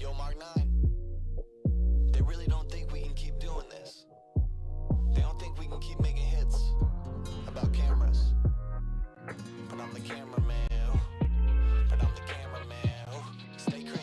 Yo, Mark 9. They really don't think we can keep doing this. They don't think we can keep making hits about cameras. But I'm the cameraman. But I'm the cameraman. Stay creamy.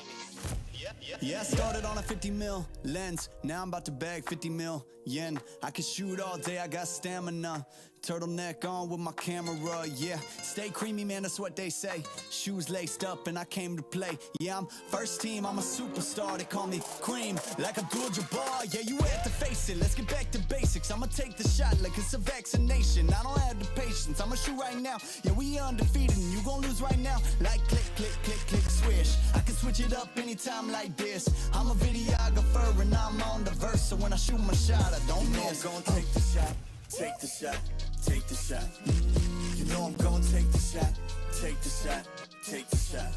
Yeah, I started on a 50 mil lens. Now I'm about to bag 50 mil yen. I can shoot all day, I got stamina. Turtleneck on with my camera, yeah. Stay creamy, man, that's what they say. Shoes laced up and I came to play. Yeah, I'm first team, I'm a superstar. They call me Cream, like Abdul-Jabbar. Yeah, you have to face it, let's get back to basics. I'ma take the shot like it's a vaccination. I don't have the patience, I'ma shoot right now. Yeah, we undefeated and you gon' lose right now. Like click, click, click, click, swish. I can switch it up anytime like this. I'm a videographer and I'm on the verse. So when I shoot my shot, I don't miss. I'm gonna take the shot, take the shot, take the shot. You know I'm gonna take the shot, take the shot, take the shot.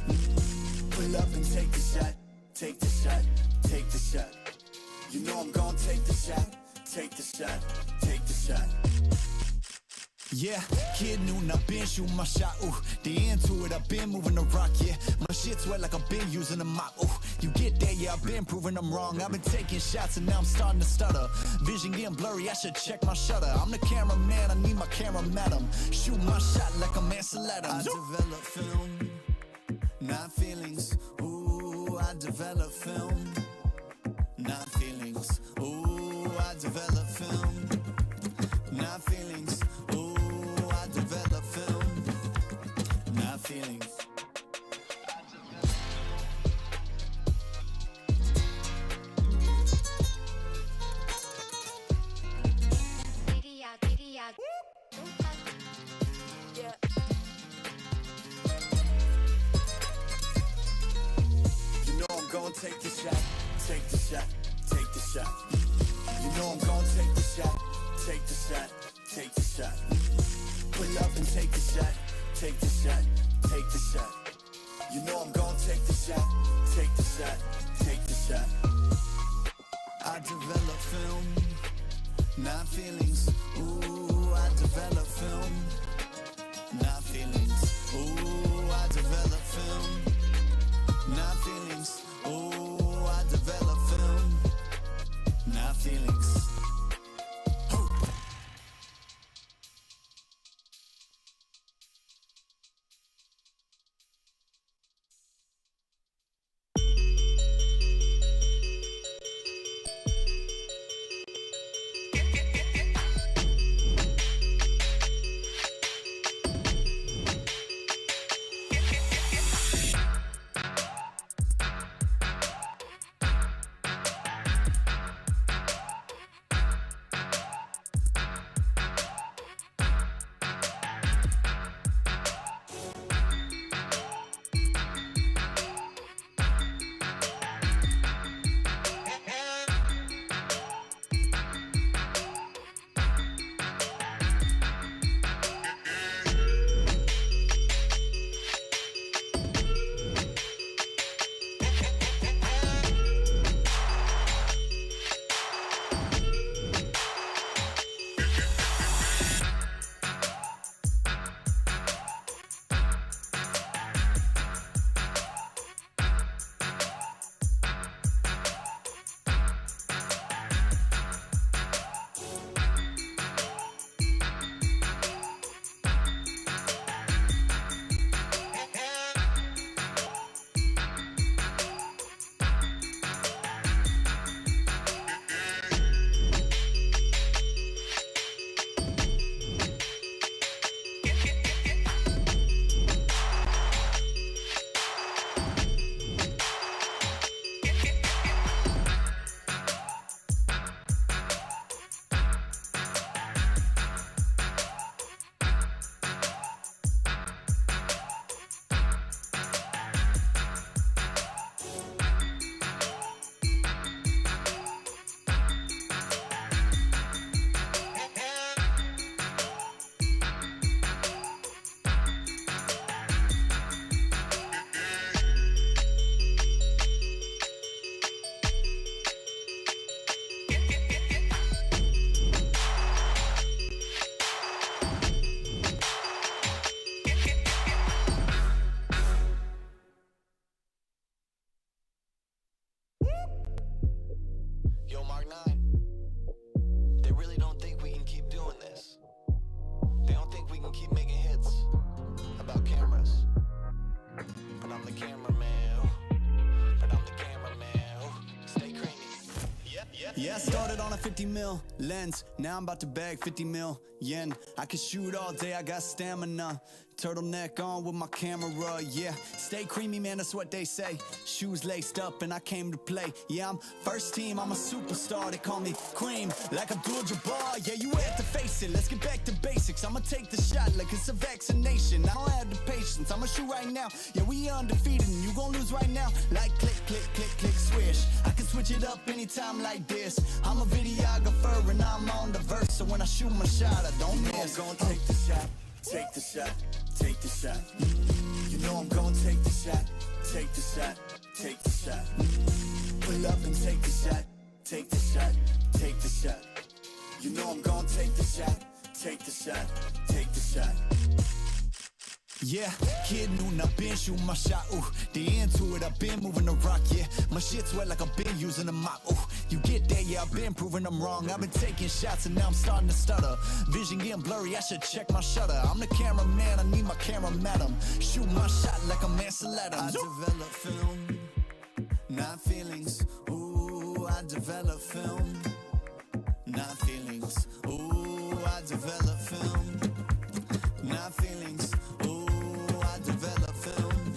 Pull up and take the shot, take the shot, take the shot. You know I'm gonna take the shot, take the shot, take the shot. Yeah, kid noon, I've been shooting my shot, ooh. The into it, I've been moving the rock, yeah. My shit's wet like I've been using a mop, ooh. You get that, yeah, I've been proving I'm wrong. I've been taking shots and now I'm starting to stutter. Vision getting blurry, I should check my shutter. I'm the cameraman, I need my camera, madam. Shoot my shot like a Mansell Adams. I develop film, not feelings. Ooh, I develop film, not feelings. Ooh, I develop film, not feelings. Ooh, I develop film, not feelings. You know I'm gonna take the shot, take the shot, take the shot. You know I'm gonna take the shot, take the shot, take the shot. Pull up and take the shot, take the shot, take the shot. You know I'm gonna take the shot, take the shot, take the shot. I develop film, not feelings. Ooh, I develop film, not feelings. Ooh, I develop film, not feelings. Ooh, I develop film, not feelings. Yeah, I started on a 50 mil lens. Now I'm about to bag 50 mil yen. I can shoot all day, I got stamina. Turtleneck on with my camera, yeah. Stay creamy, man, that's what they say. Shoes laced up and I came to play. Yeah, I'm first team, I'm a superstar. They call me Cream, like Abdul-Jabbar. Yeah, you had to face it, let's get back to basics. I'ma take the shot like it's a vaccination. I don't have the patience, I'ma shoot right now. Yeah, we undefeated and you gon' lose right now. Like click, click, click, click, swish. I can switch it up anytime like this. I'm a videographer and I'm on the verse. So when I shoot my shot, I don't miss. I'm gonna take the shot, take the shot, take the shot. You know I'm gonna take the shot, take the shot, take the shot. Pull up and take the shot, take the shot, take the shot. You know I'm gonna take the shot, take the shot, take the shot. Yeah, kid noon, I've been shooting my shot, ooh. The into it, I've been moving the rock, yeah. My shit's wet like I've been using a mop, ooh. You get that, yeah, I've been proving I'm wrong. I've been taking shots and now I'm starting to stutter. Vision getting blurry, I should check my shutter. I'm the cameraman, I need my camera madam. Shoot my shot like a Mansalata. I develop film, not feelings. Ooh, I develop film, not feelings. Ooh, I develop film, not feelings. Develop film,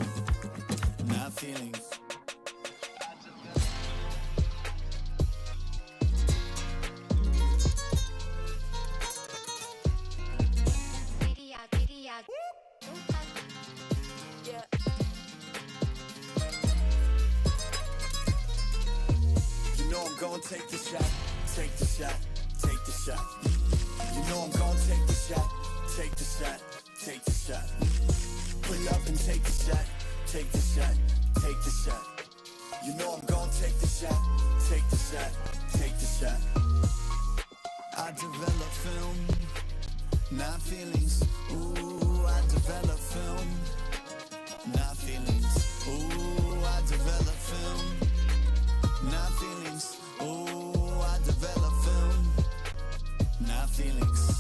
not feelings. You know I'm gonna take the shot, take the shot, take the shot. You know I'm gonna take the shot, take the shot, take the shot. Pull up and take the shot, take the shot, take the shot. You know I'm gonna take the shot, take the shot, take the shot. I develop film, not feelings. Ooh, I develop film, not feelings. Ooh, I develop film, not feelings. Ooh, I develop film, not feelings.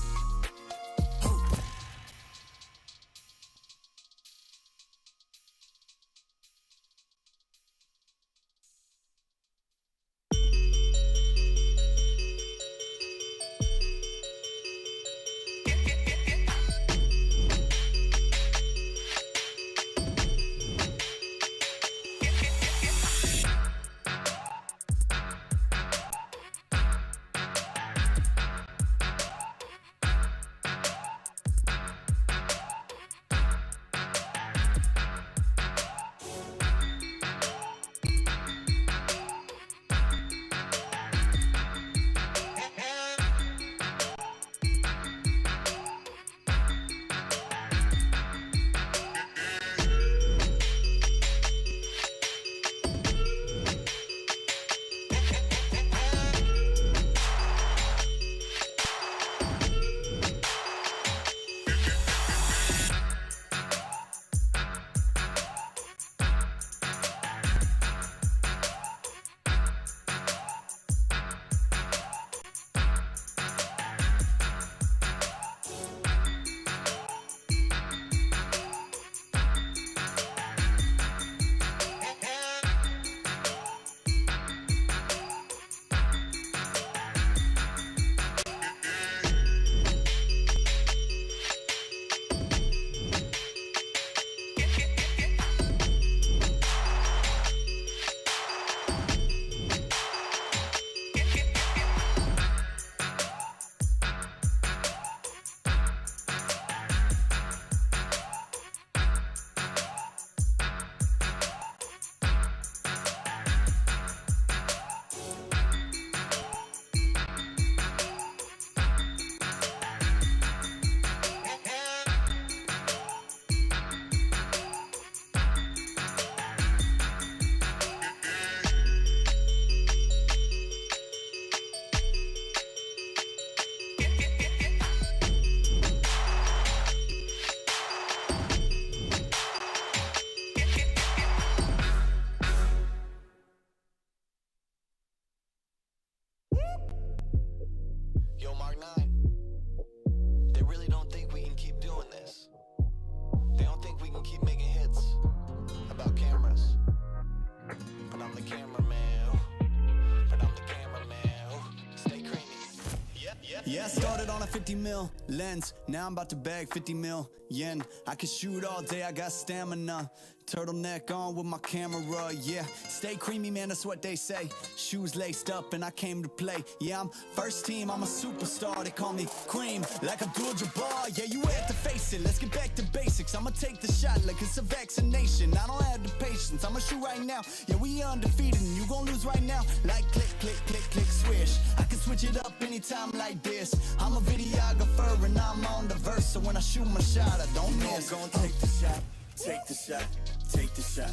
Yeah, I started on a 50 mil lens. Now I'm about to bag 50 mil yen. I can shoot all day, I got stamina. Turtleneck on with my camera, yeah. Stay creamy, man, that's what they say. Shoes laced up and I came to play. Yeah, I'm first team, I'm a superstar. They call me Cream, like Abdul-Jabbar. Yeah, you had to face it, let's get back to basics. I'ma take the shot like it's a vaccination. I don't have the patience, I'ma shoot right now. Yeah, we undefeated and you gon' lose right now. Like click, click, click, click, swish. I can switch it up anytime like this. I'm a videographer and I'm on the verse. So when I shoot my shot, I don't miss. I'm gonna take the shot, take the shot, take the shot.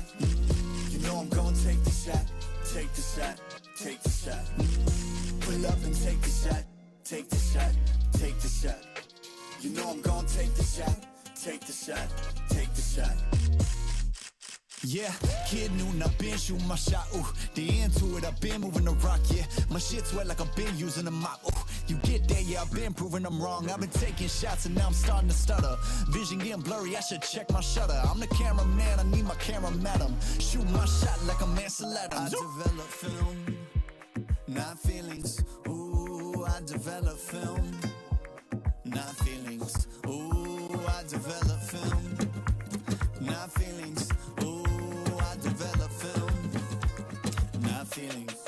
You know I'm gonna take the shot, take the shot, take the shot. Pull up and take the shot, take the shot, take the shot. You know I'm gonna take the shot, take the shot, take the shot. Yeah, kid noon, I've been shooting my shot, ooh. The into it, I've been moving the rock, yeah. My shit's wet like I've been using a mop, ooh. You get there, yeah, I've been proving I'm wrong. I've been taking shots and now I'm starting to stutter. Vision getting blurry, I should check my shutter. I'm the cameraman, I need my camera madam. Shoot my shot like a Mansell Adams. I develop film, not feelings. Ooh, I develop film, not feelings. Ooh, I develop film, not feelings. Ooh, I develop film, not feelings.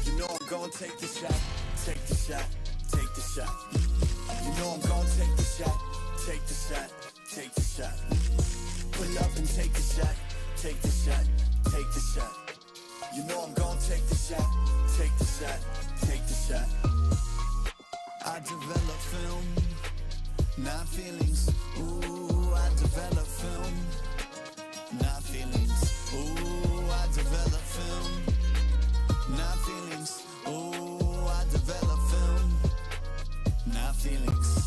You know I'm gonna take the shot, take the shot, take the shot. You know I'm gonna take the shot, take the shot, take the shot. Pull up and take the shot, take the shot, take the shot. You know I'm gonna take the shot, take the shot, take the shot. I develop film, not feelings. Ooh, I develop film, not feelings. Ooh, I develop film, not feelings. Ooh, I develop film, not feelings.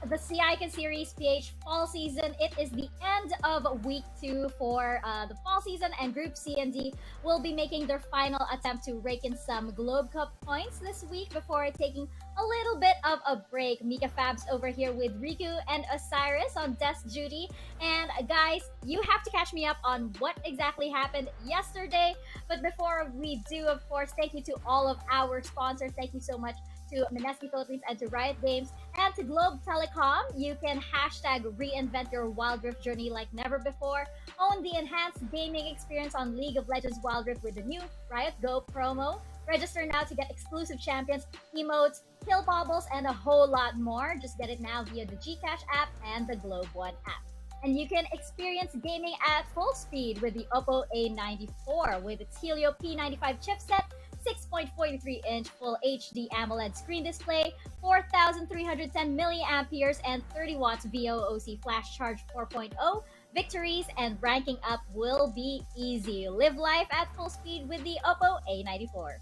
the CICA Series PH fall season. It is the end of week 2 for the fall season, and Group C and D will be making their final attempt to rake in some Globe Cup points this week before taking a little bit of a break. Mika Fabs over here with Riku and Osiris on desk duty. And guys, you have to catch me up on what exactly happened yesterday. But before we do, of course, thank you to all of our sponsors. Thank you so much to Mineski Philippines and to Riot Games and to Globe Telecom. You can hashtag reinvent your Wild Rift journey like never before. Own the enhanced gaming experience on League of Legends Wild Rift with the new Riot Go promo. Register now to get exclusive champions, emotes, kill baubles, and a whole lot more. Just get it now via the Gcash app and the Globe One app. And you can experience gaming at full speed with the Oppo A94 with its Helio P95 chipset, 6.43-inch Full HD AMOLED screen display, 4,310 milliamperes, and 30 watts VOOC flash charge 4.0. Victories and ranking up will be easy. Live life at full speed with the Oppo A94.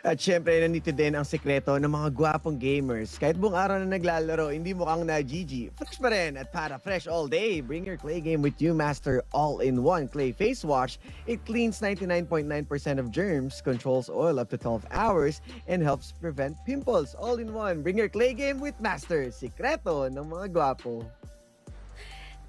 At syempre, nandito din ang sekreto ng mga gwapong gamers. Kahit buong araw na naglalaro, hindi mukhang na-GG. Fresh pa rin at para fresh all day. Bring your clay game with you, Master All-in-One Clay Face Wash. It cleans 99.9% of germs, controls oil up to 12 hours, and helps prevent pimples. All-in-one. Bring your clay game with Master. Sekreto ng mga gwapo.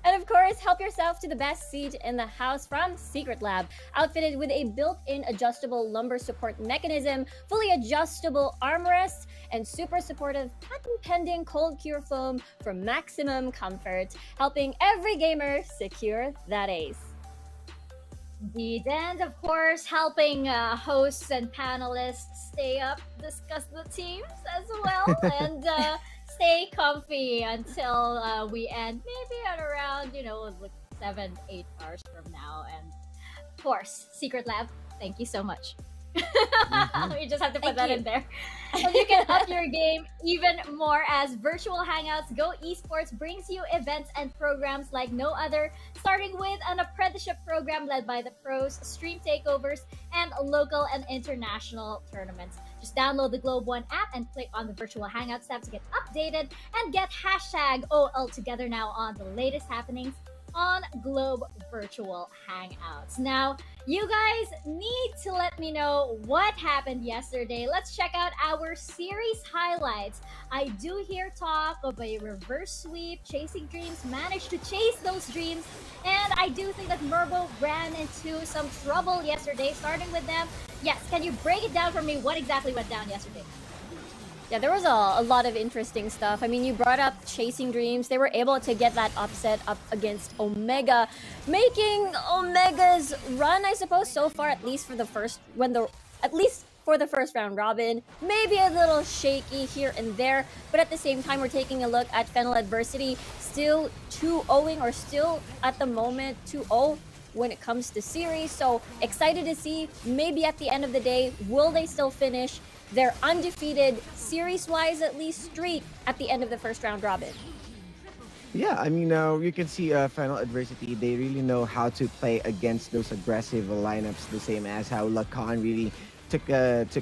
And of course, help yourself to the best seat in the house from Secret Lab. Outfitted with a built-in adjustable lumbar support mechanism, fully adjustable armrests, and super supportive patent-pending cold cure foam for maximum comfort, helping every gamer secure that ace. Indeed, and of course, helping hosts and panelists stay up, discuss the teams as well, and stay comfy until we end, maybe at around, like 7-8 hours from now. And of course, Secret Lab, thank you so much. We just have to put that in there. And you can up your game even more as Virtual Hangouts Go Esports brings you events and programs like no other, starting with an apprenticeship program led by the pros, stream takeovers, and local and international tournaments. Just download the Globe One app and click on the Virtual Hangouts tab to get updated and get hashtag OL together now on the latest happenings on Globe Virtual Hangouts. Now, you guys need to let me know what happened yesterday. Let's check out our series highlights. I do hear talk of a reverse sweep. Chasing Dreams managed to chase those dreams. And I do think that Mermo ran into some trouble yesterday, starting with them. Yes, can you break it down for me? What exactly went down yesterday? Yeah, there was a lot of interesting stuff. I mean, you brought up Chasing Dreams. They were able to get that upset up against Omega, making Omega's run, I suppose, so far, at least for the first round robin, maybe a little shaky here and there. But at the same time, we're taking a look at Fennel Adversity, still 2-0, or still at the moment 2-0 when it comes to series. So excited to see, maybe at the end of the day, will they still finish their undefeated, series-wise at least, streak at the end of the first round robin? Yeah, I mean, you can see Final Adversity, they really know how to play against those aggressive lineups, the same as how Lakan really took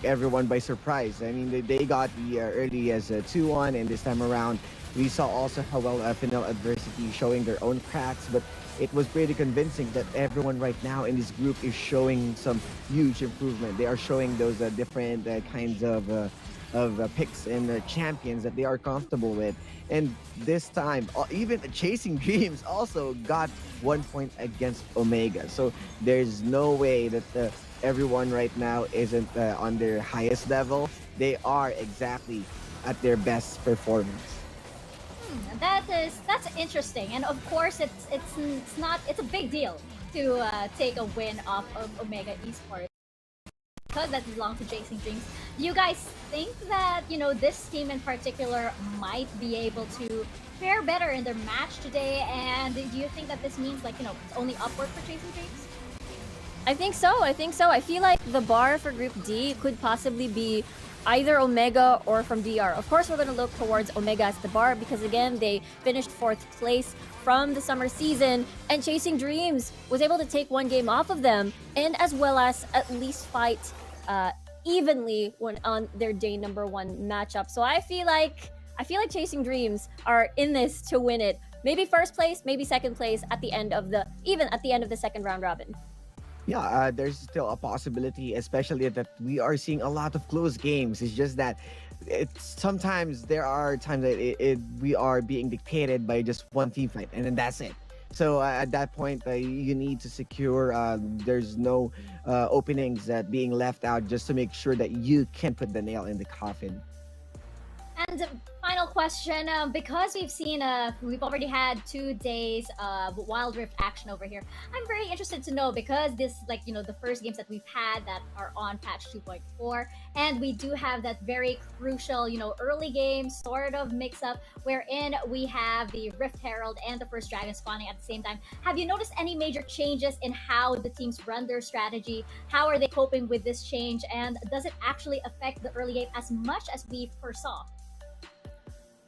everyone by surprise. I mean, they got the early as 2-1, and this time around, we saw also how well Final Adversity showing their own cracks, but it was pretty convincing that everyone right now in this group is showing some huge improvement. They are showing those different kinds of picks and champions that they are comfortable with. And this time, even Chasing Dreams also got 1 point against Omega. So there's no way that everyone right now isn't on their highest level. They are exactly at their best performance. That's interesting, and of course it's a big deal to take a win off of Omega Esports because that belongs to Chasing Dreams. Do you guys think that this team in particular might be able to fare better in their match today? And do you think that this means it's only upward for Chasing Dreams? I think so. I feel like the bar for Group D could possibly be either Omega or from DR. Of course, we're going to look towards Omega as the bar because, again, they finished 4th place from the summer season, and Chasing Dreams was able to take 1 game off of them, and as well as at least fight evenly when on their day number 1 matchup. So I feel like I feel like Chasing Dreams are in this to win it. Maybe first place, maybe second place at the end of the second round robin. Yeah, there's still a possibility, especially that we are seeing a lot of close games. It's just that it's sometimes there are times that we are being dictated by just one team fight, and then that's it. So at that point, you need to secure. There's no openings that being left out, just to make sure that you can put the nail in the coffin. And final question, because we've already had 2 days of Wild Rift action over here. I'm very interested to know, because this, the first games that we've had that are on patch 2.4, and we do have that very crucial, early game sort of mix-up wherein we have the Rift Herald and the first Dragon spawning at the same time. Have you noticed any major changes in how the teams run their strategy? How are they coping with this change? And does it actually affect the early game as much as we foresaw?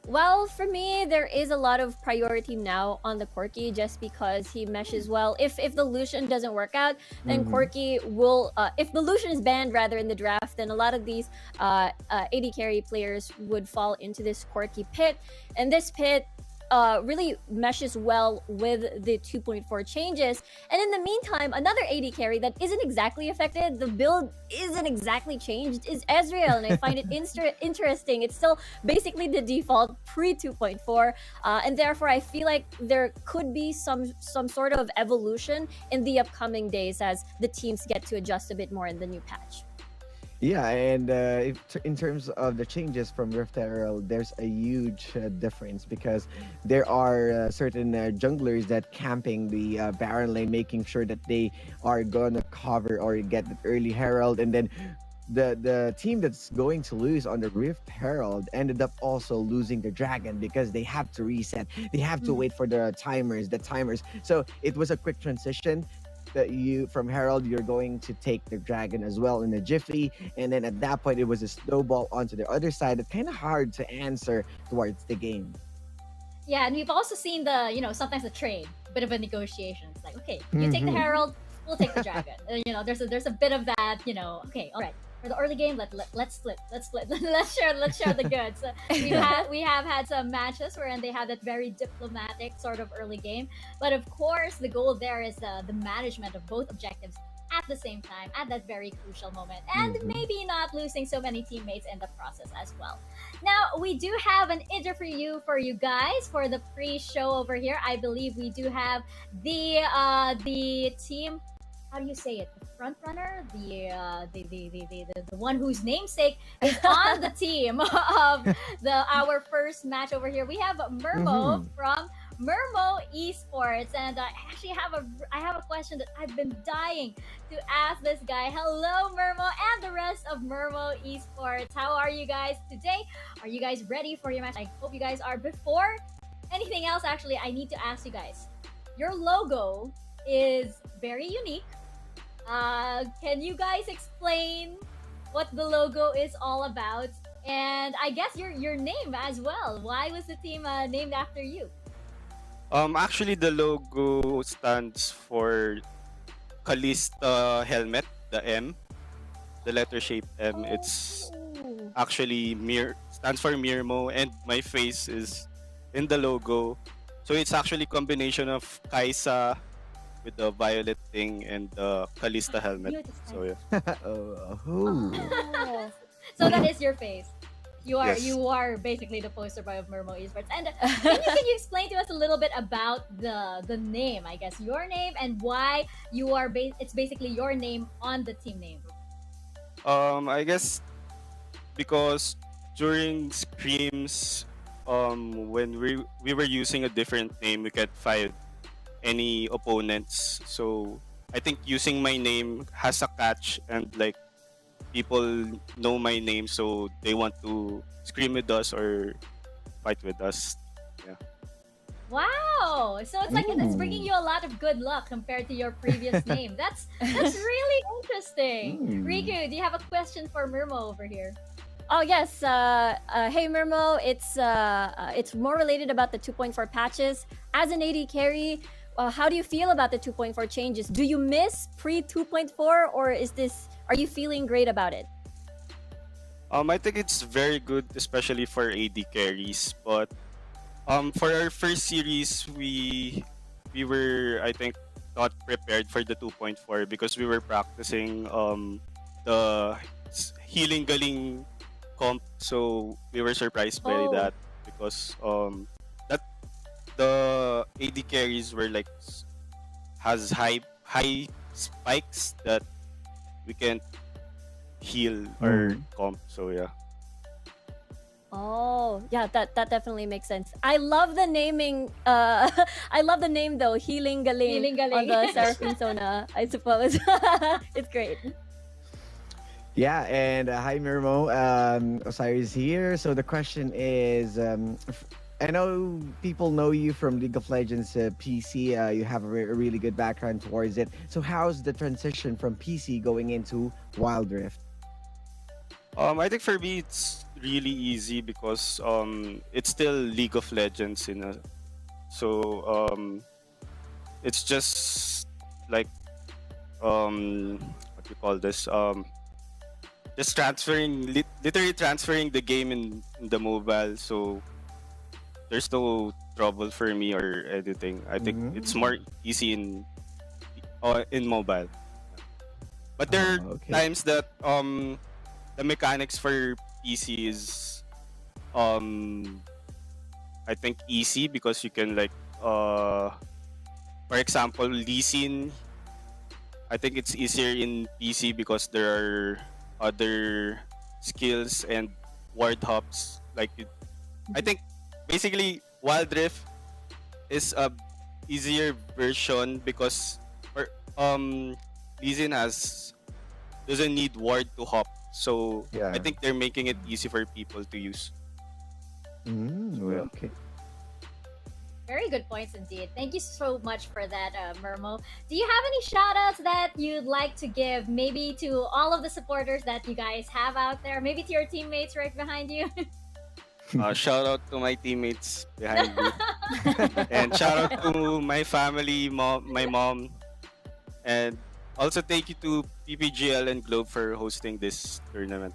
Well, for me, there is a lot of priority now on the Corki, just because he meshes well. If the Lucian doesn't work out, then Corki will... if the Lucian is banned, rather, in the draft, then a lot of these AD carry players would fall into this Corki pit. And this pit really meshes well with the 2.4 changes. And in the meantime, another AD carry that isn't exactly affected, the build isn't exactly changed, is Ezreal. And I find it interesting. It's still basically the default pre 2.4. And therefore, I feel like there could be some sort of evolution in the upcoming days as the teams get to adjust a bit more in the new patch. Yeah, and in terms of the changes from Rift Herald, there's a huge difference, because there are certain junglers that camping the Baron lane, making sure that they are gonna cover or get the early Herald, and then the team that's going to lose on the Rift Herald ended up also losing the Dragon, because they have to reset. They have to wait for the timers. So it was a quick transition. That you from Herald, you're going to take the Dragon as well in a jiffy, and then at that point it was a snowball onto the other side. It's kind of hard to answer towards the game. Yeah, and we've also seen the, sometimes the trade, bit of a negotiation. It's like, okay, you take the Herald, we'll take the Dragon. There's a bit of that, okay, all right. For the early game, let's split. let's share the goods. We have had some matches wherein they have that very diplomatic sort of early game, but of course the goal there is the management of both objectives at the same time at that very crucial moment, and maybe not losing so many teammates in the process as well. Now we do have an interview for you guys for the pre-show over here. I believe we do have the team. How do you say it? The front runner, the one whose namesake is on the team of our first match over here. We have Mermo from Mirmooo Esports, and I actually have a question that I've been dying to ask this guy. Hello, Mermo, and the rest of Mirmooo Esports. How are you guys today? Are you guys ready for your match? I hope you guys are. Before anything else, actually, I need to ask you guys. Your logo is very unique. Can you guys explain what the logo is all about? And I guess your name as well. Why was the team named after you? Actually, the logo stands for Kalista helmet, the M, the letter shape M. It's actually stands for Mirmooo, and my face is in the logo. So it's actually a combination of Kaisa with the violet thing and the Kalista helmet. So yeah. So that is your face. You are Yes. you are basically the poster boy of Mirmooo Esports. And can you explain to us a little bit about the name? I guess your name and why you are. It's basically your name on the team name. I guess because during scrims, when we were using a different name, we can't find any opponents. So I think using my name has a catch, and like people know my name, so they want to scream with us or fight with us. Yeah. Wow! So it's like it's bringing you a lot of good luck compared to your previous name. That's really interesting. Riku, do you have a question for Mirmooo over here? Oh yes, hey Mermo, it's more related about the 2.4 patches. As an AD carry, how do you feel about the 2.4 changes? Do you miss pre 2.4, or are you feeling great about it? I think it's very good, especially for AD carries. But for our first series, we were, I think, not prepared for the 2.4 because we were practicing the healing galing comp. So we were surprised by Oh. that because that the AD carries were like has high spikes that we can't heal or comp. So yeah. Oh, yeah, that definitely makes sense. I love the naming. I love the name though, Healing Galing, Healing on Galing. the Seraphim Sona. I suppose it's great. Yeah, and hi Mirmooo. Osiris here. So the question is, I know people know you from League of Legends PC. You have a really good background towards it. So how's the transition from PC going into Wild Rift? I think for me it's really easy because it's still League of Legends so it's just like what do you call this just literally transferring the game in the mobile, so there's no trouble for me or anything. I think it's more easy in mobile, but there are Okay. times that the mechanics for PC is I think easy because you can like for example Lee Sin. I think it's easier in PC because there are other skills and ward hops I think basically Wild Rift is a easier version because Lee Sin doesn't need ward to hop. So Yeah. I think they're making it easy for people to use. Yeah. Okay. Very good points indeed. Thank you so much for that, Mermo. Do you have any shout outs that you'd like to give, maybe to all of the supporters that you guys have out there, maybe to your teammates right behind you? Shout out to my teammates behind me, and shout out to my family, my mom, and also thank you to PPGL and Globe for hosting this tournament.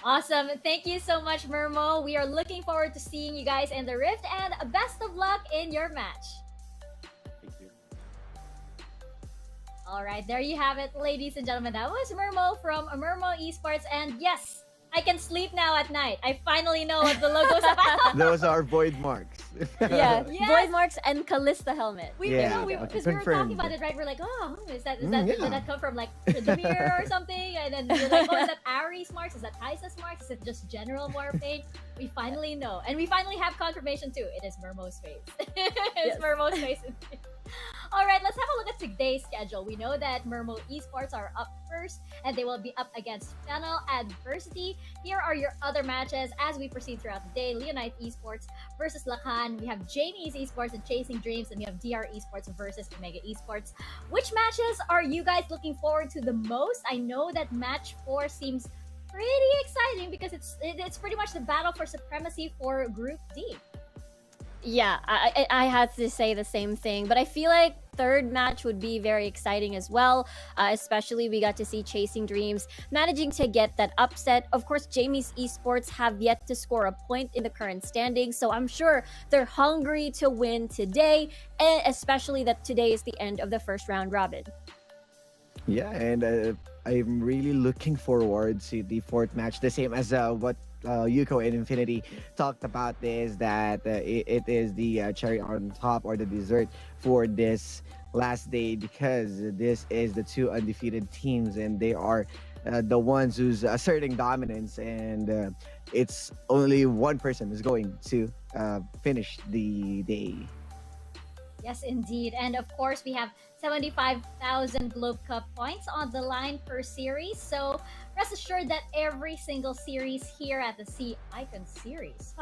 Awesome. Thank you so much, Mermo. We are looking forward to seeing you guys in the Rift, and best of luck in your match. Thank you. All right, there you have it, ladies and gentlemen. That was Mermo from Mermo Esports, and yes, I can sleep now at night. I finally know what the logo's about. Those are void marks. Yeah, Yes. Void Marks and Callista helmet. We Yeah, know because we were confirmed. talking about it, right? We're like, oh, is that yeah. did that come from like Trademir or something? And then we're like, oh, is that Ares marks? Is that Kaisa's marks? Is it just general Warpaint? We finally know, and we finally have confirmation too. It is Mermo's face. It's Yes. Mermo's face. All right, let's have a look at today's schedule. We know that Mirmooo Esports are up first, and they will be up against Fennel Adversity. Here are your other matches as we proceed throughout the day. Leonite Esports versus Lakan. We have Jamie's Esports and Chasing Dreams, and we have DR Esports versus Omega Esports. Which matches are you guys looking forward to the most? I know that match 4 seems pretty exciting because it's pretty much the battle for supremacy for Group D. Yeah, I had to say the same thing, but I feel like third match would be very exciting as well. Especially we got to see Chasing Dreams managing to get that upset. Of course, Jamie's Esports have yet to score a point in the current standings, so I'm sure they're hungry to win today, and especially that today is the end of the first round robin. Yeah, and I'm really looking forward to the fourth match. The same as what Yuko and Infinity talked about is that it is the cherry on top or the dessert for this last day because this is the two undefeated teams and they are the ones who's asserting dominance and it's only one person who's going to finish the day. Yes, indeed. And of course, we have 75,000 Globe Cup points on the line per series. So rest assured that every single series here at the Sea Icon series,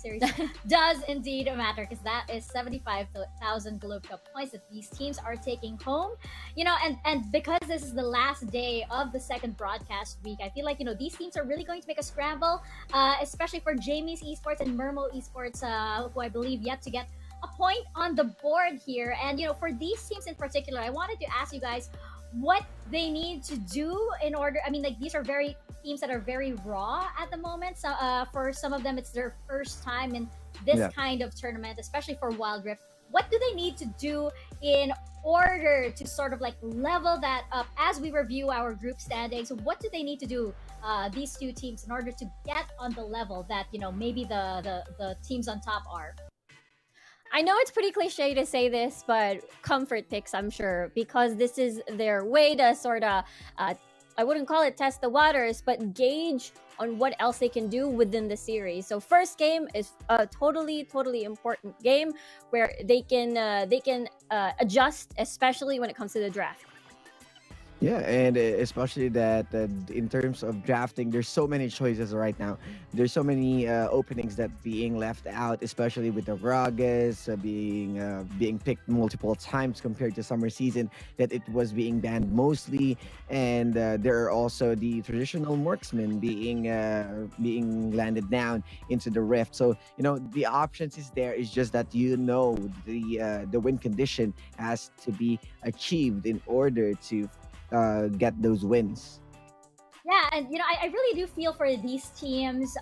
series does indeed matter because that is 75,000 Globe Cup points that these teams are taking home. You know, and because this is the last day of the second broadcast week, I feel like, you know, these teams are really going to make a scramble, especially for Jamie's Esports and Mermo Esports, who I believe yet to get a point on the board here. And, you know, for these teams in particular, I wanted to ask you guys what they need to do in order. I mean, like, these are very teams that are very raw at the moment. So for some of them, it's their first time in this Yeah. kind of tournament, especially for Wild Rift. What do they need to do in order to sort of like level that up as we review our group standings? What do they need to do, these two teams, in order to get on the level that maybe the teams on top are? I know it's pretty cliche to say this, but comfort picks, I'm sure, because this is their way to sort of, I wouldn't call it test the waters, but gauge on what else they can do within the series. So first game is a totally important game where they can adjust, especially when it comes to the draft. Yeah, and especially that in terms of drafting, there's so many choices right now. There's so many openings that being left out, especially with the Ragas being picked multiple times compared to summer season that it was being banned mostly, and there are also the traditional marksmen being landed down into the rift. So the options is there. It's just that the win condition has to be achieved in order to get those wins. Yeah, and I really do feel for these teams,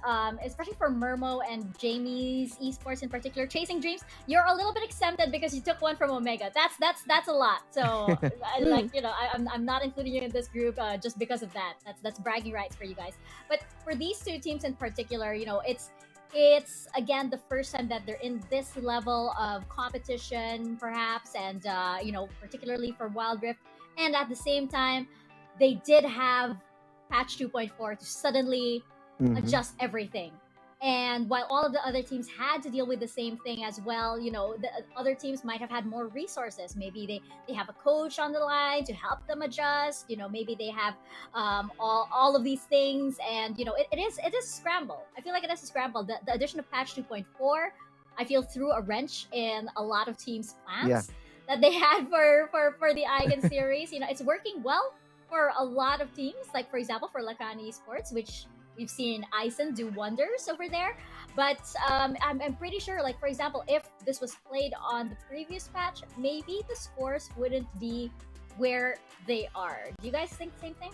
especially for Mermo and Jamie's Esports in particular. Chasing Dreams, you're a little bit exempted because you took one from Omega. That's a lot. So I'm not including you in this group just because of that. That's bragging rights for you guys. But for these two teams in particular, it's again the first time that they're in this level of competition, perhaps, and particularly for Wild Rift. And at the same time, they did have patch 2.4 to suddenly adjust everything. And while all of the other teams had to deal with the same thing as well, the other teams might have had more resources. Maybe they have a coach on the line to help them adjust. Maybe they have all of these things. And, it is a scramble. I feel like it is a scramble. The addition of patch 2.4, I feel, threw a wrench in a lot of teams' plans. Yeah. That they had for the Eigen series. It's working well for a lot of teams. Like, for example, for Lakan Esports, which we've seen Ison do wonders over there. But I'm pretty sure, like, for example, if this was played on the previous patch, maybe the scores wouldn't be where they are. Do you guys think the same thing?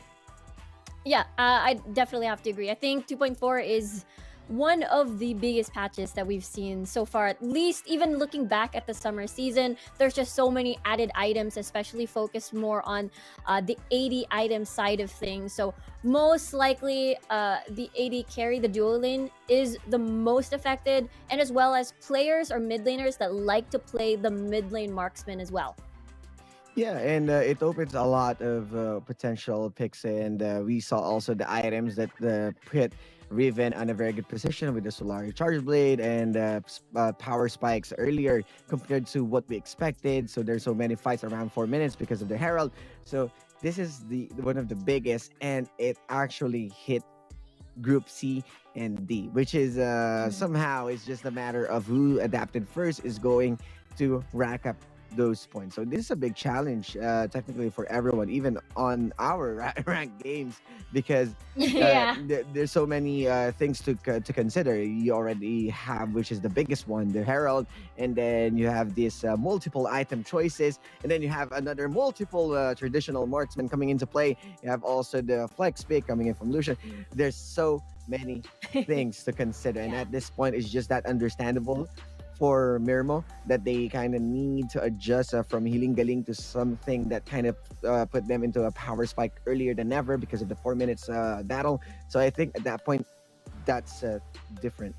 Yeah, I definitely have to agree. I think 2.4 is one of the biggest patches that we've seen so far, at least. Even looking back at the summer season, there's just so many added items, especially focused more on the 80 item side of things. So most likely the 80 carry, the dual lane, is the most affected, and as well as players or mid laners that like to play the mid lane marksman as well. Yeah, and it opens a lot of potential picks, and we saw also the items that put Riven on a very good position with the Solari Charge Blade and power spikes earlier compared to what we expected. So there's so many fights around 4 minutes because of the Herald. So this is one of the biggest, and it actually hit Group C and D, which is somehow it's just a matter of who adapted first is going to rack up those points. So this is a big challenge technically for everyone, even on our ranked games, because there's so many things to consider. You already have, which is the biggest one, the Herald, and then you have this multiple item choices, and then you have another multiple traditional marksman coming into play. You have also the flex pick coming in from Lucian. There's so many things to consider, and at this point it's just that understandable for Mirmooo that they kind of need to adjust from healing galing to something that kind of put them into a power spike earlier than ever because of the 4 minutes battle. So I think at that point that's different.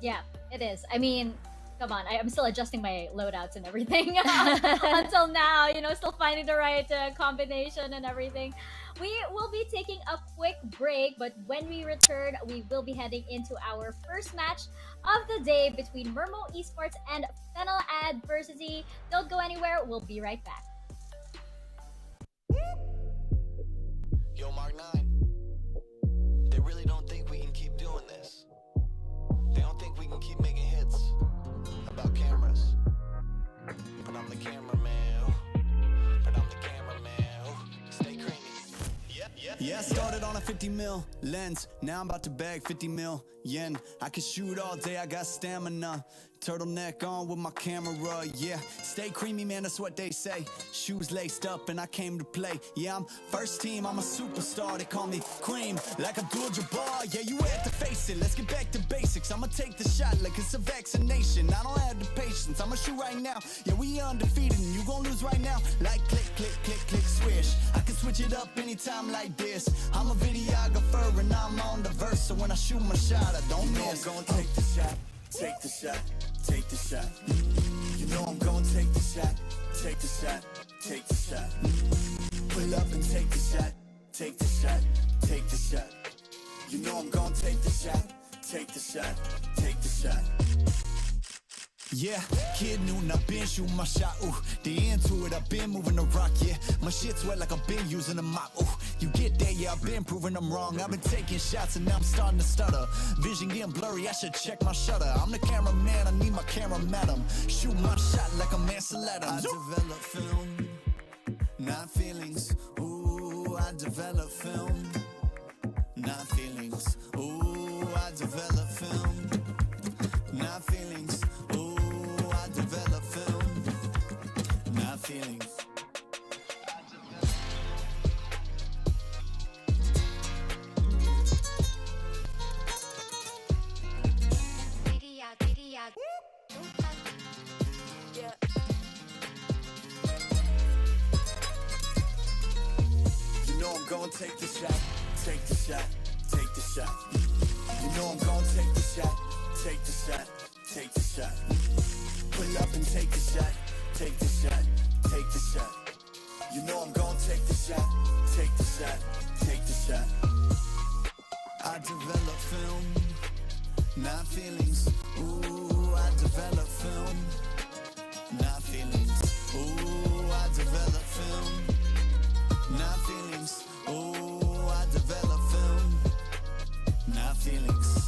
Yeah, it is. I mean, come on, I'm still adjusting my loadouts and everything until now, still finding the right combination and everything. We will be taking a quick break, but when we return, we will be heading into our first match of the day between Mirmooo Esports and Fennel Adversity. Don't go anywhere. We'll be right back. Yo, Mark 9. They really don't think we can keep doing this. They don't think we can keep making hits about cameras. But I'm the cameraman. Stay creamy. Yeah, I started on a 50 mil lens. Now I'm about to bag 50 mil yen. I can shoot all day, I got stamina. Turtleneck on with my camera, yeah. Stay creamy, man, that's what they say. Shoes laced up and I came to play. Yeah, I'm first team, I'm a superstar. They call me Cream, like Abdul-Jabbar. Yeah, you had to face it, let's get back to basics. I'ma take the shot like it's a vaccination. I don't have the patience, I'ma shoot right now. Yeah, we undefeated and you gon' lose right now. Like click, click, click, click, swish. I can switch it up anytime like this. I'm a videographer and I'm on the verse. So when I shoot my shot, I don't miss. I'm gonna take the shot. Take the shot, take the shot. You know I'm gonna take the shot, take the shot, take the shot. Pull up and take the shot, take the shot, take the shot. You know I'm gonna take the shot, take the shot, take the shot. Yeah, kid noon, I've been shooting my shot, ooh. The into it, I've been moving the rock, yeah. My shit's wet like I've been using a mop, ooh. You get that, yeah, I've been proving I'm wrong. I've been taking shots and now I'm starting to stutter. Vision getting blurry, I should check my shutter. I'm the cameraman, I need my camera madam. Shoot my shot like a Mansell Adams. I develop film, not feelings. Ooh, I develop film, not feelings. Ooh, I develop film, not feelings. Develop film, not feelings. You know I'm gonna take the shot, take the shot, take the shot. You know I'm gonna take the shot, take the shot, take the shot. Pull up and take the shot, take the shot, take the shot. You know I'm gonna take the shot, take the shot, take the shot. I develop film, not feelings. Ooh, I develop film, not feelings. Ooh, I develop film, not feelings. Ooh, I develop film, not feelings.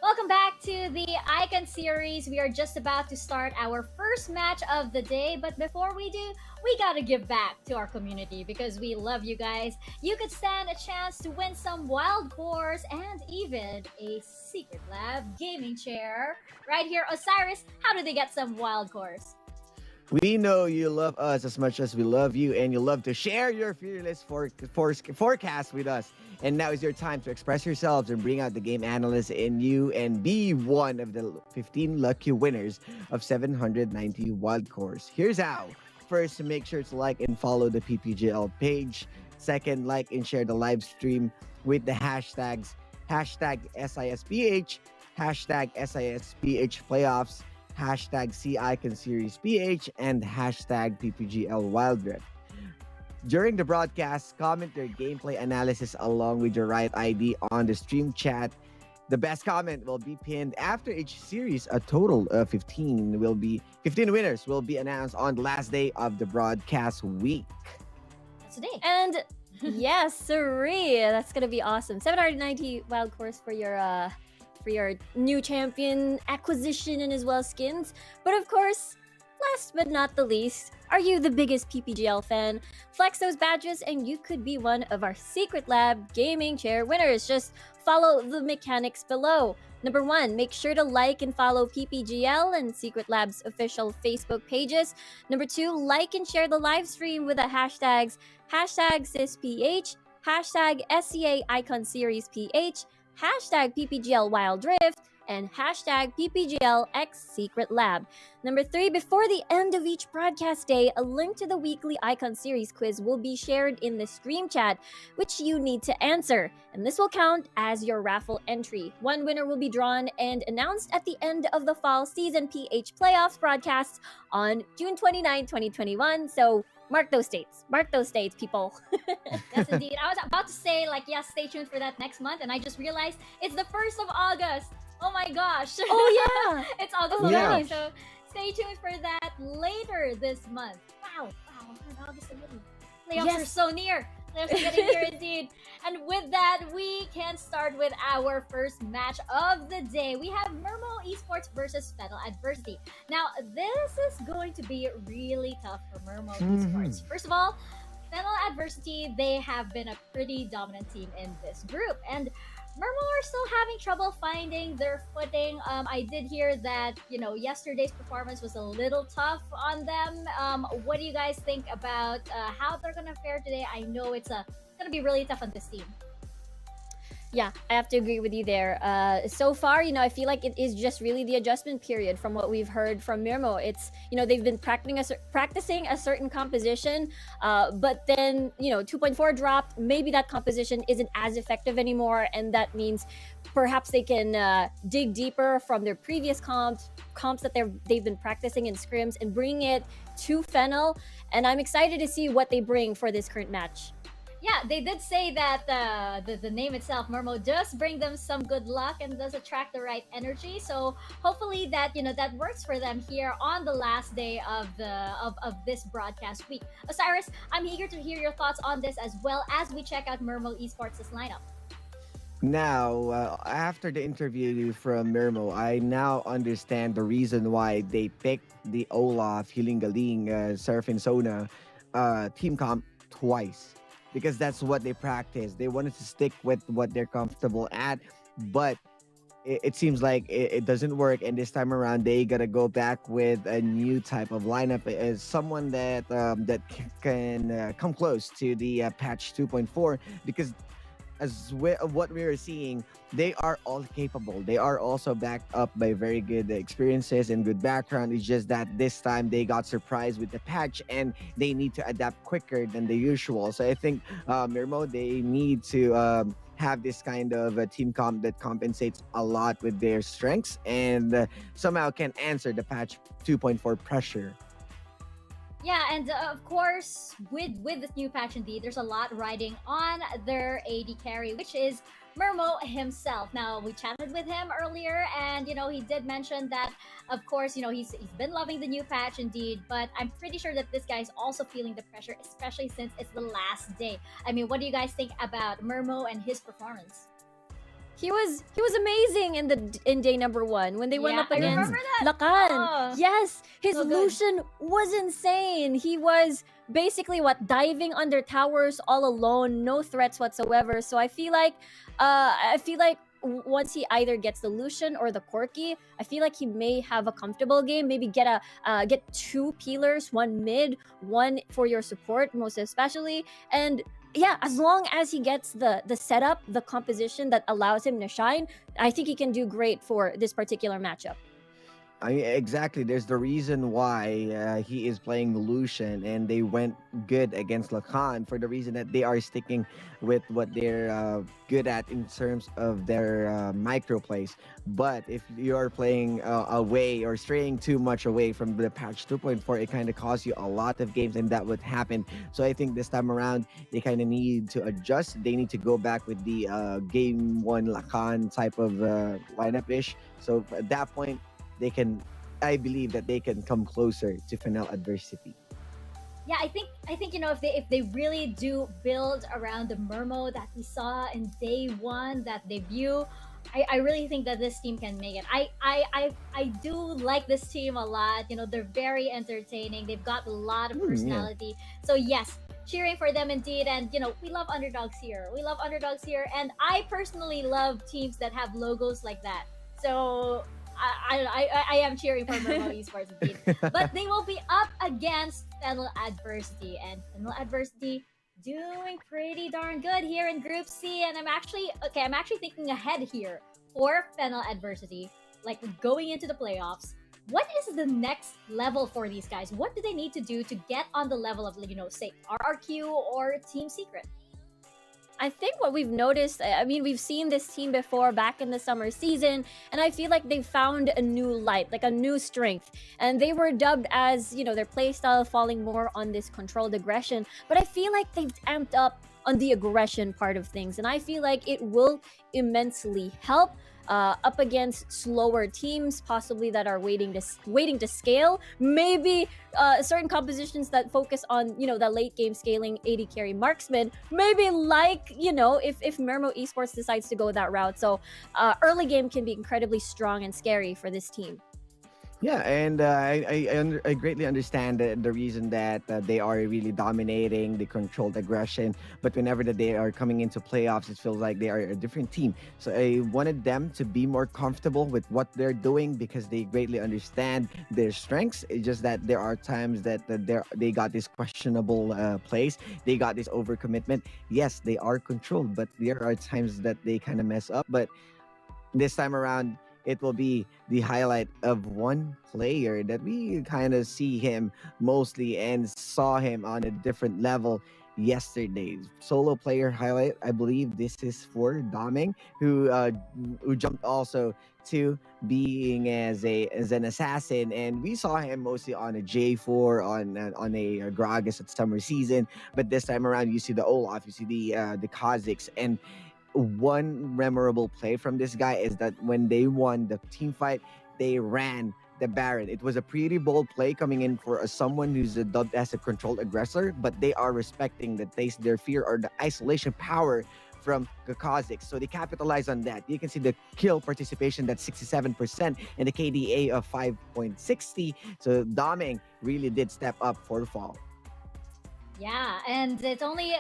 Welcome back to the Icon series. We are just about to start our first match of the day, but before we do, we gotta give back to our community because we love you guys. You could stand a chance to win some wild cores and even a Secret Lab gaming chair. Right here, Osiris, how do they get some wild cores? We know you love us as much as we love you, and you love to share your fearless forecast with us. And now is your time to express yourselves and bring out the game analyst in you and be one of the 15 lucky winners of 790 wild cores. Here's how. First, make sure to like and follow the PPGL page. Second, like and share the live stream with the hashtags #SISPH, #SISPH playoffs, #CICON Series PH, and #PPGL Wild Rift. During the broadcast, comment your gameplay analysis along with your right ID on the stream chat. The best comment will be pinned after each series. A total of 15 winners will be announced on the last day of the broadcast week. That's today. And yes, siree, that's gonna be awesome. 790 wild cores for your new champion acquisition and as well as skins. But of course, last but not the least, are you the biggest PPGL fan? Flex those badges and you could be one of our Secret Lab gaming chair winners. Just follow the mechanics below. Number 1, make sure to like and follow PPGL and Secret Lab's official Facebook pages. Number 2, like and share the live stream with the hashtags #SISPH, #SCA Icon Series PH, #PPGL Wild Rift, and hashtag PPGLXSecretLab. Number 3, before the end of each broadcast day, a link to the weekly Icon Series quiz will be shared in the stream chat, which you need to answer. And this will count as your raffle entry. One winner will be drawn and announced at the end of the fall season PH playoffs broadcast on June 29, 2021. So mark those dates. Mark those dates, people. Yes, indeed. I was about to say, like, yes, stay tuned for that next month, and I just realized it's the 1st of August. Oh my gosh. Oh, yeah. It's August Oh, already, gosh. so stay tuned for that later this month. Wow, we're in August already. Playoffs Yes. are so near. Playoffs are getting here indeed. And with that, we can start with our first match of the day. We have Mirmooo Esports versus Fennel Adversity. Now, this is going to be really tough for Mirmooo Esports. First of all, Fennel Adversity, they have been a pretty dominant team in this group. And Mermo are still having trouble finding their footing. I did hear that, yesterday's performance was a little tough on them. What do you guys think about how they're going to fare today? I know it's going to be really tough on this team. Yeah, I have to agree with you there. So far, I feel like it is just really the adjustment period from what we've heard from Mirmooo. It's, they've been practicing a certain composition, but then, 2.4 dropped. Maybe that composition isn't as effective anymore, and that means perhaps they can dig deeper from their previous comps that they've been practicing in scrims and bring it to Fennel. And I'm excited to see what they bring for this current match. Yeah, they did say that the name itself, Mermo, does bring them some good luck and does attract the right energy. So hopefully that that works for them here on the last day of this broadcast week. Osiris, I'm eager to hear your thoughts on this as well as we check out Mirmooo Esports' lineup. Now, after the interview from Mermo, I now understand the reason why they picked the Olaf, Hilingaling, Serafin Sona team comp twice. Because that's what they practice. They wanted to stick with what they're comfortable at, but it seems like it doesn't work. And this time around, they gotta go back with a new type of lineup as someone that can come close to the patch 2.4. Because what we are seeing, they are all capable. They are also backed up by very good experiences and good background. It's just that this time they got surprised with the patch and they need to adapt quicker than the usual. So I think Mirmooo, they need to have this kind of a team comp that compensates a lot with their strengths and somehow can answer the patch 2.4 pressure. Yeah, and of course, with this new patch, indeed, there's a lot riding on their AD carry, which is Mirmooo himself. Now, we chatted with him earlier, and he did mention that, of course, he's been loving the new patch, indeed. But I'm pretty sure that this guy is also feeling the pressure, especially since it's the last day. I mean, what do you guys think about Mirmooo and his performance? He was amazing in day number 1 when they went up against Lakan. Oh, yes, his so good. Lucian was insane. He was basically diving under towers all alone, no threats whatsoever. So I feel like once he either gets the Lucian or the Corki, I feel like he may have a comfortable game. Maybe get 2 peelers, 1 mid, 1 for your support, most especially, and yeah, as long as he gets the setup, the composition that allows him to shine, I think he can do great for this particular matchup. I mean, exactly. There's the reason why he is playing Lucian, and they went good against Lakan for the reason that they are sticking with what they're good at in terms of their micro plays. But if you're playing away or straying too much away from the patch 2.4, it kind of costs you a lot of games, and that would happen. So I think this time around, they kind of need to adjust. They need to go back with the game 1 Lakan type of lineup-ish. So at that point, I believe that they can come closer to Fennel Adversity. Yeah, I think if they really do build around the Mermo that we saw in day 1, that debut, I really think that this team can make it. I do like this team a lot. They're very entertaining. They've got a lot of personality. So yes, cheering for them indeed. And we love underdogs here. And I personally love teams that have logos like that. So I am cheering for Mirmooo Esports indeed. But they will be up against Fennel Adversity, and Fennel Adversity doing pretty darn good here in Group C. And I'm actually thinking ahead here for Fennel Adversity, like going into the playoffs, what is the next level for these guys? What do they need to do to get on the level of, say, RRQ or Team Secret? I think what we've noticed, I mean, we've seen this team before back in the summer season, and I feel like they've found a new light, like a new strength. And they were dubbed as, their playstyle falling more on this controlled aggression. But I feel like they've amped up on the aggression part of things, and I feel like it will immensely help up against slower teams, possibly that are waiting to scale. Maybe certain compositions that focus on the late game scaling AD carry marksman. Maybe if Mirmooo Esports decides to go that route. So early game can be incredibly strong and scary for this team. Yeah, and I greatly understand the reason that they are really dominating the controlled aggression. But whenever that they are coming into playoffs, it feels like they are a different team. So I wanted them to be more comfortable with what they're doing because they greatly understand their strengths. It's just that there are times that they got this questionable plays. They got this overcommitment. Yes, they are controlled, but there are times that they kind of mess up. But this time around, it will be the highlight of one player that we kind of see him mostly and saw him on a different level yesterday. Solo player highlight, I believe this is for Doming, who jumped also to being as an assassin, and we saw him mostly on a J4 on a Gragas at summer season. But this time around, you see the Olaf, you see the Kazakhs, and one memorable play from this guy is that when they won the team fight, they ran the Baron. It was a pretty bold play coming in for someone who's dubbed as a controlled aggressor, but they are respecting their fear or the isolation power from the Kazakhs. So they capitalize on that. You can see the kill participation, that's 67%, and the KDA of 5.60. So Doming really did step up for the fall. Yeah, and it only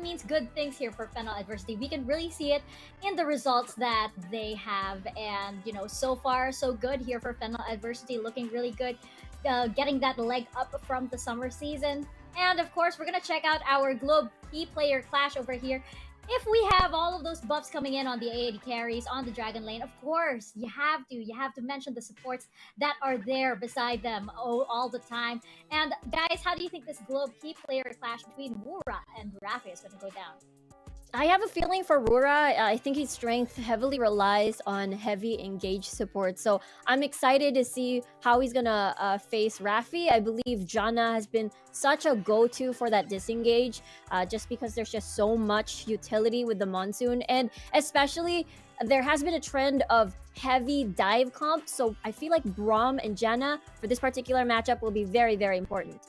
means good things here for Fennel Adversity. We can really see it in the results that they have, and so far so good here for Fennel Adversity, looking really good, getting that leg up from the summer season. And of course, we're gonna check out our Globe key player clash over here. If we have all of those buffs coming in on the AD carries, on the Dragon lane, of course, you have to mention the supports that are there beside them all the time. And guys, how do you think this Globe key player clash between Wura and Rafi is going to go down? I have a feeling for Rura. I think his strength heavily relies on heavy engaged support. So I'm excited to see how he's going to face Rafi. I believe Janna has been such a go-to for that disengage just because there's just so much utility with the Monsoon. And especially, there has been a trend of heavy dive comp. So I feel like Braum and Janna for this particular matchup will be very, very important.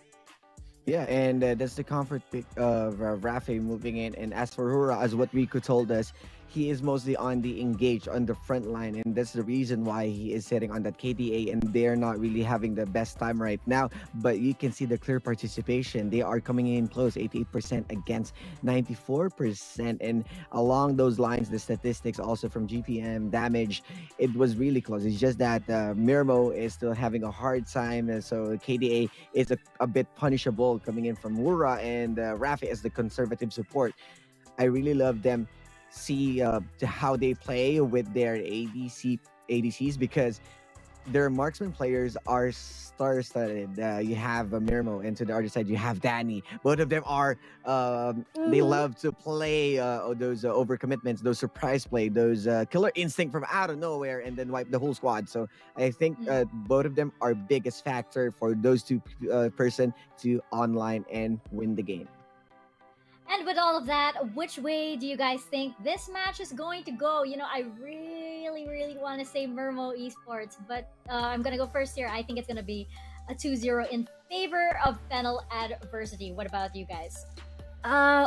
Yeah, and that's the comfort pick of Rafi moving in. And as for Hura, as what Rico told us, he is mostly on the engage, on the front line. And that's the reason why he is sitting on that KDA. And they're not really having the best time right now. But you can see the clear participation. They are coming in close, 88% against 94%. And along those lines, the statistics also from GPM damage, it was really close. It's just that Mermo is still having a hard time. And so KDA is a bit punishable coming in from Wura. And Rafi as the conservative support. I really love them see to how they play with their ADCs because their marksman players are star-studded. You have Mirmooo, and to the other side you have Danny. Both of them are they love to play those overcommitments, those surprise play, those killer instinct from out of nowhere and then wipe the whole squad. So I think both of them are biggest factor for those two person to online and win the game. And with all of that, which way do you guys think this match is going to go? I really want to say Mermo Esports, but I'm going to go first here. I think it's going to be a 2-0 in favor of Fennel Adversity. What about you guys?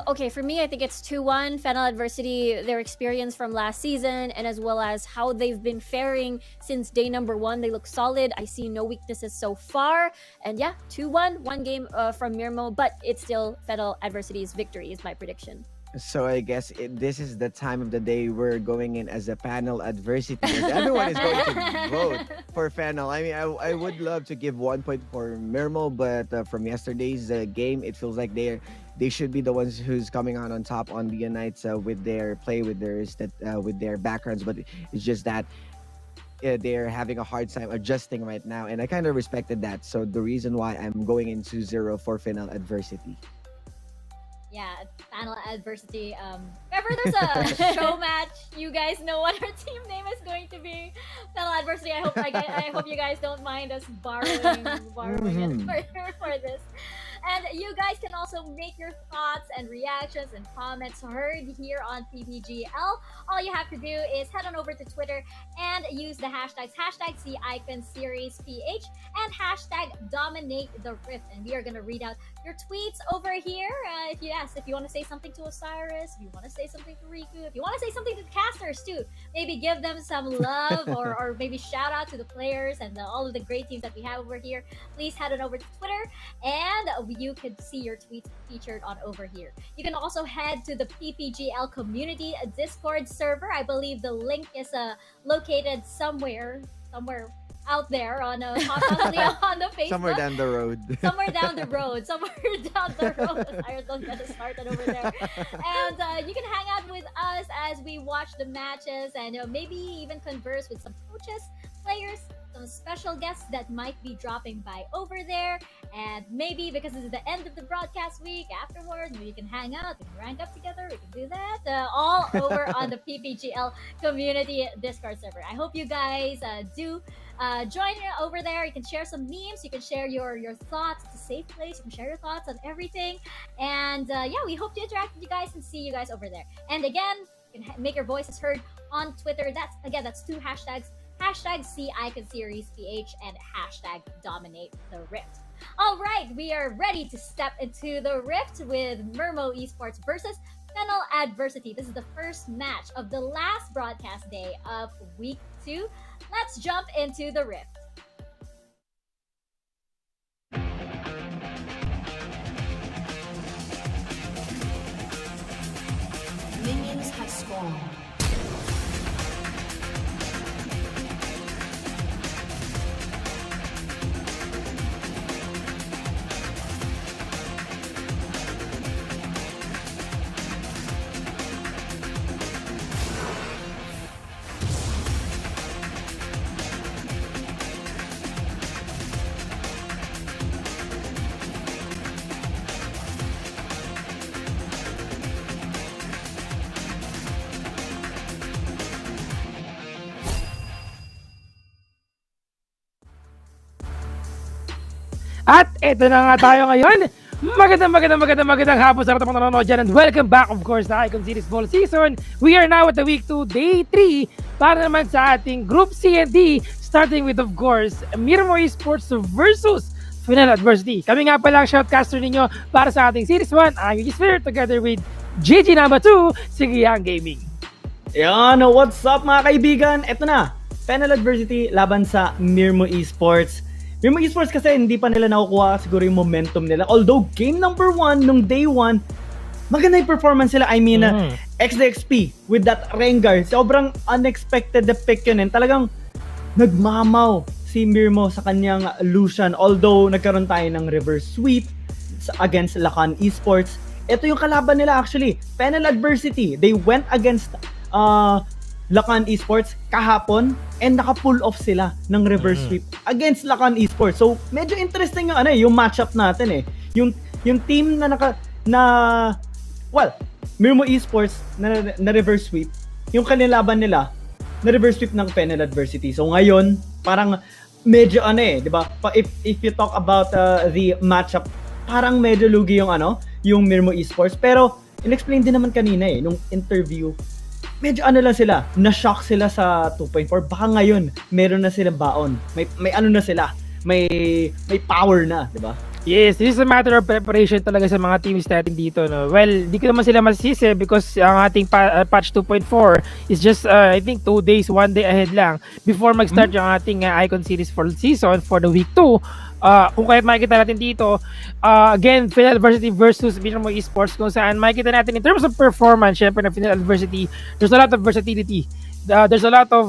Okay, for me, I think it's 2-1. Fennel Adversity, their experience from last season, and as well as how they've been faring since day number 1. They look solid. I see no weaknesses so far. And yeah, 2-1, one game from Mirmooo, but it's still Fennel Adversity's victory is my prediction. So I guess this is the time of the day we're going in as a panel adversity. As everyone is going to vote for Fennel. I mean, I would love to give 1 point for Mermo, but from yesterday's game, it feels like they should be the ones who's coming on top on the nights with their play, with their backgrounds. But it's just that they're having a hard time adjusting right now, and I kind of respected that. So the reason why I'm going into 0 for Fennel adversity. Yeah, panel adversity. If ever there's a show match, you guys know what our team name is going to be. Panel adversity. I hope you guys don't mind us borrowing it for this. And you guys can also make your thoughts and reactions and comments heard here on PPGL. All you have to do is head on over to Twitter and use the hashtags #SeeIconSeriesPH and #DominateTheRift. And we are going to read out your tweets over here. If you want to say something to Osiris, if you want to say something to Riku, if you want to say something to the casters too, maybe give them some love or maybe shout out to the players and all of the great teams that we have over here, please head on over to Twitter and you could see your tweets featured on over here. You can also head to the PPGL community Discord server. I believe the link is located somewhere out there on possibly on the Facebook. Somewhere down the road. Somewhere down the road. I don't get it started over there. And you can hang out with us as we watch the matches and maybe even converse with some coaches, players, some special guests that might be dropping by over there. And maybe because this is the end of the broadcast week, afterwards, maybe you can hang out, we can rank up together, we can do that. All over on the PPGL community Discord server. I hope you guys do join over there. You can share some memes, you can share your thoughts. It's a safe place. You can share your thoughts on everything. And we hope to interact with you guys and see you guys over there. And again, you can make your voices heard on Twitter. That's two hashtags. #SeeIconSeriesPH and #DominateTheRift. All right, we are ready to step into the Rift with Mirmooo Esports versus Fennel Adversity. This is the first match of the last broadcast day of week 2. Let's jump into the Rift. Minions have spawned. At eto na nga tayo ngayon. Magandang hapon sa mga nanonood dyan and welcome back of course sa Icon Series Fall Season. We are now at the Week 2, Day 3 para naman sa ating Group C and D, starting with of course Mirmooo Esports versus Fennel Adversity. Kami nga pala ang shoutcaster ninyo para sa ating Series 1. I'm Esports together with GG number 2, Sigiyang Gaming. Yan, what's up mga kaibigan? Eto na, Fennel Adversity laban sa Mirmooo Esports. Mirmooo Esports kasi hindi pa nila nakukuha siguro yung momentum nila. Although game number 1 nung day 1, maganda yung performance nila. I mean, XDXP with that Rengar. Sobrang unexpected the pick yun. And talagang nagmamaw si Mirmooo sa kanyang Lucian. Although nagkaroon tayo ng reverse sweep against Lakan Esports. Ito yung kalaban nila actually. Fennel Adversity. They went against Lakan Esports kahapon and naka-pull off sila ng reverse sweep against Lakan Esports. So, medyo interesting yung matchup natin eh. Yung team na Mirmooo Esports na reverse sweep, yung kanilaban nila na reverse sweep ng Fennel Adversity. So, ngayon, parang medyo di ba? If you talk about the matchup, parang medyo lugi yung Mirmooo Esports. Pero, in-explain din naman kanina nung interview, medyo lang sila, na-shock sila sa 2.4. Baka ngayon, meron na silang baon. May na sila. May power na, di ba? Yes, this is a matter of preparation talaga sa mga teams natin dito, no. Well, di ko naman sila masisisi because ang ating patch 2.4 is just I think 2 days, 1 day ahead lang before mag-start yung ating Icon Series for season for the week 2. Kung kahit makikita natin dito, again, Fennel Adversity versus Mirmooo Esports, kung saan makikita natin in terms of performance, syempre na Fennel Adversity, there's a lot of versatility. There's a lot of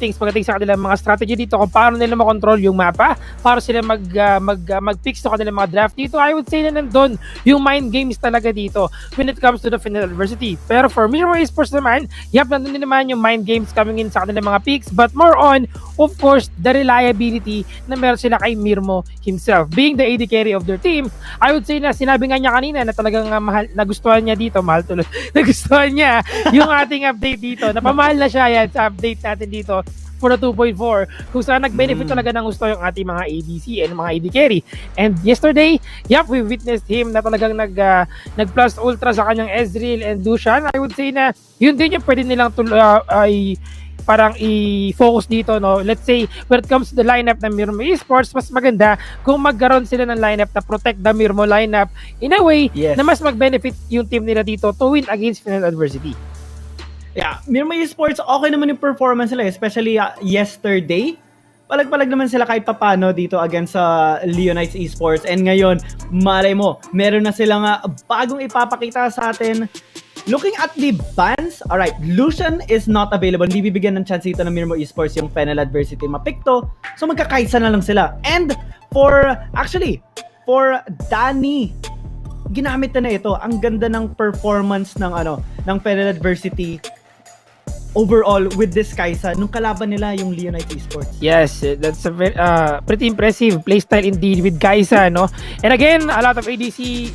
things pagdating sa kanilang mga strategy dito kung paano nila makontrol yung mapa, para sila mag-fix sa kanilang mga draft dito. I would say na nandun yung mind games talaga dito when it comes to the Fennel Adversity. Pero for Mirmooo Esports naman, nandun din naman yung mind games coming in sa kanilang mga picks, but more on, of course, the reliability na meron sila kay Mirmooo himself. Being the AD carry of their team, I would say na sinabi nga niya kanina na talagang nagustuhan niya dito, nagustuhan niya yung ating update dito, napamahal na siya yan sa update natin dito for the 2.4, kung saan nag-benefit talaga ng gusto yung ating mga ADC and mga AD carry. And yesterday, we witnessed him na talagang nag-plus ultra sa kanyang Ezreal and Lucian. I would say na yun din yung pwede nilang parang i-focus dito, no. Let's say when it comes to the lineup ng Mirmooo Esports, mas maganda kung magkaroon sila ng lineup na protect the Mirmooo lineup in a way na mas mag-benefit yung team nila dito to win against Fennel Adversity. Yeah, Mirmooo Esports, okay naman yung performance nila, especially yesterday. Palag-palag naman sila kahit papano dito against Leonites Esports. And ngayon, malay mo, meron na silang bagong ipapakita sa atin. Looking at the bans, alright, Lucian is not available. Hindi bibigyan ng chance dito ng Mirmooo Esports yung Fennel Adversity mapikto. So magkakaisa na lang sila. And for Danny, ginamit na ito. Ang ganda ng performance ng Fennel Adversity overall with this Kaisa nung kalaban nila yung Leonites Esports. Yes, that's a very, pretty impressive playstyle indeed with Kaisa, no? And again, a lot of ADC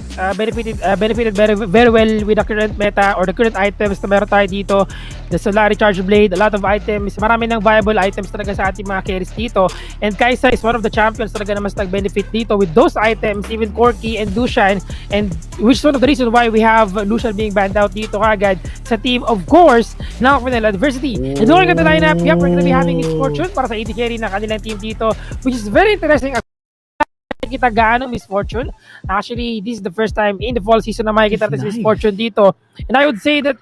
benefited very well with the current meta or the current items na meron tayo dito. The Solari Charge Blade, a lot of items, marami ng viable items talaga sa ating mga carries dito. And Kaisa is one of the champions talaga na mas nag-benefit dito with those items, even Corky and Lucian, and which is one of the reasons why we have Lucian being banned out dito kagad sa team, of course, ng Fennel Adversity. And looking at the lineup, we're going to be having Misfortune para sa AD carry ng kanilang team dito, which is very interesting. Kita gaano Misfortune. Actually, this is the first time in the fall season na makikita natin si Misfortune dito. And I would say that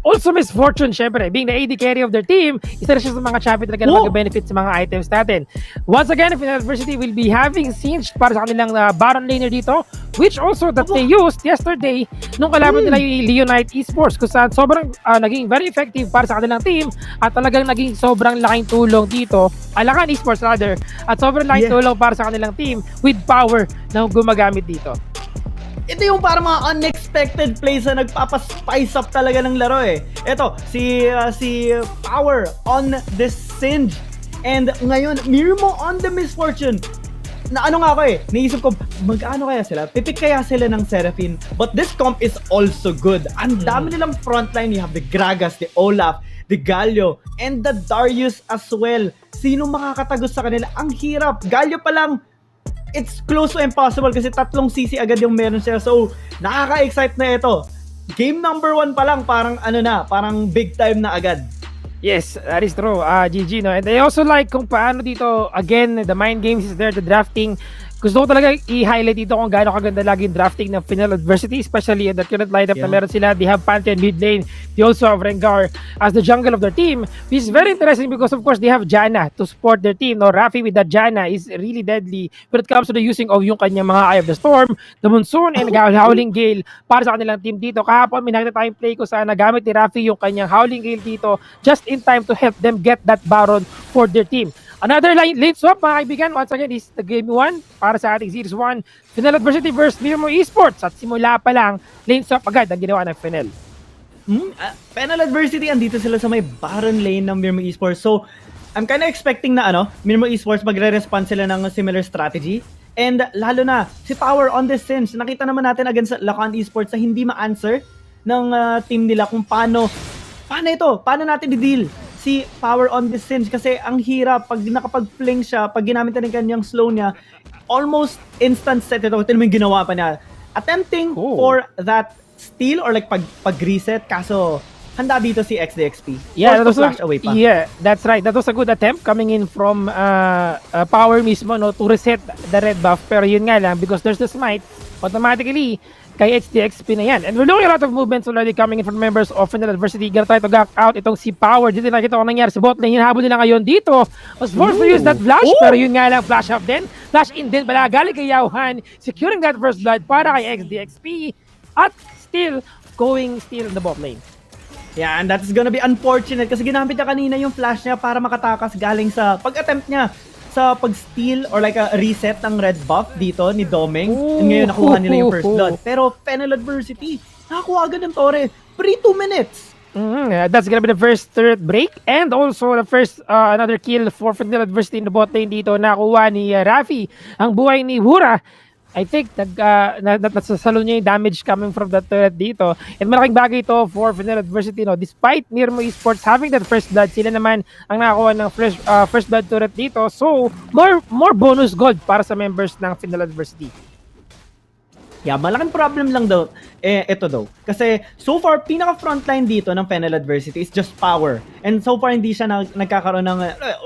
also Misfortune, syempre, being the AD carry of their team, isa na siya sa mga champion talaga na mag-benefit sa mga items natin. Once again, Fennel Adversity will be having Singe para sa kanilang Baron laner dito, which also that they used yesterday nung kalaban nila yung Leonite Esports, kung saan sobrang naging very effective para sa kanilang team at talagang naging sobrang laking tulong dito, Lakan Esports rather, at sobrang laking tulong para sa kanilang team with power na gumagamit dito. Ito yung para mga unexpected plays na nagpapaspice up talaga ng laro eh. Ito, si Power on the Singe. And ngayon, Mirmooo on the Misfortune. Na ano nga ako eh, naisip ko, mag-ano kaya sila? Pipick kaya sila ng Seraphine? But this comp is also good. Ang dami nilang frontline. You have the Gragas, the Olaf, the Galio, and the Darius as well. Sino makakatagos sa kanila? Ang hirap. Galio pa lang, it's close to impossible kasi 3 CC agad yung meron siya. So, nakaka-excite na ito. Game number 1 pa lang, parang parang big time na agad. Yes, that is true. GG, no? And I also like kung paano dito, again, the mind games is there, the drafting. Gusto ko talaga i-highlight dito kung gaano kaganda laging drafting ng Fennel Adversity, especially in the current lineup na meron sila. They have Pantheon mid lane. They also have Rengar as the jungle of their team, which is very interesting because of course they have Janna to support their team. No, Rafi with that Janna is really deadly when it comes to the using of yung kanyang mga Eye of the Storm, the Monsoon, and Howling Gale para sa kanilang team dito. Kahapon may nakita tayong play ko saan nagamit ni Rafi yung kanyang Howling Gale dito just in time to help them get that Baron for their team. Another lane swap mga kaibigan, once again is the game 1 para sa ating Series 1, Fennel Adversity versus Mirmooo Esports. At simula pa lang, lane swap agad ang ginawa ng Fennel. Fennel Adversity, andito sila sa may Baron lane ng Mirmooo Esports. So, I'm kinda expecting na Mirmooo Esports magre-respond sila ng similar strategy. And lalo na, si Power on the Singe. Nakita naman natin against Lakan Esports na hindi ma-answer ng team nila kung paano natin i-deal si Power on the Singe, kasi ang hirap pag nakapag-fling siya, pag ginamit na rin kanyang slow niya, almost instant set ito. Ito naman ginawa pa niya. Attempting for that steal or like pag-reset, kaso handa dito si XDXP. Yeah, that was flash away pa. Yeah, that's right. That was a good attempt coming in from Power mismo, no, to reset the red buff. Pero yun nga lang, because there's the smite, automatically, kay HDXP na yan. And we're looking at a lot of movements already coming in from members of Fennel Adversity. Gonna try to gak out itong si Power. Dito nakita ko nangyari sa bot lane. Hinahabol nila ngayon dito. Was forced to use that flash, pero yun nga lang, flash up din. Flash in din, pala galing kay Yauhan, securing that first blood para kay XDXP. At still, going still in the bot lane. Yeah, and that's gonna be unfortunate kasi ginamit niya kanina yung flash niya para makatakas galing sa pag-attempt niya sa pag-steal or like a reset ng red buff dito ni Domeng. And ngayon nakuha nila yung first blood. Pero Fennel Adversity, nakakuha agad ng Torre. Pre 2 minutes. That's gonna be the first turret break and also the first another kill for Fennel Adversity in the bot lane dito. Nakuha ni Rafi ang buhay ni Hura. I think nasasalo niya yung damage coming from that turret dito. And malaking bagay ito for Fennel Adversity. No? Despite Mirmooo Esports having that first blood, sila naman ang nakakuha ng first blood turret dito. So, more bonus gold para sa members ng Fennel Adversity. Yeah, malaking problem lang daw, ito daw. Kasi so far, pinaka-frontline dito ng Fennel Adversity is just power. And so far, hindi siya nagkakaroon ng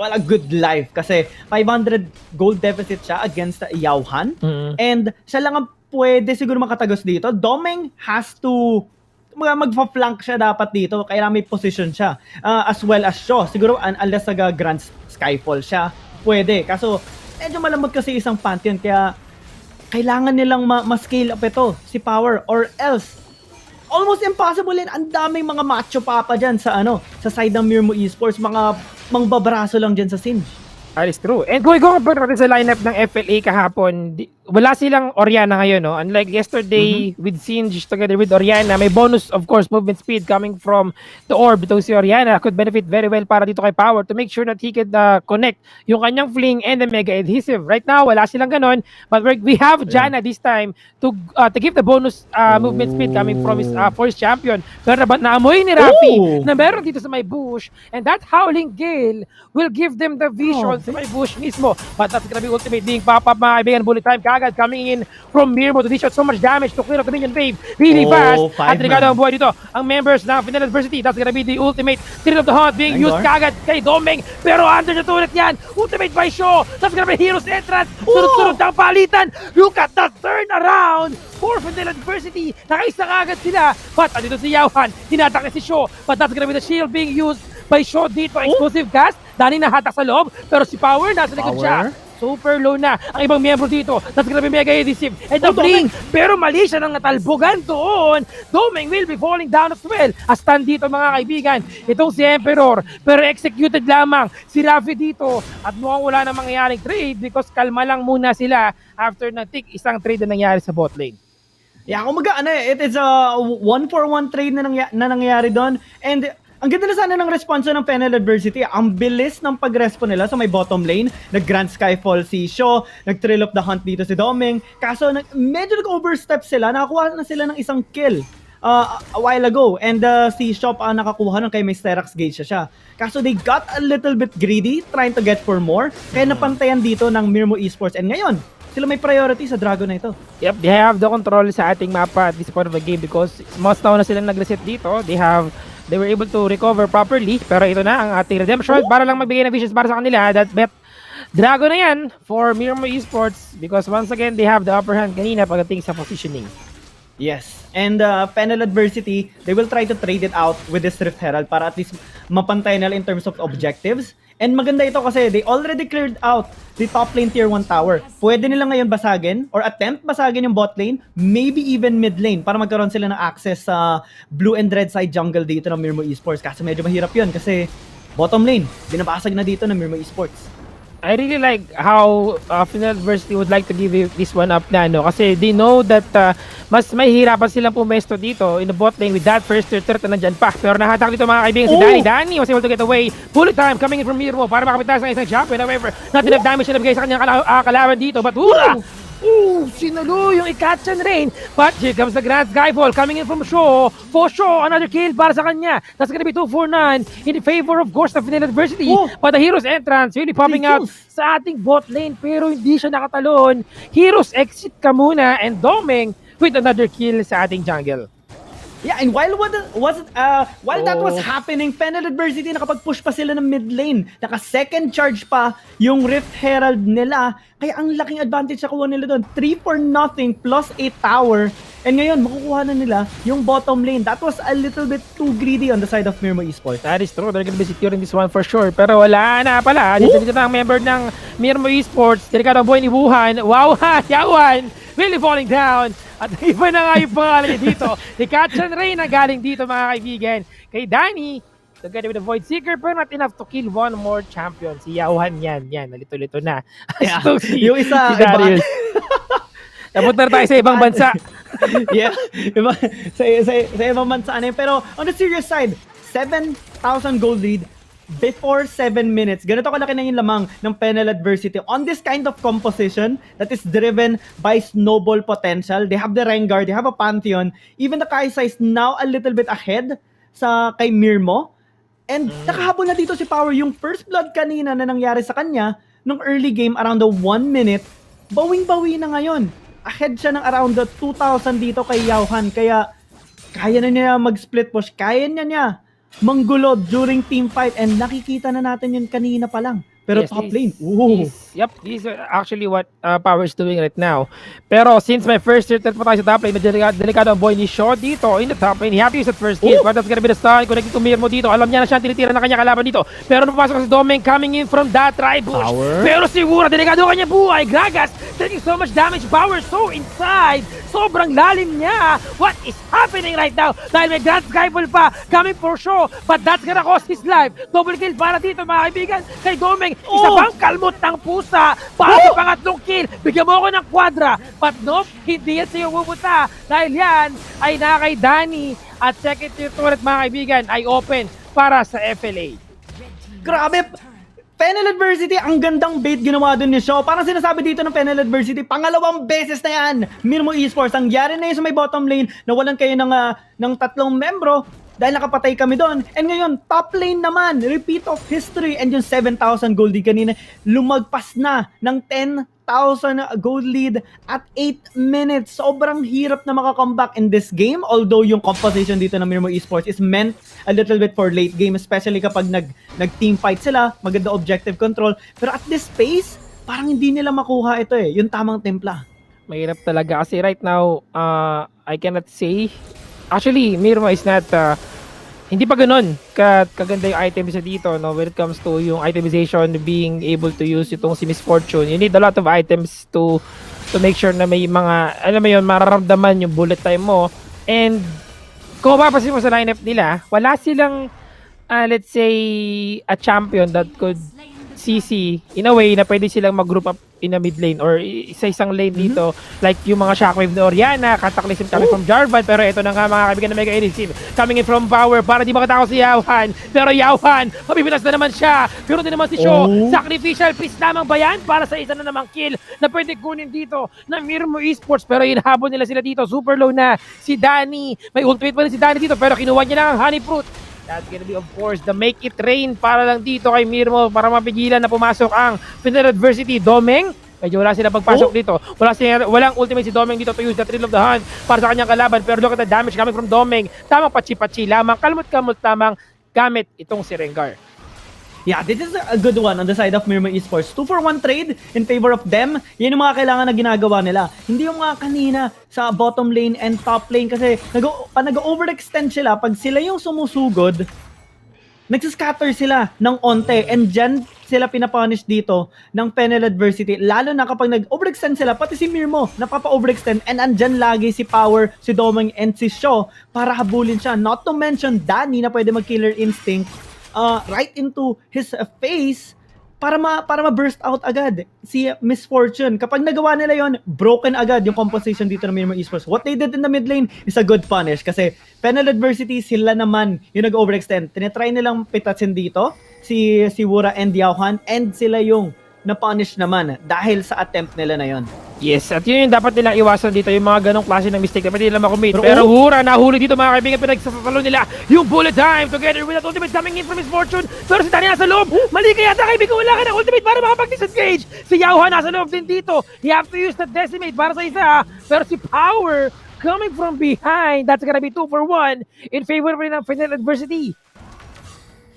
a good life. Kasi 500 gold deficit siya against Yauhan. And siya lang ang pwede siguro makatagos dito. Domeng has to magpa-flank siya dapat dito. Kaya may position siya. As well as Shaw. Siguro, unless Grand Skyfall siya, pwede. Kaso, medyo malambot kasi isang Pantheon. Kaya, kailangan nilang ma-scale up ito, si Power, or else almost impossible yan. Ang daming mga macho papa dyan sa side ng Mirmooo Esports, mga mangbabraso lang dyan sa Singe. That is true. And kung i-compare natin sa lineup ng FLA kahapon, wala silang Oriana ngayon, no? Unlike yesterday with Singe together with Oriana, may bonus, of course, movement speed coming from the orb. Itong si Oriana could benefit very well para dito kay Power to make sure that he could connect yung kanyang fling and the mega adhesive. Right now, wala silang ganon, but we have Janna this time to give the bonus movement speed coming from his force champion. Pero naamoy ni Rafi na meron dito sa may bush, and that Howling Gale will give them the vision sa may bush mismo. But that's gonna be ultimate being pop-up, mga kaibigan. Bullet time kagad coming in from Mirmooo to dish out so much damage to clear out the minion wave really fast. At rigado ang buhay dito. Ang members ng Fennel Adversity, that's gonna be the ultimate Thrill of the Hunt being used kagad kay Domeng. Pero under the turret yan. Ultimate by Shaw. That's gonna be Hero's Entrance. Sunod-sunod ang palitan. Look at that turn around for Fennel Adversity. Nakaisa kagad sila. But andito si Yauhan. Tinatake si Shaw. But that's gonna be the shield being used by Shaw dito. Explosive cast. Dani na hatak sa loob. Pero si Power nasa likod siya. Super low na ang ibang miyembro dito. That's gonna be mega adhesive. And the bling. Pero mali siya ng natalbogan doon. Domeng will be falling down as well. Astan dito mga kaibigan. Itong si Emperor. Pero executed lamang si Rafi dito. At mukhang wala na mangyayaring trade because kalma lang muna sila after na isang trade na nangyari sa bot lane. Yeah, kumaga it is a 1-for-1 trade na nangyari doon. And ang ganda na sana ng response ng Fennel Adversity. Ang bilis ng pag-response nila sa may bottom lane. Nag-Grand Skyfall si Shaw. Nag-Thrill of the Hunt dito si Domeng. Kaso medyo nag-overstep sila. Nakakuha na sila ng isang kill a while ago. And si Shaw pa nakakuha ng kay may Sterax Gauge siya. Kaso they got a little bit greedy trying to get for more. Kaya napantayan dito ng Mirmooo Esports. And ngayon, sila may priority sa Dragon na ito. Yep, they have the control sa ating mapa at this point of the game because most now na silang nag-reset dito. They were able to recover properly. Pero ito na ang ating redemption para lang magbigay ng visions para sa kanila. That bet Dragon na yan for Mirmooo Esports because once again, they have the upper hand kanina pagdating sa positioning. Yes. And Fennel Adversity, they will try to trade it out with this Rift Herald para at least mapantay nila in terms of objectives. And maganda ito kasi they already cleared out the top lane tier 1 tower. Pwede nila ngayon basagin or attempt basagin yung bot lane, maybe even mid lane para magkaroon sila ng access sa blue and red side jungle dito ng Mirmooo Esports. Kasi medyo mahirap yun kasi bottom lane, binabasag na dito ng Mirmooo Esports. I really like how Fennel Adversity would like to give this one up na kasi they know that mas mahihirapan silang pumesto dito in the bot lane with that first turret na nandyan pa. Pero nahatak dito mga kaibigan si Danny. Danny was able to get away. Bullet time coming in from Mirmooo para makapitas ng isang champion. However, not enough damage na nabigay sa kanyang kalaban dito. But sinalo yung Ikachan Rain. But here comes the Grand Skyfall coming in from Shaw. For Shaw, another kill para sa kanya. That's gonna be 2-4-9 in favor of course of Fennel Adversity. But the Hero's Entrance really popping out sa ating bot lane pero hindi siya nakatalon. Hero's exit ka muna and Domeng with another kill sa ating jungle. Yeah, and while that was happening, Fennel Adversity nakapag-push pa sila ng mid lane. Naka-second charge pa yung Rift Herald nila. Kaya ang laking advantage na kuha nila doon. 3-0 plus 8 tower. And ngayon, makukuha na nila yung bottom lane. That was a little bit too greedy on the side of Mirmooo Esports. That is true. They're gonna be securing this one for sure. Pero wala na pala. Dito na ang member ng Mirmooo Esports. Delikado ang buhay ni Wuhan. Wow, Yawan! Really falling down. At iba na nga yung pangalan niya dito. Si Katchan Ray na galing dito mga kaibigan. Kay Danny, together with the Void Seeker, pero not enough to kill one more champion. Si Yawan yan. Nalito-lito na. Yeah. So, Yung isa, si Darius. Napunta na tayo sa ibang bansa. Yeah, sa ibang bansa na yun. Pero on the serious side, 7,000 gold lead before 7 minutes. Ganito kalaki na yung lamang ng Fennel Adversity on this kind of composition that is driven by snowball potential. They have the Rengar, they have a Pantheon. Even the Kaisa is now a little bit ahead sa kay Mirmooo. And nakahabol na dito si Power. Yung first blood kanina na nangyari sa kanya nung early game around the 1 minute, bawing-bawi na ngayon. Ahead siya ng around the 2,000 dito kay Yaohan. Kaya kaya na niya mag-split push. Kaya niya manggulo during team fight, and nakikita na natin yun kanina pa lang. Pero Yes, top lane, ooh. These are actually what Power is doing right now. Pero since my first turtle pa tayo sa top lane, delikado ang boy ni Shaw dito in the top lane. He have to use that first kill. But that's gonna be the stun. Connected to Mirmooo dito. Alam niya na siya tinitira ng kanya kalaban dito. Pero nung papasok si Domeng coming in from that tribush. Power. Pero siguro delikado kanya buhay. Gragas taking so much damage. Power so inside. Sobrang lalim niya. What is happening right now? Dahil may Grand Skyfall pa coming for Shaw. But that's gonna cost his life. Double kill para dito mga kaibigan. Kay Domeng. Isa pang kalmot ng pusa para sa pangatlong kill. Bigyan mo ako ng quadra. But nope, hindi yan sa'yo pupunta. Dahil yan ay na kay Danny. At second tier turret mga kaibigan ay open para sa FLA. Grabe! Fennel Adversity, ang gandang bait ginawa dun ni Shaw. Parang sinasabi dito ng Fennel Adversity, pangalawang beses na yan. Mirmooo Esports, ang yari na yun sa may bottom lane, nawalan kayo ng tatlong membro dahil nakapatay kami doon. And ngayon, top lane naman, repeat of history. And yung 7,000 gold lead kanina, lumagpas na ng 10,000 gold lead at 8 minutes. Sobrang hirap na makakomeback in this game. Although yung composition dito ng Mirmooo Esports is meant a little bit for late game, especially kapag nag-team fight sila, maganda objective control. Pero at this pace, parang hindi nila makuha ito yung tamang templa. Mahirap talaga kasi right now, I cannot say. Actually, Mirmooo is not hindi pa ganun kaganda yung items na dito, no, when it comes to yung itemization, being able to use itong si Miss Fortune. You need a lot of items to make sure na may mga, alam mo yun, mararamdaman yung bullet time mo. And kung mapapansin mo sa lineup nila, wala silang let's say a champion that could CC in a way na pwede silang mag-group up in a mid lane or sa isang lane dito, like yung mga Shockwave na Oriana, Cataclysm coming from Jarvan. Pero ito na nga mga kaibigan na Mega Elicim coming in from Power para di makatakaw si Yaohan. Pero Yaohan, mapipitas na naman siya. Pero din naman si Shaw, sacrificial piece lamang ba yan para sa isa na namang kill na pwede kunin dito na Mirmooo Esports. Pero hinahabol nila sila dito, super low na si Danny. May ultimate pa rin si Danny dito pero kinuha niya lang ang Honey Fruit. That's gonna be of course the make it rain para lang dito kay Mirmooo para mapigilan na pumasok ang Fennel Adversity. Domeng, medyo wala sila pagpasok dito. Walang ultimate si Domeng dito to use the Thrill of the Hunt para sa kanyang kalaban. Pero look at the damage coming from Domeng. Tamang pachi-pachi lamang, kalmot-kalmot lamang gamit itong si Rengar. Yeah, this is a good one on the side of Mirmooo Esports. 2-for-1 trade in favor of them. Yan yung mga kailangan na ginagawa nila. Hindi yung mga kanina sa bottom lane and top lane kasi nag-overextend sila. Pag sila yung sumusugod, nagsiscatter sila ng onte and dyan sila pinapunish dito ng Fennel Adversity. Lalo na kapag nag-overextend sila, pati si Mirmooo napapa-overextend and andyan lagi si Power, si Domeng and si Shaw para habulin siya. Not to mention Danny na pwede mag-killer instinct right into his face para ma-burst out agad si Miss Fortune. Kapag nagawa nila yon, broken agad yung composition dito ng Mirmooo Esports. What they did in the mid lane is a good punish kasi Fennel Adversity sila naman yung nag-overextend. Tinitry nilang pitasin dito si Wura and Yaohan and sila yung na-punish naman dahil sa attempt nila na yon. Yes, at yun yung dapat nilang iwasan dito, yung mga ganong klase ng mistake na pwede nila makommit. Pero Wura, nahuli dito mga kaibigan, pinagsasalo nila yung bullet time together with that ultimate coming in from Miss Fortune. Pero si Danny nasa loob, mali kaya yata kaibigan, wala ka ng ultimate para makapag-disengage. Si Yaohan nasa loob din dito, you have to use the decimate para sa isa. Pero si Power, coming from behind. That's gonna be 2-for-1 in favor rin ng Fennel Adversity.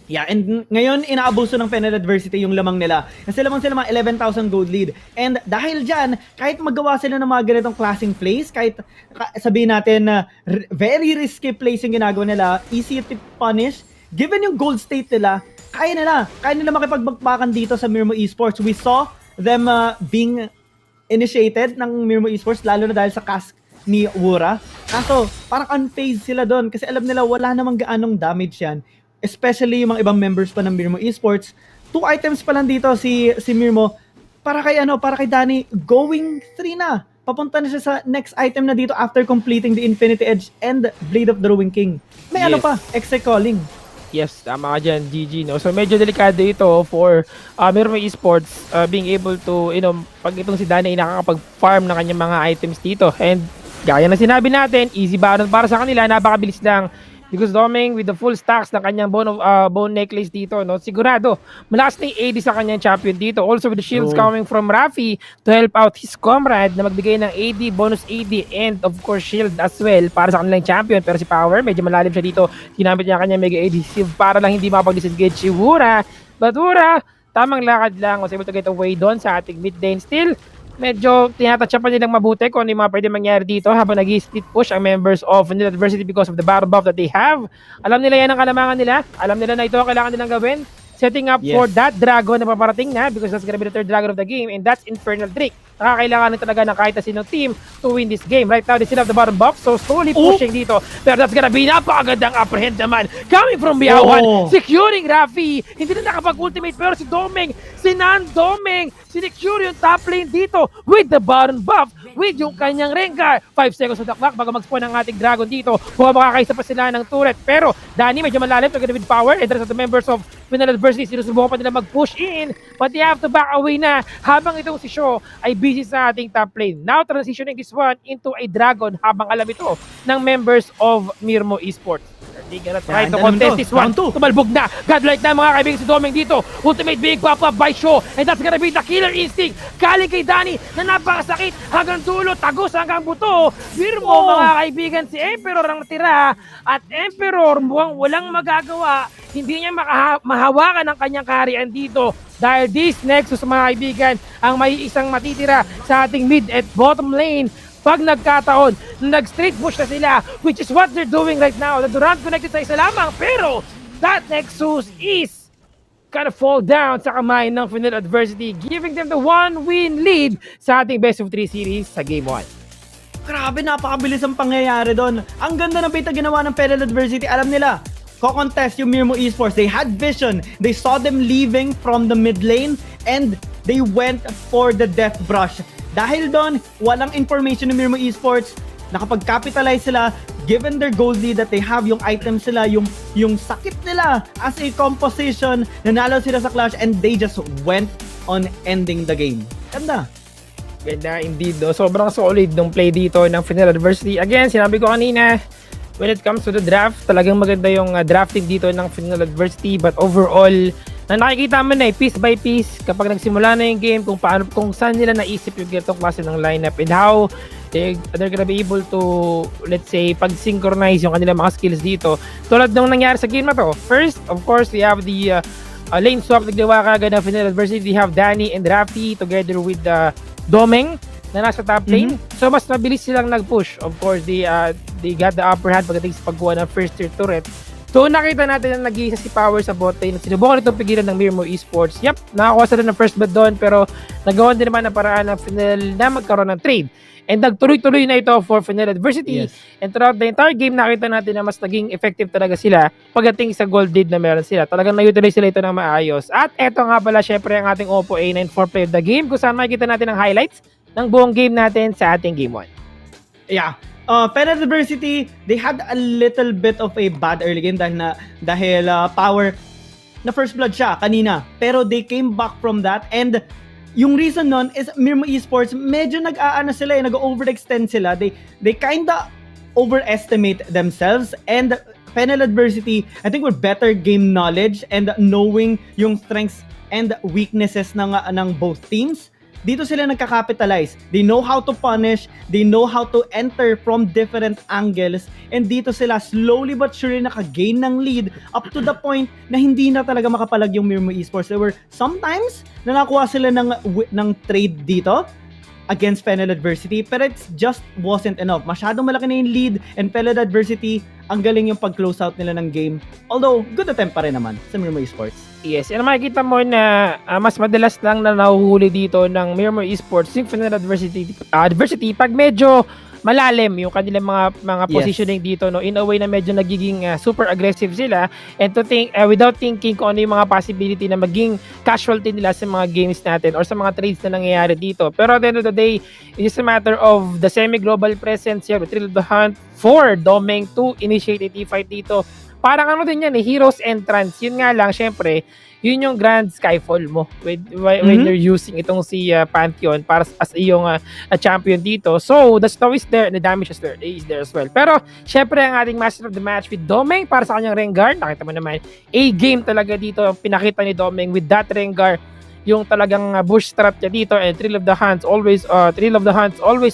Yeah, and ngayon inaabuso ng Fennel Adversity yung lamang nila. Kasi lamang sila mga 11,000 gold lead. And dahil dyan, kahit magawa sila ng mga ganitong klaseng plays, kahit sabihin natin na very risky plays yung ginagawa nila, easy to punish, given yung gold state nila, kaya nila makipagbakbakan dito sa Mirmooo Esports. We saw them being initiated ng Mirmooo Esports, lalo na dahil sa cask ni Wura. Kaso, parang unfazed sila doon kasi alam nila wala namang gaanong damage yan. Especially yung mga ibang members pa ng Mirmooo Esports. 2 items pa lang dito si Mirmooo para kay Danny, going 3 na. Papunta na siya sa next item na dito after completing the Infinity Edge and Blade of the Ruin King. May ano pa, Exec Calling. Yes, tama ka dyan, GG, no? So, medyo delikado ito for Mirmooo Esports being able to, pag itong si Danny ay nakakapag-farm ng kanyang mga items dito. And, gaya na sinabi natin, easy baron para sa kanila, napakabilis lang. Because Doming with the full stacks ng kanyang bone necklace dito, no? Sigurado, malakas na yung AD sa kanyang champion dito. Also with the shields coming from Rafi to help out his comrade na magbigay ng AD, bonus AD, and of course shield as well para sa kanilang champion. Pero si Power, medyo malalim siya dito. Ginamit niya kanyang mega AD shield para lang hindi mapag-disengage si Wura. But Wura, tamang lakad lang, was able to get away doon sa ating mid lane. Still, medyo tinatansya pa nilang mabuti kung ano yung mga pwede mangyari dito habang nag-split push ang members of Fennel Adversity because of the battle buff that they have. Alam nila yan ang kalamangan nila. Alam nila na ito ang kailangan nilang gawin. Setting up for that dragon na paparating na because that's gonna be the third dragon of the game and that's Infernal Drake. Nakakailangan talaga ng kahit na sinong team to win this game. Right now, they still have the bottom buff, so slowly pushing dito. Pero that's gonna be napakagandang apprehend naman. Coming from Biawan, securing Rafi. Hindi na nakapag-ultimate, pero si Doming, si Doming, sinecure yung top lane dito with the bottom buff, with yung kanyang Rengar. 5 seconds on the clock bago mag-spawn ang ating dragon dito. Kung makakaisa pa sila ng turret. Pero Danny, medyo malalim, together with Power, and the rest of the members of Fennel Adversity, sinusubukan pa nila mag-push in, but they have to back away na habang itong si Shaw ay busy sa ating top lane. Now transitioning this one into a dragon habang alam ito ng members of Mirmooo Esports. They're gonna try to contest this one. Tumalbog na. Godlike na mga kaibigan si Doming dito. Ultimate big pop-up by Shaw. And that's gonna be the killer instinct. Galing kay Danny na napakasakit hanggang dulo. Tagos hanggang buto. Mirmooo mga kaibigan, si Emperor ang natira. At Emperor mukhang walang magagawa. Hindi niya mahawakan ang kanyang kaharian dito. Dahil this Nexus mga kaibigan ang may isang matitira sa ating mid at bottom lane. Pag nagkataon, nag-straight push na sila, which is what they're doing right now. The Durant connected sa isa lamang, pero that Nexus is gonna fall down sa kamay ng Fennel Adversity, giving them the 1-win lead sa ating best of 3 series sa Game 1. Grabe, napakabilis ang pangyayari doon. Ang ganda ng beta ginawa ng Fennel Adversity. Alam nila, ko-contest yung Mirmooo Esports. They had vision. They saw them leaving from the mid lane and they went for the death brush. Dahil doon, walang information ng Mirmooo Esports, nakapag-capitalize sila, given their gold lead that they have, yung items sila, yung sakit nila as a composition, nanalo sila sa clash and they just went on ending the game. Ganda. Ganda indeed, no? Sobrang solid ng play dito ng Fennel Adversity. Again, sinabi ko kanina, when it comes to the draft, talagang maganda yung drafting dito ng Fennel Adversity, but overall, na nakikita mo na piece by piece kapag nagsimula na yung game kung saan nila naisip yung ganitong klase ng lineup and how they're gonna be able to, let's say, pag-synchronize yung kanilang mga skills dito. Tulad nung nangyari sa game na to. First, of course, we have the lane swap na ginawa kagad ng Fennel Adversity. We have Danny and Rafi together with Doming na nasa top lane. So, mas mabilis silang nag-push. Of course, they got the upper hand pagdating sa pagkuha ng first tier turret. So, nakita natin na nag-iisa si Power sa bot lane. Sinubukan itong pigilan ng Mirmooo Esports. Yep, nakakuha sila ng first blood doon, pero nagawan din naman ang paraan ng Fennel na magkaroon ng trade. And nagtuloy-tuloy na ito for Fennel Adversity. Yes. And throughout the entire game, nakita natin na mas naging effective talaga sila pagdating sa gold lead na meron sila. Talagang na-utilize sila ito ng maayos. At eto nga pala, syempre, ang ating Oppo A9 for play of the game, kung saan makikita natin ang highlights ng buong game natin sa ating Game 1. Yeah. Fennel Adversity, they had a little bit of a bad early game dahil Power na first blood siya kanina. Pero they came back from that and yung reason nun is Mirmooo Esports medyo nag-aano sila, nag-overextend sila. They kinda overestimate themselves and Fennel Adversity, I think with better game knowledge and knowing yung strengths and weaknesses ng both teams, dito sila nagka-capitalize. They know how to punish, they know how to enter from different angles, and dito sila slowly but surely naka-gain ng lead up to the point na hindi na talaga makapalag yung Mirmooo Esports. There were sometimes na nakuha sila ng trade dito against Fennel Adversity, pero it just wasn't enough. Masyadong malaki na yung lead, and Fennel Adversity, ang galing yung pag-close out nila ng game. Although, good attempt pa rin naman sa Mirmooo Esports. Yes, and makikita mo na mas madalas lang na nahuhuli dito ng Mirmooo Esports yung Fennel Adversity pag medyo malalim yung kanilang mga positioning dito, no, in a way na medyo nagiging super aggressive sila, and to think without thinking kung ano yung mga possibility na maging casualty nila sa mga games natin or sa mga trades na nangyayari dito. Pero at the end of the day, it's a matter of the semi-global presence here with Thrill of the Hunt for Domeng to initiate a T-fight dito. Parang ano din yan heroes entrance. Yun nga lang, syempre, yun yung grand skyfall mo when you're using itong si Pantheon para as iyong champion dito. So, the snow is there and the damage is there as well. Pero, syempre, ang ating master of the match with Domeng para sa kanyang Rengar, nakita mo naman, A-game talaga dito pinakita ni Domeng with that Rengar, yung talagang bush trap niya dito, and Thrill of the Hunts always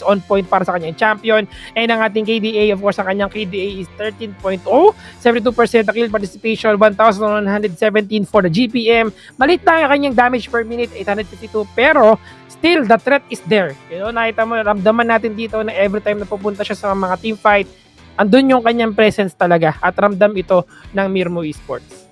on point para sa kanyang champion. And ang ating KDA, of course, ang kanyang KDA is 13.0, 72% na kill participation, 1,117 for the GPM. Malit lang ang kanyang damage per minute, 852, pero still the threat is there. You know, nakita mo, ramdaman natin dito na every time na pupunta siya sa mga team fight, andun yung kanyang presence talaga, at ramdam ito ng Mirmooo Esports.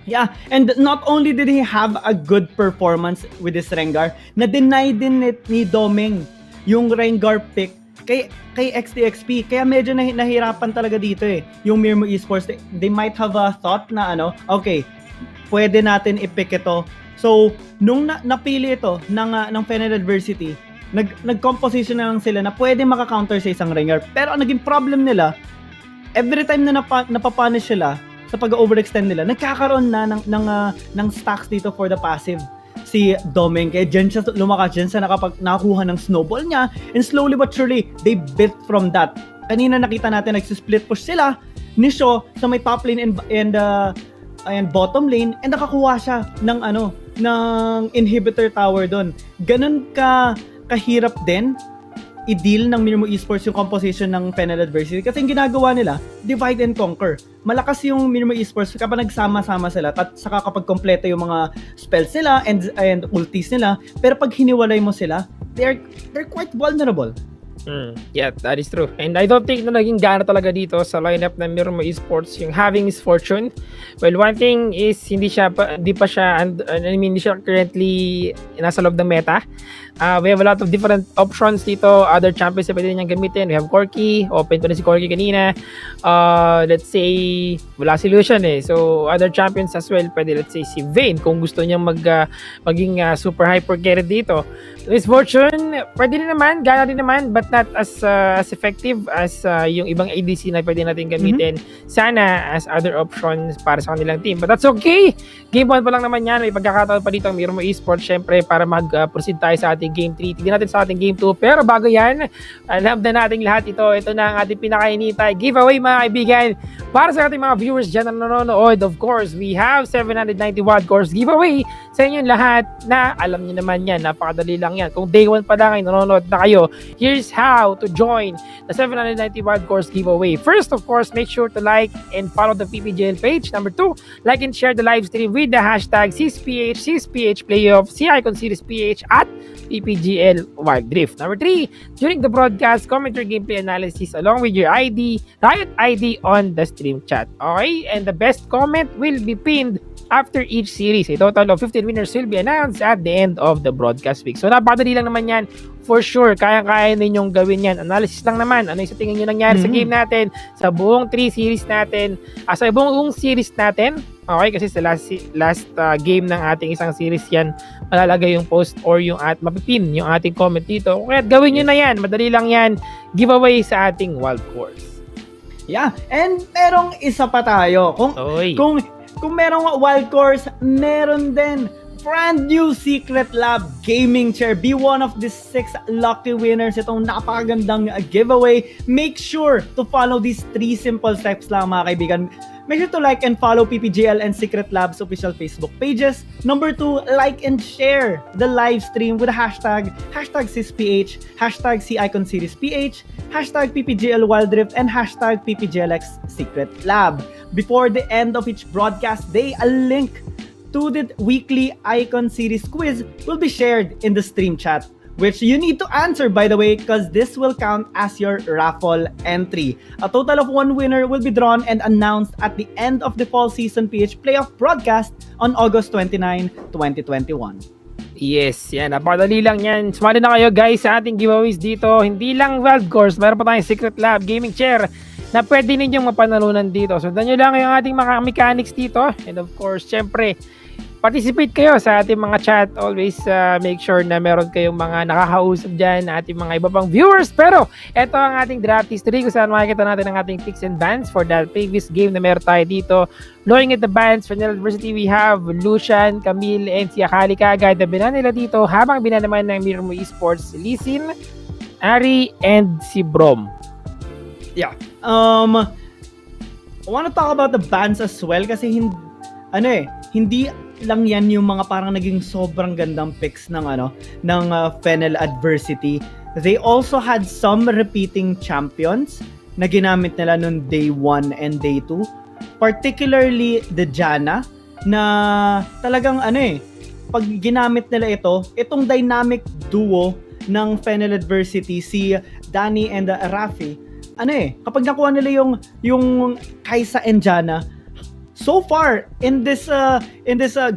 Yeah, and not only did he have a good performance with his Rengar, na-deny din ni Domeng yung Rengar pick kay XTXP. Kaya medyo nahirapan talaga dito yung Mirmooo Esports. They might have a thought na okay, pwede natin i-pick ito. So, nung napili ito ng Fennel Adversity, nag-composition na lang sila na pwede maka-counter sa isang Rengar. Pero ang naging problem nila, every time na napapunish sila, sa pag-overextend nila, nagkakaroon na ng stacks dito for the passive si Domeng. Kaya dyan siya lumakas, dyan siya nakakuha ng snowball niya, and slowly but surely, they built from that. Kanina nakita natin, nagsisplit push sila ni Shaw sa may top lane and bottom lane, and nakakuha siya ng inhibitor tower doon. Ganun kahirap din i-deal ng Mirmooo Esports yung composition ng Fennel Adversity, kasi yung ginagawa nila, divide and conquer. Malakas yung Mirmooo Esports kapag nagsama-sama sila at saka kapag kompleto yung mga spells nila and ultis nila, pero pag hiniwalay mo sila, they're quite vulnerable. Yeah, that is true. And I don't think na naging gana talaga dito sa lineup ng Mirmooo Esports yung having his fortune. Well, one thing is hindi siya currently nasa loob ng meta. We have a lot of different options dito. Other champions na pwede niyang gamitin. We have Corki. Open ko na si Corki kanina. Let's say, wala si Lucian So, other champions as well. Pwede, let's say, si Vayne kung gusto niyang maging super hyper carry dito. His fortune, pwede rin naman, gana rin naman, but not as effective as yung ibang ADC na pwede natin gamitin. Sana as other options para sa kanilang team. But that's okay. Game 1 pa lang naman yan. May pagkakataon pa dito ang Mirmooo Esports, syempre, para mag-proceed tayo sa ating Game 3. Tignan natin sa ating Game 2. Pero bago yan, alam na natin lahat ito. Ito na ang ating pinakainitay giveaway, mga kaibigan. Para sa ating mga viewers dyan na nanonood, of course, we have 790 watt course giveaway sa inyong lahat na alam niyo naman yan. Napakadali lang yan. Kung day 1 pa lang ay nanonood na kayo, here's how to join the 790 watt course giveaway. First, of course, make sure to like and follow the PPGL page. Number 2, like and share the live stream with the hashtag SISPH, SISPH Playoff, SISPH at PPGL Wild Drift. Number 3, during the broadcast, comment your gameplay analysis along with your Riot ID on the stream chat. Okay? And the best comment will be pinned after each series. A total of 15 winners will be announced at the end of the broadcast week. So, napakadali lang naman yan. For sure, kaya-kaya ninyong gawin yan. Analysis lang naman. Ano yung sa tingin nyo nangyari sa game natin, sa buong 3 series natin, sa buong series natin. Okay, kasi sa last game ng ating isang series yan, malalagay yung post or yung mapipin yung ating comment dito. Kaya gawin nyo na yan. Madali lang yan. Giveaway sa ating wild course. Yeah, and merong isa pa tayo. Kung merong wild course, meron din brand new Secret Lab gaming chair. Be one of the 6 lucky winners. Itong napakagandang giveaway. Make sure to follow these 3 simple steps lang, mga kaibigan. make sure to like and follow PPGL and Secret Labs official Facebook pages. Number 2, like and share the live stream with the hashtag SISPH, hashtag #SIConSeriesPH, hashtag PPGL Wild Rift, and hashtag PPGLX Secret Lab. Before the end of each broadcast day, a link to the weekly Icon Series quiz will be shared in the stream chat, which you need to answer, by the way, because this will count as your raffle entry. A total of 1 winner will be drawn and announced at the end of the fall season PH playoff broadcast on August 29, 2021. Yes, yan. Napakadali lang yan. Sumali na kayo guys sa ating giveaways dito. Hindi lang Wild Course, meron pa tayong Secret Lab Gaming Chair na pwede ninyong mapanalunan dito. Sundan nyo lang yung ating mga mechanics dito. And of course, syempre, participate kayo sa ating mga chat. Always make sure na meron kayong mga nakakausap dyan, ating mga iba pang viewers. Pero, eto ang ating draft history kung saan makikita natin ang ating picks and bans for that previous game na meron tayo dito. Looking at the bans, Fennel University, we have Lucian, Camille, and si Akali Kagad na binan nila dito habang binan naman ng Mirmooo Esports, Lisin, Ari, and si Brom. Yeah. I want to talk about the bans as well kasi hindi lang yan yung mga parang naging sobrang gandang picks ng Fennel Adversity. They also had some repeating champions na ginamit nila noong day 1 and day 2. Particularly the Jana na talagang pag ginamit nila itong dynamic duo ng Fennel Adversity, si Danny and Rafi, kapag nakuha nila yung Kaisa and Jana, so far in this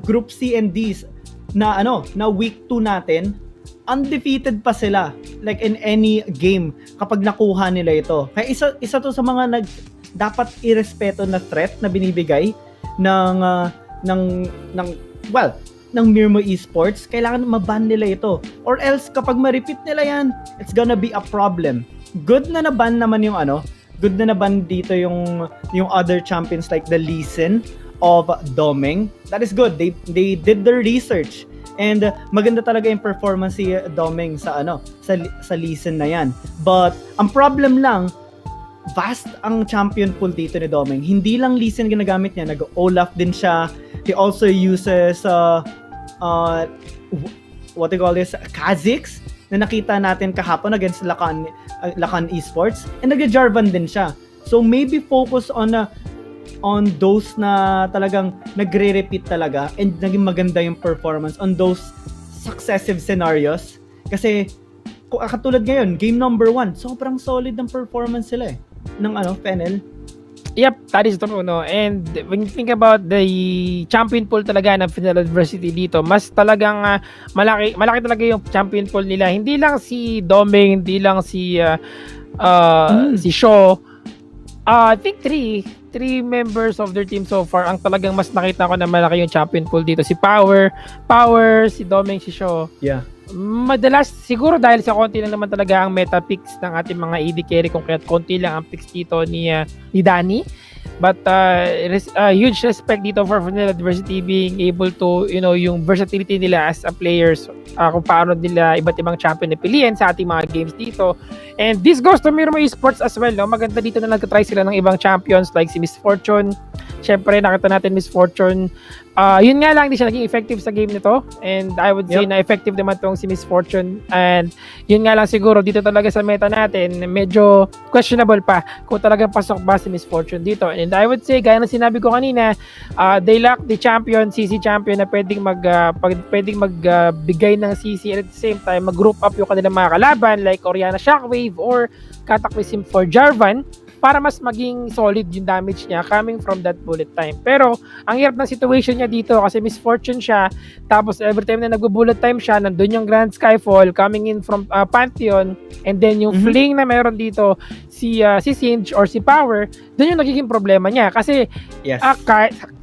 group C and D's na week 2 natin, undefeated pa sila like in any game kapag nakuha nila ito. Kaya isa to sa mga dapat irespeto na threat na binibigay ng Mirmooo Esports. Kailangan maban nila ito, or else kapag ma-repeat nila yan, it's gonna be a problem. Good na naban naman good na naban dito yung other champions like the Lisin of Domeng. That is good. They did their research. And maganda talaga yung performance si Domeng sa Lisin na yan. But ang problem lang, vast ang champion pool dito ni Domeng. Hindi lang Lisin ginagamit niya, nag-Olaf din siya. He also uses what they call this, Kha'Zix, na nakita natin kahapon against Lakan Esports, and nag-Jarvan din siya. So maybe focus on those na talagang nagre-repeat talaga and naging maganda yung performance on those successive scenarios. Kasi katulad ngayon, game number 1, sobrang solid ng performance sila ng Fennel. Yep, that is true, no? And when you think about the champion pool talaga ng Fennel Adversity dito, mas talagang malaki talaga yung champion pool nila. Hindi lang si Domeng, hindi lang si Shaw. I think three members of their team so far ang talagang mas nakita ko na malaki yung champion pool dito. Si Power, si Domeng, si Shaw. Yeah. Madalas siguro dahil sa konti lang naman talaga ang meta picks ng ating mga AD carry, kung kaya't konti lang ang picks dito ni Danny. But huge respect dito for Fennel Adversity being able to, yung versatility nila as a players, kung paano nila iba't ibang champion na piliin sa ating mga games dito. And this goes to Mirmooo Esports as well, no? Maganda dito na nagtatry sila ng ibang champions like si Miss Fortune. Syempre, nakita natin Miss Fortune. Yun nga lang, hindi siya naging effective sa game nito. And I would say na effective naman tong si Miss Fortune. And yun nga lang siguro, dito talaga sa meta natin, medyo questionable pa kung talagang pasok ba si Miss Fortune dito. And I would say, gaya ng sinabi ko kanina, they lack the champion, CC champion na pwedeng magbigay ng CC and at the same time, mag-group up yung kanilang mga kalaban like Oriana Shockwave or Cataclysm for Jarvan, para mas maging solid yung damage niya coming from that bullet time. Pero, ang hirap ng situation niya dito kasi Miss Fortune siya, tapos every time na nagbo-bullet time siya, nandun yung Grand Skyfall coming in from Pantheon, and then yung fling na meron dito, si Singe or si Power, dun yung nagiging problema niya. Kasi,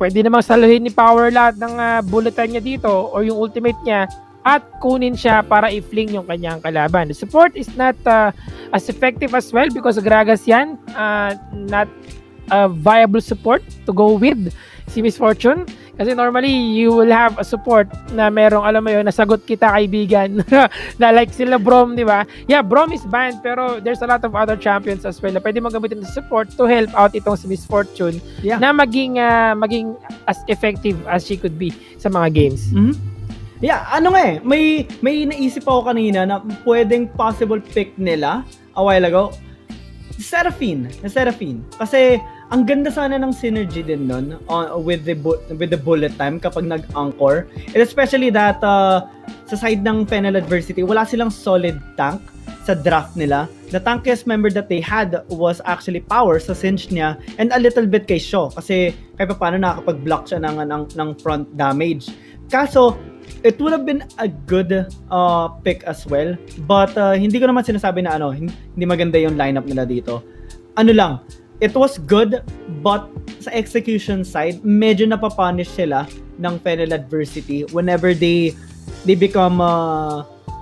pwede namang saluhin ni Power lahat ng bullet time niya dito or yung ultimate niya, at kunin siya para i-fling yung kanyang kalaban. The support is not as effective as well because Gragas yan, not a viable support to go with si Miss Fortune Kasi normally, you will have a support na merong, alam mo yun, nasagot kita kaibigan. Na like sila Brom, di ba? Yeah, Brom is banned, pero there's a lot of other champions as well na pwede magamitin ng support to help out itong si Miss Fortune na maging as effective as she could be sa mga games. Yeah, ano nga may naisip ako kanina na pwedeng possible pick nila a while ago. Seraphine. Kasi ang ganda sana ng synergy din nun with the bullet time kapag nag-anchor. And especially that sa side ng Fennel Adversity, wala silang solid tank sa draft nila. The tankiest member that they had was actually Power sa cinch niya and a little bit kay Shaw kasi kahit paano nakakapag-block siya ng front damage. Kaso, it would have been a good pick as well. But hindi ko naman sinasabi na hindi maganda yung lineup nila dito. Ano lang, it was good, but sa execution side, medyo napapunish sila ng Fennel Adversity whenever they become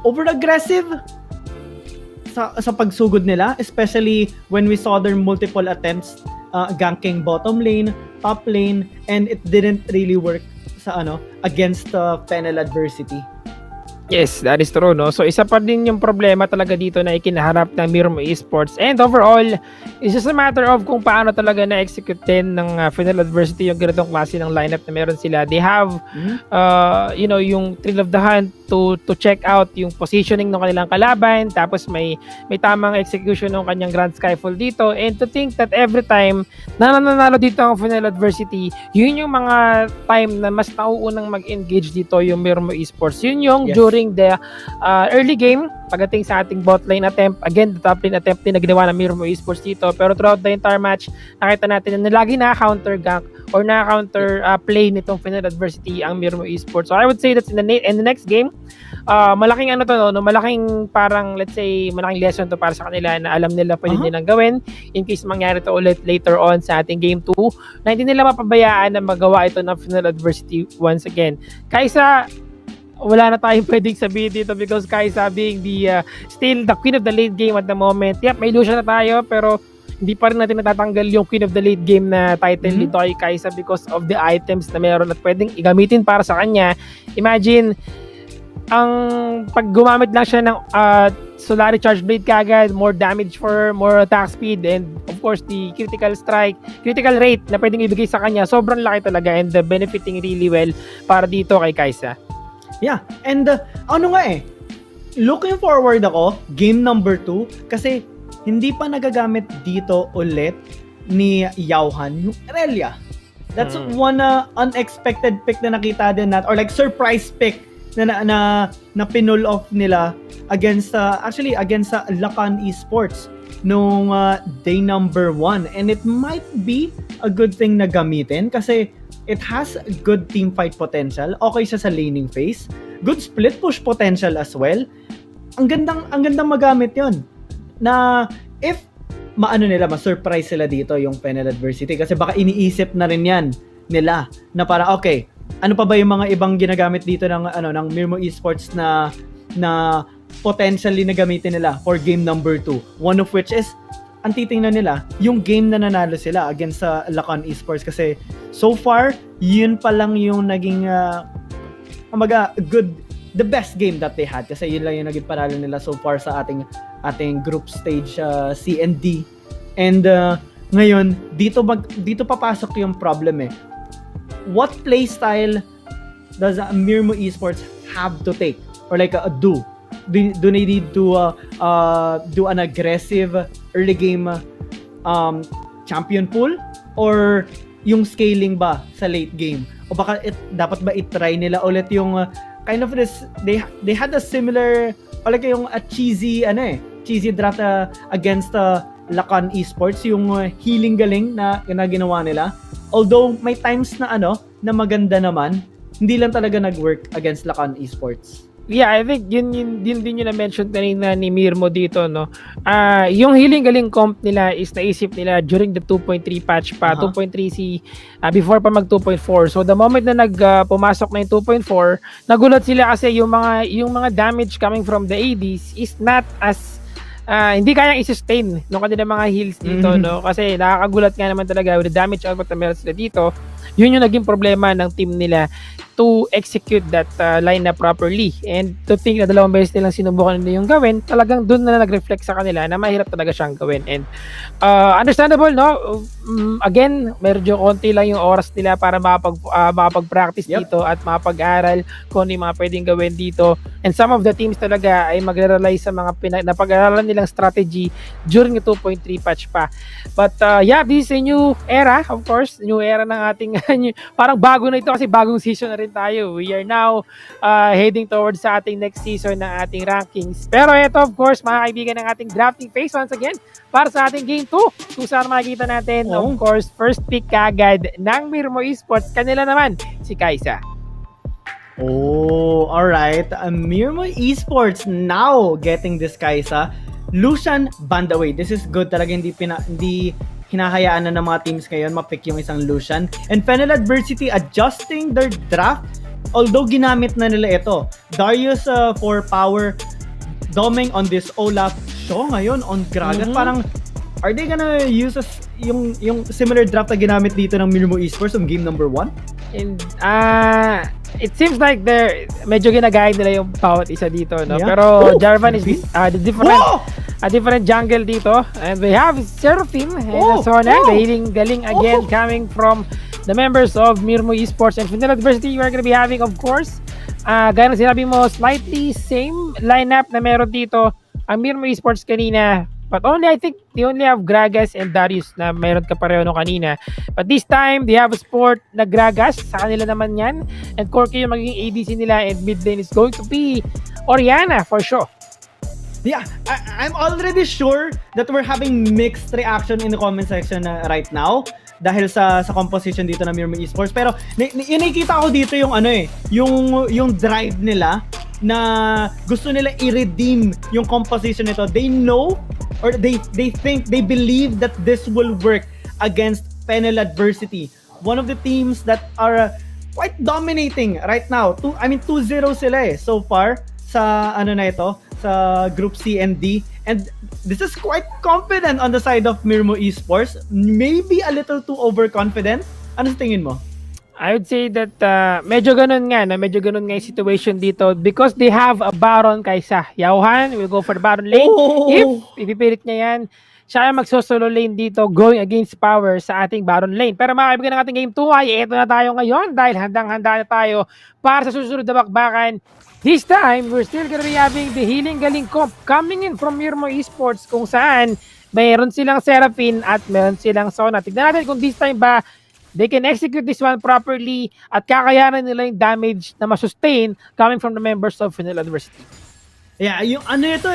over-aggressive sa pagsugod nila, especially when we saw their multiple attempts ganking bottom lane, top lane, and it didn't really work sa against Fennel Adversity. Yes, that is true, no? So, isa pa din yung problema talaga dito na ikinaharap ng Mirmooo Esports. And overall, it's just a matter of kung paano talaga na-execute din ng Fennel Adversity yung ganitong klase ng lineup na meron sila. They have, yung thrill of the hunt to check out yung positioning ng kanilang kalaban. Tapos may tamang execution ng kanyang Grand Skyfall dito. And to think that every time na nananalo dito ang Fennel Adversity, yun yung mga time na mas nauunang mag-engage dito yung Mirmooo Esports. Yun yung during the early game, pagdating sa ating bot lane attempt, again, the top lane attempt din na ginawa ng Mirmooo Esports dito. Pero throughout the entire match, nakita natin na lagi na-counter gank or na-counter play nitong Fennel Adversity ang Mirmooo Esports. So I would say that in the next game, malaking malaking parang, let's say, malaking lesson to para sa kanila na alam nila pwede nilang gawin in case mangyari to ulit later on sa ating game 2 na hindi nila mapabayaan na magawa ito ng Fennel Adversity once again. Kaysa wala na tayong pwedeng sabihin dito because Kaisa being still the queen of the late game at the moment. Yep, may illusion na tayo pero hindi pa rin natin natatanggal yung queen of the late game na title dito kay Kaisa because of the items na meron at pwedeng igamitin para sa kanya. Imagine, ang pag gumamit lang siya ng Solari Charge Blade kagad, more damage for more attack speed, and of course the critical rate na pwedeng ibigay sa kanya, sobrang laki talaga and benefiting really well para dito kay Kaisa. Yeah, and looking forward ako, game number 2, kasi hindi pa nagagamit dito ulit ni Yauhan yung Irelia. That's one unexpected pick na nakita din natin, or like surprise pick na pinull off nila against Lakan Esports nung day number 1. And it might be a good thing na gamitin kasi it has good team fight potential. Okay siya sa laning phase. Good split push potential as well. Ang gandang magamit 'yon. Na if ma-surprise sila dito yung Fennel Adversity kasi baka iniisip na rin 'yan nila na para okay, ano pa ba yung mga ibang ginagamit dito ng Mirmooo Esports na potentially na gamitin nila for game number 2. One of which is ang titingnan nila, yung game na nanalo sila against sa Lakan Esports kasi so far, yun pa lang yung naging the best game that they had kasi yun lang yung naging panalo nila so far sa ating group stage C and D. And ngayon, dito papasok yung problem eh. What play style does Mirmooo Esports have to take or like do? Do they need to do an aggressive early game champion pool or yung scaling ba sa late game? O baka dapat ba i-try nila ulit yung kind of this, they had a similar or like yung cheesy draft against Lakan Esports, yung healing galing na ginawa nila. Although may times na na maganda naman, hindi lang talaga nag-work against Lakan Esports. Yeah, I think yun din yung na-mention kanina ni Mirmooo dito, no? Yung healing galing comp nila is naisip nila during the 2.3 patch pa, 2.3C, before pa mag 2.4. So the moment na pumasok na yung 2.4, nagulat sila kasi yung mga damage coming from the ADs is not as hindi kayang i-sustain nung kanilang mga heals dito, no? Kasi nakakagulat nga naman talaga with the damage output na meron sila dito. Yun yung naging problema ng team nila to execute that lineup properly. And to think na dalawang beses nilang sinubukan nila yung gawin, talagang doon na nag-reflect sa kanila na mahirap talaga siyang gawin. And understandable, no? Again, medyo konti lang yung oras nila para makapag-practice dito at makapag-aral kung ano yung mga pwedeng gawin dito. And some of the teams talaga ay magre-rely sa mga napag-aralan nilang strategy during the 2.3 patch pa. But yeah, this is a new era, of course. New era ng ating parang bago na ito kasi bagong season na rin tayo. We are now heading towards sa ating next season ng ating rankings. Pero ito, of course, mga kaibigan, ng ating drafting phase once again para sa ating game 2. Kung saan makikita natin, of course, first pick kagad ng Mirmooo Esports. Kanila naman, si Kaisa. Oh, alright. Mirmooo Esports now getting this Kaisa. Lucian Bandaway. This is good talaga. Hindi hinahayaan na ng mga teams ngayon mapick yung isang Lucian. And Fennel Adversity adjusting their draft. Although ginamit na nila ito. Darius for power. Doming on this Olaf show ngayon on Gragas. Parang, are they gonna use yung similar draft na ginamit dito ng Mirmooo Esports on game number 1? And it seems like they're medyo ginagaya nila yung bawat isa dito, no? Yeah. Pero Jarvan is the different jungle dito. And we have Seraphim and Sona. Galing again coming from the members of Mirmooo Esports and Fennel Adversity. You are gonna be having, of course, gaya na sinabi mo, slightly same lineup na meron dito ang Mirmooo Esports kanina. But I think they only have Gragas and Darius na mayroon ka pareho no kanina. But this time, they have a Sport na Gragas. Sa kanila naman yan. And Corky yung magiging ADC nila. And mid lane is going to be Oriana for sure. Yeah, I'm already sure that we're having mixed reaction in the comment section right now. Dahil sa composition dito ng Mirmooo Esports. Pero yung nakikita ko dito yung yung drive nila na gusto nila i-redeem yung composition nito. They know or they think, they believe that this will work against Fennel Adversity. One of the teams that are quite dominating right now. 2-0 sila so far sa sa Group C and D. And this is quite confident on the side of Mirmooo Esports. Maybe a little too overconfident. Ano sa tingin mo? I would say that medyo ganun nga yung situation dito because they have a Baron Kaisa. Yauhan will go for the Baron lane. If ipipilit niya yan, siya ay magso-solo lane dito going against power sa ating Baron lane. Pero mga kaibigan ng ating game 2 ay eto na tayo ngayon dahil handang-handa na tayo para sa susunod na bakbakan. This time, we're still gonna be having the Healing Galing comp coming in from Mirmooo Esports kung saan mayroon silang Seraphim at mayroon silang Sona. Tignan natin kung this time ba they can execute this one properly at kakayanan nila yung damage na masustain coming from the members of Fennel Adversity. Yeah, yung ito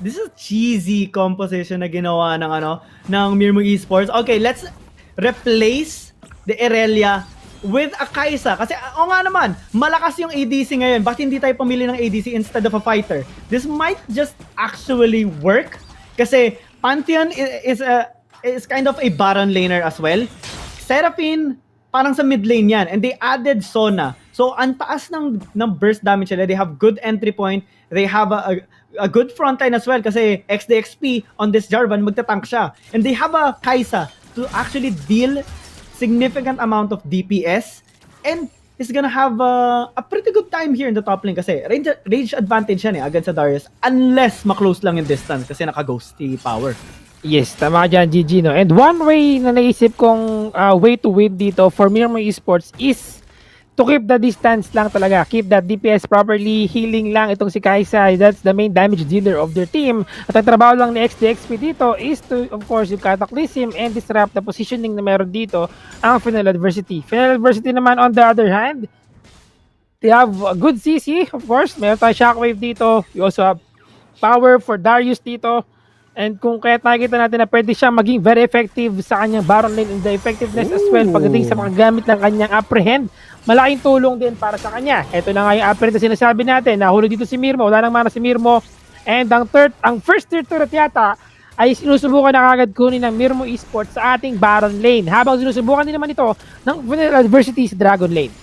this is cheesy composition na ginawa ng Mirmooo Esports. Okay, let's replace the Irelia with a Kaisa. Kasi nga naman, malakas yung ADC ngayon. Bakit hindi tayo pumili ng ADC instead of a fighter? This might just actually work kasi Pantheon is kind of a Baron laner as well. Seraphim, parang sa mid lane yan. And they added Sona. So, ang taas ng burst damage nila. They have good entry point. They have a good frontline as well kasi XDXP on this Jarvan, magtatank siya. And they have a Kaisa to actually deal significant amount of DPS and is gonna have a pretty good time here in the top lane kasi range advantage yan against sa Darius unless maklose lang yung distance kasi naka-ghosty power. Yes, tama ka dyan, GG, no? And one way na naisip kong way to win dito for Mirmooo Esports is to keep the distance lang talaga. Keep that DPS properly, healing lang itong si Kaisa. That's the main damage dealer of their team. At ang trabaho lang ni XDXP dito is to, of course, yung cataclysm and disrupt the positioning na meron dito ang Fennel Adversity. Fennel Adversity naman, on the other hand, they have a good CC, of course. Meron tayo Shockwave dito. We also have power for Darius dito. And kung kaya nakikita natin na pwede siya maging very effective sa kanyang Baron lane and the effectiveness as well pagdating sa paggamit ng kanyang apprehend, malaking tulong din para sa kanya. Ito na nga yung apprehend na sinasabi natin. Nahuli dito si Mirmooo, wala nang mana si Mirmooo. And ang first tier turret yata ay sinusubukan na kagad kunin ng Mirmooo Esports sa ating Baron lane. Habang sinusubukan din naman ito ng Fennel Adversity sa Dragon lane.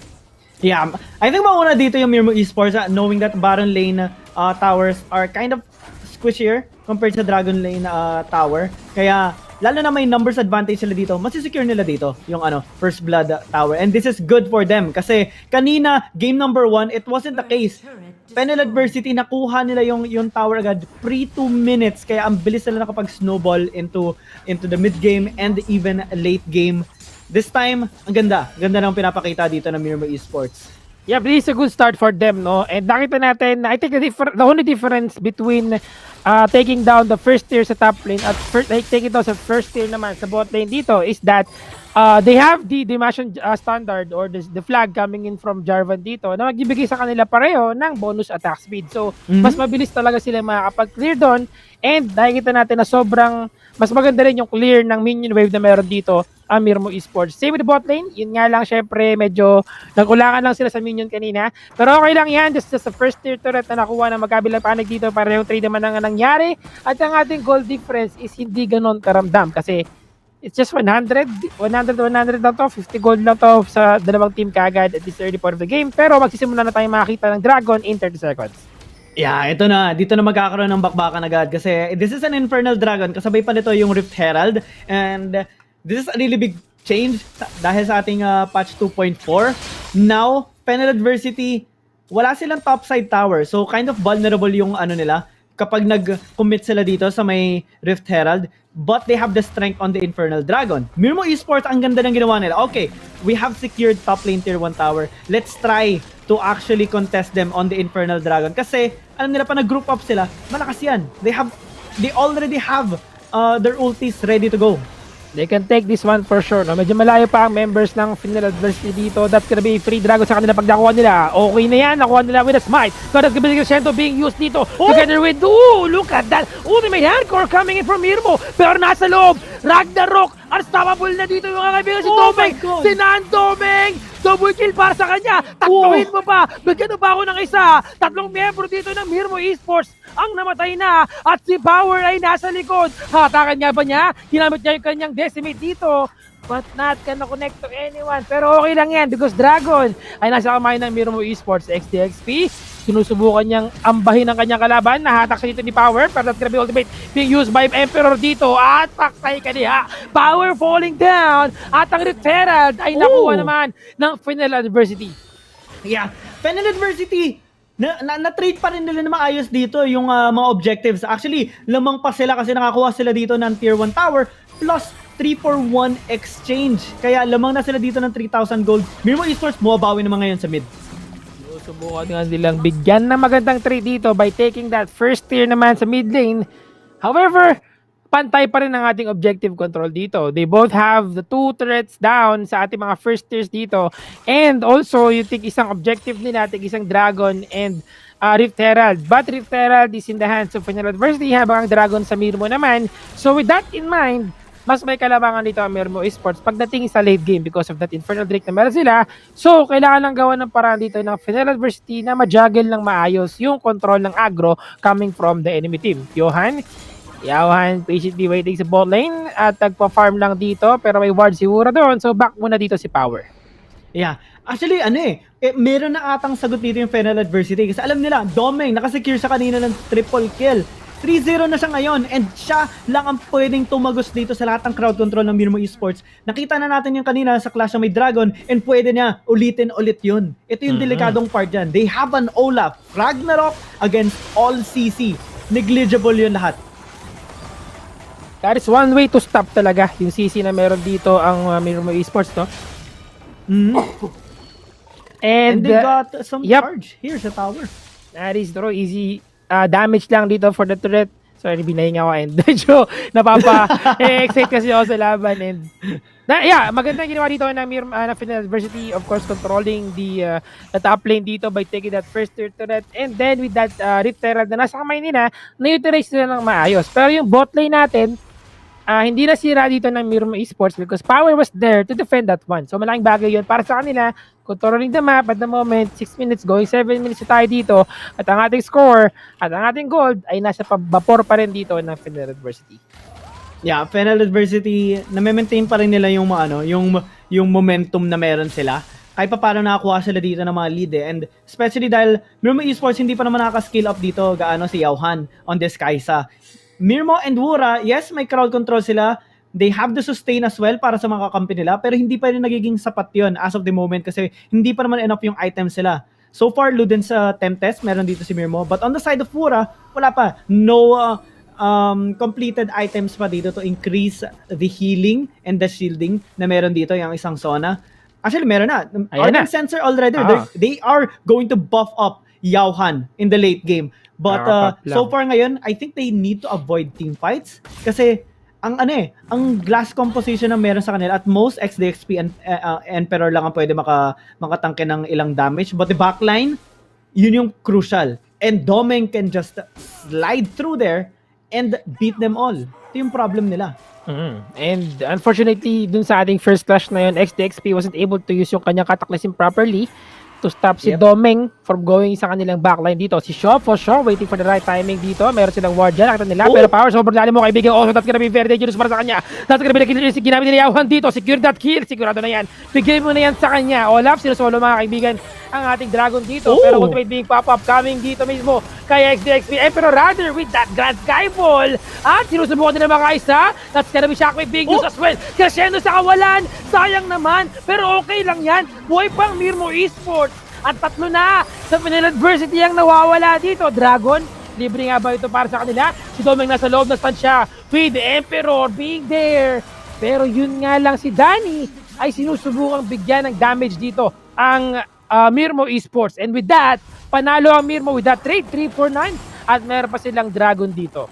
Yeah, I think mauna dito yung Mirmooo Esports knowing that Baron lane towers are kind of squishier compared sa Dragon lane tower. Kaya lalo na may numbers advantage sila dito, masisecure nila dito yung first blood tower. And this is good for them kasi kanina, game number 1, it wasn't the case. Fennel Adversity, nakuha nila yung tower agad pre 2 minutes, kaya ang bilis nila nakapag-snowball into the mid game and even late game. This time, ang ganda ng pinapakita dito ng Mirmooo Esports. Yeah, but it's a good start for them, no? And nakita natin, I think the only difference between taking down the first tier sa top lane at taking down sa first tier naman sa bot lane dito is that they have the Dimension standard or the flag coming in from Jarvan dito na magbibigay sa kanila pareho ng bonus attack speed. So, mas mabilis talaga sila makakapag-clear doon, and nakikita natin na sobrang mas maganda rin yung clear ng minion wave na meron dito ang Mirmooo Esports. Same with the bot lane, yun nga lang syempre medyo nagkulangan lang sila sa minion kanina. Pero okay lang yan, just the first tier turret na nakuha ng magkabilang panig dito, para yung trade naman ang nangyari. At ang ating goal difference is hindi ganon karamdam kasi it's just 100 lang to, 50 gold lang to sa dalawang team kagad at this early part of the game. Pero magsisimula na tayong makakita ng Dragon in 30 seconds. Yeah, ito na. Dito na magkakaroon ng bakbakan agad kasi this is an Infernal Dragon. Kasabay pa nito yung Rift Herald. And this is a really big change dahil sa ating patch 2.4. Now, Fennel Adversity, wala silang topside tower. So, kind of vulnerable yung nila kapag nag-commit sila dito sa may Rift Herald. But they have the strength on the Infernal Dragon. Mirmooo Esports, ang ganda ng ginawa nila. Okay, we have secured top lane tier 1 tower. Let's try to actually contest them on the Infernal Dragon. Kasi, alam nila pa nag-group up sila, malakas yan. They already have their ultis ready to go. They can take this one for sure. No? Medyo malayo pa ang members ng Fennel Adversity dito. That's gonna be free dragon sa kanila pag nakuha nila. Okay na yan. Nakuha nila with a smite. So that's gonna be Crescendo being used dito. Together with, look at that. Ultimate hardcore coming in from Mirmooo. Pero nasa loob, Ragnarok. Unstoppable na dito yung mga kaibigan si Domeng. Si Nandomeng. Double kill para sa kanya. Tatluhin mo pa. Bigyan mo pa ako ng isa. 3 miyembro dito ng Mirmooo Esports ang namatay na. At si Power ay nasa likod. Hatakan nga ba niya? Ginamit niya yung kanyang decimate dito. But not gonna connect to anyone. Pero okay lang yan because Dragon ay nasa kamay ng Mirmooo Esports XDXP. Sinusubukan niyang ambahin ang kanyang kalaban. Nahatak siya dito ni Power. Pero that's gonna be ultimate being used by Emperor dito. At paktay ka niya. Power falling down. At ang Rift Herald ay nakuha naman ng Fennel Adversity. Yeah, Fennel Adversity, na-trade pa rin nila na maayos dito yung mga objectives. Actually, lamang pa sila kasi nakakuha sila dito ng tier 1 tower plus 3-for-1 exchange. Kaya lamang na sila dito ng 3,000 gold. Mirmooo Esports, bumabawi naman ngayon sa mid. Subukan nga nilang bigyan ng magandang trade dito by taking that first tier naman sa mid lane. However, pantay pa rin ang ating objective control dito. They both have the 2 turrets down sa ating mga first tiers dito. And also, you think isang objective nila, isang Dragon and Rift Herald. But Rift Herald is in the hands of Fennel Adversity habang ang Dragon sa Mirmooo naman. So with that in mind, mas may kalabangan dito ang Mirmooo Esports pagdating sa late game because of that Infernal Drake na meron sila. So, kailangan lang gawa ng paraan dito ng Fennel Adversity na ma-juggle ng maayos yung control ng aggro coming from the enemy team. Johan patiently waiting sa bot lane at nagpa-farm lang dito pero may ward si Wura doon. So, back muna dito si Power. Yeah. Actually, meron na atang sagot dito yung Fennel Adversity kasi alam nila, Domeng nakasecure sa kanina ng triple kill. 3-0 na siya ngayon and siya lang ang pwedeng tumagos dito sa lahat ng crowd control ng Mirmooo Esports. Nakita na natin yung kanina sa Clash of May Dragon and pwede niya ulitin ulit yun. Ito yung delikadong part dyan. They have an Olaf, Ragnarok against all CC. Negligible yun lahat. That is one way to stop talaga yung CC na meron dito ang Mirmooo Esports, no? And they got some charge here sa tower. That is true. Easy damage lang dito for the turret. Sorry, binahinga ako and medyo napapa-excite kasi ako sa laban. And maganda ginawa dito ng Fennel Adversity. Of course, controlling the top lane dito by taking that first tier turret. And then with that Rift Herald na nasa kamay nila, na-utilize nila ng maayos. Pero yung bot lane natin, hindi nasira dito ng Mirmooo Esports because Power was there to defend that one. So malaking bagay yun para sa kanila. Controlling the map at the moment, 6 minutes going 7 minutes tayo dito. At ang ating score at ang ating gold ay nasa vapor pa rin dito ng Fennel Adversity. Yeah, Fennel Adversity, na-maintain pa rin nila yung yung momentum na meron sila. Kahit pa paano nakakuha sila dito ng mga lead And especially dahil Mirmooo Esports hindi pa naman nakaka-skill up dito gaano si Johan on this Kaisa. Mirmooo and Wura, yes, may crowd control sila, they have the sustain as well para sa mga kakampi nila, pero hindi pa rin nagiging sapat yun as of the moment kasi hindi pa naman enough yung items sila. So far, Luden sa Tempest, meron dito si Mirmooo. But on the side of Fura, wala pa. No completed items pa dito to increase the healing and the shielding na meron dito, yung isang Sona. Actually, meron na. Organ sensor already. They are going to buff up Yaohan in the late game. But so far ngayon, I think they need to avoid team fights kasi ang glass composition na meron sa kanila at most XDXP and Emperor lang ang pwede makatangke ng ilang damage, but the backline yun yung crucial, and Domeng can just slide through there and beat them all. Ito yung problem nila. And unfortunately dun sa ating first clash na yun, XDXP wasn't able to use yung kanyang cataclysm properly to stop si Domeng from going sa kanilang backline dito. Si Shaw, for sure, waiting for the right timing dito. Meron silang ward dyan, nakita nila. Pero power, sobrang lalim mo kaibigan. Also, that's gonna be very dangerous para sa kanya. That's gonna be the kill. Ginamit nila Yaohan dito. Secure that kill. Sigurado na yan. Bigay mo na yan sa kanya. Olaf, sinusolo mga kaibigan ang ating dragon dito. Pero ultimate being pop-up coming dito mismo kay XDXP. Pero rather with that Grand Skyfall. At sinusubukan nila mga isa. That's gonna be Shockwave being used as well. Crescendo sa kawalan. Sayang naman. Pero okay lang yan. Buhay pang Mirmooo Esports. At tatlo na sa Fennel Adversity ang nawawala dito. Dragon, libre nga ba ito para sa kanila? Si Domeng nasa loob na stand siya with the Emperor being there. Pero yun nga lang, si Danny ay sinusubukang bigyan ng damage dito ang Mirmooo Esports. And with that, panalo ang Mirmooo with that trade, 3-4-9. At meron pa silang Dragon dito.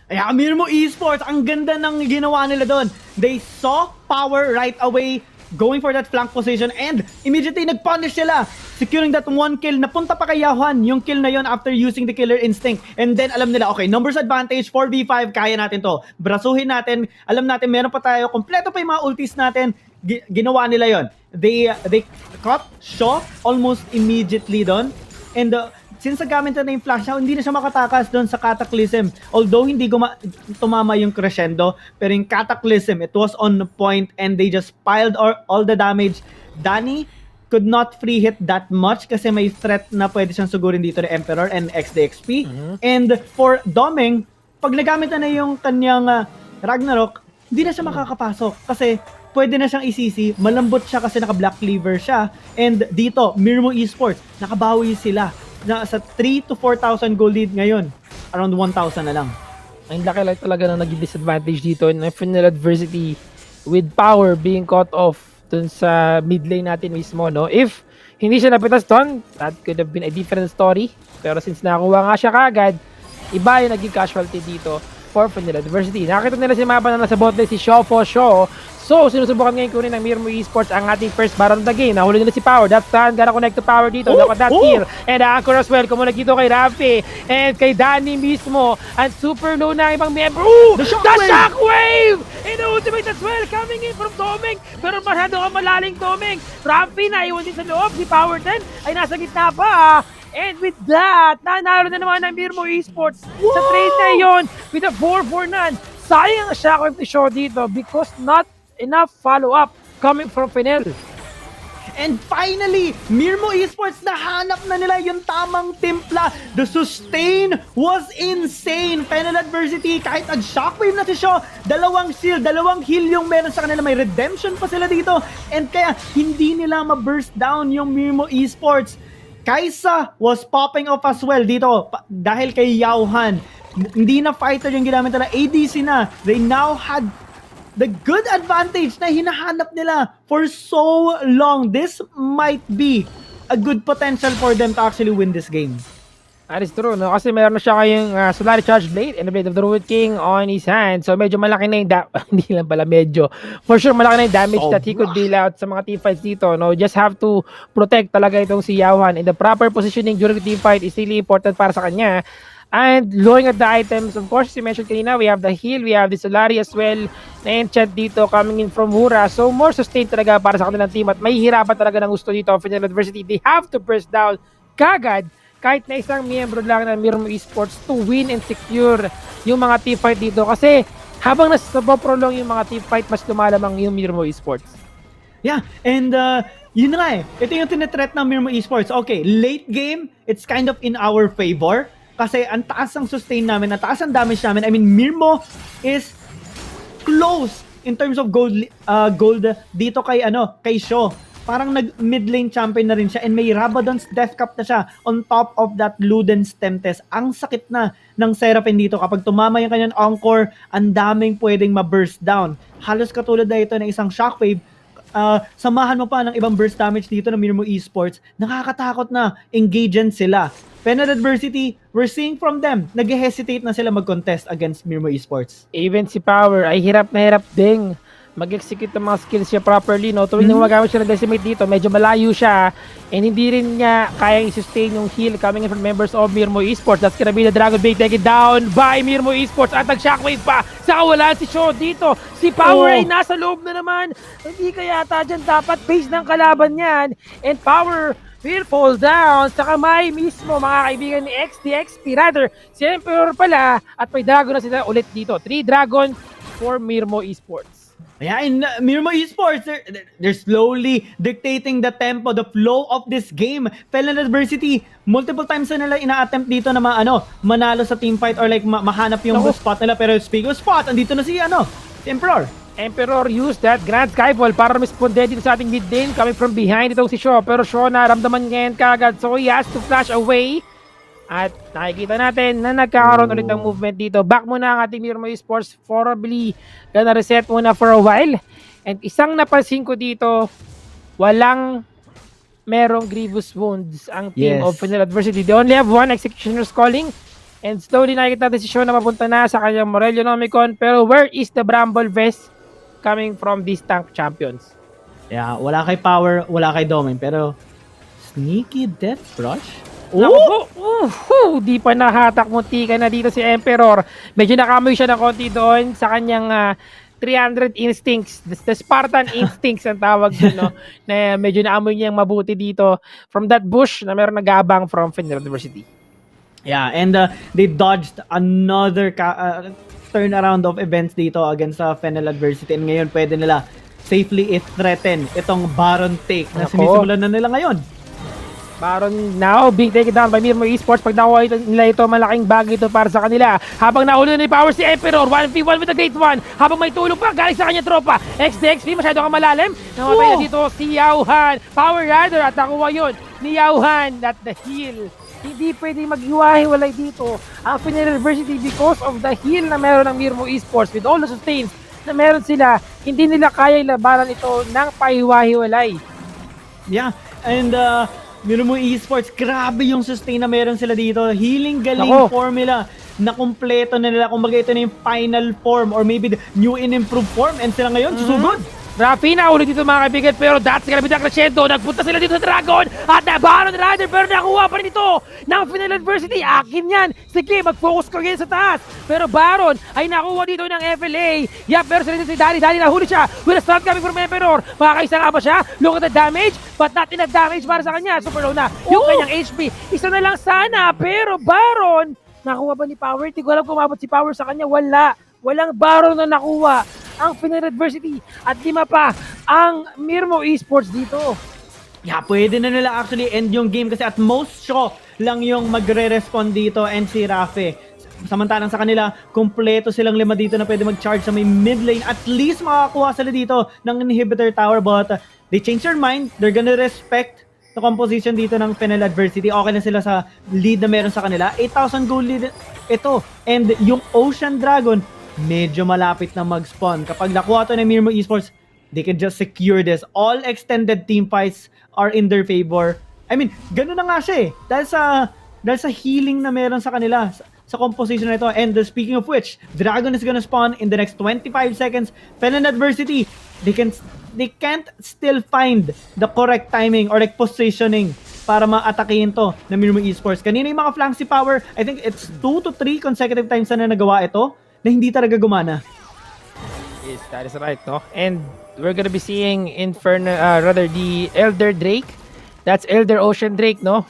Ay, Mirmooo Esports, ang ganda ng ginawa nila doon. They saw power right away, going for that flank position, and immediately nag-punish sila, securing that one kill. Napunta pa kay Yaohan yung kill na yon after using the killer instinct. And then alam nila, okay, numbers advantage, 4v5, kaya natin to. Brasuhin natin, alam natin meron pa tayo, kompleto pa yung mga ultis natin. Ginawa nila yon. They caught Shaw almost immediately doon. And since nagamit na yung flash, hindi na siya makatakas doon sa Cataclysm. Although hindi tumama yung Crescendo, pero yung Cataclysm, it was on point and they just piled all the damage. Danny could not free hit that much kasi may threat na pwede siyang sugurin dito ni Emperor and XDXP. And for Domeng, pag nagamit na yung kanyang Ragnarok, hindi na siya makakapasok kasi pwede na siyang isisi. Malambot siya kasi naka-Black Cleaver siya. And dito, Mirmooo Esports, nakabawi sila na sa 3 to 4,000 gold lead ngayon. Around 1,000 na lang. Ang laki lang talaga na naging disadvantage dito na Fennel Adversity with power being cut off dun sa mid lane natin mismo, no? If hindi siya napitas doon, that could have been a different story. Pero since nakuha nga siya kagad, iba yung naging casualty dito for Fennel Adversity. Nakita nila si Mapa na nasa bot lane, si Shaw for Shaw. So, sinusubukan ngayon kunin ng Mirmooo Esports ang ating first baron of the game. Nahuli nila si Power. That's time. Gotta connect to Power dito. Look at that kill. And Anchor as well. Kumunag dito kay Rafi. And kay Danny mismo. And super low na ibang member. Ooh! The Shockwave! And the ultimate as well. Coming in from Domeng. Pero masyado ka malaling Domeng. Rafi na iwan din sa loob. Si Power 10 ay nasa gitna pa. And with that, nanalo na naman ng Mirmooo Esports sa trade na yun with a 4-4-9. Sayang ang Shockwave ni Shaw dito because not enough follow-up coming from Fennel. And finally, Mirmooo Esports, nahanap na nila yung tamang timpla. The sustain was insane. Fennel Adversity, kahit nag-shockwave na si Shaw, dalawang shield, dalawang heal yung meron sa kanila. May redemption pa sila dito. And kaya hindi nila ma-burst down yung Mirmooo Esports. Kaisa was popping off as well dito dahil kay Yaohan. Hindi na fighter yung ginamit nila, ADC na. They now had the good advantage na hinahanap nila for so long. This might be a good potential for them to actually win this game. That is true, no? Kasi meron na siya kayong Solari Charge Blade and a Blade of the Druid King on his hand. So medyo malaki na yung hindi lang pala medyo. For sure, malaki na yung damage that he could deal out sa mga teamfights dito, no? Just have to protect talaga itong si Yaohan. And the proper positioning during the teamfight is really important para sa kanya. And looking at the items, of course, as you mentioned kanina, we have the heal, we have the Solari as well, na enchant dito coming in from Hura. So more sustained talaga para sa kanilang team at may hirapan talaga ng gusto dito of Fennel Adversity. They have to burst down kagad kahit na isang miyembro lang ng Mirmooo Esports to win and secure yung mga team fight dito. Kasi habang nasaprolong yung mga team fight, mas lumalamang yung Mirmooo Esports. Yeah, and yun na nga eh. Ito yung tinetreat ng Mirmooo Esports. Okay, late game, it's kind of in our favor. Kasi ang taas ang sustain namin, ang taas ang damage namin. I mean, Mirmooo is close in terms of gold dito kay Shaw. Parang nag-mid lane champion na rin siya and may Rabadon's Death Cup na siya on top of that Luden's Tempest. Ang sakit na ng Seraphine dito. Kapag tumama yung kanyang Encore, ang daming pwedeng ma-burst down. Halos katulad na ito ng isang Shockwave. Samahan mo pa ng ibang burst damage dito ng Mirmooo Esports. Nakakatakot na. Engagement sila. Fennel Adversity, we're seeing from them, nag-hesitate na sila mag-contest against Mirmooo Esports. Even si Power ay hirap na hirap ding mag-execute ng mga skills niya properly, no? Tuwing na gumagamit siya ng decimate dito, medyo malayo siya and hindi rin niya kayang i-sustain yung heal coming in from members of Mirmooo Esports. That's gonna be the Dragon being taken down by Mirmooo Esports at nag-shockwave pa sa kawalan si Shaw dito. Si Power ay nasa loob na naman. Hindi kaya yata dyan dapat base ng kalaban yan and Power will fall down sa kamay mismo mga kaibigan ni XDXP. Rather, si Emperor pala at may Dragon na sila ulit dito. 3 Dragon for Mirmooo Esports. Yeah, in Mirmooo Esports, they're slowly dictating the tempo, the flow of this game. Fennel Adversity, multiple times na nila ina-attempt dito na manalo sa teamfight or like mahanap yung spot nila. Pero speaking of spot, andito na si Emperor. Emperor used that Grand Skyfall para responde dito sa ating mid lane coming from behind itong si Shaw. Pero Shaw naramdaman ngayon kagad, so he has to flash away. At nakikita natin na nagkakaroon ulit ng movement dito. Back muna ang ating Mirmooo Esports. Probably gonna reset muna for a while. And isang napansin ko dito, walang merong grievous wounds ang team of Fennel Adversity. They only have one Executioner's Calling. And slowly nakikita natin si Shaw na mapunta na sa kanyang Morello Nomicon. Pero where is the Bramble Vest coming from these tank champions? Yeah, wala kay Power, wala kay Domain. Pero sneaky Death Rush? Di pa nahatak, muntikan na dito si Emperor. Medyo nakamoy siya ng konti doon sa kanyang 300 instincts. The Spartan instincts ang tawag doon, no? Na medyo naamoy niyang mabuti dito from that bush na meron nagabang from Fennel University. Yeah, and they dodged another turnaround of events dito against Fennel Adversity. And ngayon pwede nila safely i-threaten itong Baron take na sinisimulan na nila ngayon. Baron now being taken down by Mirmooo Esports. Pag nakuha nila ito, malaking bagay ito para sa kanila. Habang nauna ni Power si Emperor, 1v1 with the Great One. Habang may tulong pa, galing sa kanya tropa. XDXP, masyado kang malalim. Namatay na dito si Yauhan. Power Rider at nakuha yun ni Yauhan at the heal. Hindi pwede maghiwa-hiwalay dito ang Fennel University because of the heal na meron ng Mirmooo Esports. With all the sustains na meron sila, hindi nila kaya labanan ito ng pahiwa-hiwalay. Yeah, and Mirmooo Esports, grabe yung sustain na meron sila dito. Healing galing formula na kumpleto na nila. Kumbaga ito na yung final form or maybe the new and improved form and sila ngayon susugod. Rafi na ulit dito mga kaibigan, pero that's gonna be the crescendo. Nagpunta sila dito sa Dragon at na Baron Rider, pero nakuha pa rin ito ng Fennel Adversity. Akin yan. Sige, mag-focus ka ngayon sa taas. Pero Baron ay nakuha dito ng FLA. Yeah, pero sila dito si Dali nahuli siya. With a start coming from Emperor. Makakaisa nga ba siya? Look at the damage, but not enough damage para sa kanya. Super low na yung kanyang HP. Isa na lang sana, pero Baron, nakuha ba ni Power? Hindi ko alam kung umabot si Power sa kanya. Walang Baron na nakuha ang Fennel Adversity at 5 pa ang Mirmooo Esports dito. Yeah, pwede na nila actually end yung game kasi at most Shaw lang yung magre-respond dito and si Rafe. Samantalang sa kanila, kompleto silang 5 dito na pwede mag-charge sa may mid lane. At least makakuha sila dito ng inhibitor tower but they change their mind. They're gonna respect the composition dito ng Fennel Adversity. Okay na sila sa lead na meron sa kanila. 8,000 gold lead ito. And yung Ocean Dragon, medyo malapit na mag-spawn. Kapag nakuha to ng Mirmooo Esports, they can just secure this. All extended team fights are in their favor. I mean, ganun na nga siya eh. Dahil sa healing na meron sa kanila, sa composition na ito. And speaking of which, Dragon is gonna spawn in the next 25 seconds. Fennel Adversity, they can't still find the correct timing or like positioning para ma-atakihin to ng Mirmooo Esports. Kanina yung mga flanks si Power, I think it's 2 to 3 consecutive times na nagawa ito na hindi talaga gumana. Yes, that is right, no? And we're gonna be seeing the Elder Drake. That's Elder Ocean Drake, no?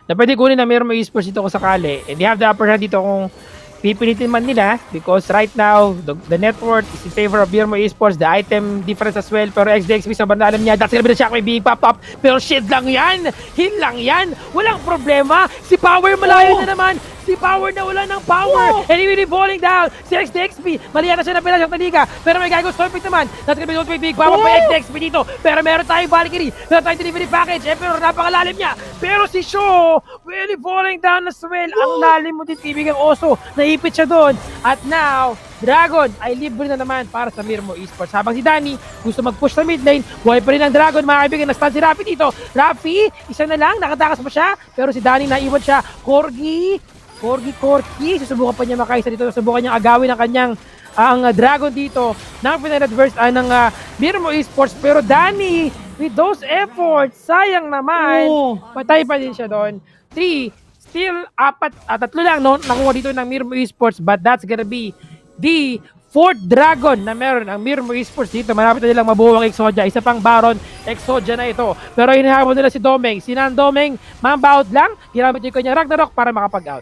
Na pwede kunin na Mermo Esports dito kung sakali. And they have the upper hand dito kung pipilitin man nila because right now, the net worth is in favor of Mermo Esports. The item difference as well. Pero XDXP sa banda alam niya, that's gonna be the shockwave being pop-up. Pero shield lang yan! Heal lang yan! Walang problema! Si Power malayo na naman! Si Power na wala ng power. And he will be falling down. Si XDXP, mali yata siya na pila sa Taliga. Pero may gagawin Stormpick naman. That's gonna be Stormpick big power pa XDXP dito. Pero meron tayong Valkyrie. Meron tayong delivery package. Pero napakalalim niya. Pero si Shaw, really falling down as well. Ang lalim mo din, kaibigang Oso. Naipit siya doon. At now, Dragon ay libre na naman para sa Mirmooo Esports. Habang si Danny gusto mag-push sa mid lane, buhay pa rin ang Dragon, mga kaibigan. Na-stun si Rafi dito. Rafi, isa na lang, nakatakas pa siya. Pero si Danny naiwan siya. Corgi, susubukan pa niya makaisa dito. Susubukan niya agawin ang kanyang Dragon dito ng final adverse ng Mirmooo Esports. Pero Danny, with those efforts, sayang naman. Patay pa din siya doon. 3, still, 4, 3 lang no, nakuha dito ng Mirmooo Esports. But that's gonna be the 4th Dragon na meron ang Mirmooo Esports dito. Malapit na nilang mabuo ang Exodia. Isa pang Baron, Exodia na ito. Pero hinahabol nila si Domeng. Sinan Domeng, mambaut lang. Ginamit yung kanyang Ragnarok para makapag-out.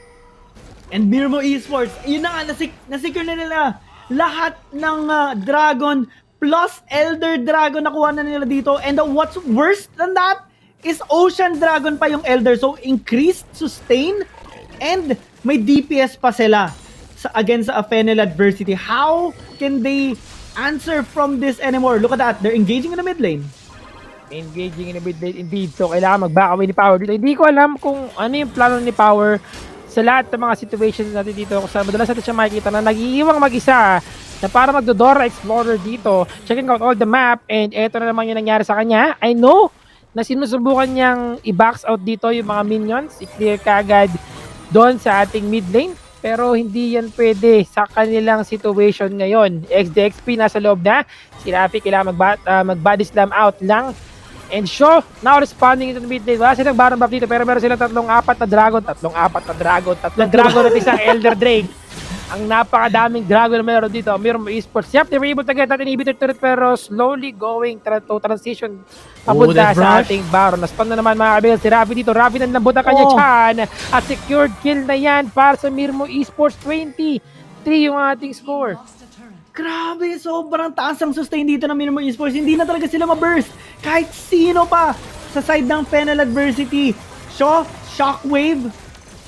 And Mirmooo Esports, yun na nga, nasecure na nila lahat ng Dragon plus Elder Dragon nakuha na nila dito. And what's worse than that is Ocean Dragon pa yung Elder. So increased sustain and may DPS pa sila against a Fennel adversity. How can they answer from this anymore? Look at that. They're engaging in the mid lane. Engaging in the mid lane indeed. So kailangan mag-back away ni Power dito. Hindi ko alam kung ano yung plano ni Power sa lahat ng mga situations natin dito. Kung saan madalas natin siya makikita na nag-iiwang mag-isa na para magdodora Explorer dito. Checking out all the map, and eto na naman yung nangyari sa kanya. I know na sinusubukan niyang i-box out dito yung mga minions. I-clear kagad doon sa ating mid lane. Pero hindi yan pwede sa kanilang situation ngayon. XDXP nasa loob na. Si Rafi kailangan mag-body slam out lang. And Shaw now responding into the mid lane. Wala silang Baron buff dito, pero meron silang 3-4 na Dragon. 3 Dragon at isang Elder Drake. Ang napakadaming Dragon na meron dito. Mirmooo Esports. Yep, they were able to get that inhibitor turret, pero slowly going to transition papunta sa ating Baron. Naspan na naman mga kaibigan si Rafi dito. Rafi na nabot ang kanya chan. At secured kill na yan para sa Mirmooo Esports. 23 yung ating score. Grabe, sobrang taas ang sustain dito ng Mirmooo Esports. Hindi na talaga sila ma-burst. Kahit sino pa sa side ng Fennel adversity. Shaw, Shockwave,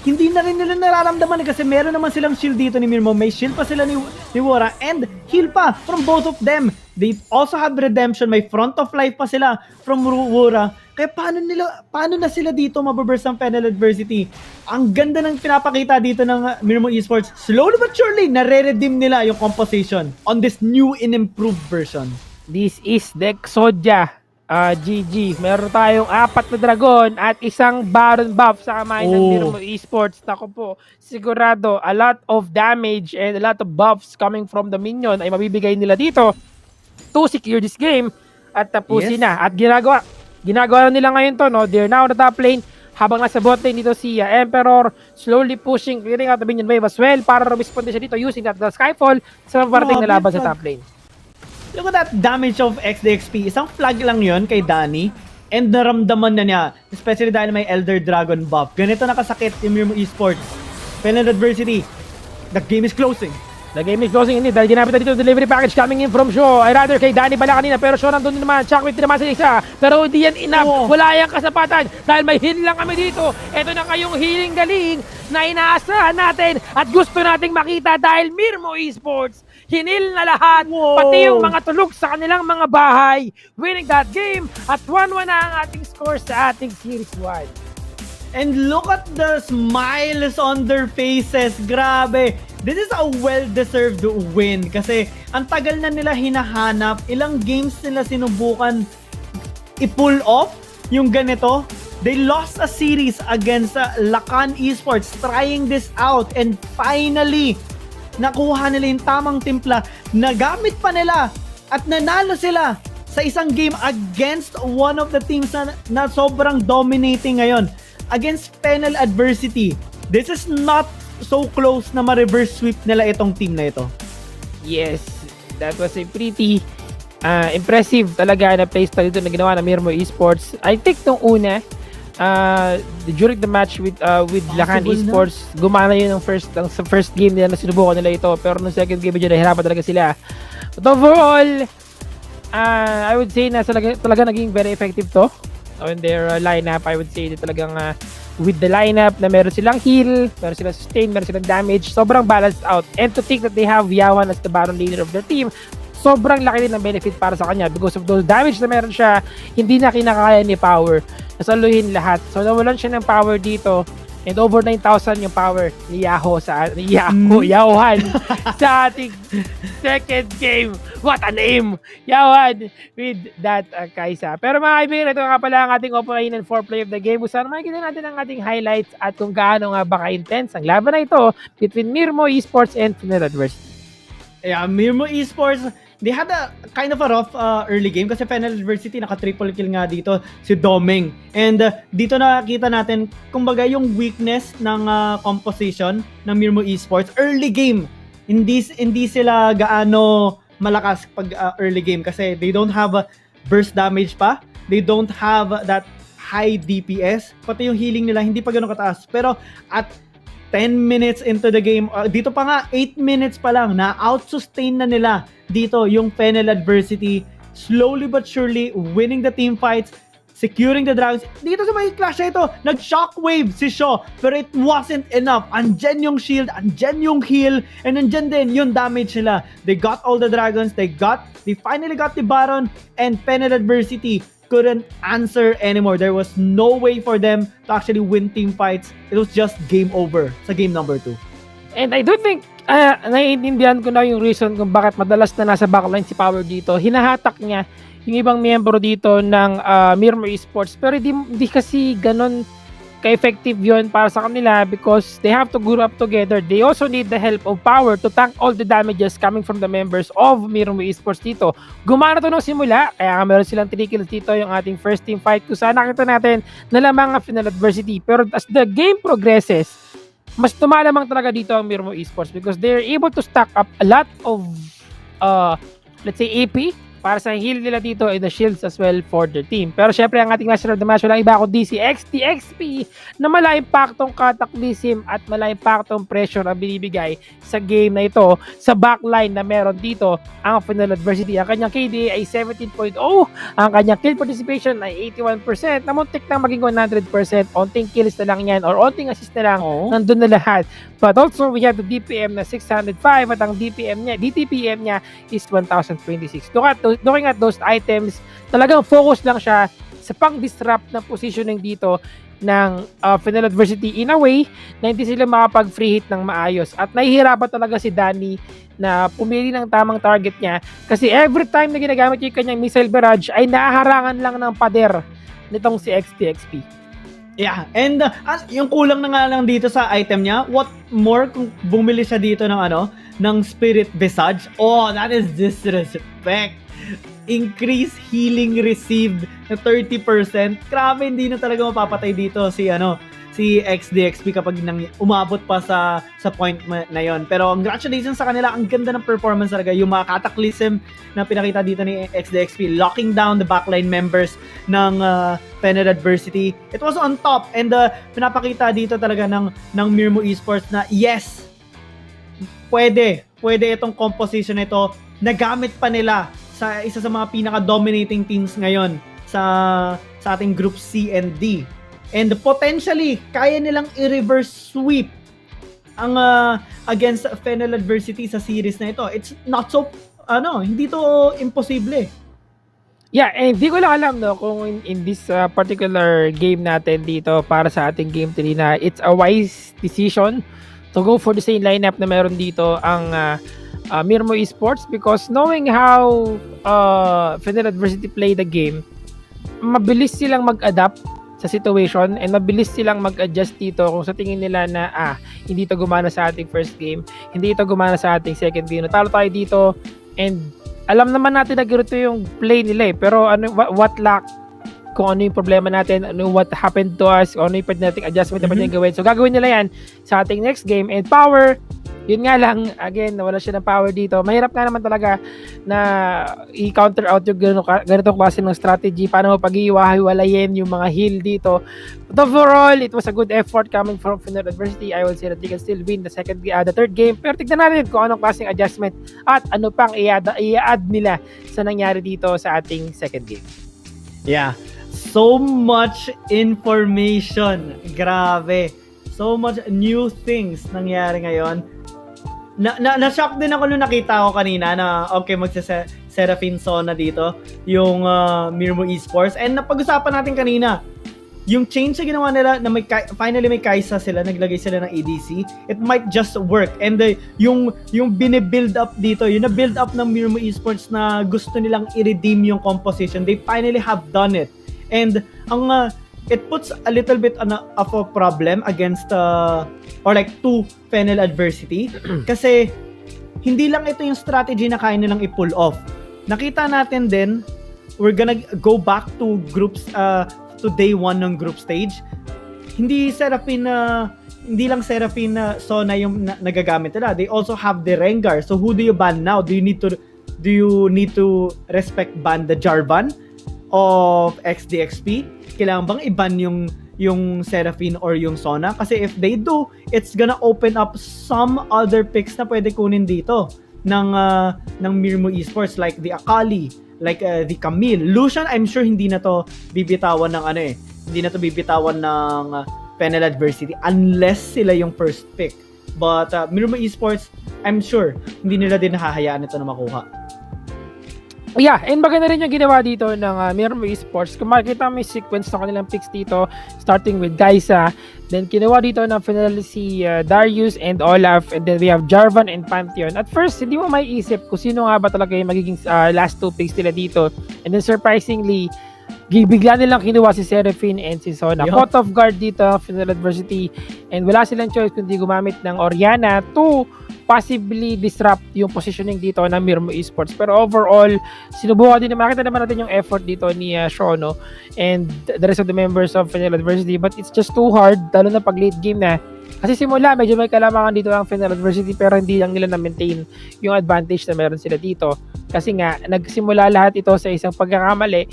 hindi na rin nila nararamdaman kasi meron naman silang shield dito ni Mirmooo. May shield pa sila ni Wora and heal pa from both of them. They also have redemption. May front of life pa sila from Wora. Kaya paano na sila dito mababurst ang Fennel adversity? Ang ganda ng pinapakita dito ng Mirmooo Esports. Slowly but surely, nare-redeem nila yung composition on this new and improved version. This is the Exodia. GG. Meron tayong 4 na Dragon at isang Baron buff sa kamay ng Mirmooo Esports. Ako po, sigurado a lot of damage and a lot of buffs coming from the minion ay mabibigay nila dito to secure this game at tapusin na. At ginagawa nila ngayon to, no? They're now on the top lane habang nasa bot lane dito si Emperor slowly pushing, clearing out the minion wave as well para respond siya dito using that the Skyfall sa parating na laban sa top lane. Look at that damage of XDXP. Isang flag lang yon kay Danny. And naramdaman na niya. Especially dahil may Elder Dragon buff. Ganito nakasakit yung Mirmooo Esports. Fennel adversity. The game is closing. The game is closing indeed. Dahil ginamit na dito delivery package coming in from Shaw. I rather kay Danny pala kanina. Pero Shaw nandun din naman. Shockwave din naman sa isa. Pero hindi yan enough. Wala yung kasapatan. Dahil may heal lang kami dito. Ito na kayong healing galing na inaasahan natin. At gusto nating makita dahil Mirmooo Esports hinil na lahat, pati yung mga tulog sa kanilang mga bahay, winning that game, at 1-1 na ang ating score sa ating Series 1. And look at the smiles on their faces. Grabe. This is a well-deserved win kasi ang tagal na nila hinahanap. Ilang games nila sinubukan i-pull off yung ganito. They lost a series against Lakan Esports trying this out, and finally nakuha nila yung tamang timpla, nagamit pa nila at nanalo sila sa isang game against one of the teams na sobrang dominating ngayon, against Fennel adversity. This is not so close na ma-reverse sweep nila itong team na ito. Yes, that was a pretty impressive talaga na playstyle dito na ginawa ng Mirmooo Esports. I think nung una, during the match with Lakan Esports, gumana yun sa first game nila na sinubukan nila ito, pero nung second game medyo nahirapan talaga sila. But overall, I would say na talaga naging very effective to on their lineup. I would say na talagang with the lineup na meron silang heal, meron silang sustain, meron silang damage, sobrang balanced out. And to think that they have Yawan as the Baron leader of their team, sobrang laki din ng benefit para sa kanya because of those damage na meron siya, hindi na kinakaya ni Power. Nasaluhin lahat. So nawalan siya ng power dito. And over 9,000 yung power ni Yaohan sa ating second game. What a name! Yaohan with that Kaisa. Pero mga kaibigan, ito nga pala ang ating opening and foreplay of the game. Gusto makikita natin ang ating highlights at kung gaano nga ba ka-intense ang laban na ito between Mirmooo Esports and Fennel Adversity. Yeah, Mirmooo Esports, they had a kind of a rough early game kasi Fennel Adversity naka-triple kill nga dito si Doming. And dito nakita natin kumbaga yung weakness ng composition ng Mirmooo Esports. Early game, hindi sila gaano malakas pag early game kasi they don't have burst damage pa. They don't have that high DPS. Pati yung healing nila hindi pa gano'ng kataas. Pero at 10 minutes into the game, dito pa nga 8 minutes pa lang na out-sustain na nila dito yung Fennel Adversity, slowly but surely winning the team fights, securing the dragons. Dito sa may clash na ito, nag-shockwave si Shaw, pero it wasn't enough. Andyan yung shield, andyan yung heal, and andyan din yung damage nila. They got all the dragons, they finally got the Baron, and Fennel Adversity couldn't answer anymore. There was no way for them to actually win team fights. It was just game over sa game number 2. And I do think naiintindihan ko na yung reason kung bakit madalas na nasa backline si Power dito. Hinahatak niya yung ibang miyembro dito ng Mirmooo Esports, pero di kasi ganon ka-effective yun para sa kanila because they have to group up together. They also need the help of Power to tank all the damages coming from the members of Mirmooo Esports dito. Gumana to nung simula, kaya meron silang 3 kills dito yung ating first team fight kung saan nakita natin na lamang ang Fennel Adversity. Pero as the game progresses, mas tumalamang talaga dito ang Mirmooo Esports because they're able to stack up a lot of let's say AP para sa heal nila dito and the shields as well for their team. Pero syempre ang ating master of the match walang iba kundi si XTXP na mala-impactong cataclysm at mala-impactong pressure ang binibigay sa game na ito sa backline na meron dito ang Fennel Adversity. Ang kanyang KDA ay 17.0, ang kanyang kill participation ay 81%, namuntik na maging 100%, onting kills na lang yan or onting assist na lang, nandun na lahat. But also we have the DPM na 605 at ang DTPM niya is 1026. Looking at those items, talagang focus lang siya sa pang-disrupt ng positioning dito ng Fennel Adversity in a way na hindi sila makapag-free hit ng maayos. At nahihirapan talaga si Danny na pumili ng tamang target niya kasi every time na ginagamit yung kanyang missile barrage ay naaharangan lang ng pader nitong si XTXP. Yeah, and yung kulang na nga lang dito sa item niya, what more kung bumili siya dito ng Spirit Visage? Oh, that is disrespect. Increase healing received na 30%. Grabe, hindi na talaga mapapatay dito si XDXP kapag umabot pa sa point na yon. Pero congratulations sa kanila, ang ganda ng performance talaga. Yung mga cataclysm na pinakita dito ni XDXP, locking down the backline members ng Fennel Adversity. It was on top and pinapakita dito talaga ng Mirmooo Esports na yes, pwede itong composition nito. Nagamit pa nila sa isa sa mga pinaka-dominating teams ngayon sa ating Group C and D. And potentially, kaya nilang i-reverse sweep ang against Fennel Adversity sa series na ito. It's not so, hindi to imposible. Yeah, and hindi ko lang alam kung in this particular game natin dito para sa ating game 3 na it's a wise decision to go for the same lineup na meron dito ang Mirmooo Esports because knowing how Fennel Adversity play the game, mabilis silang mag-adapt sa situation and mabilis silang mag-adjust dito kung sa tingin nila na hindi ito gumana sa ating first game, hindi ito gumana sa ating second game. Natalo tayo dito and alam naman natin na ganito yung play nila pero what lack kung ano yung problema natin, what happened to us, ano yung pwede nating adjustment na pwede gawin. So gagawin nila yan sa ating next game. And Power, yun nga lang, again, nawala siya ng power dito. Mahirap nga naman talaga na i-counter out yung ganitong klase ng strategy. Paano mo pag-iiwalayin yung mga heal dito. But overall, it was a good effort coming from Fennel Adversity. I will say that they can still win the third game. Pero tignan natin kung anong klaseng adjustment at ano pang i-add nila sa nangyari dito sa ating second game. Yeah. So much information. Grabe. So much new things nangyari ngayon. Na-shock din ako nung nakita ko kanina na okay, magsa-Seraphine Sona dito, yung Mirmooo Esports. And napag-usapan natin kanina, yung change na ginawa nila na finally may Kai'Sa sila, naglagay sila ng ADC, it might just work. And yung bine-build up dito, yung na-build up ng Mirmooo Esports na gusto nilang i-redeem yung composition, they finally have done it. And it puts a little bit of a problem against or like to Fennel adversity kasi hindi lang ito yung strategy na kaya nilang i-pull off. Nakita natin din, we're gonna go back to groups to day 1 ng group stage. Hindi lang Seraphine Sona yung nagagamit nila. They also have the Rengar. So who do you ban now? Do you need to respect ban the Jarvan of XDXP? Kailangan bang i-ban yung Seraphine or yung Sona? Kasi if they do, it's gonna open up some other picks na pwede kunin dito ng Mirmooo Esports, like the Akali, like the Camille. Lucian, I'm sure hindi na to bibitawan ng hindi na to bibitawan ng Fennel adversity unless sila yung first pick. But Mirmooo Esports, I'm sure hindi nila din hahayaan ito na makuha. Yeah, and maganda rin yung ginawa dito ng Mirmooo Esports. Kung makikita may sequence ng kanilang picks dito, starting with Kai'Sa, then kinuha dito ng Fennel si Darius and Olaf, and then we have Jarvan and Pantheon. At first, hindi mo maiisip kung sino nga ba talaga yung magiging last 2 picks nila dito. And then surprisingly, bigla nilang kinuha si Seraphine and si Sona. Caught off guard dito, Fennel adversity, and wala silang choice kundi gumamit ng Orianna to possibly disrupt yung positioning dito ng Mirmooo Esports. Pero overall, sinubukan din, makita naman natin yung effort dito ni Shono and the rest of the members of Fennel adversity, but it's just too hard, lalo na pag late game na. Kasi simula, medyo may kalamangan dito ang Fennel adversity, pero hindi lang nila na-maintain yung advantage na meron sila dito. Kasi nga, nagsimula lahat ito sa isang pagkakamali,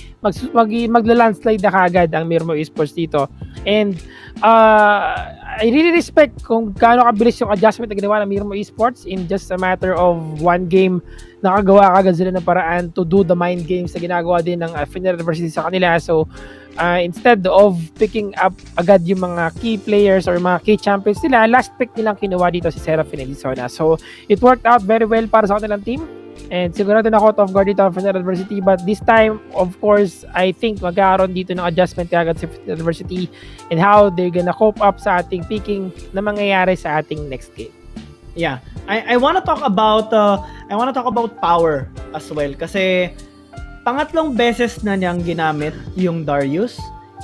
magla-landslide na kaagad ang Mirmooo Esports dito. And I really respect kung gaano kabilis yung adjustment na ginawa ng Mirmooo Esports in just a matter of 1 game. Nakagawa kagad sila ng paraan to do the mind games na ginagawa din ng Fennel adversity sa kanila. So, instead of picking up agad yung mga key players or mga key champions nila, last pick nilang kinuha dito si Seraphine and Sona. So, it worked out very well para sa kanilang team. And sigurado na caught off guard dito ang Fennel adversity, but this time, of course, I think magkakaroon dito ng adjustment kagad si Fennel adversity and how they're gonna cope up sa ating picking na mangyayari sa ating next game. Yeah, I want to talk about power as well kasi pangatlong beses na niyang ginamit yung Darius,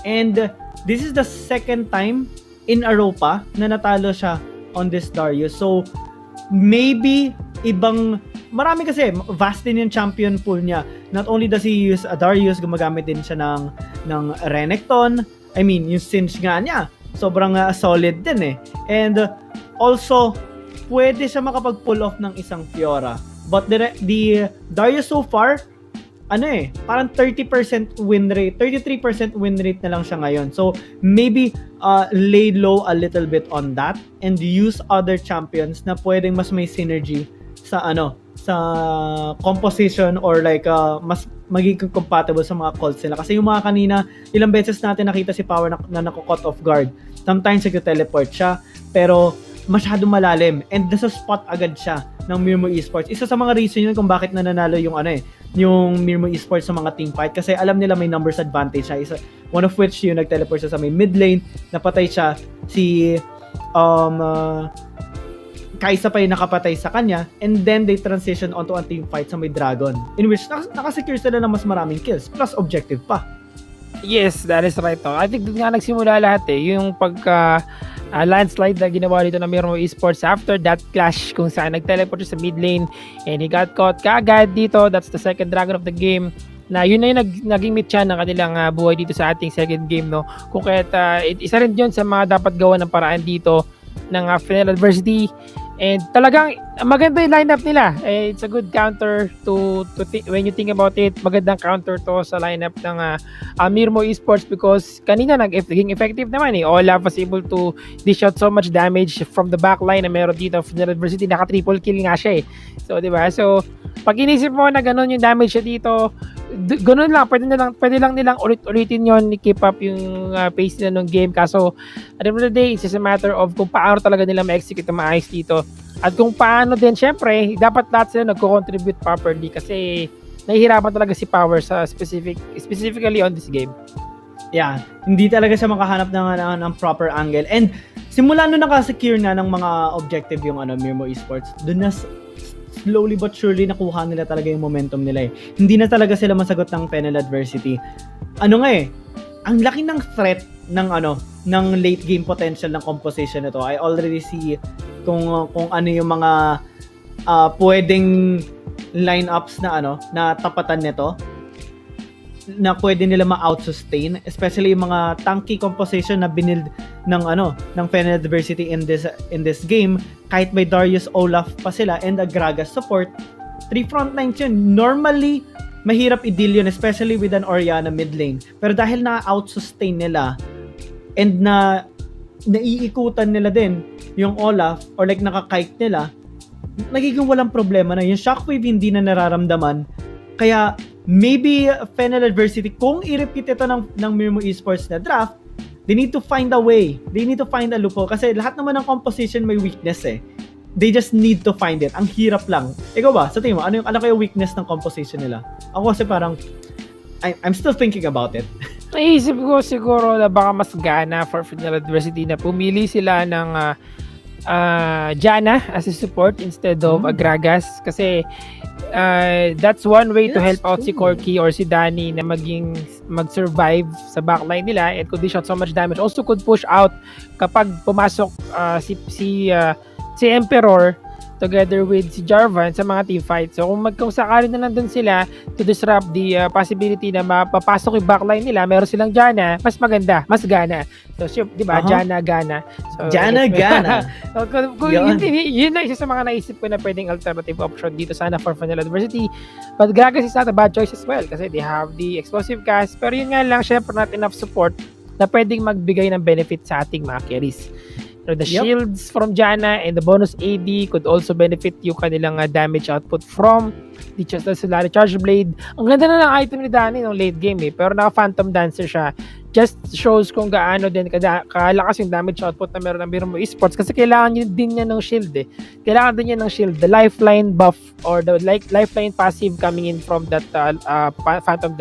and this is the second time in a row pa na natalo siya on this Darius. So maybe marami kasi vast din yung champion pool niya. Not only does he use Darius, gumagamit din siya ng Renekton. I mean, yung Singe nga niya, sobrang solid din eh. And also, pwede siya makapag-pull off ng isang Fiora. But the Darius so far, parang 30% win rate, 33% win rate na lang siya ngayon. So, maybe lay low a little bit on that and use other champions na pwedeng mas may synergy sa composition or like mas magiging compatible sa mga calls nila. Kasi yung mga kanina, ilang beses natin nakita si Power na nako-cut off guard. Sometimes nag-teleport siya, pero masyado malalim and nasa spot agad siya ng Mirmooo Esports. Isa sa mga reason yun kung bakit nananalo yung Mirmooo Esports sa mga team fight kasi alam nila may numbers advantage siya. One of which yung nag-teleport siya sa may mid lane, napatay siya, si Kai'Sa pa yung nakapatay sa kanya, and then they transition onto a team fight sa may dragon in which nakasecure sila ng mas maraming kills plus objective pa. Yes, that is right. I think doon nga nagsimula lahat yung pagka landslide na ginawa dito ng Mirmooo Esports after that clash kung saan nag-teleport sa mid lane and he got caught kaagad dito. That's the second dragon of the game na yun na yung naging mitya ng kanilang buhay dito sa ating second game, no? Kung kaya't isa rin yun sa mga dapat gawa ng paraan dito ng Fennel adversity. And talagang maganda yung lineup nila. It's a good counter to when you think about it. Magandang counter to sa lineup ng Mirmooo Esports because kanina naging effective naman eh. Olaf was able to dish out so much damage from the back line na meron dito Fennel adversity. Naka triple kill nga siya eh. So, di ba? So, pag inisip mo na ganun yung damage siya dito, ganun lang, pwede lang nilang ulit-ulitin yon, keep up yung pace nila ng game. Kaso at the end of the day, it's just a matter of kung paano talaga nila ma-execute na maayos dito. At kung paano din, syempre, dapat lahat sila nagko-contribute properly kasi nahihirapan talaga si Power sa specifically on this game. Yeah, hindi talaga siya makahanap ng proper angle. And simula nung nakasecure na ng mga objective yung Mirmooo Esports, doon na slowly but surely nakuha nila talaga yung momentum nila eh. Hindi na talaga sila masagot ng Fennel adversity. Ang laki ng threat ng late game potential ng composition nito. I already see kung ano yung mga pwedeng lineups na tapatan nito na pwede nila ma-out-sustain, especially yung mga tanky composition na binild ng Fennel adversity in this game. Kahit may Darius, Olaf pa sila and a Gragas support, 3 front lines yun. Normally mahirap i-deal yun, especially with an Orianna mid lane, pero dahil na-out-sustain nila and naiikutan nila din yung Olaf or like nakakite nila, nagiging walang problema na. Yung shockwave hindi na nararamdaman. Kaya maybe Fennel adversity, kung i-repeat ito ng Mirmooo Esports na draft, they need to find a way. They need to find a loophole. Kasi lahat naman ng composition may weakness eh. They just need to find it. Ang hirap lang. Ikaw ba? Sa tingin mo, ano kaya weakness ng composition nila? Ako kasi parang, I'm still thinking about it. Naisip ko siguro na baka mas gana for Fennel adversity na pumili sila ng Janna as a support instead of Gragas. Kasi that's one way to help out si Corky or si Danny na mag-survive sa backline nila. It could dish out so much damage. Also could push out kapag pumasok si Emperor together with si Jarvan sa mga team fight. So kung sakali na nandun sila to disrupt the possibility na mapapasok yung backline nila, meron silang Janna, mas maganda, mas gana. So di ba? Janna, gana. So, Janna, gana. So, yun na isa sa mga naisip ko na pwedeng alternative option dito sana for Fennel adversity. But Gragas is not a bad choice as well kasi they have the explosive cast. Pero yun nga lang, syempre not enough support na pwedeng magbigay ng benefit sa ating mga carries. So the shields from Janna and the bonus AD could also benefit yung kanilang damage output from the Solari Charge Blade. Ang ganda na ng item ni Danny nung late game eh, pero naka-Phantom Dancer siya. Just shows kung gaano din kalakas yung damage output na meron ng Mirmooo Esports kasi kailangan din niya ng shield eh. Kailangan din niya ng shield, the lifeline buff or the lifeline passive coming in from that Phantom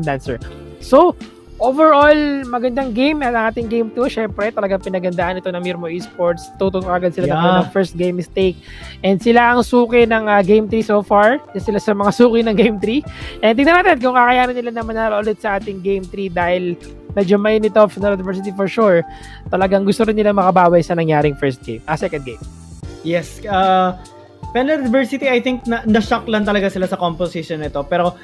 Dancer. So, overall, magandang game ang ating game 2. Syempre, talagang pinagandaan ito ng Mirmooo Esports. Tutong agad sila ng first game mistake. And sila ang suki ng game 3 so far. Sila sa mga suki ng game 3. And tingnan natin kung kakayanin nila na manalo ulit sa ating game 3 dahil medyo may nito of Fennel adversity for sure. Talagang gusto rin nila makabawi sa nangyaring second game. Yes, Fennel adversity, I think na-shock lang talaga sila sa composition nito. Pero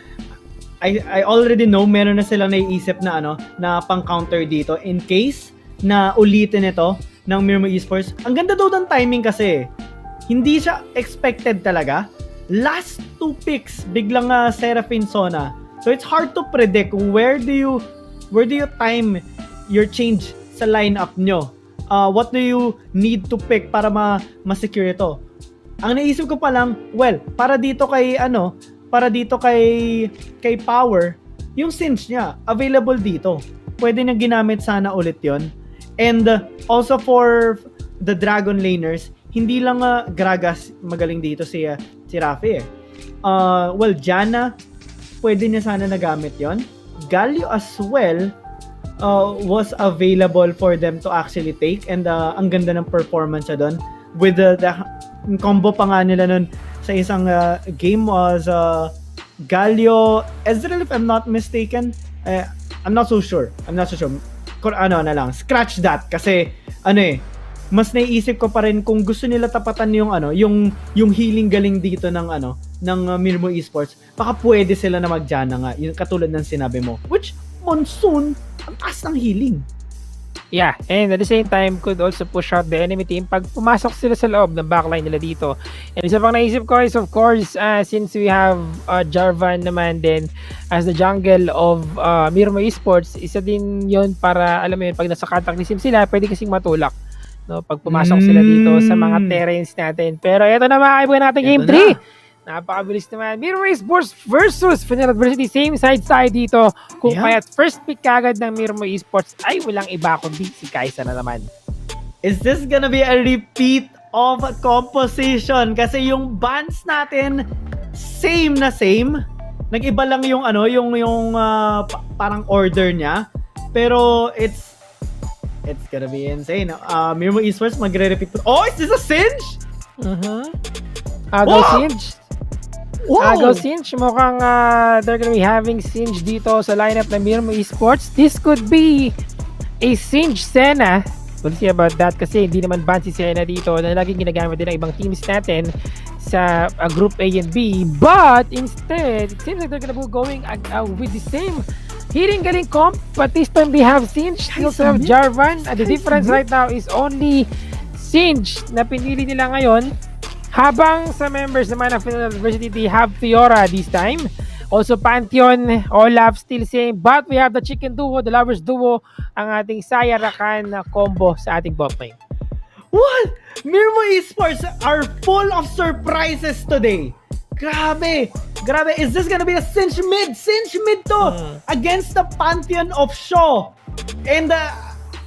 I already know meron na silang naiisip na na pang-counter dito in case na ulitin ito ng Mirmooo Esports. Ang ganda daw ng timing kasi hindi siya expected talaga. Last 2 picks biglang Seraphine Sona. So it's hard to predict where do you time your change sa lineup nyo. What do you need to pick para ma-secure ito? Ang naisip ko pa lang, para dito kay Power, yung Singe niya, available dito. Pwede niyang ginamit sana ulit yon. And also for the Dragon laners, hindi lang Gragas magaling dito si Rafi eh. Janna, pwede niya sana nagamit yon. Galio as well was available for them to actually take and ang ganda ng performance niya doon. With the combo pa nga nila nun sa isang game was Galio, Ezreal if I'm not mistaken. I'm not so sure. Kung scratch that kasi mas naiisip ko pa rin kung gusto nila tapatan yung healing galing dito ng Mirmooo Esports, baka pwede sila na mag-Janna nga, yung katulad ng sinabi mo. Which Monsoon, ang taas ng healing. Yeah, and at the same time, could also push out the enemy team pag pumasok sila sa loob ng backline nila dito. And isa pang naisip ko is, of course, since we have Jarvan naman din as the jungle of Mirmooo Esports, isa din yon para, alam mo yun, pag nasa cataclysm sila, pwede kasing matulak. No, pag pumasok sila dito sa mga terrains natin. Pero eto na mga kaibigan natin, game 3. Napakabilis naman. Mirmooo Esports versus Fennel Adversity. Same side tayo dito. Kung kaya't first pick kagad ng Mirmooo Esports ay walang iba kundi si Kaisa na naman. Is this gonna be a repeat of composition? Kasi yung bands natin, same na same. Nag-iba lang yung parang order niya. Pero it's gonna be insane. Mirmooo Esports magre-repeat. Oh, is this a Singe? Agaw Singe. Wow! Agaw Singe. Mukhang they're gonna be having Singe dito sa lineup ng Mirmooo Esports. This could be a Singe Senna. We'll see about that kasi hindi naman ban si Senna dito na laging ginagamit din ng ibang teams natin sa Group A and B. But instead, it seems like they're gonna be going with the same hitting galing comp, but this time they have Singe. They also have Jarvan. The difference right now is only Singe na pinili nila ngayon. Habang sa members naman ng Fennel Adversity, they have Fiora this time. Also Pantheon, Olaf still same. But we have the Chicken Duo, the Lovers Duo, ang ating Saya Lakan na combo sa ating bot lane. What? Mirmooo Esports are full of surprises today. Grabe! Grabe! Is this gonna be a Singe mid? Singe mid to! Against the Pantheon of Shaw. And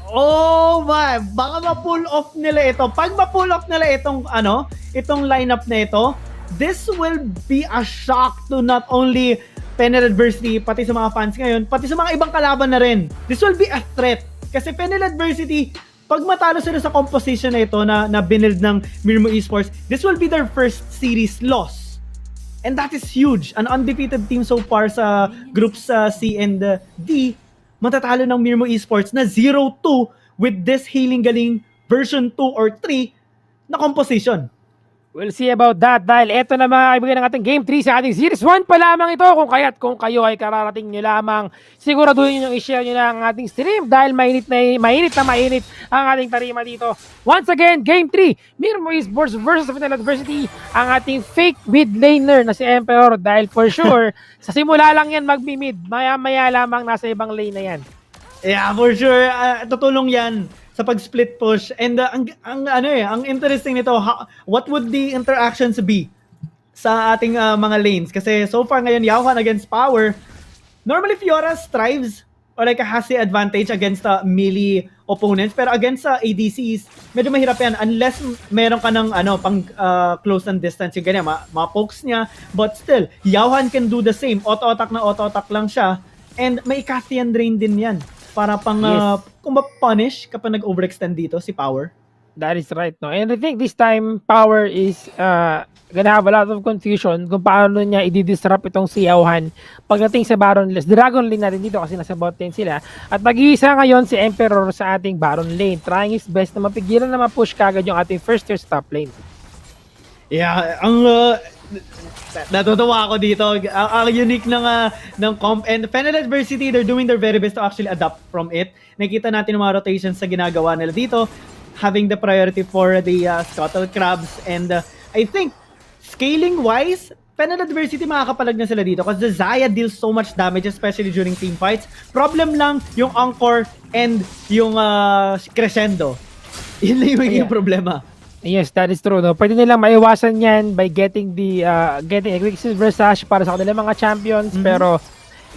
oh my! Baka ma-pull off nila ito. Pag ma-pull off nila itong lineup na ito, this will be a shock to not only Fennel Adversity, pati sa mga fans ngayon, pati sa mga ibang kalaban na rin. This will be a threat. Kasi Fennel Adversity, pag matalo sila sa composition na ito na binild ng Mirmooo Esports, this will be their first series loss. And that is huge. An undefeated team so far sa groups C and D, matatalo ng Mirmooo Esports na 0-2 with this Healing Galing version 2 or 3 na composition. We'll see about that dahil eto na mga kaibigan ng ating Game 3 sa ating Series 1 pa lamang ito. Kung kayo ay kararating nyo lamang, siguraduhin nyo i-share nyo na ang ating stream dahil mainit ang ating tarima dito. Once again, Game 3, Mirmooo Esports versus Fennel Adversity, ang ating fake mid laner na si Emperor dahil for sure, sa simula lang yan magmi-mid. Maya-maya lamang nasa ibang lane na yan. Yeah, for sure. Tutulong yan sa pag-split push. And ang interesting nito, what would the interactions be sa ating mga lanes? Kasi so far ngayon, Yaohan against Power, normally Fiora strives or like has the advantage against melee opponents. Pero against ADCs, medyo mahirap yan unless meron ka ng pang close and distance yung ganyan, ma-pokes niya. But still, Yaohan can do the same. Auto-attack lang siya. And may Cathian drain din yan. Para pang kung ma-punish kapag nag-overextend dito si Power. That is right, no? And I think this time, Power is gonna have a lot of confusion kung paano niya i-disrupt itong si Yaohan pagdating sa Baron Lane. Dragon Lane natin dito kasi nasa bot lane sila. At nag-iisa ngayon si Emperor sa ating Baron Lane. Trying his best na mapigilan na ma-push kagad yung ating first tier top lane. Yeah, ang natutuwa ako dito. Ang unique ng comp. And Fennel Adversity, they're doing their very best to actually adapt from it. Nakita natin yung mga rotations sa ginagawa nila dito. Having the priority for the Scuttle Crabs. And I think, scaling-wise, Fennel Adversity makakapalag na sila dito because the Xayah deals so much damage, especially during team fights. Problem lang yung Anchor and yung Crescendo. Yun lang yung magiging problema. Yes, that is true. No? Pwede nilang maiwasan yan by getting a quick silver sash para sa kanilang mga champions. Pero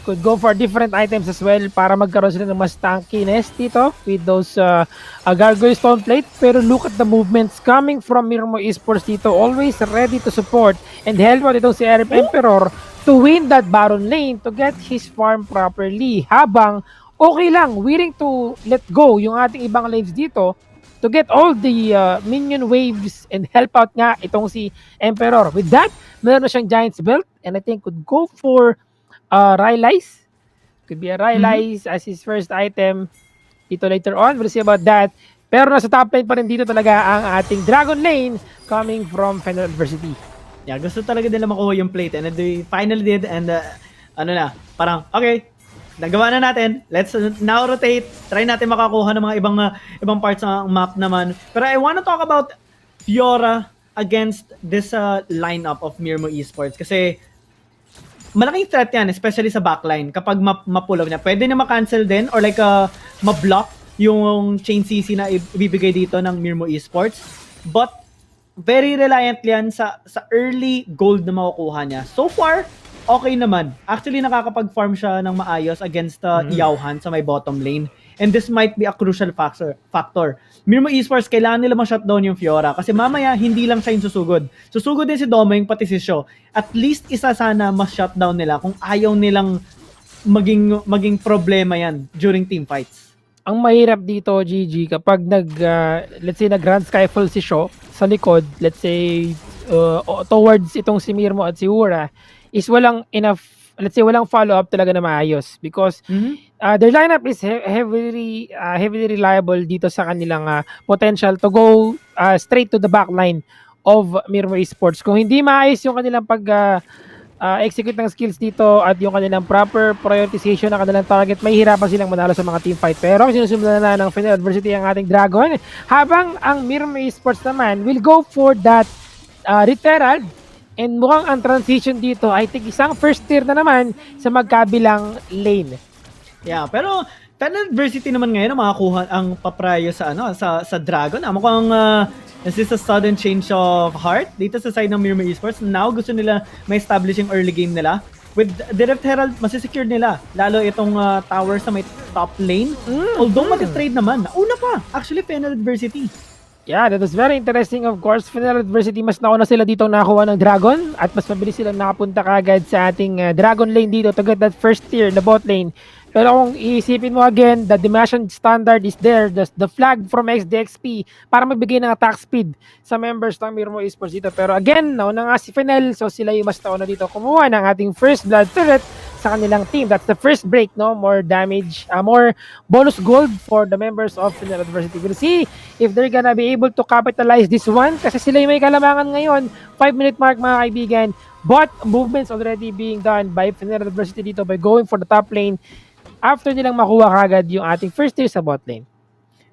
could go for different items as well para magkaroon sila ng mas tankiness dito with those Gargoyle Stone Plate. Pero look at the movements coming from Mirmooo Esports dito. Always ready to support and help out itong si Emperor to win that Baron lane to get his farm properly. Habang okay lang, willing to let go yung ating ibang lanes dito to get all the minion waves and help out nga itong si Emperor. With that, meron na siyang Giant's Belt and I think could go for Rylai's. Could be a Rylai's as his first item dito later on. We'll see about that. Pero nasa top lane pa rin dito talaga ang ating Dragon Lane coming from Fennel Adversity. Yeah, gusto talaga nila makuha yung plate and they finally did and parang okay, nagawa na natin. Let's now rotate. Try natin makakuha ng mga ibang parts ng map naman. Pero I want to talk about Fiora against this lineup of Mirmooo Esports kasi malaking threat yan, especially sa backline. Kapag ma-pull off niya, pwede na ma-cancel din or like ma-block yung chain CC na ibibigay dito ng Mirmooo Esports. But very reliant yan sa early gold na makukuha niya. So far, okay naman. Actually, nakakapag-farm siya ng maayos against Yauhan sa may bottom lane. And this might be a crucial factor. Mirmooo Esports, kailangan nila ma-shutdown yung Fiora kasi mamaya hindi lang siya yung susugod. Susugod din si Domeng pati si Sho. At least isa sana ma-shutdown nila kung ayaw nilang maging problema yan during team fights. Ang mahirap dito, GG, kapag let's say nag-Grand Skyfall si Sho sa likod, let's say towards itong si Mirmo at si Ura, is walang enough, let's say walang follow-up talaga na maayos because their lineup is heavily reliable dito sa kanilang potential to go straight to the back line of Mirmooo Esports. Kung hindi maayos yung kanilang execute ng skills dito at yung kanilang proper prioritization ng kanilang target, mahihirapan silang manalo sa mga team fight. Pero sinusundan na ng Fennel Adversity ang ating Dragon, habang ang Mirmooo Esports naman will go for that referral. And mukhang ang transition dito ay isang first tier na naman sa magkabilang lane. Yeah, pero Fennel Adversity naman ngayon ang makakuha ang paprayo sa Dragon. Mukhang this is a sudden change of heart dito sa side ng Mirmooo Esports. Now gusto nila may establishing early game nila. With the Rift Herald, masisecure nila. Lalo itong tower sa may top lane. Although mag-trade naman. Una pa, actually, Fennel Adversity. Yeah, that was very interesting. Of course, Fennel Adversity, mas nauna sila dito nakakuha ng Dragon at mas mabilis silang nakapunta kagad sa ating Dragon lane dito to get that first tier na bot lane. Pero kung iisipin mo again, the dimension standard is there, the flag from XDXP para magbigay ng attack speed sa members ng Mirmooo Esports dito. Pero again, nauna nga si Fennel, so sila yung mas nauna dito kumuha ng ating first blood turret sa kanilang team. That's the first break, no? More damage, more bonus gold for the members of Fennel Adversity. We'll see if they're gonna be able to capitalize this one kasi sila yung may kalamangan ngayon. 5-minute mark, mga kaibigan. But movements already being done by Fennel Adversity dito by going for the top lane after nilang makuha kagad yung ating first tier sa bot lane.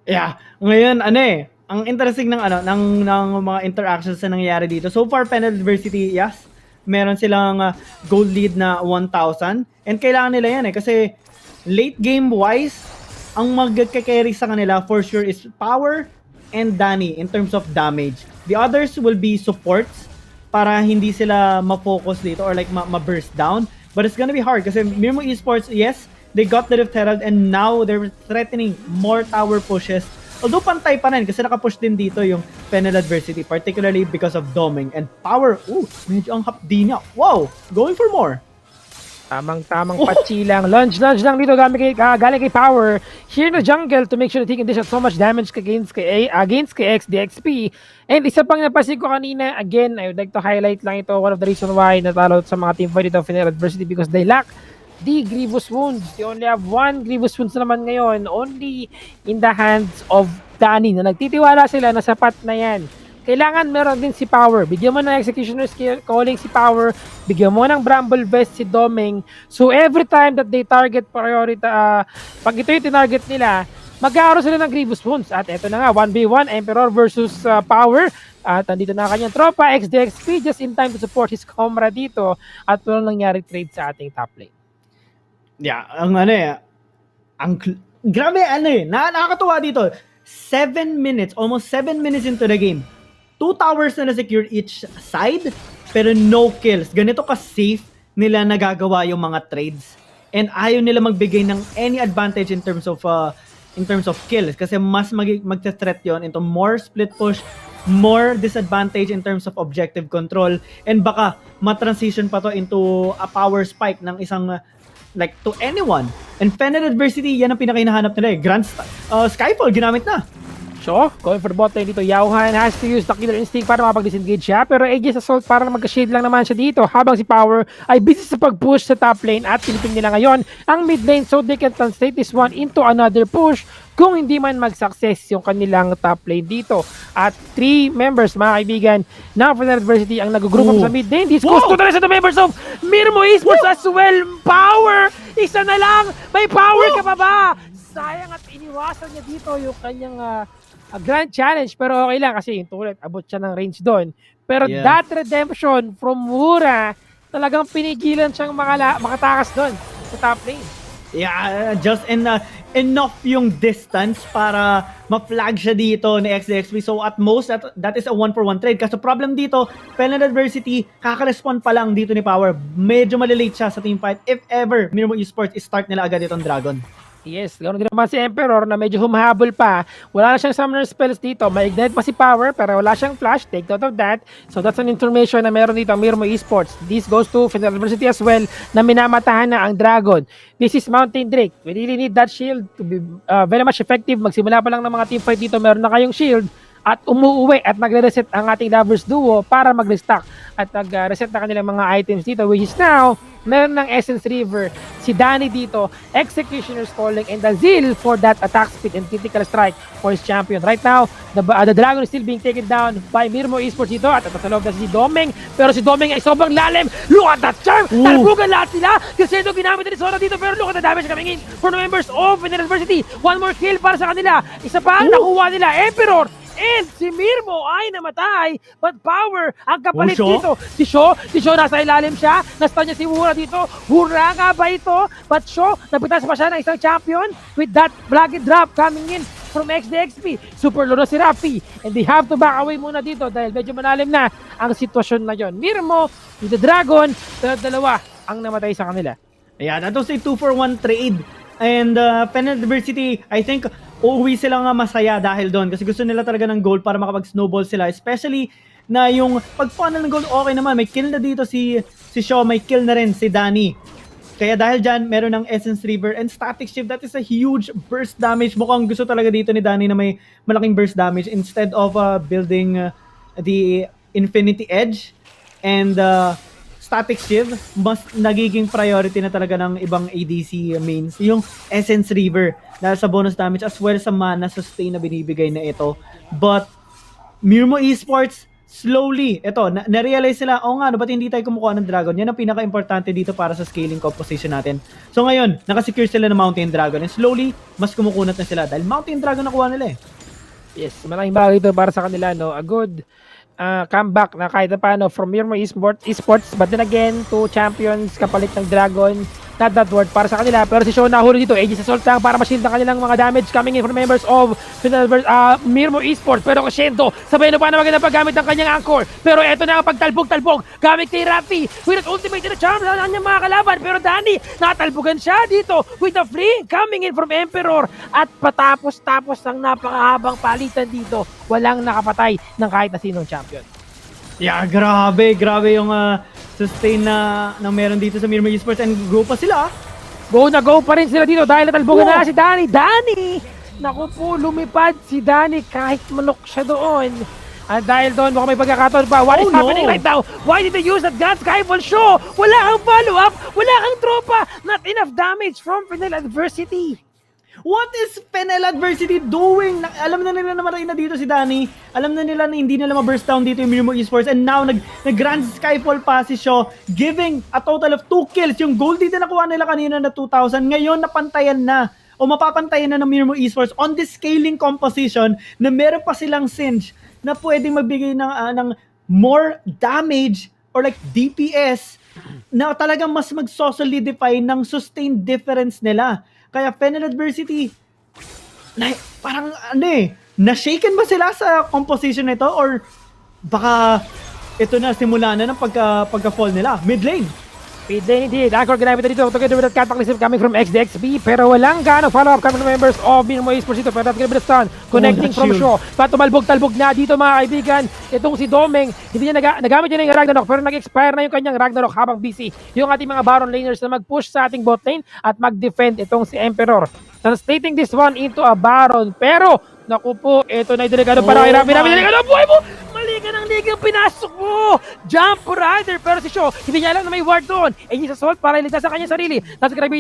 Yeah, ngayon ang interesting ng mga interactions na nangyayari dito. So far, Fennel Adversity, yes, meron silang gold lead na 1,000 and kailangan nila yan kasi late game wise ang magka-carry sa kanila for sure is Power and Danny in terms of damage. The others will be supports para hindi sila ma-focus dito or like ma-burst down, but it's gonna be hard kasi Mirmooo Esports, yes, they got the Rift Herald and now they're threatening more tower pushes. Although pantay pa rin kasi nakapush din dito yung Fennel Adversity, particularly because of Doming and Power. Medyo ang hapdi niya. Wow! Going for more. Tamang patsi lang. Lunge lang dito galing kay Power. Here in the jungle to make sure that he can dish out so much damage against kay XDXP. And isa pang napansin ko kanina, again, I would like to highlight lang ito. One of the reasons why natalo sa mga team fight dito Fennel Adversity because they lack the Grievous Wounds. They only have one Grievous Wounds naman ngayon, only in the hands of Danny, na nagtitiwala sila na sapat na yan. Kailangan meron din si Power. Bigyan mo ng Executioner skill, calling si Power. Bigyan mo ng Bramble Vest si Doming. So every time that they target priority, pag ito yung tinarget nila, magkakaroon sila ng Grievous Wounds. At eto na nga, 1v1, Emperor versus Power. At andito na kanyang tropa, XDXP, just in time to support his comrade dito. At walang nangyari trade sa ating top lane. Yeah, grabe nakakatuwa dito. 7 minutes, almost 7 minutes into the game. 2 towers na na-secure each side, pero no kills. Ganito ka-safe nila nagagawa yung mga trades. And ayaw nila magbigay ng any advantage in terms of kills. Kasi mas magte-threat yon into more split push, more disadvantage in terms of objective control, and baka ma-transition pa to into a power spike ng isang like to anyone. And Fennel Adversity, yan ang pinakahinahanap nila eh. Grand Skyfall, ginamit na. So, going for the bot lane dito, Yauhan has to use the Killer Instinct para makapag-disengage siya. Pero Aegis Assault para magka-shield lang naman siya dito. Habang si Power ay busy sa pag-push sa top lane at pinipin nila ngayon ang mid lane so they can translate this one into another push kung hindi man mag-success yung kanilang top lane dito. At 3 members, mga kaibigan, na Fennel Adversity ang nag-group up sa mid lane. This goes to the rest of the members of Mirmooo Esports as well. Power! Isa na lang! May power ka pa ba? Sayang at iniwasan niya dito yung kanyang grand challenge. Pero okay lang kasi yung tulad, abot siya ng range doon. Pero that redemption from Wura, talagang pinigilan siyang makatakas doon sa top lane. Yeah, just and enough yung distance para ma-flag siya dito ni XDXP. So at most, that is a 1-for-1 trade. Kaso problem dito, Fennel Adversity, kaka-respond pa lang dito ni Power. Medyo malilate siya sa teamfight. If ever, Mirmooo Esports, start nila agad itong Dragon. Yes, ganoon din naman si Emperor na medyo humahabol pa. Wala na siyang summoner spells dito. May ignite pa si Power pero wala siyang flash. Take note of that. So that's an information na meron dito ang Mirmooo Esports. This goes to Fennel Adversity as well na minamatahan na ang Dragon. This is Mountain Drake. We really need that shield to be very much effective. Magsimula pa lang ng mga teamfight dito. Meron na kayong shield at umuuwi at magre-reset ang ating Lovers Duo para mag-restock at mag-reset na kanilang mga items dito, which is now meron ng Essence River, si Danny dito, Executioner's Calling, and the Zeal for that attack speed and critical strike for his champion. Right now, the Dragon is still being taken down by Mirmooo Esports dito at sa loob na si Domeng, pero si Domeng ay sobrang lalim. Look at that charm! Talbugan lahat sila! Kasi ito ginamit ni Sora dito, pero look at the damage coming in for the members of Fennel Adversity. One more kill para sa kanila. Isa pa, nakuha nila, Emperor! And si Mirmooo ay namatay, but Power ang kapalit dito. Si Sho nasa ilalim siya, nasta niya si Wura dito. Wura nga ba ito? But Sho, napitas pa siya ng isang champion with that flag drop coming in from XDXP. Super low na si Rafi, and they have to back away muna dito dahil medyo malalim na ang sitwasyon na yon. Mirmooo with the Dragon, dalawa ang namatay sa kanila. Ayan, that was a 2-for-1 trade. And Fennel Adversity, I think, uuwi sila nga masaya dahil doon kasi gusto nila talaga ng gold para makapag-snowball sila. Especially na yung pag-funnel ng gold, okay naman. May kill na dito si Shaw, may kill na rin si Danny. Kaya dahil dyan, meron ng Essence River and Static Shift. That is a huge burst damage. Mukhang gusto talaga dito ni Danny na may malaking burst damage instead of building the Infinity Edge and Static Shield, mas nagiging priority na talaga ng ibang ADC mains yung Essence River dahil sa bonus damage as well sa mana sustain na binibigay na ito. But Mirmooo Esports, slowly, ito, na-realize sila, nga, ba't hindi tayo kumukuha ng Dragon? Yan ang pinaka-importante dito para sa scaling composition natin. So ngayon, nakasecure sila ng Mountain Dragon and slowly, mas kumukunat na sila dahil Mountain Dragon nakuha nila eh. Yes, malaking bagay ito para sa kanila, no? A good comeback na kahit paano from Mirmooo Esports, but then again, 2 champions kapalit ng Dragon, not that word para sa kanila, pero si Shaw nahuli dito, Aegis Assault lang para ma-shield ang kanilang mga damage coming in from members of Mirmooo Esports, pero Crescendo, sabay na pa na maganda paggamit ng kanyang anchor, pero eto na ang pagtalbog-talbog, gamit kay Rafi, with that ultimate na charm sa kanyang mga kalaban, pero Danny, natalbogan siya dito, with the fling coming in from Emperor, at patapos-tapos ng napakahabang palitan dito, walang nakapatay ng kahit na sinong champion. Yeah, grabe yung sustain na meron dito sa Mirmooo Esports and go pa sila. Go na go pa rin sila dito dahil natalbogan na si Danny. Danny! Naku po, lumipad si Danny kahit manok siya doon. At dahil doon, mukhang may pagkakataon pa. What is happening right now? Why did they use that gun Skyfall Show? Wala kang follow-up, wala kang tropa. Not enough damage from Fennel Adversity. What is Fennel Adversity doing? Alam na nila na maray na dito si Danny. Alam na nila na hindi nila ma-burst down dito yung Mirmooo Esports. And now, nag-grand Skyfall pa si Shaw, giving a total of 2 kills. Yung gold dito nakuha nila kanina na 2,000. Ngayon, napantayan na. O mapapantayan na ng Mirmooo Esports on this scaling composition na meron pa silang Singe na pwedeng magbigay ng more damage or like DPS na talagang mas mag-solidify ng sustained difference nila. Kaya Fennel Adversity, parang na-shaken ba sila sa composition nito or baka ito na simula na ng pagka-fall nila? Mid lane. Mid lane indeed. Anchor ginamit dito together with that cataclysm coming from XDXB pero walang ganong follow-up coming from members of Mirmooo Esports dito pero that's gonna be the stun connecting from Shaw. Tumalbog-talbog na dito mga kaibigan. Itong si Domeng, hindi niya nagamit niya na yung Ragnarok pero nag-expire na yung kanyang Ragnarok habang busy yung ating mga Baron laners na mag-push sa ating bot lane at mag-defend itong si Emperor. Translating this one into a Baron pero naku po, ito na yung delegado para kay Rafi. Delegado, buhay mo! Mali ka ng ligang pinasok mo! Jump Rider! Pero si Shaw, hindi niya alam na may ward doon. Aegis Assault para iligtas sa kanyang sarili. Nasa grabe,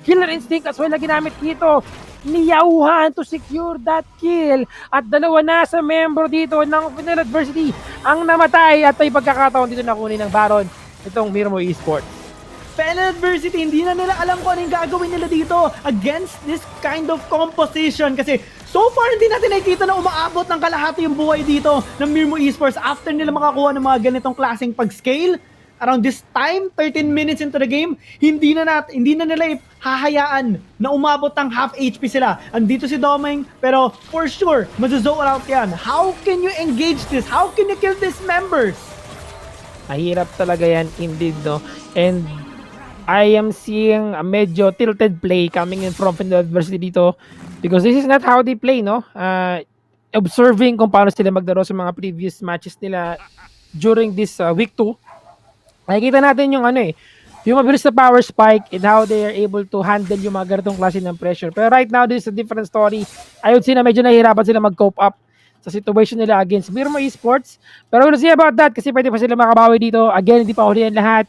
Killer Instinct as well na ginamit dito. Niyauhan to secure that kill. At dalawa na sa member dito ng Fennel Adversity ang namatay at may pagkakataon dito na kunin ng Baron itong Mirmooo Esports. Fennel Adversity, hindi na nila alam kung ano yung gagawin nila dito against this kind of composition kasi so far hindi natin nakikita na umaabot ng kalahati yung buhay dito ng Mirmooo Esports after nila makakuha ng mga ganitong klaseng pag-scale. around this time, 13 minutes into the game, hindi na nila hahayaan na umabot ng half HP sila. Andito si Doming, pero for sure, mazo-zone out yan. How can you engage this? How can you kill these members? Mahirap talaga yan, indeed, no? And I am seeing a medyo tilted play coming in from Fennel Adversity dito because this is not how they play, no? Observing kung paano sila maglaro sa mga previous matches nila during this week 2. Nakikita natin yung yung mabilis na power spike and how they are able to handle yung mga ganitong klase ng pressure. Pero right now, this is a different story. I would say na medyo nahihirapan sila mag-cope up sa situation nila against Mirmooo Esports. Pero we'll see about that kasi pwede pa sila makabawi dito. Again, hindi pa huli yan lahat.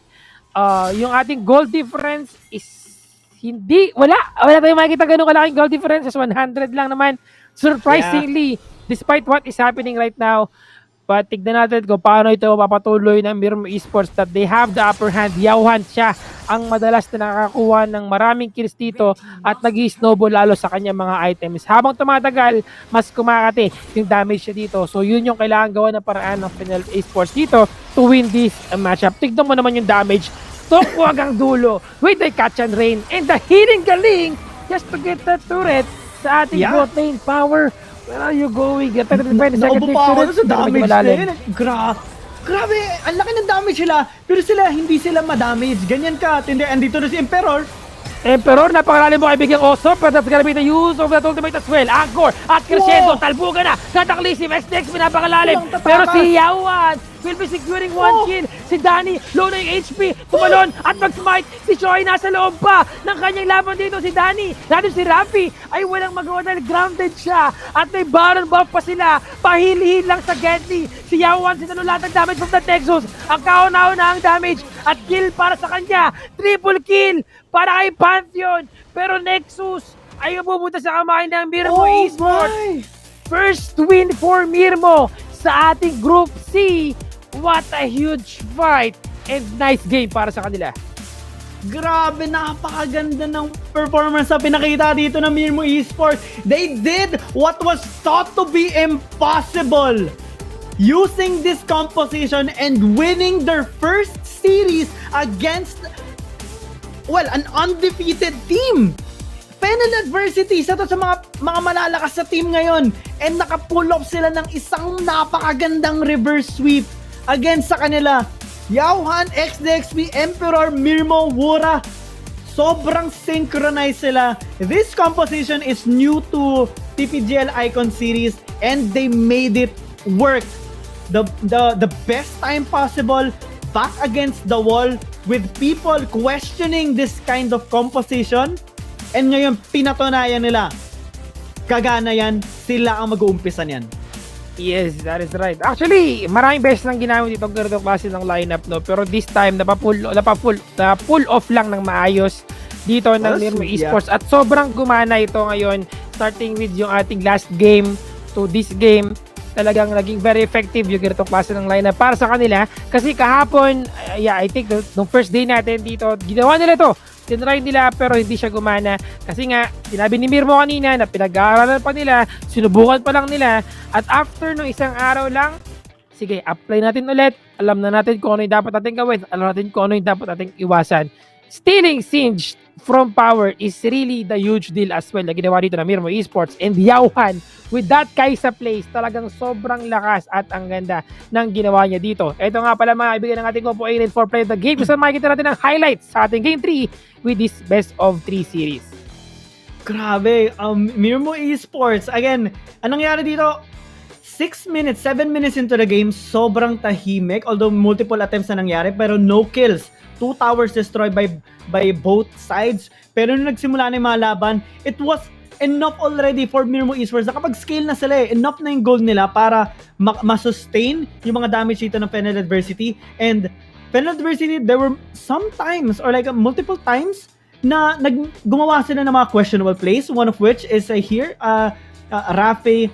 Yung ating goal difference is wala tayong makikita ganun kalaking goal difference. Is 100 lang naman. Surprisingly, despite what is happening right now. But tignan natin kung paano ito mapapatuloy ng Mirmooo Esports that they have the upper hand. Yauhan siya ang madalas na nakakakuha ng maraming kills dito at nag-snowball lalo sa kanyang mga items. Habang tumatagal, mas kumakati yung damage siya dito. So yun yung kailangan gawa ng paraan ng Fennel Esports dito to win this matchup. Tignan mo naman yung damage. Toko hanggang dulo with the catch and rain and the healing galing just to get that turret sa ating bot lane power. Where are you going? Naubo pa ako sa damage na yun. Grabe, ang laki ng damage sila. Pero hindi sila madamage. Ganyan ka. Andito na si Emperor. Napakalalim mo kaibigang Oso, but that's gonna be the use of that ultimate as well. Angkor at Crescendo, talbugan na. Nataklisim, STX, pinapakalalim. Pero si Yawan will be securing 1 kill. Si Danny, low na yung HP, tumalon at mag-smite. Si Choi nasa loob pa ng kanyang laban dito. Si Danny, natin si Rafi ay walang magawa dahil grounded siya. At may Baron buff pa sila. Pahil-hil lang sa Genty. Si Yawan, sinanulat ang damage from the Nexus. Ang kauna-una ang damage at kill para sa kanya. Triple kill para kay Pantheon. Pero Nexus ay pupunta sa kamay ng Mirmooo Esports. First win for Mirmooo sa ating Group C. What a huge fight and nice game para sa kanila. Grabe, napakaganda ng performance na pinakita dito ng Mirmooo Esports. They did what was thought to be impossible. Using this composition and winning their first series against an undefeated team. Fennel Adversity, isa to sa mga malalakas sa team ngayon. And naka-pull off sila ng isang napakagandang reverse sweep against sa kanila. Yauhan, XDXP, Emperor, Mirmooo, Wura. Sobrang synchronized sila. This composition is new to PPGL Icon series and they made it work. The best time possible, back against the wall with people questioning this kind of composition. And ngayon, pinatunayan nila. Kagana yan, sila ang mag-uumpisa niyan. Yes, that is right. Actually, maraming beses nang ginamit itong ganitong klase ng lineup, no? Pero this time, pull off lang ng maayos dito ng Mirmooo Esports. At sobrang gumana ito ngayon, starting with yung ating last game to this game. Talagang naging very effective yung ganitong klase ng lineup para sa kanila. Kasi kahapon, I think nung first day natin dito, ginawa nila to. Tinry nila pero hindi siya gumana. Kasi nga, sinabi ni Mirmooo kanina na pinag-aaralan pa nila, sinubukan pa lang nila. At after no isang araw lang, sige, apply natin ulit. Alam na natin kung ano yung dapat natin gawin. Alam natin kung ano yung dapat natin iwasan. Stealing Singed from power is really the huge deal as well na ginawa dito na Mirmooo Esports. And Yauhan, with that Kaisa plays, talagang sobrang lakas at ang ganda ng ginawa niya dito. Ito nga pala mga kaibigan ng ating Compo 8 for play of the game. Gusto makikita natin ang highlights sa ating Game 3 with this best of 3 series. Grabe, Mirmooo Esports. Again, anong nangyari dito? 7 minutes into the game, sobrang tahimik. Although multiple attempts na nangyari, pero no kills. 2 towers destroyed by both sides. Pero nung nagsimula na yung mga laban, it was enough already for Mirmooo Esports. Nakapag-scale na sila eh. Enough na yung goal nila para ma-sustain yung mga damage dito ng Fennel Adversity. And Fennel Adversity, there were some times or like multiple times na gumawa sila ng mga questionable plays. One of which is here, Rafi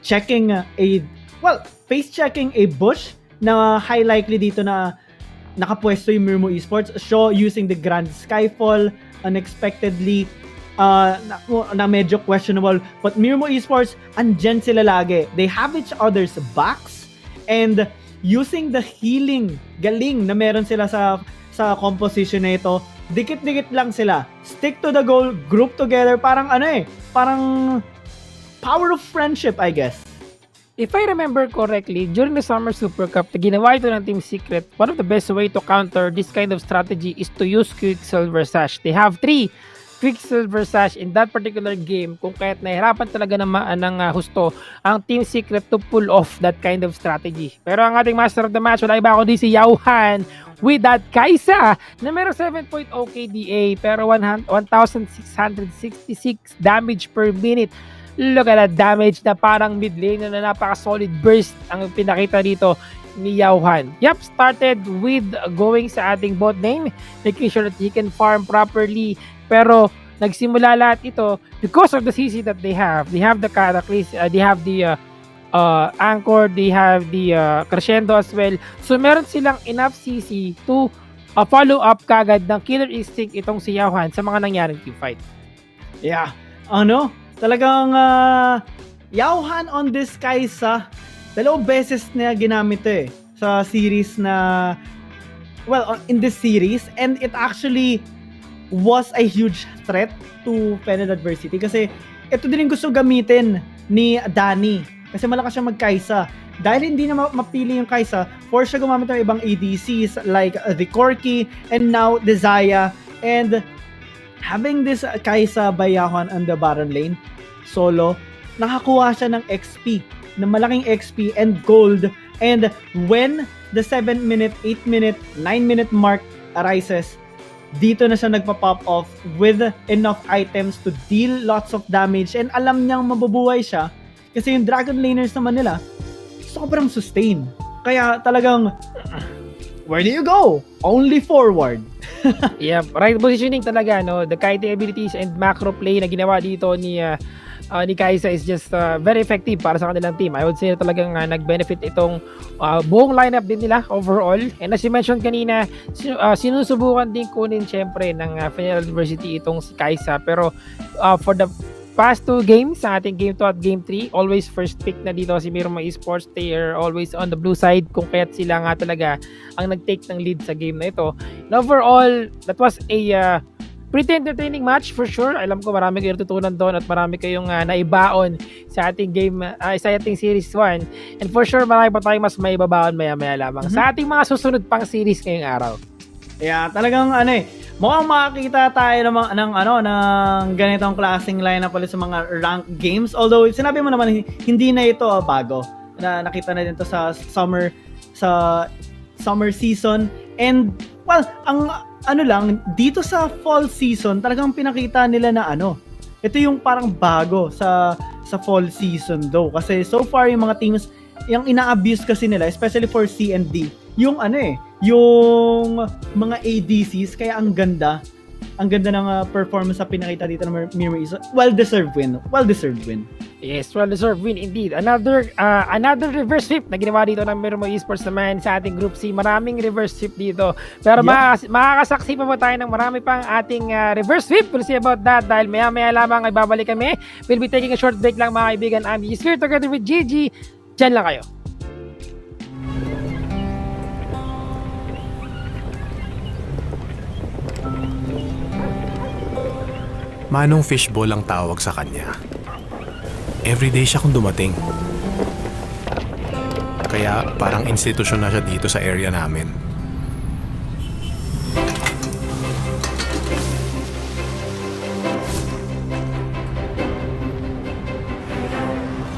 checking face-checking a bush na high likely dito na nakapwesto yung Mirmooo Esports. Shaw using the Grand Skyfall unexpectedly na medyo questionable. But Mirmooo Esports, andyan sila lagi. They have each other's backs and using the healing galing na meron sila sa composition na ito, dikit-dikit lang sila. Stick to the goal, group together, parang parang power of friendship, I guess. If I remember correctly, during the Summer Super Cup, na ginawa ito ng Team Secret, one of the best way to counter this kind of strategy is to use Quicksilver Sash. They have 3 Quicksilver Sash in that particular game, kung kaya't nahirapan talaga ng husto ang Team Secret to pull off that kind of strategy. Pero ang ating master of the match, wala iba kundi si Yauhan with that Kaisa na meron 7.0 KDA pero 1,666 damage per minute. Look at that damage na parang mid lane na napaka-solid burst ang pinakita dito ni Yauhan. Yep, started with going sa ating bot lane, making sure that he can farm properly. Pero nagsimula lahat ito because of the CC that they have. They have the Cataclysm, they have the Anchor, they have the Crescendo as well. So meron silang enough CC to follow up kagad ng Killer Instinct itong si Yauhan sa mga nangyaring teamfight. Yeah, talagang Yauhan on this Kaisa, 2 beses na ginamit sa series na, well, in this series, and it actually was a huge threat to Fennel Adversity kasi ito din yung gusto gamitin ni Danny kasi malakas siya mag-Kaisa. Dahil hindi na mapili yung Kaisa, force siya gumamit ng ibang ADCs like the Corki and now the Zaya, and having this Kaisa by Yauhan on the Baron lane solo, nakakuha siya ng XP, ng malaking XP and gold, and when the 7-minute, 8-minute, 9-minute mark arises, dito na siya nagpa-pop off with enough items to deal lots of damage, and alam niyang mabubuhay siya kasi yung Dragon Laners naman nila sobrang sustain. Kaya talagang, where do you go? Only forward. Yeah, right positioning talaga, no? The kiting abilities and macro play na ginawa dito ni Kaisa is just very effective para sa kanilang team. I would say talagang nag-benefit itong buong lineup din nila overall. And as you mentioned kanina, sinusubukan din kunin syempre ng Fennel Adversity itong si Kaisa. Pero for the past 2 games, sa ating Game 2 at Game 3, always first pick na dito si Mirmooo Esports. They are always on the blue side kung kaya't sila nga talaga ang nag-take ng lead sa game na ito. And overall, that was a pretty entertaining match for sure. Alam ko marami kayong tutunan doon at marami kayong naibaon sa ating game, sa ating Series 1. And for sure, marami pa tayong mas maibabaon maya-maya lamang sa ating mga susunod pang series ngayong araw. Yeah, talagang mukhang makakita tayo ng ganitong klaseng lineup ulit sa mga ranked games. Although sinabi mo naman hindi na ito bago. Nakita na din to sa summer season, and well, ang lang dito sa fall season talagang pinakita nila na ito yung parang bago sa fall season daw, kasi so far yung mga teams yung ina-abuse kasi nila, especially for C&D, yung yung mga ADCs, kaya ang ganda ng performance na pinakita dito ng Mirmooo. Well-deserved win. Yes, well-deserved win indeed. Another reverse sweep na ginawa dito ng Mermo Esports naman sa ating Group C. Maraming reverse sweep dito. Pero makakasaksi pa ba tayo ng marami pang ating reverse sweep? We'll see about that dahil maya-maya lamang ay babalik kami. We'll be taking a short break lang mga kaibigan. I'm here together with Gigi. Diyan lang kayo. Manong Fishball ang tawag sa kanya. Everyday siya kung dumating. Kaya parang institusyon na siya dito sa area namin.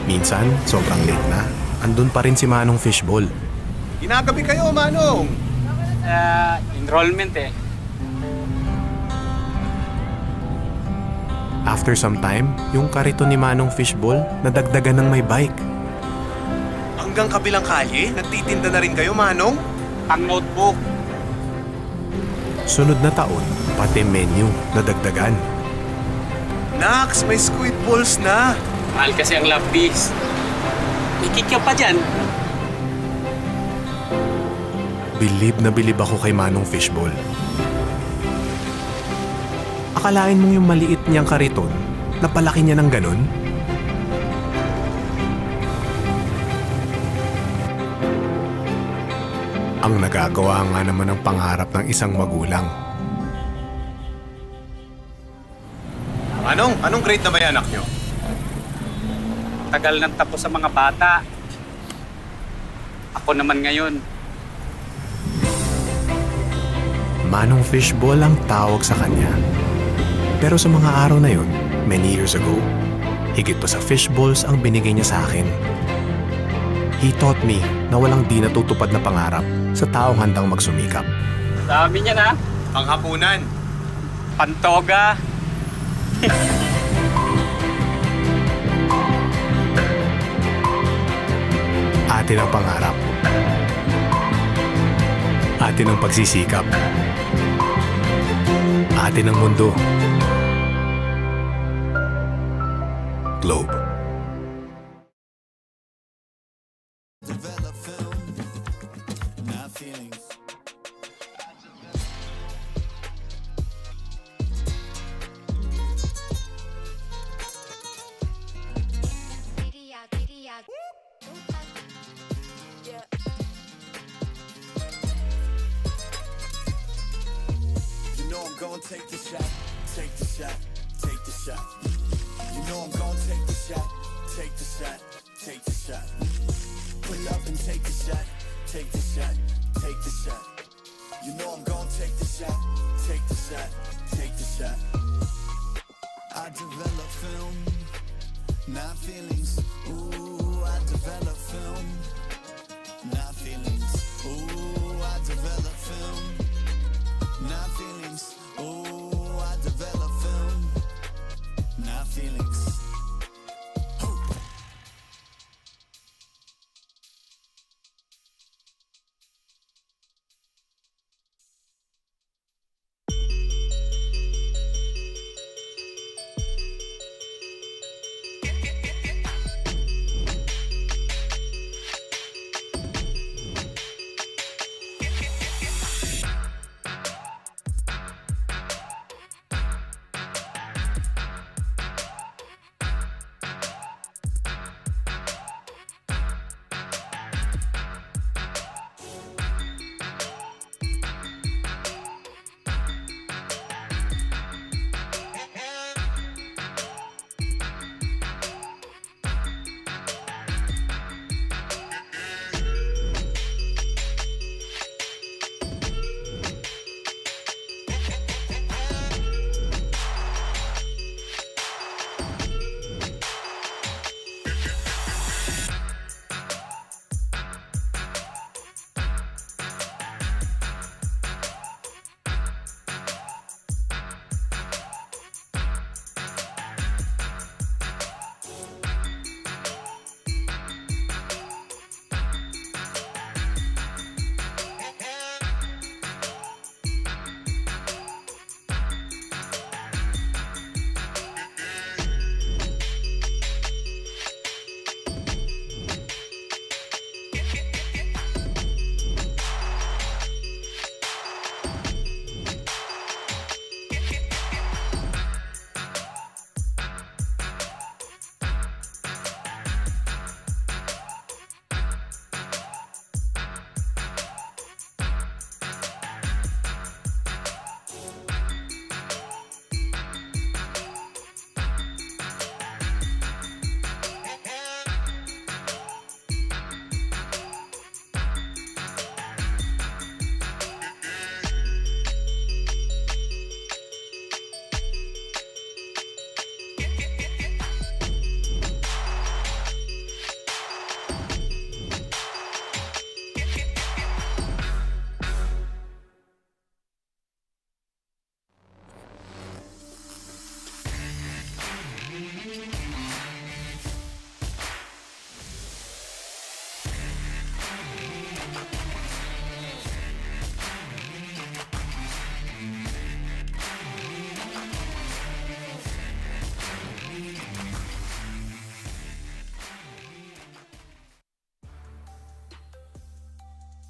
Minsan, sobrang late na. Andun pa rin si Manong Fishball. Ginagabi kayo, Manong! Enrollment After some time, yung karito ni Manong Fishball nadagdagan ng may bike. Hanggang kabilang kalye, nagtitinda na rin kayo, Manong? Ang notebook. Sunod na taon, pati menu nadagdagan. Nax, may squid balls na! Mahal kasi ang lapis. May kikyaw pa dyan. Bilib na bilib ako kay Manong Fishball. Akalain mong yung maliit niyang kariton, napalaki niya ng ganon? Ang nagagawa nga naman ng pangarap ng isang magulang. Anong grade na ba yung anak nyo? Tagal nang tapos sa mga bata. Ako naman ngayon. Manong Fishball ang tawag sa kanya. Pero sa mga araw na yun, many years ago, higit pa sa fishballs ang binigay niya sa akin. He taught me na walang di natutupad na pangarap sa taong handang magsumikap. Dami niya na. Panghapunan. Pantoga. Atin ang pangarap. Atin ang pagsisikap. Atin ang mundo. Globe. Develop film, not feelings. You know I'm gonna take the shot, take the shot, take the shot. You know I'm gonna take the shot, take the shot, take the shot. Pull up and take the shot, take the shot, take the shot. You know I'm gonna take the shot, take the shot, take the shot. I develop film, not feelings. Ooh, I develop film, not feelings. Ooh, I develop film, not feelings. Ooh, I develop film, not feelings.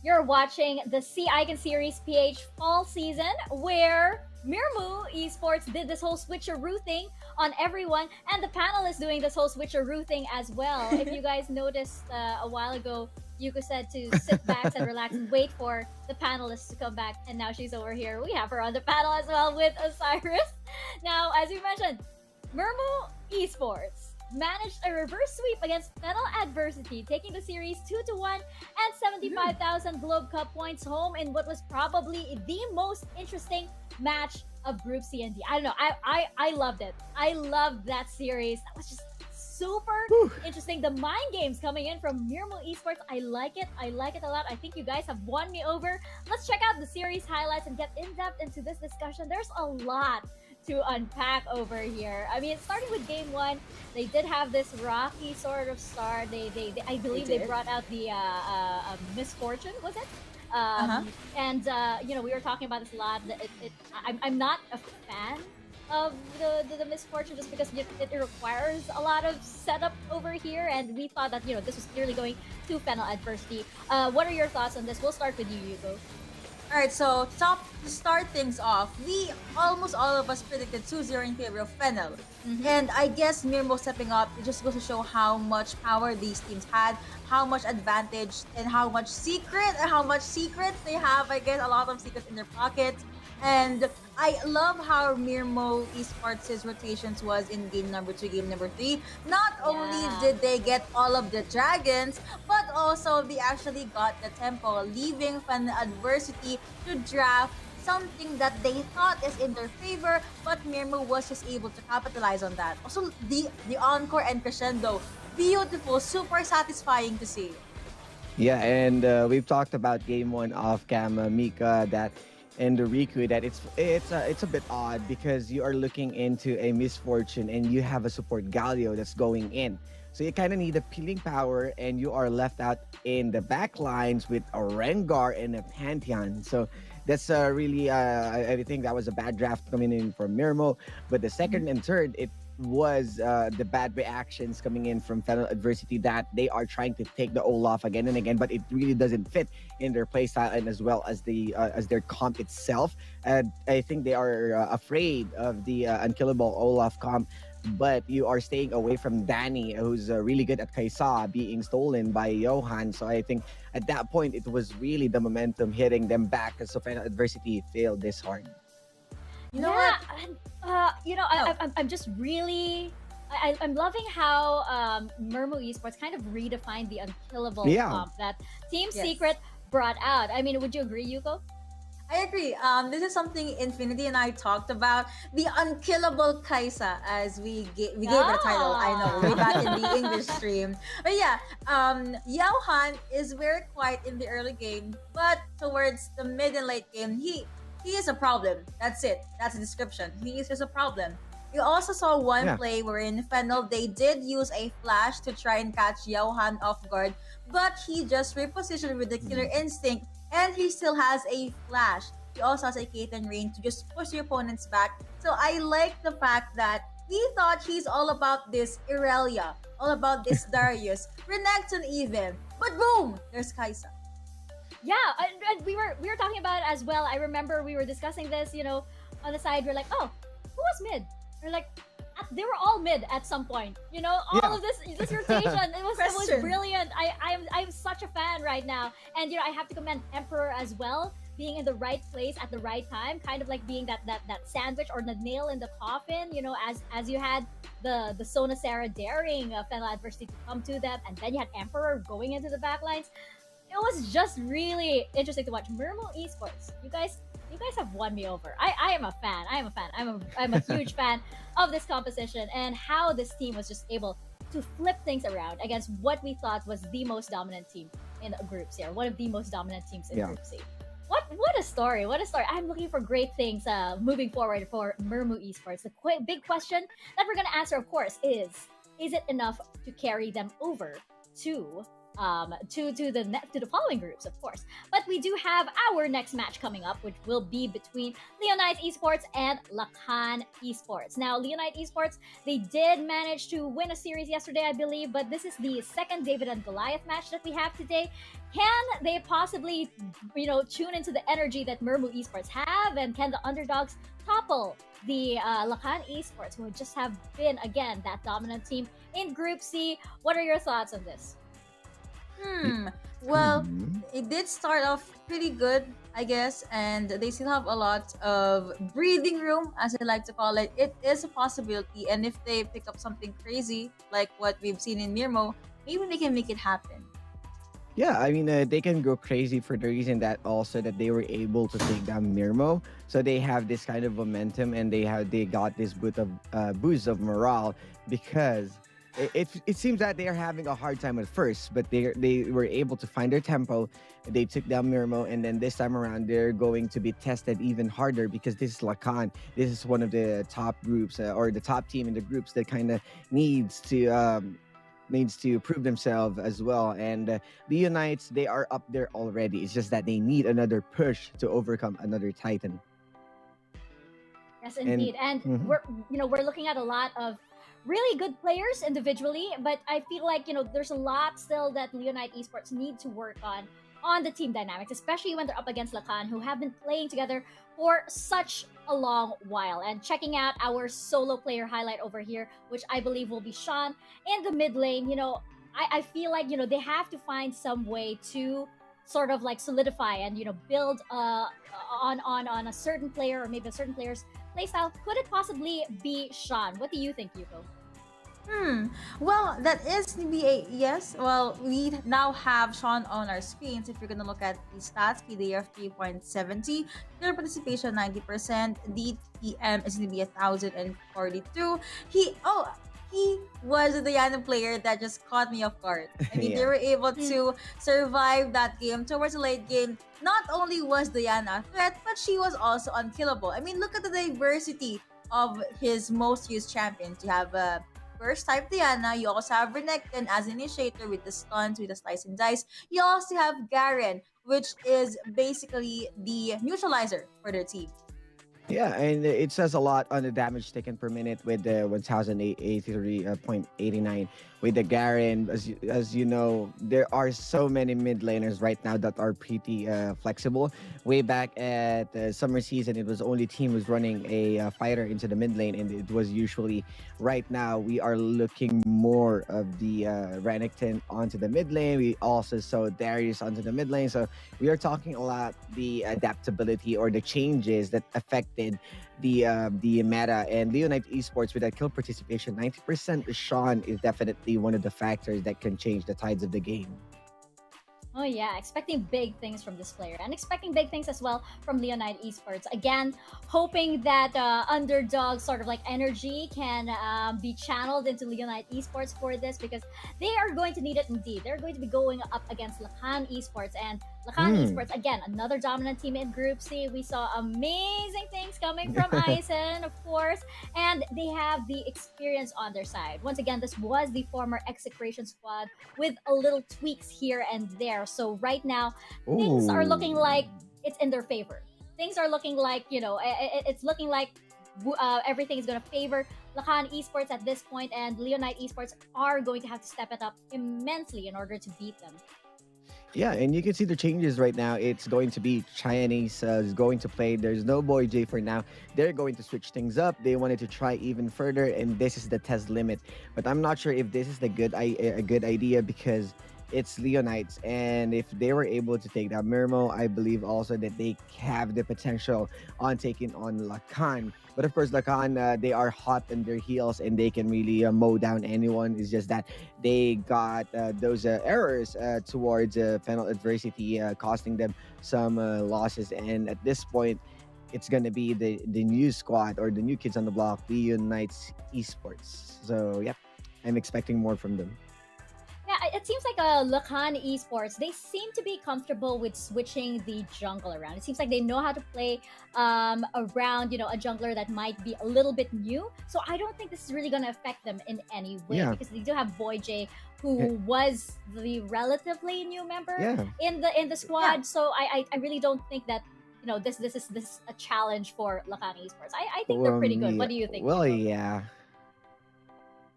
You're watching the Sea Icon Series PH Fall Season, where Mirmooo Esports did this whole switcheroo thing on everyone, and the panel is doing this whole switcheroo thing as well. If you guys noticed a while ago, Yuko said to sit back and relax and wait for the panelists to come back. And now she's over here. We have her on the panel as well with Osiris. Now, as you mentioned, Mirmooo Esports managed a reverse sweep against Fennel Adversity, taking the series 2-1 and 75,000 Globe Cup points home in what was probably the most interesting match of Group C and D. I don't know. I loved it. I loved that series. That was just super interesting. The mind games coming in from Mirmooo Esports. I like it. I like it a lot. I think you guys have won me over. Let's check out the series highlights and get in depth into this discussion. There's a lot to unpack over here. I mean, starting with game one, they did have this rocky sort of start. I believe they brought out the misfortune, was it? And you know, we were talking about this a lot. I'm not a fan of the misfortune just because it requires a lot of setup over here, and we thought that, you know, this was clearly going to Fennel Adversity. What are your thoughts on this? We'll start with you, Yuko. Alright, so to start things off, we almost all of us predicted 2-0 in favor of Fennel. And I guess Mirmooo stepping up, it just goes to show how much power these teams had, how much advantage and how much secrets they have. I guess a lot of secrets in their pockets. And I love how Mirmooo Esports' rotations was in game number 2, game number 3. Not only did they get all of the dragons, but also they actually got the tempo, leaving Fennel Adversity to draft something that they thought is in their favor, but Mirmooo was just able to capitalize on that. Also, the encore and crescendo, beautiful, super satisfying to see. Yeah, and we've talked about game one off cam, Mika, that and the Riku, that it's a bit odd because you are looking into a misfortune and you have a support Galio that's going in. So you kind of need a peeling power, and you are left out in the back lines with a Rengar and a Pantheon. So that's really, I think that was a bad draft coming in from Mermo. But the second and third, it was the bad reactions coming in from Fennel Adversity, that they are trying to take the Olaf again and again, but it really doesn't fit in their playstyle and as well as as their comp itself. And I think they are afraid of the unkillable Olaf comp. But you are staying away from Danny, who's really good at Kaisa, being stolen by Johan. So I think at that point, it was really the momentum hitting them back. So Fennel Adversity failed this hard. You know what? I'm just really... I'm loving how Mirmooo Esports kind of redefined the unkillable comp that Team Secret brought out. I mean, would you agree, Yuko? I agree. This is something Infinity and I talked about. The unkillable Kaisa, as we gave it a title. I know, way back in the English stream. But yeah, Johan is very quiet in the early game, but towards the mid and late game, he is a problem. That's it. That's the description. He is just a problem. You also saw one play where in Fennel, they did use a flash to try and catch Johan off guard, but he just repositioned with the killer instinct, and he still has a flash. He also has a Kaiten Rain to just push your opponents back. So I like the fact that we thought he's all about this Irelia, all about this Darius, Renekton even. But boom, there's Kaisa. Yeah, and we were talking about it as well. I remember we were discussing this, you know, on the side. We're like, oh, who was mid? We're like, they were all mid at some point. You know, all of this rotation, it was brilliant. I'm such a fan right now. And, you know, I have to commend Emperor as well, being in the right place at the right time, kind of like being that sandwich or the nail in the coffin, you know, as you had the Sona Sarah daring Fennel Adversity to come to them, and then you had Emperor going into the backlines. It was just really interesting to watch. Mirmooo Esports, you guys have won me over. I am a fan. I'm a huge fan of this composition and how this team was just able to flip things around against what we thought was the most dominant team in Group C, or one of the most dominant teams in Group C. What a story! What a story! I'm looking for great things moving forward for Mirmooo Esports. The big question that we're gonna answer, of course, is it enough to carry them over to the following groups, of course. But we do have our next match coming up, which will be between Leonite Esports and Lakan Esports. Now, Leonite Esports, they did manage to win a series yesterday, I believe, but this is the second David and Goliath match that we have today. Can they possibly, you know, tune into the energy that Mirmooo Esports have, and can the underdogs topple the Lakan Esports, who just have been, again, that dominant team in Group C? What are your thoughts on this? Well, Mhm. it did start off pretty good, I guess, and they still have a lot of breathing room, as I like to call it. It is a possibility, and if they pick up something crazy like what we've seen in Mirmooo, maybe they can make it happen. Yeah, I mean, they can go crazy for the reason that also that they were able to take down Mirmo, so they have this kind of momentum and they got this boost of morale because it seems that they are having a hard time at first, but they were able to find their tempo. They took down Mirmo, and then this time around they're going to be tested even harder because this is Lakan. This is one of the top groups or the top team in the groups that kind of needs to. Needs to prove themselves as well. And the Unites, they are up there already. It's just that they need another push to overcome another Titan. Yes, indeed. And Mhm. we're looking at a lot of really good players individually, but I feel like there's a lot still that Leonite Esports need to work on the team dynamics, especially when they're up against Lakan, who have been playing together for such a long while. And checking out our solo player highlight over here, which I believe will be Sean in the mid lane, I feel like they have to find some way to sort of like solidify and build on a certain player or maybe a certain player's playstyle. Could it possibly be Sean? What do you think, Yuko? Well, that is to be a yes. Well, we now have Sean on our screens. If you're gonna look at the stats, KDA of 3.70, their participation 90%, DPM is gonna be 1,042. He was the Diana player that just caught me off guard. I mean, they Yeah. were able to survive that game towards the late game. Not only was Diana a threat, but she was also unkillable. I mean, look at the diversity of his most used champions. You have first type Diana, you also have Renekton as initiator with the stuns, with the slice and dice. You also have Garen, which is basically the neutralizer for their team. Yeah, and it says a lot on the damage taken per minute with the 1083.89 with the Garen. As you know, there are so many mid laners right now that are pretty flexible. Way back at the summer season, it was only team was running a fighter into the mid lane, and it was usually right now we are looking more of the Renekton onto the mid lane. We also saw Darius onto the mid lane, so we are talking a lot the adaptability or the changes that affected the meta. And Leonite Esports with that kill participation 90%, Sean is definitely one of the factors that can change the tides of the game. Oh yeah, expecting big things from this player and expecting big things as well from Leonite Esports. Again, hoping that underdog sort of like energy can be channeled into Leonite Esports for this because they are going to need it indeed. They're going to be going up against Lakan Esports, and Lakan Esports, again, another dominant team in Group C. We saw amazing things coming from Aizen, of course, and they have the experience on their side. Once again, this was the former Execration squad with a little tweaks here and there. So right now, things are looking like it's in their favor. Things are looking like, it's looking like everything is going to favor Lakan Esports at this point, and Leonite Esports are going to have to step it up immensely in order to beat them. Yeah, and you can see the changes right now. It's going to be Chinese is going to play. There's no Boy J for now. They're going to switch things up. They wanted to try even further, and this is the test limit. But I'm not sure if this is a good idea because it's Leonites, and if they were able to take down Mermo, I believe also that they have the potential on taking on Lakan. But of course, Lakan, they are hot on their heels and they can really mow down anyone. It's just that they got those errors towards Fennel adversity, costing them some losses. And at this point, it's gonna be the new squad or the new kids on the block, Leonites Esports. So yep, I'm expecting more from them. Yeah, it seems like Lakan Esports, they seem to be comfortable with switching the jungle around. It seems like they know how to play around, a jungler that might be a little bit new. So I don't think this is really going to affect them in any way because they do have Boy J, who was the relatively new member in the squad. Yeah. So I really don't think that this is a challenge for Lakan Esports. I think they're pretty good. What do you think? Well, yeah.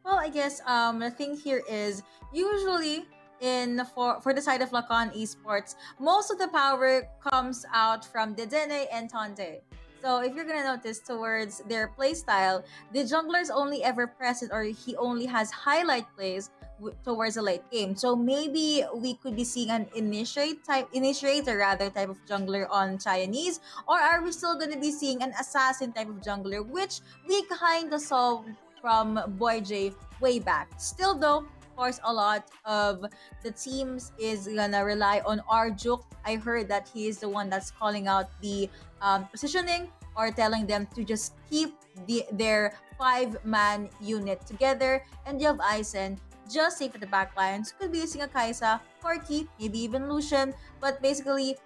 Well, I guess the thing here is usually for the side of Lakan Esports, most of the power comes out from Dedenne and Tonte. So if you're gonna notice towards their playstyle, the jungler is only ever present or he only has highlight plays towards the late game. So maybe we could be seeing an initiator rather type of jungler on Chinese, or are we still gonna be seeing an assassin type of jungler, which we kind of saw from Boy J way back. Still though, of course, a lot of the teams is gonna rely on Arjuk. I heard that he is the one that's calling out the positioning or telling them to just keep their 5-man unit together, and you have Aizen just safe at the back lines. Could be using a Kaisa, Corki, maybe even Lucian, but basically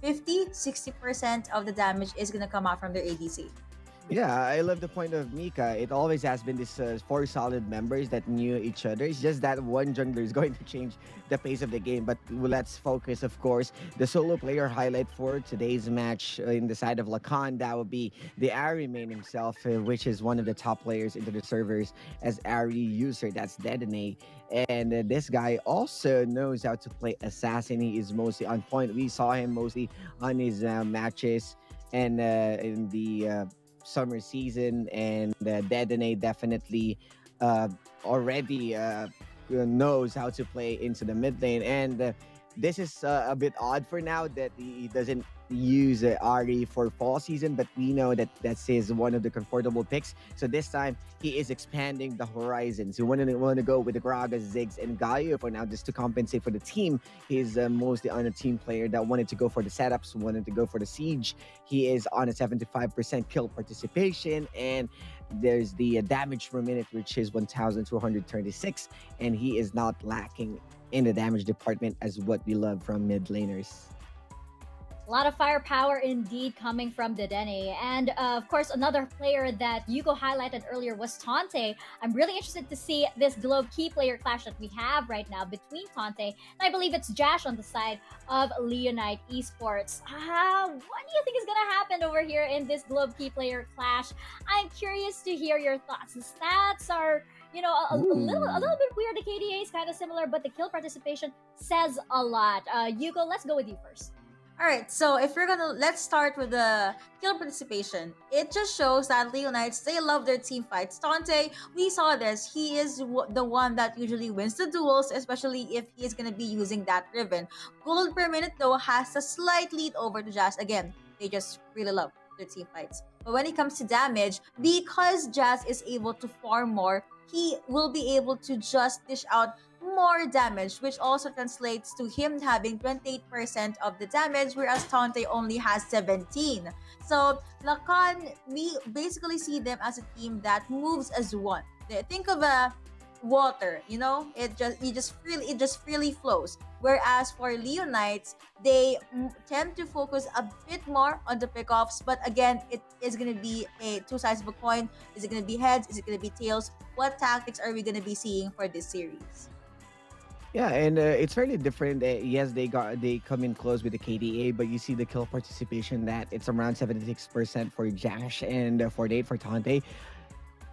50-60% of the damage is gonna come out from their ADC. Yeah, I love the point of Mika. It always has been this four solid members that knew each other. It's just that one jungler is going to change the pace of the game. But let's focus, of course, the solo player highlight for today's match in the side of Lakan. That would be the Ari main himself, which is one of the top players into the servers as Ari user. That's Dedene. And this guy also knows how to play Assassin. He is mostly on point. We saw him mostly on his matches and in the summer season, and Dedene definitely already knows how to play into the mid lane. And this is a bit odd for now that he doesn't use Ari for fall season, but we know that that's one of the comfortable picks. So this time he is expanding the horizons. He want to go with the Gragas, Ziggs, and Gaio for now, just to compensate for the team. He's mostly on a team player that wanted to go for the setups, wanted to go for the siege. He is on a 75% kill participation, and there's the damage per minute, which is 1,236, and he is not lacking in the damage department as what we love from mid laners. A lot of firepower indeed coming from Dedene. And of course, another player that Yuko highlighted earlier was Tante. I'm really interested to see this Globe key player clash that we have right now between Tante and I believe it's Jash on the side of Leonite Esports. What do you think is going to happen over here in this Globe key player clash? I'm curious to hear your thoughts. The stats are, you know, a little bit weird. The KDA is kind of similar, but the kill participation says a lot. Yuko, let's go with you first. All right, so if we're gonna, let's start with the kill participation. It just shows that Leonites, they love their team fights. Tante, we saw this. He is the one that usually wins the duels, especially if he is gonna be using that Riven. Gold per minute though has a slight lead over to Jazz. Again, they just really love their team fights. But when it comes to damage, because Jazz is able to farm more, he will be able to just dish out more damage, which also translates to him having 28% of the damage, whereas Tante only has 17. So Lakan, we basically see them as a team that moves as one. Think of a water, you know, it just freely flows. Whereas for Leonites, they tend to focus a bit more on the pickoffs, but again, it is going to be a two sides of a coin. Is it going to be heads? Is it going to be tails? What tactics are we going to be seeing for this series? Yeah, and it's fairly different. Yes, they come in close with the KDA, but you see the kill participation that it's around 76% for Jash and 48 for Tante.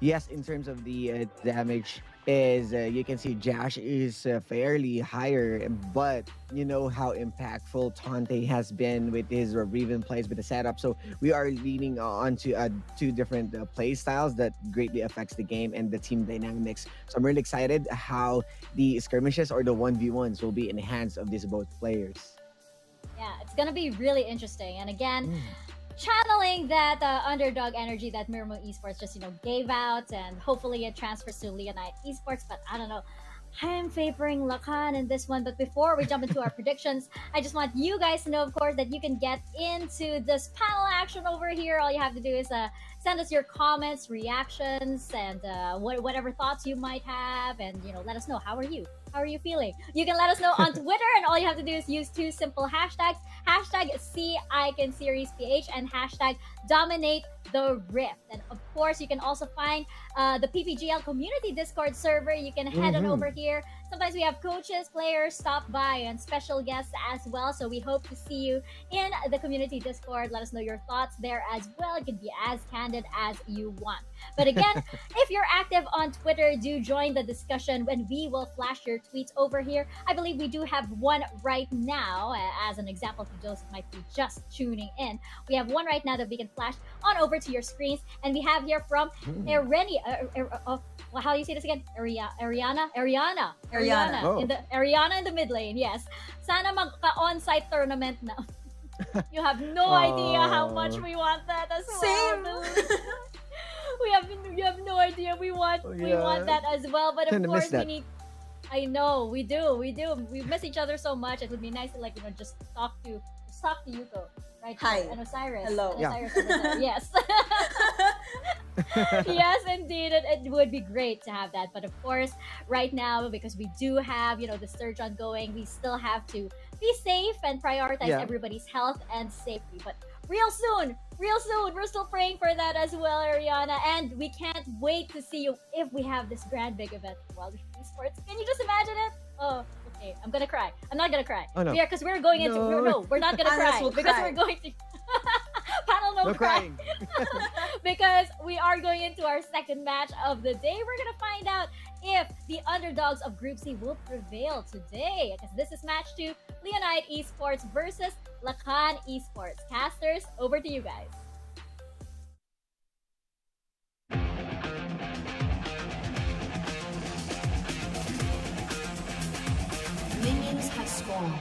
Yes, in terms of the damage, is you can see Jash is fairly higher, but you know how impactful Tante has been with his Riven plays with the setup. So we are leaning on to two different play styles that greatly affects the game and the team dynamics. So I'm really excited how the skirmishes or the 1v1s will be in the hands of these both players. Yeah, it's gonna be really interesting. And again, channeling that underdog energy that Mirmooo Esports just, you know, gave out, and hopefully it transfers to Leonite Esports. But I don't know, I'm favoring Lakan in this one. But before we jump into our predictions, I just want you guys to know, of course, that you can get into this panel action over here. All you have to do is send us your comments, reactions, and whatever thoughts you might have, and you know, let us know, how are you feeling. You can let us know on Twitter, and all you have to do is use two simple hashtags, hashtag #SeeICanSeriesPH and hashtag Dominate the Rift. And of course, you can also find the PPGL community Discord server. You can head on over here. Sometimes we have coaches, players stop by, and special guests as well. So we hope to see you in the community Discord. Let us know your thoughts there as well. It can be as candid as you want. But again, if you're active on Twitter, do join the discussion when we will flash your tweets over here. I believe we do have one right now, as an example for those that might be just tuning in. We have one right now that we can flash on over to your screens, and we have here from Irene. How do you say this again? Ariana. Ariana. Oh. Ariana in the mid lane, yes. Sana magka-on-site tournament na. You have no idea how much we want that as well. Same. You have no idea we want that as well. But of Kinda miss course we that. need. I know we do. We miss each other so much. It would be nice to just talk to Yuko, right? Hi. And Osiris. Hello. And Yeah. Osiris over there. Yes. Yes, indeed. It would be great to have that. But of course, right now, because we do have, the surge ongoing, we still have to be safe and prioritize Yeah. everybody's health and safety. But real soon, we're still praying for that as well, Ariana. And we can't wait to see you if we have this grand big event at Wild Esports. Can you just imagine it? Oh, okay. I'm gonna cry. I'm not gonna cry. Oh, no. Yeah, because we're going into we're not gonna Unless cry we'll because cry. we're going to panel no No cry. crying. Because we are going into our second match of the day. We're gonna find out if the underdogs of Group C will prevail today. Because this is match 2, Leonite Esports versus Lakan Esports. Casters, over to you guys. Minions have spawned.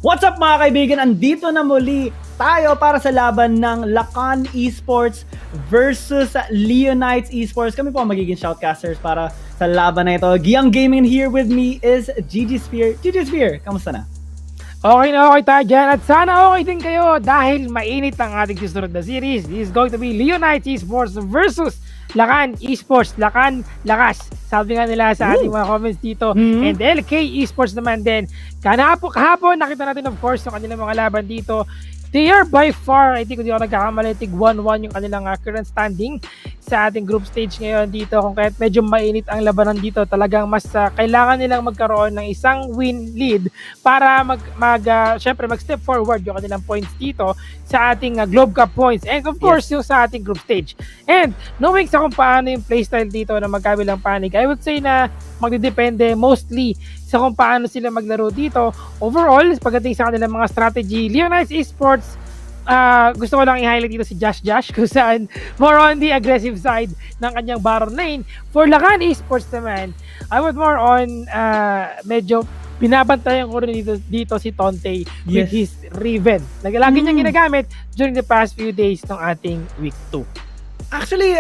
What's up mga kaibigan? Andito na muli tayo para sa laban ng Lakan Esports versus Leonites Esports. Kami po ang magiging shoutcasters para sa laban na ito. Giyang Gaming here with me is GG Sphere. GG Sphere, kamusta na? Okay na okay tayo dyan at sana okay din kayo dahil mainit ang ating susunod na series. This is going to be Leonites Esports versus Lakan Esports. Lakan, lakas. Sabi nga nila sa ating mga comments dito. And LK Esports naman din. Kahapon nakita natin of course yung kanilang mga laban dito. They are by far, I think kung di ako nagkakamali, 1-1 yung kanilang current standing sa ating group stage ngayon dito. Kung kahit medyo mainit ang labanan dito, talagang mas kailangan nilang magkaroon ng isang win lead para syempre mag-step forward yung kanilang points dito sa ating Globe Cup points. And of course, yung sa ating group stage. And knowing sa kung paano yung playstyle dito na magkabilang panig, I would say na magdidepende mostly sa kung paano sila maglaro dito. Overall, pagdating sa kanilang mga strategy, Leonites Esports, gusto ko lang i-highlight dito si Josh kung saan more on the aggressive side ng kanyang baron lane. For Lakan Esports naman, I would more on medyo binabantayan ko rin dito si Tonte with his Riven. Lagi niyang ginagamit during the past few days ng ating week 2. Actually,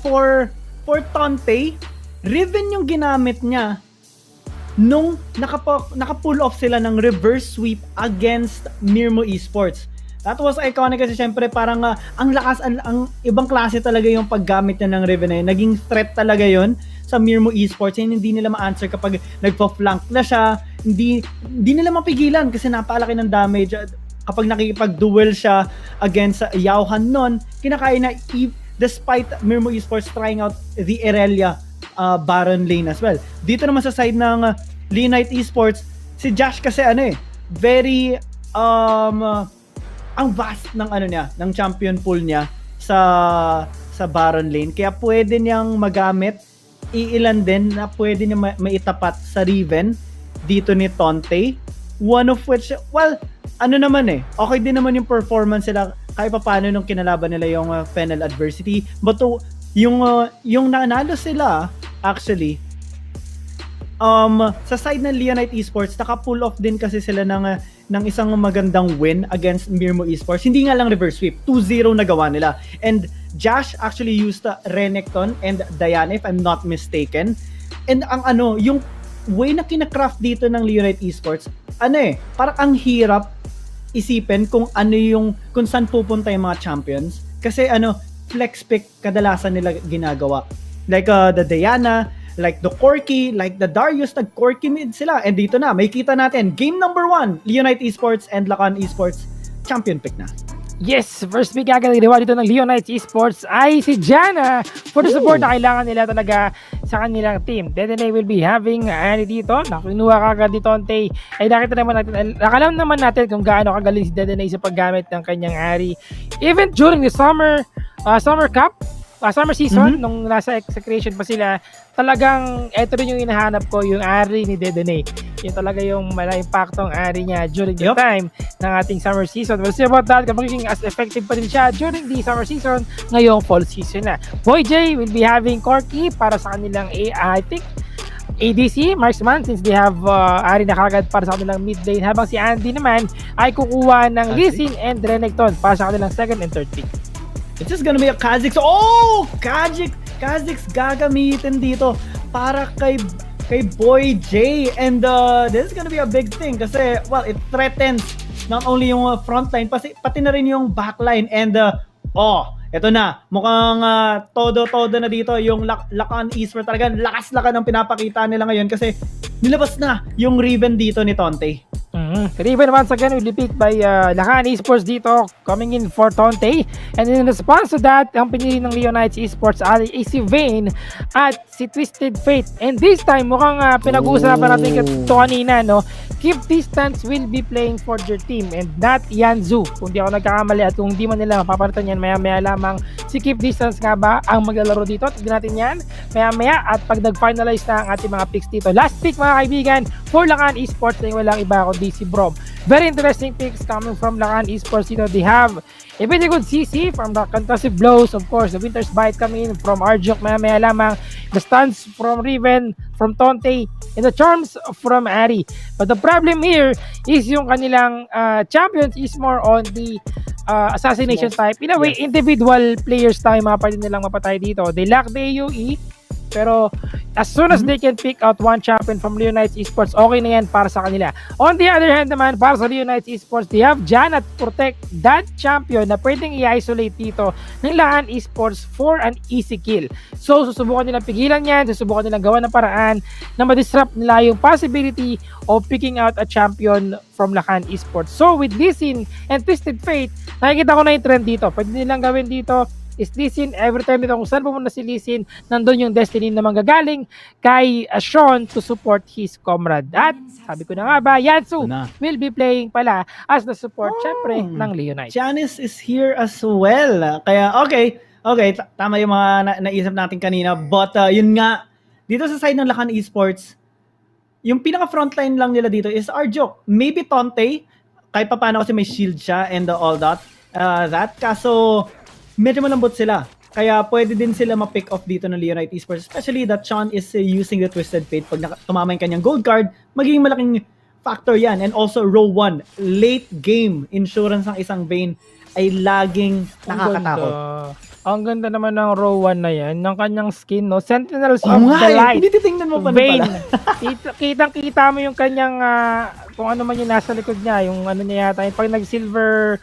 for Tonte, Riven yung ginamit niya nung naka-pull off sila ng reverse sweep against Mirmooo Esports. That was iconic kasi syempre parang ang lakas, ang ibang klase talaga yung paggamit niya ng Riven na yun. Naging threat talaga yon sa Mirmooo Esports. Hindi nila ma-answer kapag nagpa-flank na siya. Hindi nila mapigilan kasi napalaki ng damage. Kapag nakikipag-duel siya against Yauhan nun, kinakaya na despite Mirmooo Esports trying out the Irelia Baron lane as well. Dito naman sa side ng Leonite Esports, si Josh kasi very ang vast ng ng champion pool niya sa Baron lane. Kaya pwede niyang magamit iilan din na pwede niya maitapat sa Riven dito ni Tonte. One of which, well, okay din naman yung performance nila kahit pa paano nung kinalaban nila yung Fennel adversity. But yung nanalo sila actually sa side ng Leonite Esports, naka-pull off din kasi sila ng isang magandang win against Mirmooo Esports. Hindi nga lang reverse sweep, 2-0 nagawa nila. And Josh actually used Renekton and Diana if I'm not mistaken. And yung way na kinakraft dito ng Leonite Esports, parang ang hirap isipin kung saan pupunta yung mga champions. Kasi flex pick kadalasan nila ginagawa. Like the Diana, like the Corki, like the Darius, nag-Corki mid sila. And dito na, may kita natin, game number 1, Leonite Esports and Lakan Esports, champion pick na. Yes, first pick agad ginawa dito ng Leonites Esports ay si Jana for the support na kailangan nila talaga sa kanilang team. Dedene will be having Annie dito. Nakinuha kagad ni Tonte. Ay nakita naman natin, nakalam naman natin kung gaano kagaling si Dedene sa paggamit ng kanyang Ari. Even during the summer cup, summer season, nung nasa execration pa sila, talagang eto rin yung hinahanap ko, yung Ari ni Dedene. Yun talaga yung mala-impactong Ari niya during the time ng ating summer season. We'll see about that kung magiging as effective pa rin siya during the summer season, ngayong fall season na. Boy J will be having Corky para sa kanilang I think ADC, marksman, since they have Ari na kagad para sa kanilang mid lane, habang si Andy naman ay kukuha ng Lee Sin and Renekton para sa kanilang second and third pick. It's just gonna be a Kha'Zix. Oh! Kha'Zix gagamitin dito para kay Boy J. And this is gonna be a big thing kasi, well, it threatens not only yung frontline, pati na rin yung backline. And, eto na. Mukhang todo-todo na dito yung Lakan Esports. Talagang lakas-lakan ang pinapakita nila ngayon kasi nilabas na yung Riven dito ni Tonte. Riven once again will be picked by Lakan Esports dito, coming in for Tonte. And in response to that, ang pinili ng Leonites Esports ay si Vayne at si Twisted Fate. And this time, mukhang pinag-uusapan natin ito kanina, no? Keep Distance will be playing for their team and not Yanzu. Kung di ako nagkakamali at kung di man nila mapapalitan yan, maya-maya lamang si Keep Distance nga ba ang maglalaro dito. Tignan natin yan maya-maya at pag nag-finalize na ang ating mga picks dito. Last pick mga kaibigan for Lakan Esports na walang iba kundi si Brom. Very interesting picks coming from Lakan Esports dito. They have a very good CC from the concussive blows, of course, the Winter's Bite coming in from Arjuk, maya-maya lamang, the stuns from Riven, from Tonte, and the charms from Ari. But the problem here is yung kanilang champions is more on the assassination type. In a way, individual players tayo mga pwede nilang mapatay dito. They lack the AoE, pero as soon as they can pick out one champion from Leonites Esports, okay na yan para sa kanila. On the other hand naman, para sa Leonites Esports, they have Janet to protect that champion na pwedeng i-isolate dito ng Lakan Esports for an easy kill. So, susubukan nilang pigilan yan, susubukan nilang gawa ng paraan na ma-disrupt nila yung possibility of picking out a champion from Lakan Esports. So, with Lee Sin and Twisted Fate, nakikita ko na yung trend dito. Pwede nilang gawin dito is Lee Sin. Every time dito kung saan pumunta si Lee Sin, nandun yung destiny na manggagaling kay Sean to support his comrade. At sabi ko na nga ba, Yansu will be playing pala as the support syempre ng Leonites. Janice is here as well. Kaya okay, tama yung mga naisip natin kanina. But yun nga, dito sa side ng Lakan Esports, yung pinaka-frontline lang nila dito is Arjuk. Maybe Tonte, kahit pa paano kasi may shield siya and all that. Kaso medyo malambot sila. Kaya pwede din sila ma-pick off dito ng Leonite Esports. Especially that Sean is using the Twisted Fate. Pag tumama yung kanyang gold card, magiging malaking factor yan. And also row 1, late game insurance ng isang Vayne ay laging nakakatakot. Ang ganda naman ng row 1 na yan, ng kanyang skin, no? Sentinels of the Light. Hindi titingnan mo pa Vayne. Kitang-kita mo yung kanyang, kung ano man yung nasa likod niya, yung ano niya yata, yung pag nag-silver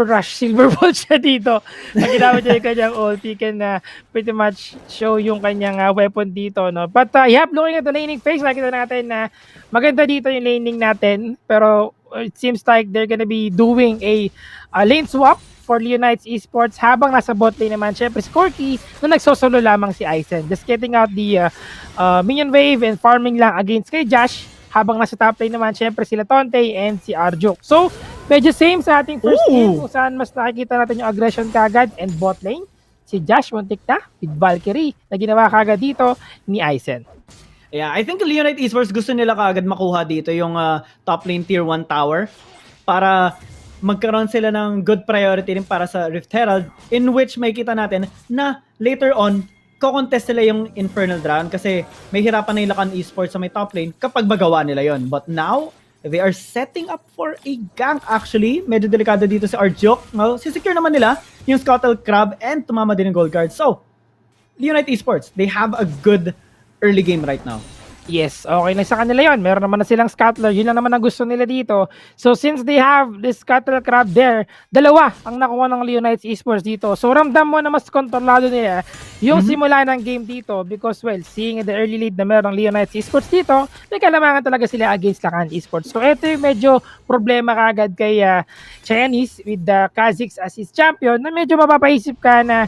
rush, silver ball siya dito. Pag ginamit niya yung kanyang ult, he can pretty much show yung kanyang weapon dito, no? But looking at the laning phase, nakita natin na maganda dito yung laning natin, pero it seems like they're gonna be doing a lane swap for Leonites Esports habang nasa bot lane naman syempre si Corky na nagsosolo lamang si Aizen, just getting out the minion wave and farming lang against kay Josh, habang nasa top lane naman syempre sila Tonte and si Arjuk. So medyo same sa ating first game kung saan mas nakikita natin yung aggression kagad, and bot lane si Josh muntik na with Valkyrie na ginawa kagad dito ni Aizen. Yeah, I think Leonite Esports gusto nila kaagad makuha dito yung top lane tier 1 tower para magkaroon sila ng good priority rin para sa Rift Herald, in which may kita natin na later on, ko-contest sila yung Infernal Dragon kasi may hirapan na yung Lakan Esports sa may top lane kapag magawa nila yon. But now, they are setting up for a gank actually. Medyo delikado dito si Arjuk. Well, sisecure naman nila yung Scuttle Crab and tumama din yung gold card. So, Leonite Esports, they have a good early game right now. Yes, okay na sa kanila yon. Meron naman na silang scuttler. Yun lang naman ang gusto nila dito. So since they have this scuttle crab there, dalawa ang nakuha ng Leonites Esports dito. So ramdam mo na mas kontrolado nila yung simula ng game dito because well, seeing the early lead na meron ng Leonites Esports dito, may kalamangan talaga sila against Lakan Esports. So ito yung medyo problema kagad kay Chinese with the Kazakhs as his champion na medyo mapapaisip ka na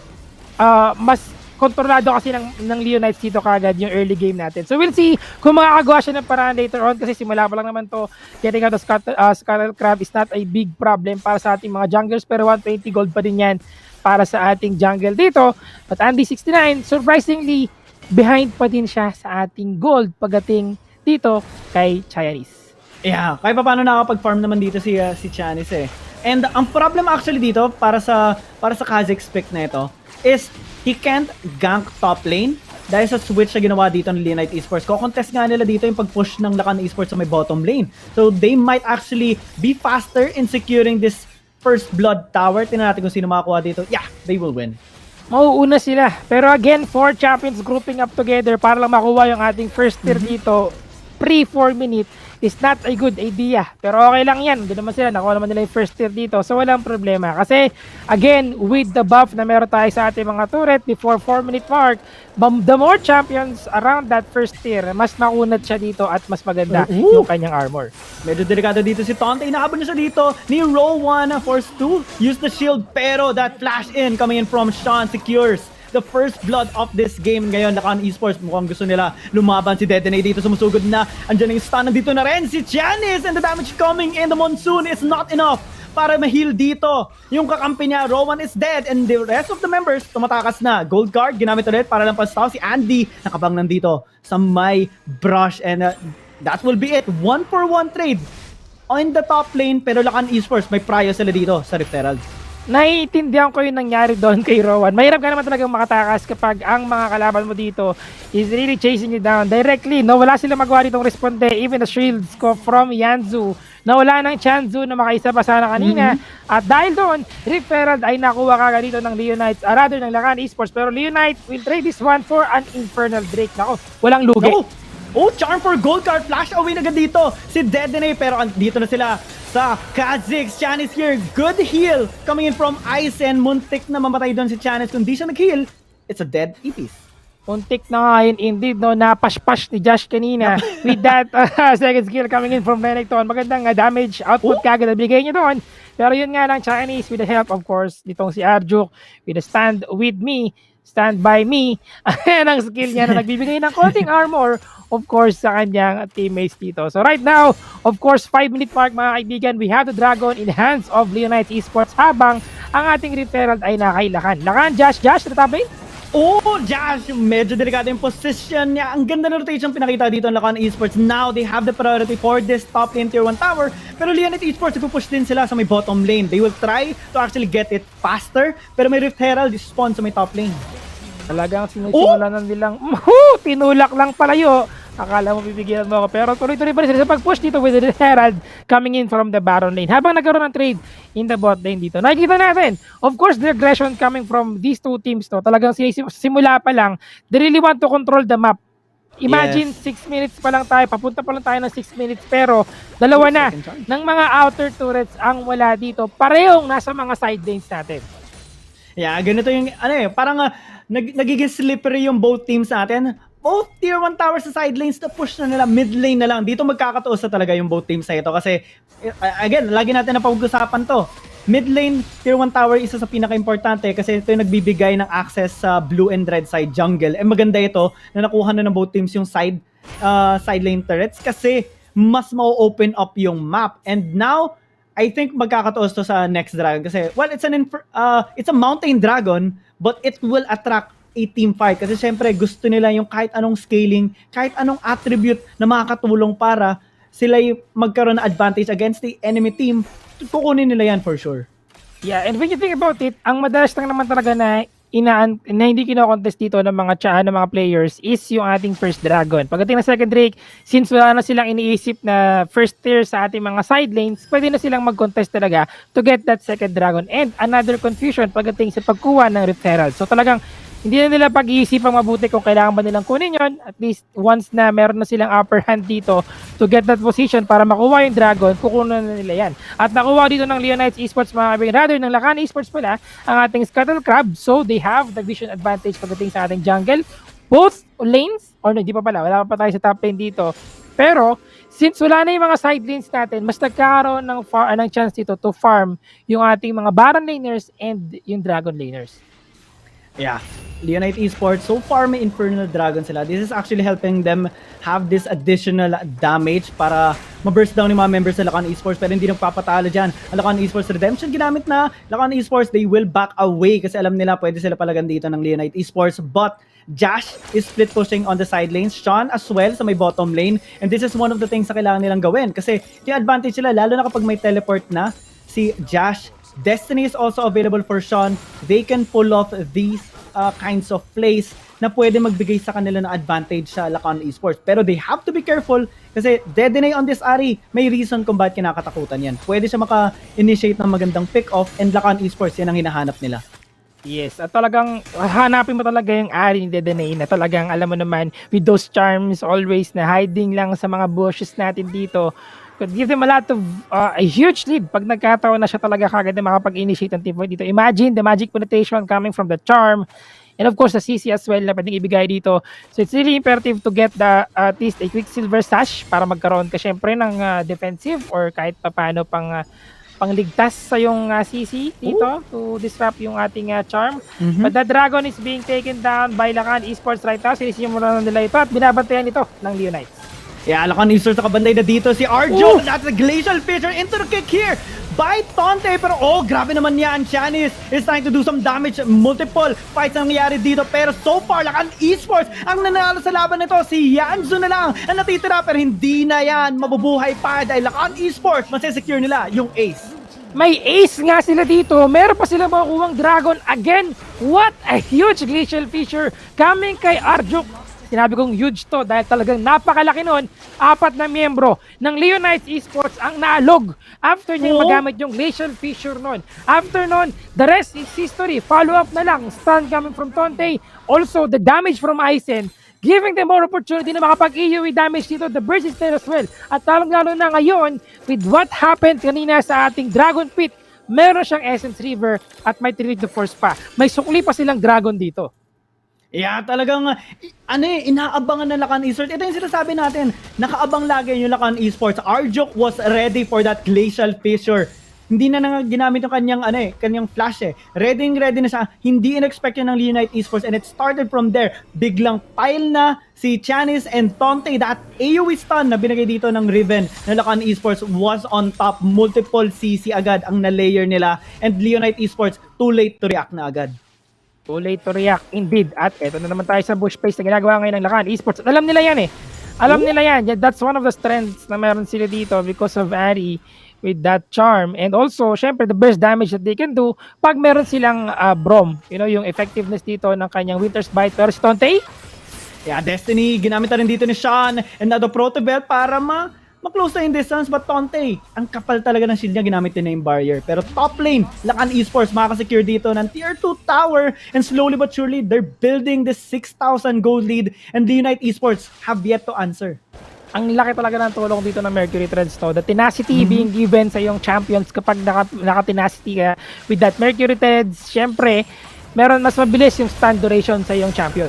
mas kontrolado kasi ng Leonites dito kagad yung early game natin. So we'll see kung makakagawa siya ng paraan later on kasi simula pa lang naman to. Getting out of Scuttle Crab is not a big problem para sa ating mga junglers pero 120 gold pa din yan para sa ating jungle dito. But Andy 69, surprisingly, behind pa din siya sa ating gold pagdating dito kay Chinese. Yeah, kahit pa paano nakapag-farm naman dito si Chinese eh. And ang problem actually dito para sa Kazakh spec na ito is he can't gank top lane dahil sa switch na ginawa dito ng Leonite Esports. Ko-contest nga nila dito yung pag-push ng Lakan Esports sa may bottom lane. So they might actually be faster in securing this first blood tower. Tingnan natin kung sino makakuha dito. Yeah, they will win. Mauuna sila. Pero again, 4 champions grouping up together para lang makuha yung ating first tier dito pre-4 minute is not a good idea. Pero okay lang yan. Doon naman sila. Nakuha naman nila yung first tier dito. So walang problema. Kasi again, with the buff na meron tayo sa ating mga turret before 4 minute mark, the more champions around that first tier, mas makunat siya dito at mas maganda yung kanyang armor. Medyo delikado dito si Tonte. Inahabol niya siya dito ni Rowan. Force 2. Use the shield. Pero that flash in coming in from Sean secures the first blood of this game ngayon. Lakan Esports, mukhang gusto nila lumaban. Si Dedene dito sumusugod na. Andiyan yung stun, nandito na rin si Janice, and the damage coming in. The monsoon is not enough para ma-heal dito yung kakampi niya. Rowan is dead and the rest of the members tumatakas na. Gold card ginamit ulit para lang pastaw. Si Andy nakabang nandito sa may brush, and that will be it. 1-for-1 trade on the top lane, pero Lakan Esports may prior sila dito sa Rift Herald. Naiintindihan ko yung nangyari doon kay Rowan. Mahirap ka naman talagang makatakas kapag ang mga kalaban mo dito is really chasing you down directly. No, wala silang magawa ditong responde. Even the shields ko from Yanzu na wala ng Chanzu na makaisa pa sana kanina. At dahil doon, Rift Herald ay nakuha kagad dito ng Leonites, rather ng Lakan Esports. Pero Leonite will trade this one for an Infernal Drake. Nako, walang lugi. Oh, charm for gold card. Flash away na agad dito si Dedene, pero dito na sila sa Kazakhs. Chinese here, good heal coming in from Aizen. Muntik na mamatay doon si Chinese. Kung di siya nag-heal, it's a dead Epis. Muntik na nga yun indeed, no? Napash-pash ni Josh kanina with that second skill coming in from Renekton. Magandang damage output kagad na bigay niya doon. Pero yun nga lang, Chinese with the help, of course, nitong si Arjuk with the stand with me, stand by me. Ayan ang skill niya na nagbibigay ng konting armor, of course, sa kanyang teammates dito. So right now, of course, 5-minute mark mga kaibigan, we have the Dragon in the hands of Leonite Esports habang ang ating Rift Herald ay nakailakan. Lakan, Josh, natabay? Oh, Josh, medyo delikado yung position niya. Ang ganda ng rotation pinakita dito ng Lakan Esports. Now, they have the priority for this top lane tier 1 tower. Pero Leonite Esports, nagpupush din sila sa may bottom lane. They will try to actually get it faster. Pero may Rift Herald spawn sa may top lane. Talagang sinisimulan nilang, tinulak lang palayo. Akala mo bibigyan mo ako. Pero tuloy-tuloy pa rin sila sa pag-push dito with the Herald coming in from the Baron lane. Habang nagkaroon ng trade in the bot lane dito. Nakikita natin, of course, the aggression coming from these two teams. No? Talagang simula pa lang, they really want to control the map. Imagine, 6 minutes pa lang tayo, papunta pa lang tayo ng 6 minutes, pero dalawa na ng mga outer turrets ang wala dito. Parehong nasa mga side lanes natin. Yeah, ganito yung, parang nagiging slippery yung both teams natin. Both tier 1 towers sa side lanes na push na nila, mid lane na lang. Dito magkakatuos na talaga yung both teams sa ito kasi, again, lagi natin na pag-usapan to. Mid lane, tier 1 tower, isa sa pinaka-importante kasi ito yung nagbibigay ng access sa blue and red side jungle. Maganda ito na nakuha na ng both teams yung side lane turrets kasi mas ma-open up yung map. And now, I think magkakatuos to sa next dragon kasi, well, it's a mountain dragon but it will attract a team fight kasi syempre gusto nila yung kahit anong scaling, kahit anong attribute na makakatulong para sila magkaroon ng advantage against the enemy team. Kukunin nila yan for sure. Yeah, and when you think about it, ang madalas lang naman talaga na hindi kino-contest dito ng mga players is yung ating first dragon. Pagdating ng second Drake, since wala na silang iniisip na first tier sa ating mga side lanes, pwede na silang mag-contest talaga to get that second dragon. And another confusion pagdating sa pagkuha ng Rift Herald. So talagang hindi na nila pag-iisipang mabuti kung kailangan ba nilang kunin yon. At least once na meron na silang upper hand dito to get that position para makuha yung Dragon, kukunan na nila yan. At nakuha dito ng Leonites Esports, mga kaibigan, rather ng Lakan Esports pala, ang ating Scuttle Crab. So they have the vision advantage pagdating sa ating jungle. Both lanes, or no, hindi pa pala, wala pa tayo sa top lane dito. Pero since wala na yung mga side lanes natin, mas nagkakaroon ng chance dito to farm yung ating mga Baron laners and yung Dragon laners. Yeah. Leonite Esports, so far may Infernal Dragon sila. This is actually helping them have this additional damage para ma-burst down yung mga members sa Lakan Esports, pero hindi nagpapatalo dyan. Ang Lakan Esports Redemption ginamit na. Lakan Esports, they will back away kasi alam nila pwede sila palagan dito ng Leonite Esports, but Josh is split pushing on the side lanes. Sean as well sa may bottom lane. And this is one of the things na kailangan nilang gawin kasi yung advantage nila, lalo na kapag may teleport na si Josh. Destiny is also available for Sean. They can pull off these kinds of plays na pwede magbigay sa kanila ng advantage sa Lakan Esports. Pero they have to be careful kasi Dedenay on this Ari, may reason kung bakit kinakatakutan yan. Pwede siya maka-initiate ng magandang pick-off and Lakan Esports yan ang hinahanap nila. Yes, at talagang hanapin mo talaga yung Ari ni Dedenay na talagang alam mo naman with those charms always na hiding lang sa mga bushes natin dito. Could give them a lot of a huge lead pag nagkataon na siya talaga kagad na makapag-initiate ng team fight dito. Imagine the magic penetration coming from the charm and of course the CC as well na pwedeng ibigay dito. So it's really imperative to get the at least a quick silver sash para magkaroon ka syempre ng defensive or kahit paano pangligtas sa yung CC dito to disrupt yung ating charm. But the Dragon is being taken down by Lakan Esports right now. Sinisimulan na nila ito at binabantayan ito ng Leonites. Yeah, Lakan Esports nakabanday na dito si Arjo. That's a Glacial Fissure into the kick here by Tonte. Pero grabe naman yan. Janice is trying to do some damage. Multiple fights ang nangyayari dito. Pero so far, Lakan Esports ang nanalo sa laban nito. Si Yanzo na lang ang natitira. Pero hindi na yan mabubuhay pa dahil Lakan Esports masesecure nila yung ace. May ace nga sila dito. Meron pa sila makukuhang Dragon. Again, what a huge Glacial Fissure coming kay Arjo. Sinabi kong huge to dahil talagang napakalaki nun. 4 na miyembro ng Leonites Esports ang naalog after niya magamit yung Glacial Fissure nun. After nun, the rest is history. Follow up na lang. Stun coming from Tonte. Also, the damage from Aizen giving them more opportunity na makapag-EUE damage dito. The burst is there as well. At lalo na ngayon, with what happened kanina sa ating Dragon Pit, meron siyang Essence River at may Trinity Force pa. May sukli pa silang Dragon dito. Yeah, talagang inaabangan ng Lakan Esports. Ito yung sinasabi natin, nakaabang lagi yung Lakan Esports. Arjuk was ready for that Glacial Fissure. Hindi na ginamit yung kanyang flash eh. Ready na siya. Hindi in-expect yun ng Leonite Esports and it started from there. Biglang pile na si Janice and Tonte. That AoE stun na binigay dito ng Riven ng Lakan Esports was on top. Multiple CC agad ang na-layer nila and Leonite Esports too late to react na agad. Too late to react, indeed. At eto na naman tayo sa bush pace na ginagawa ngayon ng Lakan Esports. At alam nila yan eh. Alam nila yan. That's one of the strengths na meron sila dito because of Ari with that charm. And also, syempre, the burst damage that they can do pag meron silang Brom. You know, yung effectiveness dito ng kanyang Winter's Bite. Pero si Tonte? Yeah, Destiny, ginamit na rin dito ni Sean and now the Protobelt para ma-close na yung distance, but Tonte, ang kapal talaga ng shield niya, ginamit din na yung barrier. Pero top lane, Lakan Esports makakasecure dito ng tier 2 tower and slowly but surely, they're building this 6,000 gold lead and the Unite Esports have yet to answer. Ang laki talaga ng tulong dito ng Mercury Threads to. The tenacity being given sa iyong champions kapag naka-tenacity ka with that Mercury Threads, syempre, meron mas mabilis yung stun duration sa iyong champion.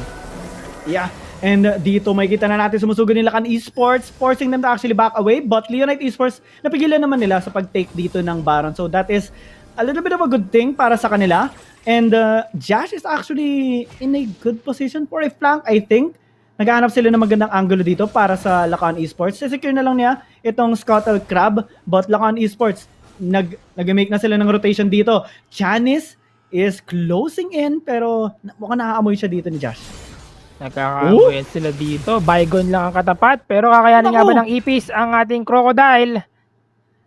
Yeah. And dito makikita na natin sumusugod ni Lakan Esports, forcing them to actually back away. But Leonite Esports, napigilan naman nila sa pag-take dito ng Baron. So that is a little bit of a good thing para sa kanila. And Josh is actually in a good position for a flank, I think. Naghahanap sila ng magandang angulo dito para sa Lakan Esports. Secure na lang niya itong Scuttle Crab. But Lakan Esports, nag-make na sila ng rotation dito. Janice is closing in, pero mukhang nakaamoy siya dito ni Josh. Nakaka-win sila dito. Bygone lang ang katapat. Pero kakayanin nga ba ng ipis ang ating Crocodile?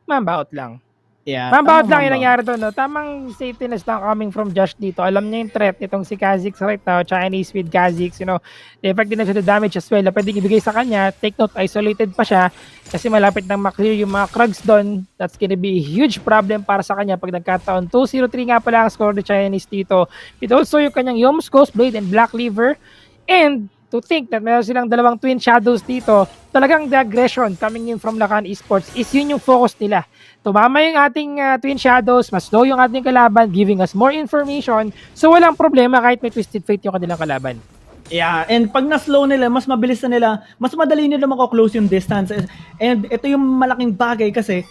Mambaot lang. Yeah, Mambawat lang yung Mamba. nangyari doon, no? Tamang safetyness lang coming from Josh dito. Alam niya yung threat nitong si Kha'Zix right now, Chinese with Kha'Zix, the effectiveness of the damage as well na pwedeng ibigay sa kanya. Take note, isolated pa siya kasi malapit nang maklear yung mga Krugs doon. That's gonna be a huge problem para sa kanya pag nagkataon. 2-0-3 nga pala ang score ng Chinese dito. With also yung kanyang Yom's Ghost Blade and Black Lever. And to think that meron silang dalawang Twin Shadows dito, talagang the aggression coming in from Lakan Esports is yun yung focus nila. Tumama yung ating Twin Shadows, mas low yung ating kalaban, giving us more information. So walang problema kahit may Twisted Fate yung kanilang kalaban. Yeah, and pag na-slow nila, mas mabilis na nila, mas madali nila mako-close yung distance. And ito yung malaking bagay kasi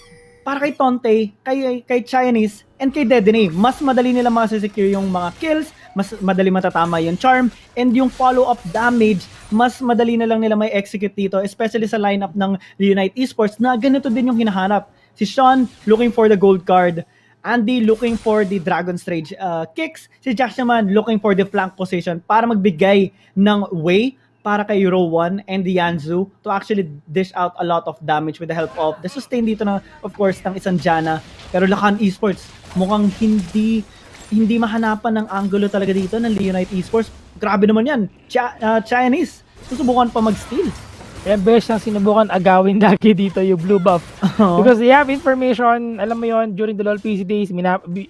para kay Tonte, kay Chinese, and kay Dedene, mas madali nila masisecure yung mga kills, mas madali matatama yung charm, and yung follow-up damage, mas madali na lang nila may execute dito, especially sa lineup ng Unite Esports na ganito din yung hinahanap. Si Sean looking for the gold card, Andy looking for the Dragon's Rage kicks, si Josh naman looking for the flank position para magbigay ng way para kay Rowan and the Yanzu to actually dish out a lot of damage with the help of the sustain dito na, of course, ng isang Janna. Pero Lakan Esports, mukhang hindi mahanapan ng angulo talaga dito ng Unite Esports. Grabe naman yan. Chinese, susubukan pa mag-steal. Kaya best ang sinubukan agawin lagi dito yung blue buff. Because they have information, alam mo yon during the LoL PC days,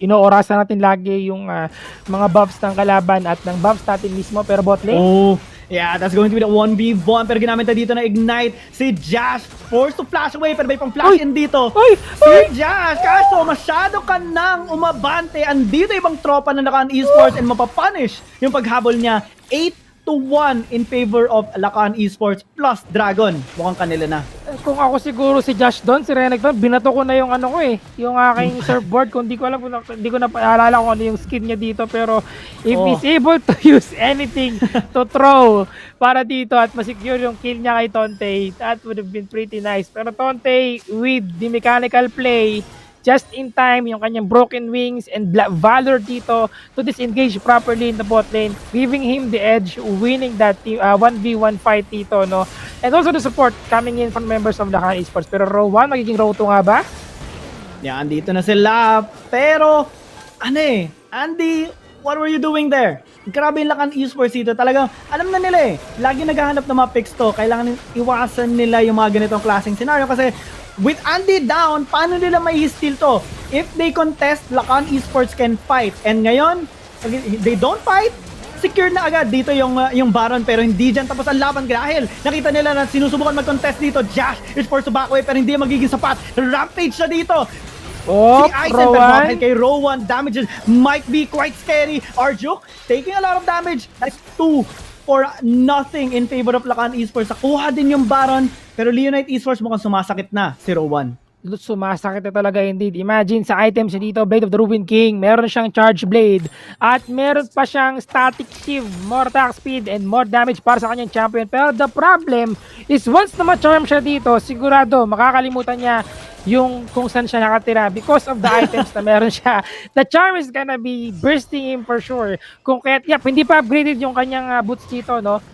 inoorasan natin lagi yung mga buffs ng kalaban at ng buffs natin mismo, pero bot lane. Oh, yeah, that's going to be the 1v1. Pero ginamit na dito na Ignite. Si Josh, forced to flash away, pero may pang flash in dito. Si Josh, kaso masyado ka nang umabante. Andito ibang tropa na Lakan Esports and mapapunish yung paghabol niya. 8-1 in favor of Lakan Esports plus Dragon. Mukhang kanila na. Kung ako siguro si Josh doon, si Renekton, binato ko na yung ano ko yung aking surfboard. Kung di ko alam, hindi ko na paalala kung ano yung skin niya dito. Pero if he's able to use anything to throw para dito at masecure yung kill niya kay Tonte, that would have been pretty nice. Pero Tonte, with the mechanical play, just in time, yung kanyang broken wings and valor dito to disengage properly in the bot lane, giving him the edge, winning that 1v1 fight dito, no? And also the support coming in from members of Lakan Esports. Pero row 1, magiging row 2 nga ba? Yan, dito na sila. Pero, Andy, what were you doing there? Grabe yung Lakan Esports dito. Talagang, alam na nila lagi naghahanap ng mga picks to. Kailangan iwasan nila yung mga ganitong klaseng scenario kasi with Andy down, paano nila may steal to? If they contest, Lakan Esports can fight. And ngayon, they don't fight, secure na agad dito yung Baron, pero hindi dyan tapos ang laban dahil nakita nila na sinusubukan mag-contest dito. Josh is forced to back away pero hindi magiging sapat. Rampage siya dito. Si Aizen pero kay Rowan, damages might be quite scary. Arjuk taking a lot of damage. That's 2-0 in favor of Lakan Esports. Nakuha din yung Baron, pero Unite Esports mukhang sumasakit na si Rowan. Sumasakit na talaga indeed. Imagine sa items niya dito, Blade of the Ruined King, meron siyang Charge Blade, at meron pa siyang Static Shiv, more attack speed, and more damage para sa kanyang champion. Pero the problem is once na ma-charm siya dito, sigurado makakalimutan niya yung kung saan siya nakatira because of the items na meron siya. The charm is gonna be bursting him for sure. Kung kaya't, hindi pa upgraded yung kanyang boots dito, no?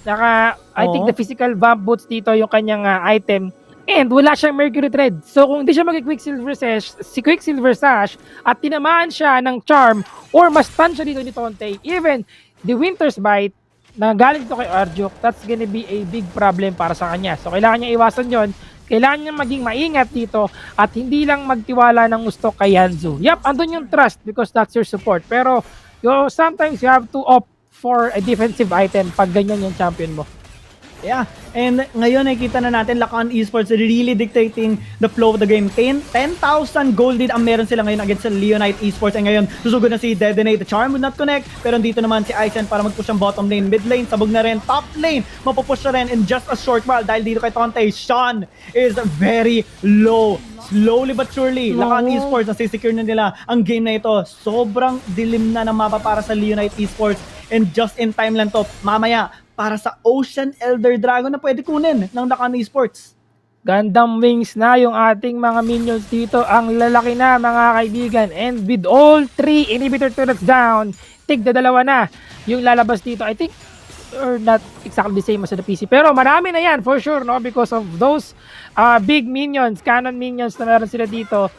I think the physical vamp boots dito yung kanyang item. And wala siyang Mercury Thread. So kung hindi siya Quicksilver Sash at tinamaan siya ng Charm or ma-stun siya dito ni Tonte, even the Winter's Bite na galing to kay Arjuk, that's gonna be a big problem para sa kanya. So kailangan niya iwasan yon. Kailangan niya maging maingat dito at hindi lang magtiwala ng gusto kay Yanzu. Yup, andun yung trust because that's your support. Pero sometimes you have to opt for a defensive item pag ganyan yung champion mo. Yeah, and ngayon nakikita na natin Lakan Esports really dictating the flow of the game. 10,000 gold lead ang meron sila ngayon against sa Unite Esports. And ngayon, susugod na si Dedenate. The charm would not connect, pero dito naman si Aizen para mag-push ang bottom lane. Mid lane, sabog na rin. Top lane, mapupush na rin in just a short while. Dahil dito kay Tonte, Sean is very low. Slowly but surely, Lakan Esports, nasisecure na nila ang game na ito. Sobrang dilim na ng mapa para sa Unite Esports. And just in time lang to, mamaya, para sa Ocean Elder Dragon na pwede kunin ng Lakan Esports. Gandang wings na yung ating mga minions dito. Ang lalaki na mga kaibigan. And with all 3 inhibitor turrets down, tigda dalawa na yung lalabas dito. I think, or not exactly the same as the PC. Pero marami na yan for sure, no? Because of those big minions, cannon minions na meron sila dito.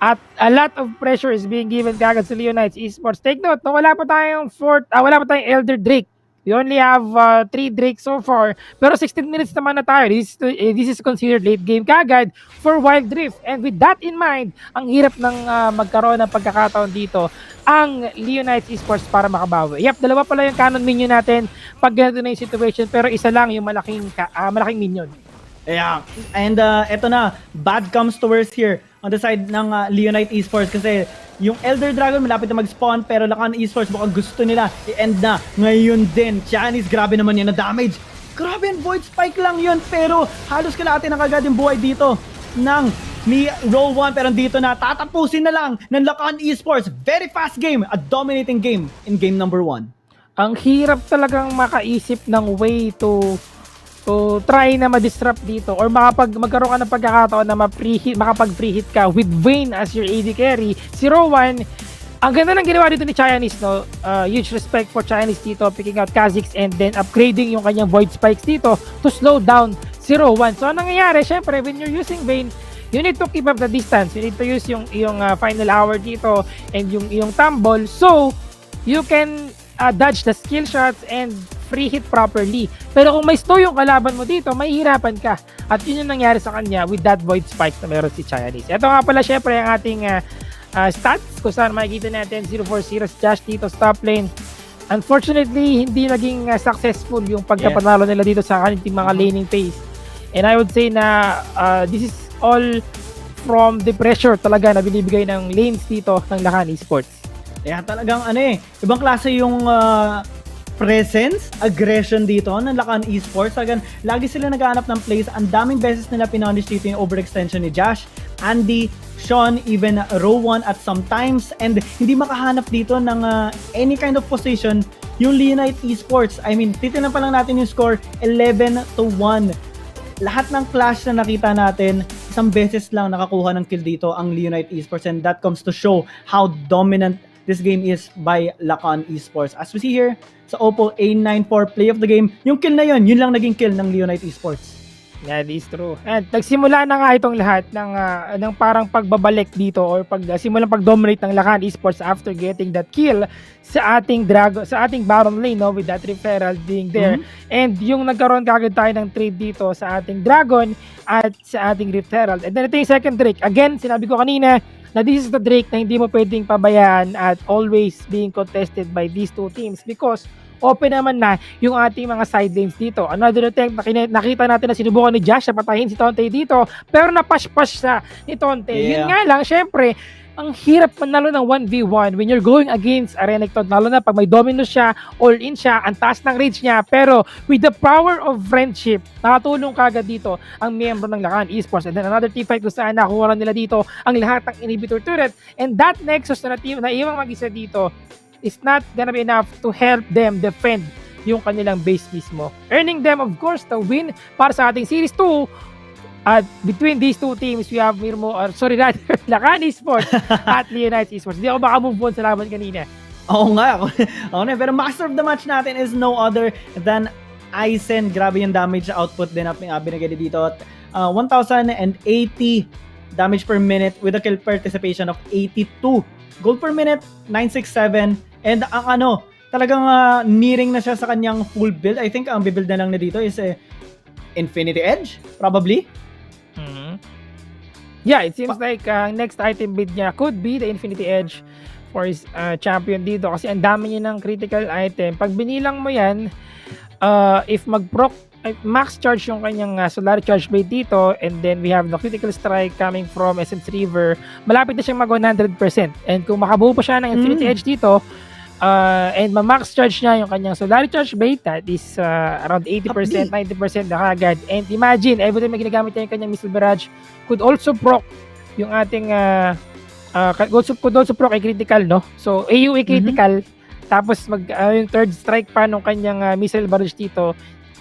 At a lot of pressure is being given kagad sa Leonites Esports. Take note, no, wala pa tayong Elder Drake. We only have 3 Drakes so far. Pero 16 minutes naman na tayo. This is considered late game kagad for Wild Rift. And with that in mind, ang hirap ng magkaroon ng pagkakataon dito ang Leonites Esports para makabawi. Yep, dalawa pala yung cannon minion natin pag ganito na yung situation. Pero isa lang yung malaking minion. Yeah. And eto na, bad comes to worse here on the side ng Leonite Esports kasi yung Elder Dragon malapit na mag-spawn pero Lakan Esports mukhang gusto nila i-end na. Ngayon din, Chinese, grabe naman yan na damage. Grabe yan, Void Spike lang yun pero halos kalahati na kagad yung buhay dito ng ni Roll 1 pero dito na tatapusin na lang ng Lakan Esports. Very fast game, a dominating game in game number 1. Ang hirap talagang makaisip ng way to try na ma-disrupt dito or magkaroon ka ng pagkakataon na makapag-free hit ka with Vayne as your AD carry. Si Rowan, ang ganda ng ginawa dito ni Chinese, no? Huge respect for Chinese dito, picking out Kha'Zix and then upgrading yung kanyang Void Spikes dito to slow down si Rowan. So, anong nangyayari? Syempre, when you're using Vayne, you need to keep up the distance. You need to use yung final hour dito and yung tumble so you can dodge the skill shots and free hit properly. Pero kung may slow yung kalaban mo dito, mahihirapan ka. At yun yung nangyari sa kanya with that Void Spike na meron si Chinese. Ito nga pala syempre ang ating stats kung saan makikita natin 0-4-0 si Josh dito sa top lane. Unfortunately, hindi naging successful yung pagkapanalo nila dito sa kanilang mga laning phase. And I would say na this is all from the pressure talaga na binibigay ng lanes dito ng Lakan Esports. Kaya talagang ibang klase yung presence, aggression dito ng Lakan Esports. Talagang lagi sila naghahanap ng plays. Ang daming beses nila pinunish dito yung overextension ni Josh, Andy, Sean, even Rowan at sometimes. And hindi makahanap dito ng any kind of position yung Leonite Esports. I mean, titignan pa lang natin yung score, 11-1. Lahat ng clash na nakita natin, isang beses lang nakakuha ng kill dito ang Leonite Esports. And that comes to show how dominant this game is by Lakan Esports. As we see here, sa Oppo A94 play of the game, yung kill na yun lang naging kill ng Leonite Esports. That is true. At nagsimula na nga itong lahat ng parang pagbabalik dito or simulang pag-dominate ng Lakan Esports after getting that kill sa ating Baron lane, no, with that referral being there. And yung nagkaroon kagad tayo ng trade dito sa ating Dragon at sa ating Rift Herald. And then ito yung second Drake. Again, sinabi ko kanina na this is the Drake na hindi mo pwedeng pabayaan at always being contested by these two teams because open naman na yung ating mga side lanes dito. Another attempt, nakita natin na sinubukan ni Josh na patayin si Tonte dito pero napash-pash siya ni Tonte. Yun nga lang, syempre, ang hirap manalo ng 1v1 when you're going against a Renekton, lalo na pag may domino siya, all-in siya, ang taas ng range niya, pero with the power of friendship, nakatulong kagad dito ang miyembro ng Lakan Esports. And then another team fight kung saan nakuha nila dito ang lahat ng inhibitor turret, and that Nexus na iwang mag-isa dito is not gonna be enough to help them defend yung kanilang base mismo. Earning them, of course, the win para sa ating Series 2. At between these two teams, we have Mirmooo, Lakan Esports at Leonite Esports. Hindi ako baka move on sa laban kanina. Oo nga. Pero master of the match natin is no other than Aizen. Grabe yung damage output din na binigay dito. 1,080 damage per minute with a kill participation of 82. Gold per minute, 967. And ang talagang nearing na siya sa kanyang full build. I think ang bibuild na lang na dito is Infinity Edge, probably. Yeah, it seems like next item build niya could be the Infinity Edge for his champion dito kasi ang dami niya ng critical item. Pag binilang mo yan, if max charge yung kanyang Solar Charge Blade dito, and then we have the critical strike coming from Essence River, malapit na siyang mag 100%. And kung makabuo pa siya ng Infinity Edge dito, and ma-max charge niya yung kanyang Solar Charge Blade, that is around 80%, 90% na kagad. And imagine, every time na ginagamit niya yung kanyang Missile Barrage, could also proc yung ating could also proc ay critical, no? So, AUE critical, tapos yung third strike pa nung kanyang Missile Barrage dito,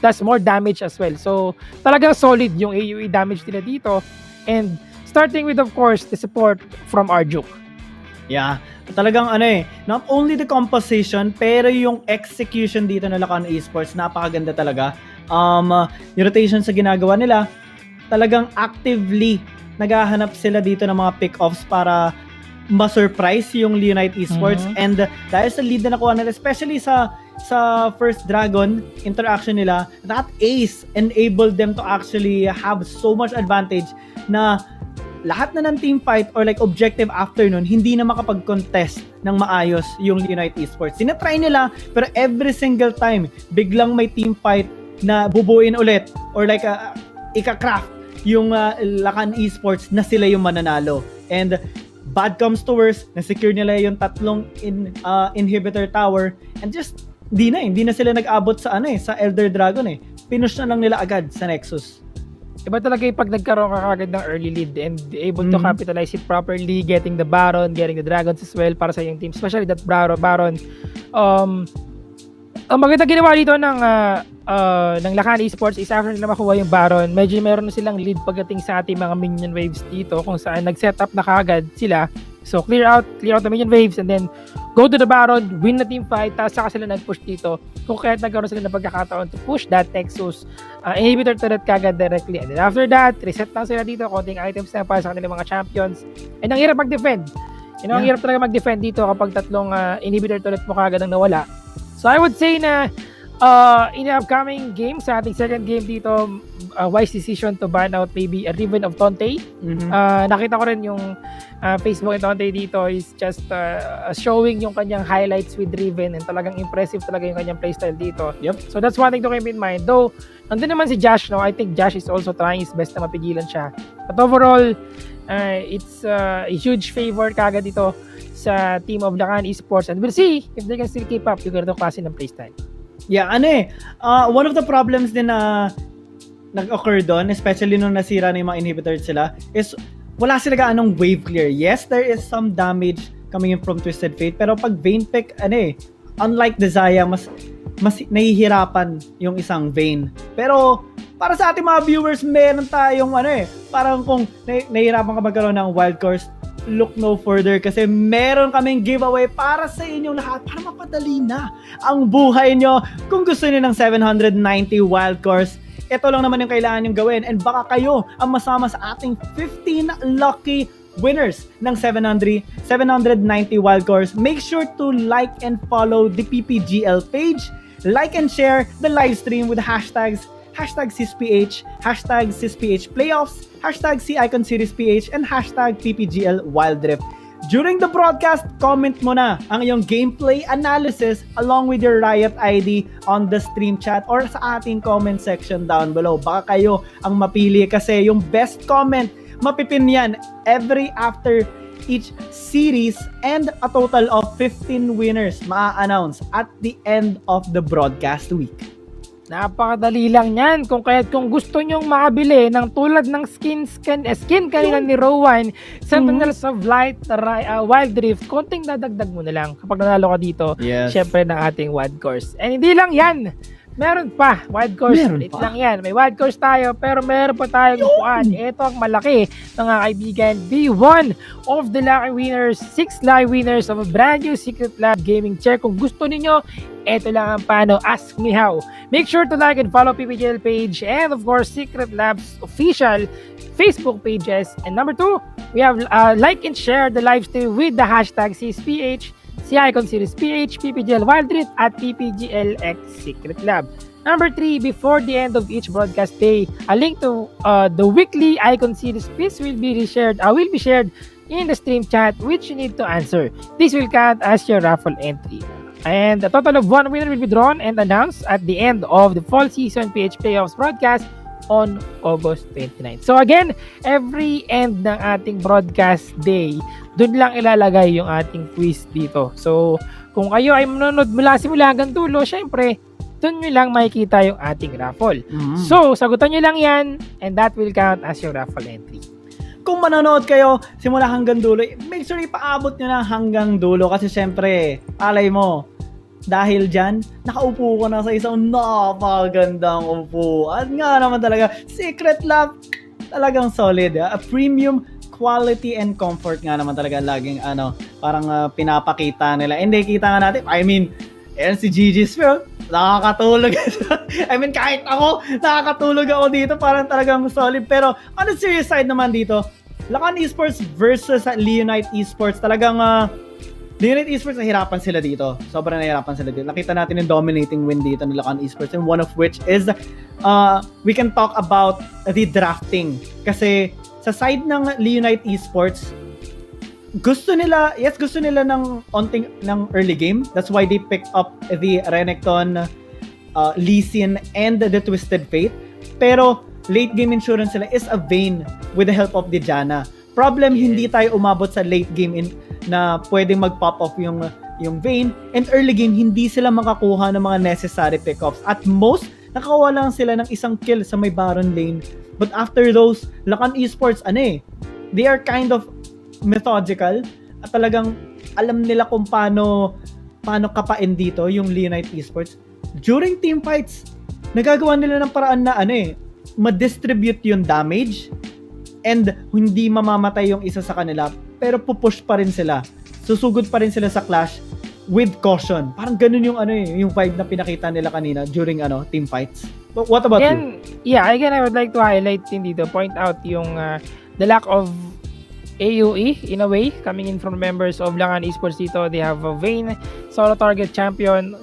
does more damage as well. So, talagang solid yung AUE damage nila dito. And starting with, of course, the support from Arjuk. Yeah. Talagang not only the composition, pero yung execution dito na Lakan Esports, napakaganda talaga. Yung rotation sa ginagawa nila, talagang actively naghahanap sila dito ng mga pick-offs para ma-surprise yung Leonite Esports. And dahil sa lead na nakuha nila, especially sa first Dragon interaction nila, that ace enabled them to actually have so much advantage na lahat na ng team fight or like objective after nun, hindi na makapag-contest ng maayos yung Leonite Esports. Sinatry nila, pero every single time, biglang may team fight na bubuin ulit or like ika-craft yung Lakan Esports na sila yung mananalo. And bad comes to worse, na-secure nila yung tatlong inhibitor tower and just hindi na sila nag-abot sa sa Elder Dragon Pinush na lang nila agad sa Nexus. Iba talaga yung pag nagkaroon ka agad ng early lead and able to capitalize it properly, getting the Baron, getting the Dragons as well para sa yung team, especially that Baron. Ang maganda ginawa dito ng Lakan Esports is after nila makuha yung Baron, medyo meron na silang lead pagdating sa ating mga minion waves dito kung saan nag-set up na kaagad sila. So clear out the minion waves and then go to the Baron, win the team fight, tapos saka sila nag-push dito. Kung kaya nagkaroon sila ng pagkakataon to push that Nexus inhibitor turret kagad directly. And then after that, reset lang sila dito, konting items na para sa kanilang mga champions. And ang hirap mag-defend. Ang hirap talaga mag-defend dito kapag tatlong inhibitor turret mo kagad ang nawala. So I would say na in the upcoming game, sa ating second game dito, wise decision to ban out maybe a Riven of Tonte. Nakita ko rin yung Facebook ni Tonte dito is just showing yung kanyang highlights with Riven and talagang impressive talaga yung kanyang playstyle dito. So that's one thing to keep in mind. Though, nandun naman si Josh, I think Josh is also trying his best na mapigilan siya. But overall, it's a huge favor kagad dito sa team of Lakan Esports and we'll see if they can still keep up yung ganitong klase ng playstyle. Yeah, one of the problems din na nag-occur doon, especially nung nasira na yung mga inhibitors sila, is wala sila gaanong wave clear. Yes, there is some damage coming in from Twisted Fate, pero pag Vayne pick, unlike the Zaya, mas nahihirapan yung isang Vayne. Pero para sa ating mga viewers, meron tayong parang kung nahihirapan ka magkaroon ng wild course, look no further kasi meron kaming giveaway para sa inyong lahat para mapadali na ang buhay nyo. Kung gusto niyo ng 790 wild course, ito lang naman yung kailangan nyo gawin and baka kayo ang masama sa ating 15 lucky winners ng 790 wild course. Make sure to like and follow the PPGL page, like and share the live stream with the hashtags #SISPH, #SISPH Playoffs, #SIConSeriesPH, and #PPGL Wild Rift. During the broadcast, comment mo na ang iyong gameplay analysis along with your Riot ID on the stream chat or sa ating comment section down below. Baka kayo ang mapili kasi yung best comment, mapipin yan every after each series and a total of 15 winners ma-announce at the end of the broadcast week. Napakadali lang yan. Kung gusto nyong makabili ng tulad ng skin kanina ni Rowan, Sentinels of Light, Wild Rift, konting dadagdag mo na lang kapag nanalo ka dito. Syempre ng ating wild course. And hindi lang yan. Meron pa, wild course. Wait lang yan. May wild course tayo, pero meron pa tayong upuan. Ito ang malaki, mga kaibigan. Be one of the lucky winners, 6 lucky winners of a brand new Secret Lab gaming chair. Kung gusto ninyo, ito lang ang paano. Ask me how. Make sure to like and follow PPGL page and of course Secret Labs official Facebook pages. And number 2, we have like and share the live stream with the hashtag SISPH, SIConSeriesPH, PPGL Wild Rift at PPGLX Secret Lab. Number 3, before the end of each broadcast day, a link to the weekly Icon Series quiz will be shared in the stream chat, which you need to answer. This will count as your raffle entry. And a total of 1 winner will be drawn and announced at the end of the fall season PH Playoffs broadcast on August 29. So again, every end ng ating broadcast day, dun lang ilalagay yung ating quiz dito. So kung kayo ay manonood mula simula hanggang dulo, syempre, dun nyo lang makikita yung ating raffle. So sagutan nyo lang yan and that will count as your raffle entry. Kung manonood kayo simula hanggang dulo, make sure ipaabot nyo na hanggang dulo kasi syempre, alay mo, dahil dyan, nakaupo ko na sa isang napagandang upuan. Nga naman talaga, Secret Lab, talagang solid. A premium quality and comfort nga naman talaga laging parang pinapakita nila. Hindi, kita nga natin. I mean, si Gigi's pero nakakatulog. I mean, kahit ako, nakakatulog ako dito. Parang talagang solid. Pero on the serious side naman dito, Lakan Esports versus Leonite Esports. Talagang Leonite Esports, nahirapan sila dito. Sobrang nahirapan sila dito. Nakita natin yung dominating win dito ng Lakan Esports, and one of which is we can talk about the drafting. Kasi sa side ng Leonite Esports, gusto nila ng early game. That's why they picked up the Renekton, Lee Sin, and the Twisted Fate. Pero late game insurance sila is a Vayne with the help of the Janna. Problem, hindi tayo umabot sa late game na pwedeng mag-pop off yung Vayne, and early game hindi sila makakuha ng mga necessary pickups. At most, nakakuha lang sila ng isang kill sa may Baron lane. But after those, Lakan Esports, they are kind of methodical at talagang alam nila kung paano kapain dito yung Leonite Esports. During team fights, nagagawa nila ng paraan na ma-distribute yung damage and hindi mamamatay yung isa sa kanila, pero pupush pa rin sila. Susugod pa rin sila sa clash with caution. Parang ganun yung yung vibe na pinakita nila kanina during team fights. What about you? Yeah, again, I would like to highlight din dito, point out yung the lack of AUE in a way coming in from members of Lakan Esports dito. They have a Vayne, solo target champion.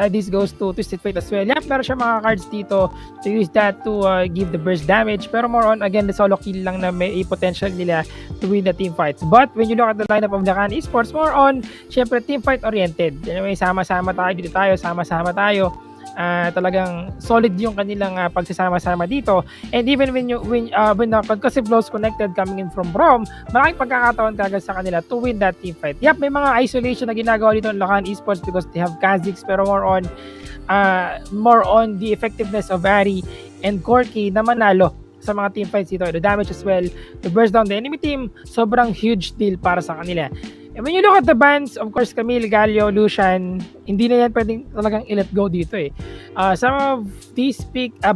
This goes to Twisted Fate as well. Yeah, meron siya mga cards dito to use that to give the burst damage. Pero more on, again, the solo kill lang na may potential nila to win the team fights. But when you look at the lineup of Lakan Esports, more on, syempre, team fight oriented. Anyway, sama-sama tayo dito sama-sama tayo. Talagang solid yung kanilang pagsasama-sama dito, and even when the concussive blows connected coming in from Brom, malaking pagkakataon kagad sa kanila to win that team fight. Yep, may mga isolation na ginagawa dito ng Lakan Esports because they have Kha'Zix, pero more on the effectiveness of Ari and Corky na manalo sa mga team fights dito. The damage as well, to burst down the enemy team, sobrang huge deal para sa kanila. And when you look at the bans, of course, Camille, Galio, Lucian, hindi na yan pwedeng talagang i-let go dito eh. Some of these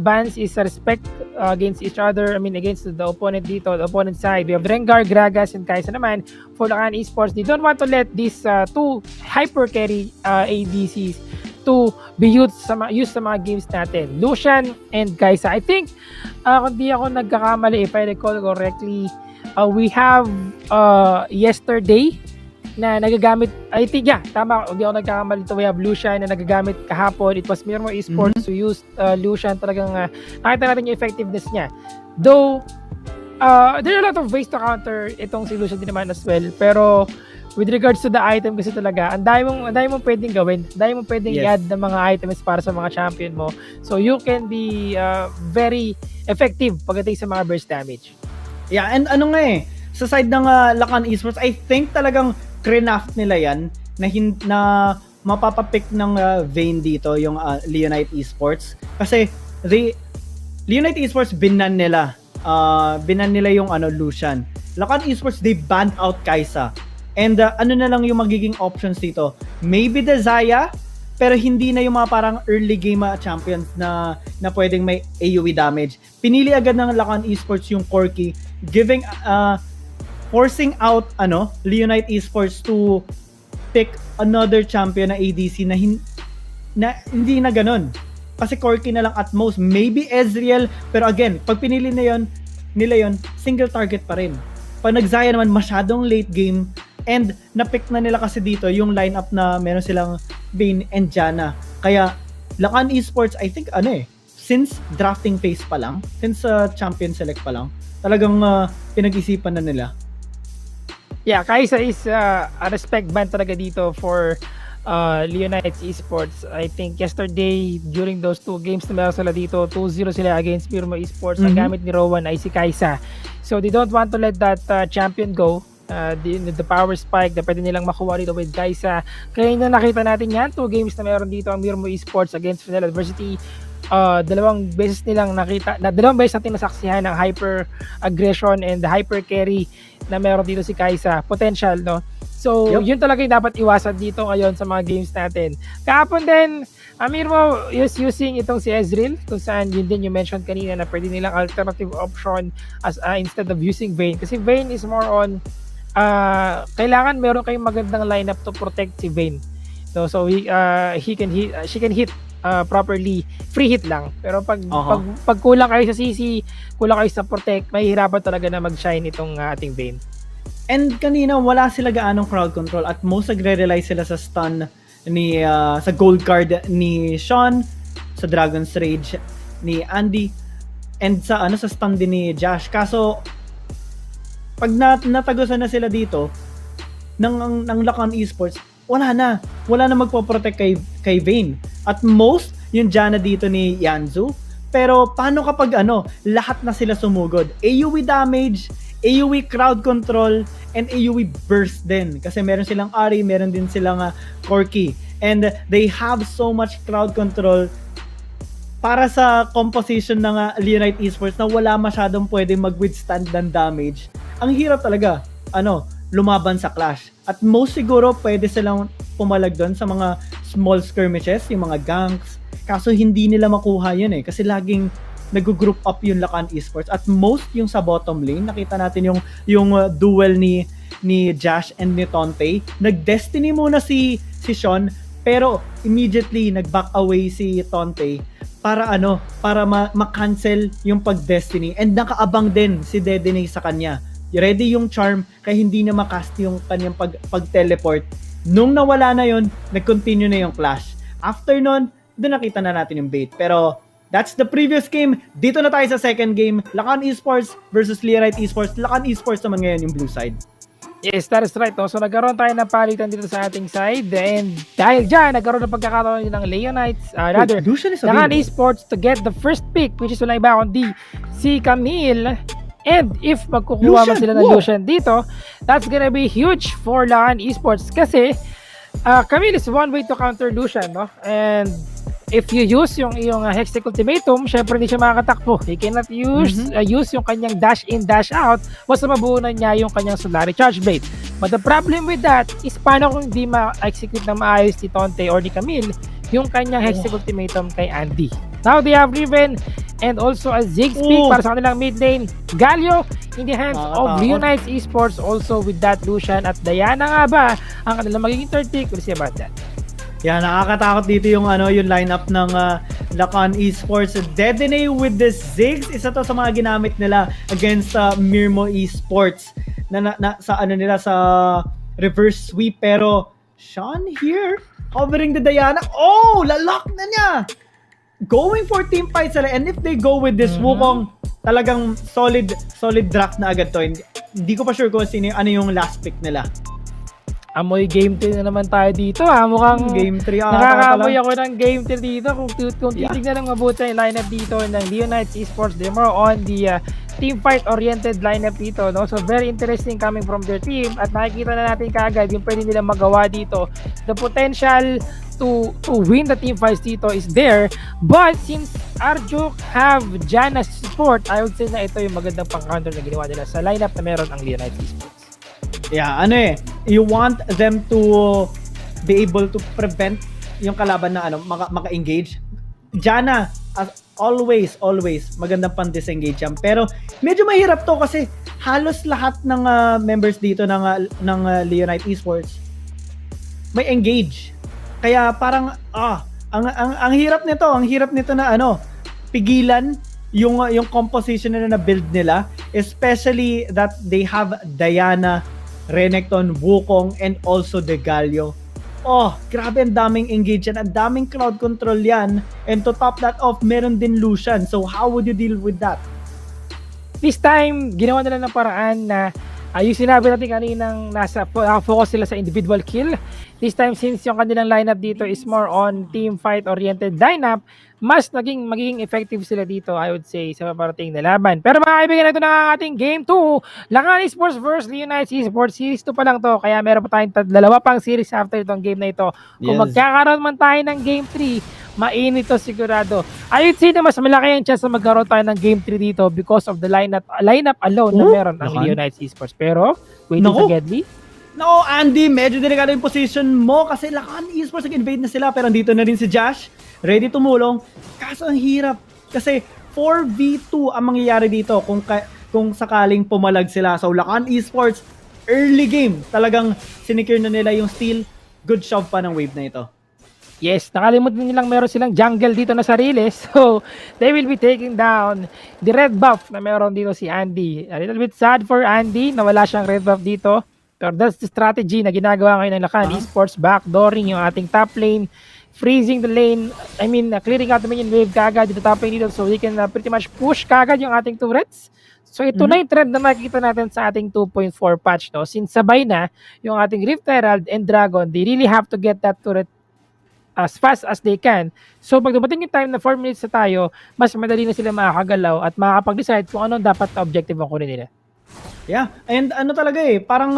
bans is respect against each other, against the opponent dito, the opponent side. We have Rengar, Gragas, and Kai'Sa naman for Lakan Esports. They don't want to let these two hyper carry ADCs to be used sa mga games natin. Lucian and Kai'Sa. I think, kung di ako nagkakamali, if I recall correctly, we have yesterday na nagagamit, I think, tama, hindi ako nagkakamali ito. We have Lucian na nagagamit kahapon. It was Mirmooo Esports who used Lucian. Talagang nakita natin yung effectiveness niya. Though, there are a lot of ways to counter itong si Lucian din naman as well. Pero, with regards to the item kasi talaga, ang dami mong pwedeng gawin. Ang dami mong pwedeng i-add ng mga items para sa mga champion mo. So, you can be very effective pagdating sa mga burst damage. Yeah, and sa side ng Lakan Esports, I think talagang craft nila yan na mapapapick ng Vayne dito yung Leonite Esports. Kasi Leonite Esports binan nila yung Lucian. Lakan Esports, they banned out Kai'Sa. And na lang yung magiging options dito? Maybe the Xayah, pero hindi na yung mga parang early game champions na pwedeng may AoE damage. Pinili agad ng Lakan Esports yung Corky, forcing out Leonite Esports to pick another champion na ADC na hindi na ganun. Kasi Corky na lang at most, maybe Ezreal, pero again, pag pinili nila yon, single target pa rin. Pag nag-Xayah naman, masyadong late game, and na-pick na nila kasi dito yung lineup na meron silang Vayne and Janna. Kaya Lakan Esports, I think since drafting phase pa lang, since champion select pa lang, talagang pinag-isipan na nila. Yeah, Kai'Sa is a respect ban talaga dito for Leonite Esports. I think yesterday, during those two games na meron sila dito, 2-0 sila against Mirmooo Esports. Ang gamit ni Rowan ay si Kai'Sa. So they don't want to let that champion go. The power spike na pwede nilang makuha dito with Kai'Sa. Kaya na nakita natin yan, 2 games na meron dito ang Mirmooo Esports against Fennel Adversity. Dalawang beses natin nasaksihan ng hyper aggression and the hyper carry na meron dito si Kai'Sa. Potential, no? So, yun talaga yung dapat iwasan dito ngayon sa mga games natin. Kahapon din, Mirmooo is using itong si Ezreal, kung saan yun din yung mention kanina na pwede nilang alternative option as instead of using Vayne. Kasi Vayne is more on, kailangan meron kayong magandang lineup to protect si Vayne. So she can hit properly, free hit lang. Pero pag kulang kayo sa CC, kulang kayo sa protect, mahihirapan talaga na mag-shine itong ating Vayne. And kanina wala sila gaanong crowd control at most nagre-rely sila sa stun ni sa gold card ni Sean, sa Dragon's Rage ni Andy, and sa sa stun din ni Josh. Kaso pag natagusan na sila dito ng Lakan Esports, wala na magpo-protect kay Vayne. At most yung Janna dito ni Yanzu. Pero paano kapag lahat na sila sumugod? AoE damage, AoE crowd control, and AoE burst din. Kasi meron silang Ari, meron din silang Corki. And they have so much crowd control para sa composition ng Leonite Esports na wala masyadong pwedeng mag-withstand ng damage. Ang hirap talaga, lumaban sa clash. At most siguro pwede silang pumalag doon sa mga small skirmishes, yung mga ganks. Kaso hindi nila makuha yun kasi laging nag-group up yung Lakan Esports. At most yung sa bottom lane, nakita natin yung duel ni Josh and ni Tonte. Nag-destiny muna si Sean, pero immediately nag-back away si Tonte para ma-cancel yung pag-destiny. And nakaabang din si Dedene sa kanya. Ready yung charm kaya hindi na makast yung kanyang pag-teleport. Nung nawala na yun, nag-continue na yung clash. After nun, doon nakita na natin yung bait. Pero that's the previous game. Dito na tayo sa second game. Lakan Esports versus Leonite Esports. Lakan Esports naman ngayon yung blue side. Yes, that is right. So nagkaroon tayo ng palitan dito sa ating side. And dahil dyan, nagkaroon ng pagkakataon ng Leonites. Lakan Esports to get the first pick, which is wala iba kundi si Camille. And if magkukuha man sila ng Lucian dito, that's gonna be huge for Lakan Esports. Kasi Camille is one way to counter Lucian, no? And if you use yung Hextech Ultimatum, syempre hindi siya makakatakbo. He cannot use yung kanyang dash in, dash out, basta mabuhunan niya yung kanyang Solari Charge Blade. But the problem with that is paano kung hindi ma-execute na maayos ni Tonte or ni Camille yung kanyang Hextech Ultimatum kay Andy. Now they have Riven and also a Ziggs para sa kanilang mid lane. Galio in the hands of Leonite Esports also with that Lucian at Diana nga ba ang kanilang magiging third pick. We'll see about that. Yeah, nakakatakot dito yung yung lineup ng Lakan Esports. Dedene with the Ziggs, isa to sa mga ginamit nila against Mirmooo Esports na sa nila sa reverse sweep. Pero Sean here covering the Diana. Oh, lalak na niya. Going for team fight sila, and if they go with this Wukong, talagang solid draft na agad to. Hindi ko pa sure kung ano yung last pick nila. Amoy game 3 na naman tayo dito mukhang game 3 nakakamoy ako ng game 3 dito kung titignan ng mabuti yung lineup dito ng Leonite Esports. They're more on the team fight oriented lineup dito, no? So very interesting coming from their team at nakikita na natin kaagad yung pwede nilang magawa dito. The potential to win the team fights dito is there, but since Arjuk have Janna's support, I would say na ito yung magandang pang-counter na ginawa nila sa lineup na meron ang Leonite Esports. Yeah, you want them to be able to prevent yung kalaban na maka-engage. Janna, as always magandang pan-disengage yan. Pero medyo mahirap to kasi halos lahat ng members dito ng Leonite Esports may engage. Kaya parang ang hirap nito na pigilan yung composition na build nila, especially that they have Diana, Renekton, Wukong, and also De Galio. Oh, grabe, ang daming engage yan, ang daming crowd control yan, and to top that off, meron din Lucian. So how would you deal with that? This time, ginawa nila ng paraan na yung sinabi natin kaninang focus sila sa individual kill. This time, since yung kanilang lineup dito is more on team fight oriented lineup, mas magiging effective sila dito, I would say, sa paparating na laban. Pero mga kaibigan, ito na ang ating Game 2. Lakan Esports versus Leonite Esports. Series 2 pa lang to, kaya meron pa tayong dalawa pang series after itong game na ito. Kung magkakaroon man tayo ng Game 3, mainit to sigurado. I would say na mas malaki ang chance na magkaroon tayo ng Game 3 dito because of the lineup alone na meron ang Leonite Esports. Pero, waiting sa Gedli. No, Andy, medyo delikado yung position mo kasi Lakan Esports nag-invade na sila, pero andito na rin si Josh, ready tumulong. Kaso ang hirap kasi 4v2 ang mangyayari dito kung sakaling pumalag sila. So Lakan Esports, early game, talagang sinicure na nila yung steal. Good shove pa ng wave na ito. Yes, nakalimutan nilang meron silang jungle dito na sarili. So, they will be taking down the red buff na meron dito si Andy. A little bit sad for Andy na wala siyang red buff dito. Pero that's the strategy na ginagawa ngayon ng Lakan Esports, backdooring yung ating top lane, freezing the lane, clearing out the minion wave kagad dito top lane dito so we can pretty much push kagad yung ating turrets. So ito na yung trend na makikita natin sa ating 2.4 patch, no? Since sabay na yung ating Rift Herald and Dragon, they really have to get that turret as fast as they can. So pag dumating yung time na 4 minutes na tayo, mas madali na sila makakagalaw at makakapag-decide kung anong dapat na objective ang kunin nila. Yeah, and ano talaga parang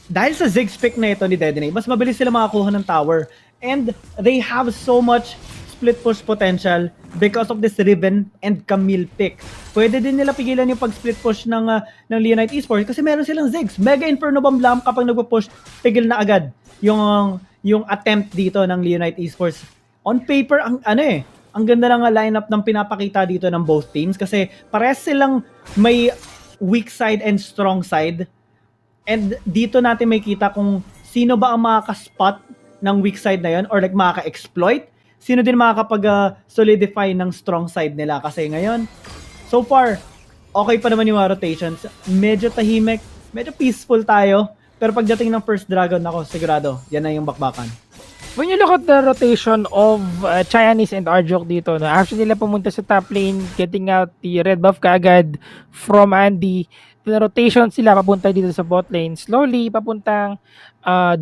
dahil sa Ziggs pick na ito ni Dedene, mas mabilis sila makakuha ng tower. And they have so much split push potential because of this Riven and Camille pick. Pwede din nila pigilan yung pag-split push ng Leonite Esports kasi meron silang Ziggs. Mega Inferno Bomb lang kapag nagpo-push, pigil na agad yung attempt dito ng Leonite Esports. On paper, ang ganda ng lineup ng pinapakita dito ng both teams kasi parehas silang may weak side and strong side. And dito natin may kita kung sino ba ang makaka-spot ng weak side na yun or like makaka-exploit. Sino din makakapag-solidify ng strong side nila kasi ngayon, so far, okay pa naman yung mga rotations. Medyo tahimik, medyo peaceful tayo. Pero pagdating ng first dragon, ako sigurado, yan na yung bakbakan. When you look at the rotation of Chinese and Arjok dito, no, after nila pumunta sa top lane, getting out the red buff kaagad from Andy, the rotation sila papunta dito sa bot lane, slowly papuntang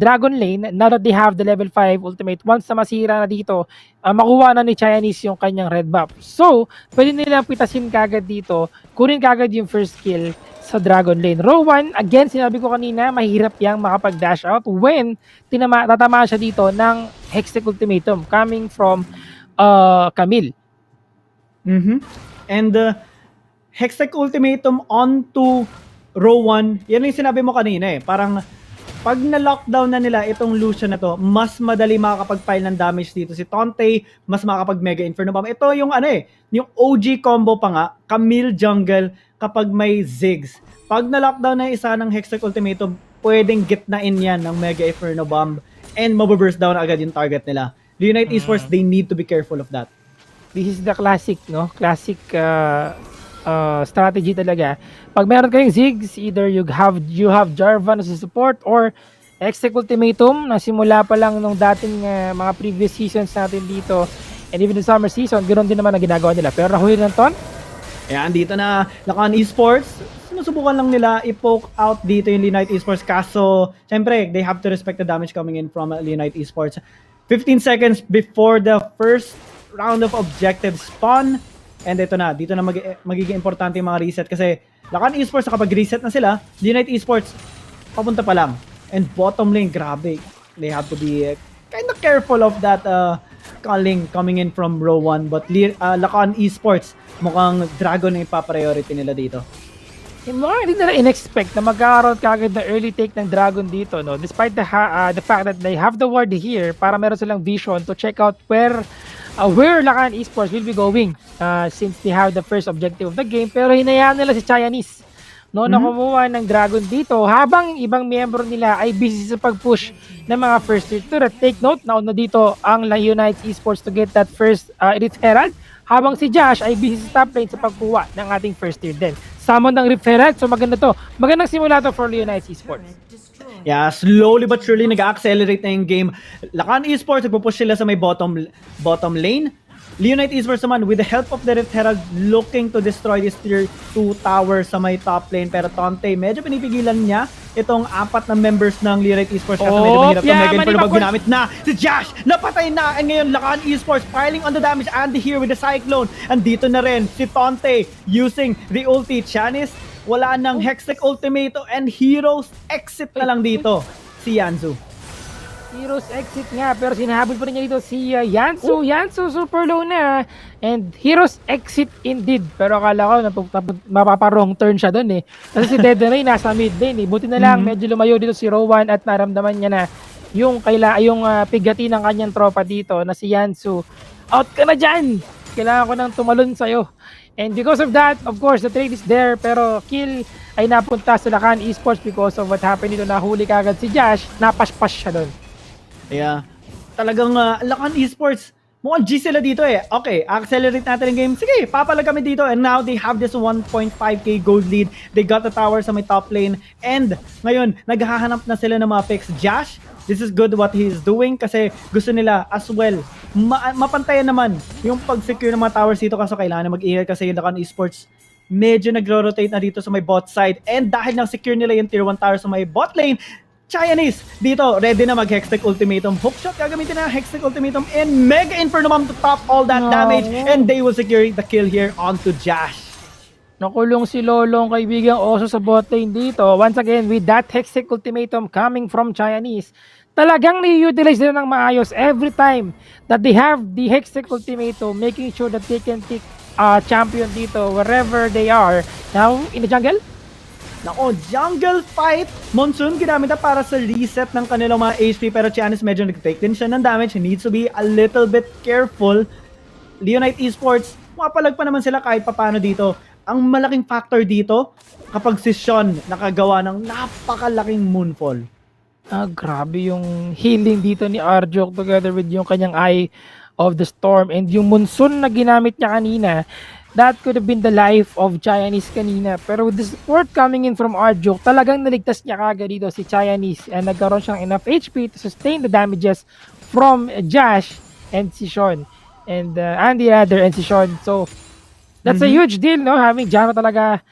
Dragon lane, now that they have the level 5 ultimate, once na masira na dito, makuha na ni Chinese yung kanyang red buff. So, pwede nilang pitasin kaagad dito, kunin kaagad yung first kill sa Dragon lane. Rowan, again, sinabi ko kanina, mahirap yang makapag-dash out when tatamaan siya dito ng Hextech Ultimatum coming from Camille. And Hextech Ultimatum onto Rowan, yan yung sinabi mo kanina parang pag na-lockdown na nila itong Lucian na to, mas madali makakapag-pile ng damage dito si Tonte, mas makakapag-Mega Inferno Bomb. Ito yung yung OG combo pa nga, Camille Jungle kapag may Ziggs. Pag na-lockdown na isa ng Hextech Ultimatum, pwedeng gitnain yan ng Mega Inferno Bomb and mababurst down agad yung target nila. Leonite Esports, they need to be careful of that. This is the classic, no? Classic strategy talaga. Pag meron kayong Ziggs, either you have Jarvan as a support or Hextech Ultimatum na simula pa lang nung dating mga previous seasons natin dito and even the summer season, ganoon din naman ang ginagawa nila. Pero nahuli ng ton. Ayan, dito na Lakan Esports. Sinusubukan lang nila i-poke out dito yung Leonite Esports. Kaso, syempre, they have to respect the damage coming in from Leonite Esports. 15 seconds before the first round of objective spawn. And ito na, dito na magiging importante yung mga reset kasi Lakan Esports kapag reset na sila, Leonite Esports papunta pa lang. And bottom lane, grabe. They have to be kind of careful of that calling coming in from row 1. But Lakan Esports, mukhang Dragon yung ipapriority nila dito. Hindi nila in-expect na magkakaroon kagad na early take ng Dragon dito, no? Despite the fact that they have the ward here para meron silang vision to check out where Lakan Esports will be going since they have the first objective of the game. Pero hinayaan nila si Chinese na kumuha ng Dragon dito habang ibang miyembro nila ay busy sa pag-push ng mga first tier turret. Take note, nauna dito ang United Esports to get that first Rift Herald habang si Josh ay busy sa top lane sa pagkuha ng ating first tier din. Summon ng Rift Herald, so maganda to. Magandang simula to for United Esports. Yeah, slowly but surely nag-accelerate na yung game. Lakan Esports, nagpo-push sila sa may bottom lane. Leonite Esports naman, with the help of the Rift Herald, looking to destroy this tier 2 tower sa may top lane. Pero Tonte, medyo pinipigilan niya itong 4 na members ng Leonite Esports kasi medyo mahirap na Mega Inferno Bomb ginamit na. Si Josh, napatay na. And ngayon, Lakan Esports piling on the damage. Andy here with the Cyclone. And dito na rin si Tonte using the ulti. Chinese, wala nang Hextech Ultimatum and Heroes exit na lang dito si Yanzu. Heroes exit nga, pero sinahabol pa rin niya dito si Yanzu. Yanzu super low na. And Heroes exit indeed. Pero akala ko mapaparong turn siya doon Kasi si Dedenay nasa mid lane Buti na lang medyo lumayo dito si Rowan at naramdaman niya na yung pigati ng kanyang tropa dito na si Yanzu. Out ka na dyan! Kailangan ko nang tumalon sa'yo. And because of that, of course, the trade is there. Pero kill ay napunta sa Lakan Esports because of what happened dito. Nahuli kagad si Josh. Napaspas siya doon. Yeah. talagang Lakan Esports, mukhang G sila dito eh. Okay, accelerate natin yung game. Sige, papalag kami dito. And now they have this 1.5k gold lead. They got the tower sa may top lane. And ngayon, naghahanap na sila ng mga picks. Josh, this is good what he is doing kasi gusto nila as well. Mapantayan naman yung pag-secure ng mga towers dito kaso kailangan na mag-ingat kasi yung Lakan Esports medyo nagro-rotate na dito sa may bot side. And dahil na-secure nila yung tier 1 tower sa may bot lane, Chinese dito, ready na mag-Hextech Ultimatum. Hookshot, gagamitin na Hextech Ultimatum and Mega Inferno Bomb to top all that damage. And they will secure the kill here onto Josh. Nakulong si Lolong, kaibigang Oso sa bot lane dito. Once again, with that Hextech Ultimatum coming from Chinese, talagang ni-utilize nila ng maayos every time that they have the Hextech Ultimatum, making sure that they can pick champion dito wherever they are. Now, in the jungle? Nako, jungle fight. Monsoon ginamit na para sa reset ng kanilang mga HP pero Chinese medyo nag-take din siya ng damage. He needs to be a little bit careful. Leonite Esports, mapalag pa naman sila kahit papano dito. Ang malaking factor dito, kapag si Sean nakagawa ng napakalaking moonfall. Grabe yung healing dito ni Arjok together with yung kanyang Eye of the Storm and yung Monsoon na ginamit niya kanina. That could have been the life of Chinese kanina. Pero with the support coming in from Arjok, talagang naligtas niya kagad dito si Chinese and nagkaroon siyang enough HP to sustain the damages from Josh and si Sean. And Andy rather and si Sean. So, that's a huge deal, no? Having Jano talaga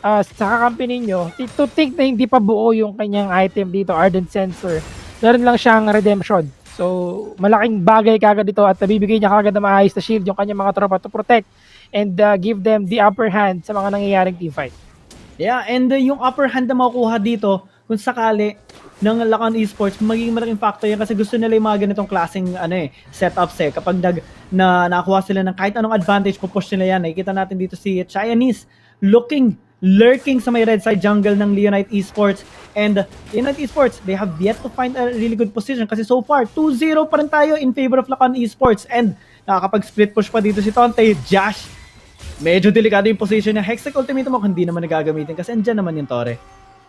sa kakampi ninyo. To think na hindi pa buo yung kanyang item dito, Ardent Sensor. Meron lang siyang redemption. So, malaking bagay kagad dito at nabibigay niya kagad na maayos na shield yung kanyang mga tropa to protect and give them the upper hand sa mga nangyayaring teamfight. Yeah, and yung upper hand na makukuha dito, kung sakali ng Lakan Esports, magiging malaking factor yan kasi gusto nila yung mga ganitong klaseng setups eh. Kapag nakakuha sila ng kahit anong advantage, pupush nila yan. Nakikita natin dito si Chinese lurking sa may red side jungle ng Leonite Esports. And Leonite Esports, they have yet to find a really good position kasi so far, 2-0 pa rin tayo in favor of Lakan Esports. And nakakapag-split push pa dito si Tonte. Josh, medyo delikado yung position niya. Hextech Ultimatum mo, hindi naman nagagamitin kasi andyan naman yung Tore.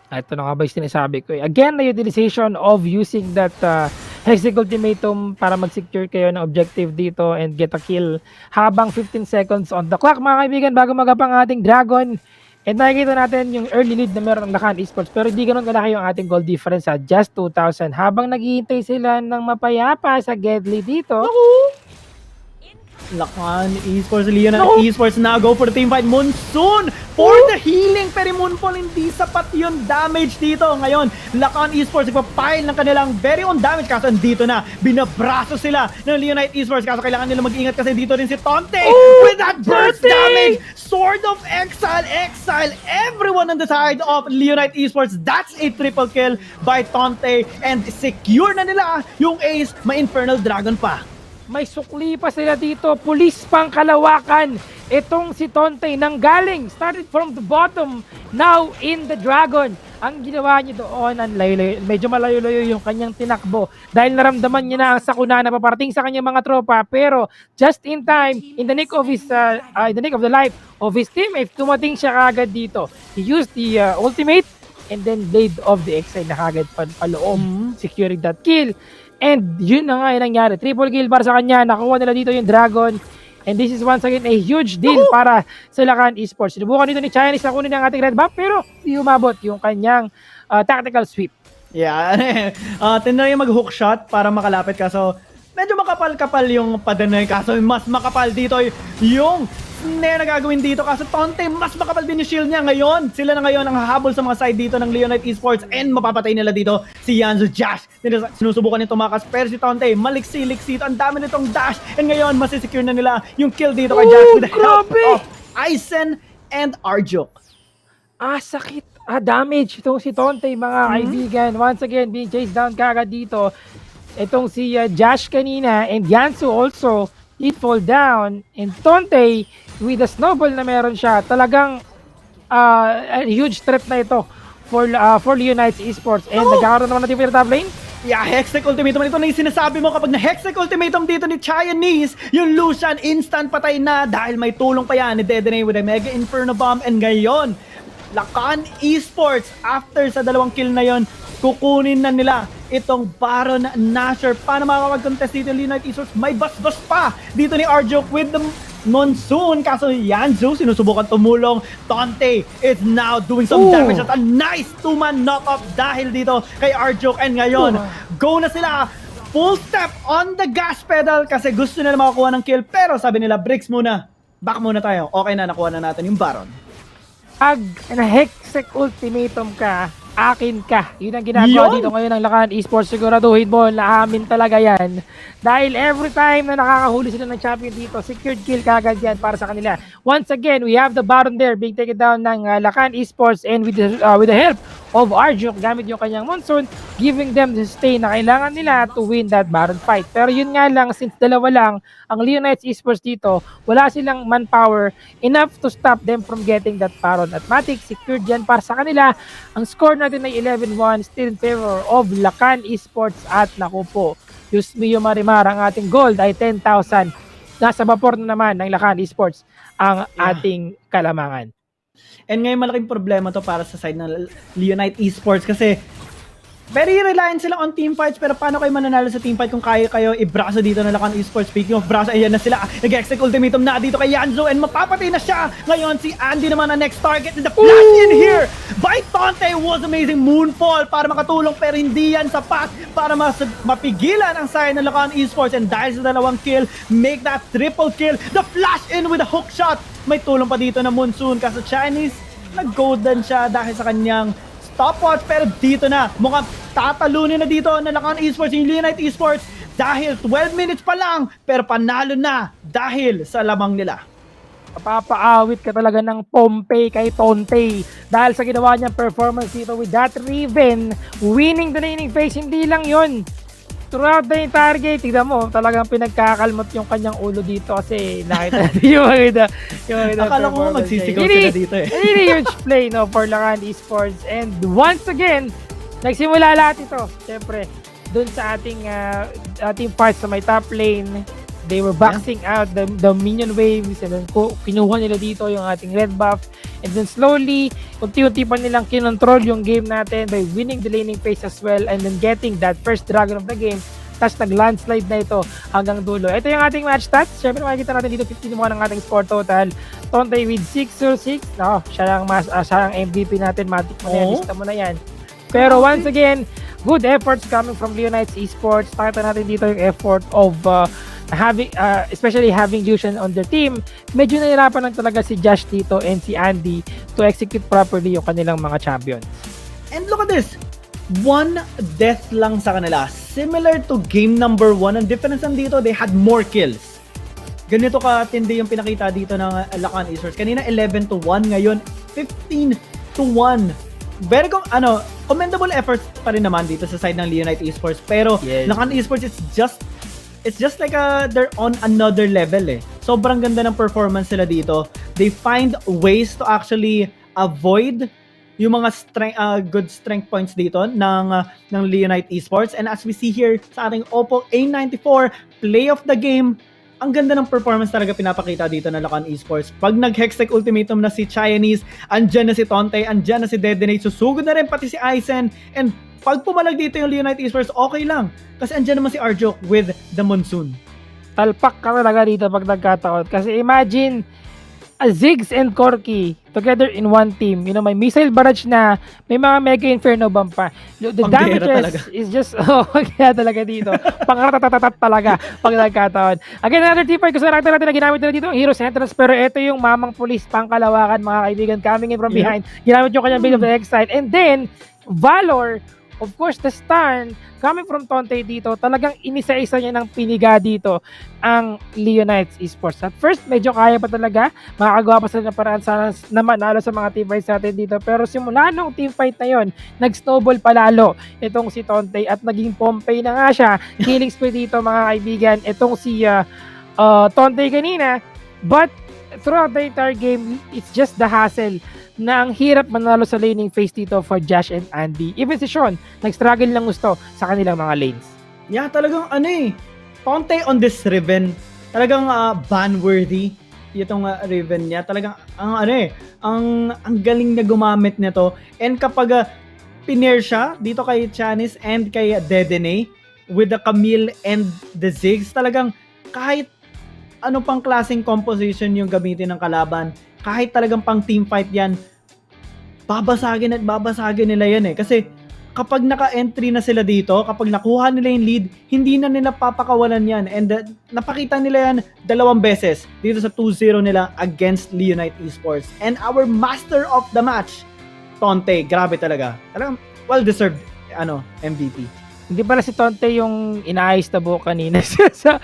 Ito na nga ba yung sinasabi ko. Again, the utilization of using that Hextech Ultimatum para mag-secure kayo ng objective dito and get a kill habang 15 seconds on the clock, mga kaibigan, bago magapang ating Dragon. And nakikita natin yung early lead na meron ng Lakan Esports pero hindi ganun kalaki yung ating goal difference sa just 2,000 habang naghihintay sila ng mapayapa sa Gedli dito. Lakan Esports, Leonite Esports na go for the team fight. Monsoon for the healing pero Moonfall hindi sapat yung damage dito. Ngayon, Lakan Esports nagpa-pile ng kanilang very own damage kaso dito na binabraso sila ng Leonite Esports kaso kailangan nila mag-ingat kasi dito rin si Tonte with that burst damage. Sword of Exile everyone on the side of Leonite Esports. That's a triple kill by Tonte and secure na nila yung ace. May Infernal Dragon pa. May sukli pa sila dito. Pulis pang kalawakan. Itong si Tonte nanggaling. Started from the bottom. Now in the Dragon. Ang ginawa niya doon, medyo malayo-layo yung kanyang tinakbo. Dahil naramdaman niya na ang sakuna na paparating sa kanyang mga tropa. Pero just in time, in the nick of the life of his teammate, tumating siya kagad dito. He used the ultimate and then Blade of the Exile na kagad paloob. Securing that kill. And yun na nga yung nangyari. Triple kill para sa kanya. Nakuha nila dito yung Dragon. And this is once again a huge deal para sa Lakan Esports. Sinubukan dito ni Chinese na kunin ang ating red buff pero di umabot yung kanyang tactical sweep. Yeah. Tinry mag-hook shot para makalapit kaso medyo makapal-kapal yung Padanoy kaso mas makapal dito yung na gagawin dito kaso Tonte mas makapal din yung shield niya ngayon. Sila na ngayon ang hahabol sa mga side dito ng Leonite Esports and mapapatay nila dito si Yanzo Josh. Sinusubukan nitong tumakas pero si Tonte maliksi-liksi ito. Ang dami nitong dash and ngayon masisecure na nila yung kill dito kay Josh with the help of Aizen and Arjok. Sakit. Damage itong si Tonte mga kaibigan. Once again being chased down kagad dito. Itong si Josh kanina and Yansu also did fall down and Tonte with the snowball na meron siya talagang a huge threat na ito for Leonite Esports and nagkakaroon naman natin for top lane. Yeah, Hextech Ultimatum. Ito na yung sinasabi mo kapag na-Hextech Ultimatum dito ni Chinese, yung Lucian instant patay na dahil may tulong pa yan ni Dedenay with a Mega Inferno Bomb and ngayon Lakan Esports after sa dalawang kill na yon kukunin na nila itong Baron Nashor. Paano makakapag-contest dito yung Unite Esports? May bas-bas pa dito ni Arjoke with the Monsoon. Kaso Yanzu sinusubukan tumulong. Tonte is now doing some damage at a nice 2-man knock-off dahil dito kay Arjoke. And ngayon, go na sila. Full step on the gas pedal kasi gusto nila makakuha ng kill. Pero sabi nila, bricks muna. Back muna tayo. Okay na, nakuha na natin yung Baron. Pag na-hextech ultimatum ka, akin ka. Yun ang ginagawa dito ngayon ng Lakan Esports. Siguraduhin mo na amin talaga yan. Dahil every time na nakakahuli sila ng champion dito, secured kill kagad yan para sa kanila. Once again, we have the Baron there being taken down ng Lakan Esports, and with the help of Arjuk gamit yung kanyang Monsoon, giving them the stay na kailangan nila to win that Baron fight. Pero yun nga lang, since dalawa lang ang Leonites Esports dito, wala silang manpower enough to stop them from getting that Baron. At Matic, secured yan para sa kanila. Ang score natin ay 11-1, still in favor of Lakan Esports. At naku po, Diyos mio marimar, ang ating gold ay 10,000. Nasa vapor na naman ng Lakan Esports ang ating kalamangan. And ngayon malaking problema to para sa side ng Leonite Esports kasi very reliant sila on teamfights, pero paano kayo mananalo sa teamfight kung kaya kayo i-braso dito na Lakan Esports? Speaking of braso, ayan na sila. Nag-exec ultimatum na dito kay Yanzo and mapapatay na siya. Ngayon si Andy naman ang next target, and the flash in here by Tonte was amazing. Moonfall para makatulong, pero hindi yan sapat para mapigilan ang side ng Lakan Esports. And dahil sa dalawang kill, make that triple kill. The flash in with a hook shot. May tulong pa dito na Monsoon kasi Chinese nag-golden siya dahil sa kanyang stopwatch, pero dito na mukhang tatalunin na dito na Lakan Esports yung Leonite Esports dahil 12 minutes pa lang, pero panalo na dahil sa lamang nila. Papaawit ka talaga ng Pompey kay Tonte dahil sa ginawa niyang performance dito with that Riven, winning the laning phase. Hindi lang yun, throughout the entire game, tignan mo, talagang pinagkakalmot yung kanyang ulo dito kasi nakita natin yung akala ko magsisigaw sila dito eh. Really huge play no, for Lakan Esports. And once again, nagsimula lahat ito, syempre, dun sa ating parts sa may top lane. They were boxing out the minion waves, and then kinuha nila dito yung ating red buff, and then slowly, unti-unti pa nilang kinontrol yung game natin by winning the laning phase as well, and then getting that first dragon of the game. Tapos nag-landslide na ito hanggang dulo. Ito yung ating match stats. Siyempre makikita natin dito 15 ng ating score total. Tonte with 606. No, siya ang MVP natin. Matic mo na yan. Lista mo na yan. Pero once again, good efforts coming from Leonites Esports. Pakita natin dito yung effort of especially having Lucian on their team. Medyo nahirapan lang talaga si Josh dito and si Andy to execute properly yung kanilang mga champions. And look at this, one death lang sa kanila, similar to game number 1. Ang difference dito, they had more kills. Ganito katindi yung pinakita dito ng Lakan Esports. Kanina 11-1, ngayon 15-1. Very commendable efforts pa rin naman dito sa side ng Leonite Esports, pero Lakan Esports it's just like they're on another level eh. Sobrang ganda ng performance sila dito. They find ways to actually avoid yung mga good strength points dito ng Leonite Esports. And as we see here sa ating Oppo A94 play of the game, ang ganda ng performance talaga pinapakita dito ng Lakan Esports. Pag nag-hextech ultimatum na si Chinese, andyan na si Tonte, andyan na si Dedenate, susugod na rin pati si Aizen, and pag pumalag dito yung Leonite Esports, okay lang. Kasi andyan naman si Arjoke with the Monsoon. Talpak ka talaga dito pag nagkataon. Kasi imagine, Ziggs and Corky together in one team. You know, may missile barrage na, may mga Mega Inferno bomb pa. The damages is just, kaya talaga dito. Pang-ratatatat talaga pag nagkataon. Again, another tip ay gusto natin na ginamit nila dito ang Hero Centers, pero ito yung mamang pulis pangkalawakan, mga kaibigan, coming in from behind. Ginamit yung kanyang Blade of the Exile. And then, Valor, of course, the Starn, coming from Tonte dito, talagang inisa-isa niya ng piniga dito ang Leonites Esports. At first, medyo kaya pa talaga, makakagawa pa sila ng paraan sana na manalo sa mga teamfights natin dito. Pero simula nung teamfight na yon, nag-snowball palalo itong si Tonte at naging Pompey na nga siya. Killing spree dito, mga kaibigan, itong si Tonte kanina. But throughout the entire game, it's just the hassle na ang hirap manalo sa laning phase dito for Josh and Andy. Even si Sean, nag-struggle lang gusto sa kanilang mga lanes. Yeah, talagang Tonte on this Riven, talagang ban-worthy itong Riven niya. Talagang ang galing na gumamit nito. And kapag pinair siya dito kay Chanis and kay Dedene with the Camille and the Ziggs. Talagang kahit ano pang klaseng composition yung gamitin ng kalaban, kahit talagang pang team fight yan, babasagin at babasagin nila yan eh. Kasi kapag naka-entry na sila dito, kapag nakuha nila yung lead, hindi na nila papakawalan yan. And napakita nila yan 2 beses dito sa 2-0 nila against Leonite Esports. And our master of the match, Tonte, grabe talaga. Talagang well-deserved MVP. Hindi pala si Tonte yung inaayos na buhok kanina sa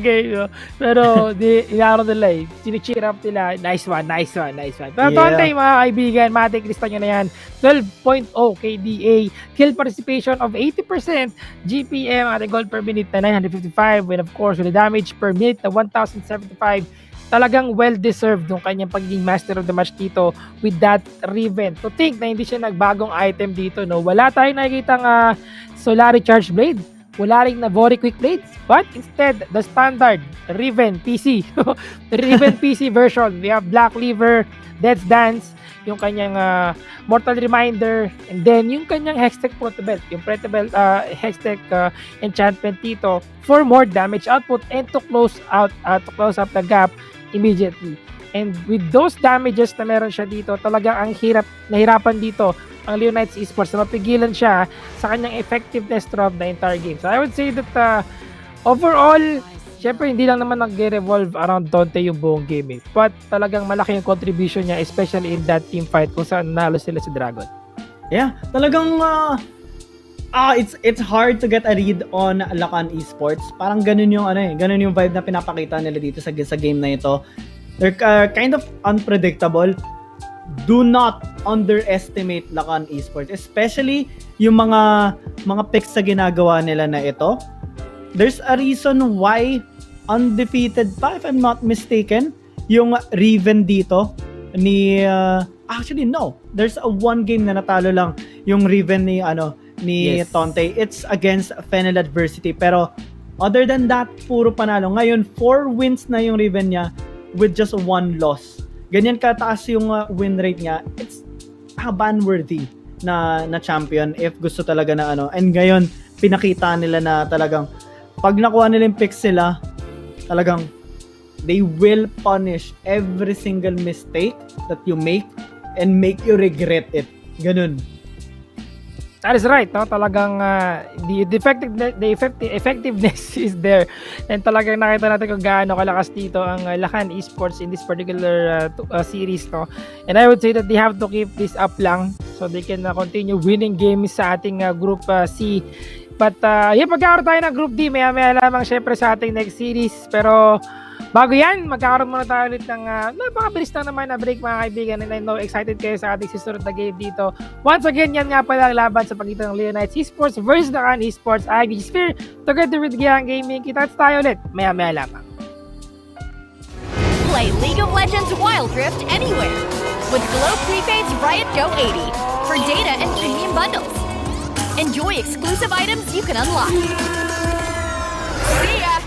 game. No? Pero inaro nila eh. Sini-cheer up nila. Nice one. Pero Tonte, mga kaibigan, matiklista nyo na yan. 12.0 KDA. Kill participation of 80%. GPM, ating gold per minute na 955. And of course, with the damage per minute na 1,075. Talagang well-deserved yung kanyang pagiging master of the match dito with that Riven. To think na hindi siya nagbagong item dito, no? Wala tayong nakikitang Solari Charge Blade. Wala rin na Vori Quick Blades. But instead, the standard Riven PC. Riven PC version. We have Black Lever, Death's Dance, yung kanyang Mortal Reminder, and then yung kanyang Hextech Protobelt, yung Protobelt Hextech enchantment dito for more damage output and to close up the gap immediately. And with those damages na meron siya dito, talaga ang nahirapan dito ang Leonite Esports na mapigilan siya sa kanyang effectiveness throughout the entire game. So I would say that overall, syempre hindi lang naman nag-revolve around Tonte yung buong game eh. But talagang malaki yung contribution niya, especially in that team fight kung saan nalo sila si Dragon. Yeah, talagang it's hard to get a read on Lakan Esports. Parang ganun yung ganun yung vibe na pinapakita nila dito sa game na ito. They're kind of unpredictable. Do not underestimate Lakan Esports, especially yung mga picks sa ginagawa nila na ito. There's a reason why undefeated pa, if I'm not mistaken, yung Riven dito ni actually no, there's a one game na natalo lang yung Riven ni yes, Tonte. It's against Fennel adversity, pero other than that, puro panalo. Ngayon 4 wins na yung Riven niya with just 1 loss. Ganyan kataas yung win rate niya. It's ban-worthy na champion if gusto talaga na and ngayon pinakita nila na talagang pag nakuha nila yung picks sila, talagang they will punish every single mistake that you make and make you regret it. Ganun. That is right, no? Talagang the effectiveness is there. And talagang nakita natin kung gaano kalakas dito ang Lakan Esports in this particular series, no? And I would say that they have to keep this up lang so they can continue winning games sa ating Group C. But magkakaroon tayo ng Group D, maya lamang syempre sa ating next series. Pero bago yan, magkakaroon muna tayo ulit ng napakabilis lang naman na break, mga kaibigan. And I know excited kayo sa ating susunod na game dito. Once again, yan nga pala ang laban sa pagitan ng Leonite Esports versus Lakan Esports. I'm Sphere, together with Giyang Gaming. Kita tayo ulit, maya lamang. Play League of Legends Wild Rift anywhere with Globe Prepaid's Riot Go 80 for data and premium bundles. Enjoy exclusive items you can unlock. See ya!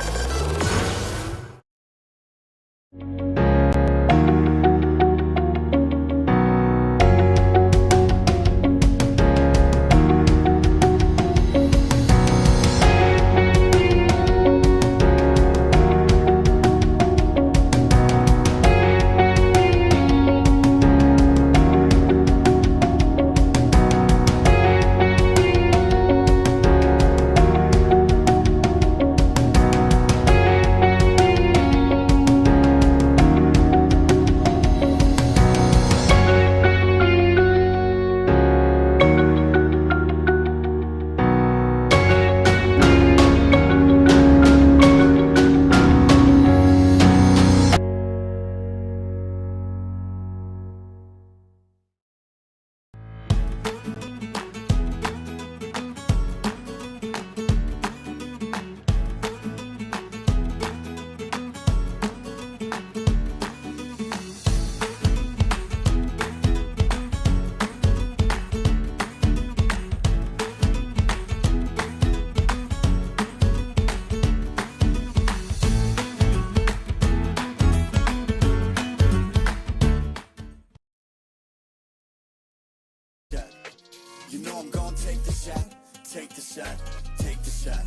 You know I'm gonna take the shot, take the shot, take the shot.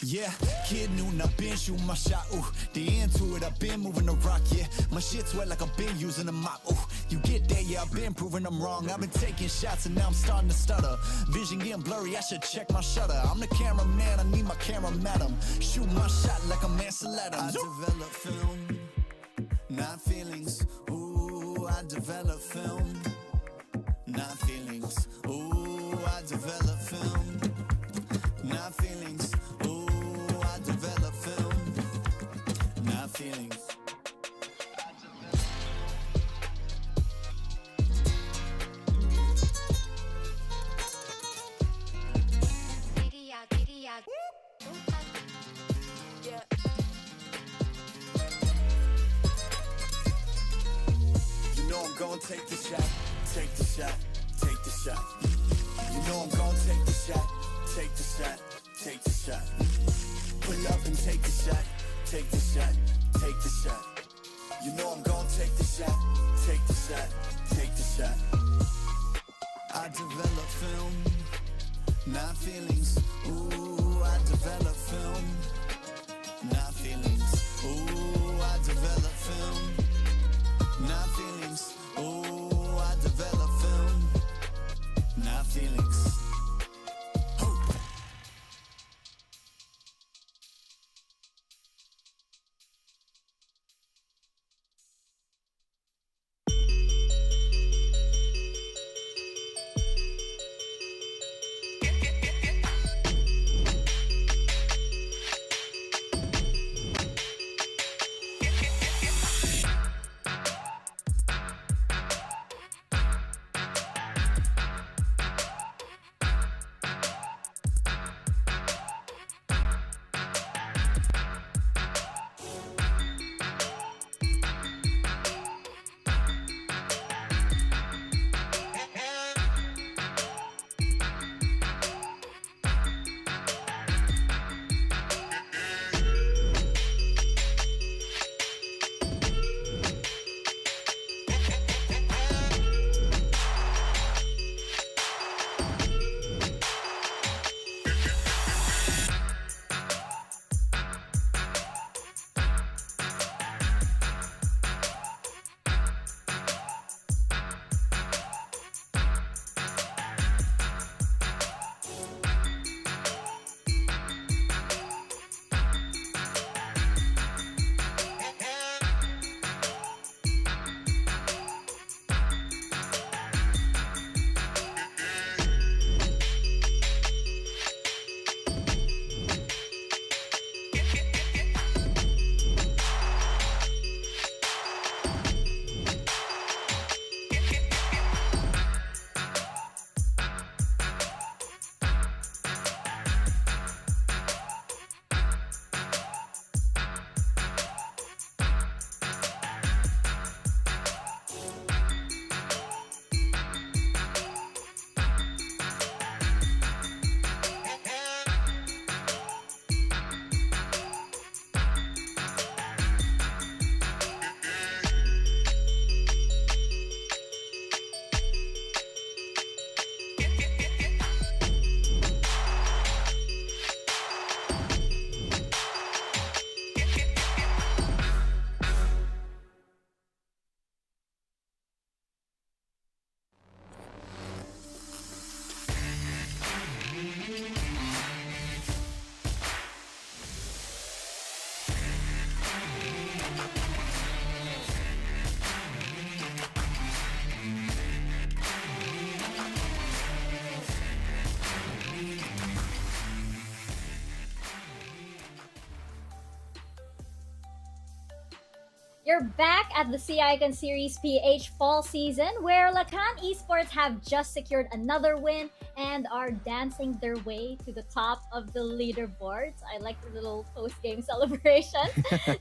Yeah, kid noon, I've been shooting my shot, ooh. The end to it, I've been moving the rock, yeah. My shit's wet like I've been using a mop, ooh. You get that, yeah, I've been proving I'm wrong. I've been taking shots and now I'm starting to stutter. Vision getting blurry, I should check my shutter. I'm the cameraman, I need my camera madam. Shoot my shot like a Mansell Adams. I develop film, not feelings, ooh. I develop film, not feelings, ooh. I develop film, not feelings, ooh. I develop film, not feelings. You know I'm gonna take the shot, take the shot, take the shot. You know I'm gonna take the shot, take the shot, take the shot. Pull up and take the shot, take the shot, take the shot. You know I'm gonna take the shot, take the shot, take the shot. I develop film, not feelings. Ooh, I develop film, not feelings. Ooh, I develop film, not feelings. Ooh, I develop film, not feelings. You're back at the C-Icon Series PH fall season, where Lakan Esports have just secured another win and are dancing their way to the top of the leaderboards. I like the little post-game celebration.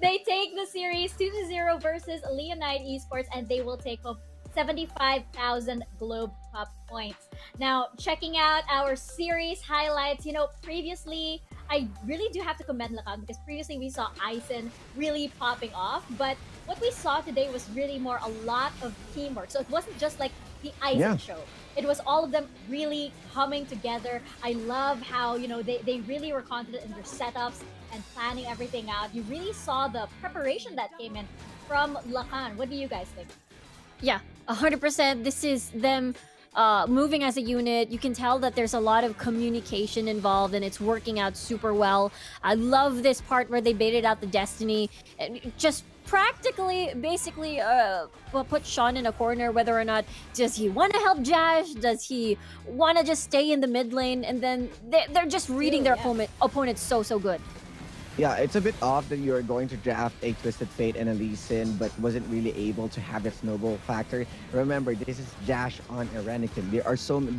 They take the series 2-0 versus Leonide Esports, and they will take home 75,000 Globe Cup points. Now, checking out our series highlights, previously, I really do have to commend Lakan because previously we saw Eisen really popping off, but what we saw today was really more a lot of teamwork. So it wasn't just like the icing Yeah. show. It was all of them really coming together. I love how, they really were confident in their setups and planning everything out. You really saw the preparation that came in from Lakan. What do you guys think? Yeah, 100%. This is them moving as a unit. You can tell that there's a lot of communication involved and it's working out super well. I love this part where they baited out the Destiny and just practically, basically, put Sean in a corner, whether or not does he want to help Jash, does he want to just stay in the mid lane, and then they're just reading their opponent so good. Yeah, it's a bit off that you're going to draft a Twisted Fate and a Lee Sin, but wasn't really able to have that snowball factor. Remember, this is Jash on a Renekton.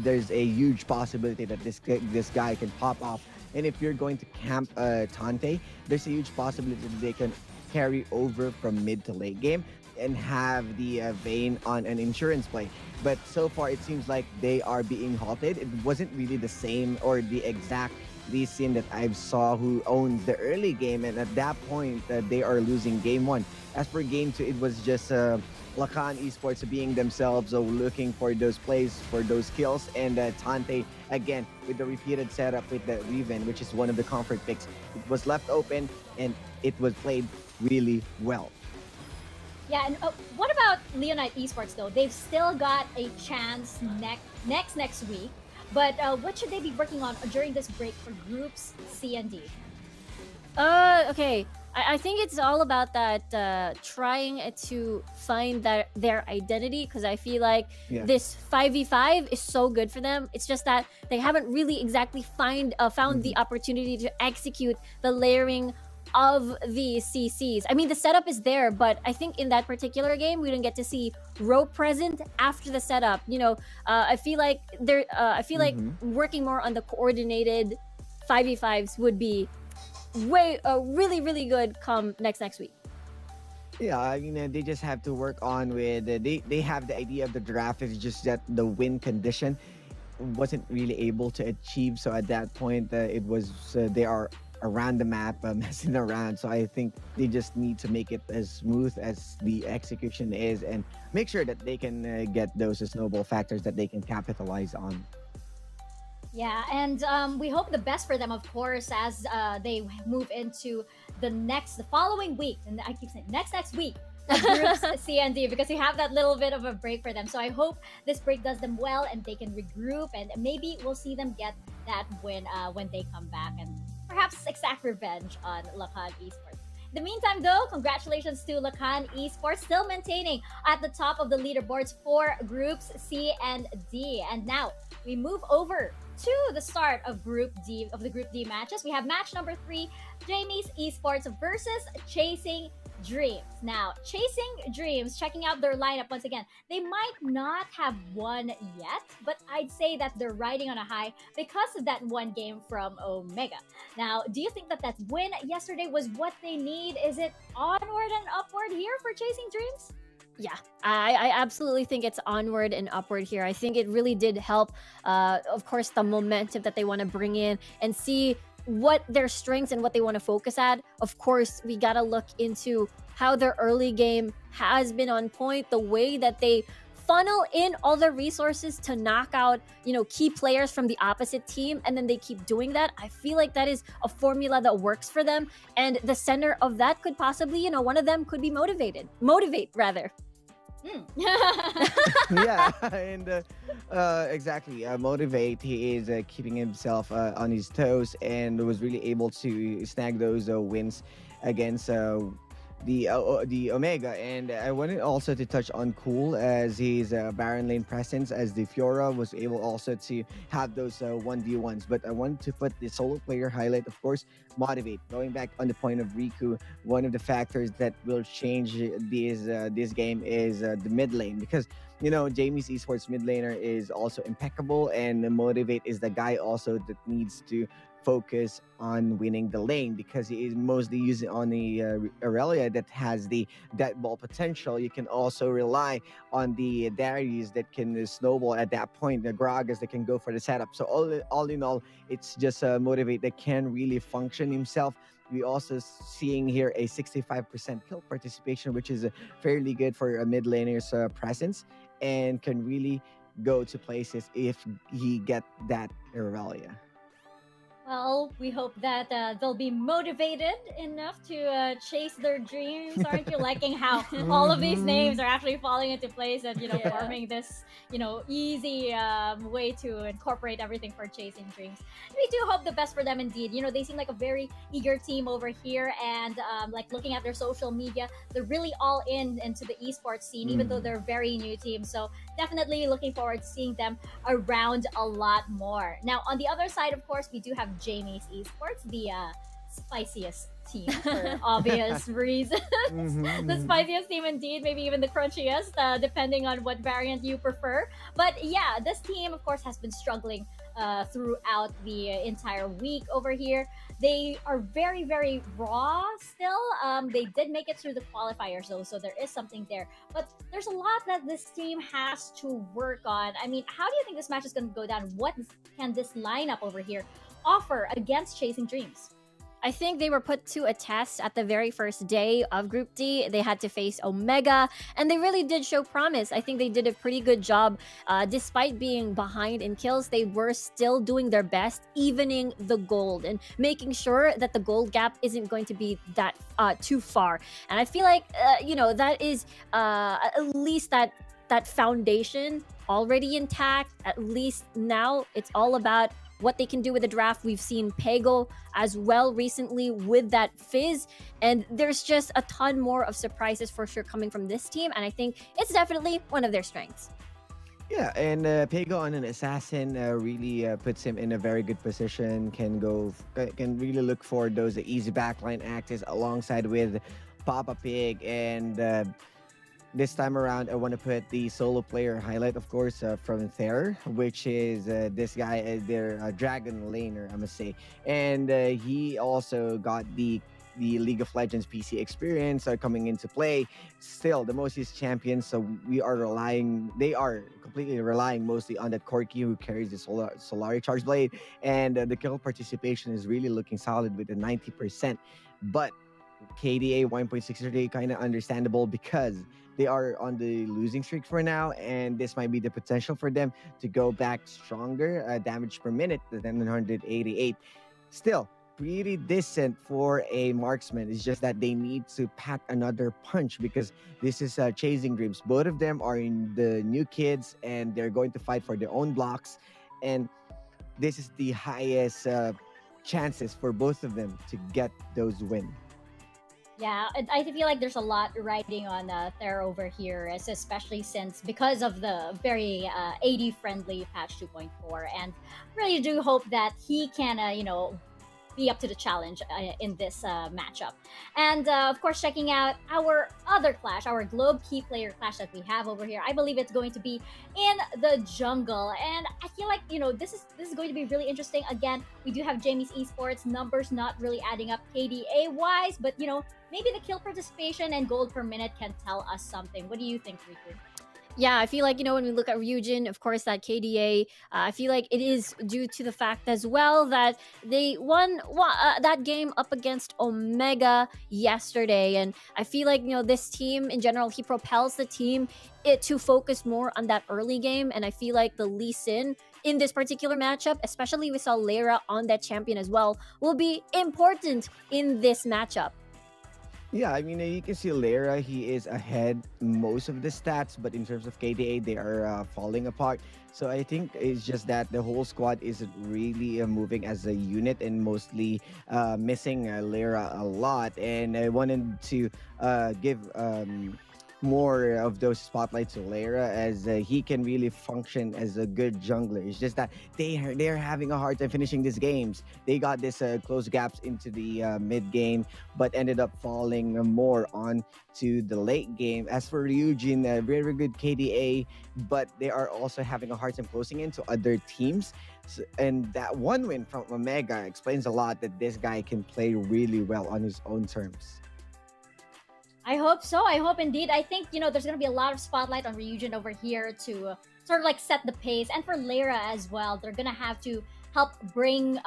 There's a huge possibility that this guy can pop off. And if you're going to camp Tante, there's a huge possibility that they can carry over from mid to late game and have the Vayne on an insurance play. But so far, it seems like they are being halted. It wasn't really the same or the exact Lee Sin that I saw who owned the early game, and at that point they are losing game 1. As for game 2, it was just Lakan Esports being themselves, looking for those plays, for those kills, and Tante again with the repeated setup with the Riven, which is one of the comfort picks. It was left open and it was played really well. Yeah, and what about Leonite Esports though? They've still got a chance next week. But what should they be working on during this break for groups C and D? Okay. I think it's all about that trying to find their identity, because I feel like this 5v5 is so good for them. It's just that they haven't really exactly found the opportunity to execute the layering of the CCs. I mean, the setup is there, but I think in that particular game, we didn't get to see rope present after the setup. I feel like working more on the coordinated 5v5s would be really, really good come next week. Yeah, I mean, they just have to work on with, they have the idea of the draft, it's just that the win condition wasn't really able to achieve. So at that point, it was, they are around the map messing around. So I think they just need to make it as smooth as the execution is and make sure that they can get those snowball factors that they can capitalize on. Yeah, and we hope the best for them, of course, as they move into the following week, and I keep saying next week, groups C and D, because you have that little bit of a break for them. So I hope this break does them well and they can regroup, and maybe we'll see them get that win when they come back and perhaps exact revenge on Lakan Esports. In the meantime, though, congratulations to Lakan Esports, still maintaining at the top of the leaderboards for groups C and D. And now we move over to the start of Group D, of the Group D matches. We have match number 3, Jamie's Esports versus Chasing Dreams. Now, Chasing Dreams, checking out their lineup once again, they might not have won yet, but I'd say that they're riding on a high because of that one game from Omega. Now, do you think that win yesterday was what they need? Is it onward and upward here for Chasing Dreams? Yeah, I absolutely think it's onward and upward here. I think it really did help, of course, the momentum that they want to bring in and see what their strengths and what they want to focus at. Of course, we got to look into how their early game has been on point, the way that they funnel in all their resources to knock out, key players from the opposite team, and then they keep doing that. I feel like that is a formula that works for them, and the center of that could possibly, one of them could be motivate rather. Yeah, and exactly. Motivate. He is keeping himself on his toes and was really able to snag those wins against the Omega. And I wanted also to touch on Cool as his Baron lane presence, as the Fiora was able also to have those 1v1s. But I wanted to put the solo player highlight, of course, Motivate. Going back on the point of Riku, one of the factors that will change this game is the mid lane, because Jamie's Esports mid laner is also impeccable, and Motivate is the guy also that needs to focus on winning the lane because he is mostly using on the Aurelia that has the dead ball potential. You can also rely on the Darius that can snowball at that point, the Gragas that can go for the setup. So all in all, it's just a motivate that can really function himself. We also seeing here a 65% kill participation, which is fairly good for a mid laner's presence and can really go to places if he get that Aurelia. Well, we hope that they'll be motivated enough to chase their dreams. Aren't you liking how all of these names are actually falling into place and forming this easy way to incorporate everything for chasing dreams? We do hope the best for them indeed. They seem like a very eager team over here, and like looking at their social media, they're really all into the esports scene, even though they're a very new team. So definitely looking forward to seeing them around a lot more. Now, on the other side, of course, we do have Jamie's Esports, the spiciest team for obvious reasons. The spiciest team indeed, maybe even the crunchiest, depending on what variant you prefer. But yeah, this team, of course, has been struggling throughout the entire week over here. They are very, very raw still. They did make it through the qualifiers though, so there is something there. But there's a lot that this team has to work on. I mean, how do you think this match is going to go down? What can this lineup over here offer against Chasing Dreams? I think they were put to a test at the very first day of Group D. They had to face Omega, and they really did show promise. I think they did a pretty good job. Despite being behind in kills, they were still doing their best, evening the gold and making sure that the gold gap isn't going to be that too far. And I feel like, that is at least that foundation already intact. At least now it's all about what they can do with the draft. We've seen Pego as well recently with that Fizz, and there's just a ton more of surprises for sure coming from this team, and I think it's definitely one of their strengths. Yeah, and Pego on an assassin really puts him in a very good position. Can really look for those easy backline actors alongside with Papa Pig. And this time around, I want to put the solo player highlight, of course, from Thayer, which is this guy, their dragon laner, I must say. And he also got the League of Legends PC experience coming into play. Still, the most used champion, so they are completely relying mostly on that Corki who carries the Solari Charge Blade. And the kill participation is really looking solid with a 90%. But KDA 1.6 kind of understandable because they are on the losing streak for now, and this might be the potential for them to go back stronger. Damage per minute, the 188. Still, pretty decent for a marksman. It's just that they need to pack another punch because this is Chasing Dreams. Both of them are in the new kids, and they're going to fight for their own blocks. And this is the highest chances for both of them to get those wins. Yeah, I feel like there's a lot riding on Thayer over here, especially because of the very AD friendly patch 2.4, and really do hope that he can, be up to the challenge in this matchup. And of course, checking out our other clash, our Globe Key Player clash that we have over here. I believe it's going to be in the jungle, and I feel like this is going to be really interesting. Again, we do have Jamie's Esports numbers not really adding up KDA wise, but maybe the kill participation and gold per minute can tell us something. What do you think, Riku? Yeah, I feel like, when we look at Ryujin, of course, that KDA, I feel like it is due to the fact as well that they won that game up against Omega yesterday. And I feel like, this team in general, he propels the team to focus more on that early game. And I feel like the Lee Sin in this particular matchup, especially we saw Lara on that champion as well, will be important in this matchup. Yeah, I mean, you can see Lara, he is ahead most of the stats, but in terms of KDA, they are falling apart. So I think it's just that the whole squad is really moving as a unit and mostly missing Lara a lot. And I wanted to give more of those spotlights to Lyra, as he can really function as a good jungler. It's just that they're having a hard time finishing these games. They got this close gaps into the mid game, but ended up falling more on to the late game. As for Ryujin, very good KDA, but they are also having a hard time closing into other teams. And that one win from Omega explains a lot that this guy can play really well on his own terms. I hope so. I hope indeed. I think, there's going to be a lot of spotlight on Ryujin over here to sort of like set the pace. And for Lyra as well, they're going to have to help bring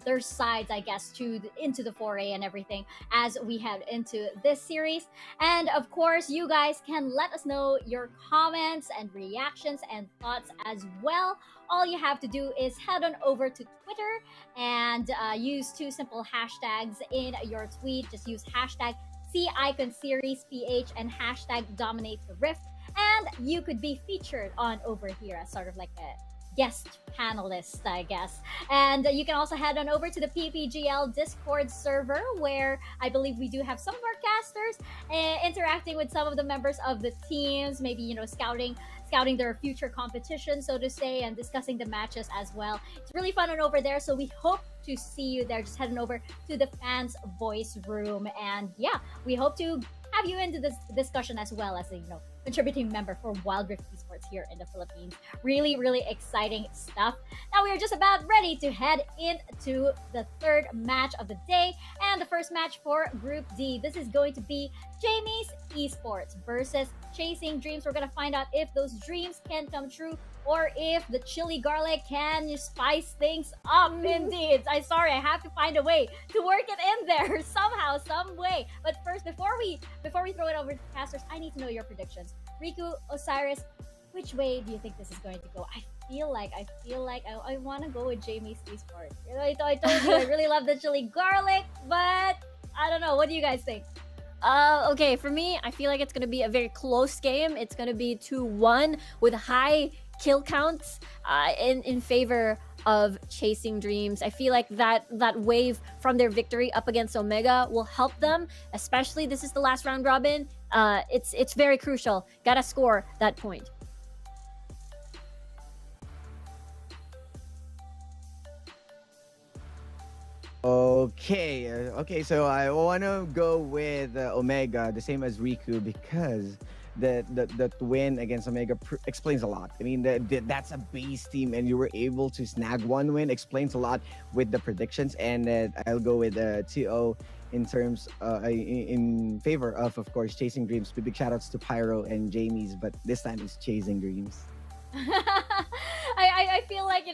their sides, I guess, into the foray and everything as we head into this series. And of course, you guys can let us know your comments and reactions and thoughts as well. All you have to do is head on over to Twitter and use 2 simple hashtags in your tweet. Just use hashtag #SISPH and hashtag dominate the rift, and you could be featured on over here as sort of like a guest panelist, I guess. And you can also head on over to the PPGL Discord server, where I believe we do have some of our casters interacting with some of the members of the teams, maybe scouting their future competition, so to say, and discussing the matches as well. It's really fun on over there, so we hope to see you there. Just heading over to the fans voice room, and yeah, we hope to have you into this discussion as well as a contributing member for Wild Rift Esports here in the Philippines. Really, really exciting stuff. Now we are just about ready to head into the third match of the day, and the first match for Group D. This is going to be Jamie's Esports versus Chasing Dreams. We're gonna find out if those dreams can come true, or if the chili garlic can spice things up. Indeed. I have to find a way to work it in there somehow, some way. But first, before we throw it over to casters, I need to know your predictions. Riku, Osiris, which way do you think this is going to go? I feel like I want to go with Jamie's Esports. I told you I really love the chili garlic, but I don't know. What do you guys think? Okay, for me, I feel like it's going to be a very close game. It's going to be 2-1 with high kill counts in favor of Chasing Dreams. I feel like that wave from their victory up against Omega will help them, especially this is the last round robin. It's very crucial. Gotta score that point. Okay, so I want to go with Omega, the same as Riku, because the win against Omega explains a lot. I mean, that's a base team, and you were able to snag one win. Explains a lot with the predictions, and I'll go with 2-0 in terms in favor of course, Chasing Dreams. Big shoutouts to Pyro and Jamie's, but this time it's Chasing Dreams. I feel like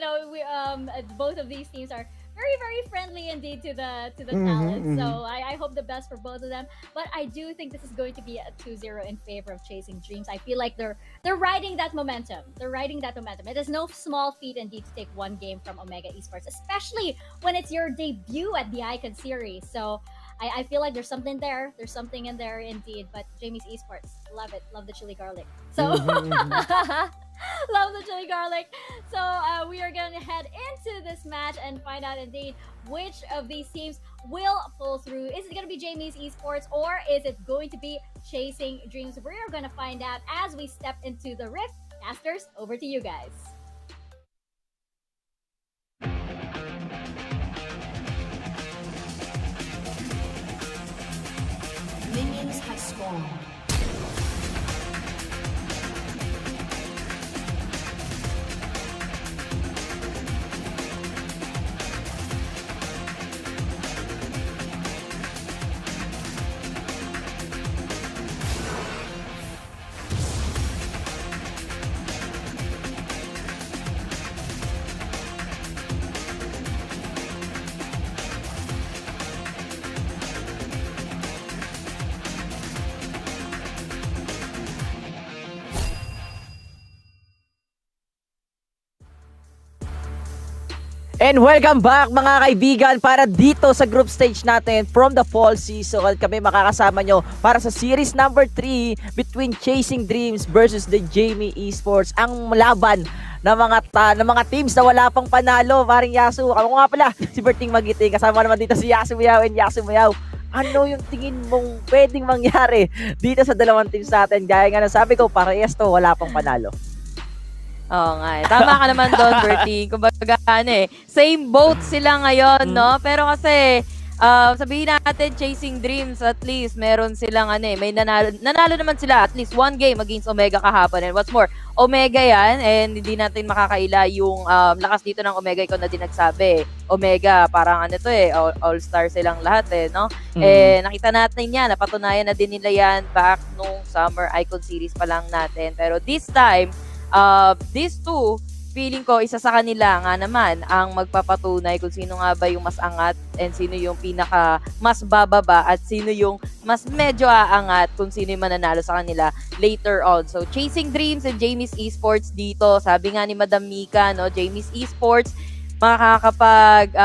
both of these teams are very, very friendly indeed to the talent. So I hope the best for both of them. But I do think this is going to be a 2-0 in favor of Chasing Dreams. I feel like they're riding that momentum. It is no small feat indeed to take one game from Omega Esports, especially when it's your debut at the Icon series. So I feel like there's something there. There's something in there indeed. But Jamie's Esports, love it. Love the chili garlic. So love the chili garlic. So we are going to head into this match and find out indeed which of these teams will pull through. Is it going to be Jamie's Esports, or is it going to be Chasing Dreams? We are going to find out as we step into the Rift. Casters, over to you guys. Minions have spawned. And welcome back mga kaibigan para dito sa group stage natin from the fall season. Kami makakasama nyo para sa series number 3 between Chasing Dreams versus the Jamie Esports. Ang laban ng mga teams na wala pang panalo, paring Yasu. Ako nga pala, si Berting Magiting. Kasama naman dito si Yasu Mayaw and Yasu Mayaw. Ano yung tingin mong pwedeng mangyari dito sa dalawang teams natin? Gaya nga na sabi ko, parehas to, wala pang panalo. Oo nga eh. Tama ka naman doon, Bertie. Kumbaga, same boat sila ngayon, no? Pero kasi, sabihin natin, chasing dreams, at least, meron silang, may nanalo naman sila, at least one game against Omega kahapon. And what's more, Omega yan, and hindi natin makakaila yung lakas dito ng Omega, ikaw na din nagsabi. Omega, parang all-star silang lahat no? Nakita natin yan, napatunayan na din nila yan back nung Summer Icon Series pa lang natin. Pero this time, these two, feeling ko isa sa kanila nga naman ang magpapatunay kung sino nga ba yung mas angat and sino yung pinaka mas bababa at sino yung mas medyo aangat kung sino yung mananalo sa kanila later on. So, Chasing Dreams and Jamie's Esports dito. Sabi nga ni Madam Mika, no, Jamie's Esports, makakapag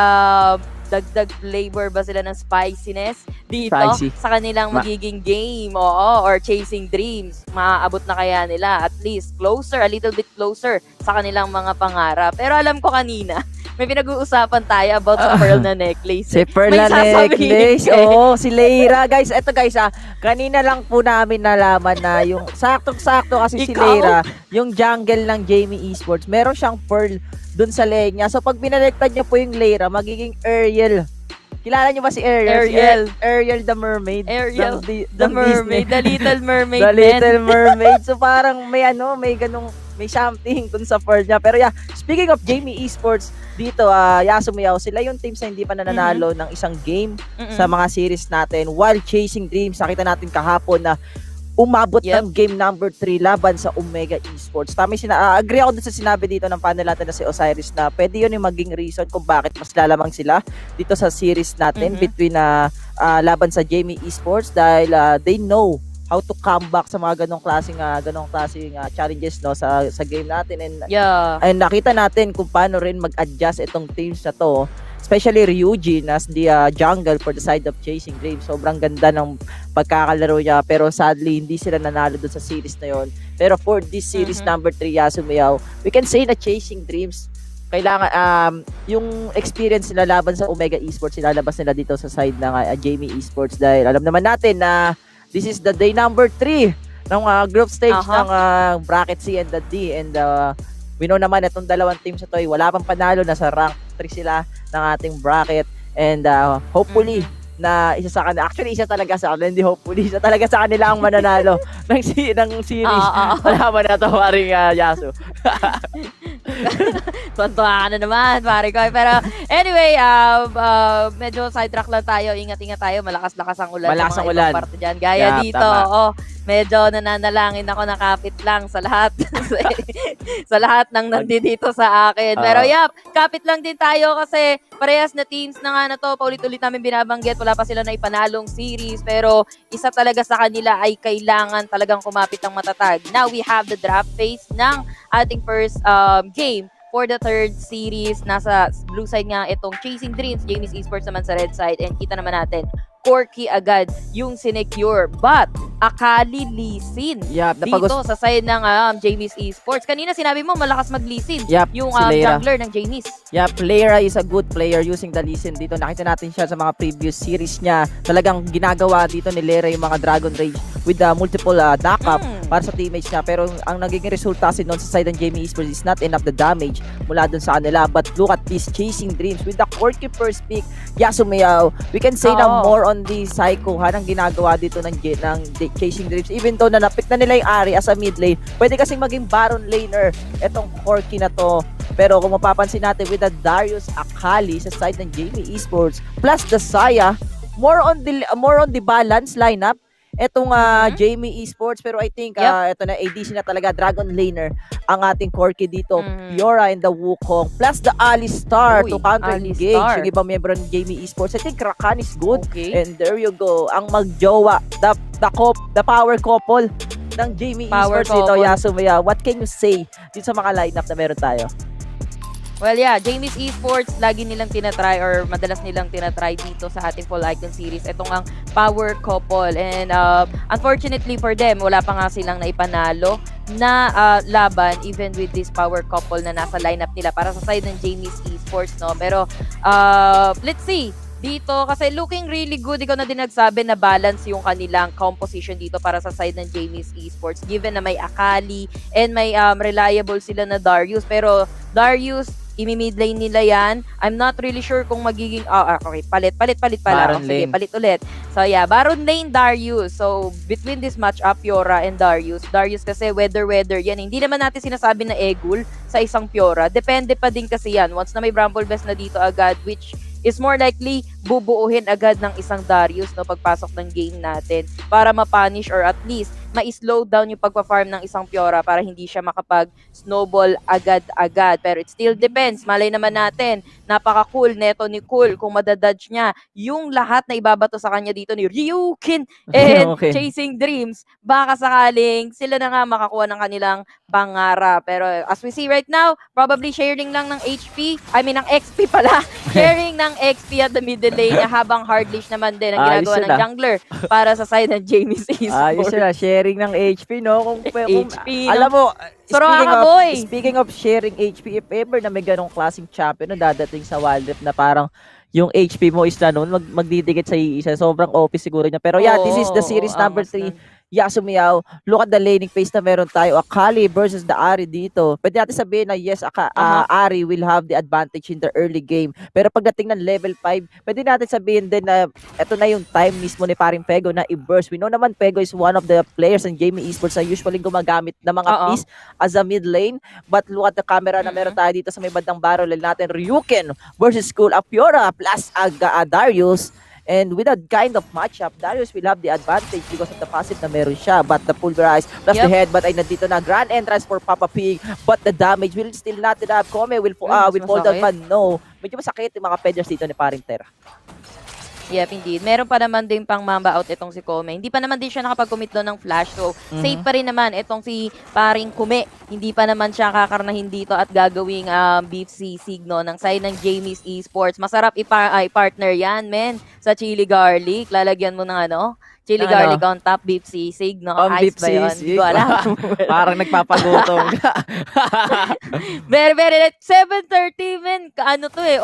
dagdag flavor ba sila ng spiciness dito sa kanilang magiging game, or Chasing Dreams. Maaabot na kaya nila at least closer, a little bit closer sa kanilang mga pangarap. Pero alam ko kanina, may pinag-uusapan tayo about sa pearl na necklace. Si pearl na necklace. Si Leira. Guys, eto guys kanina lang po namin nalaman na yung saktong-sakto kasi si Leira, yung jungle ng Jamie Esports, meron siyang pearl dun sa leg niya. So pag binaliktad niyo po yung Leira, magiging Ariel. Kilala niyo ba si Ariel? Ariel the Mermaid. Ariel the Mermaid. The Little Mermaid. The Little Mermaid. So parang may may something dun sa pearl niya. Pero speaking of Jamie Esports, dito, Yasumiyaw, sila yung teams na hindi pa nananalo ng isang game sa mga series natin. While Chasing Dreams, nakita natin kahapon na umabot ng game number 3 laban sa Omega Esports. Agree ako dun sa sinabi dito ng panel natin na si Osiris na pwede yun yung maging reason kung bakit mas lalamang sila dito sa series natin between laban sa Jamie Esports dahil they know how to come back sa mga ganong klaseng challenges sa game natin and nakita natin kung paano rin mag-adjust itong teams na to, especially Ryujin as the jungle for the side of Chasing Dreams. Sobrang ganda ng pagkakalaro niya, pero sadly hindi sila nanalo dun sa series na yon. Pero for this series number 3, Yasumiyaw, we can say na Chasing Dreams kailangan yung experience nila laban sa Omega Esports ilalabas nila dito sa side ng Jamie Esports dahil alam naman natin na this is the day number 3 ng group stage ng bracket C and the D, and we know naman itong dalawang teams na to wala pang panalo, nasa rank 3 sila ng ating bracket, and hopefully na isa sa kanila, actually isa talaga sa kanila, hindi hopefully, isa talaga sa kanila ang mananalo ng series. Malaman na to, paring Yasu. Tuntua ka na naman, pare ko. Pero anyway, medyo sidetrack lang tayo. Ingat-ingat tayo. Malakas-lakas ang ulan. Malakas ang ulan. Parte dyan. Gaya dito. Medyo nananalangin ako na kapit lang sa lahat. sa lahat ng nandito sa akin. Pero kapit lang din tayo kasi parehas na teams na nga na to. Paulit-ulit namin binabanggit. Wala pa sila na ipanalong series. Pero isa talaga sa kanila ay kailangan talagang kumapit ng matatag. Now we have the draft phase ng ating first game for the third series. Nasa blue side nga itong Chasing Dreams, Jamie's Esports naman sa red side, and kita naman natin Corky agad yung sinecure, but Akali lisin dito sa side ng Jamie's Esports. Kanina sinabi mo malakas maglisin yung jungler ng Jamie's. Leira is a good player using the lisin dito. Nakita natin siya sa mga previous series niya. Talagang ginagawa dito ni Leira yung mga Dragon Rage with multiple knock-up para sa teammates niya. Pero ang nagiging resulta kasi noon sa side ng Jamie Esports is not enough the damage mula dun sa kanila. But look at this Chasing Dreams with the Corky first pick. Yasumiyaw, we can say na more on the psycho ang ginagawa dito ng Chasing Dreams. Even though na-pick na nila yung Ari as a mid lane, pwede kasing maging Baron laner etong Corky na to. Pero kung mapapansin natin with the Darius Akali sa side ng Jamie Esports plus the Saya, more on the balance lineup etong Jamie Esports. Pero I think ito na ADC na talaga, Dragon laner ang ating Corky dito. Fiora and the Wukong plus the Alistar to counter-engage yung ibang miyembro ng Jamie Esports. I think Lakan is good. And there you go, ang magjowa, the power couple ng Jamie Esports dito, Yasumiya. What can you say dito sa mga lineup na meron tayo? Well, Jamie's Esports, lagi nilang tinatry or madalas nilang tinatry dito sa ating Full Icon Series. Itong ang power couple. And unfortunately for them, wala pa nga silang naipanalo na laban even with this power couple na nasa lineup nila para sa side ng Jamie's Esports, no? Pero let's see dito kasi looking really good. Ikaw na din nagsabi na balance yung kanilang composition dito para sa side ng Jamie's Esports given na may Akali and may reliable sila na Darius. Pero Darius, imi-mid lane nila yan. I'm not really sure kung magiging okay, palit pala. Baron Sige, lane. palit ulit. So yeah, Baron lane Darius. So between this matchup, Fiora and Darius kasi weather yan. Hindi naman natin sinasabi na Egul sa isang Fiora. Depende pa din kasi yan. Once na may Bramble Best na dito agad, which is more likely bubuuhin agad ng isang Darius no pagpasok ng game natin para ma-punish or at least ma-slow down yung pagpa-farm ng isang Fiora para hindi siya makapag-snowball agad-agad. Pero it still depends. Malay naman natin, napaka-cool neto ni Cool kung madadodge niya yung lahat na ibabato sa kanya dito ni Ryukin and Okay. Chasing Dreams. Baka sakaling sila na nga makakuha ng kanilang pangarap. Pero as we see right now, probably sharing lang ng ng XP pala. Sharing ng XP at the middle lane niya habang hardlish naman din ang Ayos ginagawa ng yun, jungler para sa side ng Jamie's Ayos Esports. sila, sharing ng HP, no? Kung HP, no? alam mo, Soraka, boy! speaking of sharing HP, if ever na may ganong klaseng champion na dadating sa Wild Rift na parang yung HP mo is na noon, magdidikit sa iisa. Sobrang OP siguro niya. Pero yeah, this is the series number 3. Yasumiao, look at the laning phase na meron tayo. Akali versus the Ari dito. Pwede natin sabihin na yes, Ari will have the advantage in the early game. Pero pagdating ng level 5, pwede natin sabihin din na ito na yung time mismo ni paring Pego na i-burst. We know naman Pego is one of the players ng Jamie Esports na usually gumagamit ng mga piece as a mid lane. But look at the camera na meron tayo dito sa may bandang barrel natin. Ryuken versus School of Fiora plus Darius. And with that kind of matchup, Darius will have the advantage because of the passive na meron siya. But the pulverize plus the headbutt ay nandito na. Grand entrance for Papa Pig. But the damage will still not enough. Kome will fall down pa. No. Medyo masakit yung mga peders dito ni paring Terra. Yep, indeed. Meron pa naman din pang mamba out itong si Kome. Hindi pa naman din siya nakapag-commit doon ng flash. So, safe pa rin naman itong si paring Kume. Hindi pa naman siya kakarnahin dito at gagawing beef sisig no, ng side ng Jamie's Esports. Masarap i-partner yan, men. Sa chili garlic. Lalagyan mo ng chili garlic on top, beef sisig, no? Ice ba yun? Hindi ko alam. Parang nagpapagutom. Very, 7:30, men.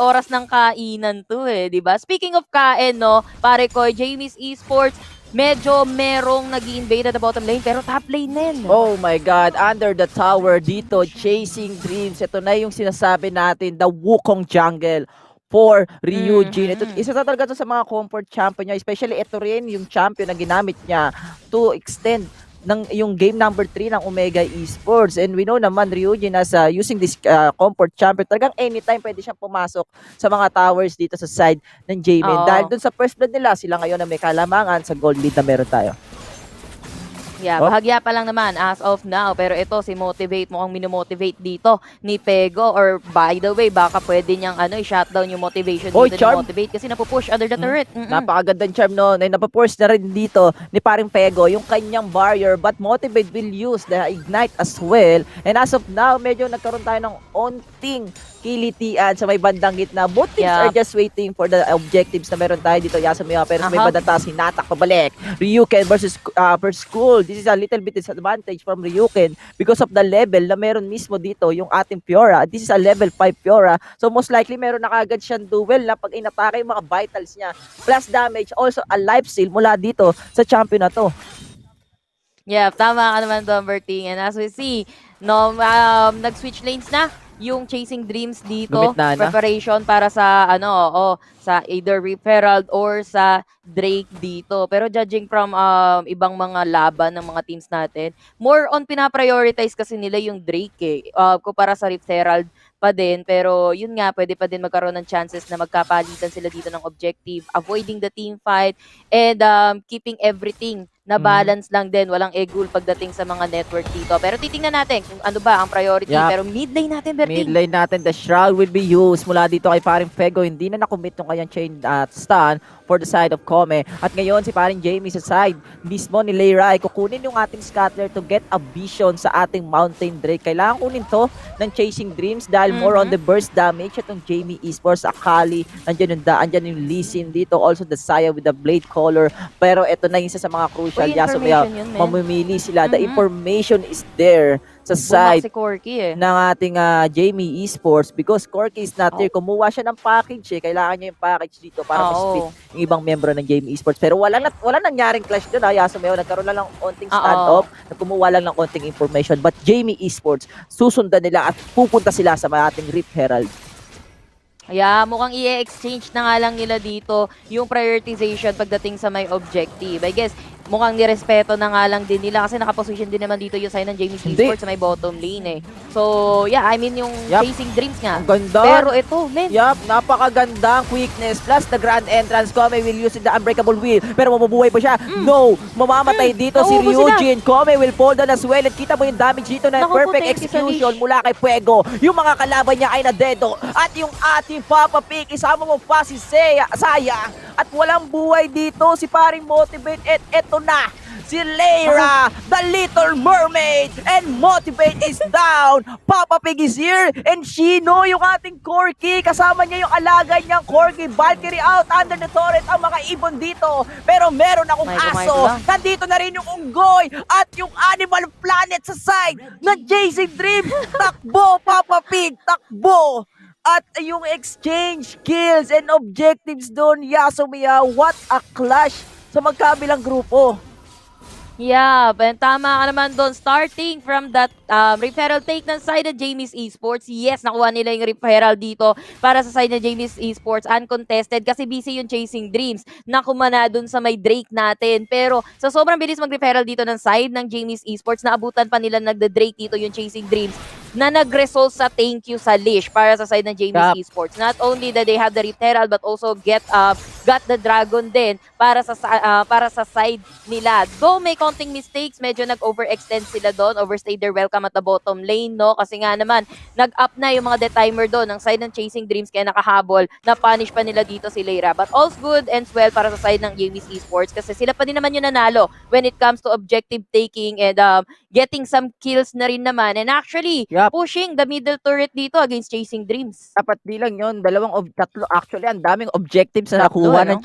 Oras ng kainan to diba? Speaking of kain, no, pare ko, Jamie's Esports, medyo merong nag-i-invade at the bottom lane, pero top lane din. Oh my God, under the tower dito, Chasing Dreams. Ito na yung sinasabi natin, the Wukong jungle for Ryujin. Ito, isa talaga to sa mga comfort champion niya, especially ito rin yung champion na ginamit niya to extend yung game number 3 ng Omega Esports. And we know naman Ryujin as using this comfort champion, talagang anytime pwede siyang pumasok sa mga towers dito sa side ng Jamie. Dahil dun sa first blood nila, sila ngayon na may kalamangan sa gold lead na meron tayo. Yeah, bahagya pa lang naman as of now. Pero ito, si Motivate mukhang minomotivate dito ni Pego. Or by the way, baka pwede niyang i-shutdown yung motivation dito ni Motivate kasi napupush under the turret. Napakagandang charm no. Napapush na rin dito ni paring Pego yung kanyang barrier. But Motivate will use the Ignite as well. And as of now, medyo nagkaroon tayo ng onting kilitian sa may bandang gitna. Both teams are just waiting for the objectives na meron tayo dito. Yasumiya, pero sa may bandang taas, hinatak pabalik. Ryuken versus School. This is a little bit disadvantage from Ryuken because of the level na meron mismo dito yung ating Fiora. This is a level 5 Fiora. So most likely meron na kagad siyang duel na pag inatake yung mga vitals niya. Plus damage, also a life steal mula dito sa champion na to. Yeah, tama ka naman doon, Berting. And as we see, no, nag-switch lanes na yung Chasing Dreams dito. Preparation para sa sa either Herald or sa Drake dito. Pero judging from ibang mga laban ng mga teams natin, more on pinaprioritize kasi nila yung Drake kumpara sa Rift Herald pa din. Pero yun nga, pwede pa din magkaroon ng chances na magkapalitan sila dito ng objective, avoiding the team fight, and keeping everything na balance lang din. Walang egul pagdating sa mga network dito. Pero titingnan natin kung ano ba ang priority. Pero mid lane natin, Berting. Mid lane natin, the Shroud will be used mula dito kay paring Pego. Hindi na nakommit yung kanyang chain stun for the side of Kome. At ngayon, si paring Jamie sa side mismo ni Leirai, kukunin yung ating scatter to get a vision sa ating Mountain Drake. Kailangan kunin to ng Chasing Dreams dahil more on the burst damage. Itong Jamie Esports, Akali, andyan yung Lee Sin dito. Also the Saya with the Blade Collar. Pero ito na yung isa sa mga crucial. Yasumiya, mamimili sila. The information is there sa Bumak side si Corky eh. ng ating Jamie Esports because Corky is not here. Kumuha siya ng package Kailangan niya yung package dito para ma-split yung ibang membro ng Jamie Esports. Pero wala nangyaring clash doon. Yasumeo, nagkaroon lang ng konting stand-off. Kumuha lang ng konting information. But Jamie Esports, susundan nila at pupunta sila sa ating Rip Herald. Yeah, mukhang i-exchange na nga lang nila dito yung prioritization pagdating sa may objective. I guess, mukhang nirespeto na nga lang din nila kasi nakaposition din naman dito yung side ng Jamie Esports sa may bottom lane eh. So, yeah, I mean yung Chasing Dreams nga. Ganda. Pero ito, men. Napakagandang quickness plus the grand entrance. Kome will use the unbreakable wheel. Pero mabubuhay pa siya. No! Mamamatay dito si Ryujin. Kome will fall down as well. At kita mo yung damage dito na perfect execution mula kay Fuego. Yung mga kalaban niya ay nadedo. At yung ating Papa Pig, isama mo pa si Saya. At walang buhay dito si paring Motivate. At eto na, si Lyra, the Little Mermaid, and Motivate is down. Papa Pig is here, and Shino, yung ating Corky, kasama niya yung alaga niyang Corky. Valkyrie out under the turret ang mga ibon dito. Pero meron akong aso. Nandito na rin yung unggoy at yung Animal Planet sa side ng Chasing Dreams. Takbo, Papa Pig, takbo. At yung exchange kills and objectives doon, Yasumiya, what a clash sa magkabilang grupo. Yeah, and tama ka naman doon. Starting from that referral take ng side ng Jamie's Esports. Yes, nakuha nila yung referral dito para sa side ng Jamie's Esports. Uncontested kasi busy yung Chasing Dreams na kumana doon sa may Drake natin. Pero sa sobrang bilis mag-referral dito ng side ng Jamie's Esports, naabutan pa nila nagda-Drake dito yung Chasing Dreams na nag-result sa thank you sa Lish para sa side ng Jamie's Esports. Not only that they have the referral but also got the dragon din para sa side nila. Though may konting mistakes, medyo nag-overextend sila doon, overstayed their welcome at the bottom lane, no? Kasi nga naman, nag-up na yung mga timer doon ng side ng Chasing Dreams kaya nakahabol, na-punish pa nila dito si Lyra. But all's good and well para sa side ng Jamie's Esports kasi sila pa din naman yung nanalo when it comes to objective taking and getting some kills na rin naman. And actually, pushing the middle turret dito against Chasing Dreams. Dapat di lang yun, tatlo. Actually, ang daming objectives na nakuha ng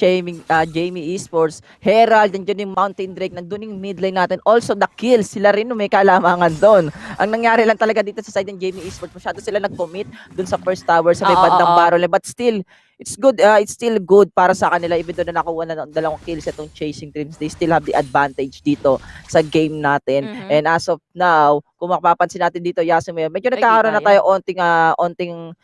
Jamie Esports. Herald, nandiyan yung Mountain Drake, nandun yung mid lane natin. Also, the kills, sila rin may kalamangan doon. Ang nangyari lang talaga dito sa side ng Jamie Esports, masyado sila nag-commit doon sa first tower sa may bandang barrel. But still, it's good. It's still good para sa kanila even though na nakuha na ng 2 kills itong Chasing Dreams. They still have the advantage dito sa game natin. And as of now, kung mapapansin natin dito, Yasumeo, medyo nagkakaroon na tayo onting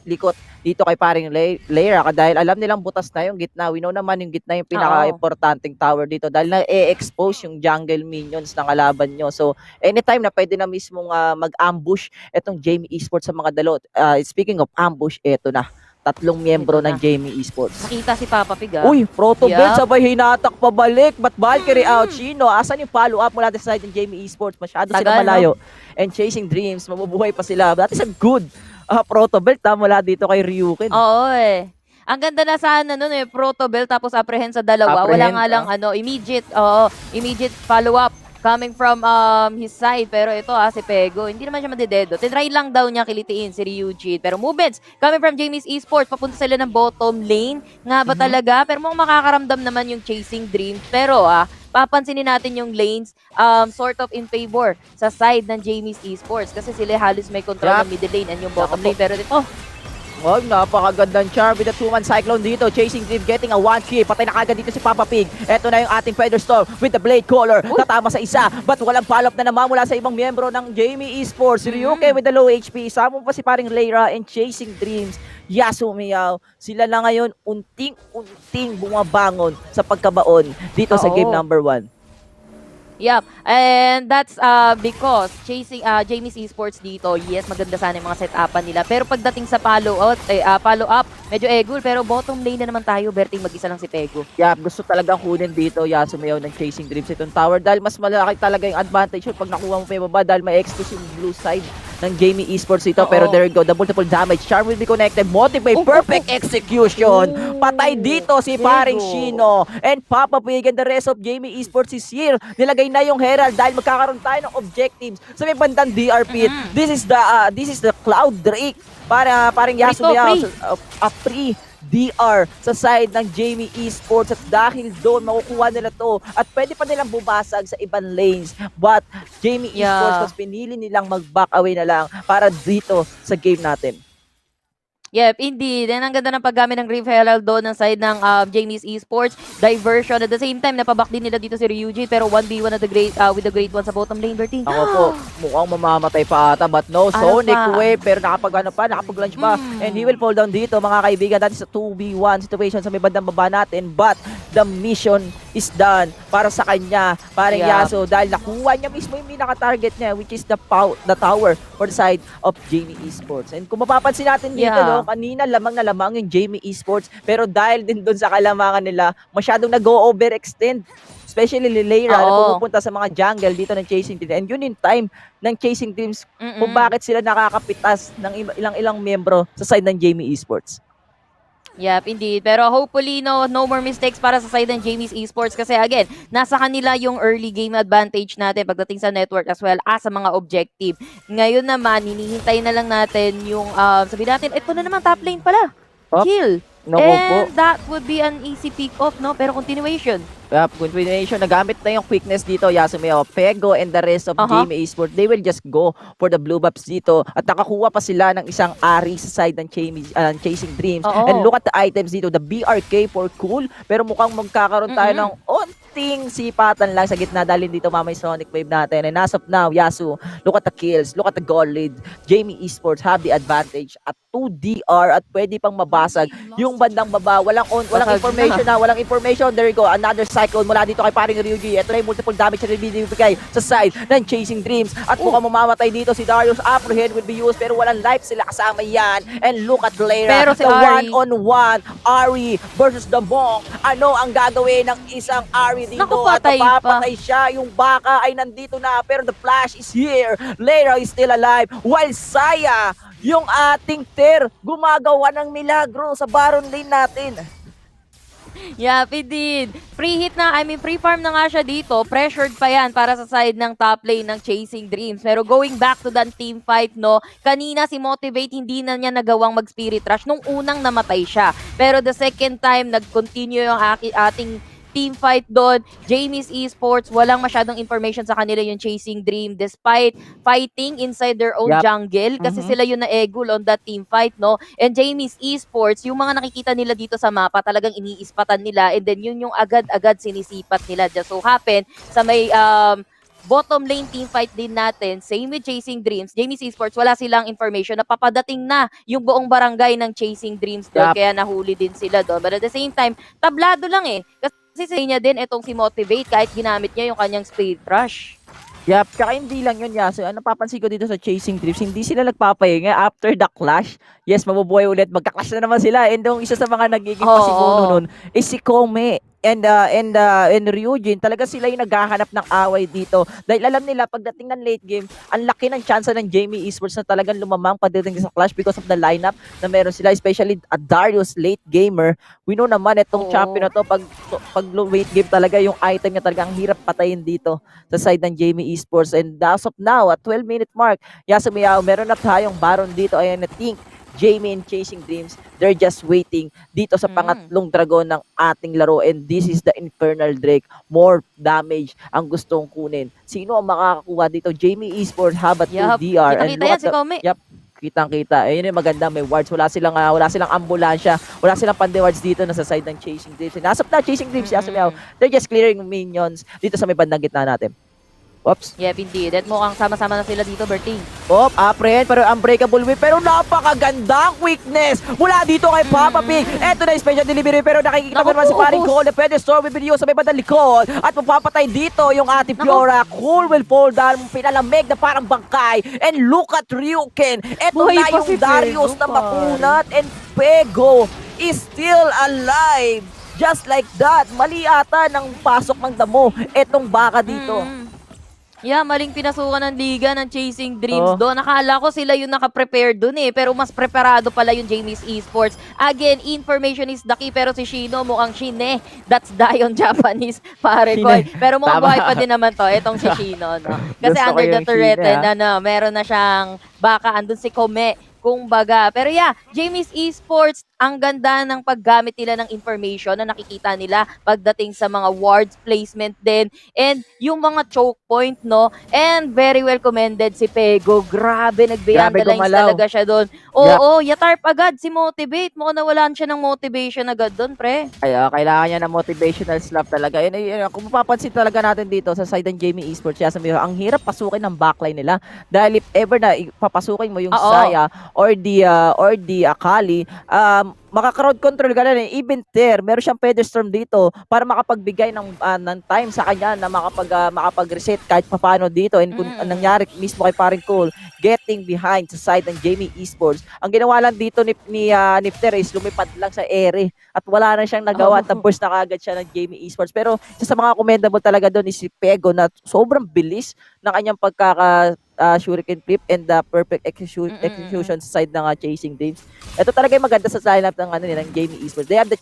likot dito kay paring Lyra dahil alam nilang butas na yung gitna. We know naman yung gitna yung pinaka-importanting tower dito dahil na-expose yung jungle minions ng kalaban nyo. So, anytime na pwede na mismong mag-ambush itong Jamie Esports sa mga dalo. Speaking of ambush, eto na. 3 miyembro ng Jamie Esports. Nakita si Papa Pig Uy, Protobel sabay hinatak pabalik. But Valkyrie out, Shino. Asan yung follow-up mula sa side ng Jamie Esports? Masyado sila malayo. And Chasing Dreams, mabubuhay pa sila. That is a good Protobel mula dito kay Ryukin. Oo eh. Ang ganda na sana nun Protobel tapos apprehend sa dalawa. Wala nga lang immediate follow-up coming from his side. Pero ito si Pego, hindi naman siya madededo. Tinry lang daw niya kilitiin si Ryujin. Pero movements coming from Jamie's Esports, papunta sila ng bottom lane. Nga ba talaga? Pero mukhang makakaramdam naman yung Chasing Dreams. Pero papansinin natin yung lanes sort of in favor sa side ng Jamie's Esports. Kasi sila halos may control ng middle lane and yung bottom lane. Pero dito, napakagandang charm with the 2-man cyclone dito. Chasing Dream getting a 1-3. Patay na kagad dito si Papa Pig. Ito na yung ating Featherstorm with the Blade Caller. Tatama sa isa. But walang follow-up na naman mula sa ibang miyembro ng Jamie Esports. Ryuke with the low HP. Sama pa si paring Lyra and Chasing Dreams. Yasumiyaw. Sila na ngayon unting-unting bumabangon sa pagkabaon dito sa game number 1. Yep. And that's because chasing Jamie's Esports dito, yes, maganda sana yung mga set-upan nila. Pero pagdating sa follow-up, medyo egul. Pero bottom lane na naman tayo, Berting, mag-isa lang si Pego. Gusto talagang kunin dito, Yasumiyaw ng Chasing Dreams itong tower. Dahil mas malaki talaga yung advantage yun pag nakuha mo pa yung baba. Dahil may expose yung blue side ng Jamie Esports ito. Pero there you go, the multiple damage. Charm will be connected. Motivate, perfect execution. Patay dito si paring Shino. And Papa Pig and the rest of Jamie Esports is here. Nilagay na yung Herald dahil magkakaroon tayo ng objectives sa may bandang DRP. This is the Cloud Drake para paring Yasumiyaw. Free DR sa side ng Jamie Esports, at dahil doon makukuha nila to at pwede pa nilang bubasag sa ibang lanes, but Jamie Esports mas pinili nilang mag-back away na lang para dito sa game natin. Yep, indeed. And ang ganda ng paggamit ng Green Fennel doon ng side ng Jamie's Esports. Diversion. At the same time, napaback din nila dito si Ryuji. Pero 1v1 with the great one sa bottom lane, Bertie. Ako po, mukhang mamamatay pa ata, but no, Sonic Wave, pero nakapag-lunge pa, and he will fall down dito, mga kaibigan. That is a 2v1 situation sa may bandang baba natin, but the mission is done para sa kanya, parang Yasuo, dahil nakuha niya mismo yung pinaka-target niya, which is the tower for the side of Jamie Esports. And kung mapapansin natin dito, no, kanina lamang na lamang yung Jamie Esports, pero dahil din doon sa kalamangan nila, masyadong nag-overextend. Especially Lilera na pumupunta sa mga jungle dito ng Chasing Dreams. And yun in time ng Chasing Dreams kung bakit sila nakakapitas ng ilang membro sa side ng Jamie Esports. Yep, indeed. Pero hopefully, no more mistakes para sa side ng Jamie's Esports kasi again, nasa kanila yung early game advantage natin pagdating sa network as well as sa mga objective. Ngayon naman, hinihintay na lang natin yung, sabihin natin, ito na naman top lane pala. Kill. And that would be an easy pick off, no? Pero continuation. Continuation, nagamit na yung quickness dito, Yasumeo. Pego and the rest of Jamie Esports, they will just go for the blue buffs dito. At nakakuha pa sila ng isang Ari sa side ng Chasing Dreams. And look at the items dito, the BRK for cool. Pero mukhang magkakaroon tayo ng onting sipatan lang sa gitna dahil dito mamay Sonic Wave natin. And as of now, Yasu, look at the kills, look at the goal lead. Jamie Esports have the advantage at 2DR at pwede pang mabasag yung bandang baba. Walang information na, walang information. There you go, another cyclone mula dito kay paring Ryuji. Ito na yung multiple damage na binibigay sa side ng Chasing Dreams. At mukhang mamamatay dito si Darius. Upper head will be used pero walang life sila kasama yan. And look at Lera, pero si the one-on-one Ari versus the Monk. Ano ang gagawin ng isang Ari dito? At mapapatay siya. Yung baka ay nandito na pero the flash is here. Lera is still alive while Saya, yung ating Ter, gumagawa ng milagro sa Baron lane natin. Yeah, indeed. Pre-hit na, pre-farm na nga siya dito. Pressured pa yan para sa side ng top lane ng Chasing Dreams. Pero going back to that team fight, no, kanina si Motivate hindi na niya nagawang mag-spirit rush nung unang namatay siya. Pero the second time, nag-continue yung ating team fight doon. Jamie's Esports, walang masyadong information sa kanila yung Chasing Dream despite fighting inside their own jungle kasi sila yung na-egul on that team fight, no? And Jamie's Esports, yung mga nakikita nila dito sa mapa, talagang iniispatan nila and then yun yung agad-agad sinisipat nila. Just so happen, sa may bottom lane team fight din natin, same with Chasing Dreams, Jamie's Esports, wala silang information na papadating na yung buong barangay ng Chasing Dreams doon, kaya nahuli din sila doon. But at the same time, tablado lang kasi sa niya din itong si Motivate kahit ginamit niya yung kanyang Spirit Rush. Tsaka hindi lang yun, Yaso. Ang napapansin ko dito sa Chasing Dreams, hindi sila nagpapahinga after the clash. Yes, mabubuhay ulit. Magka-clash na naman sila. And yung isa sa mga nagiging pasimuno nun is si Kome and Ryujin. Talaga sila yung naghahanap ng away dito. Dahil alam nila, pagdating ng late game, ang laki ng chance ng Jamie Esports na talagang lumamang pagdating sa clash because of the lineup na meron sila. Especially a Darius late gamer. We know naman itong champion na to, pag late game talaga, yung item niya talaga ang hirap patayin dito sa side ng Jamie Esports. And as of now, at 12-minute mark, Yasumiao, meron na tayong Baron dito. Ayan, I think Jamie and Chasing Dreams, they're just waiting dito sa pangatlong dragon ng ating laro. And this is the Infernal Drake. More damage ang gustong kunin. Sino ang makakakuha dito? Jamie Esports, habat 2DR. Kita-kita yan si Kome. Kitang-kita. Ayun yung maganda, may wards. Wala silang ambulansya. Wala silang pande-wards dito na sa side ng Chasing Dreams. And as of now, Chasing Dreams, they're just clearing minions dito sa may bandang gitna natin. Oops. Yep, indeed. At mukhang sama-sama na sila dito, Bertie. Apren, pero unbreakable whip. Pero napakagandang quickness mula dito kay Papa Pig. Eto na yung special delivery. Pero nakikita mo naman si paring Cole na pwede storm with video sa may bandang likod. At mapapatay dito yung ating Fiora. Cole will fall down. Pinalamig na parang bangkay. And look at Ryuken. Eto na yung Darius na makunat. And Pego is still alive. Just like that. Mali ata ng pasok ng damo. Etong baka dito. Yeah, maling pinasukan ng liga ng Chasing Dreams doon. Nakala ko sila yung naka-prepare doon pero mas preparado pala yung Jamie's Esports. Again, information is the key, pero si Shino mukhang Shine. That's die on Japanese, pare ko. Pero mukhang buhay pa din naman to, itong si Shino, no? Kasi under the turret, meron na siyang baka, andun si Kome. kumbaga. Pero yeah, Jamie's Esports, ang ganda ng paggamit nila ng information na nakikita nila pagdating sa mga wards placement din and yung mga choke point, no? And very well commended si Pego. Grabe, nag-beyond Grabe the lines gumalaw. talaga siya doon. Oo, yatarp agad si Motivate. Mukhang nawalan siya ng motivation agad doon, pre. Kaya kailangan niya ng motivational slap talaga. Yun, kung mapapansin talaga natin dito sa side ng Jamie Esports, ang hirap pasukin ng backline nila. Dahil if ever na papasukin mo yung Saya or the Akali, maka-crowd control ka na. Even there, meron siyang pedestorm dito para makapagbigay ng time sa kanya na makapag-reset kahit paano dito. And kung nangyari mismo kay Paring Cole, getting behind sa side ng Jamie Esports, ang ginawa lang dito ni Nifter is lumipad lang sa ere at wala na siyang nagawa at na-burst na kagad siya ng Jamie Esports. Pero isa sa mga commendable talaga doon is si Pego na sobrang bilis ng kanyang shuriken flip and the perfect execution sa side ng Chasing Dreams. Ito talaga yung maganda sa lineup ng Jamie Esports. They have the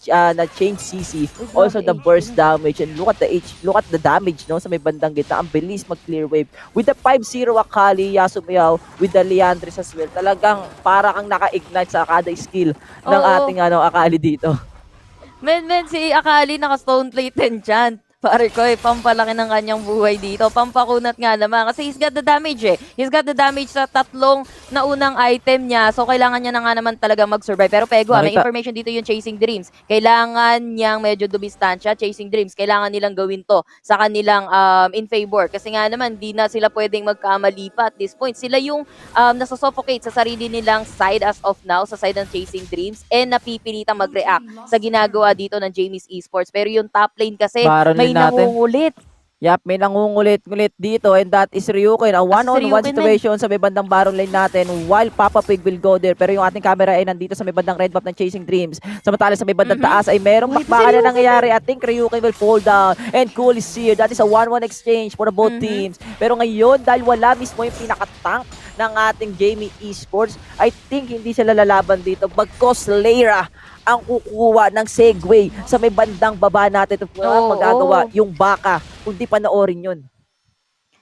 change CC, also the burst damage, and look at the damage, no, sa may bandang gitna. Ang bilis mag-clear wave. With the 5-0 Akali, Yasumiao, with the Leandris as well. Talagang para kang naka-ignite sa kada skill ng ating Akali dito. Men, si Akali naka-stone plate enchant. Pare ko, pampalaki ng kanyang buhay dito. Pampakunat nga naman. Kasi he's got the damage eh. He's got the damage sa tatlong naunang item niya. So, kailangan niya na nga naman talaga mag-survive. Pero Pego, may information dito yung Chasing Dreams. Kailangan niyang medyo dumistansya. Chasing Dreams, kailangan nilang gawin to sa kanilang in favor. Kasi nga naman, di na sila pwedeng magkamali pa at this point. Sila yung nasusuffocate sa sarili nilang side as of now, sa side ng Chasing Dreams, and napipilitang mag-react sa ginagawa dito ng Jamie's Esports. Pero yung top lane kasi, may nangungulit. Yap, may nangungulit-ngulit dito and that is Ryukin. A one-on-one situation sa may bandang baron lane natin while Papa Pig will go there. Pero yung ating camera ay nandito sa may bandang red buff ng Chasing Dreams. Samantala sa may bandang taas ay merong bakbakan na nangyayari. I think Ryukin will fall down and Cool is here. That is a 1-1 exchange for both teams. Pero ngayon, dahil wala mismo yung pinaka-tank ng ating Jamie Esports, I think hindi sila lalaban dito. Bagkos Leira ang kukuha ng segue sa may bandang baba natin. Ito magagawa yung baka kung di panoorin yun.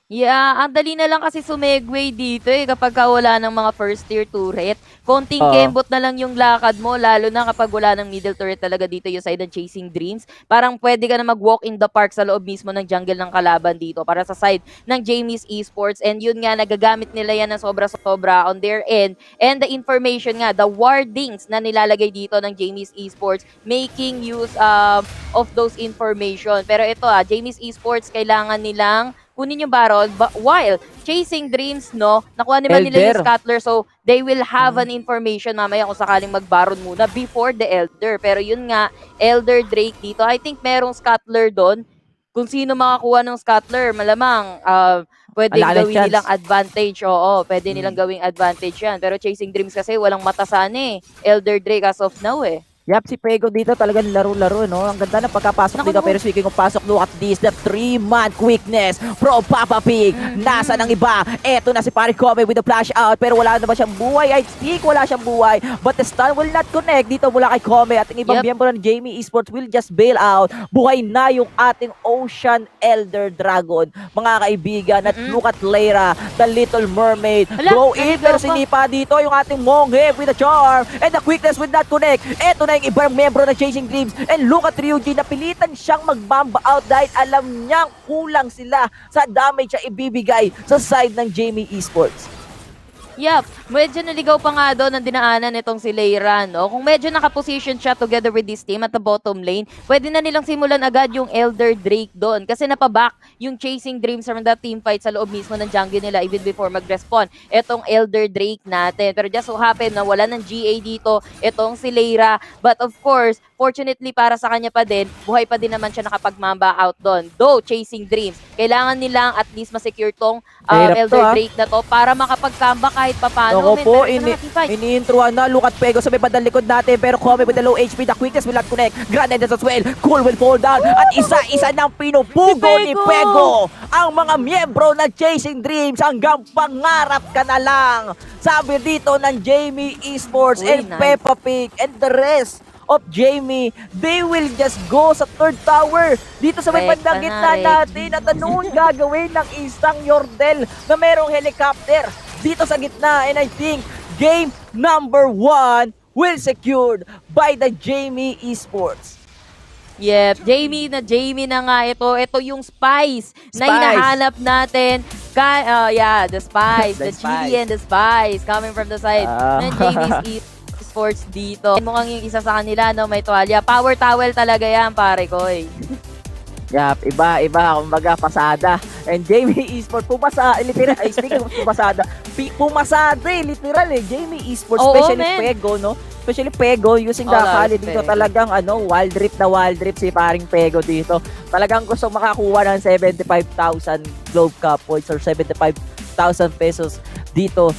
Yeah, ang dali na lang kasi sumegway dito eh kapag wala ng mga first tier turret. Konting kembot na lang yung lakad mo, lalo na kapag wala ng middle turret talaga dito yung side ng Chasing Dreams. Parang pwede ka na mag-walk in the park sa loob mismo ng jungle ng kalaban dito para sa side ng Jamie's Esports. And yun nga, nagagamit nila yan ng sobra-sobra on their end. And the information nga, the wardings na nilalagay dito ng Jamie's Esports, making use of those information. Pero ito Jamie's Esports, kailangan nilang kunin yung Baron, while Chasing Dreams, no, nakuha naman nila yung Scuttler, so they will have an information mamaya kung sakaling mag-Baron muna before the Elder. Pero yun nga, Elder Drake dito, I think merong Scuttler doon. Kung sino makakuha ng Scuttler, malamang pwede gawin nilang advantage. Oo, pwede nilang gawing advantage yan. Pero Chasing Dreams kasi walang matasan eh. Elder Drake as of now eh. Yap, si Pego dito talagang laro-laro, no? Ang ganda ng pagkapasok dito. Pero speaking of pasok, look at this, the 3-man quickness from Papa Pig. Nasa ng iba? Eto na si Pare Kobe with the flash out. Pero wala na ba siyang buhay? I think wala siyang buhay. But the stun will not connect dito mula kay Kobe. At ang ibang miyembro ng Jamie Esports will just bail out. Buhay na yung ating Ocean Elder Dragon. Mga kaibigan, at look at Leira, the Little Mermaid. Go in, pero sinipa dito yung ating Monghe with the charm. And the quickness will not connect. Eto na yung ibang membro ng Chasing Dreams. And look at Ryuji, napilitan siyang mag-bomb out dahil alam niyang kulang sila sa damage na ibibigay sa side ng Jamie Esports. Yup, medyo naligaw pa nga doon ang dinaanan nitong si Leira, no? Kung medyo nakaposition siya together with this team at the bottom lane, pwede na nilang simulan agad yung Elder Drake doon kasi napaback yung Chasing Dreams from the team fight sa loob mismo ng jungle nila even before mag-respawn. Etong Elder Drake natin. Pero just so happen na wala ng GA dito, etong si Leira. But of course, fortunately para sa kanya pa din, buhay pa din naman siya nakapag-mamba out doon. Though, Chasing Dreams, kailangan nilang at least masecure tong Elder Drake na to para makapag-comeback kahit papano. Nako po, ini-introan na. Look at Pego sa may bandang likod natin. Pero Kobe with the low HP, the quickness will not connect. Granted as well. Cool will fall down. At isa-isa ng pinupugo ni Pego ang mga miyembro ng Chasing Dreams hanggang pangarap ka na lang. Sabi dito ng Jamie Esports and Peppa Pig and the rest of Jamie, they will just go sa third tower dito sa may bandang gitna natin at anoon gagawin ng isang Yordle na merong helicopter dito sa gitna. And I think game number 1 will secured by the Jamie Esports. Yep, Jamie na nga ito. Ito yung spice na hinahanap natin. The spice. The chili and the spice coming from the side ng Jamie's Esports dito. Mukhang yung isa sa kanila, no, may tuwalya. Power towel talaga yan, pare ko. Yup, iba, kumbaga pasada. And Jamie Esports, literal, speaking of pumasada literal Jamie Esports, especially Pego, no? Especially Pego, using the Akali dito, talagang wild rip si paring Pego dito. Talagang gusto makakuha ng 75,000 Globe Cup points or 75,000 pesos dito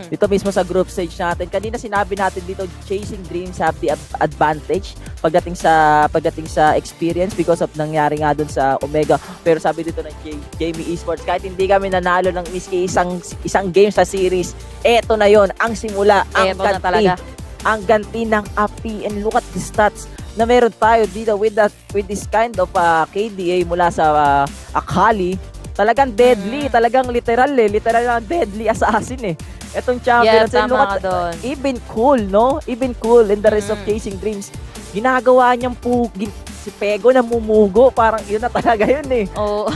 dito mismo sa group stage natin. Kanina sinabi natin dito, Chasing Dreams have the advantage pagdating sa experience because of nangyari nga dun sa Omega. Pero sabi dito ng Jamie Esports, kahit hindi kami nanalo ng miski isang game sa series, eto na yon ang simula, ang ganti ng api. And look at the stats na meron tayo dito with this kind of KDA mula sa Akali. Talagang deadly, talagang literal na deadly assassin Etong champion natin, look at, even cool, no? Even cool in the rest of Chasing Dreams. Ginagawa niyang si Pego na mumugo, parang yun na talaga yun Oo,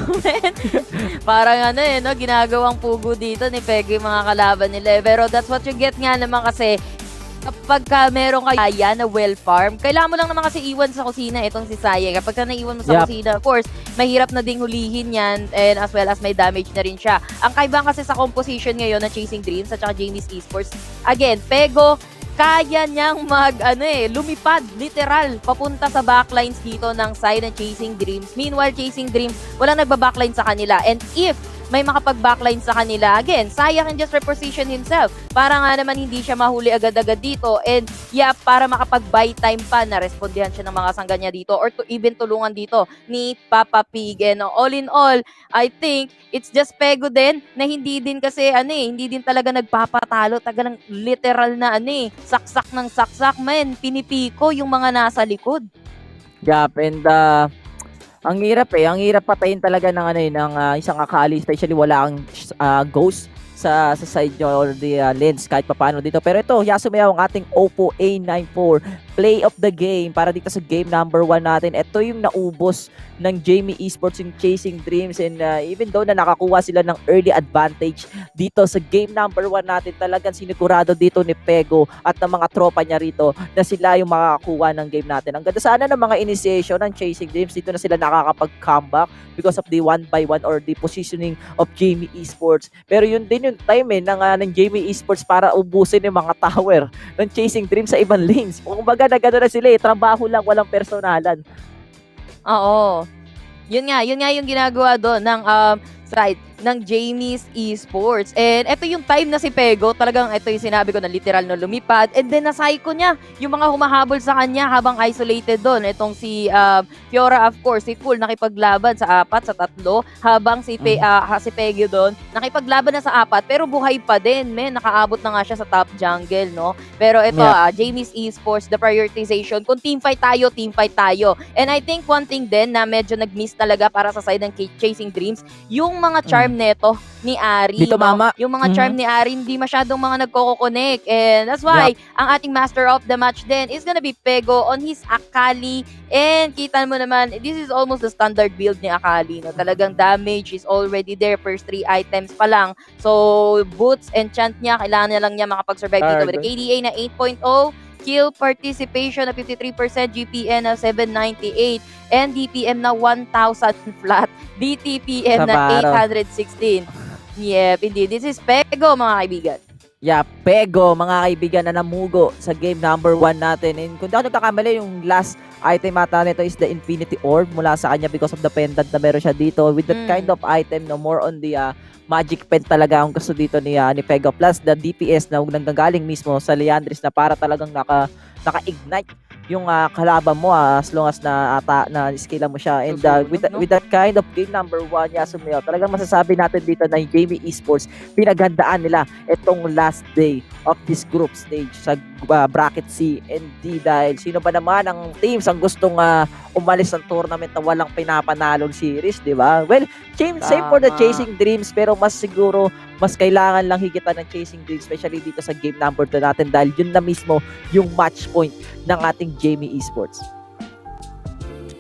parang no, ginagawang pugo dito ni Pego yung mga kalaban nila. Pero that's what you get nga naman kasi kapag meron kaya na well farm, kailangan mo lang naman kasi iwan sa kusina itong si Saya. Kapag naiwan mo sa kusina, of course, mahirap na ding hulihin yan and as well as may damage na rin siya. Ang kaiba kasi sa composition ngayon ng Chasing Dreams at saka Jamie's Esports, again, Pego, kaya niyang lumipad, literal, papunta sa backlines dito ng side ng Chasing Dreams. Meanwhile, Chasing Dreams, walang nagba-backline sa kanila. And if may makapag-backline sa kanila, again, Saya can just reposition himself para nga naman hindi siya mahuli agad-agad dito. And para makapag-buy time pa na respondihan siya ng mga sangga niya dito or even tulungan dito ni Papa Pig. And all in all, I think it's just Pego din na hindi din kasi hindi din talaga nagpapatalo, talagang literal na saksak ng saksak, man, pinipiko yung mga nasa likod. Yup, and ang hirap patayin talaga ng isang Akali, especially wala kang ghost sa side nyo or the lens kahit papaano dito. Pero ito, Yasumayaw ang ating Oppo A94 play of the game para dito sa game number 1 natin. Ito yung naubos ng Jamie Esports yung Chasing Dreams, and even though na nakakuha sila ng early advantage dito sa game number 1 natin, talagang sinigurado dito ni Pego at ng mga tropa niya rito na sila yung makakakuha ng game natin. Ang ganda sana ng mga initiation ng Chasing Dreams, dito na sila nakakapag-comeback because of the 1x1 or the positioning of Jamie Esports. Pero yun din yung time ng Jamie Esports para ubusin yung mga tower ng Chasing Dreams sa ibang lanes. Kumbaga na gano'n na sila trabaho lang, walang personalan. Oo. Yun nga yung ginagawa doon ng side ng Jamie's Esports. And ito yung time na si Pego, talagang ito yung sinabi ko na literal na lumipad. And then na-psycho niya yung mga humahabol sa kanya habang isolated doon. Itong si Fiora, of course, si Full nakipaglaban sa 4 sa 3 habang si Pego doon nakipaglaban na sa 4 pero buhay pa din, nakaabot na nga siya sa top jungle, no? Pero ito, Jamie's Esports, the prioritization, kung team fight tayo. And I think one thing din na medyo nag-miss talaga para sa side ng Chasing Dreams, yung mga charm neto ni Ari. Dito, mama. Yung mga charm ni Ari, hindi masyadong mga nagko-connect. And that's why, ang ating master of the match din is gonna be Pego on his Akali. And kita mo naman, this is almost the standard build ni Akali. No? Talagang damage is already there. First 3 items pa lang. So, boots, enchant niya, kailangan niya lang niya makapag-survive dito with a KDA na 8.0. Kill participation na 53%, GPN na 798, and DPM na 1,000 flat, DTPM na 816. Yep, indeed. This is Pego, mga kaibigan. Yeah, Pego, mga kaibigan, na namugo sa game number 1 natin. And kung di ako nagkakamali, yung last item ata nito is the Infinity Orb mula sa kanya because of the pendant na meron siya dito. With that kind of item, no, more on the magic pen talaga ang gusto dito ni Pego. Plus the DPS na nanggagaling mismo sa Leandris na para talagang naka-ignite yung kalaban mo as long as na skill mo siya. And with that kind of game number 1, Yasumayaw, talagang masasabi natin dito na yung Jamie Esports, pinaghandaan nila itong last day of this group stage sa bracket C and D dahil sino ba naman ang teams ang gustong umalis ng tournament na walang pinapanalong series, di ba? Well, same for the Chasing Dreams pero mas siguro mas kailangan lang higitan ng Chasing Dreams especially dito sa game number 2 natin dahil yun na mismo yung match point ng ating Jamie Esports.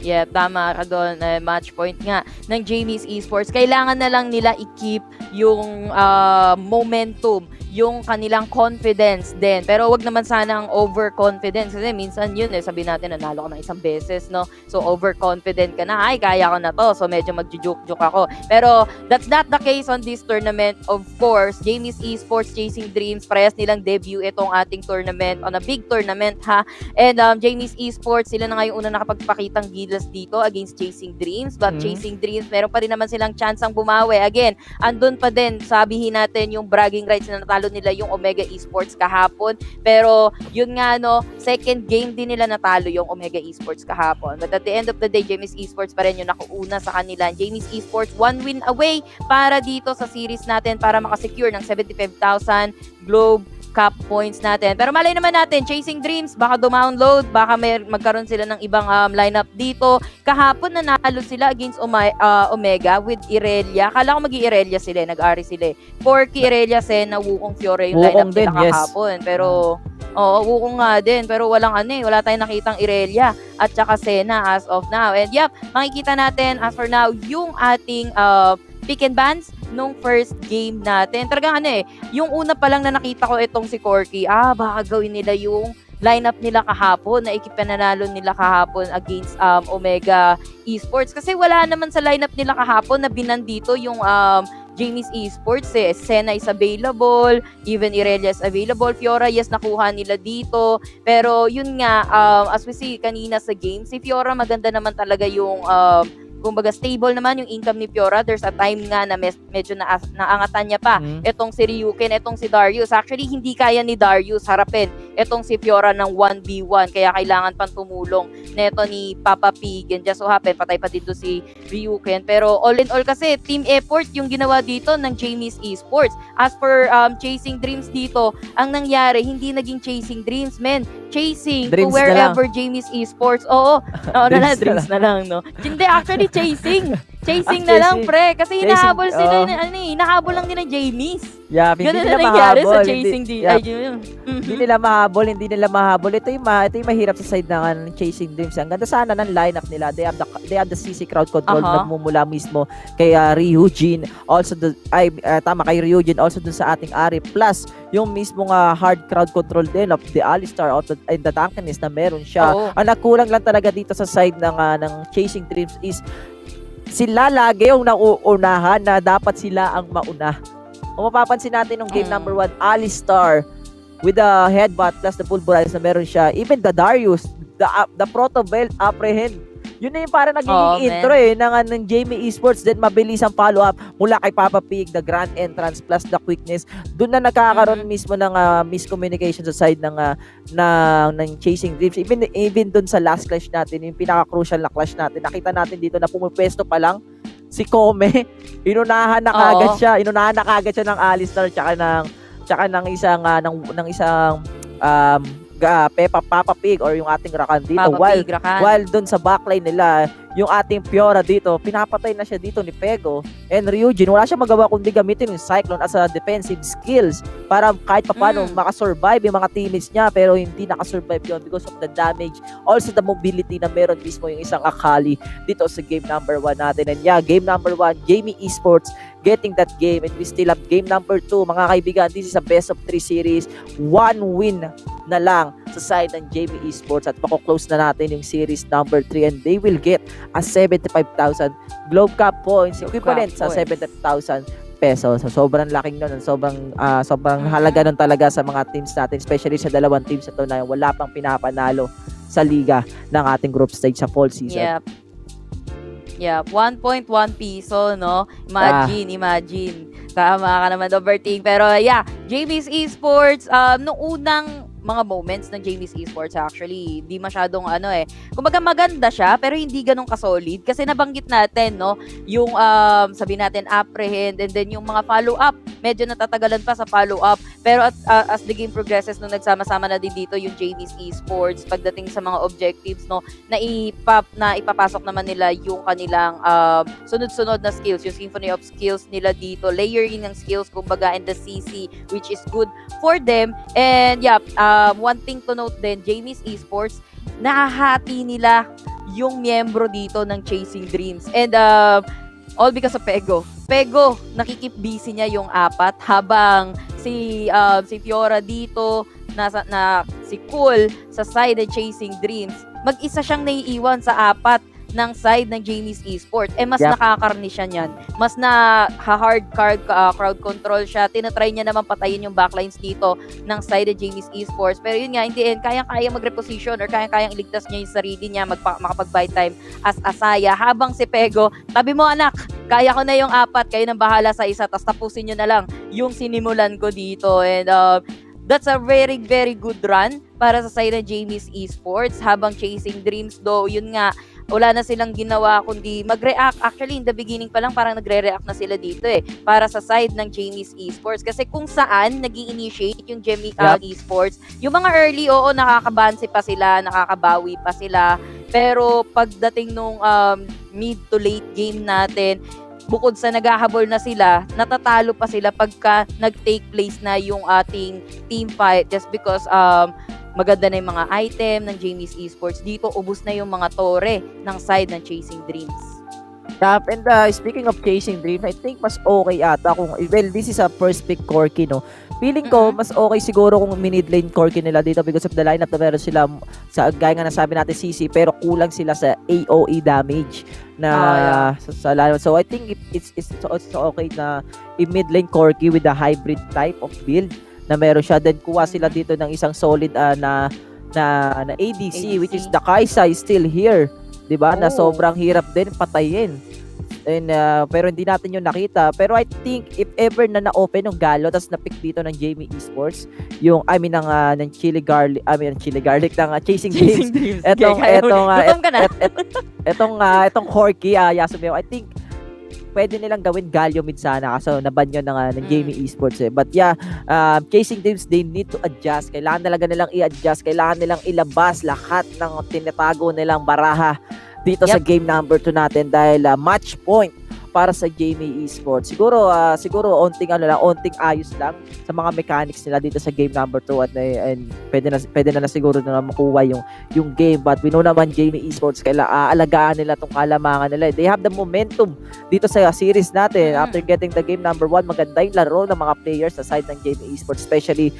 Yeah, tama ka doon. Match point nga ng Jamie's Esports. Kailangan na lang nila i-keep yung momentum, yung kanilang confidence din. Pero wag naman sana ang overconfidence kasi minsan yun sabi natin nanalo ka ng isang beses, no? So overconfident ka na, ay kaya ko na to. So medyo magjujuk-juk ako. Pero that's not the case on this tournament. Of course, Jamie's Esports, Chasing Dreams, parehas nilang debut itong ating tournament on a big tournament ha. And Jamie's Esports, sila na nga yung una nakapagpakitang gilas dito against Chasing Dreams. But Chasing Dreams, meron pa rin naman silang chance ang bumawi. Again, andun pa din, sabihin natin yung bragging rights na natalo nila yung Omega Esports kahapon. Pero yun nga no, second game din nila natalo yung Omega Esports kahapon. But at the end of the day, Jamie's Esports pa rin yung nakuuna sa kanila. Jamie's Esports, 1 win away para dito sa series natin para makasecure ng 75,000 Globe Cup points natin. Pero malay naman natin, Chasing Dreams, baka dumownload, baka magkaroon sila ng ibang lineup dito. Kahapon nanalo sila against Omega with Irelia. Kala ko mag-i-Irelia sila, nag-ari sila. Porky, Irelia, Senna, Wukong, Fiore yung lineup nila kahapon. Pero Wukong nga din. Pero wala tayong nakitang Irelia at saka Senna as of now. And yep, makikita natin as for now yung ating pick and bans nung first game natin. Talagang yung una pa lang na nakita ko itong si Corky, baka gawin nila yung lineup nila kahapon, na ikipananalo nila kahapon against Omega Esports. Kasi wala naman sa lineup nila kahapon na binandito yung Jamie's Esports Senna is available, even Irelia is available, Fiora yes nakuha nila dito. Pero yun nga, as we see kanina sa game, si Fiora maganda naman talaga yung kumbaga stable naman yung income ni Fiora. There's a time nga na medyo naangatan niya pa etong si Ryuken, etong si Darius. Actually, hindi kaya ni Darius harapin etong si Fiora ng 1v1. Kaya kailangan pang tumulong neto ni Papa Pig. And just so happen, patay pa dito si Ryuken. Pero all in all kasi, team effort yung ginawa dito ng Jamie's Esports. As for Chasing Dreams dito, ang nangyari, hindi naging Chasing Dreams, men. Chasing Dreams to wherever Jamie's Esports. Dreams na lang, no? Hindi, actually, chasing na lang, pre. Kasi hinahabol sila, hinahabol lang nila Jamie's. Yeah, hindi nila nangyari mahabol. sa chasing Hindi nila mahabol. Ito yung mahirap sa side ng Chasing Dreams. Ang ganda sana ng lineup nila. They have the CC crowd control nagmumula mismo kay Ryujin. Also kay Ryujin, also dun sa ating Ari. Plus, yung mismong hard crowd control din of the Alistar and the Tankiness na meron siya. Ang nakulang lang talaga dito sa side ng Chasing Dreams is sila lagi yung nauunahan na dapat sila ang mauna. Kung mapapansin natin yung game number 1, Alistar with the headbutt plus the pulverize na meron siya. Even the Darius, the Proto Belt apprehend. Yun na yung parang naging intro ng Jamie Esports. Then mabilis ang follow-up mula kay Papa Pig, the grand entrance plus the quickness. Doon na nagkakaroon mismo ng miscommunication sa side ng Chasing Dreams. Even doon sa last clash natin, yung pinaka-crucial na clash natin, nakita natin dito na pumipwesto pa lang si Kome. Inunahan na kagad siya ng Alistar tsaka ng isang Papa Pig or yung ating Lakan dito. While dun sa backline nila, yung ating Fiora dito, pinapatay na siya dito ni Pego. And Ryujin, wala siya magawa kundi gamitin yung Cyclone as a defensive skills para kahit paano makasurvive yung mga teammates niya, pero hindi nakasurvive yun because of the damage. Also the mobility na meron mismo yung isang Akali dito sa game number 1 natin. And yeah, game number 1, Jamie Esports getting that game, and we still have game number 2. Mga kaibigan, this is a best of 3 series. 1 win na lang sa side ng Jamie Esports at mako-close na natin yung series number 3 and they will get a 75,000 Globe Cup points, equivalent sa 70,000 pesos. So, sobrang laking nun. Sobrang halaga nun talaga sa mga teams natin, especially sa dalawang teams ito na wala pang pinapanalo sa liga ng ating group stage sa fall season. Yep, 1.1 piso, no? Imagine. Tama ka naman, Overting. Pero yeah, Jamie's Esports, nung unang mga moments ng Jamie's Esports actually. Hindi masyadong kumbaga maganda siya pero hindi ganun ka-solid kasi nabanggit natin, no, yung sabi natin apprehend and then yung mga follow-up, medyo natatagalan pa sa follow-up. Pero as the game progresses, nung nagsama-sama na din dito yung Jamie's Esports, pagdating sa mga objectives, no, na ipapasok naman nila yung kanilang sunod-sunod na skills, yung symphony of skills nila dito, layering ng skills, kumbaga, and the CC, which is good for them. And yeah, one thing to note din, Jamie's Esports, nahahati nila yung miyembro dito ng Chasing Dreams. And all because of Pego. Pego, nakikip busy niya yung 4 habang si Fiora dito, si Cool sa side ng Chasing Dreams. Mag-isa siyang naiiwan sa 4 ng side ng Jamie's Esports. Mas nakakarni siya niyan. Mas hard crowd control siya. Tinatry niya naman patayin yung backlines dito ng side ng Jamie's Esports. Pero yun nga, hindi kaya mag-reposition or kayang iligtas niya yung sarili niya, makapag-buy time as Asaya. Habang si Pego, tabi mo anak, kaya ko na yung 4, kayo nang bahala sa isa, tapos tapusin nyo na lang yung sinimulan ko dito. And that's a very, very good run para sa side ng Jamie's Esports. Habang Chasing Dreams, though, yun nga, wala na silang ginawa kundi mag-react. Actually, in the beginning pa lang, parang nagre-react na sila dito para sa side ng Jamie's Esports. Kasi kung saan nag-i-initiate yung Jamie Esports, yung mga early, oo, nakakabansi pa sila, nakakabawi pa sila. Pero pagdating nung mid to late game natin, bukod sa naghahabol na sila, natatalo pa sila pagka nag-take place na yung ating team fight just because maganda na yung mga item ng Jamie's Esports. Dito, ubus na yung mga tore ng side ng Chasing Dreams. And speaking of Chasing Dreams, I think mas okay ata kung, well, this is a first pick Corki, no? Feeling ko, mas okay siguro kung mid lane Corki nila dito because of the lineup na meron sila sa, gaya nga nasabi natin, CC, pero kulang sila sa AOE damage na sa lineup. So I think it's okay na i-mid lane Corki with a hybrid type of build na meron siya. Then kuha sila dito ng isang solid na ADC, which is the Kaisa is still here, 'di ba? Na sobrang hirap din patayin. And pero hindi natin yung nakita. Pero I think if ever na na-open yung Galo tapos na-pick dito ng Jamie Esports, yung ng Chili Garlic, ng Chasing Dreams. Etong Corki, Yasumeo, I think pwede nilang gawin Galio mid sana kasi naban yun ng Jamie Esports But yeah, Chasing Dreams, they need to adjust. Kailangan talaga nilang i-adjust. Kailangan nilang ilabas lahat ng tinatago nilang baraha dito sa game number 2 natin dahil match point para sa Jamie Esports. Siguro onting ayos lang sa mga mechanics nila dito sa game number 2 and pwede na siguro na makuha yung game. But we know naman Jamie Esports, alagaan nila tong kalamangan nila. They have the momentum dito sa series natin. After getting the game number 1, maganda yung laro ng mga players sa side ng Jamie Esports, especially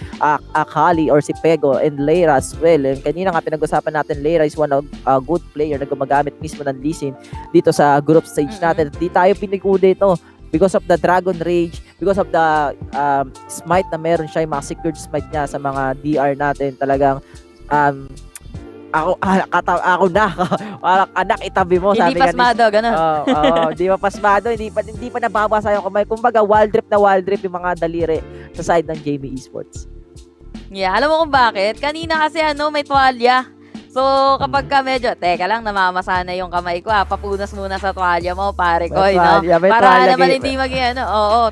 Akali or si Pego and Leira as well. And kanina nga pinag-usapan natin, Leira is one of good player na gumagamit mismo ng Lee Sin dito sa group stage natin. Di tayo pinigude ito because of the Dragon Rage, because of the smite na meron siya, yung mga secured smite niya sa mga DR natin. Talagang ako na parang anak itabi mo, hindi sabi pasmado, gano'n. Hindi pa pasmado, hindi pa nababasa yung kamay. Kumbaga wild drip yung mga daliri sa side ng Jamie Esports. Yeah, alam mo kung bakit? Kanina kasi may tuwalya. So, kapag ka medyo, teka lang, namamasa na yung kamay ko, papunas muna sa tuwalya mo, pare ko, no? Para naman hindi maging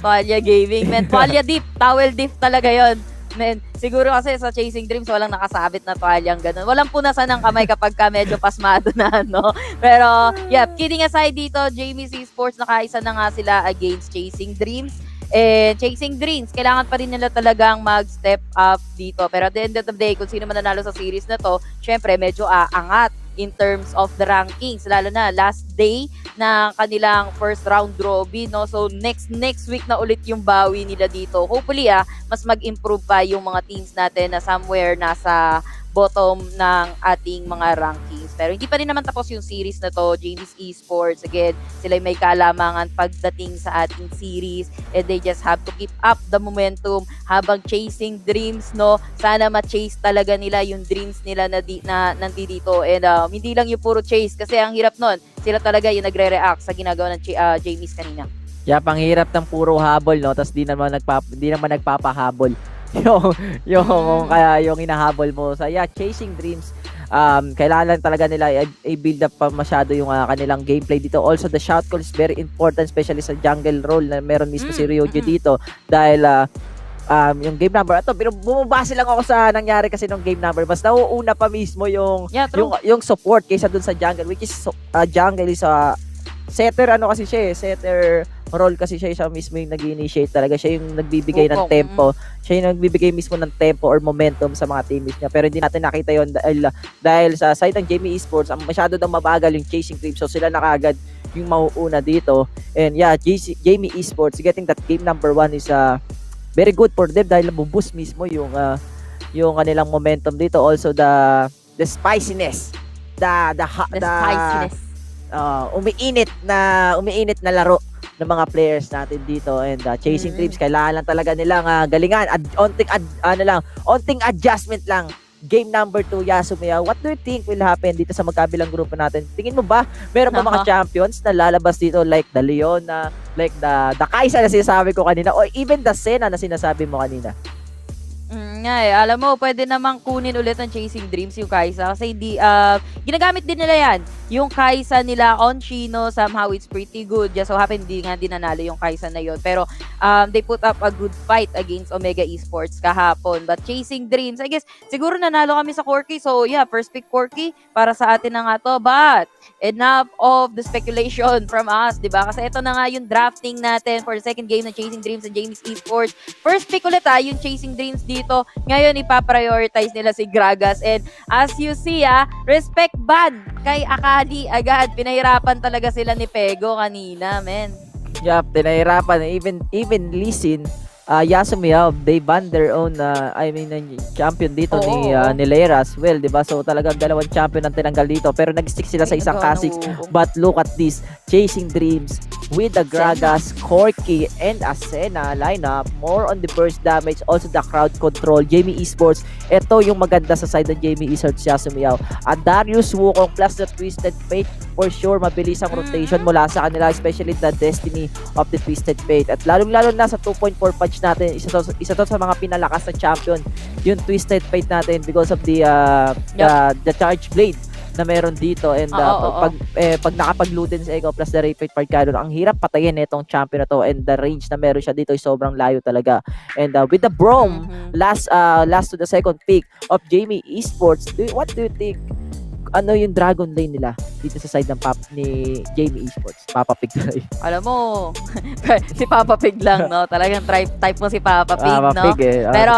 tuwalya gaming, man. Tuwalya dip, towel dip talaga yon. Man, siguro kasi sa Chasing Dreams, walang nakasabit na tuwalyang ganun. Walang punasan ng kamay kapag ka medyo pasmado na, no? Pero, yeah, kidding aside dito, Jamie's Esports, nakaisa na nga sila against Chasing Dreams. Chasing Dreams, kailangan pa rin nila talagang mag-step up dito. Pero at the end of the day, kung sino man nanalo sa series na to, syempre medyo aangat in terms of the rankings. Lalo na last day na kanilang first round robin, no? So next week na ulit yung bawi nila dito. Hopefully mas mag-improve pa yung mga teams natin na somewhere nasa bottom ng ating mga rankings. Pero hindi pa rin naman tapos yung series na to. Jamie's Esports, again, sila may kalamangan pagdating sa ating series and they just have to keep up the momentum habang Chasing Dreams, no? Sana ma-chase talaga nila yung dreams nila na nandito. And hindi lang yung puro chase kasi ang hirap nun. Sila talaga yung nagre-react sa ginagawa ng Jamie's kanina. Yeah, panghirap ng puro habol, no? Tapos di naman nagpapahabol yung hinahabol mo sa Chasing Dreams. Kailangan talaga nila i-build up pa masyado yung kanilang gameplay dito. Also, the shot call is very important, especially sa jungle role na meron mismo si Ryoju dito. Dahil yung game number, bumabase lang ako sa nangyari kasi nung game number. Mas nauuna pa mismo yung support kaysa dun sa jungle, which is jungle is setter kasi siya setter role kasi siya mismo yung nag-initiate talaga. Siya yung nagbibigay ng tempo. Siya yung nagbibigay mismo ng tempo or momentum sa mga teammates niya. Pero hindi natin nakita yon dahil sa side ng Jamie Esports, masyado daw mabagal yung chasing creep. So sila na kaagad yung mauuna dito. And Jamie Esports getting that game number 1 is very good for them dahil nabuboost mismo yung kanilang momentum dito. Also the spiciness. The spiciness. Umiinit na laro ng mga players natin dito, and chasing trips kailangan lang talaga nilang galingan at onting adjustment lang. Game number 2, Yasumiya, what do you think will happen dito sa magkabilang grupo natin? Tingin mo ba meron ba mga champions na lalabas dito like the Leona, like the Kaisa na sinasabi ko kanina, or even the Senna na sinasabi mo kanina? Alam mo, pwede namang kunin ulit ng Chasing Dreams yung Kaisa kasi ginagamit din nila yan. Yung Kaisa nila on Chino, somehow it's pretty good. Just so happen, hindi nga dinanalo yung Kaisa na yun. Pero they put up a good fight against Omega Esports kahapon. But Chasing Dreams, I guess, siguro nanalo kami sa Corky. So first pick Corky para sa atin na nga to. But enough of the speculation from us, di ba? Kasi ito na nga yung drafting natin for the second game ng Chasing Dreams and Jamie's Esports. First pick ulit yung Chasing Dreams dito. Ngayon, ipaprioritize nila si Gragas. And as you see, respect ban kay Akali agad. Pinahirapan talaga sila ni Pego kanina, men. Yup, pinahirapan. Even Lee Yasumiya, they ban their own champion dito ni Lera as well, diba? So talagang dalawang champion ang tinanggal dito, pero nag-stick sila sa isang Kha'Zix. But look at this, Chasing Dreams with the Gragas, Corky, and Asena lineup, more on the burst damage, also the crowd control. Jamie Esports, ito yung maganda sa side ng Jamie Esports, Yasumiya. At Darius Wukong plus the Twisted Fate, for sure mabilis ang rotation mula sa kanila, especially the Destiny of the Twisted Fate. At lalong-lalo na sa 2.4 patch natin, isa to sa mga pinalakas na champion, yung Twisted Fate natin, because of the Charge Blade na meron dito. And pag nakapag-luden sa Echo plus the Rapid Parkador, ang hirap patayin itong champion na to, and the range na meron siya dito ay sobrang layo talaga. And with the Brom, last to the second pick of Jamie Esports, what do you think? Ano yung Dragon Lane nila dito sa side ng ni Jamie Esports? Papa Pig na rin. Alam mo, si Papa Pig lang, no? Talagang type mo si Papa Pig, Papa no? Pig, Pero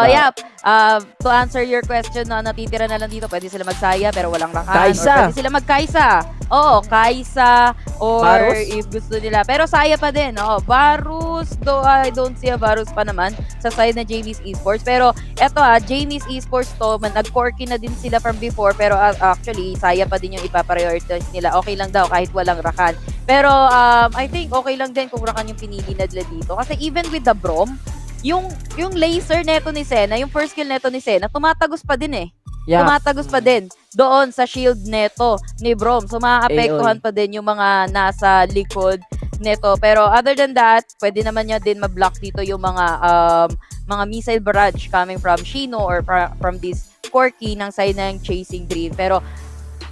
to answer your question, natitira na lang dito, pwede sila magsaya pero walang Lakan. Kaisa. Or pwede sila magkaisa. Oo, Kaisa. Or Varus? if gusto nila. Pero saya pa din, no? Varus, though I don't see a Varus pa naman sa side na Jamie's Esports. Pero eto Jamie's Esports to, nag-corky na din sila from before, pero actually, saya pa din yung ipaprioritize nila. Okay lang daw kahit walang Rakan. Pero I think okay lang din kung Rakan yung pinili na nila dito. Kasi even with the Brom, yung laser neto ni Senna, yung first kill neto ni Senna, tumatagos pa din eh. Yeah. Tumatagos pa din doon sa shield neto ni Brom. So maaapektuhan pa din yung mga nasa likod neto. Pero other than that, pwede naman niya din ma-block dito yung mga missile barrage coming from Shino or from this Corky ng side ng Chasing Dream. Pero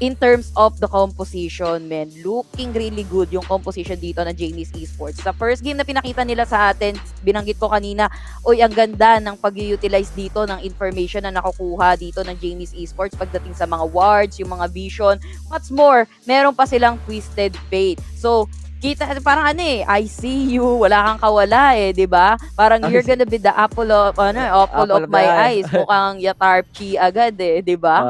in terms of the composition, man, looking really good yung composition dito ng Jamie's Esports. Sa first game na pinakita nila sa atin, binanggit ko kanina, ang ganda ng pag-utilize dito ng information na nakukuha dito ng Jamie's Esports pagdating sa mga wards, yung mga vision. What's more, meron pa silang Twisted Fate. So, kita, parang I see you, wala kang kawala di ba? Parang you're gonna be the apple of my eyes. Mukhang Yatarchi agad di ba?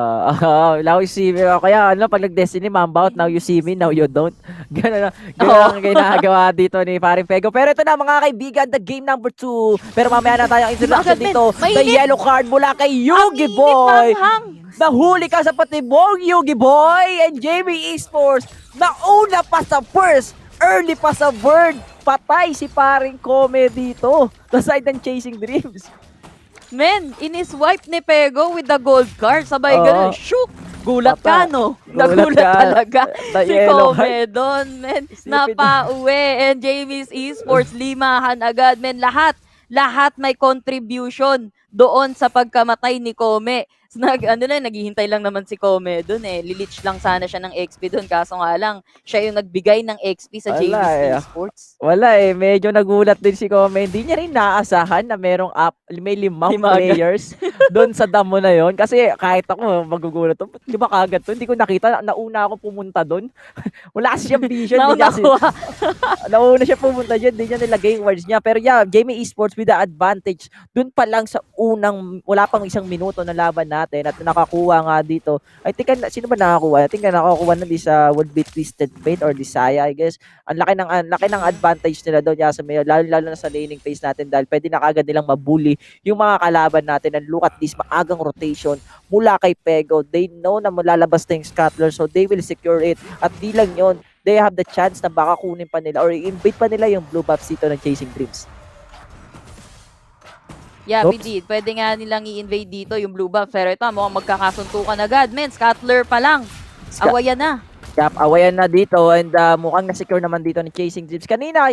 Now you see me. Kaya pag nag-Destiny, mambout, now you see me, now you don't. Ganun ang ginagawa dito ni Paring Pego. Pero ito na mga kaibigan, the game number 2. Pero mamaya na tayong introduction dito. The yellow card mula kay Yugi Boy. Nahuli ka sa patibong, Yugi Boy and Jamie Esports. Nauna pa sa first. Early pa sa bird, patay si Paring Kome dito sa side ng Chasing Dreams. Men, iniswipe ni Pego with the gold card. Sabay ganun, shook! Gulat ka, no? Nagulat talaga si Kome doon, men. Napauwi. And Jamie's Esports, limahan agad, men. Lahat may contribution doon sa pagkamatay ni Kome. Naghihintay lang naman si Kome doon eh. Lilich lang sana siya ng XP doon. Kaso nga lang, siya yung nagbigay ng XP sa Jamie's Esports. Wala eh, medyo nagulat din si Kome. Hindi niya rin naasahan na may limang players doon sa damo na yon. Kasi kahit ako magugulat to, di ba kagad to? Hindi ko nakita, nauna ako pumunta doon. Wala kasi siyang vision. Nauna siya pumunta dyan, hindi niya nilagay yung words niya. Pero yeah, Jamie Esports with the advantage. Doon pa lang sa wala pang isang minuto na laban natin at nakakuha nga dito. I think, sino ba nakakuha? I think nakakuha na sa would be Twisted Fate or Desire, I guess. Ang laki ng advantage nila doon, Yasmin, lalo na sa laning phase natin dahil pwede na kagad nilang mabully yung mga kalaban natin and look at this maagang rotation mula kay Pego. They know na malalabas na yung scuttler, so they will secure it. At di lang yun, they have the chance na baka kunin pa nila or i-invade pa nila yung blue buffs dito ng Chasing Dreams. Yeah, indeed. Pwede nga nilang i-invade dito yung blue buff. Pero ito, mukhang magkakasuntukan agad. Men, scuttler pa lang. Awayan na. Yep, awayan na dito and mukhang na-secure naman dito ni Chasing Dreams. Kanina,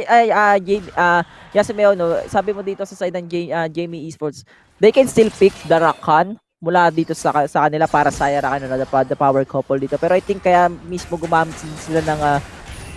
Yasimeo, no, sabi mo dito sa side ng Jamie Esports, they can still pick the Lakan mula dito sa kanila para sayara the power couple dito. Pero I think kaya mismo gumamit sila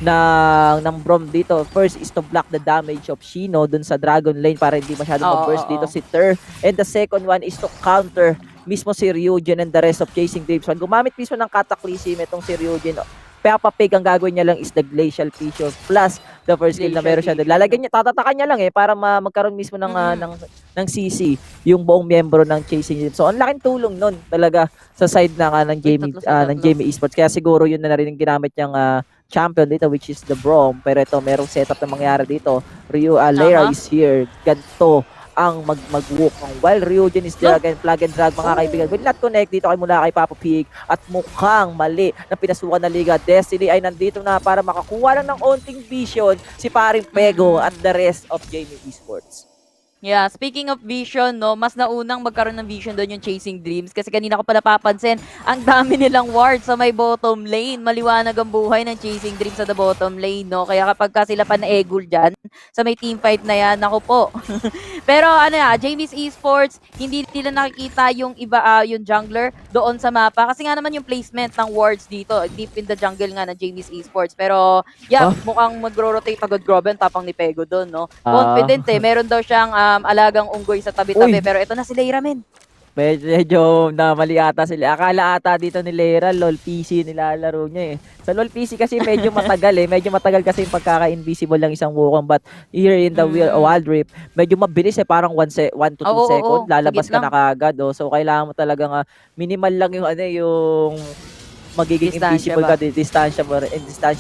ng Brom dito. First is to block the damage of Shino dun sa Dragon Lane para hindi masyadong mag-burst dito si Ter. And the second one is to counter mismo si Ryujin and the rest of Chasing Dreams. Gumamit mismo ng Cataclysm itong si Ryujin. Peppa-Pig ang gagawin niya lang is the Glacial Fissure plus the first skill na meron siya. Lalagyan niya, tatatakan niya lang para magkaroon mismo ng CC yung buong miyembro ng Chasing Dreams. So ang laking tulong nun talaga sa side ng Jamie Esports. Kaya siguro yun na rin yung ginamit niyang champion dito which is the Brom. Pero ito merong setup na mangyari dito. Leira is here. Ganto ang mag-walk while Ryujin is there again, plug and drag mga kaibigan. Will not connect dito mula kay Papa Pig at mukhang mali na pinasukan na Liga. Destiny ay nandito na para makakuha lang ng onting vision si paring Pego at the rest of Jamie Esports. Yeah, speaking of vision, no, mas naunang magkaroon ng vision doon yung Chasing Dreams kasi kanina ko pa napapansin, ang dami nilang ward sa may bottom lane. Maliwanag ang buhay ng Chasing Dreams sa the bottom lane, no? Kaya kapag sila pa na-egul dyan, sa may team fight na yan, ako po. Pero Jamie's Esports, hindi nila nakikita yung iba, yung jungler doon sa mapa kasi nga naman yung placement ng wards dito, deep in the jungle nga ng Jamie's Esports. Pero yeah, mukhang mag-rotate agad grabe ang tapang ni Pego doon, no? Confident meron daw siyang alagang unggoy sa tabi-tabi. Pero ito na si Leira, men. Medyo namali ata sila. Akala ata dito ni Leira, LOL PC nilalaro niya eh. Sa LOL PC kasi medyo matagal eh. Medyo matagal kasi yung pagkaka-invisible ng isang Wukong. But here in the Wild Rift, medyo mabilis eh. Parang 1 to 2 seconds. Lalabas ka na kagad. So kailangan mo talagang minimal lang yung yung magiging invisible ka, distansya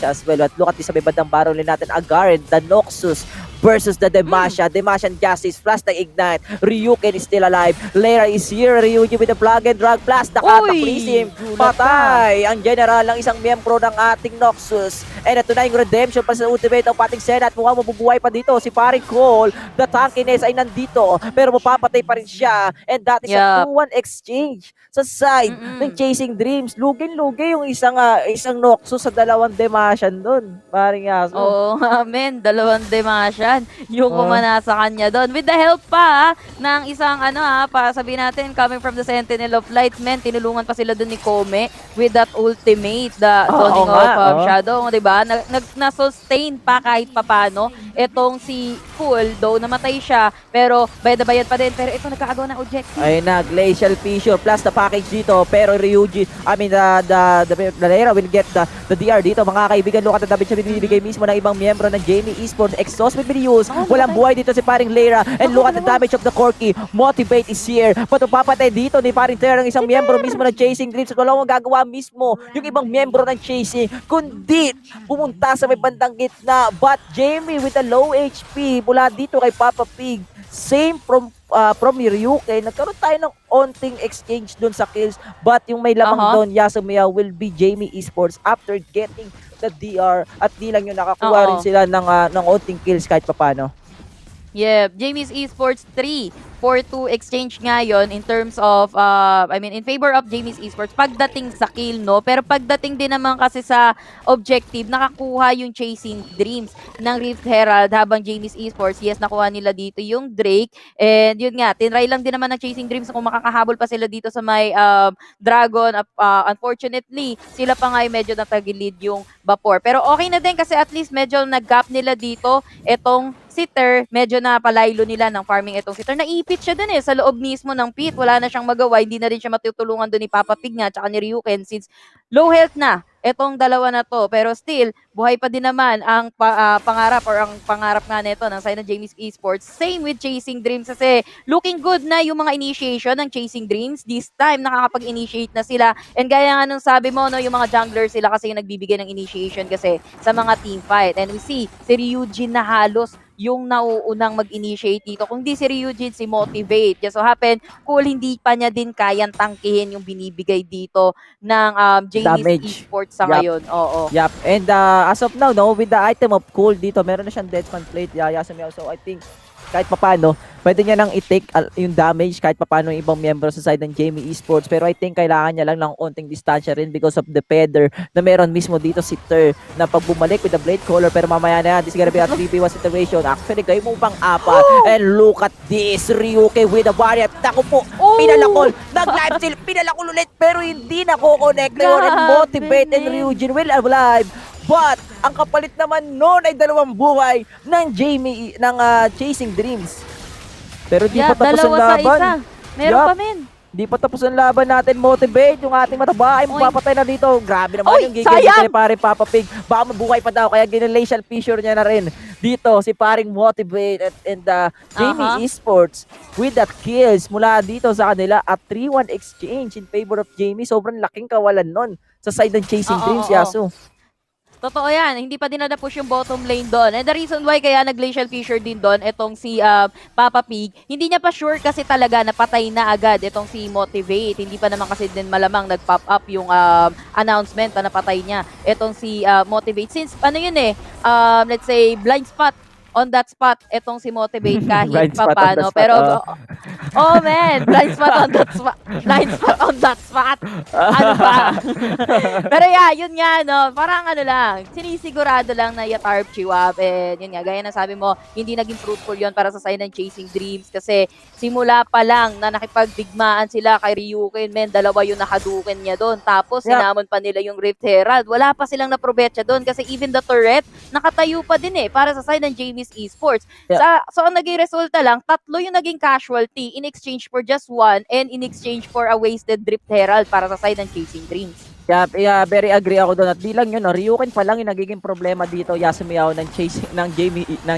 as well. At look at this sa bandang barrel natin, Agarin, the Noxus versus the Demacia. Demasian Justice plus the Ignite. Ryuken is still alive. Leira is here. Ryuji with the plug and drag plus the Cataclysm. Patay ang general ng isang miyembro ng ating Noxus. And ito na yung redemption pa sa ultimate ng pating Senat. Mukhang mabubuhay pa dito si paring Cole. The tankiness ay nandito pero mapapatay pa rin siya. And that is a 2-1 exchange sa side ng Chasing Dreams. Lugin-lugi yung isang Noxus sa dalawang Demasian doon. Paring Yaso. Oo, amen. Dalawang Demasian yung kumana sa kanya doon. With the help pa ng isang sabihin natin, coming from the Sentinel of Light, men, tinulungan pa sila doon ni Kome with that ultimate, the Zoning of Shadow, diba? Na-sustain pa kahit papano itong si Full, though namatay siya, pero bayad pa din. Pero ito nagkakagawa ng objective. Ayun na, Glacial Fissure plus the package dito, pero Ryuji, the Leira will get the DR dito, mga kaibigan. Look at the damage siya binibigay mismo ng ibang miyembro ng Jamie Esports. Exhaust will be used. Walang buhay dito si paring Leira. And look at the damage of the Corky. Motivate is here. Patupapatay dito ni paring Ter ng isang miyembro mismo ng Chasing Dreams. So walang gagawa mismo yung ibang miyembro ng Chasing, kundi pumunta sa may bandang gitna. But Jamie with a low HP mula dito kay Papa Pig. Same from Ryuken. Nagkaroon tayo ng onting exchange dun sa kills. But yung may lamang doon, Yasumiya, will be Jamie Esports after getting the DR. At di lang yung nakakuha rin sila ng onting kills kahit papano. Yeah, Jamie's Esports 3. 4-2 exchange ngayon in terms of, in favor of Jamie's Esports pagdating sa kill, no? Pero pagdating din naman kasi sa objective, nakakuha yung Chasing Dreams ng Rift Herald habang Jamie's Esports, yes, nakuha nila dito yung Drake. And yun nga, tinry lang din naman ng Chasing Dreams kung makakahabol pa sila dito sa may Dragon. Unfortunately, sila pa nga yung medyo natagilid yung Vapor. Pero okay na din kasi at least medyo nag-gap nila dito. Etong sitter, medyo napalaylo nila ng farming itong sitter. Naipit siya dun sa loob mismo ng pit. Wala na siyang magawa. Hindi na rin siya matutulungan dun ni Papa Pig nga tsaka ni Ryuken since low health na etong dalawa na to. Pero still, buhay pa din naman ang pangarap or ang pangarap nga nito ng side ng Jamie's Esports. Same with Chasing Dreams kasi looking good na yung mga initiation ng Chasing Dreams. This time, nakakapag-initiate na sila. And gaya nga nung sabi mo, no, yung mga jungler sila kasi yung nagbibigay ng initiation kasi sa mga team fight. And we see, si Ryujin na halos yung nauunang mag-initiate dito. Kung di si Ryujin, si Motivate. Just so happen, cool, hindi pa niya din kayang tangkihin yung binibigay dito ng Jamie's Esports sa ngayon. Oo. Yup. And as of now, no, with the item of cool dito, meron na siyang Deadman Plate, Yasumi. So I think kahit papano, pwede niya nang i-take yung damage kahit papano yung ibang miyembro sa side ng Jamie Esports. Pero I think kailangan niya lang ng onting distansya rin because of the feather na meron mismo dito si Ter na pag bumalik with the Blade Caller. Pero mamaya na yan, this is gonna be a 3v1 situation. Actually, kayo mo pang apat. And look at this, Ryuke with the barrier. Naku po, pinalakol. Nag-live steal, pinalakol ulit. Pero hindi na-connect. And Motivate and Ryujin will alive. But, ang kapalit naman noon ay 2 buhay ng Chasing Dreams. Pero di pa tapos ang laban. Meron pa men. Di pa tapos ang laban natin. Motivate yung ating mataba ay mapapatay na dito. Grabe naman yung gigil ni paring Papa Pig. Baka mabuhay pa daw kaya ginalacial fissure niya na rin. Dito si paring Motivate and Jamie Esports with that kills mula dito sa kanila at 3-1 exchange in favor of Jamie. Sobrang laking kawalan nun sa side ng Chasing Dreams, Yasu. Totoo yan, hindi pa din na-push yung bottom lane doon. And the reason why kaya nag-glacial fissure din doon, itong si Papa Pig, hindi niya pa sure kasi talaga napatay na agad itong si Motivate. Hindi pa naman kasi din malamang nag-pop up yung announcement na napatay niya itong si Motivate. Since ano yun let's say blind spot on that spot itong si Motivate kahit pa paano. Pero man, blind spot on that spot. Blind spot on that spot. Ano ba? Pero yeah, yun nga, no, parang ano lang, sinisigurado lang na yatarp chiwap. And yun nga, gaya na sabi mo, hindi naging fruitful yun para sa side ng Chasing Dreams kasi simula pa lang na nakipagdigmaan sila kay Ryuken, men, 2 yung nakaduken niya doon. Tapos sinamon pa nila yung Rift Herald. Wala pa silang naprobetsa doon kasi even the turret, nakatayo pa din para sa side ng Jamie's Esports. So ang naging resulta lang, 3 yung naging casualty in exchange for just 1 and in exchange for a wasted Rift Herald para sa side ng Chasing Dreams. Yeah, very agree ako doon. At di lang yun, Ryuken pa lang yung nagiging problema dito, Yasumiao, ng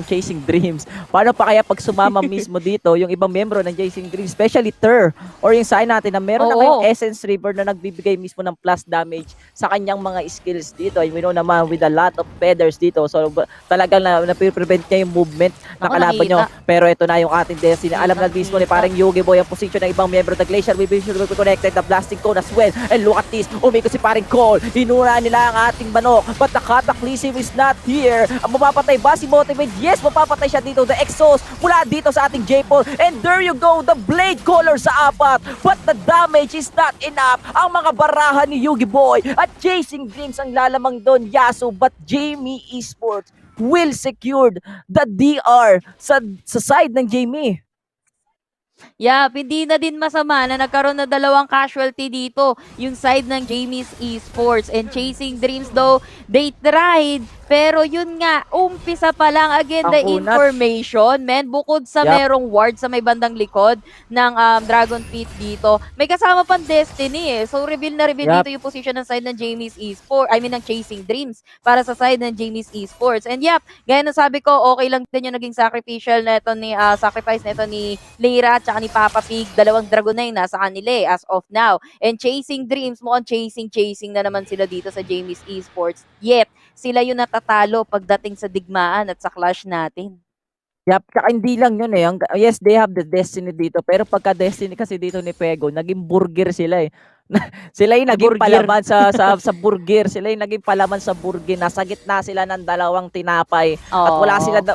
Chasing Dreams. Paano pa kaya pag sumama mismo dito yung ibang membro ng Chasing Dreams, especially Ter, or yung side natin na meron na kayong Essence River na nagbibigay mismo ng plus damage sa kanyang mga skills dito. And we know naman with a lot of feathers dito. So talagang na-prevent niya yung movement na kalaban nyo. Pero ito na yung ating Destiny. Alam na mismo ni parang Yugi Boy ang position ng ibang membro. The Glacier will be connected. The Blasting Cone as well. And look at this. Umikot si paring Cole. Inuna nila ang ating manok. But the Cataclysm is not here. Mapapatay ba si Motivate? Yes, mapapatay siya dito. The Exhaust mula dito sa ating J-Paul. And there you go. The Blade Caller sa 4. But the damage is not enough. Ang mga barahan ni Yugi Boy at Chasing Dreams ang lalamang doon, Yasu. But Jamie Esports will secure the DR sa side ng Jamie. Yeah, hindi na din masama na nagkaroon na 2 casualty dito yung side ng Jamie's Esports. And Chasing Dreams though, they tried. Pero yun nga, umpisa pa lang again the information, men, bukod sa merong ward sa may bandang likod ng Dragon Pit dito, may kasama pang Destiny So reveal dito yung position ng side ng Jamie's Esports, ng Chasing Dreams para sa side ng Jamie's Esports. And gaya na sabi ko, okay lang din yung naging sacrifice na ito ni Lyra at ni Papa Pig. 2 Dragonite na sa kanila as of now. And Chasing Dreams, mukhang chasing na naman sila dito sa Jamie's Esports. Yet, sila yung natatalo pagdating sa digmaan at sa clash natin. Tsaka hindi lang yun Yes, they have the Destiny dito. Pero pagka Destiny kasi dito ni Pego, naging burger sila Sila yung naging Burger. palaman sa burger. Sila yung naging palaman sa burger. Nasa gitna sila ng dalawang tinapay. At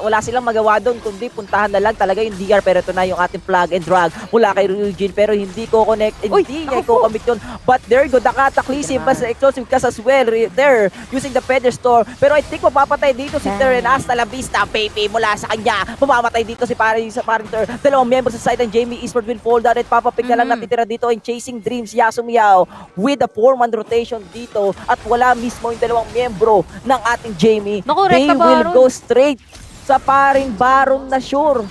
wala silang magawa doon kundi puntahan na lang talaga yung DR. Pero ito na yung ating plug and drag mula kay Ryujin. Pero hindi ko connect. Hindi niya i-commit yun. But there go, the cataclysm. Mas explosive kas as well. There, using the pedestal. Pero I think mapapatay dito si Ter. And hasta la vista, baby, mula sa kanya. Mamamatay dito si paring Ter. Dalawang members sa side ng Jamie Esports will fall down. At papapick na lang natitira dito in Chasing Dreams. Yasumiao with the 4-man rotation dito. At wala mismo yung dalawang membro ng ating Jamie. They will go straight sa paring Baron na sure.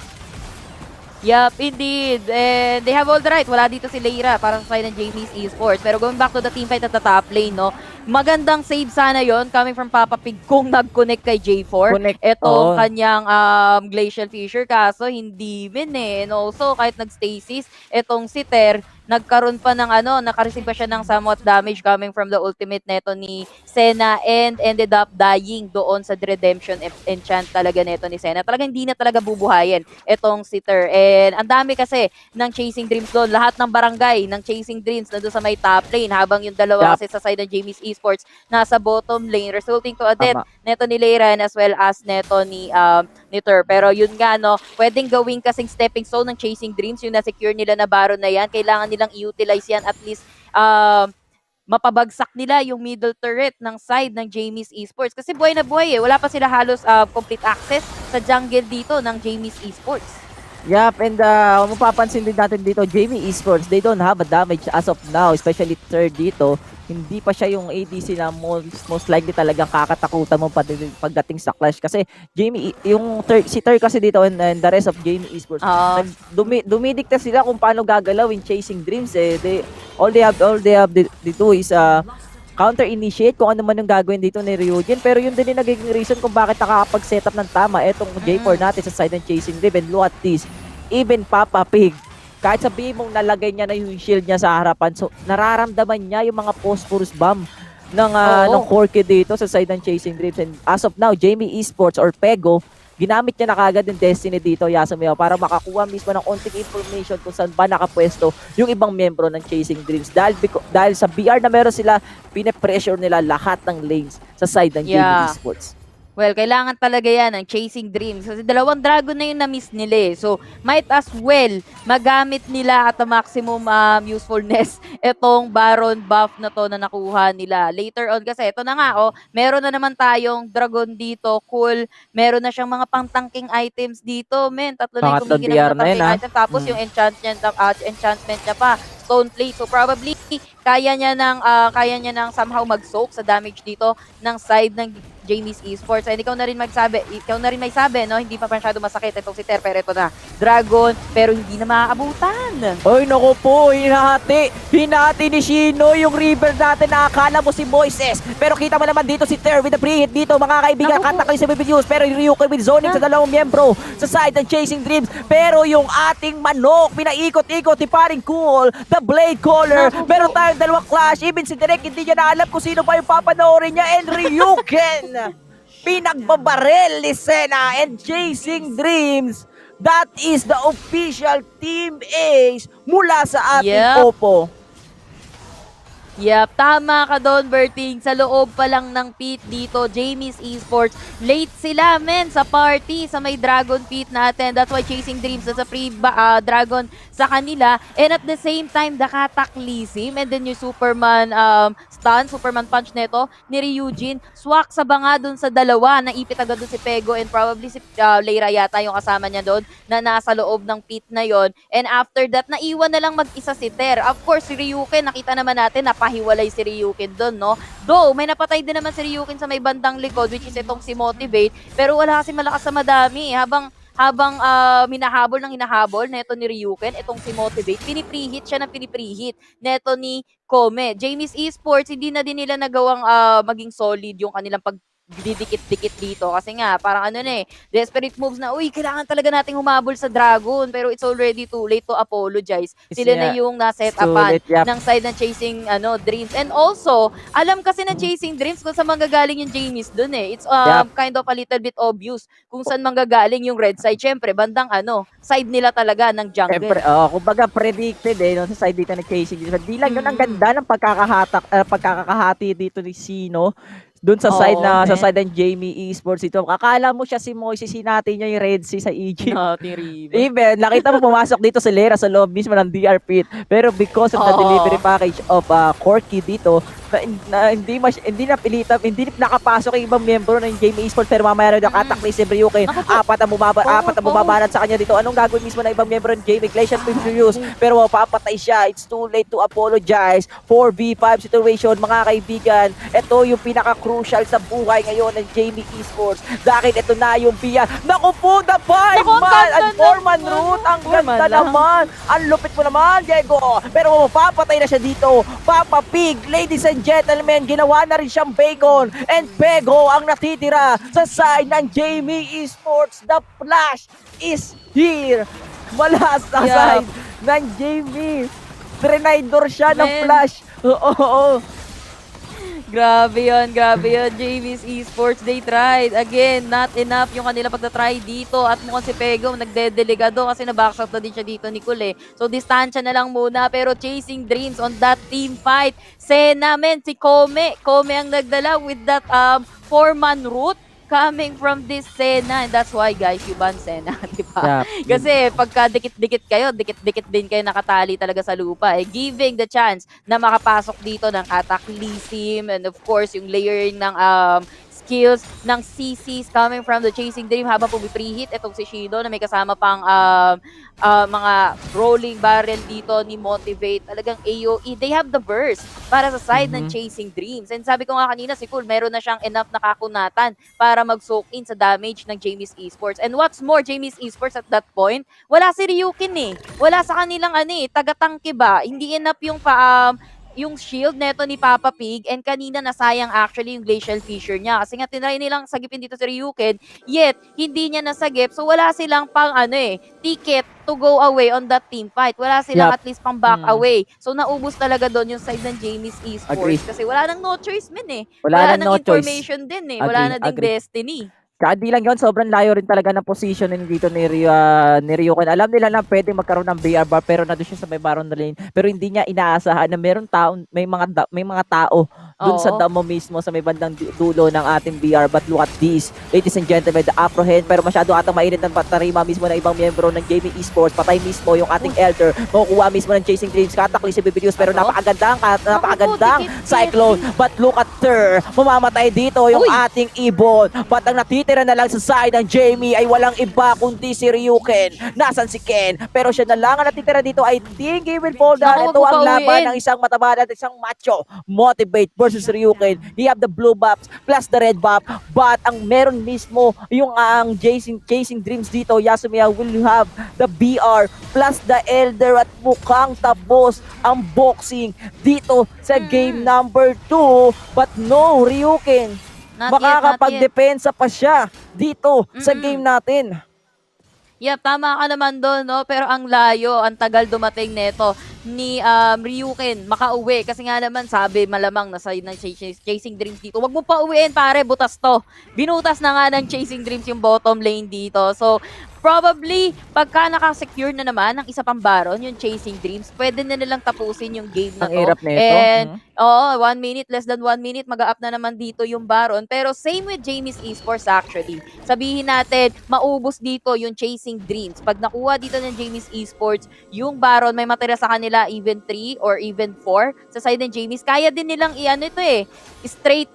Yup, indeed. And they have all the right. Wala dito si Leira para sa side ng Jamie's Esports. Pero going back to the teamfight at the top lane, no? Magandang save sana yon coming from Papa Pig kung nag-connect kay J4. Etong kanyang Glacial Fissure. Kaso hindi And also, kahit nag-stasis, etong si Ter, nagkaroon pa ng nakareceive pa siya ng somewhat damage coming from the ultimate neto ni Senna and ended up dying doon sa redemption enchant talaga neto ni Senna. Talagang hindi na talaga bubuhayin etong si Ter. And ang dami kasi ng Chasing Dreams doon. Lahat ng barangay ng Chasing Dreams na doon sa may top lane habang yung dalawa kasi sa side ng Jamie's Esports nasa bottom lane resulting to a death neto ni Leiran as well as neto ni Ter. Pero yun nga pwedeng gawing kasing stepping stone ng Chasing Dreams yung na-secure nila na Baron na yan. Kailangan nilang i-utilize yan at least mapabagsak nila yung middle turret ng side ng Jamie's Esports. Kasi buhay na buhay wala pa sila halos complete access sa jungle dito ng Jamie's Esports. Yep, and mapapansin din natin dito, Jamie Esports, they don't have a damage as of now, especially third dito. Hindi pa siya yung ADC na most likely talagang kakatakutan mo pagdating sa clash. Kasi Jamie, si Ter kasi dito and the rest of Jamie Esports, dumidikta sila kung paano gagalaw in Chasing Dreams. All they have to do is counter-initiate kung ano man yung gagawin dito ni Ryujin. Pero yun din yung nagiging reason kung bakit nakakapag-setup ng tama etong J4 natin sa side ng Chasing Dream. And look at this, even Papa Pig, kahit sabihin mong nalagay niya na yung shield niya sa harapan, so nararamdaman niya yung mga phosphorus bomb ng Corky dito sa side ng Chasing Dreams. And as of now, Jamie Esports or Pego, ginamit niya na kagad yung Destiny dito, Yasumiao, para makakuha mismo ng onting information kung saan ba nakapwesto yung ibang membro ng Chasing Dreams. Dahil sa BR na meron sila, pine-pressure nila lahat ng lanes sa side ng Jamie Esports. Well, kailangan talaga yan ng Chasing Dreams. Kasi dalawang dragon na yung na-miss nila So, might as well magamit nila at the maximum usefulness itong Baron buff na to na nakuha nila. Later on kasi, ito na nga, meron na naman tayong dragon dito. Cool. Meron na siyang mga pangtangking items dito. Tatlo na yung kumikinang na tangking items. Tapos yung enchantment niya pa. Stone Plate. So, probably, kaya niya ng somehow mag-soak sa damage dito ng side ng Jamie's Esports. And ikaw na rin may sabi, hindi pa masyado masakit itong si Ter, pero ito na, Dragon, pero hindi na maaabutan. Ay, naku po, hinati ni Shino yung river natin na akala mo si Moises. Pero kita mo naman dito si Ter with the pre-hit dito, mga kaibigan, katakay sa BBQs, pero Ryuki with zoning sa dalawang miyembro sa side ng Chasing Dreams. Pero yung ating manok, pinaikot-ikot ni paring Cool, the Blade Caller, meron tayong dalawang clash, even si Direk, hindi niya na alam kung sino pa yung papanoorin niya, and Ryuken pinagbabarel ni Senna and Chasing Dreams. That is the official team ace mula sa ating Oppo. Yep, tama ka doon, Berting. Sa loob pa lang ng pit dito, Jamie's Esports, late sila, sa party, sa may Dragon pit natin. That's why Chasing Dreams sa Dragon sa kanila. And at the same time, the Cataclysm and then yung Superman Superman Punch neto ni Ryujin. Swak sa banga doon sa dalawa. Naipit agad doon si Pego and probably si Leira yata yung kasama niya doon na nasa loob ng pit na yon. And after that, naiwan na lang mag-isa si Ter. Of course, si Ryuken, nakita naman natin, napahiwalay si Ryuken doon, Though, may napatay din naman si Ryuken sa may bandang likod, which is itong si Motivate. Pero wala kasi malakas sa madami. Habang hinahabol neto ni Ryuken, itong si Motivate, pinipreheat siya ng pinipreheat neto ni Kome. Jamie's Esports, hindi na din nila nagawang maging solid yung kanilang didikit-dikit dito kasi nga parang ano na desperate moves na uy kailangan talaga nating humabol sa Dragon pero it's already too late to apologize. Sila na yung na-set upan ng side ng Chasing Dreams. And also, alam kasi ng Chasing Dreams kung saan manggagaling yung Jamies dun It's kind of a little bit obvious kung saan manggagaling yung red side. Syempre, bandang side nila talaga ng jungle. Siyempre, kumbaga predicted no, sa side dito ng Chasing Dreams. Di lang yun ang ganda ng pagkakahati dito ni Sino. Doon sa side sa side ng Jamie Esports ito. Akala mo siya si Moises, natin niya yung Red Sea sa Egypt. Even, nakita mo pumasok dito si Lera sa loob mismo ng DR Pit. Pero because of the delivery package of Corky dito, hindi nakapasok yung ibang miyembro ng Jamie Esports pero mamaya rin nakatakli si Bryuken. Apat ang bumabanat sa kanya dito. Anong gagawin mismo ng ibang miyembro ng Jamie? Glacier Furious. Pero papatay siya. It's too late to apologize. 4v5 situation mga kaibigan. Ito yung pinaka-crucial sa buhay ngayon ng Jamie Esports. Dahil ito na yung biya. Naku po, the 5-man and 4-man route. Ang ganda naman. Ang lupit mo naman, Diego. Pero papatay na siya dito. Papa Pig, ladies and gentlemen, ginawa na rin siyang bacon. And Pego ang natitira sa side ng Jamie Esports. The flash is here. Wala sa side ng Jamie. Trinidor siya ng flash. Oo. Grabe yun, Jamie's Esports, they tried. Again, not enough yung kanila pagtatry dito. At mukhang si Pego nagdedelegado kasi na-backshot na din siya dito ni Kule. So, distansya na lang muna. Pero Chasing Dreams on that team fight. Sena, si Kome ang nagdala with that 4-man route coming from this Sena. And that's why, guys, you ban Sena, di ba? Yeah. Kasi pagka dikit-dikit kayo, dikit-dikit din kayo nakatali talaga sa lupa. Giving the chance na makapasok dito ng Cataclysm and of course, yung layering ng skills ng CCs coming from the Chasing Dream habang pumipreheat itong si Shido na may kasama pang mga rolling barrel dito ni Motivate. Talagang AOE. They have the burst para sa side ng Chasing Dreams. And sabi ko nga kanina, si Cool, meron na siyang enough na kakunatan para mag-soak in sa damage ng Jamie's Esports. And what's more, Jamie's Esports at that point, wala si Ryukin Wala sa kanilang tagatangke ba? Hindi enough yung shield neto ni Papa Pig and kanina nasayang actually yung Glacial Fissure niya kasi nga tinry nilang sagipin dito si Ryuken yet hindi niya nasagip so wala silang pang ticket to go away on that team fight. Wala silang at least pang back away. So naubos talaga doon yung side ng Jamie's Esports kasi wala nang no choice wala nang information din wala na ding destiny. Kaya di lang yun, sobrang layo rin talaga ng positioning dito ni Ryuken. Alam nila na pwede magkaroon ng BR bar pero nandun siya sa may baron na lane. Pero hindi niya inaasahan na may mga tao dun sa damo mismo sa may bandang dulo ng ating BR. But look at this, ladies and gentlemen, the upper hand. Pero masyado atang mainit ng patarima mismo ng ibang miyembro ng Jamie Esports. Patay mismo yung ating Elder. Makukuha mismo ng Chasing Dreams. Katakli si Bibidius pero napakagandang Cyclone. But look at her, mamamatay dito yung ating Ibon. But ang natitira na lang sa side ng Jamie ay walang iba kundi si Ryuken. Nasaan si Ken? Pero siya na lang ang natitira dito. I think he will fall down. Ito ang laban ng isang mataba at isang macho. Motivate versus Ryuken. He have the blue buffs plus the red buff. But ang meron mismo yung ang Chasing Dreams dito, Yasumiya will have the BR plus the Elder at mukhang tapos ang boxing dito sa game number 2. But no, Ryuken. Makakapagdepensa pa siya dito sa game natin. Yep, tama ka naman doon, no? Pero ang layo, ang tagal dumating neto ni Ryuken makauwi. Kasi nga naman, sabi malamang nasa ng Chasing Dreams dito. Wag mo pa uwiin, pare, butas to. Binutas na nga ng Chasing Dreams yung bottom lane dito. So, probably, pagka nakasecure na naman ng isa pang baron, yung Chasing Dreams, pwede na nilang tapusin yung game na to. Ang hirap nito. And, less than 1 minute, mag-up na naman dito yung baron. Pero same with Jamie's Esports actually. Sabihin natin, maubos dito yung Chasing Dreams. Pag nakuha dito ng Jamie's Esports, yung baron, may matira sa kanila even 3 or even 4 sa side ng Jamie's. Kaya din nilang straight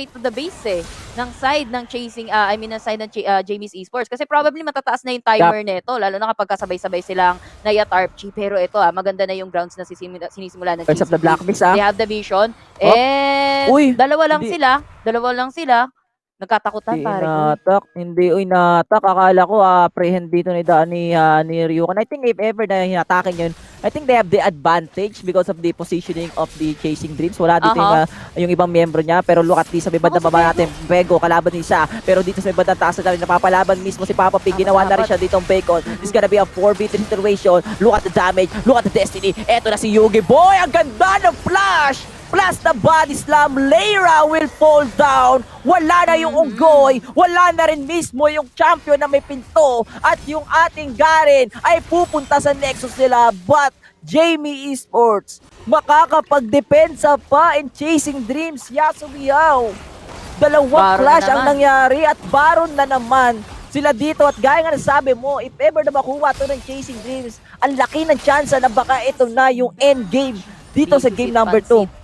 to the base ng side ng ng side ng Jamie's Esports. Kasi probably matataas na yung timer neto, lalo na kapag kasabay-sabay silang naya-tarp-chi. Pero ito maganda na yung grounds na sinisimula ng First of the Black Mist, They have the vision. And dalawa lang sila. Nagkatakutan, Hindi pare ko. inatak, hindi inatak. Akala ko prehend dito ni Ryukan. I think if ever na hinatakin yun, I think they have the advantage because of the positioning of the Chasing Dreams. Wala dito yung ibang miyembro niya. Pero look at this, sa may bandang baba natin, Pego, kalaban ni isa. Pero dito sa may bandang taas na napapalaban mismo si Papa Pig. Ginawa na rin siya ditong Bacon. This gonna be a 4v3 situation. Look at the damage, look at the destiny. Eto na si Yugi. Boy, ang ganda ng flash! Plus the body slam, Leira will fall down. Wala na yung Unggoy, wala na rin mismo yung champion na may pinto. At yung ating Garen ay pupunta sa Nexus nila. But Jamie Esports, makakapagdepensa pa in Chasing Dreams. Yasumiyaw. Dalawang Baron clash na ang naman. nangyari at Baron na naman sila dito. At gaya nga nasabi mo, if ever na makuha to ng Chasing Dreams, ang laki ng tsansa na baka ito na yung end game dito sa game number 2.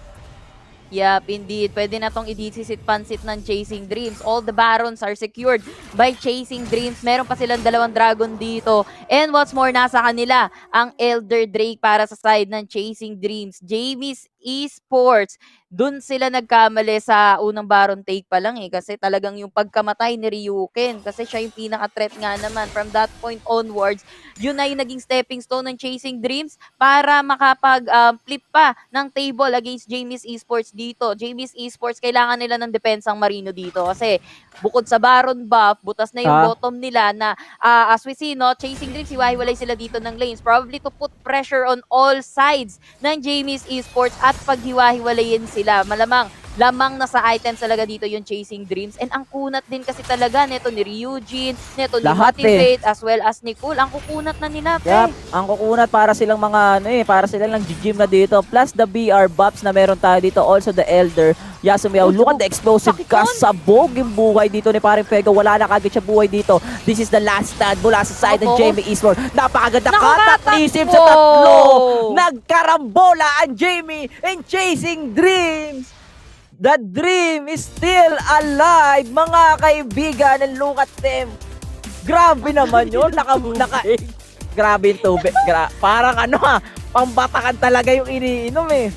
Yup, indeed. Pwede na tong idisisit pansit ng Chasing Dreams. All the Barons are secured by Chasing Dreams. Meron pa silang 2 Dragon dito. And what's more, nasa kanila ang Elder Drake para sa side ng Chasing Dreams. Jamie's Esports. Dun sila nagkamali sa unang Baron take pa lang kasi talagang yung pagkamatay ni Ryuken kasi siya yung pinaka-threat nga naman. From that point onwards, yun na yung naging stepping stone ng Chasing Dreams para makapag-flip pa ng table against Jamie's Esports dito. Jamie's Esports, kailangan nila ng depensang Marino dito kasi bukod sa Baron buff, butas na yung bottom nila na as we see, no, Chasing Dreams, hiwa-hiwalay sila dito ng lanes. Probably to put pressure on all sides ng Jamie's Esports at paghiwa-hiwalayin sila. Malamang lamang na sa items talaga dito yung Chasing Dreams. And ang kunat din kasi talaga neto ni Ryujin, neto ni Lahat Motivate, as well as ni Cool. Ang kukunat na nila, Yep, ang kukunat para silang mga para silang lang gym na dito. Plus the BR buffs na meron tayo dito. Also the Elder. Yasumiyaw, look at the explosive kasabog yung buhay dito ni Paring Pego. Wala na kagad siya buhay dito. This is the last stand mula sa side ng Jamie Esports. Napakaganda kataklisip sa tatlo. Nagkarambola ang Jamie and Chasing Dreams. The dream is still alive, mga kaibigan, and look at them. Grabe naman yun. Grabe yung tubig. Parang pambatakan talaga yung iniinom eh.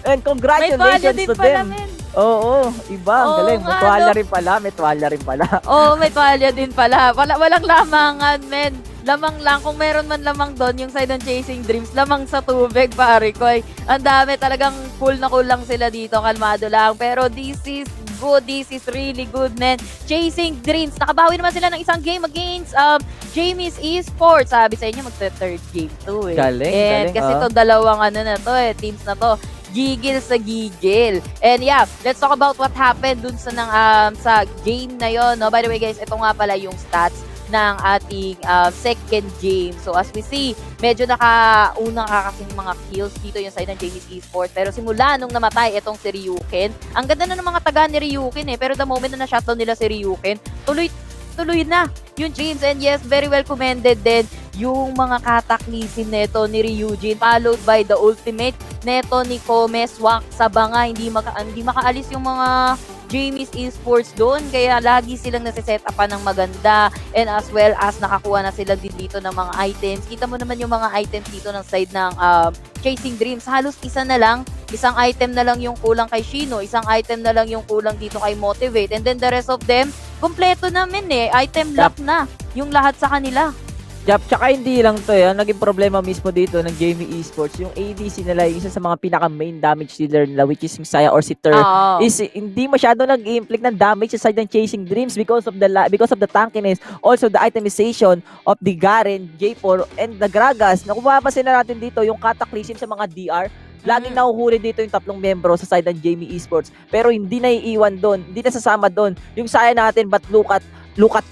And congratulations to them. Oo, iba. Ang galing. May tuwalya rin pala. Oo, may tuwalya din pala. Walang lamangan, men. Lamang lang. Kung meron man lamang doon, yung side ng Chasing Dreams, lamang sa tubig, pare ko. Ang dami, talagang cool lang sila dito. Kalmado lang. Pero this is good. This is really good, man. Chasing Dreams. Nakabawi naman sila ng isang game against Jamie's Esports. Sabi sa inyo, magta-third game to eh. Galing. Kasi to dalawang teams na to. Gigil sa gigil. And yeah, let's talk about what happened dun sa game na yon. No? By the way, guys, ito nga pala yung stats ng ating second game. So as we see, medyo nakaunang kasing mga kills dito yung side ng Jamie's Esports. Pero simula nung namatay itong si Ryuken, ang ganda na ng mga taga ni Ryuken pero the moment na na-shutdown nila si Ryuken, tuloy na yung James. And yes, very well commended din yung mga kataklisin neto ni Ryujin, followed by the ultimate neto ni Kome, swak sa banga, hindi makaalis yung mga Jamie's Esports doon, kaya lagi silang nasiset up ng maganda, and as well as nakakuha na sila din dito ng mga items. Kita mo naman yung mga items dito ng side ng Chasing Dreams, halos isang item na lang yung kulang kay Shino, isang item na lang yung kulang dito kay Motivate, and then the rest of them, kompleto namin item lock na yung lahat sa kanila. Tsaka hindi lang to naging problema mismo dito ng Jamie Esports. Yung ADC nila, yung isa sa mga pinaka-main damage dealer nila, which is Saya or si Tur, is hindi masyado nag-inflict ng damage sa side ng Chasing Dreams because of the tankiness, also the itemization of the Garen, J4, and the Gragas. Nakumapasin na natin dito yung cataclysm sa mga DR. Laging nahuhuli dito yung 3 membro sa side ng Jamie Esports. Pero hindi na iiwan doon, hindi na sasama doon. Yung Saya natin, but look at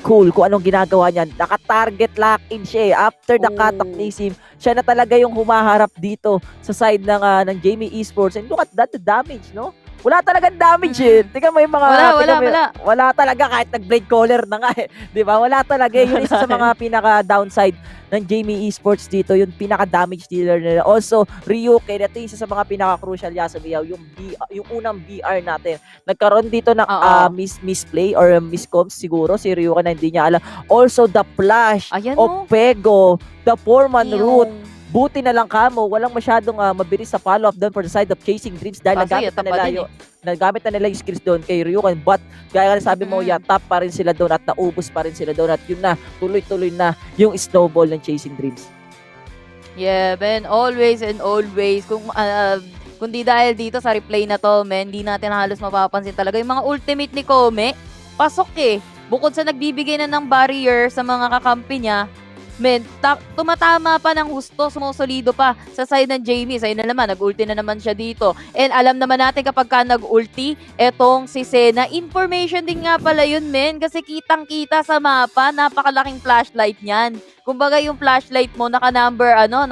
Cool kung anong ginagawa niyan. Naka-target lock-in siya after the cataclysm. Siya na talaga yung humaharap dito sa side ng Jamie Esports. And look at that, the damage, no? Wala talagang damage Tingnan mo yung mga... Wala talaga kahit nag-blade caller na nga Diba? Wala talaga. Yun isa sa mga pinaka-downside ng Jamie Esports dito. Yung pinaka-damage dealer nila. Also, Ryuken, ito yung isa sa mga pinaka-crucial Yasumiyaw. Yung unang BR natin. Nagkaroon dito ng misplay or miscoms siguro si Ryuken na hindi niya alam. Also, the flash of Pego, the 4-man route. Buti na lang kamo, walang masyadong mabilis sa follow-up doon for the side of Chasing Dreams dahil Kaso nagamit na yata pa nila din yung nagamit na nila yung skills doon kay Ryukan, but gaya nga sabi mo, top pa rin sila doon at naubos pa rin sila doon at yun na, tuloy-tuloy na yung snowball ng Chasing Dreams. Yeah, man, always and always. Kung di dahil dito sa replay na to, men, di natin halos mapapansin talaga. Yung mga ultimate ni Kome, pasok eh. Bukod sa nagbibigay na ng barrier sa mga kakampi niya, men, tumatama pa ng husto, sumusolido pa sa side ng Jamie. Sa'yo na naman, nag-ulti na naman siya dito. And alam naman natin kapag ka nag-ulti, etong si Sena, information din nga pala yun, men. Kasi kitang-kita sa mapa, napakalaking flashlight niyan. Kumbaga yung flashlight mo naka-number 100.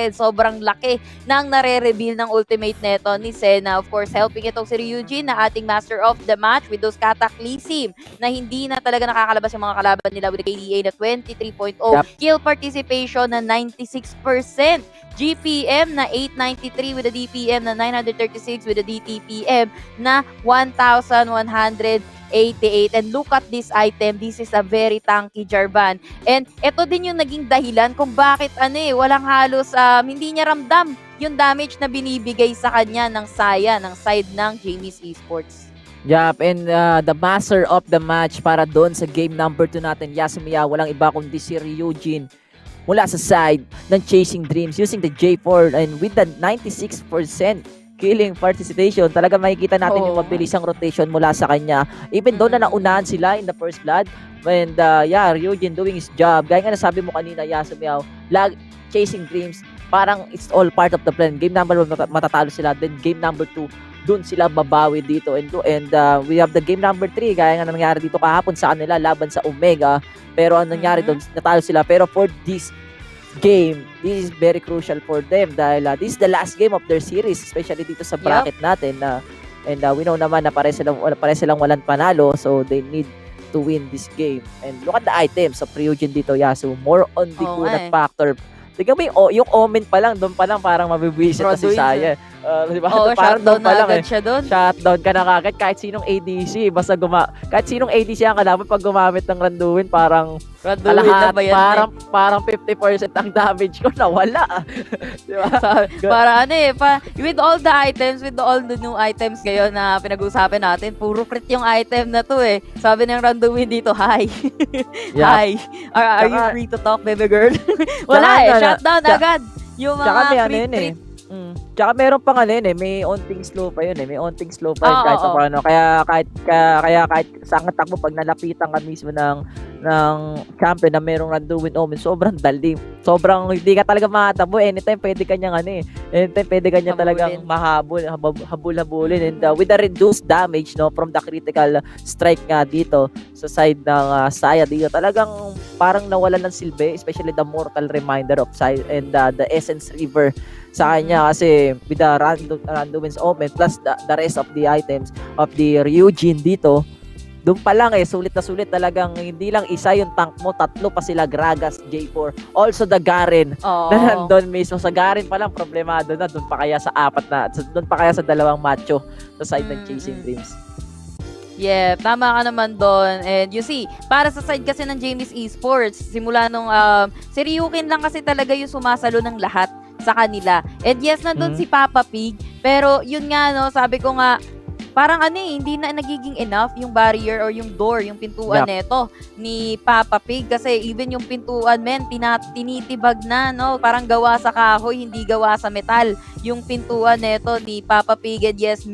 Sobrang laki nang nare-reveal ng ultimate neto ni Sena. Of course, helping itong si Ryujin na ating master of the match with those cataclysm na hindi na talaga nakakalabas yung mga kalaban nila with the KDA na 23.0. Kill participation na 96%. GPM na 893 with a DPM na 936 with a DTPM na 1,188. And look at this item. This is a very tanky Jarvan. And ito din yung naging dahilan kung bakit walang halos hindi niya ramdam yung damage na binibigay sa kanya ng Saya ng side ng Jamie's Esports. Yup, and the master of the match para doon sa game number 2 natin, Yasumiya, walang iba kundi si Ryujin mula sa side ng Chasing Dreams using the J4 and with the 96% killing participation, talaga makikita natin yung mabilisang rotation mula sa kanya. Even though na naunahan sila in the first blood, and Ryujin doing his job. Gaya nga nasabi mo kanina, Yasumiya, Chasing Dreams, parang it's all part of the plan. Game number 1 matatalo sila, then game number 2 dun sila babawi dito, and we have the game number 3 gaya nga nangyari dito kahapon sa kanila laban sa Omega, pero ang nangyari doon natalo sila. Pero for this game, this is very crucial for them dahil this is the last game of their series, especially dito sa bracket natin and we know naman na pare silang walang panalo, so they need to win this game. And look at the items of Ryujin dito, Yasu, more on the kunat factor. Tignan mo yung Omen pa lang, doon pa lang parang mabibwisit na si Saya. Diba? Shutdown na agad siya doon. Shutdown ka na kagad kahit sinong ADC. Kahit sinong ADC ang kalaban pag gumamit ng Randuin, parang lahat, parang 50% ang damage ko nawala. Diba? Para with all the items, with all the new items ngayon na pinag-usapan natin, puro crit yung item na to eh. Sabi ng Randuin dito, hi. Hi. Are you free to talk, baby girl? Wala shutdown agad. Yung mga crit. Tsaka meron pang may onting slow pa yun may onting slow pa yun kahit sa paano. Kaya kahit sa takbo pag nalapitan ka mismo ng champion na merong Randuin Omen, sobrang dalim. Sobrang hindi ka talaga makatabo. Anytime pwede kanyang anytime pwede kanya talagang habulin. And with the reduced damage from the critical strike nga dito sa side ng Saya dito, talagang parang nawalan ng silbi, especially the Mortal Reminder of Saya and the Essence River sa kanya, kasi with the Randuin's Omen plus the rest of the items of the Ryujin dito, doon pa lang sulit na sulit talagang. Hindi lang isa yung tank mo, tatlo pa sila, Gragas, J4, also the Garen na nandun mismo. Sa Garen pa lang problemado na, doon pa kaya sa doon pa kaya sa dalawang macho sa side ng Chasing Dreams. Yeah, tama ka naman doon. And you see, para sa side kasi ng Jamie's Esports, simula nung si Ryukin lang kasi talaga yung sumasalo ng lahat sa kanila. And yes, nandun si Papa Pig, pero yun nga sabi ko nga, parang hindi na nagiging enough yung barrier or yung door, yung pintuan neto ni Papa Pig, kasi even yung pintuan tinitibag na, parang gawa sa kahoy, hindi gawa sa metal yung pintuan neto ni Papa Pig. And yes,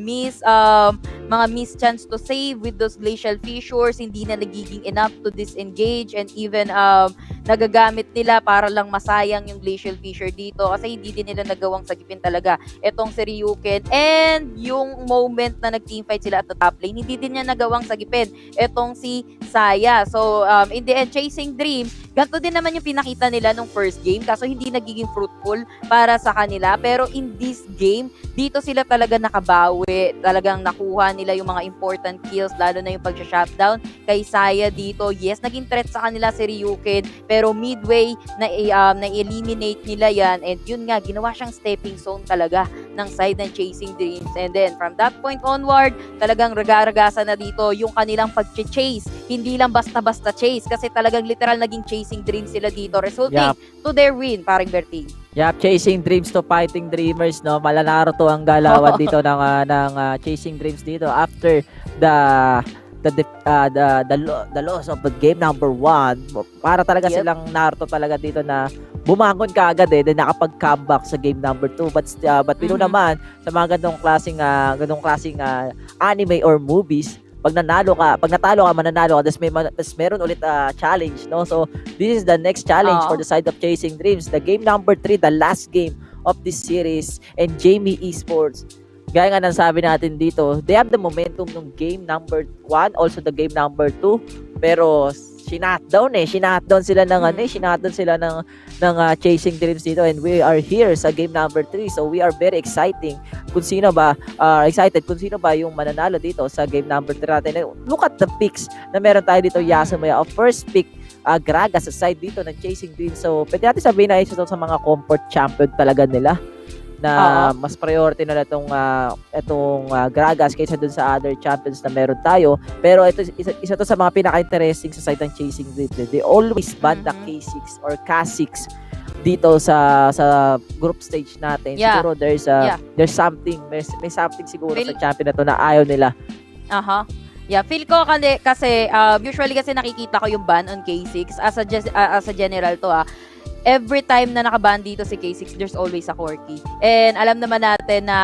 mga miss chance to save with those glacial fissures, hindi na nagiging enough to disengage, and even nagagamit nila para lang masayang yung glacial fissure dito kasi hindi din nila nagawang sagipin talaga etong si Ryuken. And yung moment na nag-teamfight sila at the top lane, hindi din niya nagawang sagipin etong si Saya. So in the end, Chasing Dreams, ganito din naman yung pinakita nila nung first game, kaso hindi nagiging fruitful para sa kanila. Pero in this game, dito sila talaga nakabawi, talagang nakuha nila yung mga important kills, lalo na yung pag-shutdown kay Saya dito. Yes, naging threat sa kanila si Ryuken, pero midway na-eliminate nila yan, and yun nga, ginawa siyang stepping stone talaga ng side ng Chasing Dreams. And then from that point onward, talagang ragaragasan na dito yung kanilang pag-chase. Hindi lang basta-basta chase kasi talagang literal naging Chasing Dreams sila dito, resulting to their win, paring Berting. Yep, Chasing Dreams to Fighting Dreamers, no? Malalaro to ang galawan dito ng Chasing Dreams dito after the loss of the game number 1. Para talaga silang Naruto talaga dito na bumangon kaagad then nakapag-comeback sa game number 2. But we know naman sa mga ganong klaseng anime or movies, pag natalo ka, mananalo ka, tapos meron ulit challenge, no? So this is the next challenge for the side of Chasing Dreams. The game number 3, the last game of this series, and Jamie Esports, gaya nga ng sabi natin dito, they have the momentum ng game number 1, also the game number 2, pero shinutdown sila ng Chasing Dreams dito, and we are here sa game number 3. So we are very excited kung sino ba yung mananalo dito sa game number 3 natin. Look at the picks na meron tayo dito. Yasumaya, first pick, Graga sa side dito ng Chasing Dreams. So pwede natin sabihin na isa to sa mga comfort champion talaga nila, na mas priority na itong Gragas kaysa dun sa other champions na meron tayo. Pero ito isa to sa mga pinaka-interesting sa side ng Chasing Dreams. They always ban the K6 or K6 dito sa group stage natin. Siguro there's something, may something siguro sa champion na to na ayaw nila. Feel ko kasi usually kasi nakikita ko yung ban on K6 as a general to every time na nakaban dito si K6, there's always a Corki. And alam naman natin na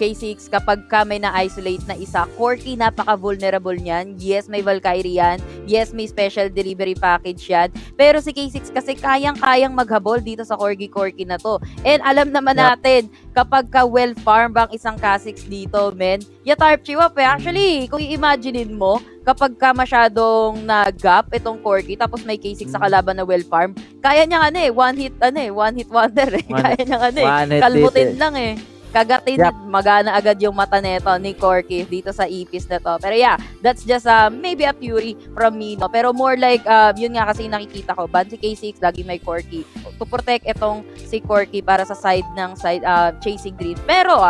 K6, kapag ka may na-isolate na isa, Corki, napaka-vulnerable niyan. Yes, may Valkyrie yan. Yes, may special delivery package yan. Pero si K6 kasi kayang-kayang maghabol dito sa Corki na to. And alam naman natin, kapag ka well-farm bang isang K6 dito, men, yatarp chiwap Actually, kung i-imaginein mo, kapag ka masyadong nag-gap itong Corki, tapos may K6 sa kalaban na well-farm, kaya niya one hit wonder Kaya niya kalmutin lang Kagatin, magana agad yung mata neto ni Corki dito sa ipis na to. Pero that's just maybe a theory from me, no? Pero more like, yun nga kasi nakikita ko, ban si K6, lagi may Corki. To protect itong si Corki para sa side Chasing Dreams. Pero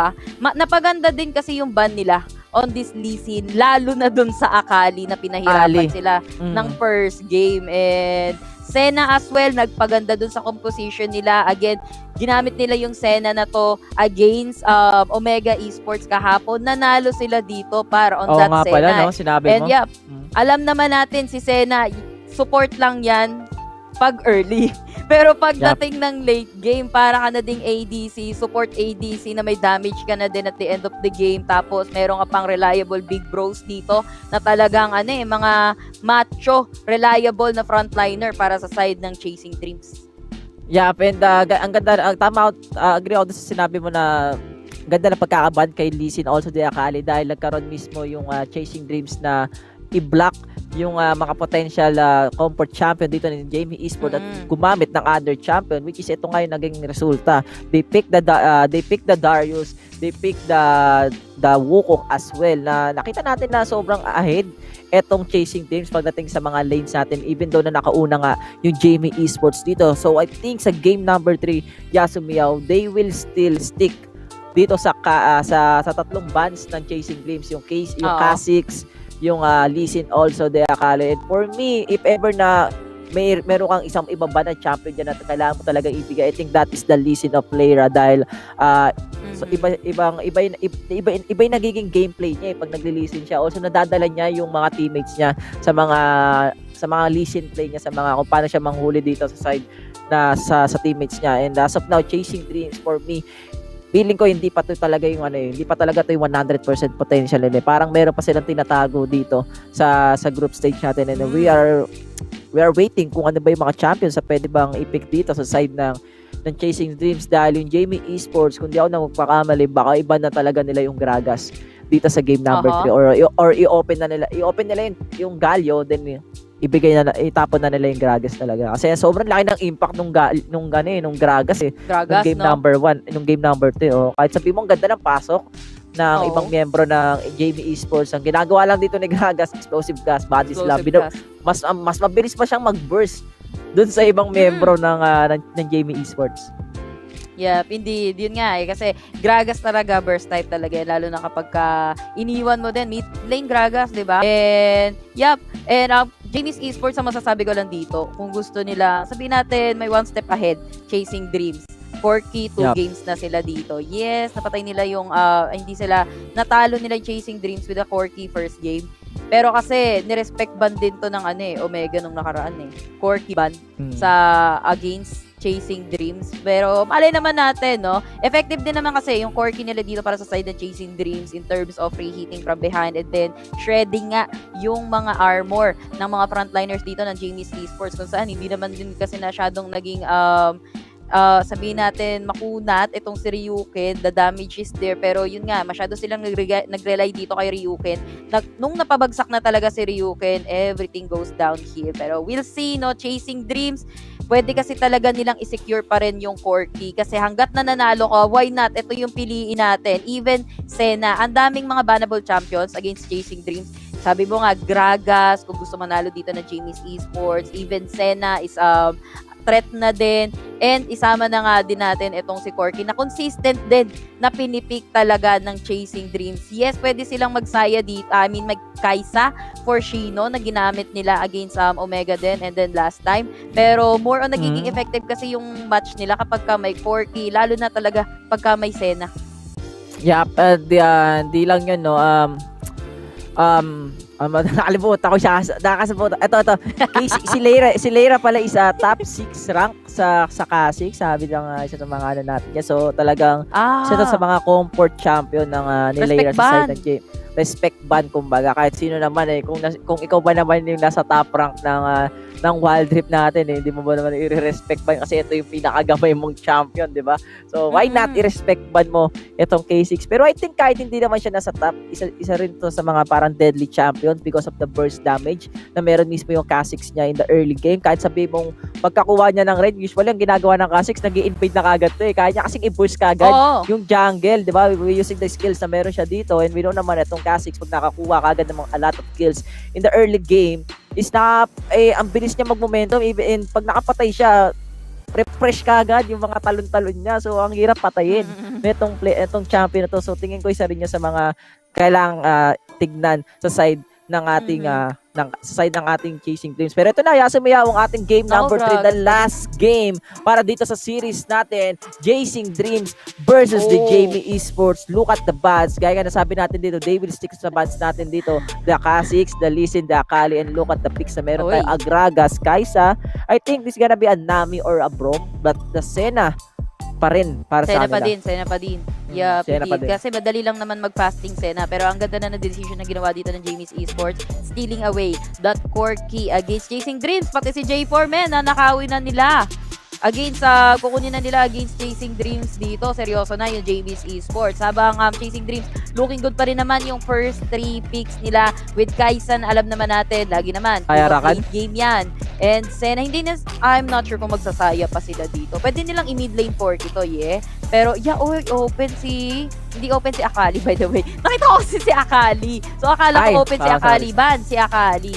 napaganda din kasi yung ban nila on this Lee Sin, lalo na dun sa Akali na pinahirapan sila ng first game. And Senna as well, nagpaganda dun sa composition nila. Again, ginamit nila yung Senna na to against Omega Esports kahapon. Nanalo sila dito para on that Senna. Pala, no? Sinabi and mo. Alam naman natin si Senna, support lang yan pag early. Pero pagdating ng late game, para ka na ding ADC, support ADC na may damage ka na din at the end of the game. Tapos meron ka pang reliable big bros dito na talagang mga macho, reliable na frontliner para sa side ng Chasing Dreams. And ang ganda, agree ako sa sinabi mo na ganda na pagkakaban kay Lee Sin, also the Akali, dahil nagkaroon mismo yung Chasing Dreams na i-block yung mga potential comfort champion dito ni Jamie Esports at gumamit ng other champion, which is ito nga yung naging resulta. They pick the Darius, they pick the Wukong as well, na nakita natin na sobrang ahead etong Chasing Dreams pagdating sa mga lanes natin, even though na nakauna nga yung Jamie Esports dito. So I think sa game number 3, Yasumiyaw, they will still stick dito sa tatlong bans ng Chasing Dreams, yung K6, yung Lee Sin, also the Akali. And for me, if ever na meron kang isang ibaba na champion dyan na kailangan mo talaga ibigay, I think that is the Lee Sin of Layra, dahil so iba yung nagiging gameplay niya pag nagli-listen siya. Also nadadala niya yung mga teammates niya sa mga Lee Sin play niya, sa mga kung paano siya manghuli dito sa side na sa teammates niya. And as of now, Chasing Dreams, for me, feeling ko hindi pa talaga yung 100% potential nila. Parang meron pa silang tinatago dito sa group stage natin, and we are waiting kung ano ba yung mga champions sa pwede bang i-pick dito sa side ng Chasing Dreams, dahil yung Jamie Esports, kung di ako na magpakamali, baka iba na talaga nila yung Gragas dito sa game number 3, or i-open nila yung Galio, then itapon na nila yung Gragas talaga. Kasi sobrang laki ng impact nung Gragas nung game number 1, nung game number 2. Kahit sabi mo ang ganda ng pasok ng ibang miyembro ng Jamie Esports, ang ginagawa lang dito ni Gragas, explosive gas, body slam. Mas mabilis pa siyang mag-burst dun sa ibang miyembro ng Jamie Esports. Yep, indeed. Yun nga eh. Kasi Gragas talaga, burst type talaga. Lalo na kapag iniwan mo din. Mid lane Gragas, di ba? And, yep. And Jamie's Esports, ang masasabi ko lang dito, kung gusto nila, sabihin natin, may one step ahead, Chasing Dreams. 4K, 2 games na sila dito. Yes, napatay nila yung, hindi sila, natalo nila yung Chasing Dreams with a 4K first game. Pero kasi, nirespect ban din to ng Omega nung nakaraan eh. 4K ban sa against Chasing Dreams. Pero malay naman natin, no? Effective din naman kasi yung Corky nila dito para sa side ng Chasing Dreams in terms of reheating from behind and then shredding nga yung mga armor ng mga frontliners dito ng Jamie's Esports kung saan hindi naman din kasi masyadong naging sabihin natin makunat itong si Ryuken, the damage is there, pero yun nga, masyado silang nag-rely dito kay Ryuken. Nung napabagsak na talaga si Ryuken, everything goes downhill. Pero we'll see, no? Chasing Dreams, pwede kasi talaga nilang i-secure pa rin yung Corky kasi hanggat nananalo ka, why not? Ito yung piliin natin. Even Senna, ang daming mga bannable champions against Chasing Dreams. Sabi mo nga, Gragas, kung gusto manalo dito na Jamie's Esports, even Senna is threat na din. And isama na nga din natin itong si Corky na consistent din na pinipik talaga ng Chasing Dreams. Yes, pwede silang magsaya dito. Magkaisa for Shino na ginamit nila against Omega din and then last time. Pero more on nagiging effective kasi yung match nila kapag ka may Corky, lalo na talaga pagka may Senna. Yep, di lang yun, no. Nakalimutan ko siya. Ito. Si Leira pala is top 6 rank sa Kasik. Sabi lang isa sa mga natin niya. So talagang isa sa mga comfort champion ng ni Leira sa side ng game. Respect ban kumbaga kahit sino naman kung ikaw ba naman yung nasa top rank ng Wild Rift natin hindi mo ba naman i-respect ban kasi ito yung pinakagamay mong champion, di ba? So why not i-respect ban mo itong K6? Pero I think kahit hindi naman siya nasa top, isa rin to sa mga parang deadly champion because of the burst damage na meron mismo yung K6 niya in the early game. Kahit sabi mong pagkakuha niya ng red, usually ang ginagawa ng K6 nag-i-invade na kagad to kaya niya kasing i-burst kagad yung jungle, di ba? Using the skills na meron siya dito and we know naman itong K6 pag nakakuha kagad ng a lot of kills in the early game is ang bilis niya mag-momentum even pag nakapatay siya refresh kagad yung mga talon-talon niya so ang hirap patayin itong champion na to so tingin ko isa rin niya sa mga kailangang tignan sa side ng ating ng ating Chasing Dreams. Pero ito na, Yasumiya ang ating game number 3, the last game para dito sa series natin, Chasing Dreams versus the Jamie Esports. Look at the bans. Gaya nga nasabi natin dito, they will stick sa bans natin dito. The K6, the Lisin, the Akali, and look at the picks na meron tayo. Agragas, Kaisa. I think this is gonna be a Nami or a Brom, but the Senna pa rin para sa kanila. Senna pa din. Yeah, kasi madali lang naman mag-fasting Senna. Pero ang ganda na decision na ginawa dito ng Jamie's Esports, stealing away that Corky against Chasing Dreams. Pati si J4, na nakawin na nila. Against, kukunin na nila against Chasing Dreams dito. Seryoso na yung Jamie's Esports. Habang Chasing Dreams, looking good pa rin naman yung first 3 picks nila with Kaisan. Alam naman natin, lagi naman. Late game yan. And Senna, I'm not sure kung magsasaya pa sila dito. Pwede nilang i-mid lane 4 ito, Pero, hindi open si Akali, by the way. Nakita ko kasi si Akali. So, akala ko open si Akali. Ban si Akali,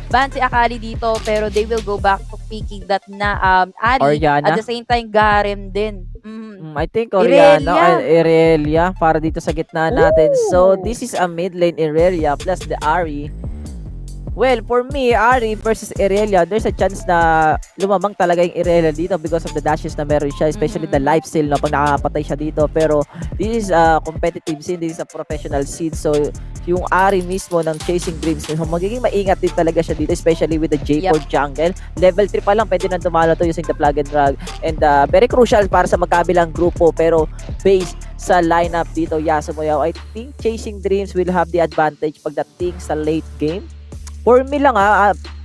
ban si Akali dito, pero they will go back to picking that na Ali. At the same time, Garen din. I think Oriana, Irelia para dito sa gitna natin. So, this is a mid lane Irelia plus the Ari. Well, for me, Ari versus Irelia, there's a chance na lumamang talaga yung Irelia dito because of the dashes na meron siya, especially the lifesteal na pag nakakapatay siya dito. Pero this is a competitive scene, this is a professional scene. So, yung Ari mismo ng Chasing Dreams, magiging maingat din talaga siya dito, especially with the J4 jungle. Level 3 pa lang, pwede nang dumalo to using the plug and drag. And very crucial para sa magkabilang grupo. Pero based sa lineup dito, Yasumoyaw, I think Chasing Dreams will have the advantage pagdating sa late game. For me lang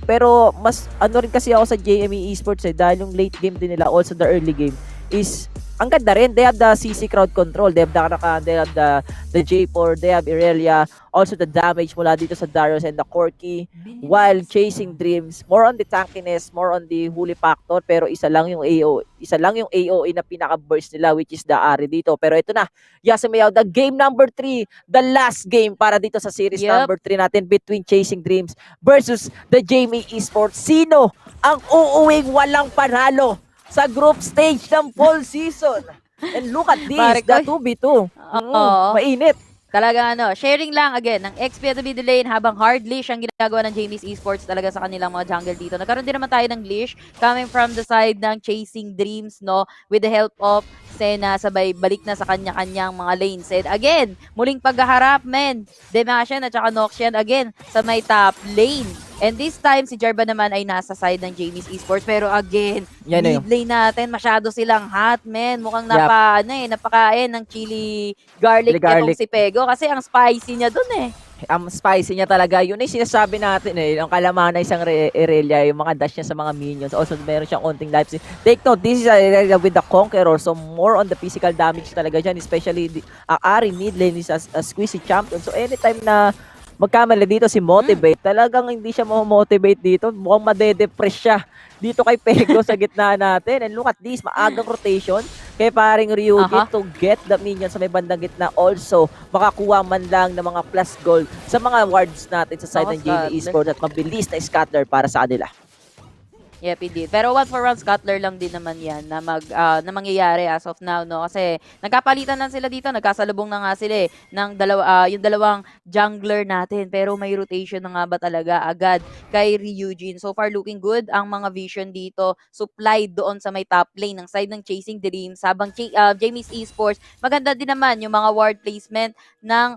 pero mas rin kasi ako sa JME Esports dahil yung late game din nila, also the early game is ang ganda rin. They have the CC crowd control, they have the Lakan, they have the J4, they have Irelia, also the damage mula dito sa Darius and the Corky, while Chasing Dreams more on the tankiness, more on the huli factor, pero isa lang yung AOE na pinaka-burst nila, which is the Ari dito. Pero ito na, Yasumiyaw, the game number 3, the last game para dito sa series number 3 natin between Chasing Dreams versus the Jamie Esports. Sino ang uuwing walang panalo sa group stage ng fall season? And look at this, Pare the ko. 2v2. Oo. Mainit. Talaga sharing lang again ng XP at the mid lane habang hard leash ang ginagawa ng Jamie's Esports talaga sa kanilang mga jungle dito. Nagkaroon din naman tayo ng leash coming from the side ng Chasing Dreams, no? With the help of Sena, sabay balik na sa kanya-kanyang mga lanes. And again, muling paghaharap, men. Demashen at saka Noxian again sa may top lane. And this time, si Jarba naman ay nasa side ng Jamie's Esports. Pero again, mid lane natin, masyado silang hot, men. Mukhang napakain ng chili garlic itong si Pego. Kasi ang spicy niya dun eh. Ang spicy niya talaga. Yun ay sinasabi natin eh. Yung kalaman na isang Irelia, yung mga dash niya sa mga minions. Also, meron siyang konting life. Take note, this is Irelia with the Conqueror. So, more on the physical damage talaga dyan. Especially, ang Ari mid lane is a squeezy champion. So, anytime na magkamali dito si Motivate, talagang hindi siya motivate dito. Mukhang madedepress siya dito kay Pego sa gitna natin. And look at this, maagang rotation kay paring Ryugi to get the minions sa may bandang gitna. Also, makakuha man lang ng mga plus gold sa mga wards natin sa side ng JV Esports at mabilis na scatter para sa kanila. Yep, indeed. Pero one for one scatter lang din naman yan na, na mangyayari as of now, no? Kasi nagkapalitan lang sila dito, nagkasalubong na nga sila ng yung dalawang jungler natin. Pero may rotation na nga ba talaga agad kay Ryujin. So far looking good ang mga vision dito. Supplied doon sa may top lane ng side ng Chasing Dreams. Habang Jamie's Esports, maganda din naman yung mga ward placement ng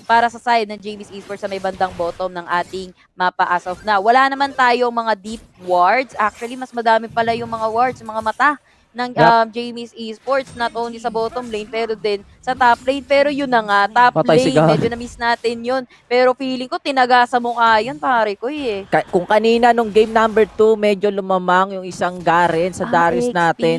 para sa side ng Jamie's Esports sa may bandang bottom ng ating mapa as of now. Wala naman tayong mga deep wards. Actually, mas madami pala yung mga wards, mga mata ng Jamie's Esports, not only sa bottom lane, pero din sa top lane. Pero yun na nga, top lane, medyo na-miss natin yun. Pero feeling ko, tinagasa mo yan, pare ko eh. Kung kanina nung game number 2, medyo lumamang yung isang Garen sa Darius natin.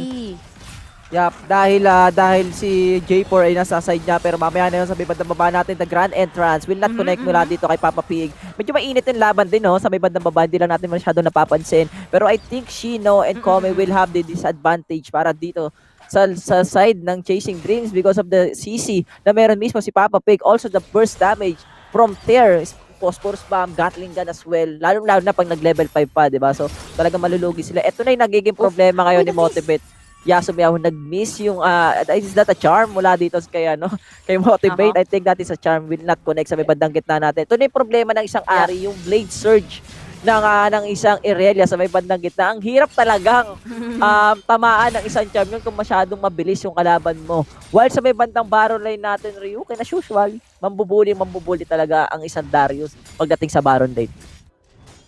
Yup, dahil si J4 ay nasa side niya, pero mamaya na yun sa may bandang baba natin, the grand entrance will not connect mula dito kay Papa Pig. Medyo mainit yung laban din, no? Sa may bandang baba, hindi lang natin masyado napapansin. Pero I think Shino and Kome will have the disadvantage para dito sa side ng Chasing Dreams because of the CC na meron mismo si Papa Pig. Also the burst damage from Tear, Phosphorus Bomb, Gatling Gun as well. Lalo na pag nag-level 5 pa, di ba? So talagang malulugi sila. Ito na yung nagiging problema ngayon ni Motivate. Yasumiyahu nag-miss yung is that a charm mula dito kay Motivate. I think that is a charm, will not connect sa may bandang gitna natin. Ito na yung problema ng isang Ari, yung Blade Surge ng isang Irelia sa may bandang gitna. Ang hirap talagang tamaan ng isang champion kung masyadong mabilis yung kalaban mo. While sa may bandang Baron line natin, Ryu, as usual, mambubuli talaga ang isang Darius pagdating sa Baron lane.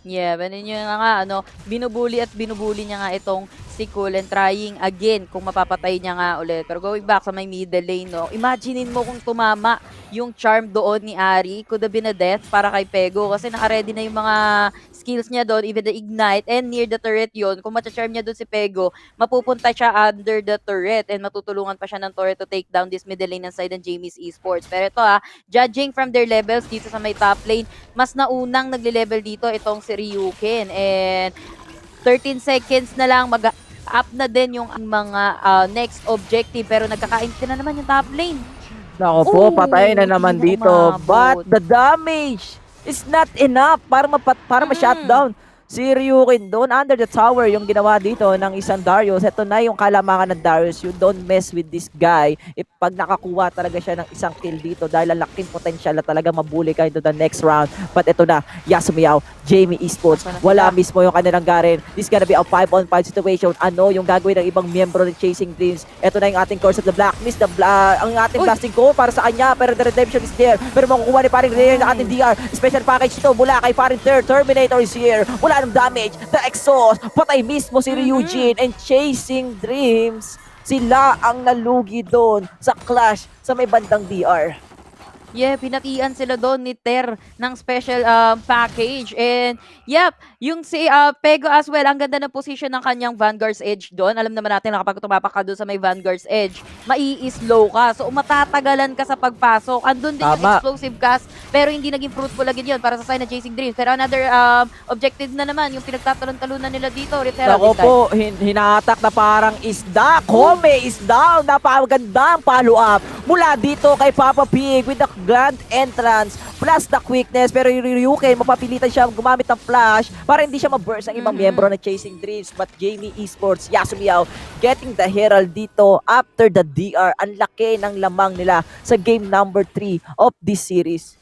Yeah, ganun yun nga, binubuli niya nga itong si Cool and trying again kung mapapatay niya nga ulit. Pero going back sa may middle lane, no, imaginein mo kung tumama yung charm doon ni Ari, could have been a death para kay Pego kasi naka-ready na yung mga skills niya doon, even the ignite and near the turret yun. Kung matcha-charm niya doon si Pego, mapupunta siya under the turret and matutulungan pa siya ng turret to take down this middle lane ng side ng Jamie's Esports. Pero ito judging from their levels dito sa may top lane, mas naunang nagle-level dito itong si Ryukin and 13 seconds na lang mag-up na din yung mga next objective pero nagkakainti na naman yung top lane. Nako po, patay na naman dito. But the damage is not enough para ma-shutdown si Ryukin doon under the tower. Yung ginawa dito ng isang Darius, ito na yung kalamangan ng Darius. You don't mess with this guy if pag nakakuha talaga siya ng isang kill dito dahil ang laking potential na talaga mabuli ka into the next round. But ito na, Yasumiyahu, Jamie Esports, wala mismo yung kanilang Garen. This gonna be a 5-on-5 situation. Ano yung gagawin ng ibang miyembro ng Chasing Dreams? Ito na yung ating Curse of the Blackness, ang ating blasting goal para sa kanya, pero the redemption is there. Pero makukuha ni paring Rhea ng ating DR. Special package ito mula kay paring Terminator is here. Wala ng damage, the exhaust, patay mismo si Ryujin and Chasing Dreams. Sila ang nalugi doon sa clash sa may bandang DR. Yeah, pinatian sila doon ni Ter ng special package. And yep, yung si Pego as well, ang ganda ng position ng kanyang Vanguard's Edge doon. Alam naman natin na kapag tumapak ka doon sa may Vanguard's Edge, mai-slow ka. So matatagalan ka sa pagpasok. Andun din yung explosive cast, pero hindi naging fruitful agad yun para sa side na Chasing Dreams. Pero another objective na naman, yung pinagtatalon-talunan nila dito. Ako po, hinatak na parang isda. Kome is down. Napakagandang follow-up mula dito kay Papa Pig with the grand entrance plus the quickness, pero yung Ryuken, mapapilitan siya gumamit ng flash para hindi siya ma-burst ang ibang miyembro ng Chasing Dreams. But Jamie Esports, Yasumiao, getting the Herald dito after the DR. Ang laki ng lamang nila sa game number 3 of this series.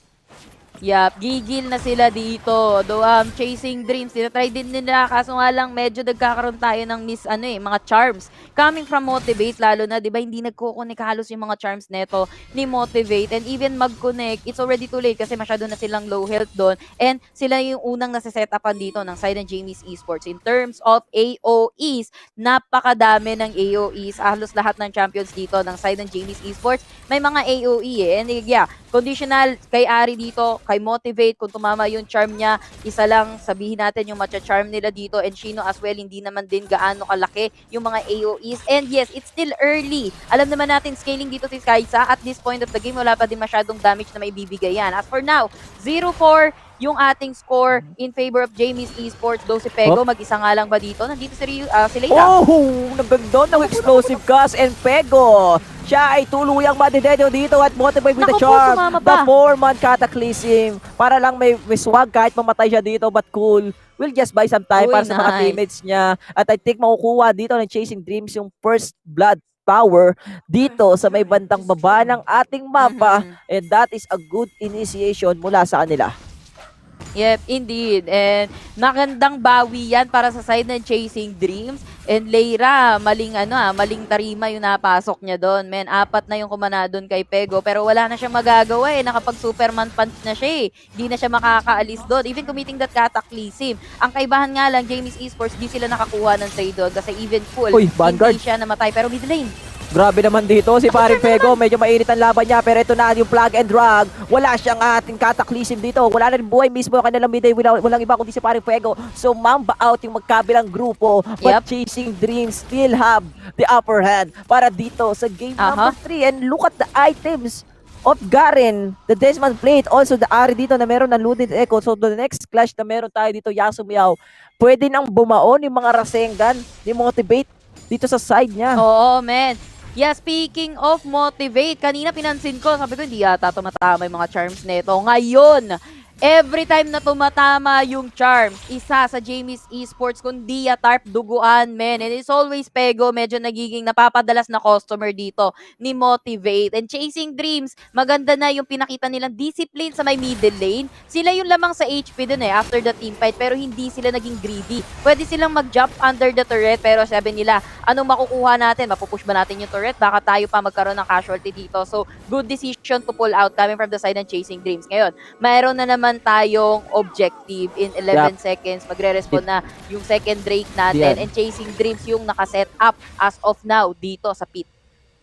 Yup, gigil na sila dito. Though Chasing Dreams, tinatry din nila, kaso nga lang medyo nagkakaroon tayo ng mga charms. Coming from Motivate, lalo na, di ba, hindi nagko-connect halos yung mga charms neto ni Motivate. And even mag-connect, it's already too late kasi masyado na silang low health doon. And sila yung unang nasa-setupan dito ng side ng Jamie's Esports. In terms of AOEs, napakadami ng AOEs. Halos lahat ng champions dito ng side ng Jamie's Esports, may mga AOE eh. And yeah, conditional kay Ari dito, kay Motivate, kung tumama yung charm niya, isa lang sabihin natin yung matcha-charm nila dito, and Shino as well, hindi naman din gaano kalaki yung mga AOEs. And yes, it's still early. Alam naman natin, scaling dito si Kaisa, at this point of the game, wala pa din masyadong damage na may bibigay yan. As for now, 0-4 yung ating score in favor of Jamie's Esports. Though si Pego, mag-isa nga lang ba dito? Nandito si Leila. Oh, nagandon ng explosive cast and Pego. Siya ay tuluyang madidedo dito at Motivate with the charm. The 4-man cataclysm. Para lang may swag kahit mamatay siya dito, but cool. We'll just buy some time para sa mga teammates niya. At I think makukuha dito ng Chasing Dreams yung first blood power dito sa may bandang baba ng ating mapa. And that is a good initiation mula sa kanila. Yep, indeed. And magandang bawi yan para sa side ng Chasing Dreams. And Leira, maling tarima yung napasok niya doon. Men, 4 na yung kumana doon kay Pego. Pero wala na siyang magagawa eh. Nakapag Superman punch na siya eh. Hindi na siya makakaalis doon. Even committing that cataclysm. Ang kaibahan nga lang, Jamie's Esports, di sila nakakuha ng trade doon. Kasi even full, hindi siya namatay. Pero mid lane. Grabe naman dito si paring Pego, medyo mainit ang laban niya, pero ito na yung plug and drag. Wala siyang ating cataclysm dito. Wala na rin buhay mismo ang kanilang mid lane. Walang iba kundi si paring Pego. So mamba out yung magkabilang grupo. But Chasing Dreams still have the upper hand para dito sa game number 3. And look at the items of Garen, the Desmond Plate, also the Ari dito na meron ng Looted Echo. So the next clash na meron tayo dito, Yasumiao, pwede nang bumaon yung mga Rasengan ni Motivate dito sa side niya. Oo, man. Yeah, speaking of Motivate, kanina pinansin ko, sabi ko hindi yata tumatama yung mga charms nito. Ngayon, every time na tumatama yung charms, isa sa Jamie's Esports, kundi tarp duguan, men. And it's always Pego, medyo nagiging napapadalas na customer dito ni Motivate. And Chasing Dreams, maganda na yung pinakita nilang discipline sa may middle lane. Sila yung lamang sa HP dun after the team fight, pero hindi sila naging greedy. Pwede silang mag-jump under the turret, pero sabi nila, anong makukuha natin? Mapupush ba natin yung turret? Baka tayo pa magkaroon ng casualty dito. So, good decision to pull out coming from the side ng Chasing Dreams. Ngayon, mayroon na naman tayong objective in 11 seconds. Magre-respond na yung second Drake natin. And Chasing Dreams yung nakaset up as of now dito sa pit.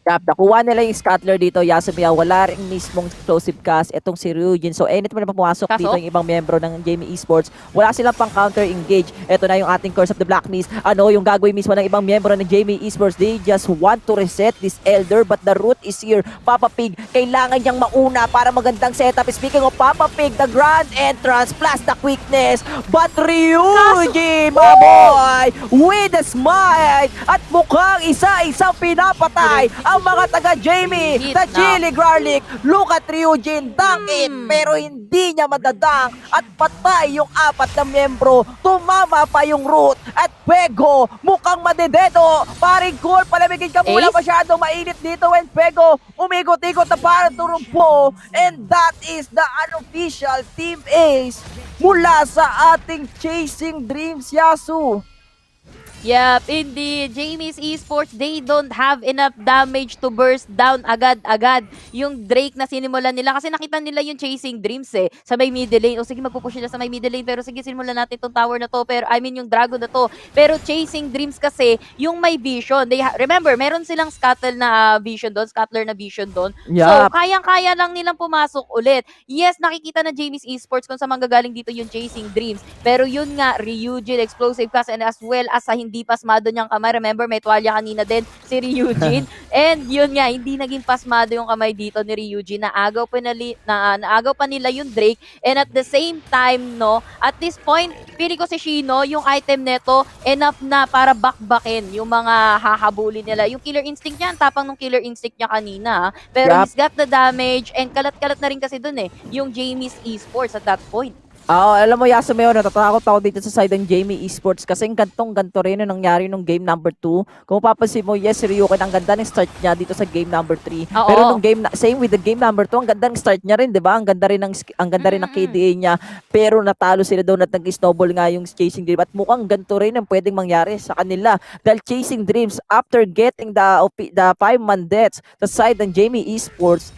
Nakuha nila yung scuttler dito, Yasumiao. Wala rin mismong explosive cast itong si Ryujin. So anytime na pumasok dito yung ibang membro ng Jamie Esports, wala silang pang counter engage. Ito na yung ating Curse of the Black Mist. Ano yung gagawin mismo ng ibang membro ng Jamie Esports? They just want to reset this Elder, but the root is here. Papa Pig, kailangan niyang mauna para magandang setup. Speaking of Papa Pig, the grand entrance plus the quickness. But Ryujin, my boy, with a smile, at mukhang isa-isang pinapatay ang mga taga Jamie, the chili garlic. Look at Ryujin, dunk it, pero hindi niya madadunk at patay yung 4 na miyembro. Tumama pa yung root at Pego mukhang madededo. Paring Cool, palamigin ka muna, masyado mainit dito when Pego umigot-igot na parang turumpo. And that is the unofficial team ace mula sa ating Chasing Dreams, Yasu. Yep, indeed. Jamie's Esports, they don't have enough damage to burst down agad-agad yung Drake na sinimulan nila. Kasi nakita nila yung Chasing Dreams sa may middle lane. O sige, magpupush nila sa may middle lane. Pero sige, sinimulan natin itong tower na to. Pero I mean yung dragon na to. Pero Chasing Dreams kasi, yung may vision. Remember, meron silang scuttle na vision doon. Scuttler na vision doon. Yep. So, kayang-kaya lang nilang pumasok ulit. Yes, nakikita na Jamie's Esports kung sa manggagaling dito yung Chasing Dreams. Pero yun nga, Ryujin, explosive cast, and as well as sa hindi hindi pasmado niyang kamay. Remember, may tuwalya kanina din si Ryujin. And yun nga, hindi naging pasmado yung kamay dito ni Ryujin. Naagaw pa nila yung Drake. And at the same time, no, at this point, pili ko si Shino, yung item neto, enough na para bakbakin yung mga hahabulin nila. Yung killer instinct niya, ang tapang ng killer instinct niya kanina. Pero he's got the damage and kalat-kalat na rin kasi dun yung Jamie's Esports at that point. Alam mo, Yasumeo, natatakot ako dito sa side ng Jamie Esports kasi ganto rin yung nangyari nung game number 2. Kung mapapansin mo, yes, Ryukin, ang ganda ng start niya dito sa game number 3. Pero nung same with the game number 2, ang ganda ng start niya rin, di ba? Ang ganda rin ng KDA niya. Pero natalo sila doon at nag-snowball nga yung Chasing Dreams. At mukhang ganito rin ang pwedeng mangyari sa kanila. Dahil Chasing Dreams, after getting the 5-man deaths sa side ng Jamie Esports,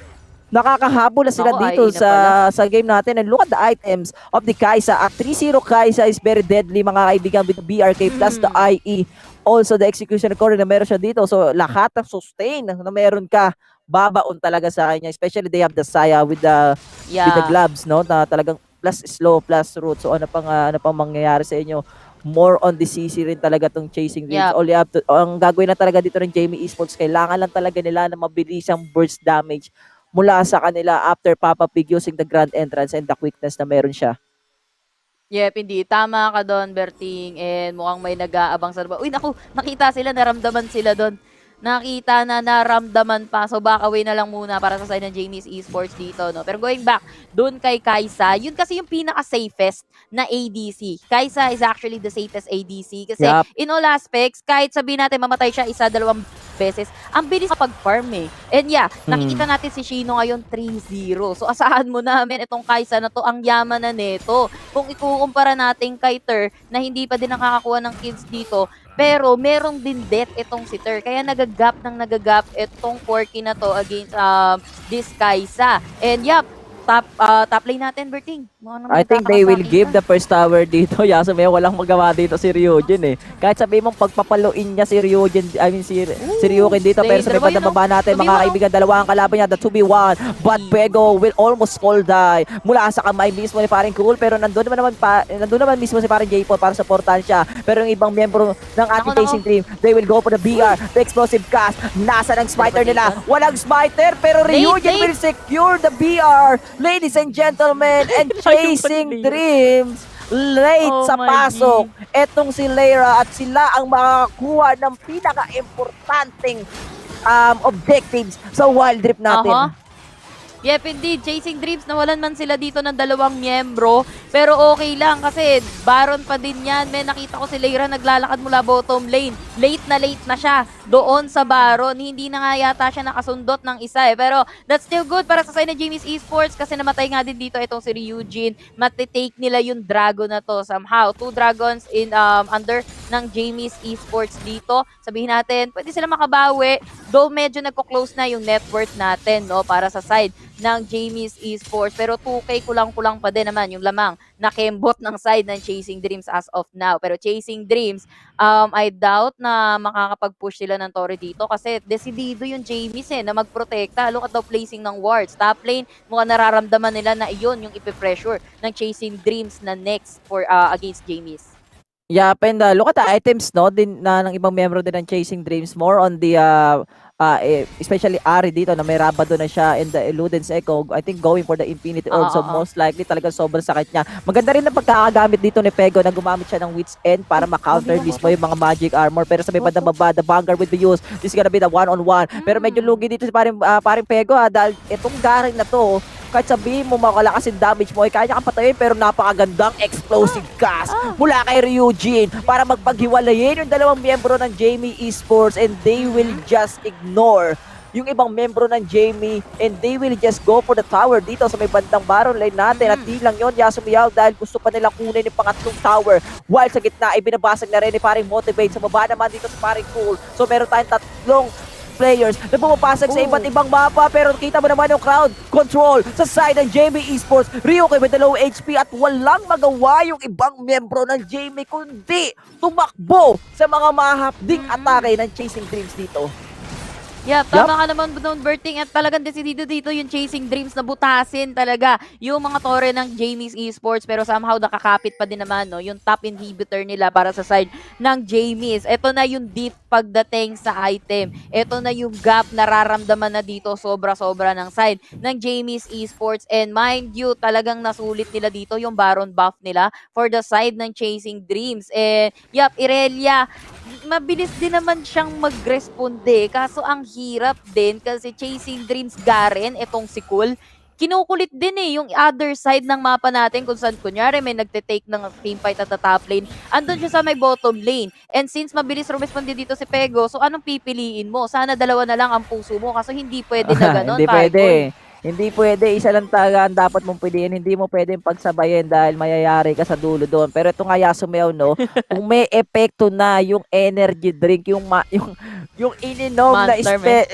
nakakahabol na sila dito sa game natin. And look at the items of the Kaisa. At 3-0 Kaisa is very deadly, mga kaibigan, with the BRK plus the IE. Also, the execution record na meron siya dito. So, lahat ng sustain na meron ka, babaon talaga sa kanya. Especially they have the Saya with the gloves, no? Na talagang plus slow, plus root. So, ano pang mangyayari sa inyo? More on the CC rin talaga tong Chasing Dreams. All you have to, ang gagawin na talaga dito ng Jamie Esports, kailangan lang talaga nila na mabilisang burst damage mula sa kanila after Papa Pig using the grand entrance and the quickness na meron siya. Yep, hindi. Tama ka doon, Berting. And mukhang may nag-aabang sa... Uy, naku, nakita sila, naramdaman sila doon. Nakita na naramdaman pa. So, back away na lang muna para sa side ng Jamie's Esports dito, no? Pero going back, doon kay Kaisa, yun kasi yung pinaka-safest na ADC. Kaisa is actually the safest ADC. Kasi in all aspects, kahit sabihin natin mamatay siya 1-2 beses, ang bilis kapag-farm And nakikita natin si Shino ngayon 3-0. So, asahan mo namin itong Kaisa na to, ang yaman na neto. Kung ikukumpara natin kay Ter, na hindi pa din nakakakuha ng kills dito, pero merong din death itong si Ter. Kaya nagagap itong Corky na to against this Kaisa. And top lane natin, Berting. I think they will give the first tower dito. Yasumeo, walang magawa dito si Ryujin Kahit sabihin mong pagpapaluin niya si Ryujin, si Ryukin dito, pero sa may bandang natin, mga kaibigan, dalawa ang kalaban niya, the 2v1, but Pego will almost all die mula sa kamay mismo ni Paring Cool, pero nandun naman mismo si Paring J-Paul para supportan siya. Pero yung ibang miyembro ng ating Chasing Dream, they will go for the BR, the explosive cast. Nasa ng smiter nila, walang smiter, pero Ryujin will secure the BR. Ladies and gentlemen, and Chasing Dreams late sa pasok. Etong si Lyra at sila ang makakakuha ng pinaka-importanting objectives sa Wild Rift natin. Yep, indeed. Chasing Dreams, nawalan man sila dito ng 2 miyembro. Pero okay lang kasi Baron pa din yan. May nakita ko si Lyra naglalakad mula bottom lane. Late na siya doon sa Baron. Hindi na nga yata siya nakasundot ng isa Pero that's still good para sa side ng Jamie's Esports kasi namatay nga din dito itong si Ryujin. Matitake nila yung dragon na to somehow. 2 dragons in under ng Jamie's Esports dito. Sabihin natin, pwede sila makabawi. Though medyo nagko-close na yung net worth natin para sa side ng Jamie's Esports. Pero 2K kulang-kulang pa din naman yung lamang na kembot ng side ng Chasing Dreams as of now. Pero Chasing Dreams, I doubt na makakapag-push sila ng Torre dito kasi desidido yung Jamie's na magprotekta. Look at the placing ng wards. Top lane, mukhang nararamdaman nila na iyon yung ipipressure ng Chasing Dreams na next for against Jamie's. And look at the items ng ibang miyembro din ng Chasing Dreams. More on the especially Ari dito na may Rabado na siya and the Eludence Echo. I think going for the Infinity also most likely talaga sobrang sakit niya. Maganda rin ang pagkakagamit dito ni Pego na gumamit siya ng Wit's End para ma-counter mismo yung mga magic armor. Pero sa may bandang baba, the Vanguard will be used. This is gonna be the one-on-one. Pero medyo lugi dito si paring Pego dahil itong garing na to, kahit sabihin mo makalakas yung damage mo, kaya niya kang patayin pero napakagandang explosive cast mula kay Ryujin para magpaghiwalayin yung 2 miyembro ng Jamie Esports and they will just ignore yung ibang membro ng Jamie and they will just go for the tower dito sa may bandang Baron lane natin. At di lang yun, Yasumiyaw, dahil gusto pa nilang kunin yung pangatlong tower. While sa gitna, ibinabasag na rin ni paring Motivate. Sa baba naman dito sa paring Cool. So meron tayong 3 players na pumapasag sa iba't ibang mapa, pero kita mo naman yung crowd control sa side ng Jamie Esports. Ryuki with the low HP at walang magawa yung ibang miyembro ng Jamie kundi tumakbo sa mga mahapding atake ng Chasing Dreams dito. Yeah, tama ka naman doon, Berting. At talagang decidido dito yung Chasing Dreams na butasin talaga yung mga tore ng Jamie's Esports. Pero somehow nakakapit pa din naman no, yung top inhibitor nila para sa side ng Jamie's. Ito na yung deep pagdating sa item. Ito na yung gap nararamdaman na dito sobra-sobra ng side ng Jamie's Esports. And mind you, talagang nasulit nila dito yung Baron buff nila for the side ng Chasing Dreams. And yep, Irelia, mabilis din naman siyang magresponde. Kaso ang hirap din kasi Chasing Dreams Garen, etong si Cool, kinukulit din yung other side ng mapa natin kung saan kunyari may nagte-take ng teamfight at the top lane. Andun siya sa may bottom lane. And since mabilis rumesponde dito si Pego, so anong pipiliin mo? Sana dalawa na lang ang puso mo kasi hindi pwede na ganon. Hindi pwede. Hindi pwede, isa lang talaga ang dapat mong piliin. Hindi mo pwedeng pagsabayin dahil mayayari ka sa dulo doon. Pero ito nga Yasumew, no, kung may epekto na yung energy drink, yung ininom na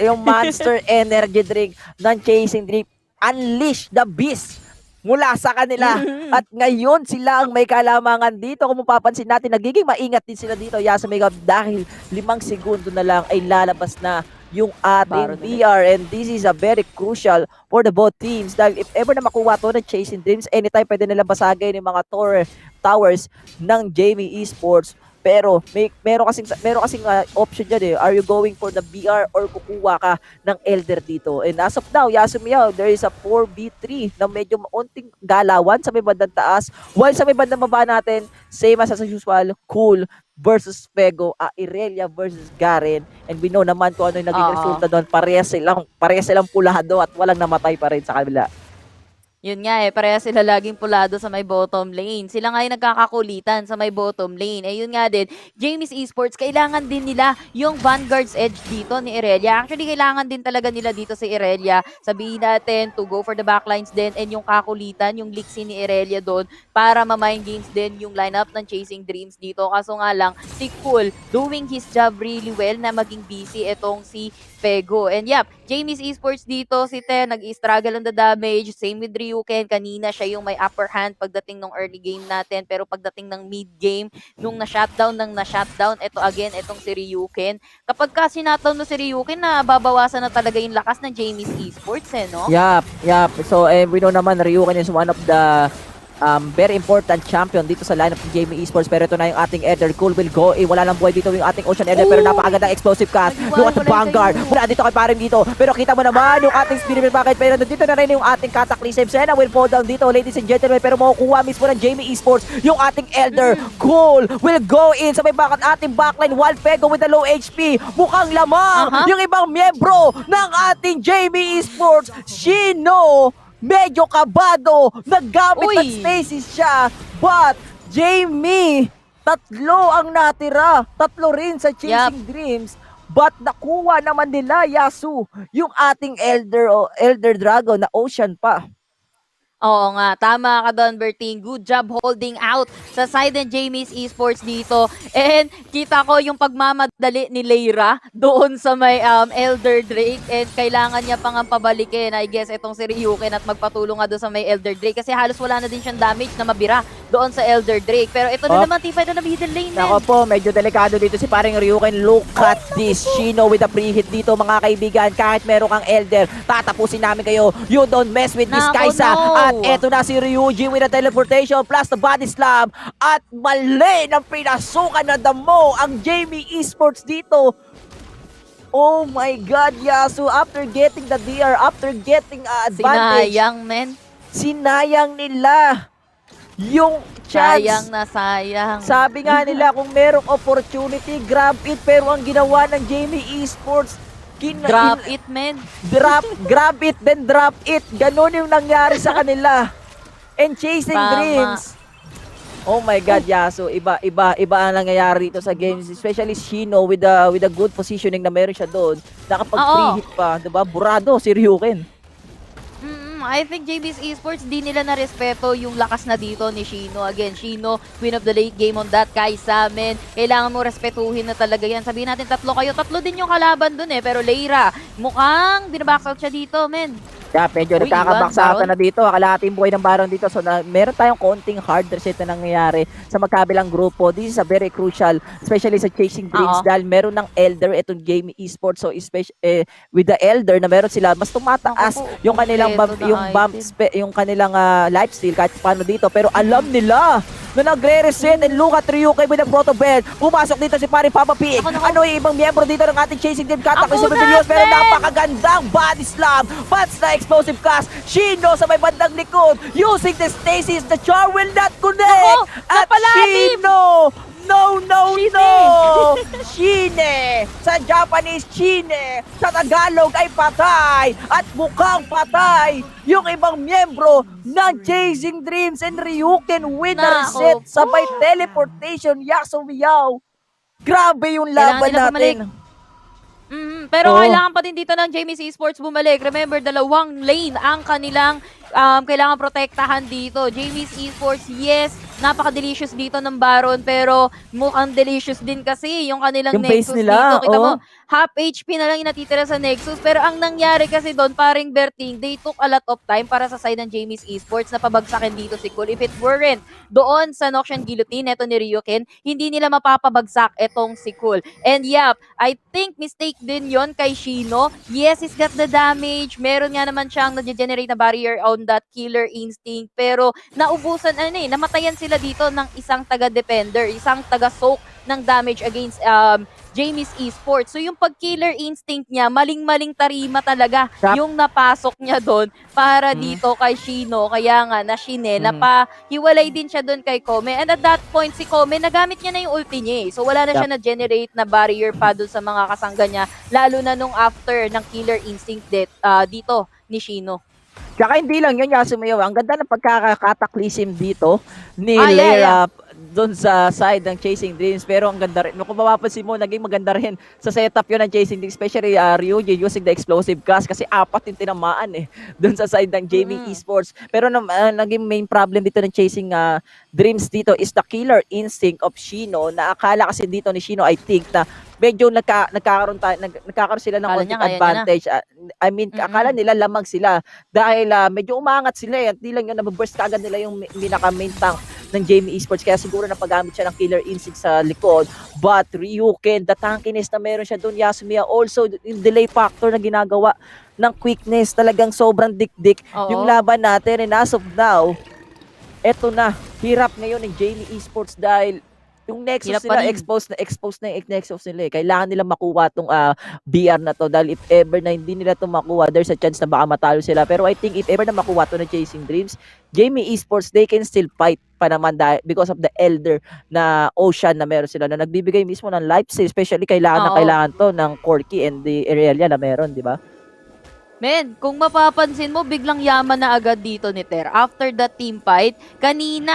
yung Monster energy drink ng Chasing Dream, unleash the beast mula sa kanila. At ngayon sila ang may kalamangan dito. Kung mapapansin natin, nagiging maingat din sila dito, Yasumew, dahil 5 segundo na lang ay lalabas na yung ating VR, and this is a very crucial for the both teams dahil if ever na makuha to ng Chasing Dreams, anytime pwede nila basagay yung mga towers ng Jamie Esports. Pero meron kasing option dyan Are you going for the BR or kukuha ka ng Elder dito? And as of now, Yasumew, there is a 4v3 na medyo maunting galawan sa may bandang taas, while sa may bandang baba natin, same as usual, Cool versus Pego, Irelia versus Garen, and we know naman kung ano yung naging resulta doon. Parehas silang pulado at walang namatay pa rin sa kabila. Yun nga pareha sila laging pulado sa may bottom lane. Sila nga yung nagkakakulitan sa may bottom lane. Yun nga din, Jamie's Esports, kailangan din nila yung Vanguard's Edge dito ni Irelia. Actually, kailangan din talaga nila dito si Irelia. Sabihin natin, to go for the backlines din, and yung kakulitan, yung liksi ni Irelia doon, para ma-mind games din yung lineup ng Chasing Dreams dito. Kaso nga lang, si Cool, doing his job really well na maging busy itong si Pego. And yep, Jamie's Esports dito, si Ten, nag-struggle on the damage. Same with Ryuken. Kanina siya yung may upper hand pagdating ng early game natin. Pero pagdating ng mid game, nung na-shutdown, ito again, itong si Ryuken. Kapag ka sinataw no si Ryuken, na babawasan na talaga yung lakas ng Jamie's Esports, no? Yup. So, we know naman, Ryuken is one of the very important champion dito sa lineup ng Jamie Esports. Pero ito na yung ating Eder. Cool will go in. Wala lang buhay dito yung ating Ocean Eder. Pero napakagandang explosive cast. Look at the Vanguard. Wala dito kay Parim dito. Pero kita mo naman yung ating Spirit Packet. Pero nandito na rin yung ating Cataclysm. Senna will fall down dito, ladies and gentlemen. Pero makukuha mismo ng Jamie Esports yung ating Elder. Cool will go in sa may bakat ating backline. While Pego with the low HP. Mukhang lamang yung ibang miyembro ng ating Jamie Esports. Shino medyo kabado, naggamit ng spaces siya, but Jamie, 3 ang natira, 3 rin sa Chasing Dreams, but nakuha naman nila, Yasu, yung ating Elder Dragon na Ocean pa. Oo nga, tama ka doon, Berting. Good job holding out sa side ng Jamie's Esports dito. And kita ko yung pagmamadali ni Leira doon sa may Elder Drake, and kailangan niya pang pabalikin, I guess, itong si Ryuken at magpatulong nga doon sa may Elder Drake kasi halos wala na din siyang damage na mabira doon sa Elder Drake. Pero ito na naman, tipay na middle lane. Nako po, medyo delikado dito si paring Ryuken. Look at this, Shino with a pre-hit dito, mga kaibigan. Kahit meron kang Elder, tatapusin namin kayo. You don't mess with this, Kaisa. At eto na si Ryuji with a teleportation plus the body slam. At mali ng pinasukan na damo ang Jamie Esports dito. Oh my God, Yasu. After getting the DR, after getting advantage. Sinayang, men. Sinayang nila yung chance. Sayang na sayang. Sabi nga nila kung merong opportunity, grab it. Pero ang ginawa ng Jamie Esports, drop it, man. Grab it, then drop it. Ganon yung nangyari sa kanila. And Chasing Dreams. Oh my God, Yasu. Iba ang nangyayari dito sa games. Especially Shino with a good positioning na meron siya doon. Nakapag-free hit pa. Diba? Burado si Ryuken. I think Jamie's Esports, di nila na-respeto yung lakas na dito ni Shino. Again, Shino, win of the late game on that, Kaisa, men. Kailangan mo respetuhin na talaga yan. Sabihin natin 3 kayo, 3 din yung kalaban dun Pero Leira, mukhang binaback out siya dito, men. Kaya medyo Uy, nagkakabaksatan Baron. na dito. Kalahating buhay ng Baron dito. So meron tayong konting hard reset na nangyayari sa magkabilang grupo. This is a very crucial, especially sa Chasing Dreams dahil meron ng Elder itong Jamie Esports. So with the Elder na meron sila, mas tumataas yung kanilang yung kanilang lifesteal kahit paano dito. Pero alam nila na nagre-reset and look at Ryuke with the Proto Bell. Pumasok dito si Paring Papa Pig. Ano yung ibang miyembro dito ng ating Chasing Team? Katakli si Pilipinos pero napakagandang body slam. Bats na explosive cast. Shino sa may bandang likod using the Stasis. The Char will not connect. At Shino! No! Shine! Sa Japanese, Shine! Sa Tagalog ay patay! At mukhang patay! Yung ibang miyembro ng Chasing Dreams and Ryuken with the reset sabay teleportation Yasumiyaw. Grabe yung laban natin. Pero kailangan pa din dito ng Jamie's Esports bumalik. Remember, 2 lane ang kanilang kailangan protektahan dito. Jamie's Esports, yes, napaka-delicious dito ng Baron, pero mukhang delicious din kasi yung kanilang yung Nexus nila, dito. Kita mo, half HP na lang yung natitira sa Nexus. Pero ang nangyari kasi doon, paring Berting, they took a lot of time para sa side ng Jamie's Esports na pabagsakin dito si Cool. If it weren't doon sa Noxian Guillotine, eto ni Ryuken, hindi nila mapapabagsak etong si Cool. And yep, I think mistake din yon kay Shino. Yes, he's got the damage. Meron nga naman siyang nag-generate na barrier on that killer instinct. Pero naubusan, namatayan sila dito ng isang taga-defender, isang taga-soak ng damage against Jamie's Esports. So yung pag-killer instinct niya, maling-maling tarima talaga yung napasok niya doon para dito kay Shino. Kaya nga, na-shine, napahiwalay din siya doon kay Kome. And at that point, si Kome, nagamit niya na yung ulti niya. So wala na siya na-generate na barrier pa doon sa mga kasangga niya, lalo na nung after ng killer instinct dito ni Shino. Tsaka hindi lang yun, Yasumiyaw. Ang ganda ng pagkakataklisim dito ni Lera doon sa side ng Chasing Dreams. Pero ang ganda rin. Kung mapapansin mo, naging maganda rin sa setup yun ng Chasing Dreams. Especially Ryuji using the explosive cast kasi 4 yung tinamaan doon sa side ng Jamie Esports. Pero naging main problem dito ng Chasing Dreams dito is the killer instinct of Shino na akala kasi dito ni Shino, I think, na medyo nagkakaroon sila ng konting advantage. I mean, akala nila lamang sila dahil medyo umangat sila at di lang yun, nababurst kagad nila yung pinaka-main tank ng Jamie Esports. Kaya siguro napagamit siya ng killer instinct sa likod. But Ryuken, the tankiness na meron siya doon, Yasumiya, also yung delay factor na ginagawa ng quickness, talagang sobrang dikdik yung laban natin. And as of now, eto na, hirap ngayon ng Jamie Esports dahil yung Nexus nila, exposed na yung Nexus nila. Kailangan nila makuha tong BR na to dahil if ever na hindi nila to makuha, there's a chance na baka matalo sila. Pero I think if ever na makuha to na Chasing Dreams, Jamie Esports, they can still fight pa naman dahil because of the Elder na Ocean na meron sila na nagbibigay mismo ng life steal, especially kailangan to ng Corky and the Aurelia na meron, di ba? Men, kung mapapansin mo, biglang yaman na agad dito ni Ter. After the team fight, kanina,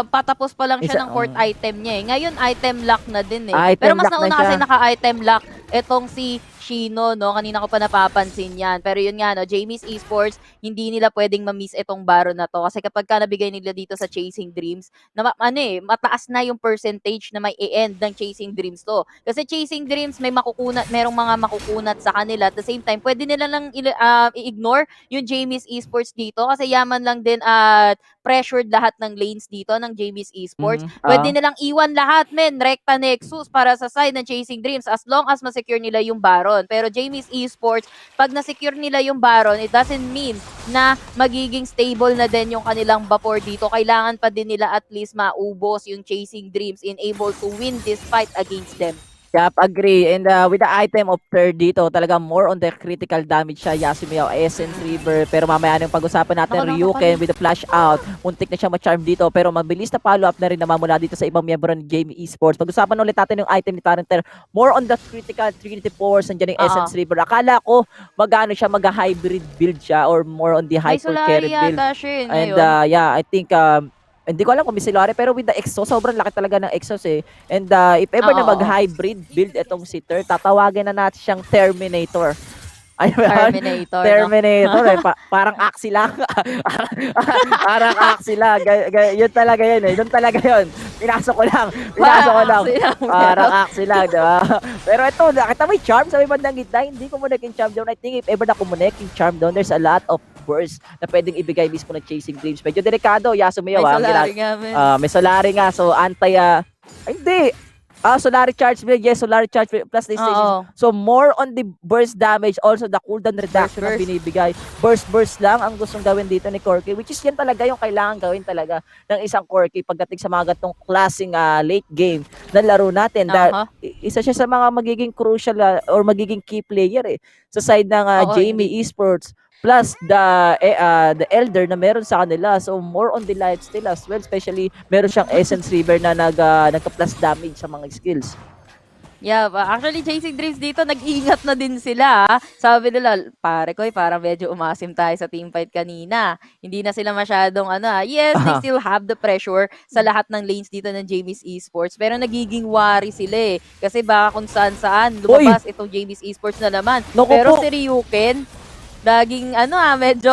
patapos pa lang siya ng court item niya eh. Ngayon, item lock na din eh. Pero mas nauna kasi naka-item lock etong si Shino, no? Kanina ko pa napapansin yan. Pero yun nga, no? Jamie's Esports, hindi nila pwedeng ma-miss itong Baron na to. Kasi kapag ka nabigay nila dito sa Chasing Dreams, na, mataas na yung percentage na may i-end ng Chasing Dreams to. Kasi Chasing Dreams, merong mga makukunat sa kanila. At the same time, pwede nila lang i-ignore yung Jamie's Esports dito. Kasi yaman lang din at pressured lahat ng lanes dito ng Jamie's Esports. Pwede nilang iwan lahat, men. Rekta Nexus para sa side ng Chasing Dreams as long as ma-secure nila yung Baron. Pero Jamie's Esports, pag na-secure nila yung Baron, it doesn't mean na magiging stable na din yung kanilang vapor dito. Kailangan pa din nila at least maubos yung Chasing Dreams in able to win this fight against them. Yep, agree. And with the item of third dito, talagang more on the critical damage siya, Yasumiyaw, Essence River. Pero mamaya yung pag-usapan natin, Ryuken with the flash out. Muntik na siya ma-charm dito, pero mabilis na follow-up na rin naman mula dito sa ibang miyembro ng Jamie Esports. Pag-usapan ulit natin yung item ni Tarenter, more on the critical Trinity Force, nandiyan yung Essence River. Akala ko, mag-hybrid build siya or more on the hyper carry build. And yeah, I think hindi ko alam kung Misilari, pero with the Exos, sobrang laki talaga ng Exos eh. And if ever na mag-hybrid build itong si Ter, tatawagin na natin siyang Terminator. Terminator eh. Parang Axila. Parang Axila. Yun talaga yun eh. Doon talaga yun. Pinasok ko lang. Parang aksi lang, diba? Pero ito, nakita mo yung charm sa may bandang gitna, hindi ko connect yung charm down. I think if ever na connect yung charm down, there's a lot of burst na pwedeng ibigay mismo ng Chasing Dreams. Medyo delikado, Yasumiyo. May Solari nga, men. May Solari nga, so hindi. Solari charge, yes, Solari charge plus the station. So more on the burst damage, also the cooldown reduction na binibigay. Burst lang ang gustong gawin dito ni Corky, which is yan talaga yung kailangan gawin talaga ng isang Corky pagdating sa mga gatong klaseng late game na laro natin. Isa siya sa mga magiging crucial or magiging key player sa side ng Jamie Esports. Plus the elder na meron sa kanila, so more on the lifesteal as well, especially meron siyang Essence River na nagka-plus damage sa mga skills. Yeah, actually Chasing Dreams dito nag-ingat na din sila. Sabi nila, pare ko, parang medyo umasim tayo sa teamfight kanina. Hindi na sila masyadong yes, they still have the pressure sa lahat ng lanes dito ng Jamie's Esports, pero nagiging worry sila kasi baka kung saan lumabas itong Jamie's Esports na naman. Pero si Ryuken laging medyo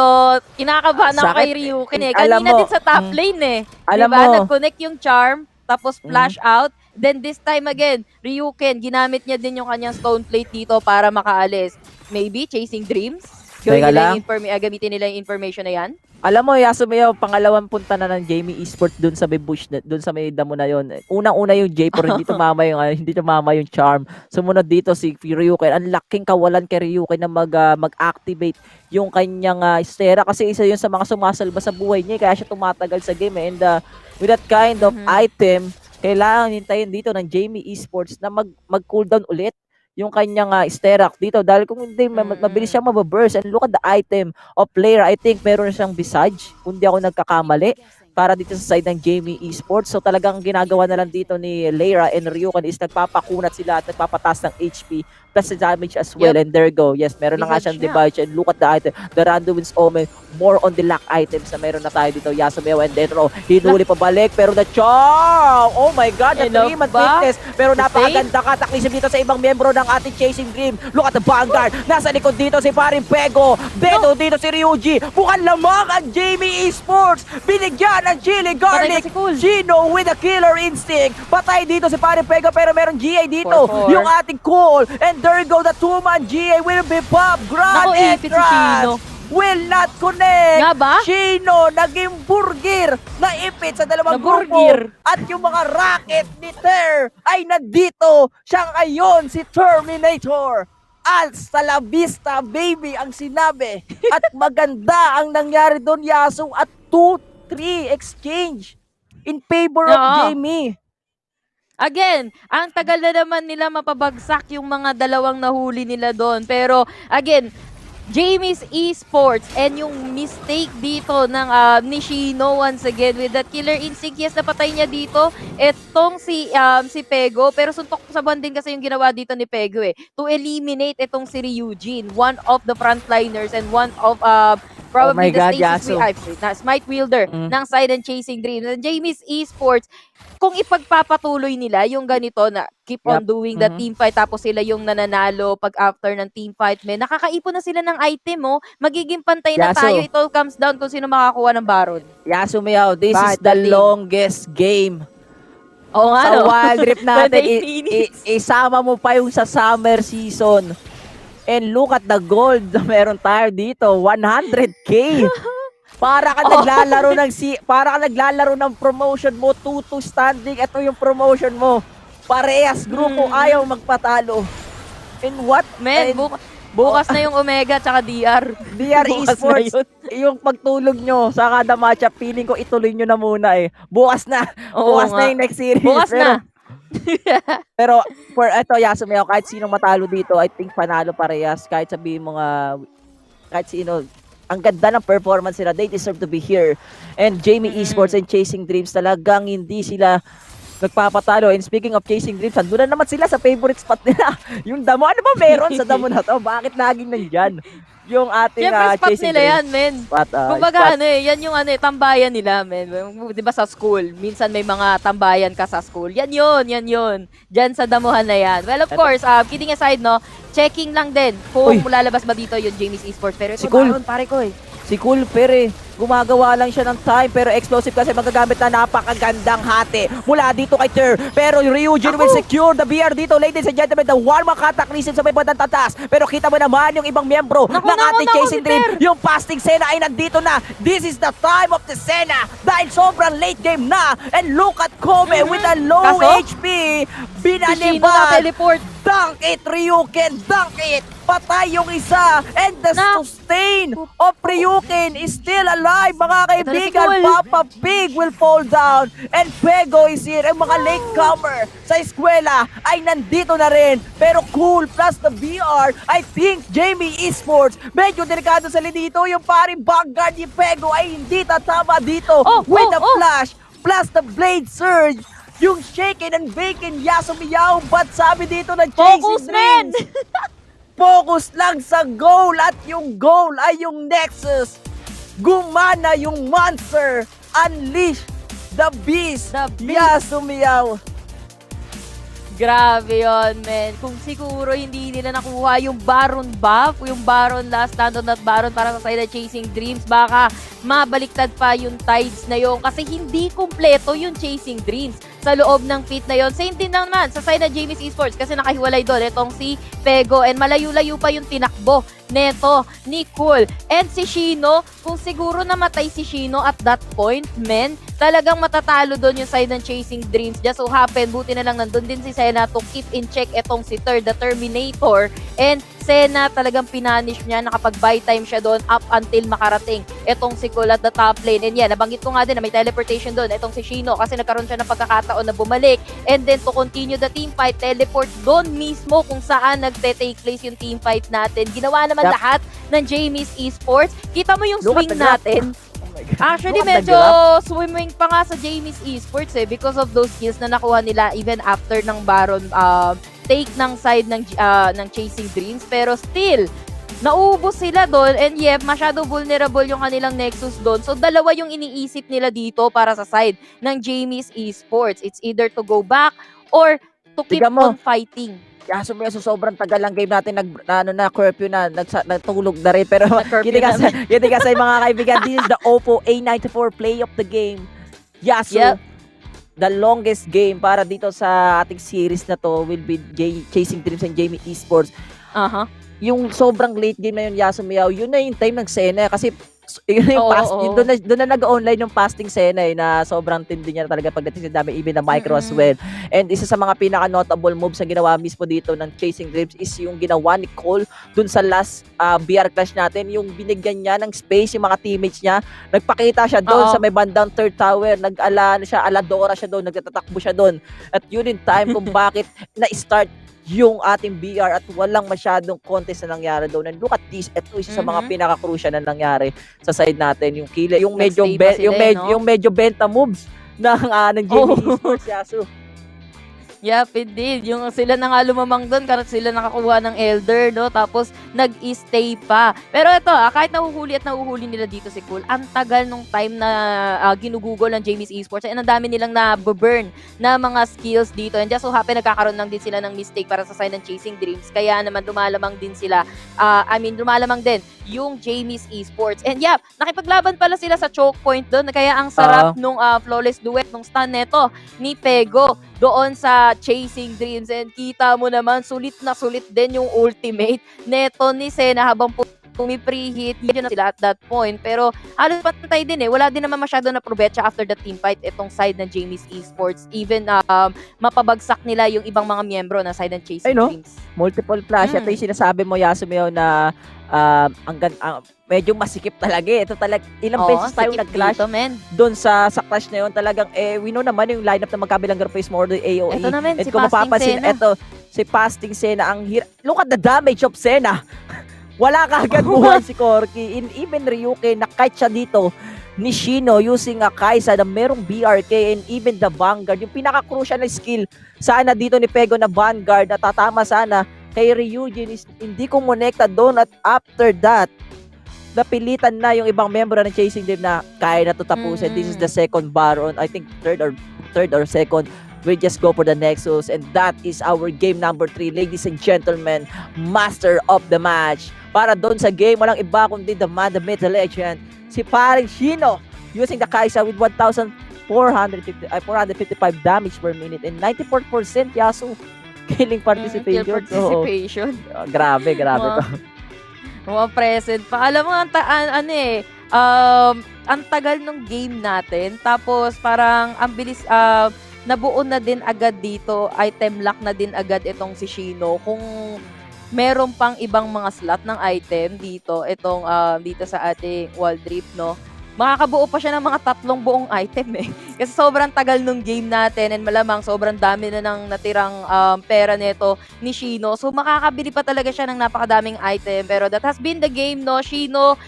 kinakabahan ako kay Ryuken Kanina din sa top lane diba? Nag-connect yung charm, tapos flash out. Then this time again, Ryuken, ginamit niya din yung kanyang stone plate dito para makaalis. Maybe Chasing Dreams? Gamitin nila yung information na yan? Alam mo, Yasumiyo, pangalawang punta na ng Jamie Esports dun sa may bush, dun sa may damo na yon. Unang-una yung J4, hindi tumama yung charm. Sumunod dito si Ryuken. Ang laking kawalan kay Ryuken na mag-activate yung kanyang Stera kasi isa yun sa mga sumasalba sa buhay niya. Kaya siya tumatagal sa game. And with that kind of item, kailangan hintayin dito ng Jamie Esports na mag-cooldown ulit yung kanyang Sterak dito dahil kung hindi mabilis siyang mababurst. And look at the item of player. I think meron siyang Visage kung di ako nagkakamali para dito sa side ng Jamie Esports. So talagang ginagawa na lang dito ni Leira and Ryuken is nagpapakunat sila at nagpapatas ng HP plus the damage as well. And there you go. Yes, meron na nga siyang device. And look at the item. The Randuin's Omen. More on the lock items na meron na tayo dito. Yasumiyo and Dentro. Hinuli pabalik. Pero the charm! Oh my God! The 3-month fitness. Pero napakaganda kataklisip dito sa ibang miyembro ng ating Chasing Dream. Look at the Vanguard. Nasa likod dito si paring Pego. Beto dito si Ryuji. Mukhang lamang ang Jamie Esports. Binigyan ng Chili Garlic. Gino with a killer instinct. Patay dito si paring Pego pero meron GA dito. Yung ating Cool. And there you go, the 2-man GA will be popped. Grand entrance. Will not connect. Nga ba? Chino, naging burger. Naipit sa dalawang grupo. At yung mga rocket ni Ter ay nandito. Siya ngayon, si Terminator. Hasta la vista, baby, ang sinabi. At maganda ang nangyari doon, Yasu. At 2-3 exchange in favor of Jamie. Again, ang tagal na naman nila mapabagsak yung mga dalawang nahuli nila doon. Pero again, Jamie's Esports and yung mistake dito ng Nishino once again with that killer instinct. Yes, napatay niya dito. Etong si Pego. Pero suntok sa buwan din kasi yung ginawa dito ni Pego to eliminate itong si Ryujin. One of the frontliners and one of probably smite wielder ng side and Chasing Dreams. And Jamie's Esports, kung ipagpapatuloy nila yung ganito na keep on doing the team fight tapos sila yung nananalo pag after ng team fight, nakakaipon na sila ng item magiging pantay na tayo. It all comes down kung sino makakuha ng Baron. Yasumiyo, this is the longest game. Sa Wild Rift natin, isama mo pa yung sa summer season. And look at the gold na meron tayo dito, 100k. Para ka naglalaro ng promotion mo, 2-2 standing. Ito yung promotion mo. Parehas grupo, ayaw magpatalo. And what? Bukas na yung Omega tsaka DR. DR Esports, yung pagtulog nyo sa kada matchup, feeling ko ituloy nyo na muna Bukas na. Bukas na yung next series. Bukas na. Pero for ito, Yasumiyo, kahit sinong matalo dito, I think panalo parehas. Kahit sabihin mo kahit sino, ang ganda ng performance nila. They deserve to be here. And Jamie Esports and Chasing Dreams talagang hindi sila nagpapatalo. And speaking of Chasing Dreams, andun na naman sila sa favorite spot nila. Yung damo. Ano ba meron sa damo na to? Bakit laging nandyan? Yung ating spot Chasing nila Dreams. Yan, men. Kumbaga, yan yung tambayan nila, men. Di ba sa school? Minsan may mga tambayan ka sa school. Yan yun. Diyan sa damuhan na yan. Well, of course, kidding aside, checking lang din kung lalabas ba dito yung Jamie's Esports. Pero ito, Baron, pare ko Si Culper gumagawa lang siya ng time pero explosive kasi magagamit na napakagandang hati mula dito kay Ter. Pero Ryujin will secure the BR dito, ladies and gentlemen. The warm cataclysm sa may bandang tatas. Pero kita mo naman yung ibang miyembro ng ating Chasing Dream. Yung fasting Senna ay nandito na. This is the time of the Senna dahil sobrang late game na. And look at Kobe with a low HP. Binaliban. Dunk it, Ryuken. Dunk it. Patay yung isa. And the sustain of Ryuken is still alive, mga kaibigan. Papa Pig will fall down. And Pego is here. Ang mga latecomer sa eskwela ay nandito na rin. Pero Cool plus the VR, I think Jamie Esports, medyo delikado sa dito. Yung paring Vanguard ni Pego ay hindi tatama dito. With the flash plus the blade surge. Yung shaken and vacant Yasumiyaw, but sabi dito na Chasing Dreams. Focus lang sa goal at yung goal ay yung Nexus. Gumana yung monster. Unleash the beast. Yasumiyaw. Grabe yon, men. Kung siguro hindi nila nakuha yung Baron buff, yung Baron last stand on that Baron para sa side ng Chasing Dreams, baka mabaliktad pa yung tides na yon kasi hindi kumpleto yung Chasing Dreams sa loob ng pit na yon. Same din naman sa side ng Jamie's Esports kasi nakahiwalay doon itong si Pego and malayo-layo pa yung tinakbo neto ni Cool. And si Shino, kung siguro namatay si Shino at that point, men, talagang matatalo doon yung side ng Chasing Dreams. Just so happen, buti na lang nandun din si Senna to keep in check etong si Third, the Terminator. And Senna talagang pinanish niya, nakapag-buy time siya doon up until makarating etong si Cool at the top lane. And yan, nabanggit ko nga din na may teleportation doon etong si Shino kasi nagkaroon siya ng pagkakataon na bumalik. And then to continue the team fight, teleport doon mismo kung saan nagte-take place yung team fight natin. Ginawa naman lahat ng Jamie's Esports. Kita mo yung swing natin. Actually, medyo swimming pa nga sa Jamie's Esports because of those kills na nakuha nila even after ng Baron take ng side ng Chasing Dreams. Pero still, naubos sila doon and masyado vulnerable yung kanilang Nexus doon. So, dalawa yung iniisip nila dito para sa side ng Jamie's Esports. It's either to go back or to keep on fighting. So sobrang tagal lang game natin curfew na natulog na rin pero hindi kasi mga kaibigan, this is the Oppo A94 play of the game. The longest game para dito sa ating series na to will be Chasing Dreams and Jamie Esports. Yung sobrang late game na yun, Yasumiyaw, yun na yung time ng Senna kasi doon na nag-online yung fasting Senna na sobrang tindi niya talaga pagdating sa dami even na micro as well. And isa sa mga pinaka-notable moves na ginawa mismo dito ng Chasing Dreams is yung ginawa ni Cole dun sa last BR clash natin, yung binigyan niya ng space yung mga teammates niya. Nagpakita siya doon sa may bandang third tower, aladora siya doon, nagtatakbo siya doon. At yun yung time kung bakit na-start yung ating BR at walang masyadong contest na nangyari doon. And look at this, ito isa sa mga pinaka-crucial na nangyari sa side natin, yung killer, yung medyo benta moves ng Jamie Esports, Yasu. Yep, indeed. Yung sila na nga lumamang doon kasi sila nakakuha ng Elder, no? Tapos nag-stay pa. Pero ito, kahit nahuhuli nila dito si Cool, ang tagal nung time na ginugugol ng Jamie's Esports, ang dami nilang na-burn na mga skills dito. And just so happen, nagkakaroon lang din sila ng mistake para sa side ng Chasing Dreams. Kaya naman lumalamang din sila. Lumalamang din yung Jamie's Esports. And nakipaglaban pala sila sa choke point doon. Kaya ang sarap nung flawless duet nung stun neto ni Pego doon sa Chasing Dreams. And kita mo naman, sulit na sulit din yung ultimate neto ni Senna habang pumi-preheat. Yun na sila at that point. Pero halos pantay din Wala din naman masyado na probecha after the team fight itong side ng Jamie's Esports. Even mapabagsak nila yung ibang mga miyembro na side ng Chasing Dreams. Multiple flash. Ito yung sinasabi mo, Yasumiyaw, na medyo masikip talaga Ito talaga, ilang beses tayo nag-clash doon sa clash na yun. Talagang, we know naman yung lineup na magkabilang group face more than AOE. Ito naman, si Fasting Senna. Si Fasting Senna, look at the damage of Senna. Wala kaagad buhay si Corky. Even Ryuken, na kahit siya dito, ni Shino using a Kaisa na merong BRK and even the Vanguard. Yung pinaka-crucial na skill sana dito ni Pego na Vanguard na tatama sana kay Ryujin is hindi kumonekta doon at after that, napilitan na yung ibang member ng Chasing Dream na kaya na to tapusin. This is the second Baron. I think third or second we just go for the Nexus. And that is our game number 3, ladies and gentlemen, master of the match. Para doon sa game, walang iba kundi the man, the myth, the legend, si paring Shino, using the Kaisa with 455 damage per minute and 94% Yasu killing participation. Kill participation. So, grabe to. Mga present pa. Alam mo, ang tagal ng game natin. Tapos parang ang bilis, nabuo na din agad dito. Item lock na din agad itong si Shino. Kung meron pang ibang mga slot ng item dito, dito sa ating wall drip, no? Makakabuo pa siya ng mga 3 buong item eh. Kasi sobrang tagal nung game natin and malamang sobrang dami na ng natirang pera nito ni Shino. So makakabili pa talaga siya ng napakadaming item. Pero that has been the game, no? Shino,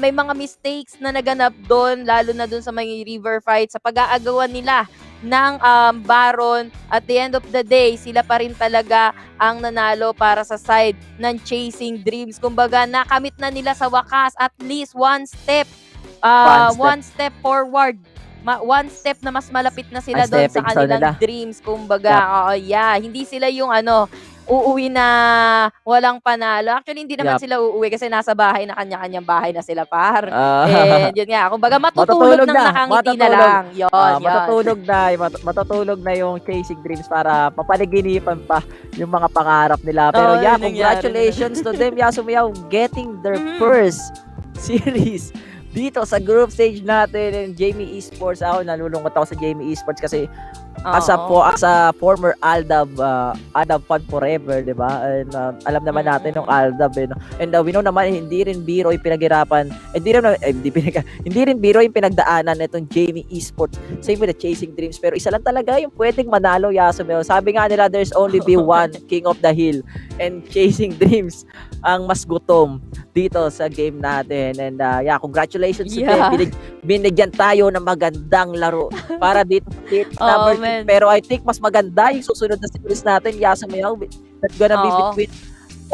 may mga mistakes na naganap doon, lalo na doon sa mga river fight, sa pag-aagawan nila ng Baron. At the end of the day, sila pa rin talaga ang nanalo para sa side ng Chasing Dreams. Kumbaga, nakamit na nila sa wakas at least one step forward. One step na mas malapit na sila doon sa kanilang dreams. Kumbaga, hindi sila yung uuwi na walang panalo. Actually, hindi naman sila uuwi kasi nasa bahay na kanya-kanyang bahay na sila, par. And yun nga, kumbaga matutulog nang nakangiti na lang. Matutulog na yung Chasing Dreams para papaliginipan pa yung mga pangarap nila. Pero congratulations to them, Yasumiyaw, getting their first series dito sa group stage natin. And Jamie Esports, nalulungkot ako sa Jamie Esports kasi as a former Aldab fan forever, di ba? And alam naman natin yung Aldab, and we know naman hindi rin biro yung pinaghirapan, hindi rin biro yung pinagdaanan nitong Jamie Esports, same with the Chasing Dreams. Pero isa lang talaga yung pwedeng manalo, Yasumel. Sabi nga nila, there's only be one King of the Hill, and Chasing Dreams ang mas gutom dito sa game natin. And congratulations to them. Binigyan tayo ng magandang laro para dito number 2. Pero I think mas maganda yung susunod na series natin, Yasumayaw. That's gonna be between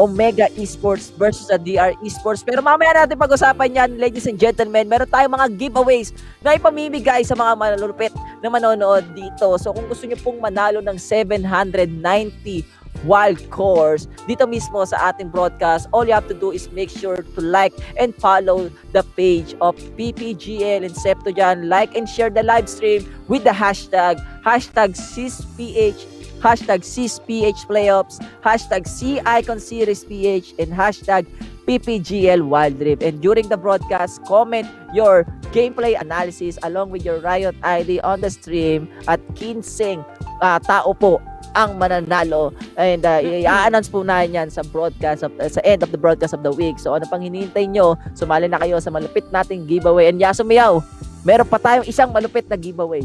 Omega Esports versus the DR Esports. Pero mamaya natin pag-usapan yan, ladies and gentlemen. Meron tayong mga giveaways na ipamimigay sa mga malulupit na manonood dito. So kung gusto nyo pong manalo ng 790 wild cores dito mismo sa ating broadcast, all you have to do is make sure to like and follow the page of PPGL. And septo dyan, like and share the live stream with the hashtag SISPH, hashtag SISPH Playoffs, hashtag C-Icon Series PH, and hashtag PPGL Wild Trip. And during the broadcast, comment your gameplay analysis along with your Riot ID on the stream at 15 tao po ang mananalo. And i-announce po na yan sa broadcast sa end of the broadcast of the week. So ano pang hinihintay nyo? Sumali na kayo sa malupit nating giveaway. And Yasumiyaw, meron pa tayong isang malupit na giveaway.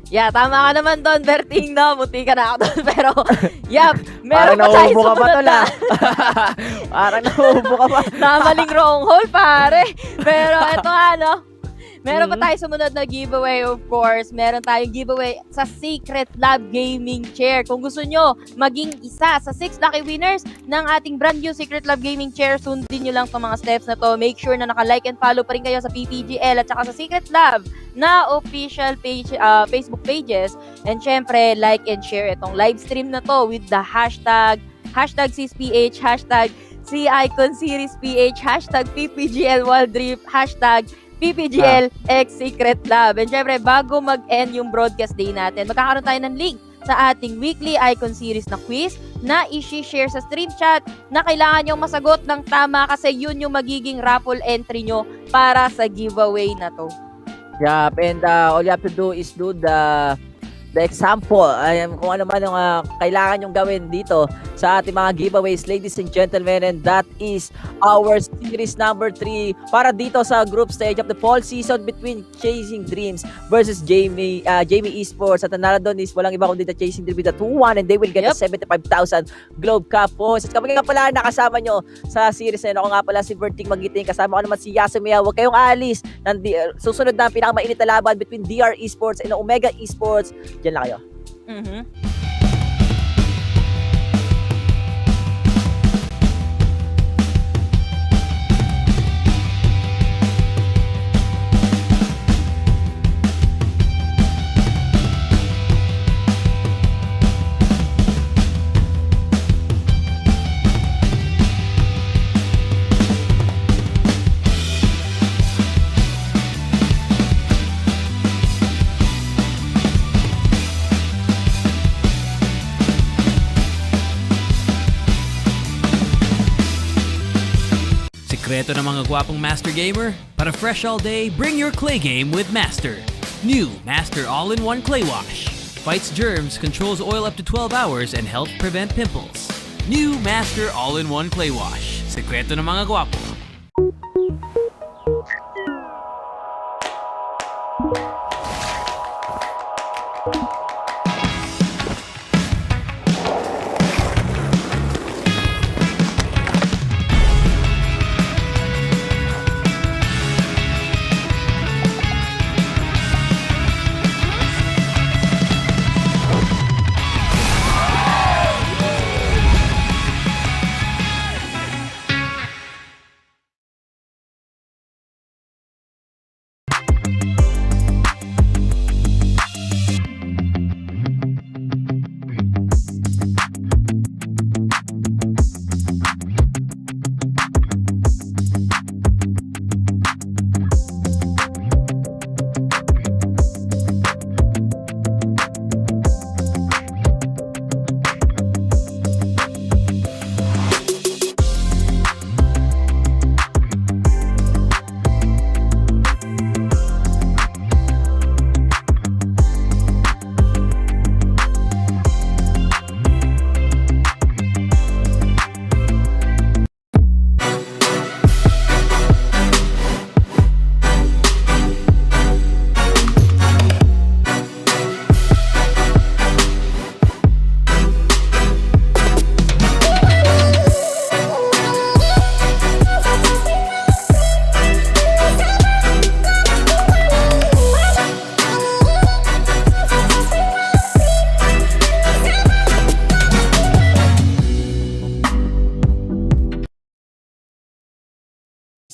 Tama ka naman doon, Berting, no? Muti ka na ako doon. Pero, parang meron pa tayo nauubo ka pa tol, Parang nauubo ka pa. Namaling wrong hole, pare. Pero, eto meron pa tayo sumunod na giveaway, of course. Meron tayong giveaway sa Secret Lab Gaming Chair. Kung gusto nyo maging isa sa 6 lucky winners ng ating brand new Secret Lab Gaming Chair, sundin nyo lang itong mga steps na to. Make sure na naka-like and follow pa rin kayo sa PPGL at saka sa Secret Lab na official page, Facebook pages. And syempre, like and share itong live stream na to with the hashtag SISPH, hashtag C-Icon Series PH, hashtag PPGL Wild Trip, hashtag PPGL X Secret Lab. And syempre, bago mag-end yung broadcast day natin, magkakaroon tayo ng link sa ating weekly Icon Series na quiz na i-share sa stream chat na kailangan nyong masagot ng tama kasi yun yung magiging raffle entry nyo para sa giveaway na to. And all you have to do is do the example, kung ano man yung kailangan nyong gawin dito sa ating mga giveaways, ladies and gentlemen. And that is our series number 3 para dito sa group stage of the fall season between Chasing Dreams versus Jamie Esports. At nanalo doon is walang iba kundi the Chasing Dreams with the 2-1, and they will get the 75,000 Globe Cup points. At kami nga pala nakasama nyo sa series na yun. Ako nga pala si Berting Magiting, kasama ko naman si Yasumiya. Huwag kayong alis. Susunod na pinakamainit na laban between DR Esports and Omega Esports. Diyan lang kayo. Sekreto ng mga gwapong Master Gamer? Para fresh all day, bring your clay game with Master. New Master All-in-One Clay Wash. Fights germs, controls oil up to 12 hours, and helps prevent pimples. New Master All-in-One Clay Wash. Sekreto ng mga gwapo.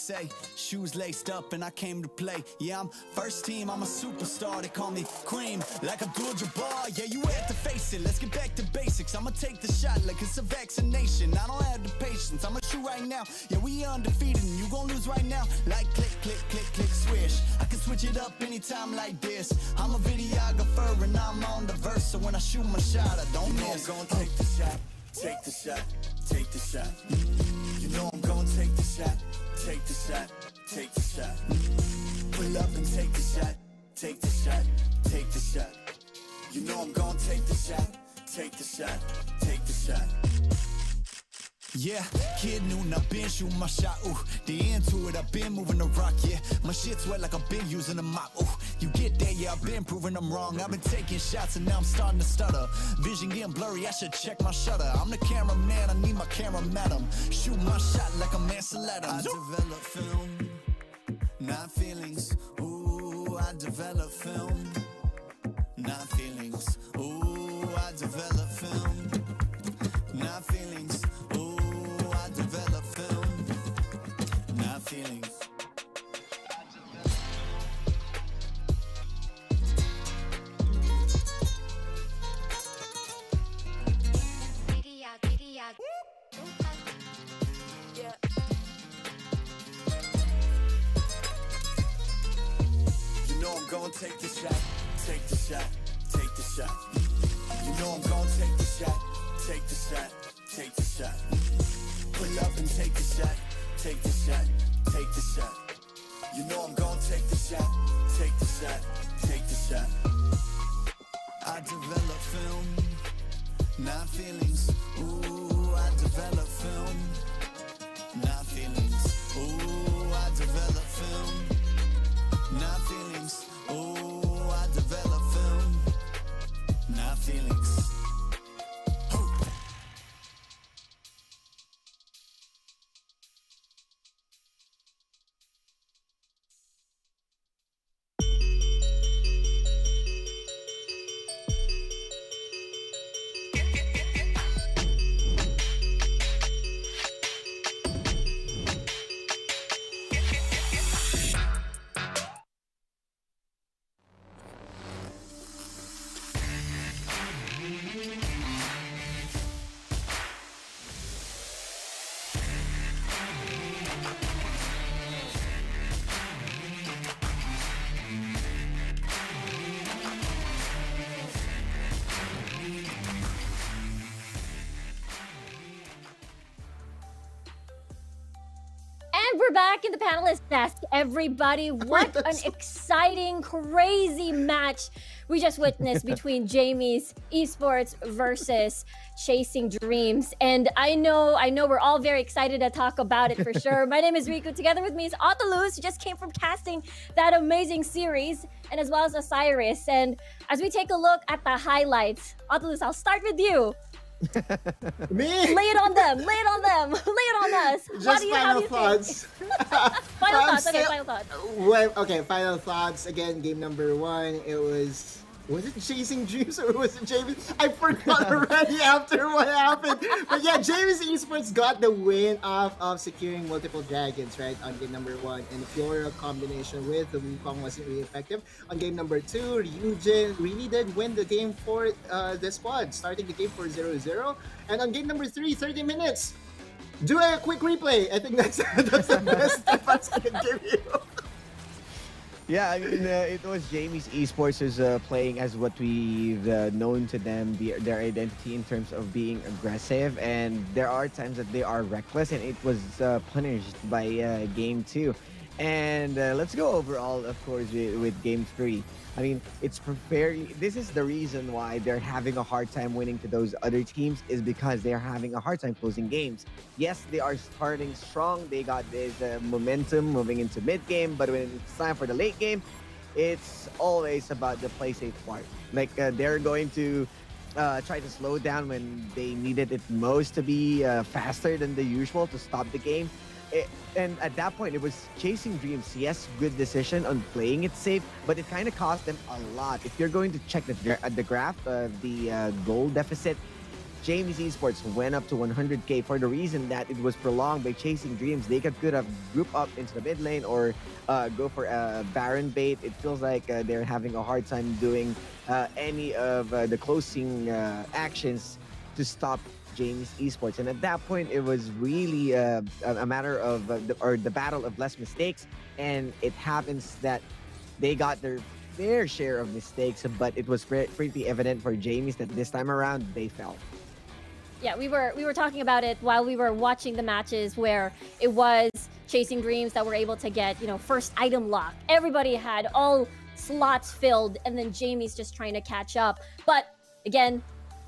Say, shoes laced up and I came to play. Yeah, I'm first team, I'm a superstar. They call me Cream, like Abdul-Jabbar. Yeah, you had to face it. Let's get back to basics. I'ma take the shot like it's a vaccination. I don't have the patience. I'ma shoot right now. Yeah, we undefeated and you gon' lose right now. Like click, click, click, click, swish. I can switch it up anytime like this. I'm a videographer and I'm on the verse. So when I shoot my shot, I don't miss. I'm gonna take the shot, take the shot, take the shot. You know I'm gonna take the shot. Take the shot, take the shot. Pull up and take the shot, take the shot, take the shot. You know I'm gonna take the shot, take the shot, take the shot. Yeah, kid noon, I've been shooting my shot, ooh. The into it, I've been moving the rock, yeah. My shit's wet like I've been using a mop, ooh. You get there, yeah, I've been proving I'm wrong. I've been taking shots and now I'm starting to stutter. Vision getting blurry, I should check my shutter. I'm the cameraman, I need my camera madam. Shoot my shot like a Mansell Adams. I develop film, not feelings. Ooh, I develop film, not feelings. Ooh, I develop film, not feelings. Ooh, I develop film, not feelings. You know I'm gonna take the shot, take the shot, take the shot. You know I'm gonna take the shot, take the shot, take the shot. Pull up and take the shot, take the shot, take the shot. You know I'm gonna take the shot, take the shot, take the shot. I develop film, not feelings. Ooh, I develop film, not feelings. Ooh, I develop film, not feelings. Ooh, I develop film, not feelings. we're back in the panelist desk, everybody. What an exciting, crazy match we just witnessed between Jamie's Esports versus Chasing Dreams. And I know we're all very excited to talk about it for sure. My name is Riku. Together with me is Otoluz, who just came from casting that amazing series, and as well as Osiris. And as we take a look at the highlights, Otoluz, I'll start with you. Me? Lay it on them. Lay it on them. Lay it on us. Just final thoughts. Final thoughts. Okay, final thoughts. Well, okay, final thoughts. Again, game number 1. It was it Chasing Dreams or was it Jamie? I forgot already after what happened. But yeah, Jamie's Esports got the win of securing multiple dragons, right, on game number 1. And the Fiora combination with the Wukong wasn't really effective. On game number 2, Ryujin really did win the game for the squad, starting the game for 0-0. And on game number 3, 30 minutes. Do a quick replay. I think that's the best advice I can give you. Yeah, I mean, it was Jamie's Esports who's playing as what we've known to them, their identity in terms of being aggressive. And there are times that they are reckless, and it was punished by Game 2. And let's go overall, of course, with Game 3. I mean, this is the reason why they're having a hard time winning to those other teams, is because they're having a hard time closing games. Yes, they are starting strong. They got this momentum moving into mid-game, but when it's time for the late game, it's always about the play safe part. Like, they're going to try to slow down when they needed it most to be faster than the usual to stop the game. And at that point, it was Chasing Dreams. Yes, good decision on playing it safe, but it kind of cost them a lot. If you're going to check the graph of the goal deficit, Jamie's Esports went up to 100k for the reason that it was prolonged by Chasing Dreams. They could have grouped up into the mid lane or go for a Baron bait. It feels like they're having a hard time doing any of the closing actions to stop Jamie's Esports. And at that point, it was really a matter of the battle of less mistakes. And it happens that they got their fair share of mistakes, but it was pretty evident for Jamie's that this time around they fell. Yeah, we were talking about it while we were watching the matches, where it was Chasing Dreams that were able to get, first item lock. Everybody had all slots filled, and then Jamie's just trying to catch up. But again,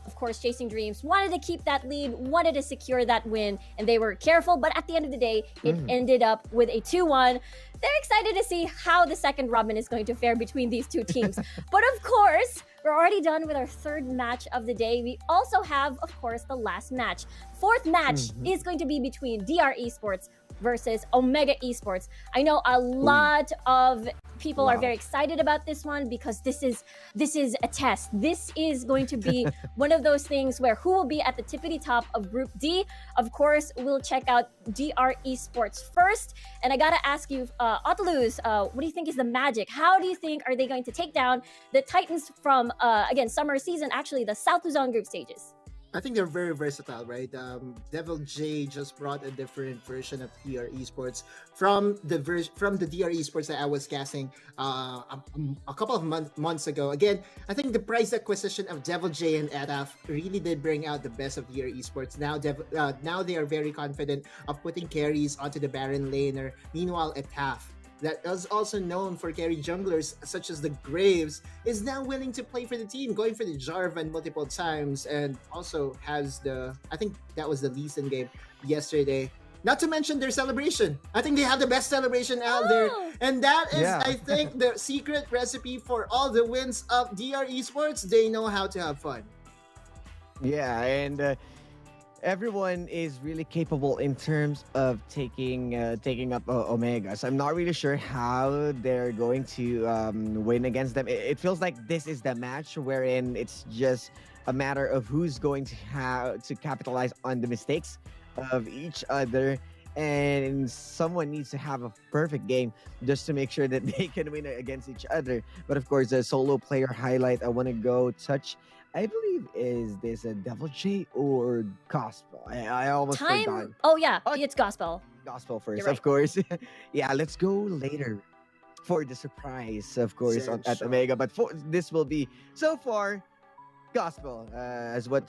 of course, Chasing Dreams wanted to keep that lead, wanted to secure that win, and they were careful. But at the end of the day, it ended up with a 2-1. They're excited to see how the second Robin is going to fare between these two teams. But of course, we're already done with our third match of the day. We also have, of course, the last match. Fourth match is going to be between DR Esports versus Omega Esports. I know a lot of people are very excited about this one because this is a test. This is going to be one of those things where who will be at the tippity top of Group D. Of course, we'll check out DR Esports first. And I gotta ask you, Otoluz, what do you think is the magic? How do you think are they going to take down the Titans from, again, summer season, actually the South Luzon group stages? I think they're very versatile, right? Devil J just brought a different version of DR Esports from the DR Esports that I was casting a couple of months ago. Again, I think the price acquisition of Devil J and Edaf really did bring out the best of DR Esports. Now they are very confident of putting carries onto the Baron laner. Meanwhile, Edaf, that is also known for carry junglers such as the Graves, is now willing to play for the team, going for the Jarvan multiple times, and also has I think that was the Lee Sin game yesterday. Not to mention their celebration. I think they have the best celebration out there. And that is, I think, the secret recipe for all the wins of DR Esports. They know how to have fun. Yeah, and everyone is really capable in terms of taking up Omegas. I'm not really sure how they're going to win against them. It feels like this is the match wherein it's just a matter of who's going to have to capitalize on the mistakes of each other, and someone needs to have a perfect game just to make sure that they can win against each other. But of course, the solo player highlight I want to go touch, I believe, is this a Devil J or Gospel? I almost forgot. Oh yeah, it's Gospel. Gospel first, Right. of course. Yeah, let's go later for the surprise, of course, at Omega. But this will be, so far, Gospel, as what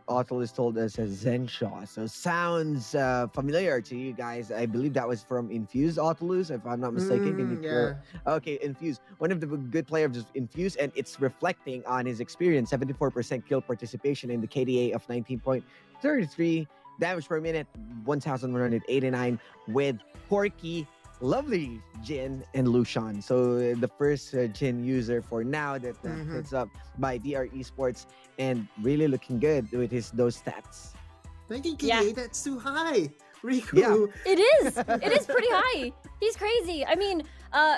Othel has told us as Zenshaw. So sounds familiar to you guys. I believe that was from Infuse Othelus, if I'm not mistaken. Can you Okay, Infuse. One of the good players of Infuse, and it's reflecting on his experience. 74% kill participation in the KDA of 19.33. Damage per minute, 1,189 with Porky, Lovely, Jin, and Lucian. So the first Jin user for now that picks up by DR Esports, and really looking good with those stats. 19K, that's too high. Riku. Yeah. It is. It is pretty high. He's crazy. I mean,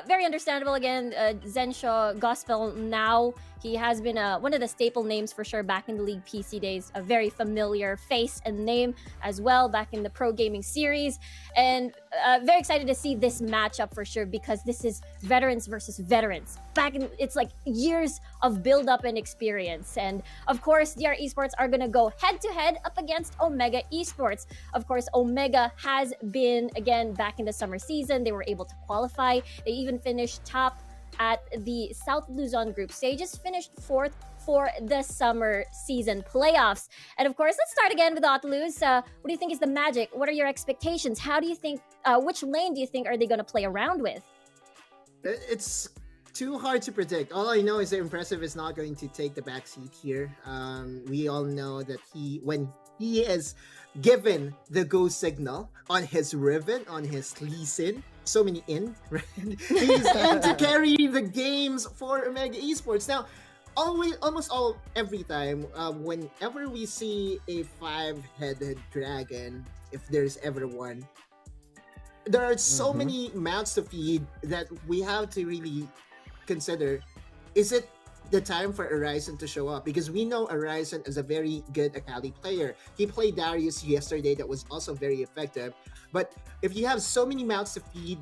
very understandable again. Zenshaw Gospel now. He has been one of the staple names for sure back in the League PC days. A very familiar face and name as well back in the Pro Gaming series. And very excited to see this matchup for sure, because this is veterans versus veterans. It's like years of build-up and experience. And of course, DR Esports are going to go head-to-head up against Omega Esports. Of course, Omega has been, again, back in the summer season. They were able to qualify. They even finished top at the South Luzon group stages, finished fourth for the summer season playoffs. And of course, let's start again with Oteluz. What do you think is the magic? What are your expectations? How do you think, which lane do you think are they going to play around with? It's too hard to predict. All I know is that Impressive is not going to take the backseat here. We all know that when he is given the go signal on his Riven, on his Lee Sin, so many in, right? He's in to carry the games for Omega Esports. Now, every time, whenever we see a 5-headed dragon, if there's ever one, there are so many mouths to feed that we have to really consider. Is it the time for Arisen to show up? Because we know Arisen is a very good Akali player. He played Darius yesterday that was also very effective. But if you have so many mouths to feed,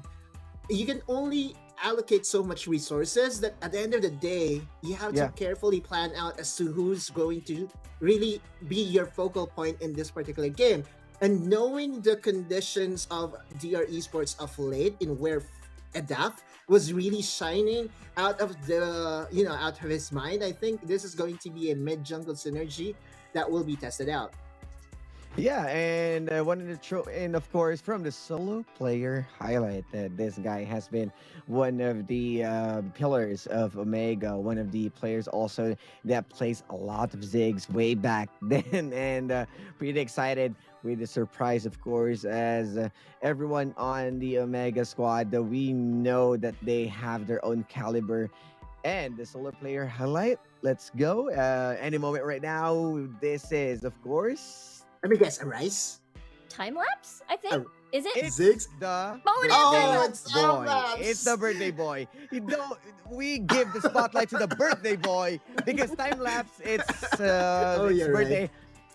you can only allocate so much resources that at the end of the day, you have to carefully plan out as to who's going to really be your focal point in this particular game. And knowing the conditions of DR Esports of late, in where Edaf was really shining out of his mind, I think this is going to be a mid-jungle synergy that will be tested out. Yeah, and and of course, from the solo player highlight, this guy has been one of the pillars of Omega, one of the players also that plays a lot of Ziggs way back then, and pretty excited with the surprise, of course, as everyone on the Omega squad, we know that they have their own caliber. And the solo player highlight, let's go. Any moment right now, this is, of course... Let me guess, Arise? Time lapse, I think. Is it? It's Ziggs? the Oh, it's the birthday boy. We give the spotlight to the birthday boy because time lapse. It's his birthday. Right.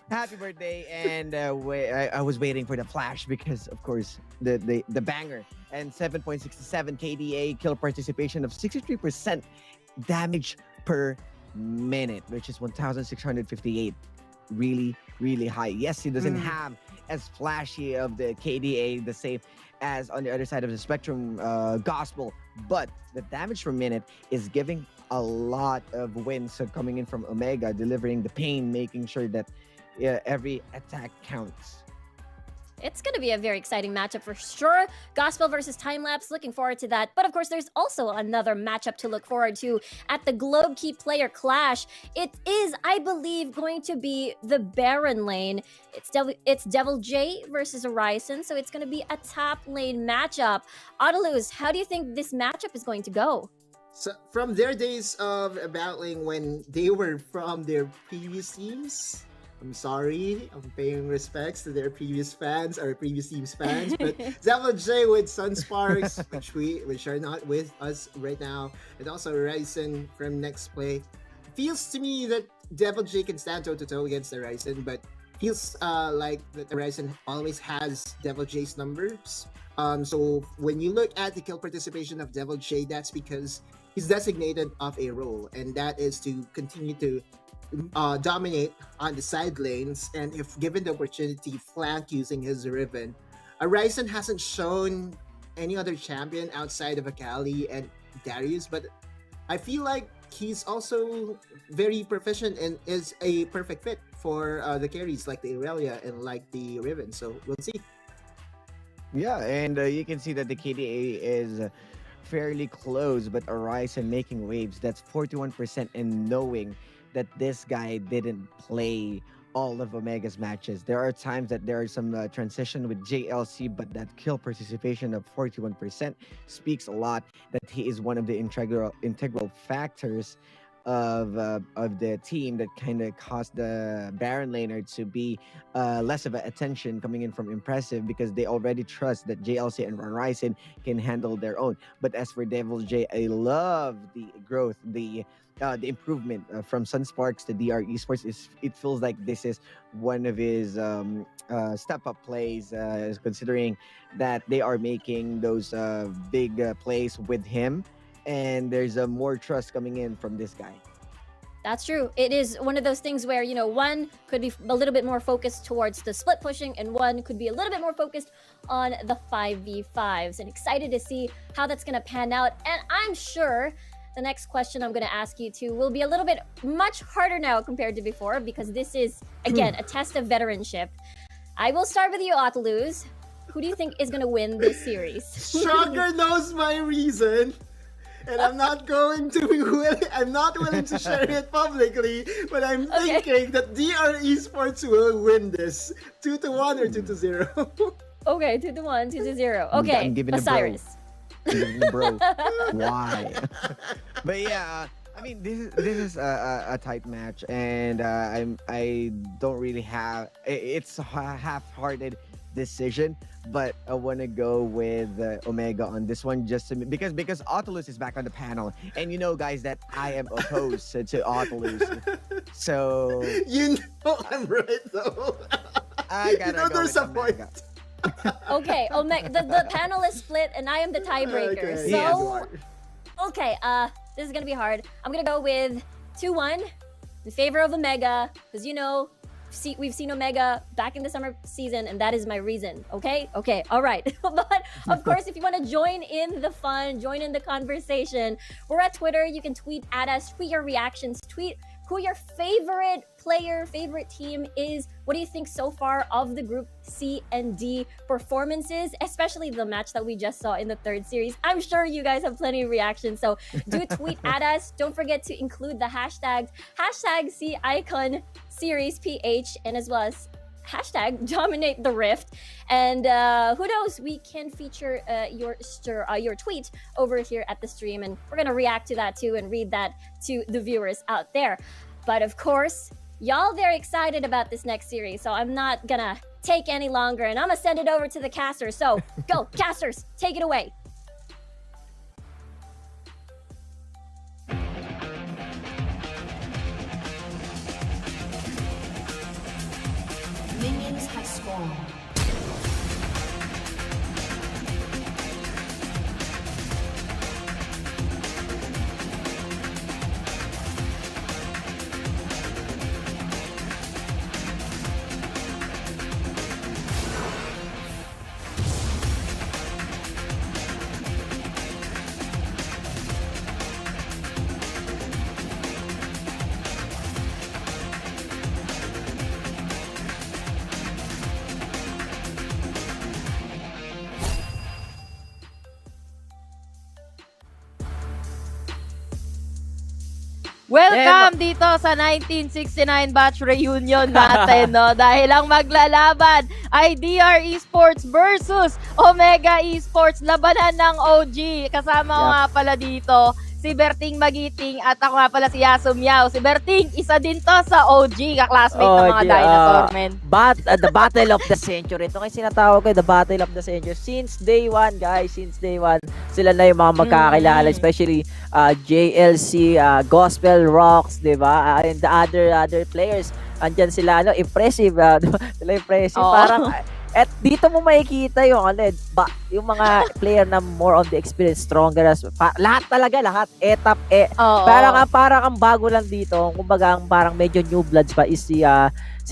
Happy birthday! And I was waiting for the flash because, of course, the banger and 7.67 KDA kill participation of 63% damage per minute, which is 1,658. Really, really high. Yes, he doesn't have as flashy of the KDA, the same as on the other side of the spectrum, Gospel, but the damage per minute is giving a lot of wins coming in from Omega, delivering the pain, making sure that every attack counts. It's going to be a very exciting matchup for sure. Gospel versus Timelapse, looking forward to that. But of course, there's also another matchup to look forward to at the Globe Key Player Clash. It is, I believe, going to be the Baron lane. It's Devil J versus Horizon, so it's going to be a top lane matchup. Autoluz, how do you think this matchup is going to go? So from their days of battling when they were from their previous teams, I'm sorry, I'm paying respects to their previous fans, or previous team's fans, but Devil J with Sunsparks, which are not with us right now, and also Horizon from Next Play. Feels to me that Devil J can stand toe-to-toe against Horizon, but feels like that Horizon always has Devil J's numbers. So when you look at the kill participation of Devil J, that's because he's designated of a role, and that is to continue to dominate on the side lanes, and if given the opportunity, flank using his Riven. Horizon hasn't shown any other champion outside of Akali and Darius, but I feel like he's also very proficient and is a perfect fit for the carries like the Irelia and like the Riven. So we'll see. Yeah, and you can see that the KDA is fairly close, but Arise and making waves. That's 41%, and knowing that this guy didn't play all of Omega's matches. There are times that there are some transition with JLC, but that kill participation of 41% speaks a lot that he is one of the integral factors of the team that kind of caused the Baron laner to be less of an attention coming in from Impressive, because they already trust that JLC and Horizon can handle their own. But as for Devil J, I love the growth, the improvement from Sunsparks to DR Esports. It feels like this is one of his step up plays, considering that they are making those big plays with him, and there's more trust coming in from this guy. That's true. It is one of those things where, one could be a little bit more focused towards the split pushing, and one could be a little bit more focused on the 5v5s. And excited to see how that's going to pan out. And I'm sure the next question I'm going to ask you two will be a little bit much harder now compared to before, because this is, again, a test of veteranship. I will start with you, Otaluz. Who do you think is going to win this series? Shocker knows my reason. And I'm not going to be I'm not willing to share it publicly, but I'm thinking that DR Esports will win this 2-1 or 2-0. Okay, 2-1, 2-0. Okay, I'm giving Osiris. Bro, why? But yeah, I mean, this is a tight match, and I don't really have. It's a half-hearted decision, but I want to go with Omega on this one, just because Otalus is back on the panel, and guys, that I am opposed to Otalus. So I'm right though. I gotta go there's with a Omega. point. Okay, Omega. The panel is split, and I am the tiebreaker. Okay. So, okay, this is gonna be hard. I'm gonna go with 2-1 in favor of Omega, because we've seen Omega back in the summer season, and that is my reason. Okay, all right. But of course, if you want to join in the fun, join in the conversation, we're at Twitter. You can tweet at us, tweet your reactions, tweet who your favorite player, favorite team is. What do you think so far of the Group C and D performances, especially the match that we just saw in the third series? I'm sure you guys have plenty of reactions, so do tweet at us. Don't forget to include the hashtags, #CIconSeriesPH, and as well as #DominateTheRift. And who knows, we can feature your tweet over here at the stream, and we're gonna react to that too and read that to the viewers out there. But of course, y'all very excited about this next series, so I'm not gonna take any longer, and I'm gonna send it over to the casters. So go, casters, take it away. Minions have spawned. Welcome dito sa 1969 batch reunion natin, no? Dahil ang maglalaban ay DR Esports versus Omega Esports, labanan ng OG. Kasama ko nga pala dito si Berting Magiting at ako nga pala si Yasum Yao. Si Berting, isa din to sa OG, ka-classmate ng mga dinosaur men. The battle of the century. Ito kayo sinatawag ko, the battle of the century. Since day one, guys, sila na yung mga magkakilala, especially JLC, Gospel Rocks, di ba? And the other players, andyan sila, impressive. Sila impressive. Parang, at dito mo makikita yung yung mga player na more on the experience, stronger lahat. Parang ang bago lang dito, kumbaga parang medyo new bloods pa is si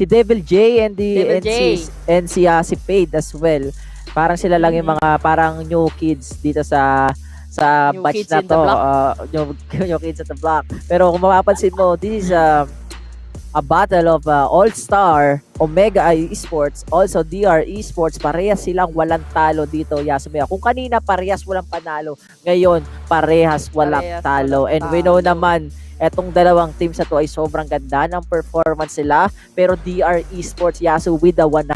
Devil J and si Fade as well. Parang sila lang yung mga parang new kids dito sa sa New batch kids na in the to, block. yung kids at the block. Pero kung mapapansin mo, this is a battle of All-Star, Omega Esports, also DR Esports. Parehas silang walang talo dito, Yasumaya. Kung kanina parehas walang panalo, ngayon parehas walang talo. And we know naman, etong dalawang teams na to ay sobrang ganda ng performance nila. Pero DR Esports, Yasu, with a 100%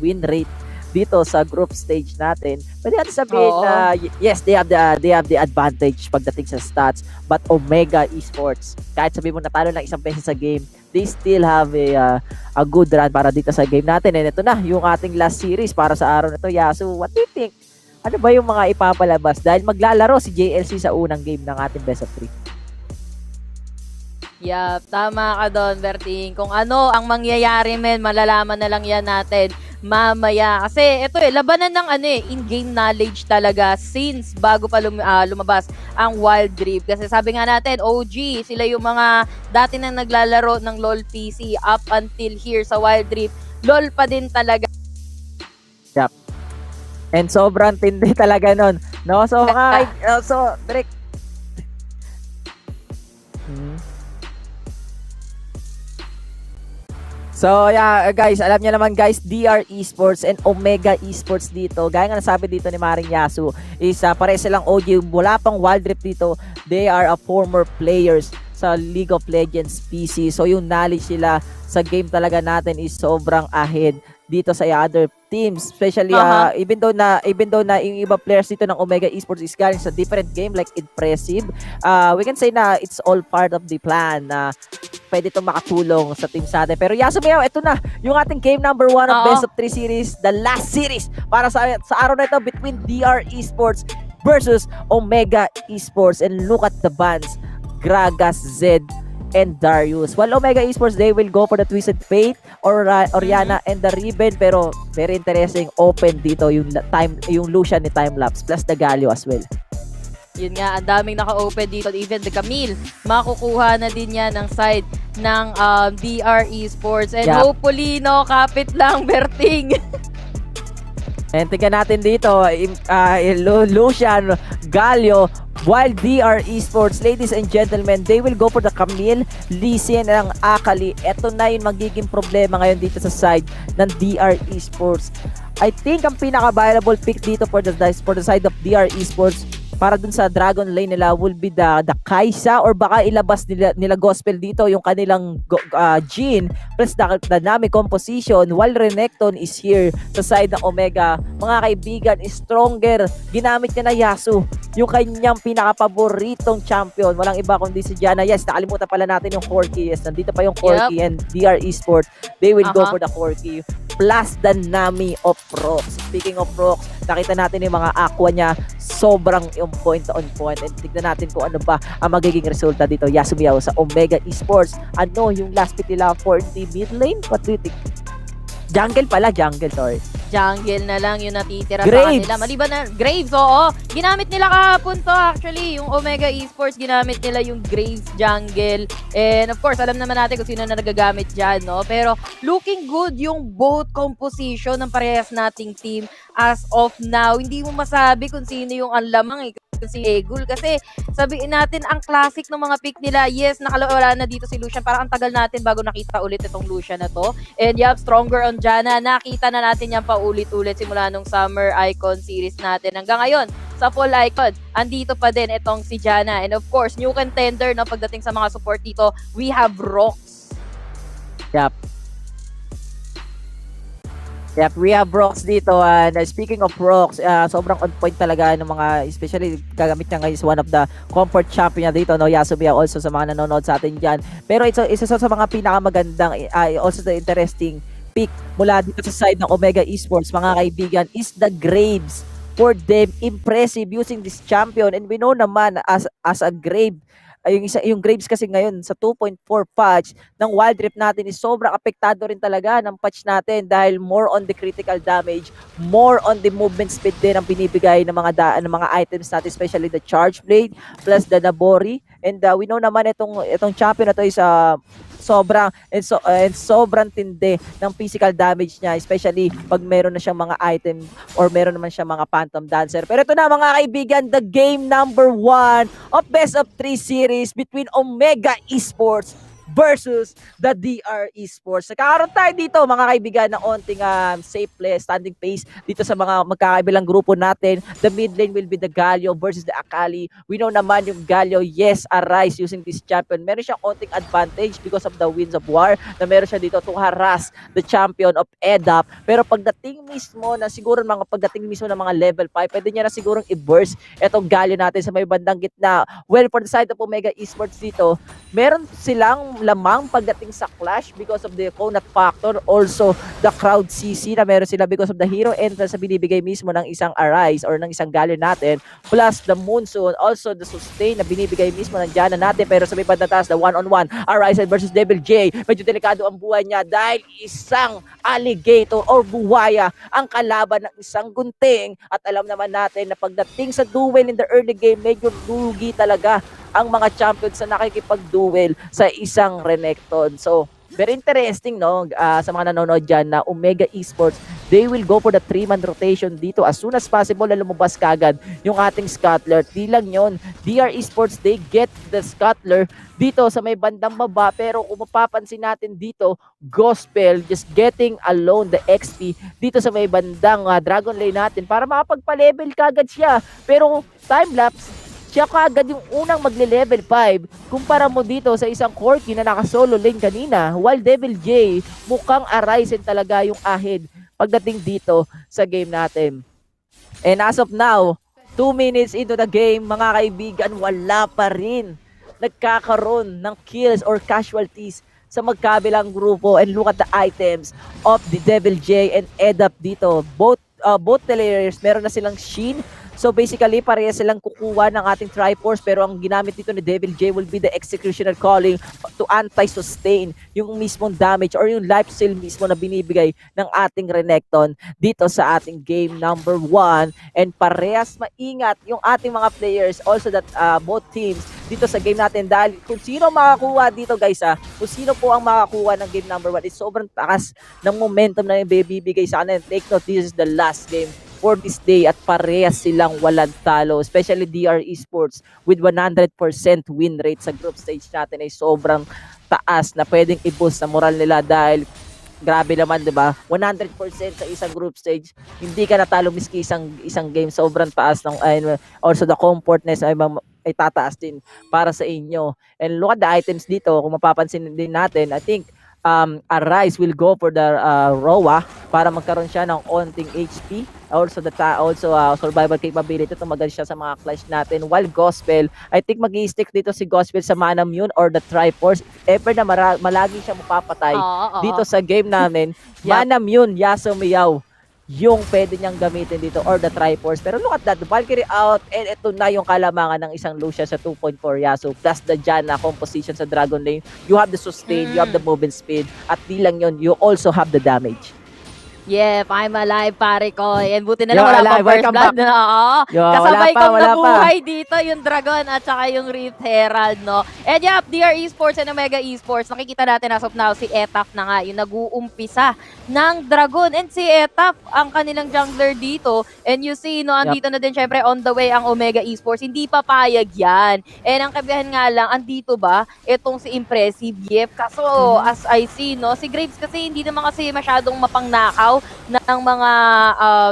win rate dito sa group stage natin. Pwede natin sabihin na yes, they have the advantage pagdating sa stats, but Omega Esports, kahit sabihin mo natalo lang isang beses sa game, they still have a good run para dito sa game natin. And ito na yung ating last series para sa araw na to, Yasu. What do you think? Ano ba yung mga ipapalabas? Dahil maglalaro si JLC sa unang game ng ating best of 3. Yup, tama ka doon, Berting. Kung ano ang mangyayari, men, malalaman na lang yan natin mamaya. Kasi ito labanan ng in-game knowledge talaga since bago pa lumabas ang Wild Rift. Kasi sabi nga natin, OG, sila yung mga dati nang naglalaro ng LoL PC up until here sa Wild Rift. LoL pa din talaga. Yep. And sobrang tindi talaga nun. No? So, direct. So, yeah, guys, alam niyo naman, guys, DR Esports and Omega Esports dito, gaya nga nasabi dito ni Maring Yasu, is pare silang OG, wala pang Wild Rift dito. They are a former players sa League of Legends PC. So, yung knowledge nila sa game talaga natin is sobrang ahead dito sa other teams, especially even though na yung iba players dito ng Omega Esports is galing sa different game like Impressive, we can say na it's all part of the plan na pwede itong makatulong sa teams natin. Pero Yasumiyaw, ito na yung ating game number 1 of Best of 3 series, the last series para sa araw na ito between DR Esports versus Omega Esports. And look at the bands, Gragas, Zed, and Darius. While Omega Esports, they will go for the Twisted Fate or Oriana and the Ribbon, pero very interesting open dito yung Lucian ni Timelapse plus the Galio as well. Yun nga, ang daming naka-open dito. Even the Camille, makukuha na din yan ng side ng DR Esports. And hopefully, no, kapit lang, Berting. And tingnan natin dito, Lucian, Galio, while DR Esports, ladies and gentlemen, they will go for the Camille, Lee Sin, and ang Akali. Ito na yung magiging problema ngayon dito sa side ng DR Esports. I think ang pinaka-viable pick dito for the side of DR Esports para dun sa Dragon Lane nila will be the Kaisa, or baka ilabas nila Gospel dito yung kanilang Jhin plus the dynamic composition while Renekton is here sa side ng Omega. Mga kaibigan, stronger. Ginamit niya na Yasu, yung kanyang pinaka-paboritong champion. Walang iba kundi si Janna. Yes, nakalimutan pala natin yung Corki. Yes, nandito pa yung Corki and DR Esports. They will go for the Corki plus the Nami of Rocks. Speaking of Rocks, nakita natin yung mga aqua niya, sobrang on point. And tignan natin kung ano ba ang magiging resulta dito, Yasumiyaw, sa Omega Esports. Ano yung last pick nila for the mid lane? What do you think? Jungle, sorry. Jungle na lang yung natitira sa kanila. Maliban na, Graves, oo. Ginamit nila kahapon to actually. Yung Omega Esports, ginamit nila yung Graves Jungle. And of course, alam naman natin kung sino na nagagamit dyan, no? Pero looking good yung both composition ng parehas nating team as of now. Hindi mo masabi kung sino yung anlamang si Egul, kasi sabihin natin ang classic ng mga pick nila. Yes, nakalawala na dito si Lucian, parang ang tagal natin bago nakita ulit itong Lucian na to. And stronger on Janna, nakita na natin yan paulit-ulit simula nung Summer Icon series natin hanggang ngayon sa Fall Icon. Andito pa din itong si Janna. And of course, new contender, no, pagdating sa mga support dito, we have Rox. Yep, we have Rox dito. And speaking of Rox, sobrang on point talaga ng mga, especially gagamit niya ngayon is one of the comfort champion niya dito, no? Yasumiya also sa mga nanonood sa atin dyan. Pero isa sa mga pinakamagandang, also the interesting pick mula dito sa side ng Omega Esports, mga kaibigan, is the Graves. For them, impressive using this champion. And we know naman as a Grave, yung Graves kasi ngayon sa 2.4 patch ng Wild Rift natin is sobrang apektado rin talaga ng patch natin dahil more on the critical damage, more on the movement speed din ang binibigay ng mga items natin, especially the Charge Blade plus the Nabori And we know naman itong champion na to is sobrang tindi ng physical damage niya, especially pag meron na siyang mga item or meron naman siyang mga phantom dancer. Pero ito na mga kaibigan, the game number 1 of best of 3 series between Omega Esports versus the DR Esports. Nagkakaroon tayo dito mga kaibigan ng onting safe play, standing pace dito sa mga magkakaibilang grupo natin. The mid lane will be the Galio versus the Akali. We know naman yung Galio, yes, Arise using this champion. Meron siyang onting advantage because of the Winds of War na meron siya dito to harass the champion of EDAP. Pero pagdating mismo na siguro ng mga level 5, pwede niya na sigurong i-burst etong Galio natin sa may bandang gitna. Well, for the side of Omega Esports dito, meron silang lamang pagdating sa clash because of the Conat factor, also the crowd CC na meron sila because of the hero entrance na binibigay mismo ng isang Arise or ng isang Galio natin, plus the Moonsoon, also the sustain na binibigay mismo ng Diana natin. Pero sa may bandang taas, the one-on-one Arise versus Devil J, medyo delikado ang buhay niya dahil isang alligator or buwaya ang kalaban ng isang gunting. At alam naman natin na pagdating sa duel in the early game, medyo lugi talaga ang mga champions na nakikipag-duel sa isang Renekton. So, very interesting, no? Sa mga nanonood dyan na Omega Esports, they will go for the 3-man rotation dito as soon as possible na lumabas kagad yung ating scuttler. Di lang yun, DR Esports, they get the scuttler dito sa may bandang baba. Pero kung mapapansin natin dito, Gospel just getting alone the XP dito sa may bandang Dragon Lane natin para makapagpa-level kagad siya. Pero time-lapse, siya kaagad yung unang magle-level 5 kumpara mo dito sa isang Corki na naka-solo lane kanina, while Devil J mukhang Arise talaga yung ahead pagdating dito sa game natin. And as of now, 2 minutes into the game, mga kaibigan, wala pa rin nagkakaroon ng kills or casualties sa magkabilang grupo. And look at the items of the Devil J and EDAP dito. Both players, meron na silang Sheen. So basically, parehas silang kukuha ng ating Triforce, pero ang ginamit dito ni Devil J will be the Executioner Calling to anti-sustain yung mismong damage or yung life steal mismo na binibigay ng ating Renekton dito sa ating game number 1. And parehas maingat yung ating mga players, also that both teams dito sa game natin, dahil kung sino makakuha dito guys, kung sino po ang makakuha ng game number 1, is sobrang takas ng momentum na yung bibigay sa kanila. Take note, this is the last game for this day at parehas silang walang talo, especially DR Esports with 100% win rate sa group stage natin ay sobrang taas na pwedeng i-boost sa moral nila dahil grabe naman, 'di ba? 100% sa isang group stage, hindi ka natalo miski isang game, sobrang taas ng also the comfortness ay tataas din para sa inyo. And look at the items dito, kung mapapansin din natin, I think Arise will go for the Roa para magkaroon siya ng onting HP, also survival capability, tumagal siya sa mga clash natin, while Gospel, I think mag-i-stick dito si Gospel sa Mana Mune or the Triforce if ever na malagi siya mapapatay dito sa game namin. Mana Mune, Yasuo Miyaw yung pwede niyang gamitin dito or the Triforce. Pero look at that, Valkyrie out, and ito na yung kalamangan ng isang Lucia sa 2.4 Yasuo plus the Janna composition sa Dragon Lane. You have the sustain, you have the movement speed, at di lang yun, you also have the damage. Yep, I'm alive, pare ko. And buti na lang wala pang first blood. Kasabay kong nabuhay dito yung Dragon at saka yung Rift Herald, no? And yep, DR Esports and Omega Esports, nakikita natin as of now si Etaf na nga, yung nag-uumpisa ng Dragon. And si Etaf, ang kanilang jungler dito. And you see, no, andito na din syempre on the way ang Omega Esports. Hindi papayag yan. And ang kabihan nga lang, andito ba, itong si Impressive, yep. Kaso, as I see, no, si Graves kasi hindi naman kasi masyadong mapangnakaw ng mga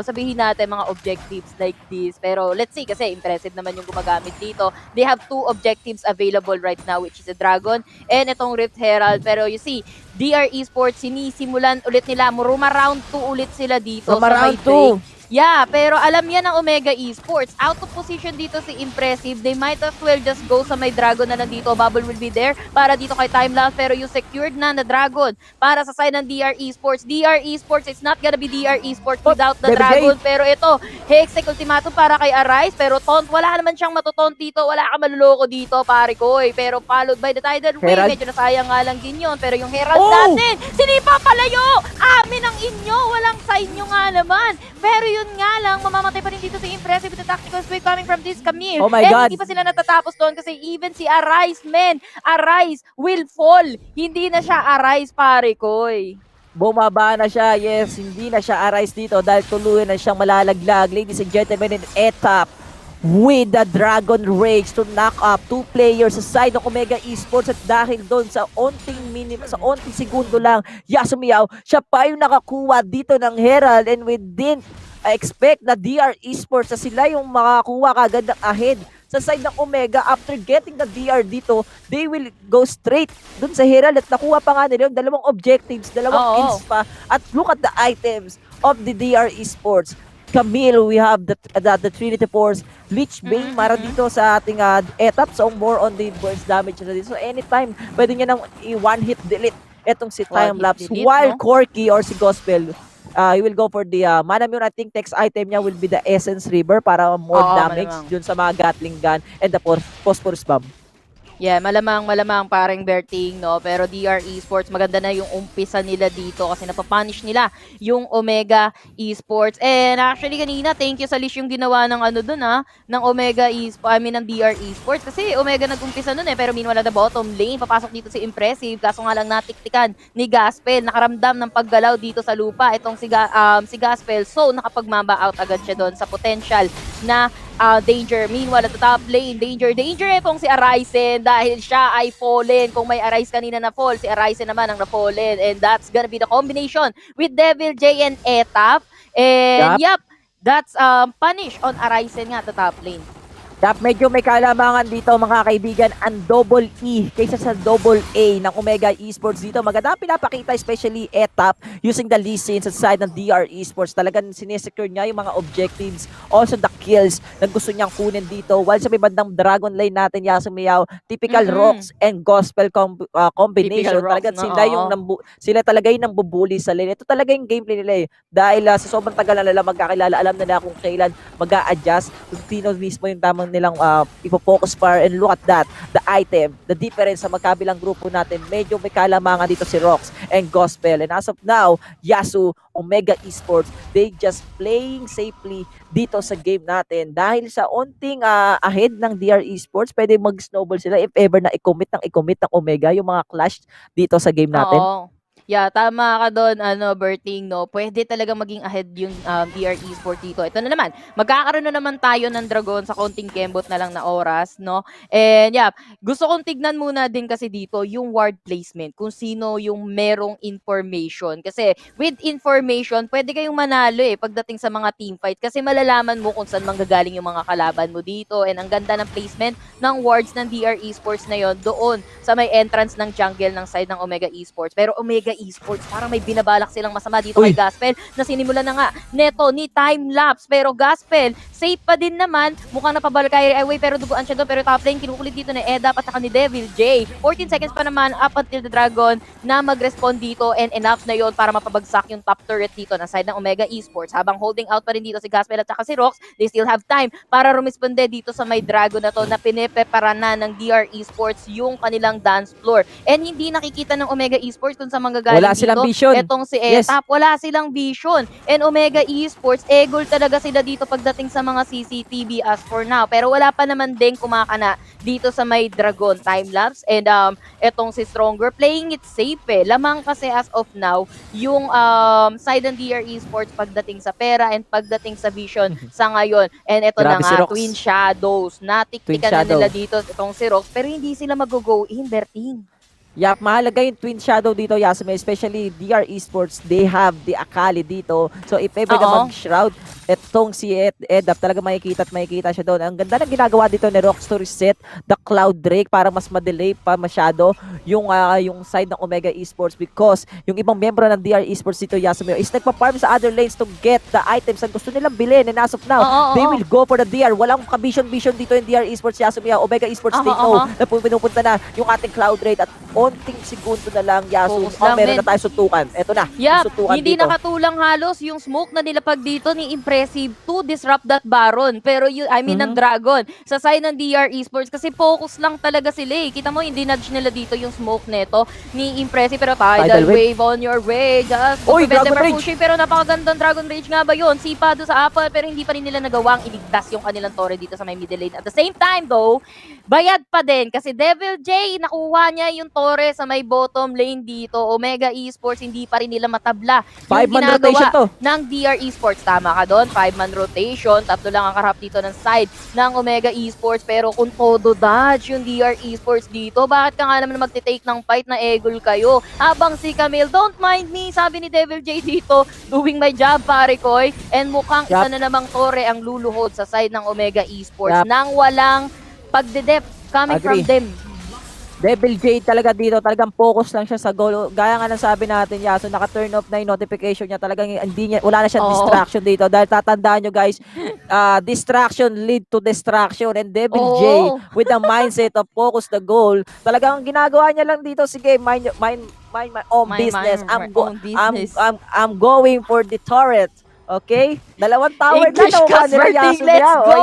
sabihin natin mga objectives like this, pero let's see kasi impressive naman yung gumagamit dito. They have 2 objectives available right now, which is a Dragon and itong Rift Herald. Pero you see, DR Esports sinisimulan ulit nila, Muruma round 2 ulit sila dito sa round 2. Yeah, pero alam yan ng Omega Esports. Out of position dito si Impressive. They might as well just go sa may Dragon na nandito. Bubble will be there para dito kay Timelapse. Pero you secured na Dragon para sa side ng DR Esports. DR Esports, it's not gonna be DR Esports without the Dragon. Pero ito, Hextech Ultimatum para kay Arise. Pero Taunt, wala naman siyang matutaunt dito. Wala ka maluloko dito, pare ko. Pero followed by the Tidal Wave. Medyo nasayang nga lang din yun. Pero yung Herald natin, sinipa palayo! Amin ang inyo! Walang sa inyo nga naman. Pero yun nga lang, mamamatay pa rin dito si Impressive with the tactical swing coming from this Camille. Oh my And God. hindi pa sila natatapos doon kasi even si Arise, men, Arise will fall. Hindi na siya Arise, pare koy. Bumaba na siya. Yes, hindi na siya arise dito dahil tuluyan na siyang malalaglag. Ladies and gentlemen, in etap with the Dragon Rage to knock up 2 players sa side ng Omega Esports at dahil doon sa onting segundo lang, Yasumiao, siya pa yung nakakuha dito ng Herald and we didn't expect na DR Esports na sila yung makakuha kagad ng ahead sa side ng Omega. After getting the DR dito, they will go straight dun sa Herald at nakuha pa nga nila yung dalawang objectives, dalawang kills pa. At look at the items of the DR Esports. Camille, we have the Trinity Force, Lich Bane, mara dito sa ating etap. So more on the burst damage na dito. So anytime, pwede niya nang i-one hit delete etong si Timelapse. While Corky or si Gospel, he will go for the Manamune. I think next item niya will be the Essence River para more damage dun sa mga Gatling Gun and the Phosphorus Bomb. Yeah, malamang parang Berting, no? Pero DR Esports, maganda na yung umpisa nila dito kasi napapunish nila yung Omega Esports. And actually, kanina, thank you sa list yung ginawa ng ng Omega Esports, ng DR Esports. Kasi Omega nag-umpisa nun pero meanwhile the bottom lane, papasok dito si Impressive. Kaso nga lang natiktikan ni Gaspel, nakaramdam ng paggalaw dito sa lupa. Itong si Gaspel, so nakapagmamba out agad siya doon sa potential na danger. Meanwhile, at the top lane, danger itong si Arise dahil siya ay fallen. Kung may Arise kanina na fall, si Arise naman ang na-fallen. And that's gonna be the combination with Devil J and Etap. And yep, that's punish on Arise nga at the top lane. Medyo may kalamangan dito mga kaibigan ang double E kaysa sa double A ng Omega Esports dito. Maganda pinapakita especially Etap using the Lee Sin sa side ng DR Esports. Talagang sinesecure niya yung mga objectives, also the kills na gusto niyang kunin dito. While sa may bandang Dragon Lane natin, Yasumiao, typical Rocks and Gospel combination. Talagang sila talaga yung nambubuli sa lane. Ito talaga yung gameplay nila dahil sa sobrang tagal na nila magkakilala, alam na nila kung kailan mag-a-adjust, kung sino mismo yung tamang nilang ipo-focus par. And look at that, the item, the difference sa magkabilang grupo natin, medyo may kalamangan dito si Rocks and Gospel. And as of now, Yasu, Omega Esports, they just playing safely dito sa game natin. Dahil sa onting ahead ng DR Esports, pwede mag-snowball sila if ever na i-commit ng Omega yung mga clash dito sa game natin. Yeah, tama ka doon, Berting, no? Pwede talaga maging ahead yung DR Esports dito. Ito na naman, magkakaroon na naman tayo ng Dragon sa konting kembot na lang na oras, no? And yeah, gusto kong tignan muna din kasi dito yung ward placement, kung sino yung merong information. Kasi with information, pwede kayong manalo pagdating sa mga team fight kasi malalaman mo kung saan manggagaling yung mga kalaban mo dito. And ang ganda ng placement ng wards ng DR Esports na yon doon sa may entrance ng jungle ng side ng Omega Esports. Pero Omega Esports, parang may binabalak silang masama dito kay Gaspel na sinimulan na nga neto ni Timelapse. Pero Gaspel, safe pa din naman. Mukhang napabalkay away pero duguan siya doon. Pero top lane, kinukulit dito ni Edap at saka ni Devil J. 14 seconds pa naman up until the Dragon na mag-respond dito and enough na yon para mapabagsak yung top turret dito na side ng Omega Esports. Habang holding out pa rin dito si Gaspel at saka si Rox, they still have time para rumisponde dito sa may Dragon na to na pinepepara na ng DR Esports yung kanilang dance floor. And hindi nakikita ng Omega Esports kung sa mga wala silang vision. Etong si Etap, wala silang vision. And Omega Esports, egol talaga sila dito pagdating sa mga CCTV as for now. Pero wala pa naman din kumakana dito sa may Dragon. Timelapse and etong si Stronger, playing it safe Lamang kasi as of now, yung side ng DR Esports pagdating sa pera and pagdating sa vision sa ngayon. And eto na nga, Twin Shadows. Natiktikan na nila dito itong si Rox, pero hindi sila mag-go in Berting. Yap, mahalaga yung Twin Shadow dito, Yasume, especially DR Esports, they have the Akali dito. So if ever na mag-shroud, etong si Edap, talaga makikita siya doon. Ang ganda ng ginagawa dito ni Rox to reset the Cloud Drake para mas ma-delay pa masyado yung side ng Omega Esports because yung ibang membro ng DR Esports dito, Yasume, is nagpa-farm sa other lanes to get the items na gusto nilang bilhin. And as of now, they will go for the DR. Walang ka-vision dito yung DR Esports, Yasume. Omega Esports, they know na pinupunta na yung ating Cloud Drake at konting segundo na lang, Yasu. Focus lang, Meron men. na tayo suntukan. Eto na, Yup, suntukan hindi dito. nakatulang halos yung smoke na nilapag dito ni Impressive to disrupt that Baron. Pero ng Dragon. Sa side ng DR Esports kasi focus lang talaga sila eh. Kita mo, hindi nudge nila dito yung smoke neto ni Impressive. Pero tidal wave on your way. Just Oy, prevent them Dragon from Rage! pushing. Pero napakagandang Dragon Rage nga ba yun? Sipa doon sa Apple pero hindi pa rin nila nagawang iligtas yung kanilang Torre dito sa may middle lane. At the same time though, bayad pa din kasi Devil J nakuha niya yung Torre sa may bottom lane dito. Omega Esports hindi pa rin nila matabla yung 5-man rotation ginagawa to. ng DR Esports. Tama ka doon, 5-man rotation, tatlo lang ang karap dito ng side ng Omega Esports pero kung todo dodge yung DR Esports dito, bakit ka nga naman magte-take ng fight na egol kayo? Habang si Camille, don't mind me, sabi ni Devil J dito, doing my job pare koy, and mukhang isa na namang Torre ang luluhod sa side ng Omega Esports nang walang pagdedep coming from them. Devil J talaga dito, talagang focus lang siya sa goal. Gaya nga ng sabi natin, Yaso, naka-turn off na yung notification niya. Talagang wala na siyang distraction dito. Dahil tatandaan nyo guys, distraction lead to distraction. And Devil J, with the mindset of focus the goal, talagang ginagawa niya lang dito, sige, mind my own business. I'm going for the turret. Okay? Dalawang tower English na cast, nila Berting, Yasu let's niya. go!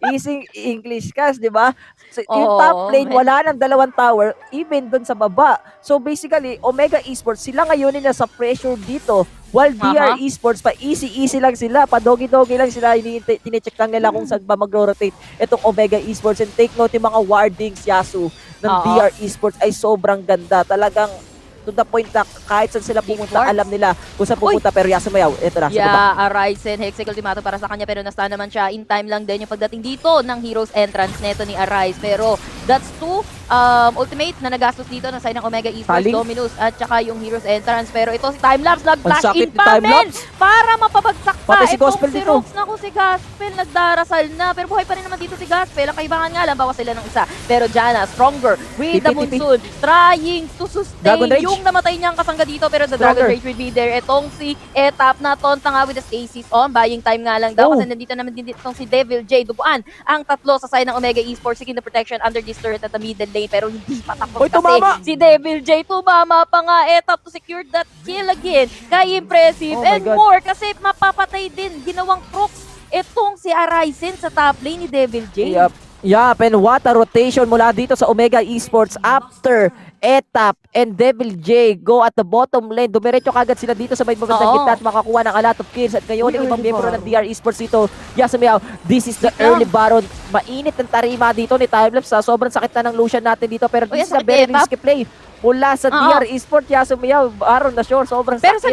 Easy English cast, di ba? So, yung top lane, man. wala ng dalawang tower, even dun sa baba. So basically, Omega Esports, sila ngayon nila sa pressure dito. While DR Esports, pa easy lang sila, pa dogi-dogi lang sila, tine-check lang nila kung saan ba mag-rotate itong Omega Esports. And take note, yung mga wardings, Yasu, ng DR Esports ay sobrang ganda. Talagang to the point na kahit saan sila pumunta, alam nila kung saan pumunta. Pero Yasu Mayaw, ito na, sa baba. Arise and Hexic Ultimatum para sa kanya pero nasta naman siya. In time lang din yung pagdating dito ng Heroes Entrance neto ni Arise. Pero that's two ultimate na nagastos dito ng side ng Omega Esports, Dominus at saka yung Heroes Entrance. Pero ito si Timelapse nag-flash in pa men para mapabagsak pa. Pati si Gospel si dito. Rox, naku si Gospel nagdarasal na. Pero buhay pa rin naman dito si Gospel. Ang kaibangan nga lang, bawas sila ng isa. Pero Jana, stronger with the Monsoon, trying to sustain yung namatay niyang kasangga dito. Pero the Dragon Rage will be there. Itong si Etap na tonta nga with the Stasis on. Buying time nga lang daw kasi nandito naman din itong si Devil J. Dubuan ang tatlo sa side ng Omega Esports seeking the protection under this turret at the middle lane pero hindi pa tapos kasi si Devil J tumama pa nga Etap to secure that kill again kay Impressive and more kasi mapapatay din ginawang crooks itong si Arisen sa top lane ni Devil J. Yup, and what a rotation mula dito sa Omega Esports after Etap and Devil J go at the bottom lane. Dumiretso kagad sila dito sa may magandang gitna at makakuha ng a lot of kills. At ngayon, yung ibang membro ng DR Esports dito, Yasumiao, this is the early Baron. Mainit ng tarima dito ni Timelapse. Sobrang sakit na ng Lucian natin dito. Pero this is a very risky play mula sa DR Esports. Yasumiao, Baron na sure, sobrang sakit. Pero sa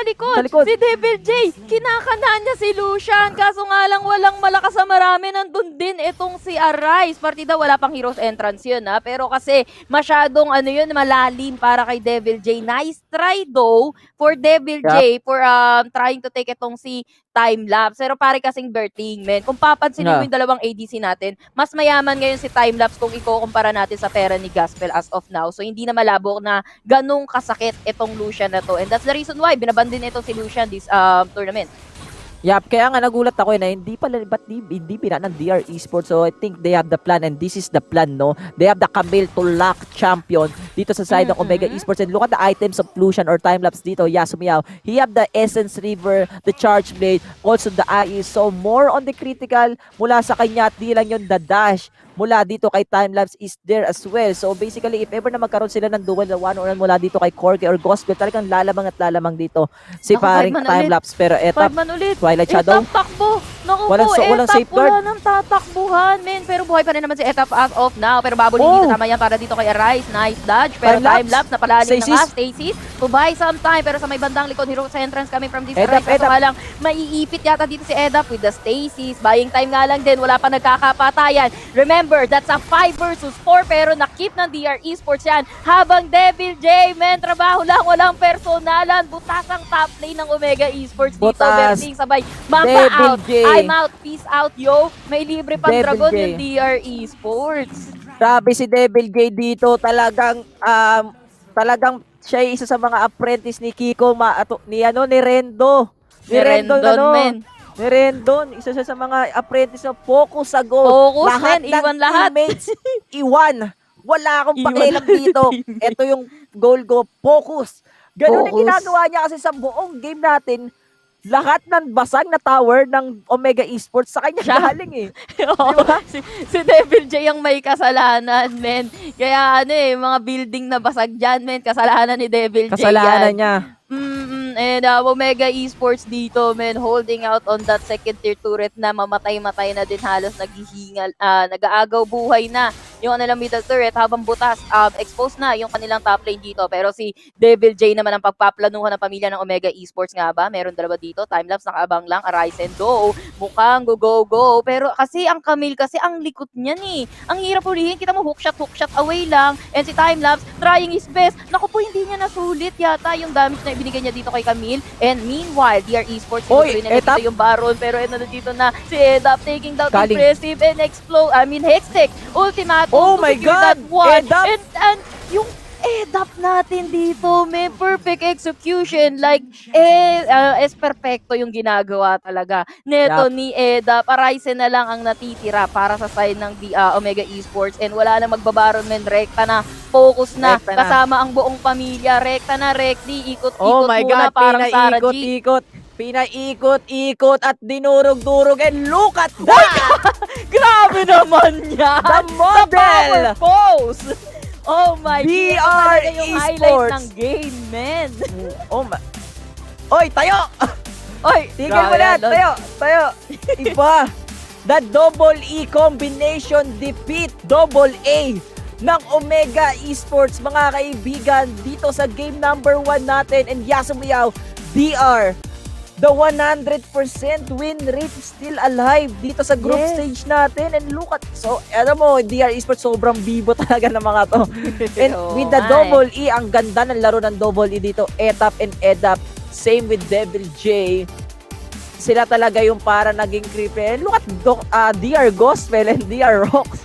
likod, si Devil J, kinakanaan niya si Lucian. Kaso nga lang walang malakas sa marami. Nandun din itong si Arise. Partida, wala pang Heroes Entrance yun ha. Pero kasi masyadong malalim para kay Devil J. Nice try though for Devil J for trying to take itong si Timelapse. Pero pare kasing Berting, men. Kung papansinin mo yung dalawang ADC natin, mas mayaman ngayon si Timelapse kung ikukumpara natin sa pera ni Gospel as of now. So hindi na malabo na ganong kasakit itong Lucian na to. And that's the reason why binaban din itong si Lucian this tournament. Yup, kaya nga nagulat ako na hindi pina ng DR Esports. So I think they have the plan and this is the plan, no? They have the Camille to lock champion dito sa side ng Omega Esports. And look at the items of Lucian or Timelapse dito, Yasumiao. He have the Essence River, the Charge Blade, also the IE. So more on the critical mula sa kanya at di lang yun the dash mula dito kay Timelapse is there as well. So basically, if ever na magkaroon sila ng duel na one-on-one mula dito kay Corky or Gospel, talagang lalamang at lalamang dito si paring Timelapse. Pero Etap, Twilight Shadow. Etap takbo. Naku walang Etap, safeguard. wala nang tatakbuhan, men. Pero buhay pa rin naman si Etap as of now. Pero babulin dito tama yan para dito kay Arise. Nice dodge. Pero Timelapse na palalim na nga. Stasis to buy some time. Pero sa may bandang likod, Heroes Entrance coming from this Arise. Kaso nga lang, maiipit yata dito si Etap with the Stasis. Buying time nga lang din. Wala pa nagkakapatayan. Remember, that's a 5 versus 4 pero nakip ng DR Esports yan. Habang Devil J, men, trabaho lang, walang personalan. Butas ang top lane ng Omega Esports dito. Berting sabay, Mamba out, I'm out, peace out, yo. May libre pang Dragon yung DR Esports. Grabe si Devil J dito. Talagang siya isa sa mga apprentice ni Kiko, ni Rendo. Ni Rendon, isa siya sa mga apprentice na focus sa goal. Focus, lahat men, iwan lahat. Teammates, iwan. Wala akong Iwan pakialam na dito. teammate. Ito yung goal ko. Focus. Ganun ang Focus. ginagawa niya kasi sa buong game natin. Lahat ng basag na tower ng Omega Esports sa kanya Siya. galing eh. Oo, si Devil J ang may kasalanan, men. Kaya mga building na basag dyan, men. Kasalanan ni Devil J Kasalanan yan. niya. And Omega Esports dito, men, holding out on that second tier turret na mamatay-matay na din, halos naghihingal, nag-aagaw buhay na yung kanilang middle turret habang butas, exposed na yung kanilang top lane dito. Pero si Devil J naman ang pagpaplanuhan ng pamilya ng Omega Esports nga ba? Meron dalawa dito, timelapse, nakaabang lang, Arise and Go, mukhang go. Pero kasi ang Camille kasi ang likot niya ni. Ang hirap ulihin, kita mo hookshot away lang. And si timelapse, trying his best. Naku po, hindi niya nasulit yata yung damage na ibinigay niya dito kay Camille. And meanwhile, DR Esports, Oy, sinutuloy na dito yung Baron. Pero nandito na si Edap taking down impressive and explode. Hextech, ultimatum. Oh my God! Edap! And yung Edap natin dito, may perfect execution. Like, es perfecto yung ginagawa talaga. Neto ni Edap, Arise na lang ang natitira para sa side ng Omega Esports. And wala na magbabaron, men. Rekta na, focus na, Rekta na. kasama ang buong pamilya. Rekta na, rekti, ikot-ikot Oh my muna God, parang Sarah G. Pinaikot-ikot at dinurog-durog and look at that! Grabe naman yan! The model! The power pose! Oh my God! DR Yung highlight Esports! ng game, men! Oh my... Oy, tayo! Oy! Tigil mo na! Tayo! Iba! The double E combination defeat double A ng Omega Esports, mga kaibigan, dito sa game number 1 natin. And Yasumiyaw, DR, the 100% win rate still alive dito sa group stage natin. And look at, so, alam mo, DR Esports, sobrang bibo talaga ng mga to. And with the double E, ang ganda ng laro ng double E dito, Etap and Edap. Same with Devil J. Sila talaga yung para naging creepy. And look at DR Gospel and DR Rocks.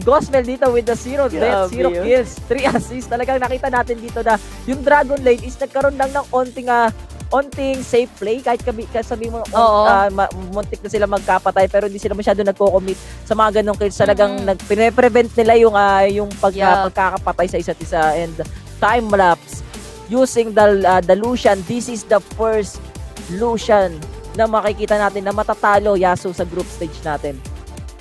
Gospel dito with the 0 deaths, 0 kills, 3 assists. Talagang nakita natin dito na yung Dragon Lane is nagkaroon lang ng onting safe play. Kahit sabihin mo, muntik na sila magkapatay, pero hindi sila masyado nagko-commit sa mga ganong kills. Talagang pine-prevent nila yung pagkakapatay sa isa't isa. And time-lapse using the Lucian. This is the first Lucian na makikita natin na matatalo Yasuo sa group stage natin.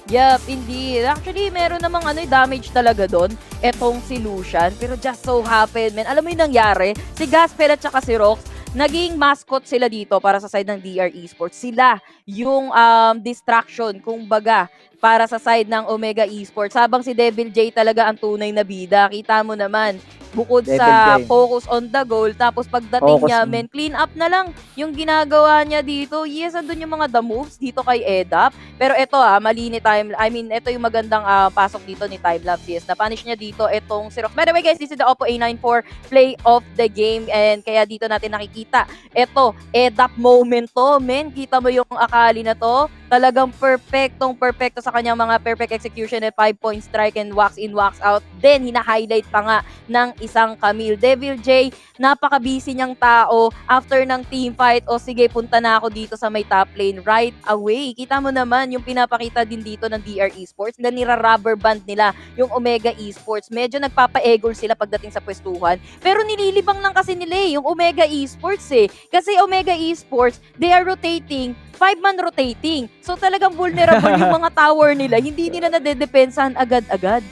Yup, indeed. Actually, meron namang damage talaga doon. Etong si Lucian. Pero just so happen, man. Alam mo yung nangyari? Si Gaspel at saka si Rox, naging mascot sila dito para sa side ng DR Esports. Sila yung distraction, kumbaga, para sa side ng Omega Esports. Habang si Devil J talaga ang tunay na bida. Kita mo naman, bukod sa focus on the goal, tapos pagdating niya, men, clean up na lang yung ginagawa niya dito. Yes, andun yung mga the moves dito kay Edap. Pero ito mali ni ito yung magandang pasok dito ni Timelapse. Yes, na-punish niya dito itong si Rox. By the way guys, this is the Oppo A94 play of the game. And kaya dito natin nakikita, ito, Edap moment to, men. Kita mo yung akali na to. Talagang perfecto sa kanyang mga perfect execution at 5-point strike and wax in, wax out. Then, hina-highlight pa nga ng isang Camille. Devil J, napaka-busy niyang tao after ng team fight. O sige, punta na ako dito sa may top lane right away. Kita mo naman yung pinapakita din dito ng DR Esports na nira-rubber band nila yung Omega Esports. Medyo nagpapa-egol sila pagdating sa pwestuhan. Pero nililibang lang kasi nila yung Omega Esports Kasi Omega Esports, they are rotating 5-man rotating. So talagang vulnerable yung mga tower nila. Hindi nila nadedepensahan agad-agad.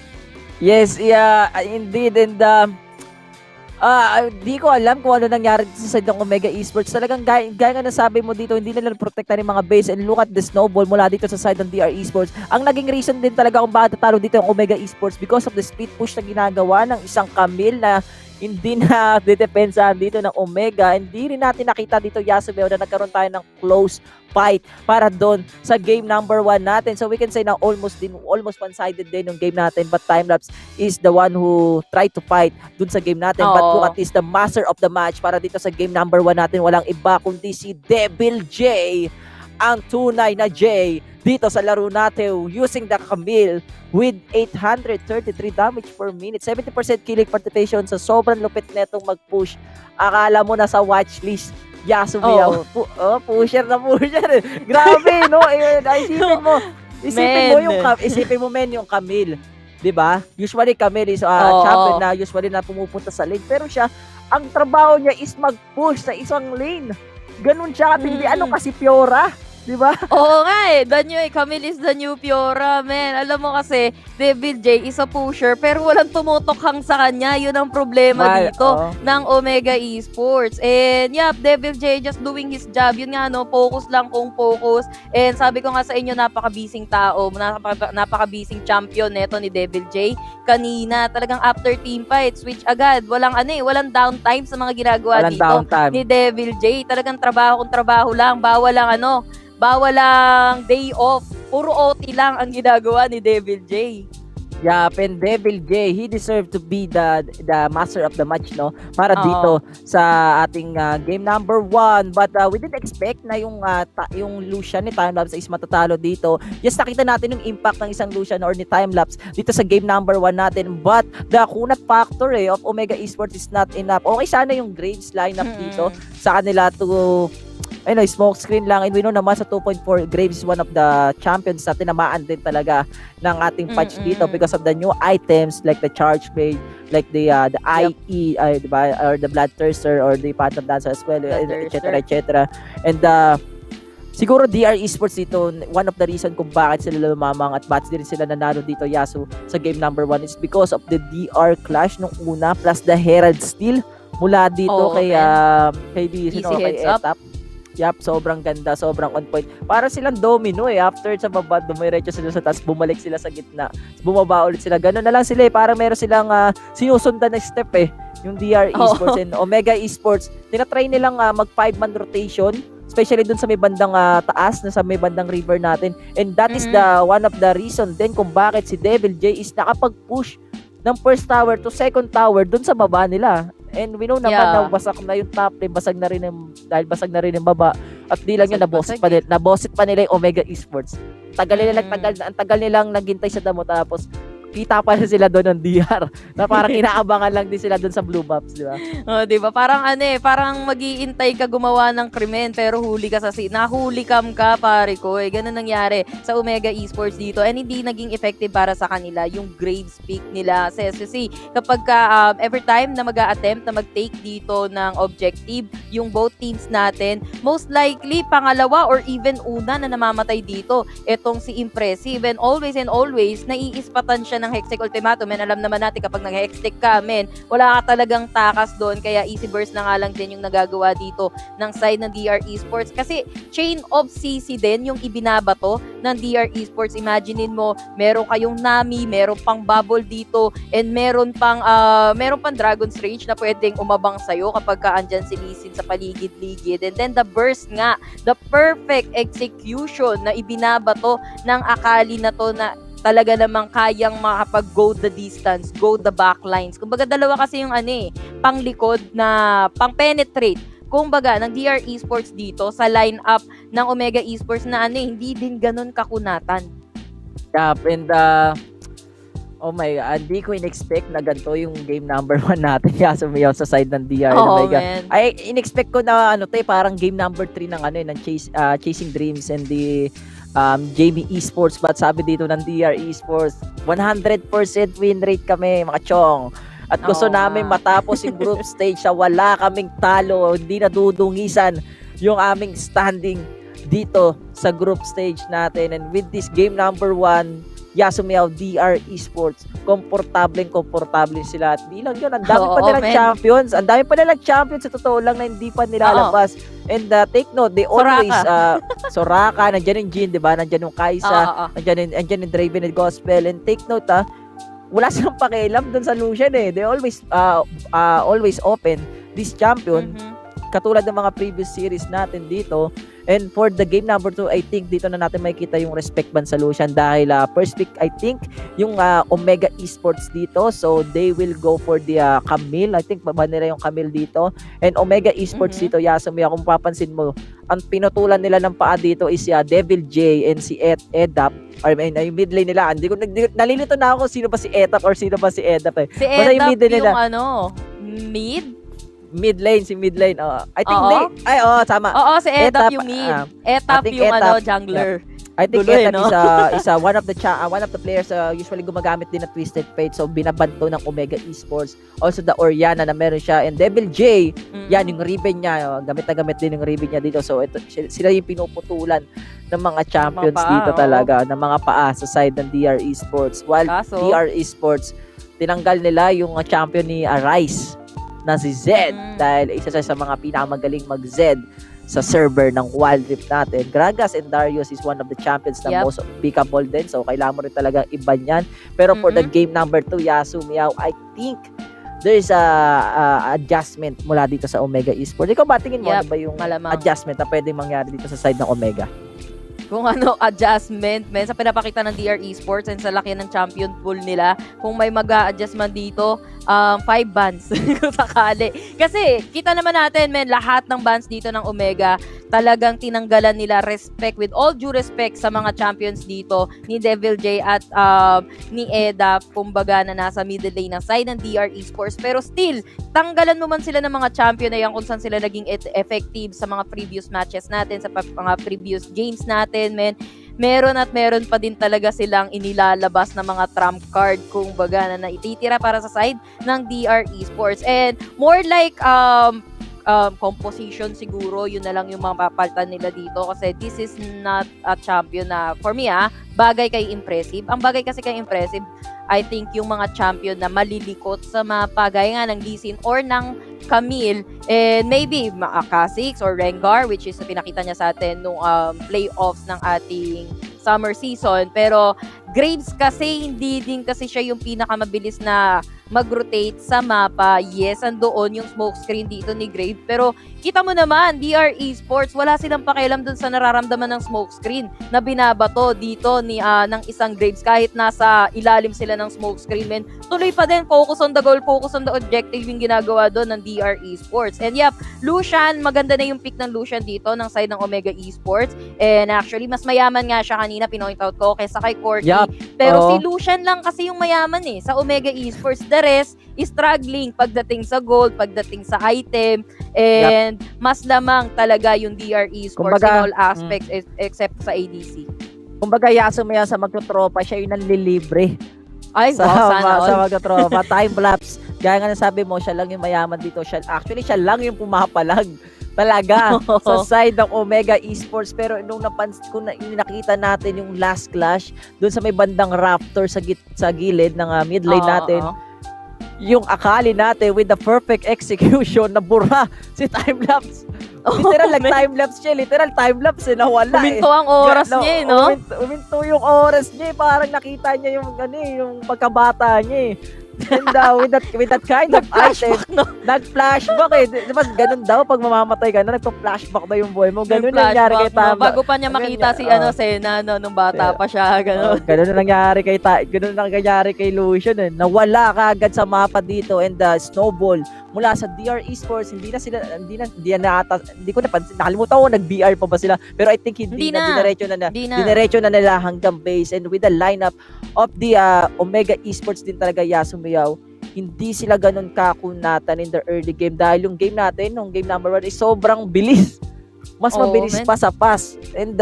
Yes, indeed. And di ko alam kung ano nangyari sa side ng Omega Esports. Talagang gaya nga nasabi mo dito, hindi nila protektahan yung mga base. And look at the snowball mula dito sa side ng DR Esports. Ang naging reason din talaga kung bakit tatalo dito yung Omega Esports because of the speed push na ginagawa ng isang Camille na hindi na dedepensahan dito ng Omega. Hindi rin natin nakita dito Yasuo na nagkaroon tayo ng close fight para doon sa game number 1 natin. So we can say na almost one-sided din yung game natin, but Timelapse is the one who tried to fight doon sa game natin. But look at this, the master of the match para dito sa game number 1 natin. Walang iba kundi si Devil J, ang tunay na J dito sa laro natin using the Camille with 833 damage per minute, 70% killing participation. Sa sobrang lupit netong mag-push. Akala mo na sa watchlist Yasumiyaw. Pusher na pusher. Grabe, no? Isipin mo, isipin mo yung Camille. 'di ba? Usually Camille is Oo. champion na usually na pumupunta sa lane, pero siya ang trabaho niya is mag-push sa isang lane. Ganun siya katindi. Ano kasi Fiora? Di ba? Oo nga eh. Camille is the new Fiora, man. Alam mo kasi, Devil J is a pusher, pero walang tumutokhang sa kanya. Yun ang problema dito ng Omega Esports. And yeah, Devil J just doing his job. Yun nga, no, focus lang kung focus. And sabi ko nga sa inyo, napaka-busing tao, napaka-busing champion neto ni Devil J. Kanina, talagang after team fight, switch agad. Walang walang downtime sa mga ginagawa dito ni Devil J. Talagang trabaho kung trabaho lang. Bawal lang day off. Puro OT lang ang ginagawa ni Devil J. Yup, and Devil J, he deserved to be the master of the match, no? Para dito sa ating game number 1. But we didn't expect na yung Lucian ni Timelapse is matatalo dito. Just nakita natin yung impact ng isang Lucian or ni Timelapse dito sa game number 1 natin. But the kunat factor of Omega Esports is not enough. Okay sana yung Graves lineup dito sa kanila to smoke screen lang, and we know naman sa 2.4 Graves is one of the champions na tinamaan din talaga ng ating patch dito because of the new items like the charge blade, like the IE, diba? Or the bloodthirster or the phantom dancer as well, etc. And siguro DR Esports dito, one of the reason kung bakit sila lumamang at bakit din sila nanalo dito, Yasu, sa game number 1 is because of the DR clash nung una plus the Herald Steel mula dito kay DC kay Etap. Yup, sobrang ganda, sobrang on point. Para silang domino after sa baba, dumiretso sila sa taas, bumalik sila sa gitna, bumaba ulit sila. Ganun na lang sila parang meron silang sinusundan na step yung DR Esports and Omega Esports. Tinatry nilang mag 5-man rotation, especially dun sa may bandang taas, na sa may bandang river natin. And that is the one of the reason din kung bakit si Devil J is nakapag-push ng first tower to second tower dun sa baba nila. And we know naman na basag na yung top lane, basag na rin yung baba. At di lang yun, nabosit pa nila yung Omega Esports. Ang tagal nilang naghintay sa damo, tapos kita pa sila doon ng DR na parang inaabangan lang din sila doon sa blue buffs, di ba? Di ba? Parang parang mag-iintay ka gumawa ng krimen pero huli ka nahuli ka, pare ko. Ganun nangyari sa Omega Esports dito, and hindi naging effective para sa kanila yung grade speak nila sa SSC. Kapag every time na mag-a-attempt na mag-take dito ng objective yung both teams natin, most likely pangalawa or even una na namamatay dito etong si Impressive, and always naiispatan siya ng Hextech Ultimatum. And alam naman natin kapag nag-Hextech ka, wala ka talagang takas doon, kaya easy burst na nga lang din yung nagagawa dito ng side ng DR Esports, kasi chain of CC din yung ibinabato ng DR Esports. Imaginein mo, meron kayong Nami, meron pang Bubble dito, and meron pang Dragon's Rage na pwedeng umabang sa'yo kapag andyan si Lee Sin sa paligid-ligid. And then the burst nga, the perfect execution na ibinabato ng Akali na to, na talaga namang kayang makapag-go the distance, go the backlines. Kumbaga dalawa kasi yung panglikod na pang-penetrate, kumbaga ng DR Esports dito sa lineup ng Omega Esports na hindi din ganun kakunatan. Yup, and oh my God, hindi ko in-expect na ganito yung game number 1 natin sumayaw sa side ng DR. Ay, in-expect ko na parang game number 3 ng Chasing Dreams and the Jamie Esports, but sabi dito ng DR Esports, 100% win rate kami, mga chong. At gusto namin matapos yung group stage sa wala kaming talo, hindi nadudungisan yung aming standing dito sa group stage natin. And with this game number 1, Yasumiao DR Esports, komportable sila. At di lang yun, ang dami pa nilang champions. Ang dami pa nilang champions, sa totoo lang na hindi pa nilalabas. And take note, they always, Soraka, nandyan yung Jin, diba? Nandyan yung Kaisa, nandyan yung Draven and Gospel. And take note, wala silang pakialam dun sa Lucian They always open this champion. Katulad ng mga previous series natin dito. And for the game number 2, I think dito na natin makikita yung respect ban sa Lucian dahil first pick, I think, yung Omega Esports dito. So, they will go for the Camille. I think, baba nila yung Camille dito. And Omega Esports dito, Yasumi, kung papansin mo, ang pinutulan nila ng paa dito is Devil J and si Edap. Or yung mid lane nila. Nalilito na ako kung sino ba si Edap or sino ba si Edap. Si Edap yung mid lane. I think tama. Si Etap yung mid. Etap yung jungler. I think Gulo, Ethan no? is one of the players usually gumagamit din ng Twisted Fate, so binabanto ng Omega Esports. Also the Oriana na meron siya, and Devil J, yan yung ribbon niya, gamit na gamit din yung ribbon niya dito. So ito, sila yung pinuputulan ng mga champions dito talaga, ng mga paa sa side ng DR Esports. While DR Esports, tinanggal nila yung champion ni Arise na si Zed, dahil isa siya sa mga pinakamagaling mag-Zed sa server ng Wild Rift natin. Gragas and Darius is one of the champions na most pickable din. So, kailangan mo rin talaga iba niyan. Pero for the game number 2, Yasu Miao, I think there is a adjustment mula dito sa Omega Esports. Ikaw ba, tingin mo ano ba yung adjustment na pwedeng mangyari dito sa side ng Omega? Kung ano, adjustment, sa pinapakita ng DR Esports and sa laki ng champion pool nila, kung may mag-a-adjust man dito, 5 bans kung sakali. Kasi, kita naman natin, lahat ng bans dito ng Omega, talagang tinanggalan nila respect, with all due respect sa mga champions dito, ni Devil J at ni Eda, kumbaga na nasa middle lane ng side ng DR Esports. Pero still, tanggalan mo man sila ng mga champion na yan kung saan sila naging effective sa mga previous matches natin, sa mga previous games natin, meron pa din talaga silang inilalabas na mga trump card, kung baga na naititira para sa side ng DR Esports. And more like composition siguro, yun na lang yung mga papalitan nila dito, kasi this is not a champion na for me bagay kay impressive. Ang bagay kasi kay impressive, I think yung mga champion na malilikot sa mapa, gaya nga ng Lee Sin or ng Camille, and maybe Kha'Zix or Rengar, which is pinakita niya sa atin nung playoffs ng ating summer season. Pero Graves kasi, hindi din kasi siya yung pinakamabilis na mag-rotate sa mapa. Yes, andoon yung smoke screen dito ni Graves, pero kita mo naman, DR Esports, wala silang pakialam dun sa nararamdaman ng smoke screen na binabato dito ng isang Graves. Kahit nasa ilalim sila ng smoke screen, tuloy pa din, focus on the goal, focus on the objective yung ginagawa doon ng DR Esports. And Lucian, maganda na yung pick ng Lucian dito ng side ng Omega Esports. And actually, mas mayaman nga siya kanina, pinoint out ko, kaysa kay Corky. Pero si Lucian lang kasi yung mayaman sa Omega Esports. The rest is struggling pagdating sa gold, pagdating sa item, and mas lamang talaga yung DR Esports in all aspects except sa ADC. Kumbaga, Yasu Miao sa magtotropa, siya yung nanlilibre. Ay, wow, sa magtotropa. Time-lapse. Gaya nga nasabi mo, siya lang yung mayaman dito. Siya lang yung pumapalag talaga sa side ng Omega Esports. Pero nung nakita natin yung last clash doon sa may bandang Raptor sa gilid ng mid lane natin, yung akali natin with the perfect execution, nabura si Time-lapse. Literal, time-lapse siya. Literal, time-lapse nawala. Uminto ang oras niya, no? Uminto yung oras niya. Parang nakita niya yung pagkabata niya. And with that kind of item, nag-flashback Diba ganun daw pag mamamatay ka na, nagpa-flashback daw yung buhay mo. Ganun nangyari kay Tamba. Bago pa niya makita si Sena nung bata pa siya. Ganun nangyari kay Lucian. Nawala kaagad sa mapa dito, and snowball mula sa DR Esports. Hindi ko napansin. Nakalimutan ko nag-BR pa ba sila. Pero I think dinerecho na nila hanggang base. And with the lineup of the Omega Esports din talaga, Yasu Miao, hindi sila ganun kakunatan in the early game, dahil yung game natin, nung game number 1 is sobrang bilis. Mas mabilis pa sa pass. And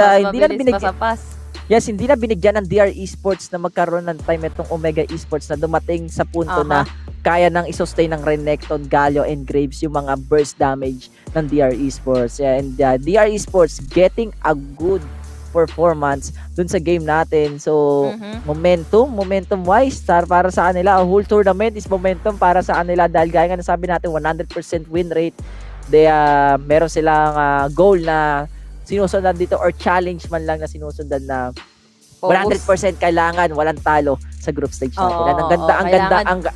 hindi na binigyan ng DR Esports na magkaroon ng time itong Omega Esports na dumating sa punto na kaya nang isustain ng Renekton, Galio, and Graves yung mga burst damage ng DR Esports. And DR Esports getting a good performance dun sa game natin. So, momentum wise, para sa kanila, a whole tournament is momentum para sa kanila, dahil gaya nga nasabi natin, 100% win rate. Meron silang goal na sinusundan dito, or challenge man lang na sinusundan, na 100% kailangan walang talo sa group stage natin. Ang ganda.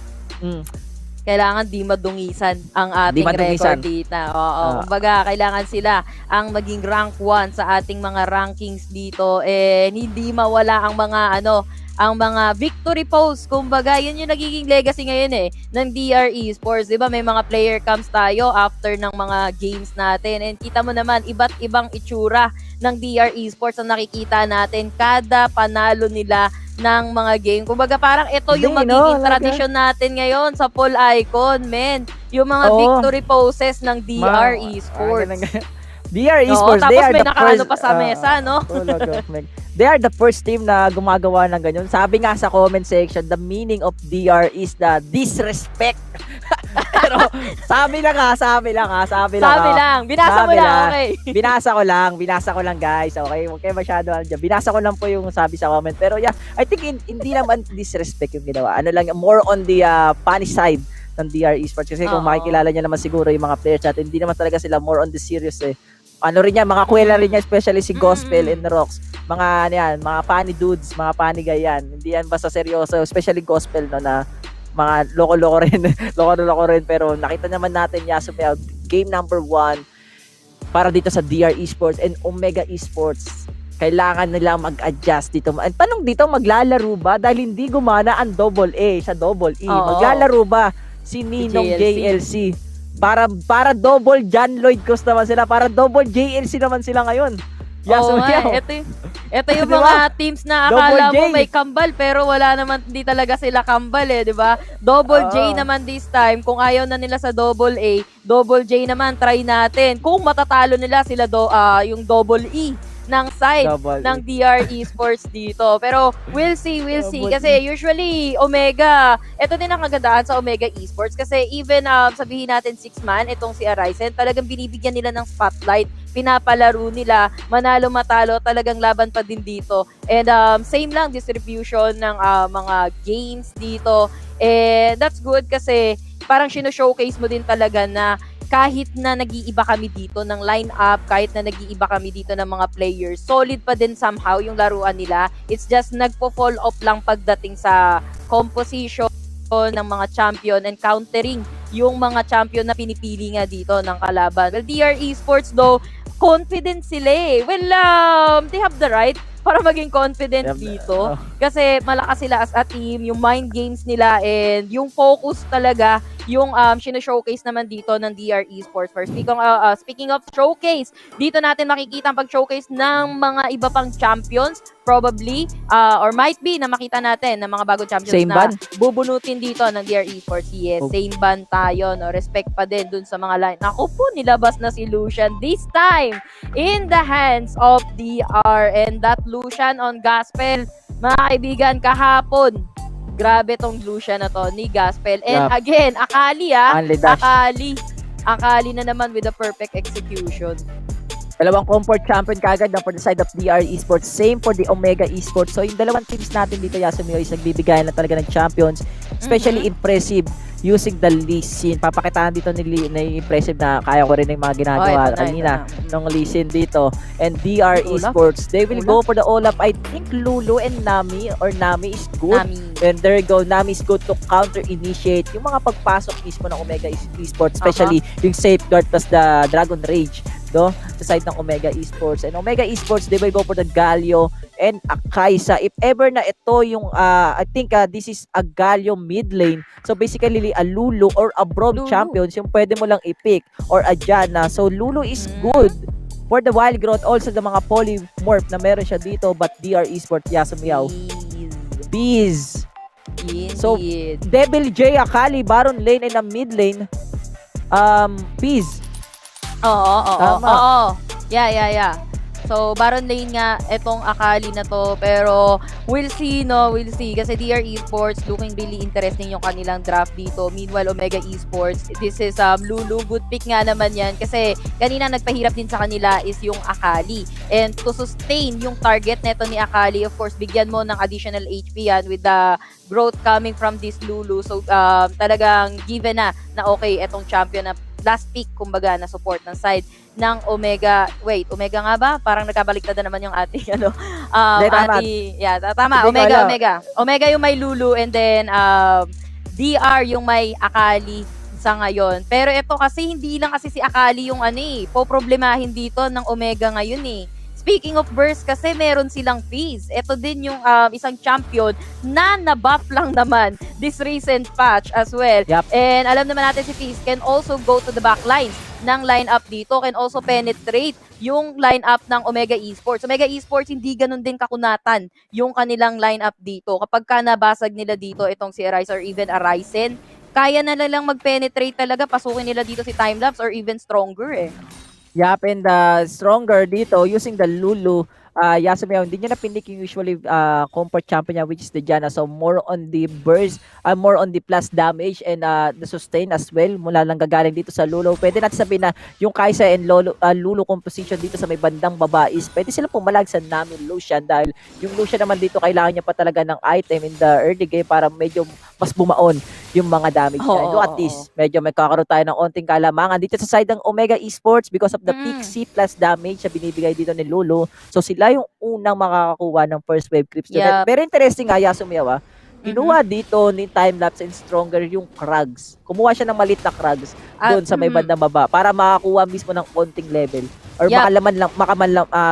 Kailangan di madungisan ang ating record dito. Kumbaga, kailangan sila ang maging rank 1 sa ating mga rankings dito. Hindi mawala ang mga victory pose. Kumbaga, yun yung nagiging legacy ngayon ng DR Esports. Diba, may mga player camps tayo after ng mga games natin. And kita mo naman, iba't ibang itsura ng DR Esports ang nakikita natin kada panalo nila ng mga game. Kumbaga, parang ito yung magiging tradisyon natin ngayon sa Paul Icon, men. Yung mga victory poses ng DR Esports. DR Oo, Esports, they tapos are may the nakaano first... pa sa mesa, no? They are the first team na gumagawa ng ganyan. Sabi nga sa comment section, the meaning of DR is the disrespect. Pero sabi lang. Binasa mo lang, okay. Binasa ko lang guys. Okay, huwag kayo masyado dyan. Binasa ko lang po yung sabi sa comment. Pero yeah, I think hindi naman disrespect yung ginawa. Ano lang, more on the funny side ng DR Esports. Kasi kung makikilala niya naman siguro yung mga players at hindi naman talaga sila more on the serious ano rin yan, mga kuwela rin yan, especially si Gospel and Rocks. Mga ano yan, mga funny dudes, mga funny guy yan. Hindi yan basta seryoso, especially Gospel no, na mga loko-loko rin. loko-loko rin, pero nakita naman natin Yasumiao, game number 1 para dito sa DR Esports and Omega Esports. Kailangan nila mag-adjust dito. Ang tanong dito, maglalaro ba? Dahil hindi gumana ang double A sa double E. Maglalaro ba si Ninong JLC? Para double John Lloyd Cruz naman sila. Para double JLC naman sila ngayon. Ito yung mga teams na akala mo may kambal pero wala naman, hindi talaga sila kambal di ba? Double J naman this time. Kung ayaw na nila sa double A, double J naman try natin. Kung matatalo nila sila yung double E ng side ng DR Esports dito. Pero we'll see. Kasi usually Omega, ito din ang kagandaan sa Omega Esports kasi even sabihin natin 6-man, itong si Arisen, talagang binibigyan nila ng spotlight. Pinapalaro nila, manalo matalo, talagang laban pa din dito. And same lang distribution ng mga games dito. And that's good kasi parang showcase mo din talaga na kahit na nag-iiba kami dito ng lineup, kahit na nag-iiba kami dito ng mga players, solid pa din somehow yung laruan nila. It's just nagpo-fall off lang pagdating sa composition ng mga champion and countering yung mga champion na pinipili nga dito ng kalaban. Well, DR Esports though, confident sila Well, they have the right para maging confident dito. Kasi malakas sila as a team, yung mind games nila and yung focus talaga yung showcase naman dito ng DR Esports. Speaking of showcase, dito natin makikita ang pag-showcase ng mga iba pang champions probably or might be na makita natin ng mga bagong champions same na ban? bubunutin dito ng DR Esports. Yes, same ban tayo. No? Respect pa din dun sa mga line. Naku po, nilabas na si Lucian this time in the hands of DR and that Lucian on Gospel. Mga kaibigan, kahapon grabe tong Lucian na to ni Gospel. And again, Akali na naman with the perfect execution. Dalawang comfort champion kagad na for the side of DR Esports. Same for the Omega Esports. So yung dalawang teams natin dito, Yasumiao, is nagbibigay na talaga ng champions. Especially impressive using the Lee Sin. Papakitaan dito ni impressive na kaya ko rin yung mga ginagawa kanina ng Lee Sin dito. And DR Esports, they will go for the all-up. I think Lulu and Nami is good. And there you go, Nami is good to counter-initiate yung mga pagpasok mismo ng Omega Esports. Especially yung Safeguard plus the Dragon Rage sa side ng Omega Esports. And Omega Esports, they will go for the Galio and a Kaisa. If ever na ito yung, I think this is a Galio mid lane. So basically, a Lulu or a Braum champions yung pwede mo lang i-pick or a Janna. So Lulu is good for the wild growth. Also, the mga polymorph na meron siya dito. But DR Esports, Yasumiao. Bees. So, Devil J, Akali, Baron lane and a mid lane. Bees. Oo. Yeah. So, Baron lane nga itong Akali na to. Pero, we'll see. Kasi DR Esports looking really interesting yung kanilang draft dito. Meanwhile, Omega Esports, this is Lulu. Good pick nga naman yan. Kasi, kanina nagpahirap din sa kanila is yung Akali. And to sustain yung target neto ni Akali, of course, bigyan mo ng additional HP yan with the growth coming from this Lulu. So, talagang given na okay, etong champion na last pick, kumbaga, na support ng side ng Omega. Wait, Omega nga ba? Parang nagkabaliktad na naman yung ating tama. Omega yung may Lulu and then DR yung may Akali sa ngayon. Pero ito kasi hindi lang kasi si Akali yung poproblemahin dito ng Omega ngayon Speaking of burst kasi meron silang Fizz. Ito din yung isang champion na nabuff lang naman this recent patch as well. And alam naman natin si Fizz can also go to the back lines ng lineup dito, can also penetrate yung lineup ng Omega Esports. Omega Esports hindi ganun din kakunatan yung kanilang lineup dito. Kapag ka nabasag nila dito itong si Arise or even Arisen, kaya na lang mag-penetrate talaga, pasukin nila dito si Timelapse or even stronger Yap, and Stronger dito using the Lulu. Yasumiyaw, hindi niya napinik yung usually comfort champion niya, which is the Janna. So more on the burst, more on the plus damage and the sustain as well. Mula lang gagaling dito sa Lulu. Pwede natin sabihin na yung Kaisa and Lulu composition dito sa may bandang baba is pwede sila pumalag sa namin Lucian dahil yung Lucian naman dito kailangan niya pa talaga ng item in the early game para medyo mas bumaon yung mga damage niya. So at least, medyo may kakaroon tayo ng onting kalamangan dito sa side ng Omega Esports because of the Pixie plus damage na binibigay dito ni Lulu. So sila yung unang makakakuha ng first wave creeps. Yep. Very interesting nga, Yasumiyaw. Kinuha dito ni Timelapse and Stronger yung Krugs. Kumuha siya ng maliit na Krugs doon sa may bandang baba para makakuha mismo ng konting level or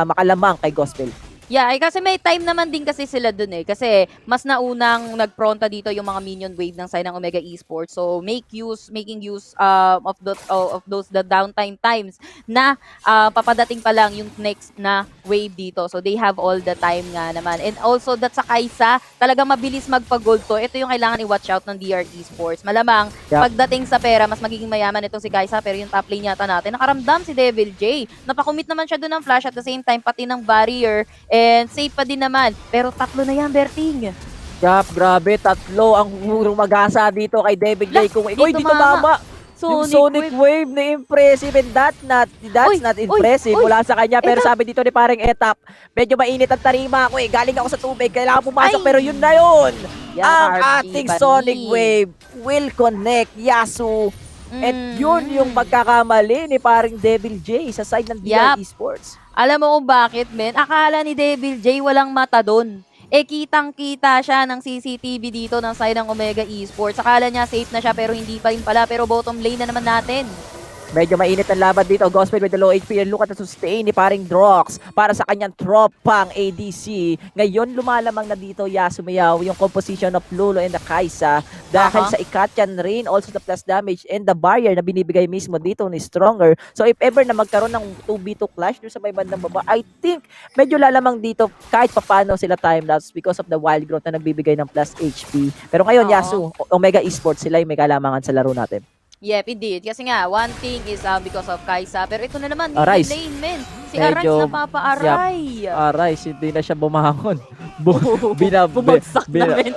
makalamang kay Gospel. Yeah, kasi may time naman din kasi sila dun eh. Kasi mas naunang nagpronta dito yung mga minion wave ng side ng Omega Esports. So making use of those the downtime times na papadating pa lang yung next na wave dito. So they have all the time nga naman. And also that sa Kaisa, talagang mabilis magpa-gold to. Ito yung kailangan i-watch out ng DR Esports. Malamang pagdating sa pera, mas magiging mayaman itong si Kaisa. Pero yung top lane yata natin, nakaramdam si Devil J. Napakomit naman siya dun ng flash at the same time pati ng barrier. And safe pa din naman. Pero tatlo na yan, Berting. Yup, grabe. Tatlo ang rumagasa dito kay David J. Kung ikaw hindi tumama. Yung Sonic Wave na impressive and that's not impressive mula sa kanya. Pero sabi dito ni parang Etap, medyo mainit ang tarima ako eh. Galing ako sa tubig. Kailangan pumasok pero yun na yun. Ang ating Sonic Wave will connect Yasu. At yun yung pagkakamali ni parang Devil J sa side ng DR Esports. Alam mo kung bakit, men? Akala ni Devil J walang mata doon. Eh, kitang-kita siya ng CCTV dito ng side ng Omega Esports. Akala niya safe na siya pero hindi pa rin pala. Pero bottom lane na naman natin. Medyo mainit ang laban dito. Gospel with the low HP and look at the sustain ni paring Drox para sa kanyang tropang ADC. Ngayon lumalamang na dito Yasumiyaw yung composition of Lulu and the Kaisa dahil sa Ikatian Rain, also the plus damage and the barrier na binibigay mismo dito ni Stronger. So if ever na magkaroon ng 2v2 clash doon sa may bandang baba, I think medyo lalamang dito kahit papano sila timelapse because of the wild growth na nagbibigay ng plus HP. Pero ngayon Yasu, Omega Esports sila yung may kalamangan sa laro natin. Yep, indeed. Kasi nga, one thing is because of Kaisa. Pero ito na naman, Arise. lane, men. Si Arise napapa-aray. Arise, hindi na siya bumangon. Bumagsak na, men.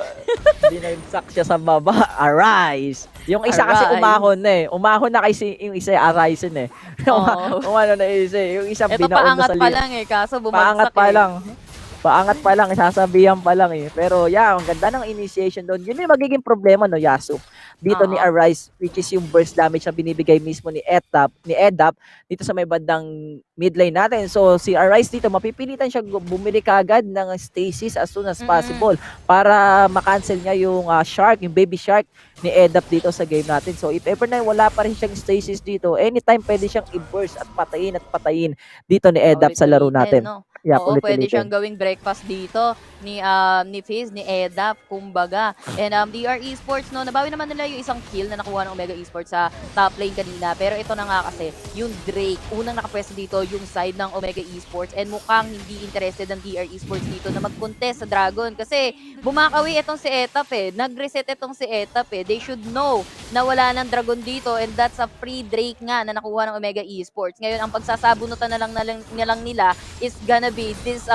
Binagsak siya sa baba. Arise. Yung isa kasi umahon na eh. Umahon na kasi yung isa Arise eh. Umano na isa eh. Yung isa ito paangat pa lang eh. Kaso bumagsak Paangat pa lang, sasabihan pa lang eh. Pero ang ganda ng initiation doon. Yun yung magiging problema no, Yasu. Dito ni Arise, which is yung burst damage na binibigay mismo ni Edap dito sa may bandang mid lane natin. So si Arise dito, mapipilitan siya bumili kagad ng stasis as soon as possible para makancel niya yung shark, yung baby shark ni Edap dito sa game natin. So if ever na wala pa rin siyang stasis dito, anytime pwede siyang i-burst at patayin dito ni Edap sa laro natin. No? Yeah, Oo, pwede siyang gawing breakfast dito ni Fizz, ni Edap, kumbaga. And DR Esports, no, nabawi naman nila yung isang kill na nakuha ng Omega Esports sa top lane kanina. Pero ito na nga kasi, yung Drake, unang nakapwesto dito yung side ng Omega Esports and mukhang hindi interested ang DR Esports dito na mag-contest sa Dragon kasi bumakawi itong si Etap eh. Nag-reset itong si Etap eh. They should know na wala ng Dragon dito and that's a free Drake nga na nakuha ng Omega Esports. Ngayon, ang pagsasabunutan na lang nila is gonna be this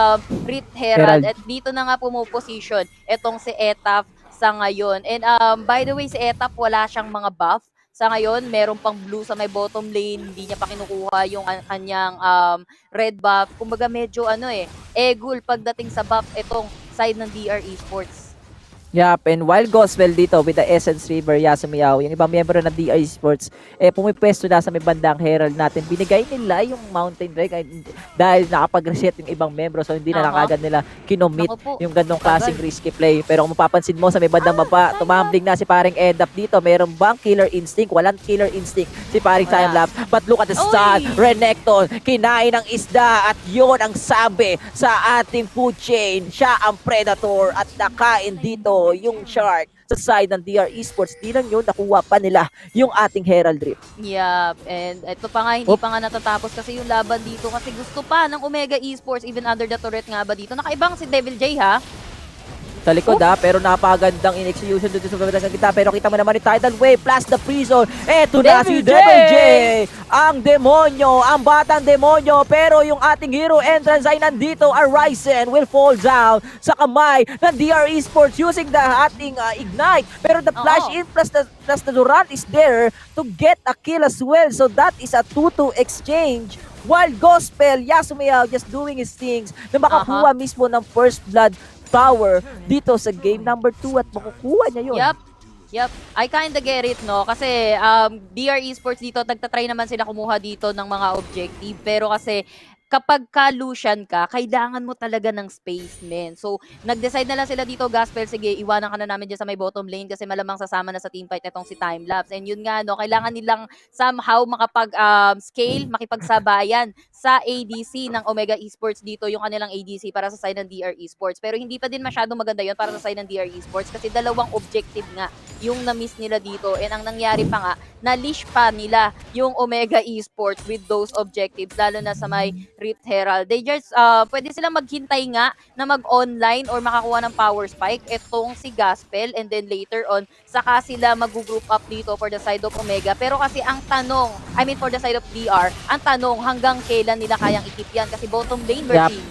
Rit Herald at dito na nga pumuposition itong si Etap sa ngayon. And by the way, si Etap wala siyang mga buff. Sa ngayon, meron pang blue sa may bottom lane. Hindi niya pa kinukuha yung kanyang red buff. Kumbaga medyo egul pagdating sa buff itong side ng DR Esports. Yup, and while Gospel dito with the Essence River, Yasumiyaw, yung ibang miyembro ng DI Sports, pumipwesto na sa may bandang Herald natin. Binigay nila yung Mountain Drake dahil nakapag-reset yung ibang membro so hindi na nakagad nila kinomit yung gandong klaseng risky play. Pero kung mapapansin mo sa may bandang baba, tumambling na si paring Edap dito. Meron bang killer instinct? Walang killer instinct si paring Timelapse. But look at the sun, Renekton, kinain ng isda at yun ang sabi sa ating food chain. Siya ang predator at nakain dito yung shark sa side ng DR Esports. Di lang yun, nakuha pa nila yung ating Herald Rift. Yep, and ito pa nga, hindi pa nga natatapos kasi yung laban dito kasi gusto pa ng Omega Esports even under the turret nga ba dito. Nakaibang si Devil J ha? sa likod pero napakagandang in-execution dito sa babatasan kita. Pero kita mo naman yung tidal wave plus the prison. Eto na si Devil J! Ang demonyo, ang batang demonyo. Pero yung ating hero entrance ay nandito. Arisen will fall down sa kamay ng DR Esports using the ating ignite. Pero the flash in plus the Durant is there to get a kill as well. So that is a 2-2 exchange. While Gospel, Yasumiao just doing his things na makakuha mismo ng first blood tower dito sa game number 2 at makukuha niya yun. Yep. I kinda get it, no? Kasi DR Esports dito, nagtatry naman sila kumuha dito ng mga objective. Pero kasi kapag ka-Lucian ka, kailangan mo talaga ng space, men. So, nag-decide na lang sila dito, Gospel, sige, iwanan ka na namin dyan sa may bottom lane kasi malamang sasama na sa teamfight itong si Timelapse. And yun nga, no, kailangan nilang somehow makapag-scale, makipagsabayan sa ADC ng Omega Esports dito, yung kanilang ADC para sa side ng DR Esports. Pero hindi pa din masyadong maganda yun para sa side ng DR Esports kasi dalawang objective nga yung na-miss nila dito. And ang nangyari pa nga, na-leash pa nila yung Omega Esports with those objectives, lalo na sa may Rift Herald. They just, pwede silang maghintay nga na mag-online or makakuha ng power spike etong si Gospel, and then later on, saka sila mag-group up dito for the side of Omega. Pero kasi ang tanong, for the side of DR, ang tanong hanggang kailan nila kayang ikip yan kasi bottom lane, Bertie.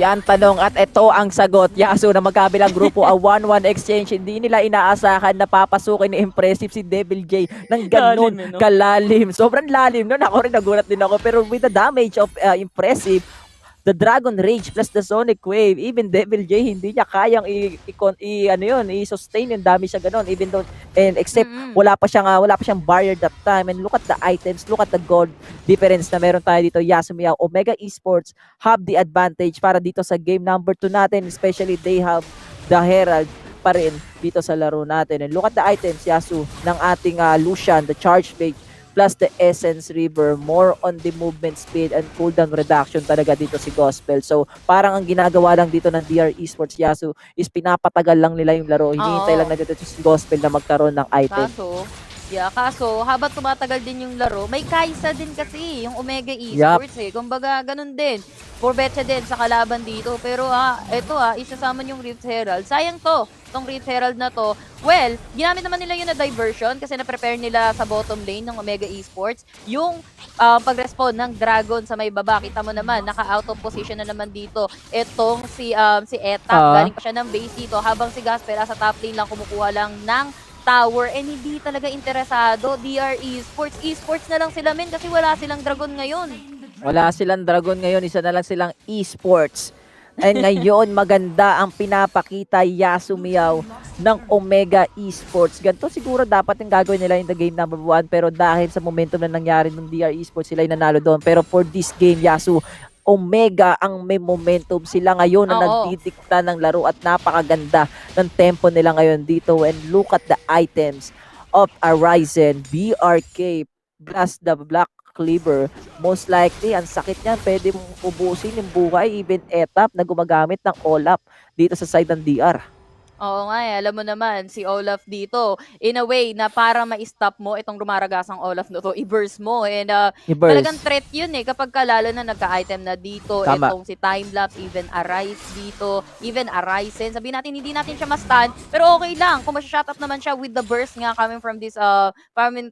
Yan tanong at ito ang sagot. Yasu na magkabilang grupo a 1-1 exchange. Hindi nila inaasahan na papasukin ni Impressive si Devil J ng ganun kalalim. Sobrang lalim nun. Ako rin nagulat din ako. Pero with the damage of Impressive, the Dragon Rage plus the Sonic Wave, even Devil J hindi niya kayang i-sustain yung damage sa ganun, even though except wala pa siyang barrier that time. And look at the items, look at the gold difference na meron tayo dito. Yasumiao, Omega Esports have the advantage para dito sa game number 2 natin, especially they have the Herald pa rin dito sa laro natin. And look at the items, Yasu, ng ating Lucian, the Charge Mage plus the Essence River, more on the movement speed and cooldown reduction talaga dito si Gospel. So, parang ang ginagawa lang dito ng DR Esports, Yasu, is pinapatagal lang nila yung laro. Hinihintay lang na dito si Gospel na magkaroon ng item. Kaso, habang tumatagal din yung laro, may Kaisa din kasi yung Omega Esports Kumbaga, ganun din. Forbecha din sa kalaban dito. Pero isasama yung Rift Herald. Sayang tong Rift Herald na to. Well, ginamit naman nila yun na diversion kasi na-prepare nila sa bottom lane ng Omega Esports. Yung pag-respawn ng Dragon sa may baba, kita mo naman, naka-out of position na naman dito. Etong si Etap, galing pa siya ng base dito, habang si Gasper sa top lane lang kumukuha lang ng tower, and hindi talaga interesado DR Esports na lang sila kasi wala silang Dragon ngayon. Wala silang Dragon ngayon, isa na lang silang Esports. And ngayon maganda ang pinapakita, Yasumiao, ng Omega Esports. Ganito siguro dapat yung gagawin nila in the game number 1, pero dahil sa momentum na nangyari ng DR Esports, sila ay nanalo doon. Pero for this game, Yasu, Omega ang may momentum. Sila ngayon na nagdidikta ng laro at napakaganda ng tempo nila ngayon dito. And look at the items of Arisen, BRK, plus the Black Cleaver. Most likely, ang sakit niyan. Pwede mong ubusin yung buhay. Even Etap na gumagamit ng Olaf dito sa side ng DR. Oo nga alam mo naman, si Olaf dito, in a way na para ma-stop mo itong rumaragasang Olaf na to, i-burst mo. And talagang threat yun kapag lalo na nagka-item na dito, itong si Timelapse, even Arise dito, even Arisen. Sabihin natin, hindi natin siya ma-stun, pero okay lang, kung masya-shut up naman siya with the burst nga coming from this,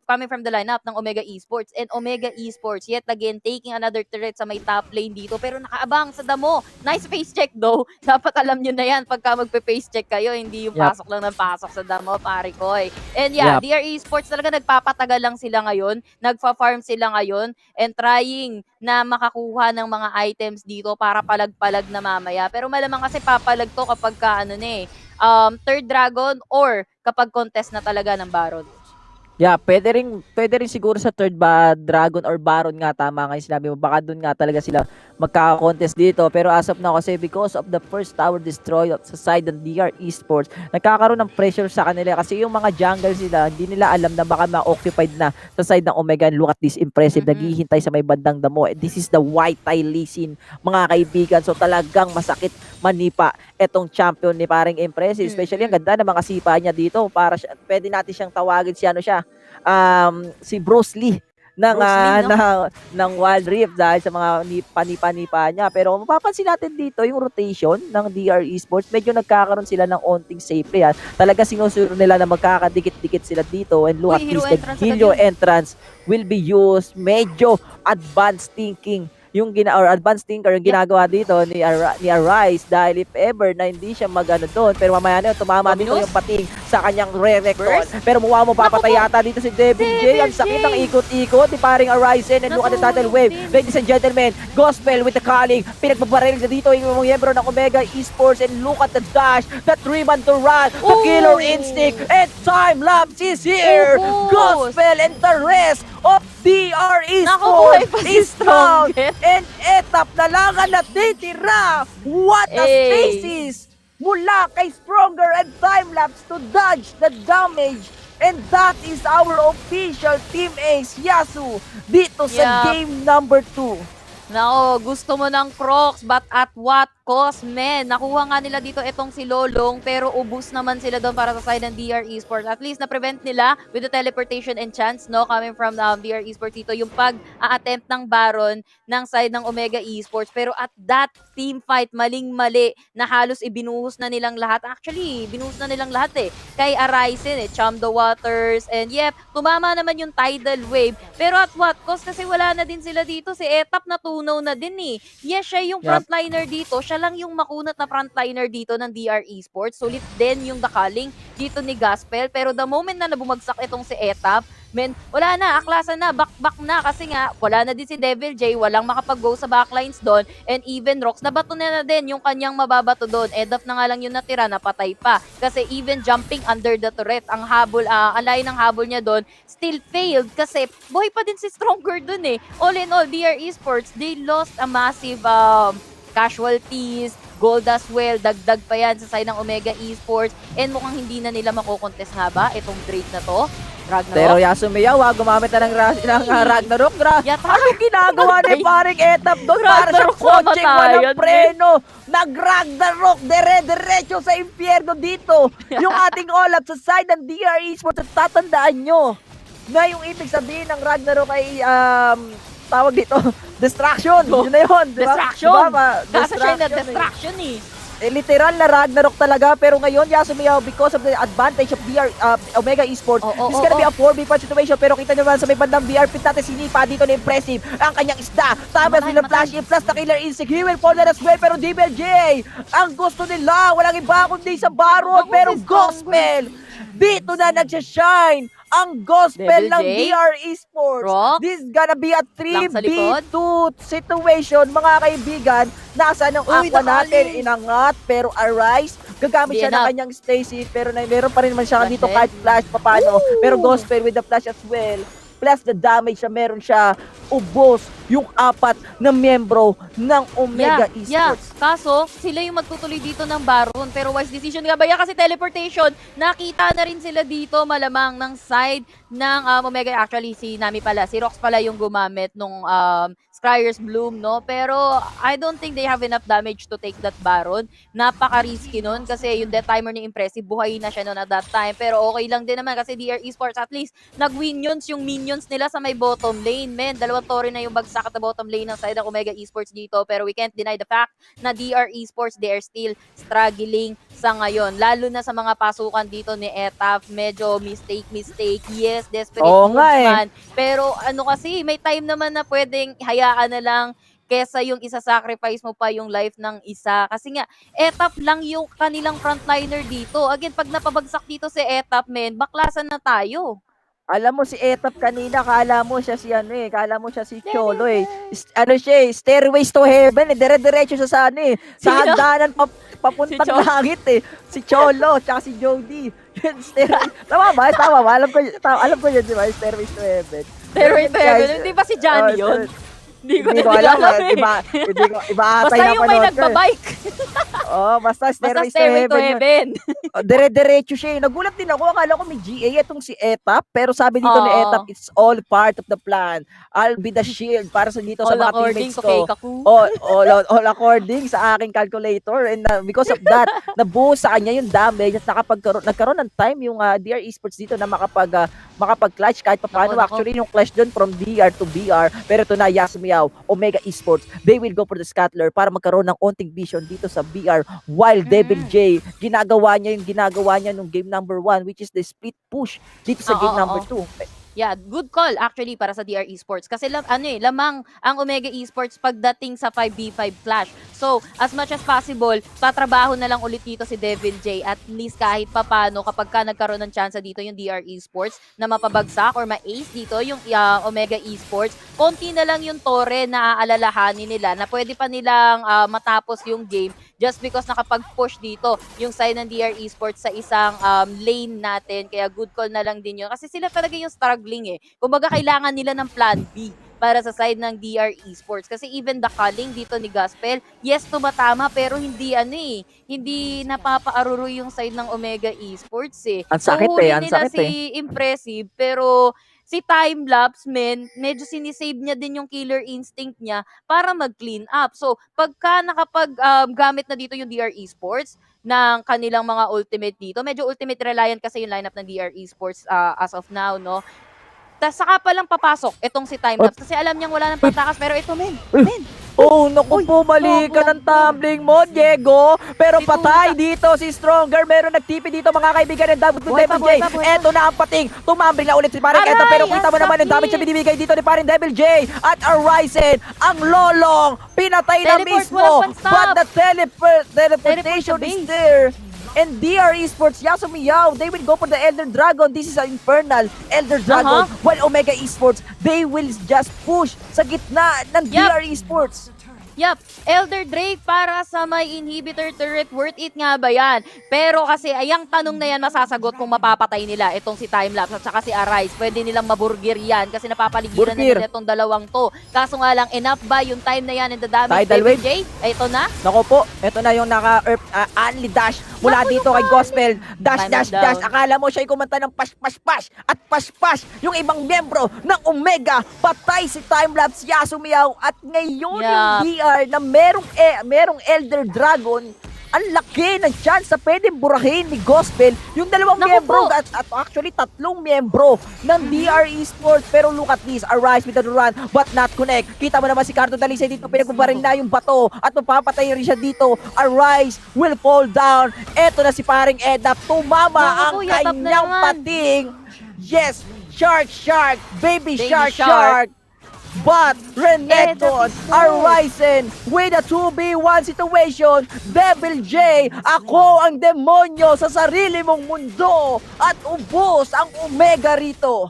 coming from the lineup ng Omega Esports. And Omega Esports, yet again, taking another threat sa may top lane dito, pero nakaabang sa damo. Nice face check though. Dapat alam nyo na yan pagka magpe-face check kayo, hindi yung pasok lang ng pasok sa damo, pare ko. And DR Esports talaga nagpapatagal lang sila ngayon, nagfa-farm sila ngayon, and trying na makakuha ng mga items dito para palag-palag na mamaya. Pero malamang kasi papalag to kapag third dragon or kapag contest na talaga ng Baron. Pwede rin siguro sa third Dragon or Baron nga, tama nga yung sinabi mo. Baka doon nga talaga sila magkaka-contest dito. Pero as of now kasi because of the first tower destroy sa side ng DR Esports, nagkakaroon ng pressure sa kanila kasi yung mga jungle sila, hindi nila alam na baka ma-occupied na sa side ng Omega. And look at this, Impressive, naghihintay sa may bandang damo. This is the white tie Lee Sin, mga kaibigan. So talagang masakit manipa etong champion ni paring Impressive. Especially ang ganda ng mga sipa niya dito. Pwede natin siyang tawagin si si Bruce Lee ng, Bruce Lee, no? ng Wild Rift dahil sa mga panipa-nipa niya. Pero mapapansin natin dito yung rotation ng DR Esports, medyo nagkakaroon sila ng onting safe play. Talaga sinusuro nila na magkakadikit-dikit sila dito, and look at Hero this, the entrance hero agad yun. entrance will be used. Medyo advanced thinking yung advanced thinker yung ginagawa dito ni Arise, dahil if ever na hindi siya magano doon, pero mamaya na yun, tumama dito yung pating sa kanyang re-rectal. Pero mukha mo papatay yata dito si Devil J. Ang sakit ng ikot-ikot ni paring Arise, and look at the title wave. Ladies and gentlemen, Gospel with the calling, pinagbabaril na dito yung mga miyembro ng Omega Esports, and look at the dash, the 3-man to run, the killer instinct, and time lapse is here. Gospel and the rest of DR Esports is down, and etap na lang ang natitira. What a spaces mula kay Stronger and Timelapse to dodge the damage, and that is our official Team Ace Yasu dito sa game number 2. Nako, gusto mo ng Crocs, but at what cost, men? Nakuha nga nila dito itong si Lolong, pero ubus naman sila doon para sa side ng DR Esports. At least na-prevent nila with the teleportation and chance, no, coming from DR Esports dito, yung pag-a-attempt ng Baron ng side ng Omega Esports. Pero at that team fight, maling-mali, na halos ibinuhos na nilang lahat. Actually, binuhos na nilang lahat kay Arise, Chum the Waters, and tumama naman yung tidal wave. Pero at what cost? Kasi wala na din sila dito. Si Etap natunaw na din Yes, siya yung frontliner dito. Siya lang yung makunat na frontliner dito ng DR Esports. Sulit din yung dakaling dito ni Gospel. Pero the moment na nabumagsak itong si Etap, men, wala na, aklasan na, back na, kasi nga, wala na din si Devil J, walang makapag-go sa backlines doon, and even Rox, nabato na din yung kanyang mababato doon. Edaf na nga lang yung natira, napatay pa. Kasi even jumping under the turret, ang habol, ang layo ng habol niya doon, still failed, kasi buhay pa din si Stronger doon All in all, DR Esports, they lost a massive casualties, gold as well, dagdag pa yan sa side ng Omega Esports, and mukhang hindi na nila makokontest nga ba itong Drake na to. Ragnarok. Pero Yasumiya, gumamit na ng Ragnarok. Anong ginagawa ni paring Etap doon? Para sa coaching, walang preno. Nag-Ragnarok, dire-diretso sa impyerno dito. Yung ating Olaf sa side ng DR Esports, at tatandaan nyo na yung ibig sabihin ng Ragnarok ay tawag dito, distraction. Yun na yun. Diba? Distraction. Kasa siya na distraction literal na Ragnarok talaga, pero ngayon Yasumiya, because of the advantage of BR Omega Esports, this is gonna be a 4v5 situation. Pero kita nyo naman sa may bandang BR pit natin, sinipa dito na impressive ang kanyang isda. Tapos nilang flash in plus na killer instinct, he will fall as well. Pero Devil J, ang gusto nila walang iba kundi sa Baron, pero Gospel dito na nagsashine ang Gospel ng DR Esports. This is gonna be a 3v2 situation, mga kaibigan. Nasa ng aqua natin, inangat, pero Arise, gagamit siya ng kanyang Stacy, pero meron pa rin naman siya dito kahit flash papano. Pero Gospel with the flash as well, plus the damage na meron siya, ubos yung 4 na miyembro ng Omega Esports. Kaso, sila yung magtutuloy dito ng Baron, pero wise decision nga ba yan? Kasi teleportation, nakita na rin sila dito malamang ng side ng Omega. Actually, si Nami pala, si Rox pala yung gumamit nung Scryer's Bloom, no? Pero I don't think they have enough damage to take that Baron. Napaka-risky nun kasi yung death timer ni Impressive, buhay na siya nun at that time. Pero okay lang din naman kasi DR Esports at least nag-winions yung minions nila sa may bottom lane. Men, dalawang tore na yung bagsak at the bottom lane ng side ng Omega Esports dito. Pero we can't deny the fact na DR Esports, they are still struggling sa ngayon. Lalo na sa mga pasukan dito ni Etaf. Medyo mistake. Yes, desperate moves man. Pero ano kasi, may time naman na pwedeng hayaan na lang kesa yung isa-sacrifice mo pa yung life ng isa. Kasi nga, Etap lang yung kanilang frontliner dito. Again, pag napabagsak dito si Etap, men, baklasan na tayo. Alam mo si Etap kanina, kala mo siya si kala mo siya si Cholo Ano siya Stairways to Heaven dire-diretso siya sa sa hagdanan papuntang langit Si Cholo, tsaka si Jody. Tama ba? Alam ko yun, di ba? Stairways to Heaven. Stairways to Heaven, hindi ba si Johnny yun? Hindi ko Hindi ko alam. Iba ata Basta yung may napanood ko. nagbabike. Basta Basta Stairway to Stairway to Heaven. Heaven. Dire-diretso siya. Nagulat din ako. Akala ko may GA itong si Etap. Pero sabi dito ni Oo. Etap, it's all part of the plan. I'll be the shield para sa dito sa All mga according teammates to ko. Keikaku. All according sa aking calculator. And because of that, nabuo sa kanya yung damage at nagkaroon ng time yung DR Esports dito na makapag-clutch kahit paano. Actually, yung clutch doon from DR to BR. Pero ito na, Yasumiao, Omega Esports, they will go for the scattler para magkaroon ng onting vision dito sa BR. While Devil J, ginagawa niya nung game number 1, which is the split push dito sa game number 2. Yeah, good call actually para sa DR Esports kasi lamang ang Omega Esports pagdating sa 5v5 clash. So, as much as possible, tatrabaho na lang ulit dito si Devil J at least kahit papano kapag ka nagkaroon ng chance dito yung DR Esports na mapabagsak or ma-ace dito yung Omega Esports, konti na lang yung tore na aalalahanin nila na pwede pa nilang matapos yung game just because nakapag-push dito yung side ng DR Esports sa isang lane natin. Kaya good call na lang din yun kasi sila talaga yung struggling Kumbaga kailangan nila ng plan B para sa side ng DR Esports. Kasi even the calling dito ni Gospel, yes, tumatama pero hindi hindi napapaaruro yung side ng Omega Esports Ang sakit huli ang nila sakit si Impressive pero si Timelapse, medyo sinisave niya din yung killer instinct niya para mag-clean up. So, pagka nakapag-gamit na dito yung DR Esports ng kanilang mga ultimate dito, medyo ultimate reliant kasi yung lineup ng DR Esports as of now, no? Tas saka pa lang papasok itong si Timelapse kasi alam niyang wala nang patakas pero ito men. Naku po, mali ka ng tumbling mo, Diego. Pero patay dito si Stronger. Meron nagtipi dito mga kaibigan ng Devil J. Eto na ang pating. Tumambling na ulit si Paring Eto. Pero kita mo naman yung damage na binibigay dito ni Paring Devil J. At Arisen, ang lolong, pinatay na mismo. But the teleportation is there. And DR Esports, Yasumiao, they will go for the Elder Dragon. This is an Infernal Elder Dragon. While Omega Esports, they will just push sa gitna ng DR Esports. Yup, Elder Drake para sa may inhibitor turret, worth it nga ba yan? Pero kasi ayang tanong na yan masasagot kung mapapatay nila itong si Timelapse at saka si Arise. Pwede nilang maburger yan kasi napapaligiran na nila itong dalawang to. Kaso nga lang, enough ba yung time na yan and the damage? Tidal wave. Ito na? Nako po, ito na yung naka-earth only dash mula dito kay Gospel. Dash. Akala mo siya'y kumanta ng pash at pash yung ibang membro ng Omega. Patay si Timelapse, Yasumiao. At ngayon yung DR na merong Elder Dragon, ang laki ng chance na pwedeng burahin ni Gospel yung dalawang miyembro at actually tatlong miyembro ng DR Esports. Pero look at this, Arise with the run but not connect. Kita mo naman si Cardo Dalisay dito, pinagbabaril na yung bato at mapapatay rin siya dito. Arise will fall down. Eto na si paring Edap, tumama ang kanyang pating. Yes, Shark, baby shark. But Renekton, Arisen with a 2v1 situation. Devil J, ako ang demonyo sa sarili mong mundo at ubos ang Omega rito.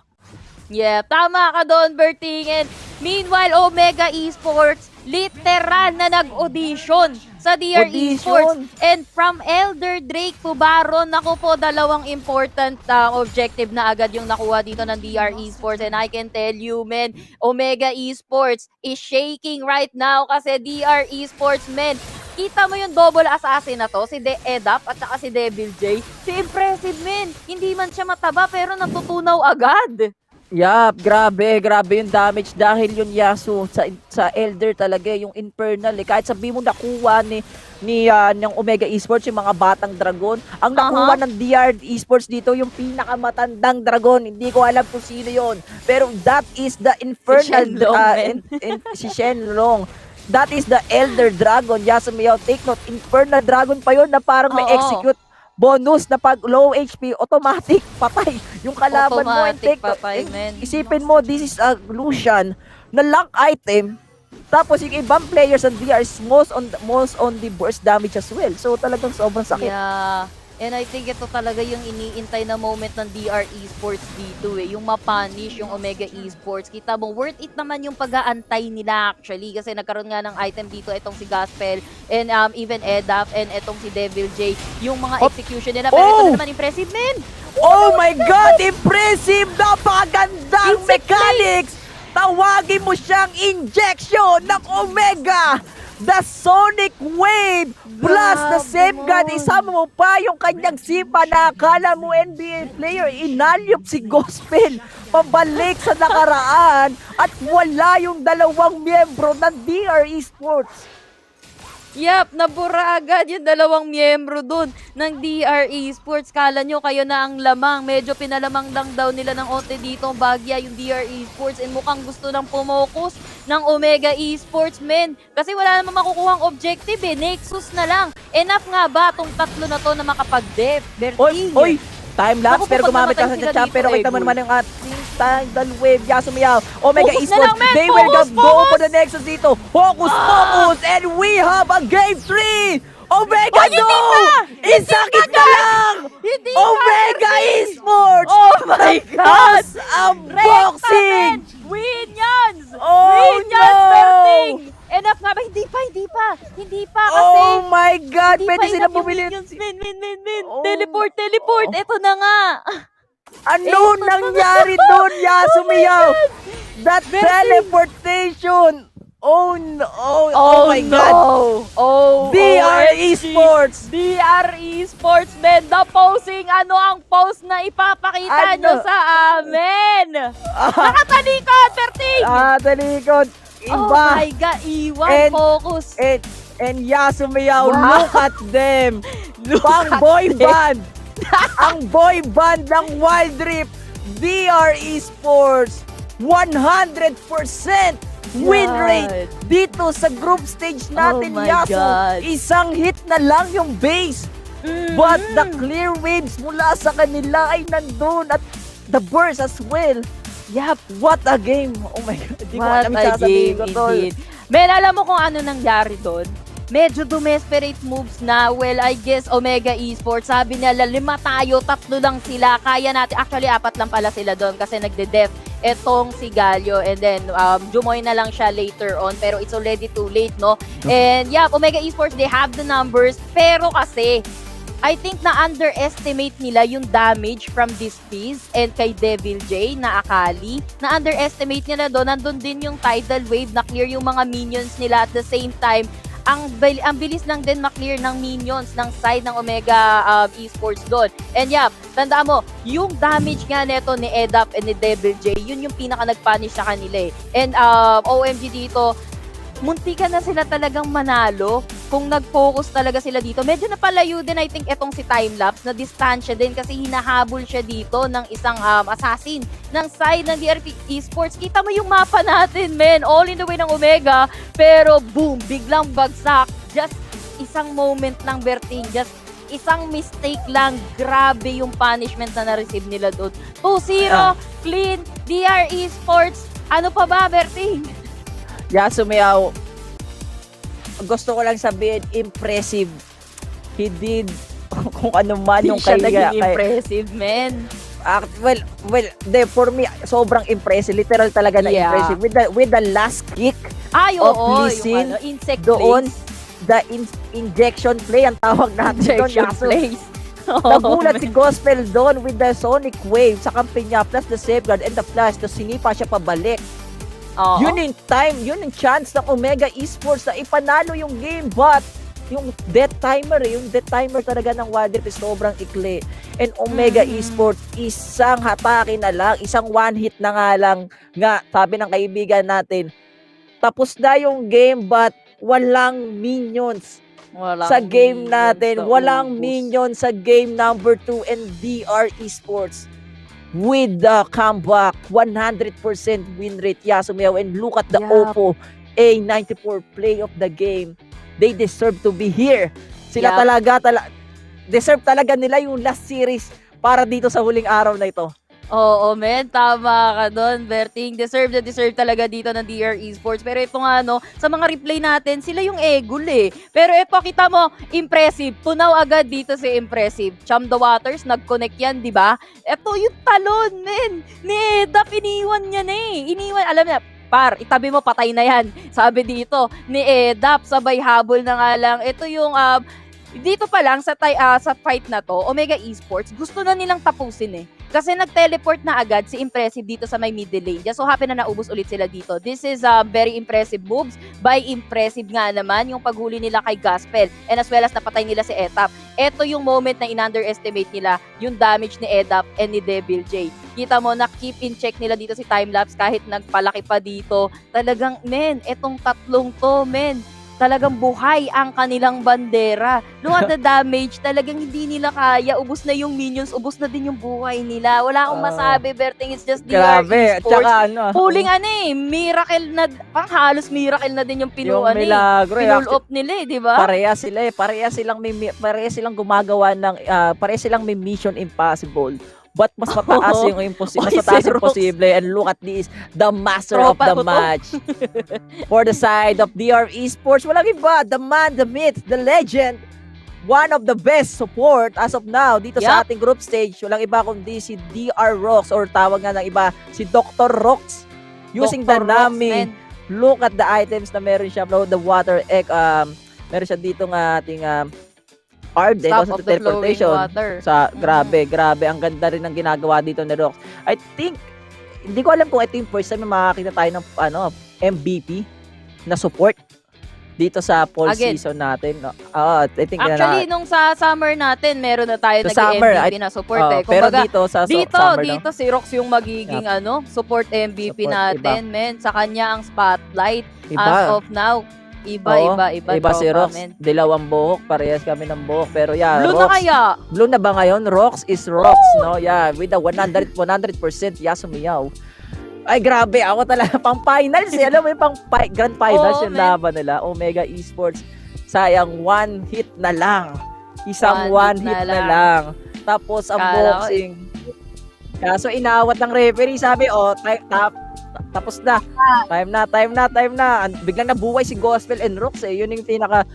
Yeah, tama ka doon, Berting. And meanwhile, Omega Esports, literal na nag-audition sa DR Esports. And from Elder Drake to Baron, naku po, dalawang important objective na agad yung nakuha dito ng DR Esports. And I can tell you, men, Omega Esports is shaking right now kasi DR Esports, men, kita mo yung double assassin na to, si Edap at saka si Devil J. Si Impressive, men, hindi man siya mataba pero natutunaw agad. Yup, grabe yung damage dahil yung Yasu sa Elder talaga, yung Infernal kahit sabi mo nakuha ng Omega Esports yung mga batang dragon, ang nakuha ng DR Esports dito yung pinakamatandang dragon, hindi ko alam kung sino yon, pero that is the Infernal si Shenlong. That is the Elder Dragon. Yasumiao, take note, Infernal Dragon pa yon na parang may execute bonus na pag low HP, automatic patay yung kalaban mo. And take isipin mo, this is a Lucian na lock item. Tapos yung ibang players ng DR is most on the burst damage as well. So talagang sobrang sakit. Yeah. And I think ito talaga yung iniintay na moment ng DR Esports dito yung mapunish yung Omega Esports. Kita mo, worth it naman yung pag-aantay nila actually kasi nagkaroon nga ng item dito itong si Gospel and even Edap and itong si Devil J. Yung mga execution nila. Pero ito na naman, Impressive, men! Oh my God! Impressive! Napakagandang mechanics! Bahagi mo siyang injection ng Omega. The Sonic Wave plus the safeguard. Isama mo pa yung kanyang sipa na akala mo NBA player. Inalyop si Gospel pabalik sa nakaraan at wala yung dalawang miyembro ng DR Esports. Yep, nabura agad yung dalawang miyembro dun ng DR Esports. Kala nyo kayo na ang lamang. Medyo pinalamang lang daw nila ng onte dito bagya yung DR Esports and mukhang gusto nang pumokus ng Omega Esports, men. Kasi wala namang makukuhang objective eh. Nexus na lang. Enough nga ba tong tatlo na to na makapag-def? Oy! Time-lapse, pero gumamit ka sa champ. Pero kita mo naman yung ating tidal wave. Yasumiyaw. Omega Focus Esports, na lang, men! they will Focus, go focus! for the Nexus dito. Focus! And we have a game 3! Omega, Hindi no! pa! Isakit na lang! Hindi Omega pa! Esports! Oh my God! ang boxing! Winions! Oh, Winions, no! Berting! Enough nga ba? Hindi pa kasi. Oh my God! Hindi Pwede pa sila enough yung bumili. Minions. Min. Teleport. Ito na nga. Ano nangyari doon, Yasumiyaw? That teleportation! Oh no! Oh my God! Oh, DR OMG. Esports! DR Esports, men. The posing. Ano ang post na ipapakita Ano? nyo sa amin? Nakatalikod, Berting! Talikod! Iba! Oh my God, iwan, focus. And Yasumiyaw, Wow. look at them! Pang boy band! Ang boy band ng Wild Rift, DR Esports, 100% win rate dito sa group stage natin, Oh my Yasu. God. Isang hit na lang yung base. But the clear waves mula sa kanila ay nandun at the burst as well. Yep, what a game. Oh my God, di ko alam yung sasabihin ko, tol. Men, alam mo kung ano nangyari doon? Medyo desperate moves na. Well, I guess Omega Esports, sabi nila 5 tayo, 3 lang sila. Kaya natin. Actually, 4 lang pala sila doon kasi nagde-def etong si Galio. And then, jumoy na lang siya later on. Pero it's already too late, no? And yeah, Omega Esports, they have the numbers. Pero kasi, I think na underestimate nila yung damage from this piece and kay Devil J na Akali. Na underestimate nila doon. Nandun din yung tidal wave na clear yung mga minions nila at the same time. Ang bilis lang din maklear ng minions ng side ng Omega Esports doon. And yeah, tandaan mo, yung damage nga neto ni Edap and ni Devil J, yun yung pinaka nag-punish sa kanila eh. And OMG dito, muntikan na sila talagang manalo kung nag-focus talaga sila dito. Medyo napalayo din I think etong si Timelapse na distansya din kasi hinahabol siya dito ng isang assassin ng side ng DRP Esports. Kita mo yung mapa natin, men. All in the way ng Omega. Pero boom, biglang bagsak. Just isang moment lang, Berting. Just isang mistake lang. Grabe yung punishment na na-receive nila doon. 2-0, clean, DR Esports. Ano pa ba, Berting? Yasumiyaw, gusto ko lang sabihin, impressive. He did kung ano man yung siya kaya. naging impressive, man. Well, for me, sobrang impressive. Literal talaga na impressive. With the last kick of Lisin, insect doon, plays. the injection play, ang tawag natin doon. Injection plays. Nagulat si Gospel doon with the Sonic Wave sa kampi niya, plus the safeguard and the flash, tapos sinipa siya pabalik. Yun yung time, yun yung chance ng Omega Esports na ipanalo yung game, but yung death timer talaga ng Wild Rift is sobrang ikli. And Omega Esports, isang hatake na lang, isang one hit na nga lang, nga sabi ng kaibigan natin, tapos na yung game but walang minions sa game natin, walang minions sa game number 2 and DR Esports. With the comeback, 100% win rate, Yasumiyaw, and look at the Oppo A94 play of the game. They deserve to be here. Sila deserve talaga nila yung last series para dito sa huling araw na ito. Oo, men. Tama ka doon, Berting. Deserve talaga dito ng DR Esports. Pero ito nga, no, sa mga replay natin, sila yung egul eh. Pero ito, kita mo, impressive. Tunaw agad dito si impressive. Chum the Waters, nag-connect yan, di ba? Ito yung talon, men. Ni Edap, iniwan niya na eh. Alam niya, itabi mo, patay na yan. Sabi dito, ni Edap, sabay habol na nga lang. Ito yung, dito pa lang, sa fight na to, Omega Esports, gusto na nilang tapusin eh. Kasi nag-teleport na agad si Impressive dito sa may middle lane. Just so happen na naubos ulit sila dito. This is very impressive moves by Impressive nga naman, yung paghuli nila kay Gospel. And as well as napatay nila si Etap. Ito yung moment na in-underestimate nila yung damage ni Edap and ni Devil J. Kita mo na keep in check nila dito si Timelapse kahit nagpalaki pa dito. Talagang, men, etong tatlong to, men, talagang buhay ang kanilang bandera. Look at the damage, talagang hindi nila kaya. Ubus na yung minions, ubus na din yung buhay nila. Wala akong masabi, Berting. It's just DR Grabe. Esports. Tsaka Huling miracle na, pang halos miracle na din yung yung milagro. pinull off nila di ba? Pareha sila Pareha silang gumagawa ng, pareha silang may mission impossible. But mas mataas yung imposible, mas mataas yung imposible. And look at this, the master of the match. For the side of DR Esports, walang iba, the man, the myth, the legend, one of the best support as of now dito sa ating group stage. Walang iba kundi si DR Rox, or tawag nga ng iba, si Dr. Rox. Using the Nami. Look at the items na meron siya, the water egg, meron siya dito ng ating Hard sa teleportation. Grabe. Ang ganda rin ng ginagawa dito ni Rox. I think, hindi ko alam kung ito yung first time na makakita tayo ng MVP na support dito sa fall season natin. I think actually, nung sa summer natin, meron na tayo naging MVP na support. Pero dito si Rox yung magiging support MVP natin, men. Sa kanya ang spotlight as of now. Iba si Rox. Dilawang buhok, parehas kami ng buhok. Pero Blue Rox, na kaya? Blue na ba ngayon? Rox is Rox, no? Yeah, with the 100% Yasumiyaw. Ay, grabe. Ako talaga, pang finals. Alam mo yung pang grand finals yung laban nila. Omega Esports. Sayang, one hit na lang. Isang one hit na lang. Tapos, ang boxing. Kaso, inawat ng referee. Sabi, tapos na. Time na. Biglang nabuhay si Gospel and Rox Yun yung pinaka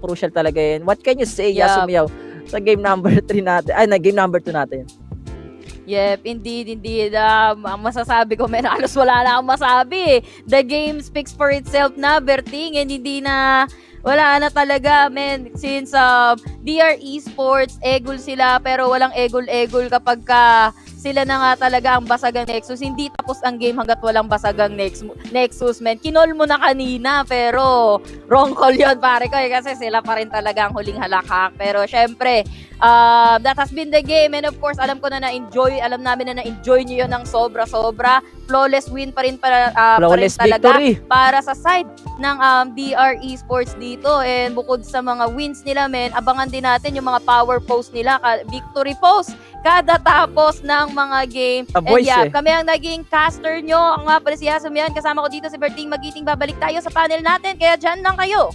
crucial talaga yun. What can you say, Yasumiyaw, sa game number 3 natin? Game number 2 natin. Yep, indeed. Ang masasabi ko, men, halos wala na akong masabi. The game speaks for itself na, Berting, and wala na talaga, men. Since DR Esports, egol sila, pero walang egol-egol kapag sila na nga talaga ang basagang Nexus. Hindi tapos ang game hanggat walang basagang Nexus, men. Kinol mo na kanina, pero wrong call yun, pare ko. Kasi sila pa rin talaga ang huling halakhak. Pero syempre, that has been the game. And of course, alam namin na na-enjoy nyo yun ng sobra-sobra. Flawless win pa rin talaga para sa side ng DR Esports dito. And bukod sa mga wins nila, men, abangan din natin yung mga power post nila, victory post kada tapos ng mga game. Kami ang naging caster nyo. Ang nga pala si Yasumiyan. Kasama ko dito si Berting Magiting. Babalik tayo sa panel natin. Kaya dyan lang kayo.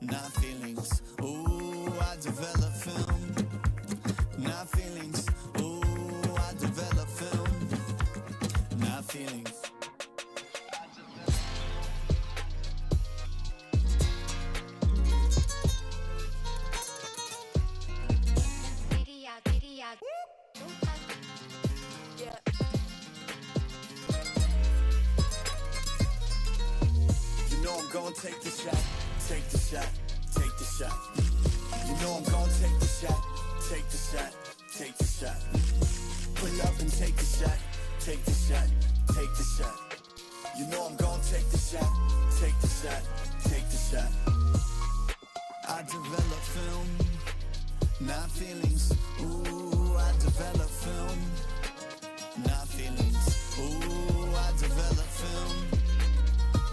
Not feelings. Ooh, I develop film. not feelings. Ooh, I develop film, not feelings. You know I'm gonna take the shot, take the shot, take the shot. You know I'm gonna take the shot, take the shot, take the shot. Pull up and take the shot, take the shot, take the shot. You know I'm gonna take the shot, take the shot, take the shot. I develop film, not feelings. Ooh, I develop film, not feelings. Ooh, I develop film,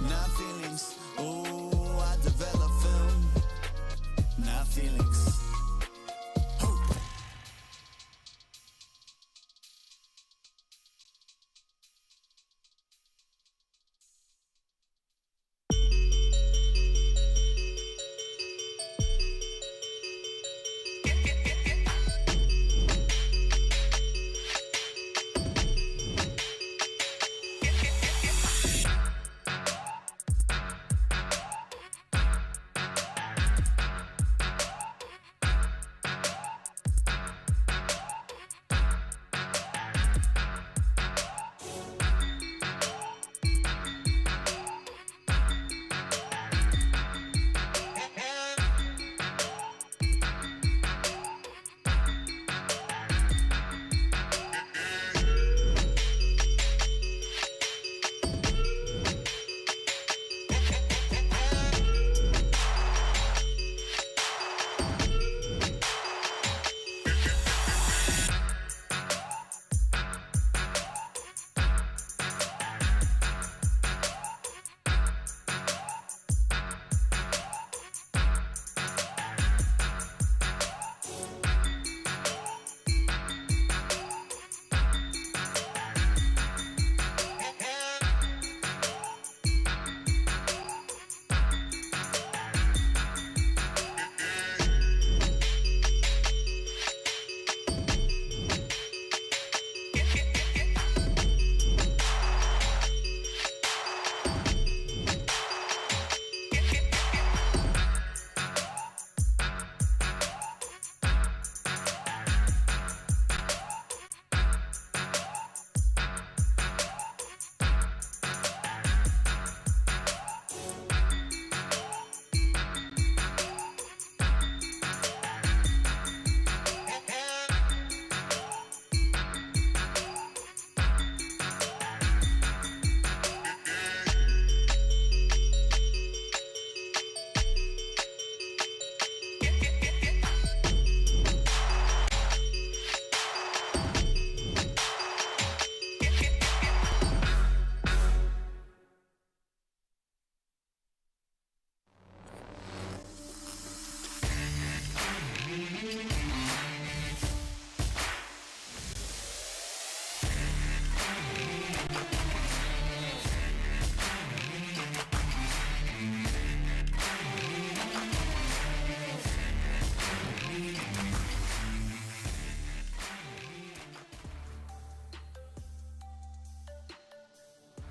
not feelings. Ooh, I develop film, not feelings.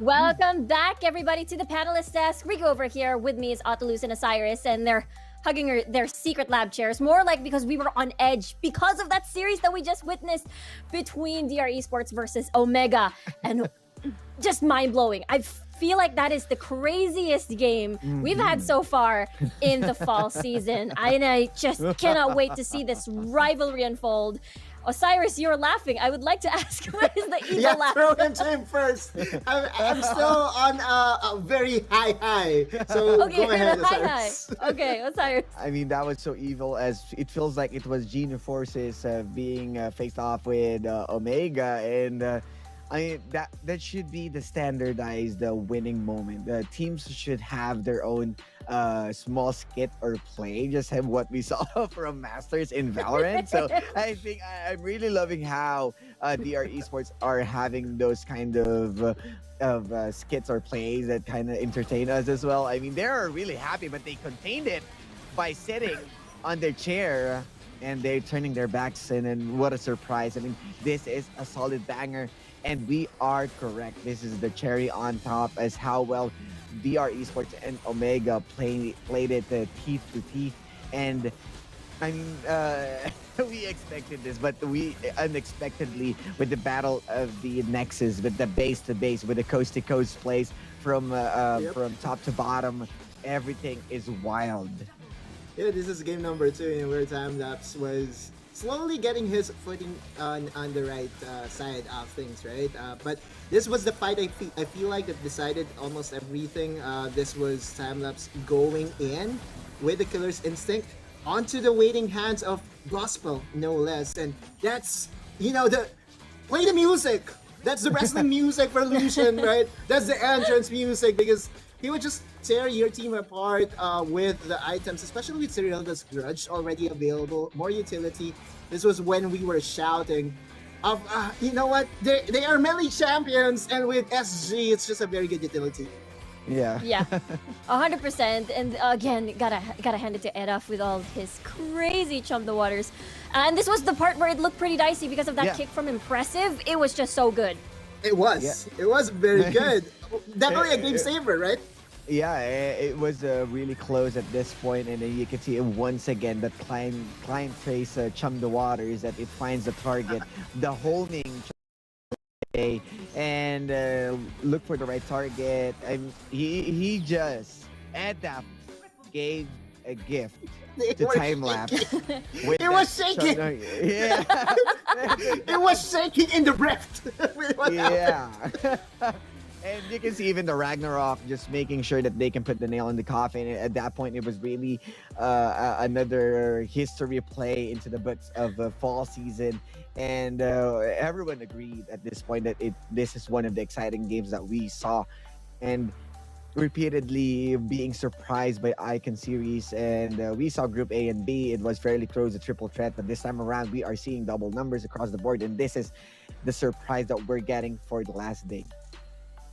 Welcome back, everybody, to the panelist desk. Rico over here with me is Otolus and Osiris, and they're hugging their secret lab chairs. More like because we were on edge because of that series that we just witnessed between DR Esports versus Omega, and just mind-blowing. I feel like that is the craziest game we've had so far in the fall season. And I just cannot wait to see this rivalry unfold. Osiris, you're laughing. I would like to ask, what is the evil laugh? Throw him to him first. I'm still on a very high. So okay, go ahead, high. Osiris. Okay, Osiris. I mean, that was so evil as it feels like it was Geno Forces being faced off with Omega, and I mean, that should be the standardized winning moment. The teams should have their own small skit or play, just have what we saw from Masters in Valorant. So I think I'm really loving how DR Esports are having those kind of skits or plays that kind of entertain us as well. I mean, they're really happy, but they contained it by sitting on their chair and they're turning their backs in, and what a surprise. I mean, this is a solid banger, and we are correct. This is the cherry on top as how well DR Esports and Omega played it teeth to teeth. And I mean, we expected this, but we unexpectedly, with the battle of the Nexus, with the base to base, with the coast to coast plays from top to bottom, everything is wild. Yeah, this is game number 2 where Timelapse was slowly getting his footing on the right side of things, right? But this was the fight I feel like that decided almost everything. This was Timelapse going in with the killer's instinct onto the waiting hands of Gospel, no less. And that's, play the music! That's the wrestling music for Lucian, right? That's the entrance music, because he would just tear your team apart with the items, especially with Cyrilda's Grudge already available, more utility. This was when we were shouting of, you know what, they are melee champions, and with SG, it's just a very good utility. Yeah. Yeah, 100%. And again, gotta hand it to Edaf with all his crazy chum the waters. And this was the part where it looked pretty dicey because of that kick from Impressive. It was just so good. It was. Yeah. It was very good. Definitely a game saver, right? Yeah, it was really close at this point, and then you can see once again that client trace chum the waters, that it finds the target, the homing and look for the right target. And he just Edaf gave a gift to Timelapse. It was shaking. Yeah. It was shaking in the rift. Yeah. And you can see even the Ragnarok just making sure that they can put the nail in the coffin. And at that point, it was really another history play into the books of fall season. And everyone agreed at this point that this is one of the exciting games that we saw. And repeatedly being surprised by Icon series, and we saw Group A and B. It was fairly close, a triple threat, but this time around we are seeing double numbers across the board, and this is the surprise that we're getting for the last day.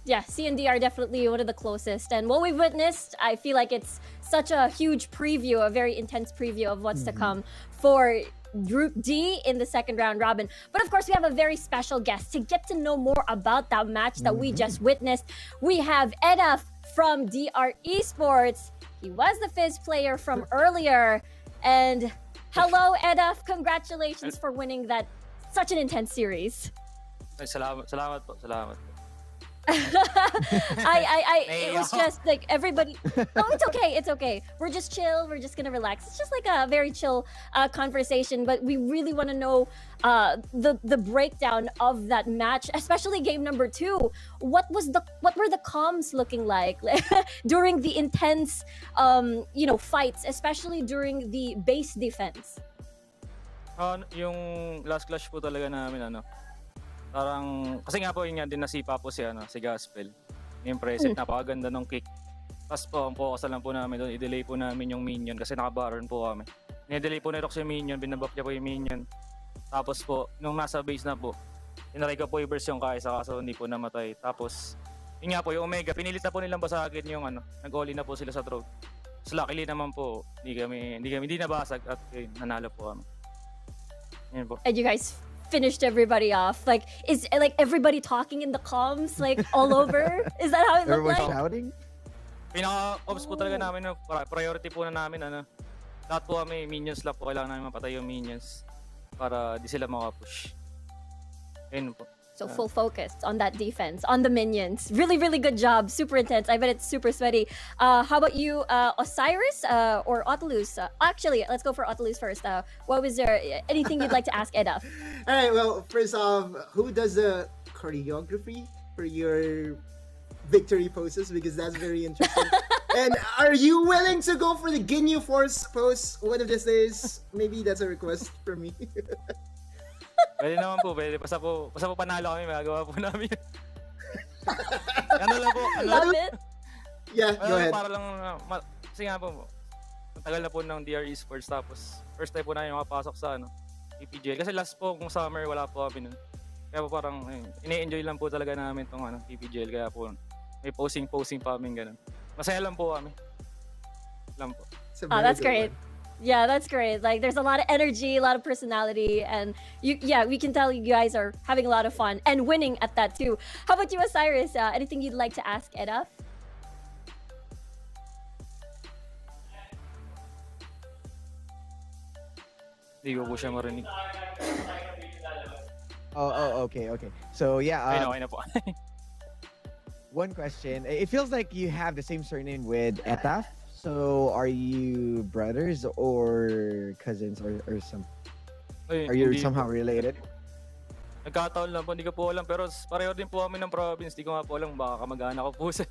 Yeah, C and D are definitely one of the closest, and what we've witnessed, I feel like it's such a huge preview, a very intense preview of what's to come for Group D in the second round robin. But of course, we have a very special guest to get to know more about that match that we just witnessed. We have Edaf from DR Esports. He was the FIZ player from earlier. And hello, Edaf. Congratulations for winning that such an intense series. Salamat po. It was just like everybody. Oh, it's okay. We're just chill. We're just gonna relax. It's just like a very chill conversation. But we really want to know the breakdown of that match, especially game number 2. What were the comms looking like during the intense fights, especially during the base defense? Yung last clash po talaga namin parang, kasi nga po yun nga din nasipa po si Gospel. Impressive, napakaganda ng kick. Tapos po, ang focus lang po namin doon, i-delay po namin yung minion kasi naka-baron po kami. Ni-delay po ni Rox yung minion, binabak niya po yung minion. Tapos po, nung nasa base na po, inaray ko po i-burst yung Kaisa kaso hindi po namatay. Tapos, yun nga po, yung Omega, pinilit na po nilang basagin yung nag-all in na po sila sa throat. So luckily naman po, hindi nabasag at nanalo po kami. Yan po. And you guys finished everybody off. Like, is like everybody talking in the comms like all over? Is that how it looked like? Everyone shouting? Pinaka-ops po talaga namin, priority po na namin, lahat po kami, minions lang po, kailangan namin mapatay yung minions para di sila makapush. Ayun po. So full focus on that defense, on the minions. Really, really good job. Super intense. I bet it's super sweaty. How about you, Osiris or Otulus? Actually, let's go for Otulus first. What was there? Anything you'd like to ask Edaf? All right. Well, first off, who does the choreography for your victory poses? Because that's very interesting. And are you willing to go for the Ginyu Force pose one of these days? Maybe that's a request from me. Pwede naman po, pwede. Basta po panalo kami, magagawa po namin. Lang po. Love it. Yeah, go ahead. Para lang, kasi nga po, tagal na po ng DR Esports, tapos first time po namin makapasok sa PPGL. Kasi last po, kung summer, wala po kami nun. Kaya po parang, ini-enjoy lang po talaga namin itong PPGL. Kaya po, may posing pa kami, ganun. Masaya lang po kami. Lang po. That's great. Yeah, that's great. Like, there's a lot of energy, a lot of personality, and we can tell you guys are having a lot of fun and winning at that too. How about you, Osiris? Anything you'd like to ask Edaf? Hindi ko po siya marinig. Okay. So yeah, Ay na po. one question. It feels like you have the same surname with Etaf. So are you brothers or cousins or some? Ay, Are you hindi somehow po. related? Nagkataon lang po, hindi ko po alam. Pero pareho din po kami ng province. Hindi ko nga po alam, baka kamag-anak ko po siya.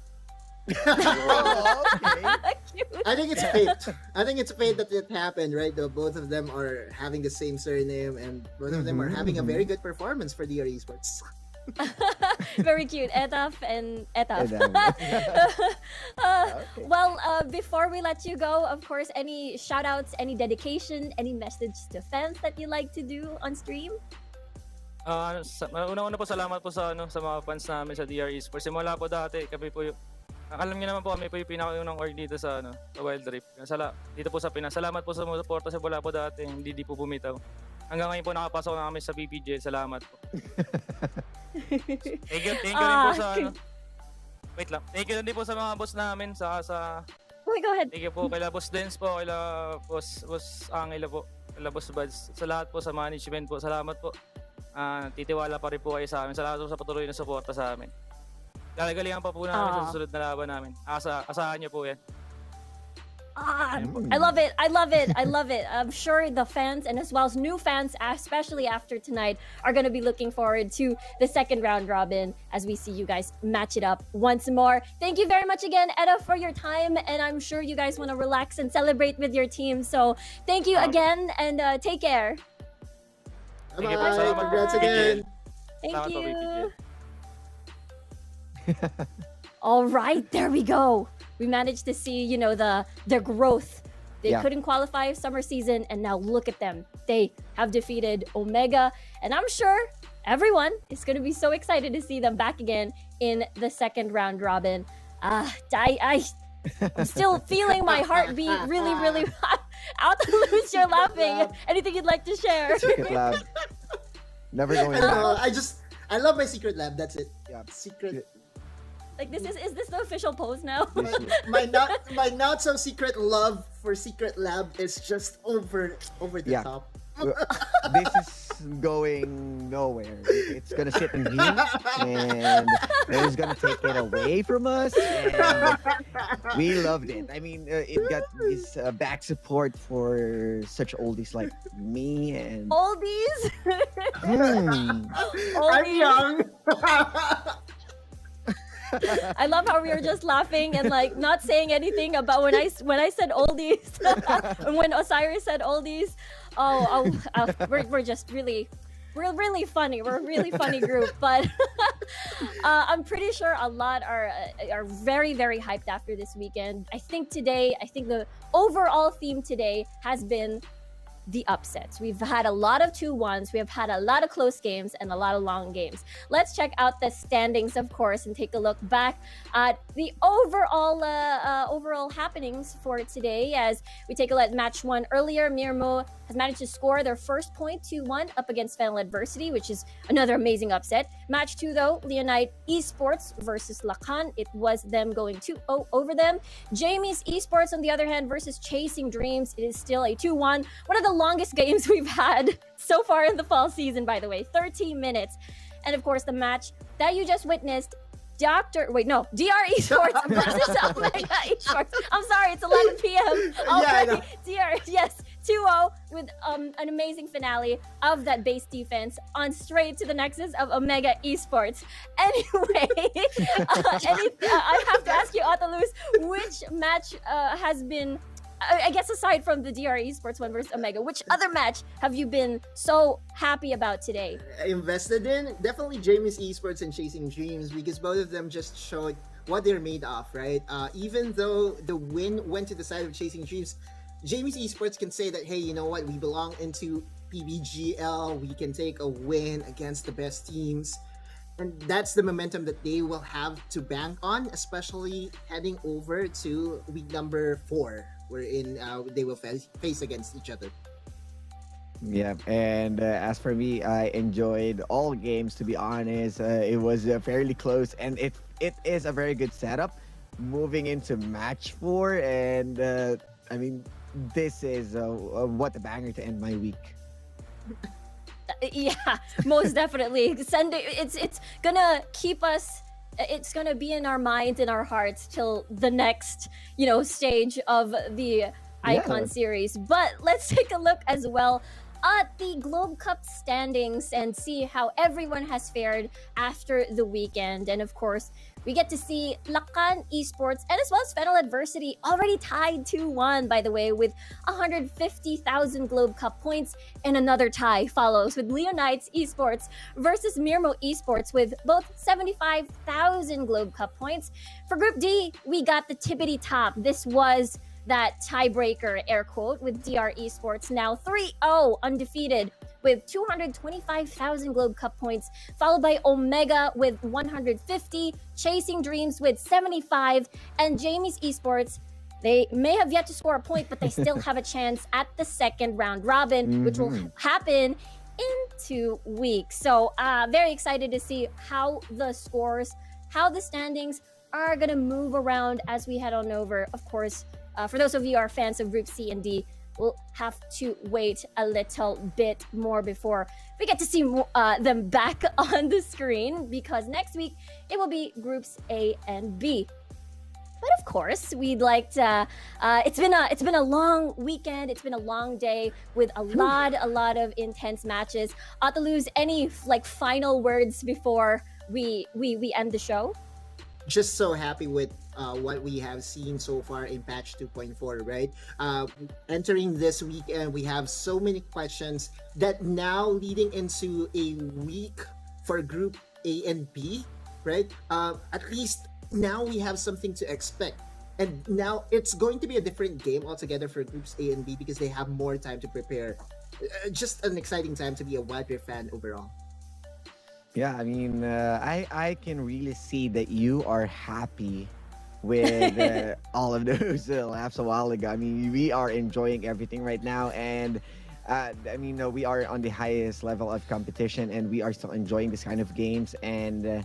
I think it's fate. I think it's fate that it happened, right? Both of them are having the same surname, and both of them are having a very good performance for DR Esports. Very cute. Etaf and Etaf. Well, before we let you go, of course, any shout outs, any dedication, any message to fans that you like to do on stream? Una-una po salamat po sa mga fans namin sa DR Esports. Simula po dati, kami po yung alam niyo naman po, kami po yung pinakaunang org dito sa Wild Rift. Dito po sa Pinas. Salamat po sa mga suporta sa wala po dati, hindi po bumitaw. Hanggang ngayon po nakapasok na kami sa PPGL. Salamat po. Thank you rin po sa wait lang. Thank you din po sa mga boss namin sa go ahead. Thank you po kay Boss Dance po, kay Boss Angela po, kay Boss Buds, sa lahat po sa management po. Salamat po. Titiwala pa rin po kayo sa amin. Salamat po sa patuloy na suporta sa amin. Gagalingan pa po namin sa susunod na laban namin. Asahan niyo po yan. I love it. I love it. I love it. I'm sure the fans and as well as new fans, especially after tonight, are going to be looking forward to the second round robin as we see you guys match it up once more. Thank you very much again, Edda, for your time. And I'm sure you guys want to relax and celebrate with your team. So thank you again and take care. Bye-bye. Congrats again. Thank you. All right, there we go. We managed to see, their growth. They couldn't qualify summer season, and now look at them. They have defeated Omega, and I'm sure everyone is going to be so excited to see them back again in the second round robin. I'm still feeling my heartbeat really, really hot. Out to lose, you're laughing. Anything you'd like to share? Secret lab. Never going back. I love my secret lab. That's it. Yeah. Secret. Like, is this the official pose now? my not so secret love for secret lab is just over the top. This is going nowhere. It's gonna sit in here, and it's gonna take it away from us. And we loved it. I mean, it got this back support for such oldies like me and oldies. I'm young. I love how we were just laughing and like not saying anything about when I said oldies and when Osiris said oldies. We're just really funny. We're a really funny group, but I'm pretty sure a lot are very, very hyped after this weekend. I think the overall theme today has been the upsets. We've had a lot of 2-1s, we have had a lot of close games and a lot of long games. Let's check out the standings, of course, and take a look back at the overall happenings for today. As we take a look at match 1 earlier, Mirmooo has managed to score their first point 2-1 up against Fennel Adversity, which is another amazing upset. Match 2 though, Leonite Esports versus Lakan. It was them going 2-0 over them. Jamie's Esports, on the other hand, versus Chasing Dreams. It is still a 2-1. One of the longest games we've had so far in the fall season, by the way, 13 minutes. And of course, the match that you just witnessed, DR Esports versus Omega Esports. I'm sorry, it's 11 p.m. already. Yes, 2-0 with an amazing finale of that base defense on straight to the nexus of Omega Esports. Anyway, I have to ask you, Ataluz, which match has been, I guess aside from the DR Esports one versus Omega, which other match have you been so happy about today? Invested in definitely Jamie's Esports and Chasing Dreams, because both of them just showed what they're made of, right? Even though the win went to the side of Chasing Dreams, Jamie's Esports can say that, hey, you know what? We belong into PPGL. We can take a win against the best teams. And that's the momentum that they will have to bank on, especially heading over to week number 4 wherein they will face against each other. Yeah, and as for me, I enjoyed all games. To be honest, it was fairly close, and it is a very good setup. Moving into match 4, and I mean, this is what a banger to end my week. Yeah, most definitely. Sunday, it's gonna keep us. It's gonna be in our minds, in our hearts, till the next, stage of the Icon series. But let's take a look as well at the Globe Cup standings and see how everyone has fared after the weekend. And of course, we get to see Lakan Esports and as well as Fennel Adversity already tied 2-1, by the way, with 150,000 Globe Cup points. And another tie follows with Leonites Esports versus Mirmooo Esports with both 75,000 Globe Cup points. For Group D, we got the tippity top. This was that tiebreaker, air quote, with DR Esports now 3-0 undefeated with 225,000 Globe Cup points, followed by Omega with 150, Chasing Dreams with 75, and Jamie's Esports. They may have yet to score a point, but they still have a chance at the second round robin, which will happen in 2 weeks. So very excited to see how the scores, how the standings are going to move around as we head on over. Of course, for those of you who are fans of Group C and D, we'll have to wait a little bit more before we get to see them back on the screen, because next week it will be Groups A and B. But of course, we'd like to. It's been a long weekend. It's been a long day with a lot of intense matches. Ataluz, any final words before we end the show? Just so happy with what we have seen so far in patch 2.4, right? Entering this weekend, we have so many questions that now leading into a week for Group A and B, right? At least now we have something to expect. And now it's going to be a different game altogether for Groups A and B because they have more time to prepare. Just an exciting time to be a Wild Rift fan overall. Yeah, I mean, I can really see that you are happy with all of those laps a while ago. I mean, we are enjoying everything right now, and I mean, we are on the highest level of competition, and we are still enjoying this kind of games, and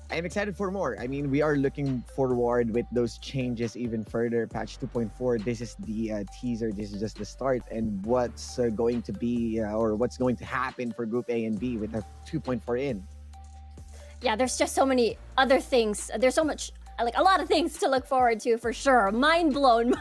I'm excited for more. I mean, we are looking forward with those changes even further. Patch 2.4, this is the teaser. This is just the start. And what's going to be or what's going to happen for Group A and B with the 2.4 in? Yeah, there's just so many other things. There's so much, a lot of things to look forward to for sure. Mind blown.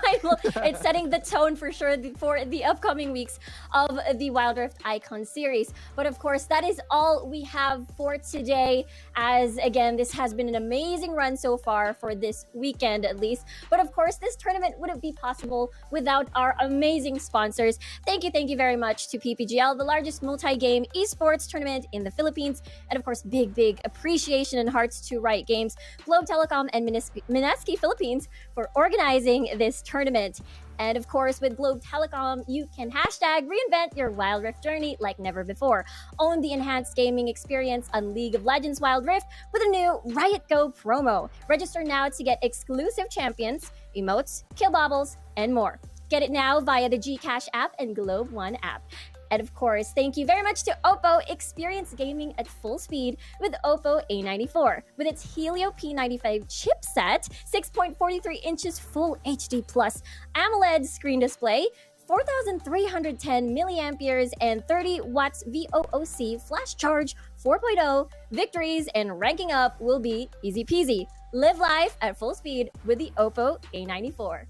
It's setting the tone for sure for the upcoming weeks of the Wild Rift Icon series. But of course, that is all we have for today, as again, this has been an amazing run so far for this weekend at least. But of course, this tournament wouldn't be possible without our amazing sponsors. Thank you very much to PPGL, the largest multi-game esports tournament in the Philippines. And of course, big appreciation and hearts to Riot Games, Globe Telecom, and Minaski Philippines for organizing this tournament. And of course, with Globe Telecom, you can hashtag reinvent your Wild Rift journey like never before. Own the enhanced gaming experience on League of Legends Wild Rift with a new Riot Go promo. Register now to get exclusive champions, emotes, kill bobbles, and more. Get it now via the Gcash app and Globe One app. And of course, thank you very much to Oppo. Experience gaming at full speed with Oppo A94. With its Helio P95 chipset, 6.43 inches full HD plus AMOLED screen display, 4,310 milliamperes and 30 watts VOOC flash charge 4.0, victories and ranking up will be easy peasy. Live life at full speed with the Oppo A94.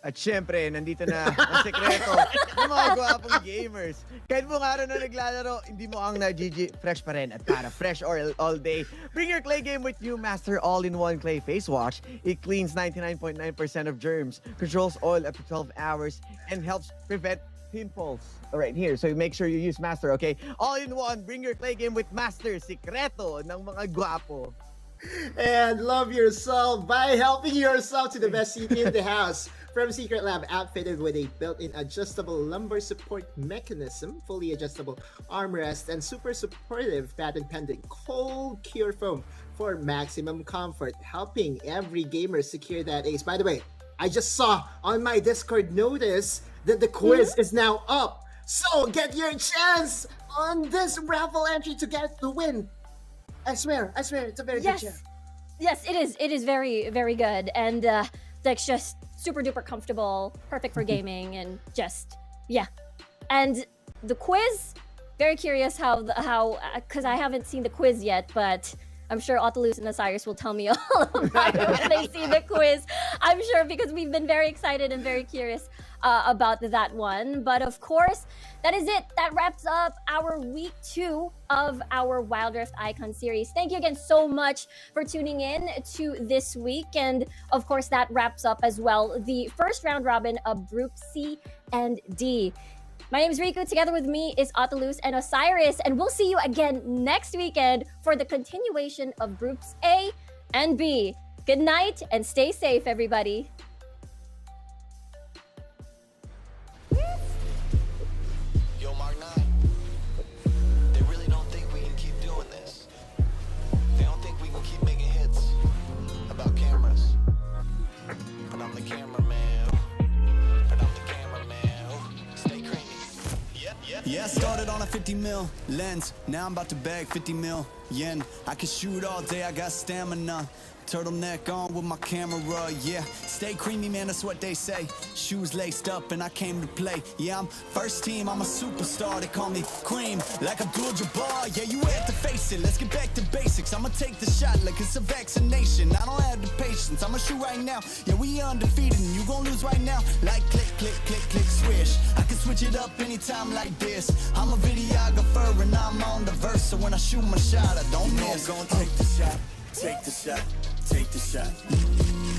At syempre, nandito na ang sekreto ng mga gwapong gamers. Kahit buong araw na naglalaro, hindi mo ang na-GG, fresh pa rin. At para fresh all day, bring your clay game with new Master All-in-One Clay Face Wash. It cleans 99.9% of germs, controls oil up to 12 hours, and helps prevent pimples. Alright, here. So make sure you use Master, okay? All-in-one, bring your clay game with Master. Sekreto ng mga gwapo. And love yourself by helping yourself to the best seat in the house. From Secret Lab, outfitted with a built-in adjustable lumbar support mechanism, fully adjustable armrest, and super supportive patent-pending cold cure foam for maximum comfort, helping every gamer secure that ace. By the way, I just saw on my Discord notice that the quiz is now up. So get your chance on this raffle entry to get the win. I swear, it's a very good chance. Yes, it is. It is very, very good, and like just super duper comfortable, perfect for gaming, and just And the quiz, very curious how because I haven't seen the quiz yet, but I'm sure Otolus and Osiris will tell me all about it when they see the quiz. I'm sure, because we've been very excited and very curious about that one. But of course, that is it. That wraps up our week 2 of our Wild Rift Icon series. Thank you again so much for tuning in to this week. And of course, that wraps up as well the first round robin of Group C and D. My name is Riku. Together with me is Otolus and Osiris, and we'll see you again next weekend for the continuation of Groups A and B. Good night and stay safe, everybody. Yo, Mark 9. They really don't think we can keep doing this. They don't think we can keep making hits about cameras. But I'm the cameraman. Stay creamy. Yeah, I started on a 50 mil lens. Now I'm about to bag 50 mil yen. I can shoot all day, I got stamina. Turtleneck on with my camera, yeah. Stay creamy, man, that's what they say. Shoes laced up and I came to play. Yeah, I'm first team, I'm a superstar. They call me Cream, like Abdul-Jabbar. Yeah, you had to face it, let's get back to basics. I'ma take the shot like it's a vaccination. I don't have the patience, I'ma shoot right now. Yeah, we undefeated and you gon' lose right now. Like click, click, click, click, swish. I can switch it up anytime like this. I'm a videographer and I'm on the verse. So when I shoot my shot, I don't miss. I'm gonna take the shot, take the shot. Take the shot.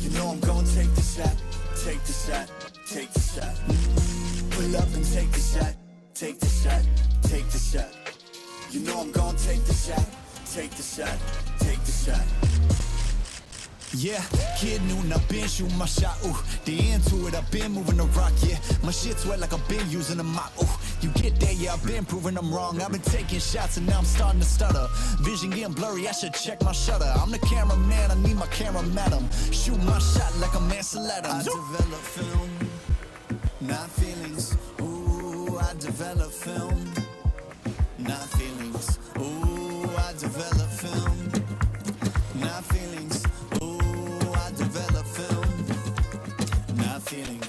You know I'm gonna take the shot. Take the shot. Take the shot. Pull up and take the shot. Take the shot. Take the shot. You know I'm gonna take the shot. Take the shot. Take the shot. Yeah, kid noon, I've been shooting my shot, ooh. The into it, I've been moving the rock, yeah. My shit's wet like I've been using a mop, ooh. You get there, yeah, I've been proving I'm wrong. I've been taking shots and now I'm starting to stutter. Vision getting blurry, I should check my shutter. I'm the cameraman, I need my camera madam. Shoot my shot like a Mansell Adams. I develop film, not feelings. Ooh, I develop film, not feelings. Ooh, I develop film, not feelings. Ooh, I develop film, not feelings.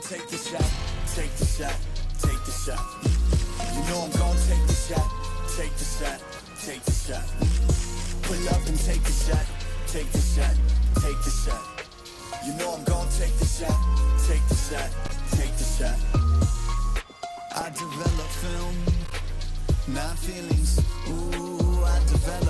Take the shot, take the shot, take the shot. You know I'm gonna take the shot, take the shot, take the shot. Pull up and take the shot, take the shot, take the shot. You know I'm gonna take the shot, take the shot, take the shot. I develop film, not feelings. Ooh, I develop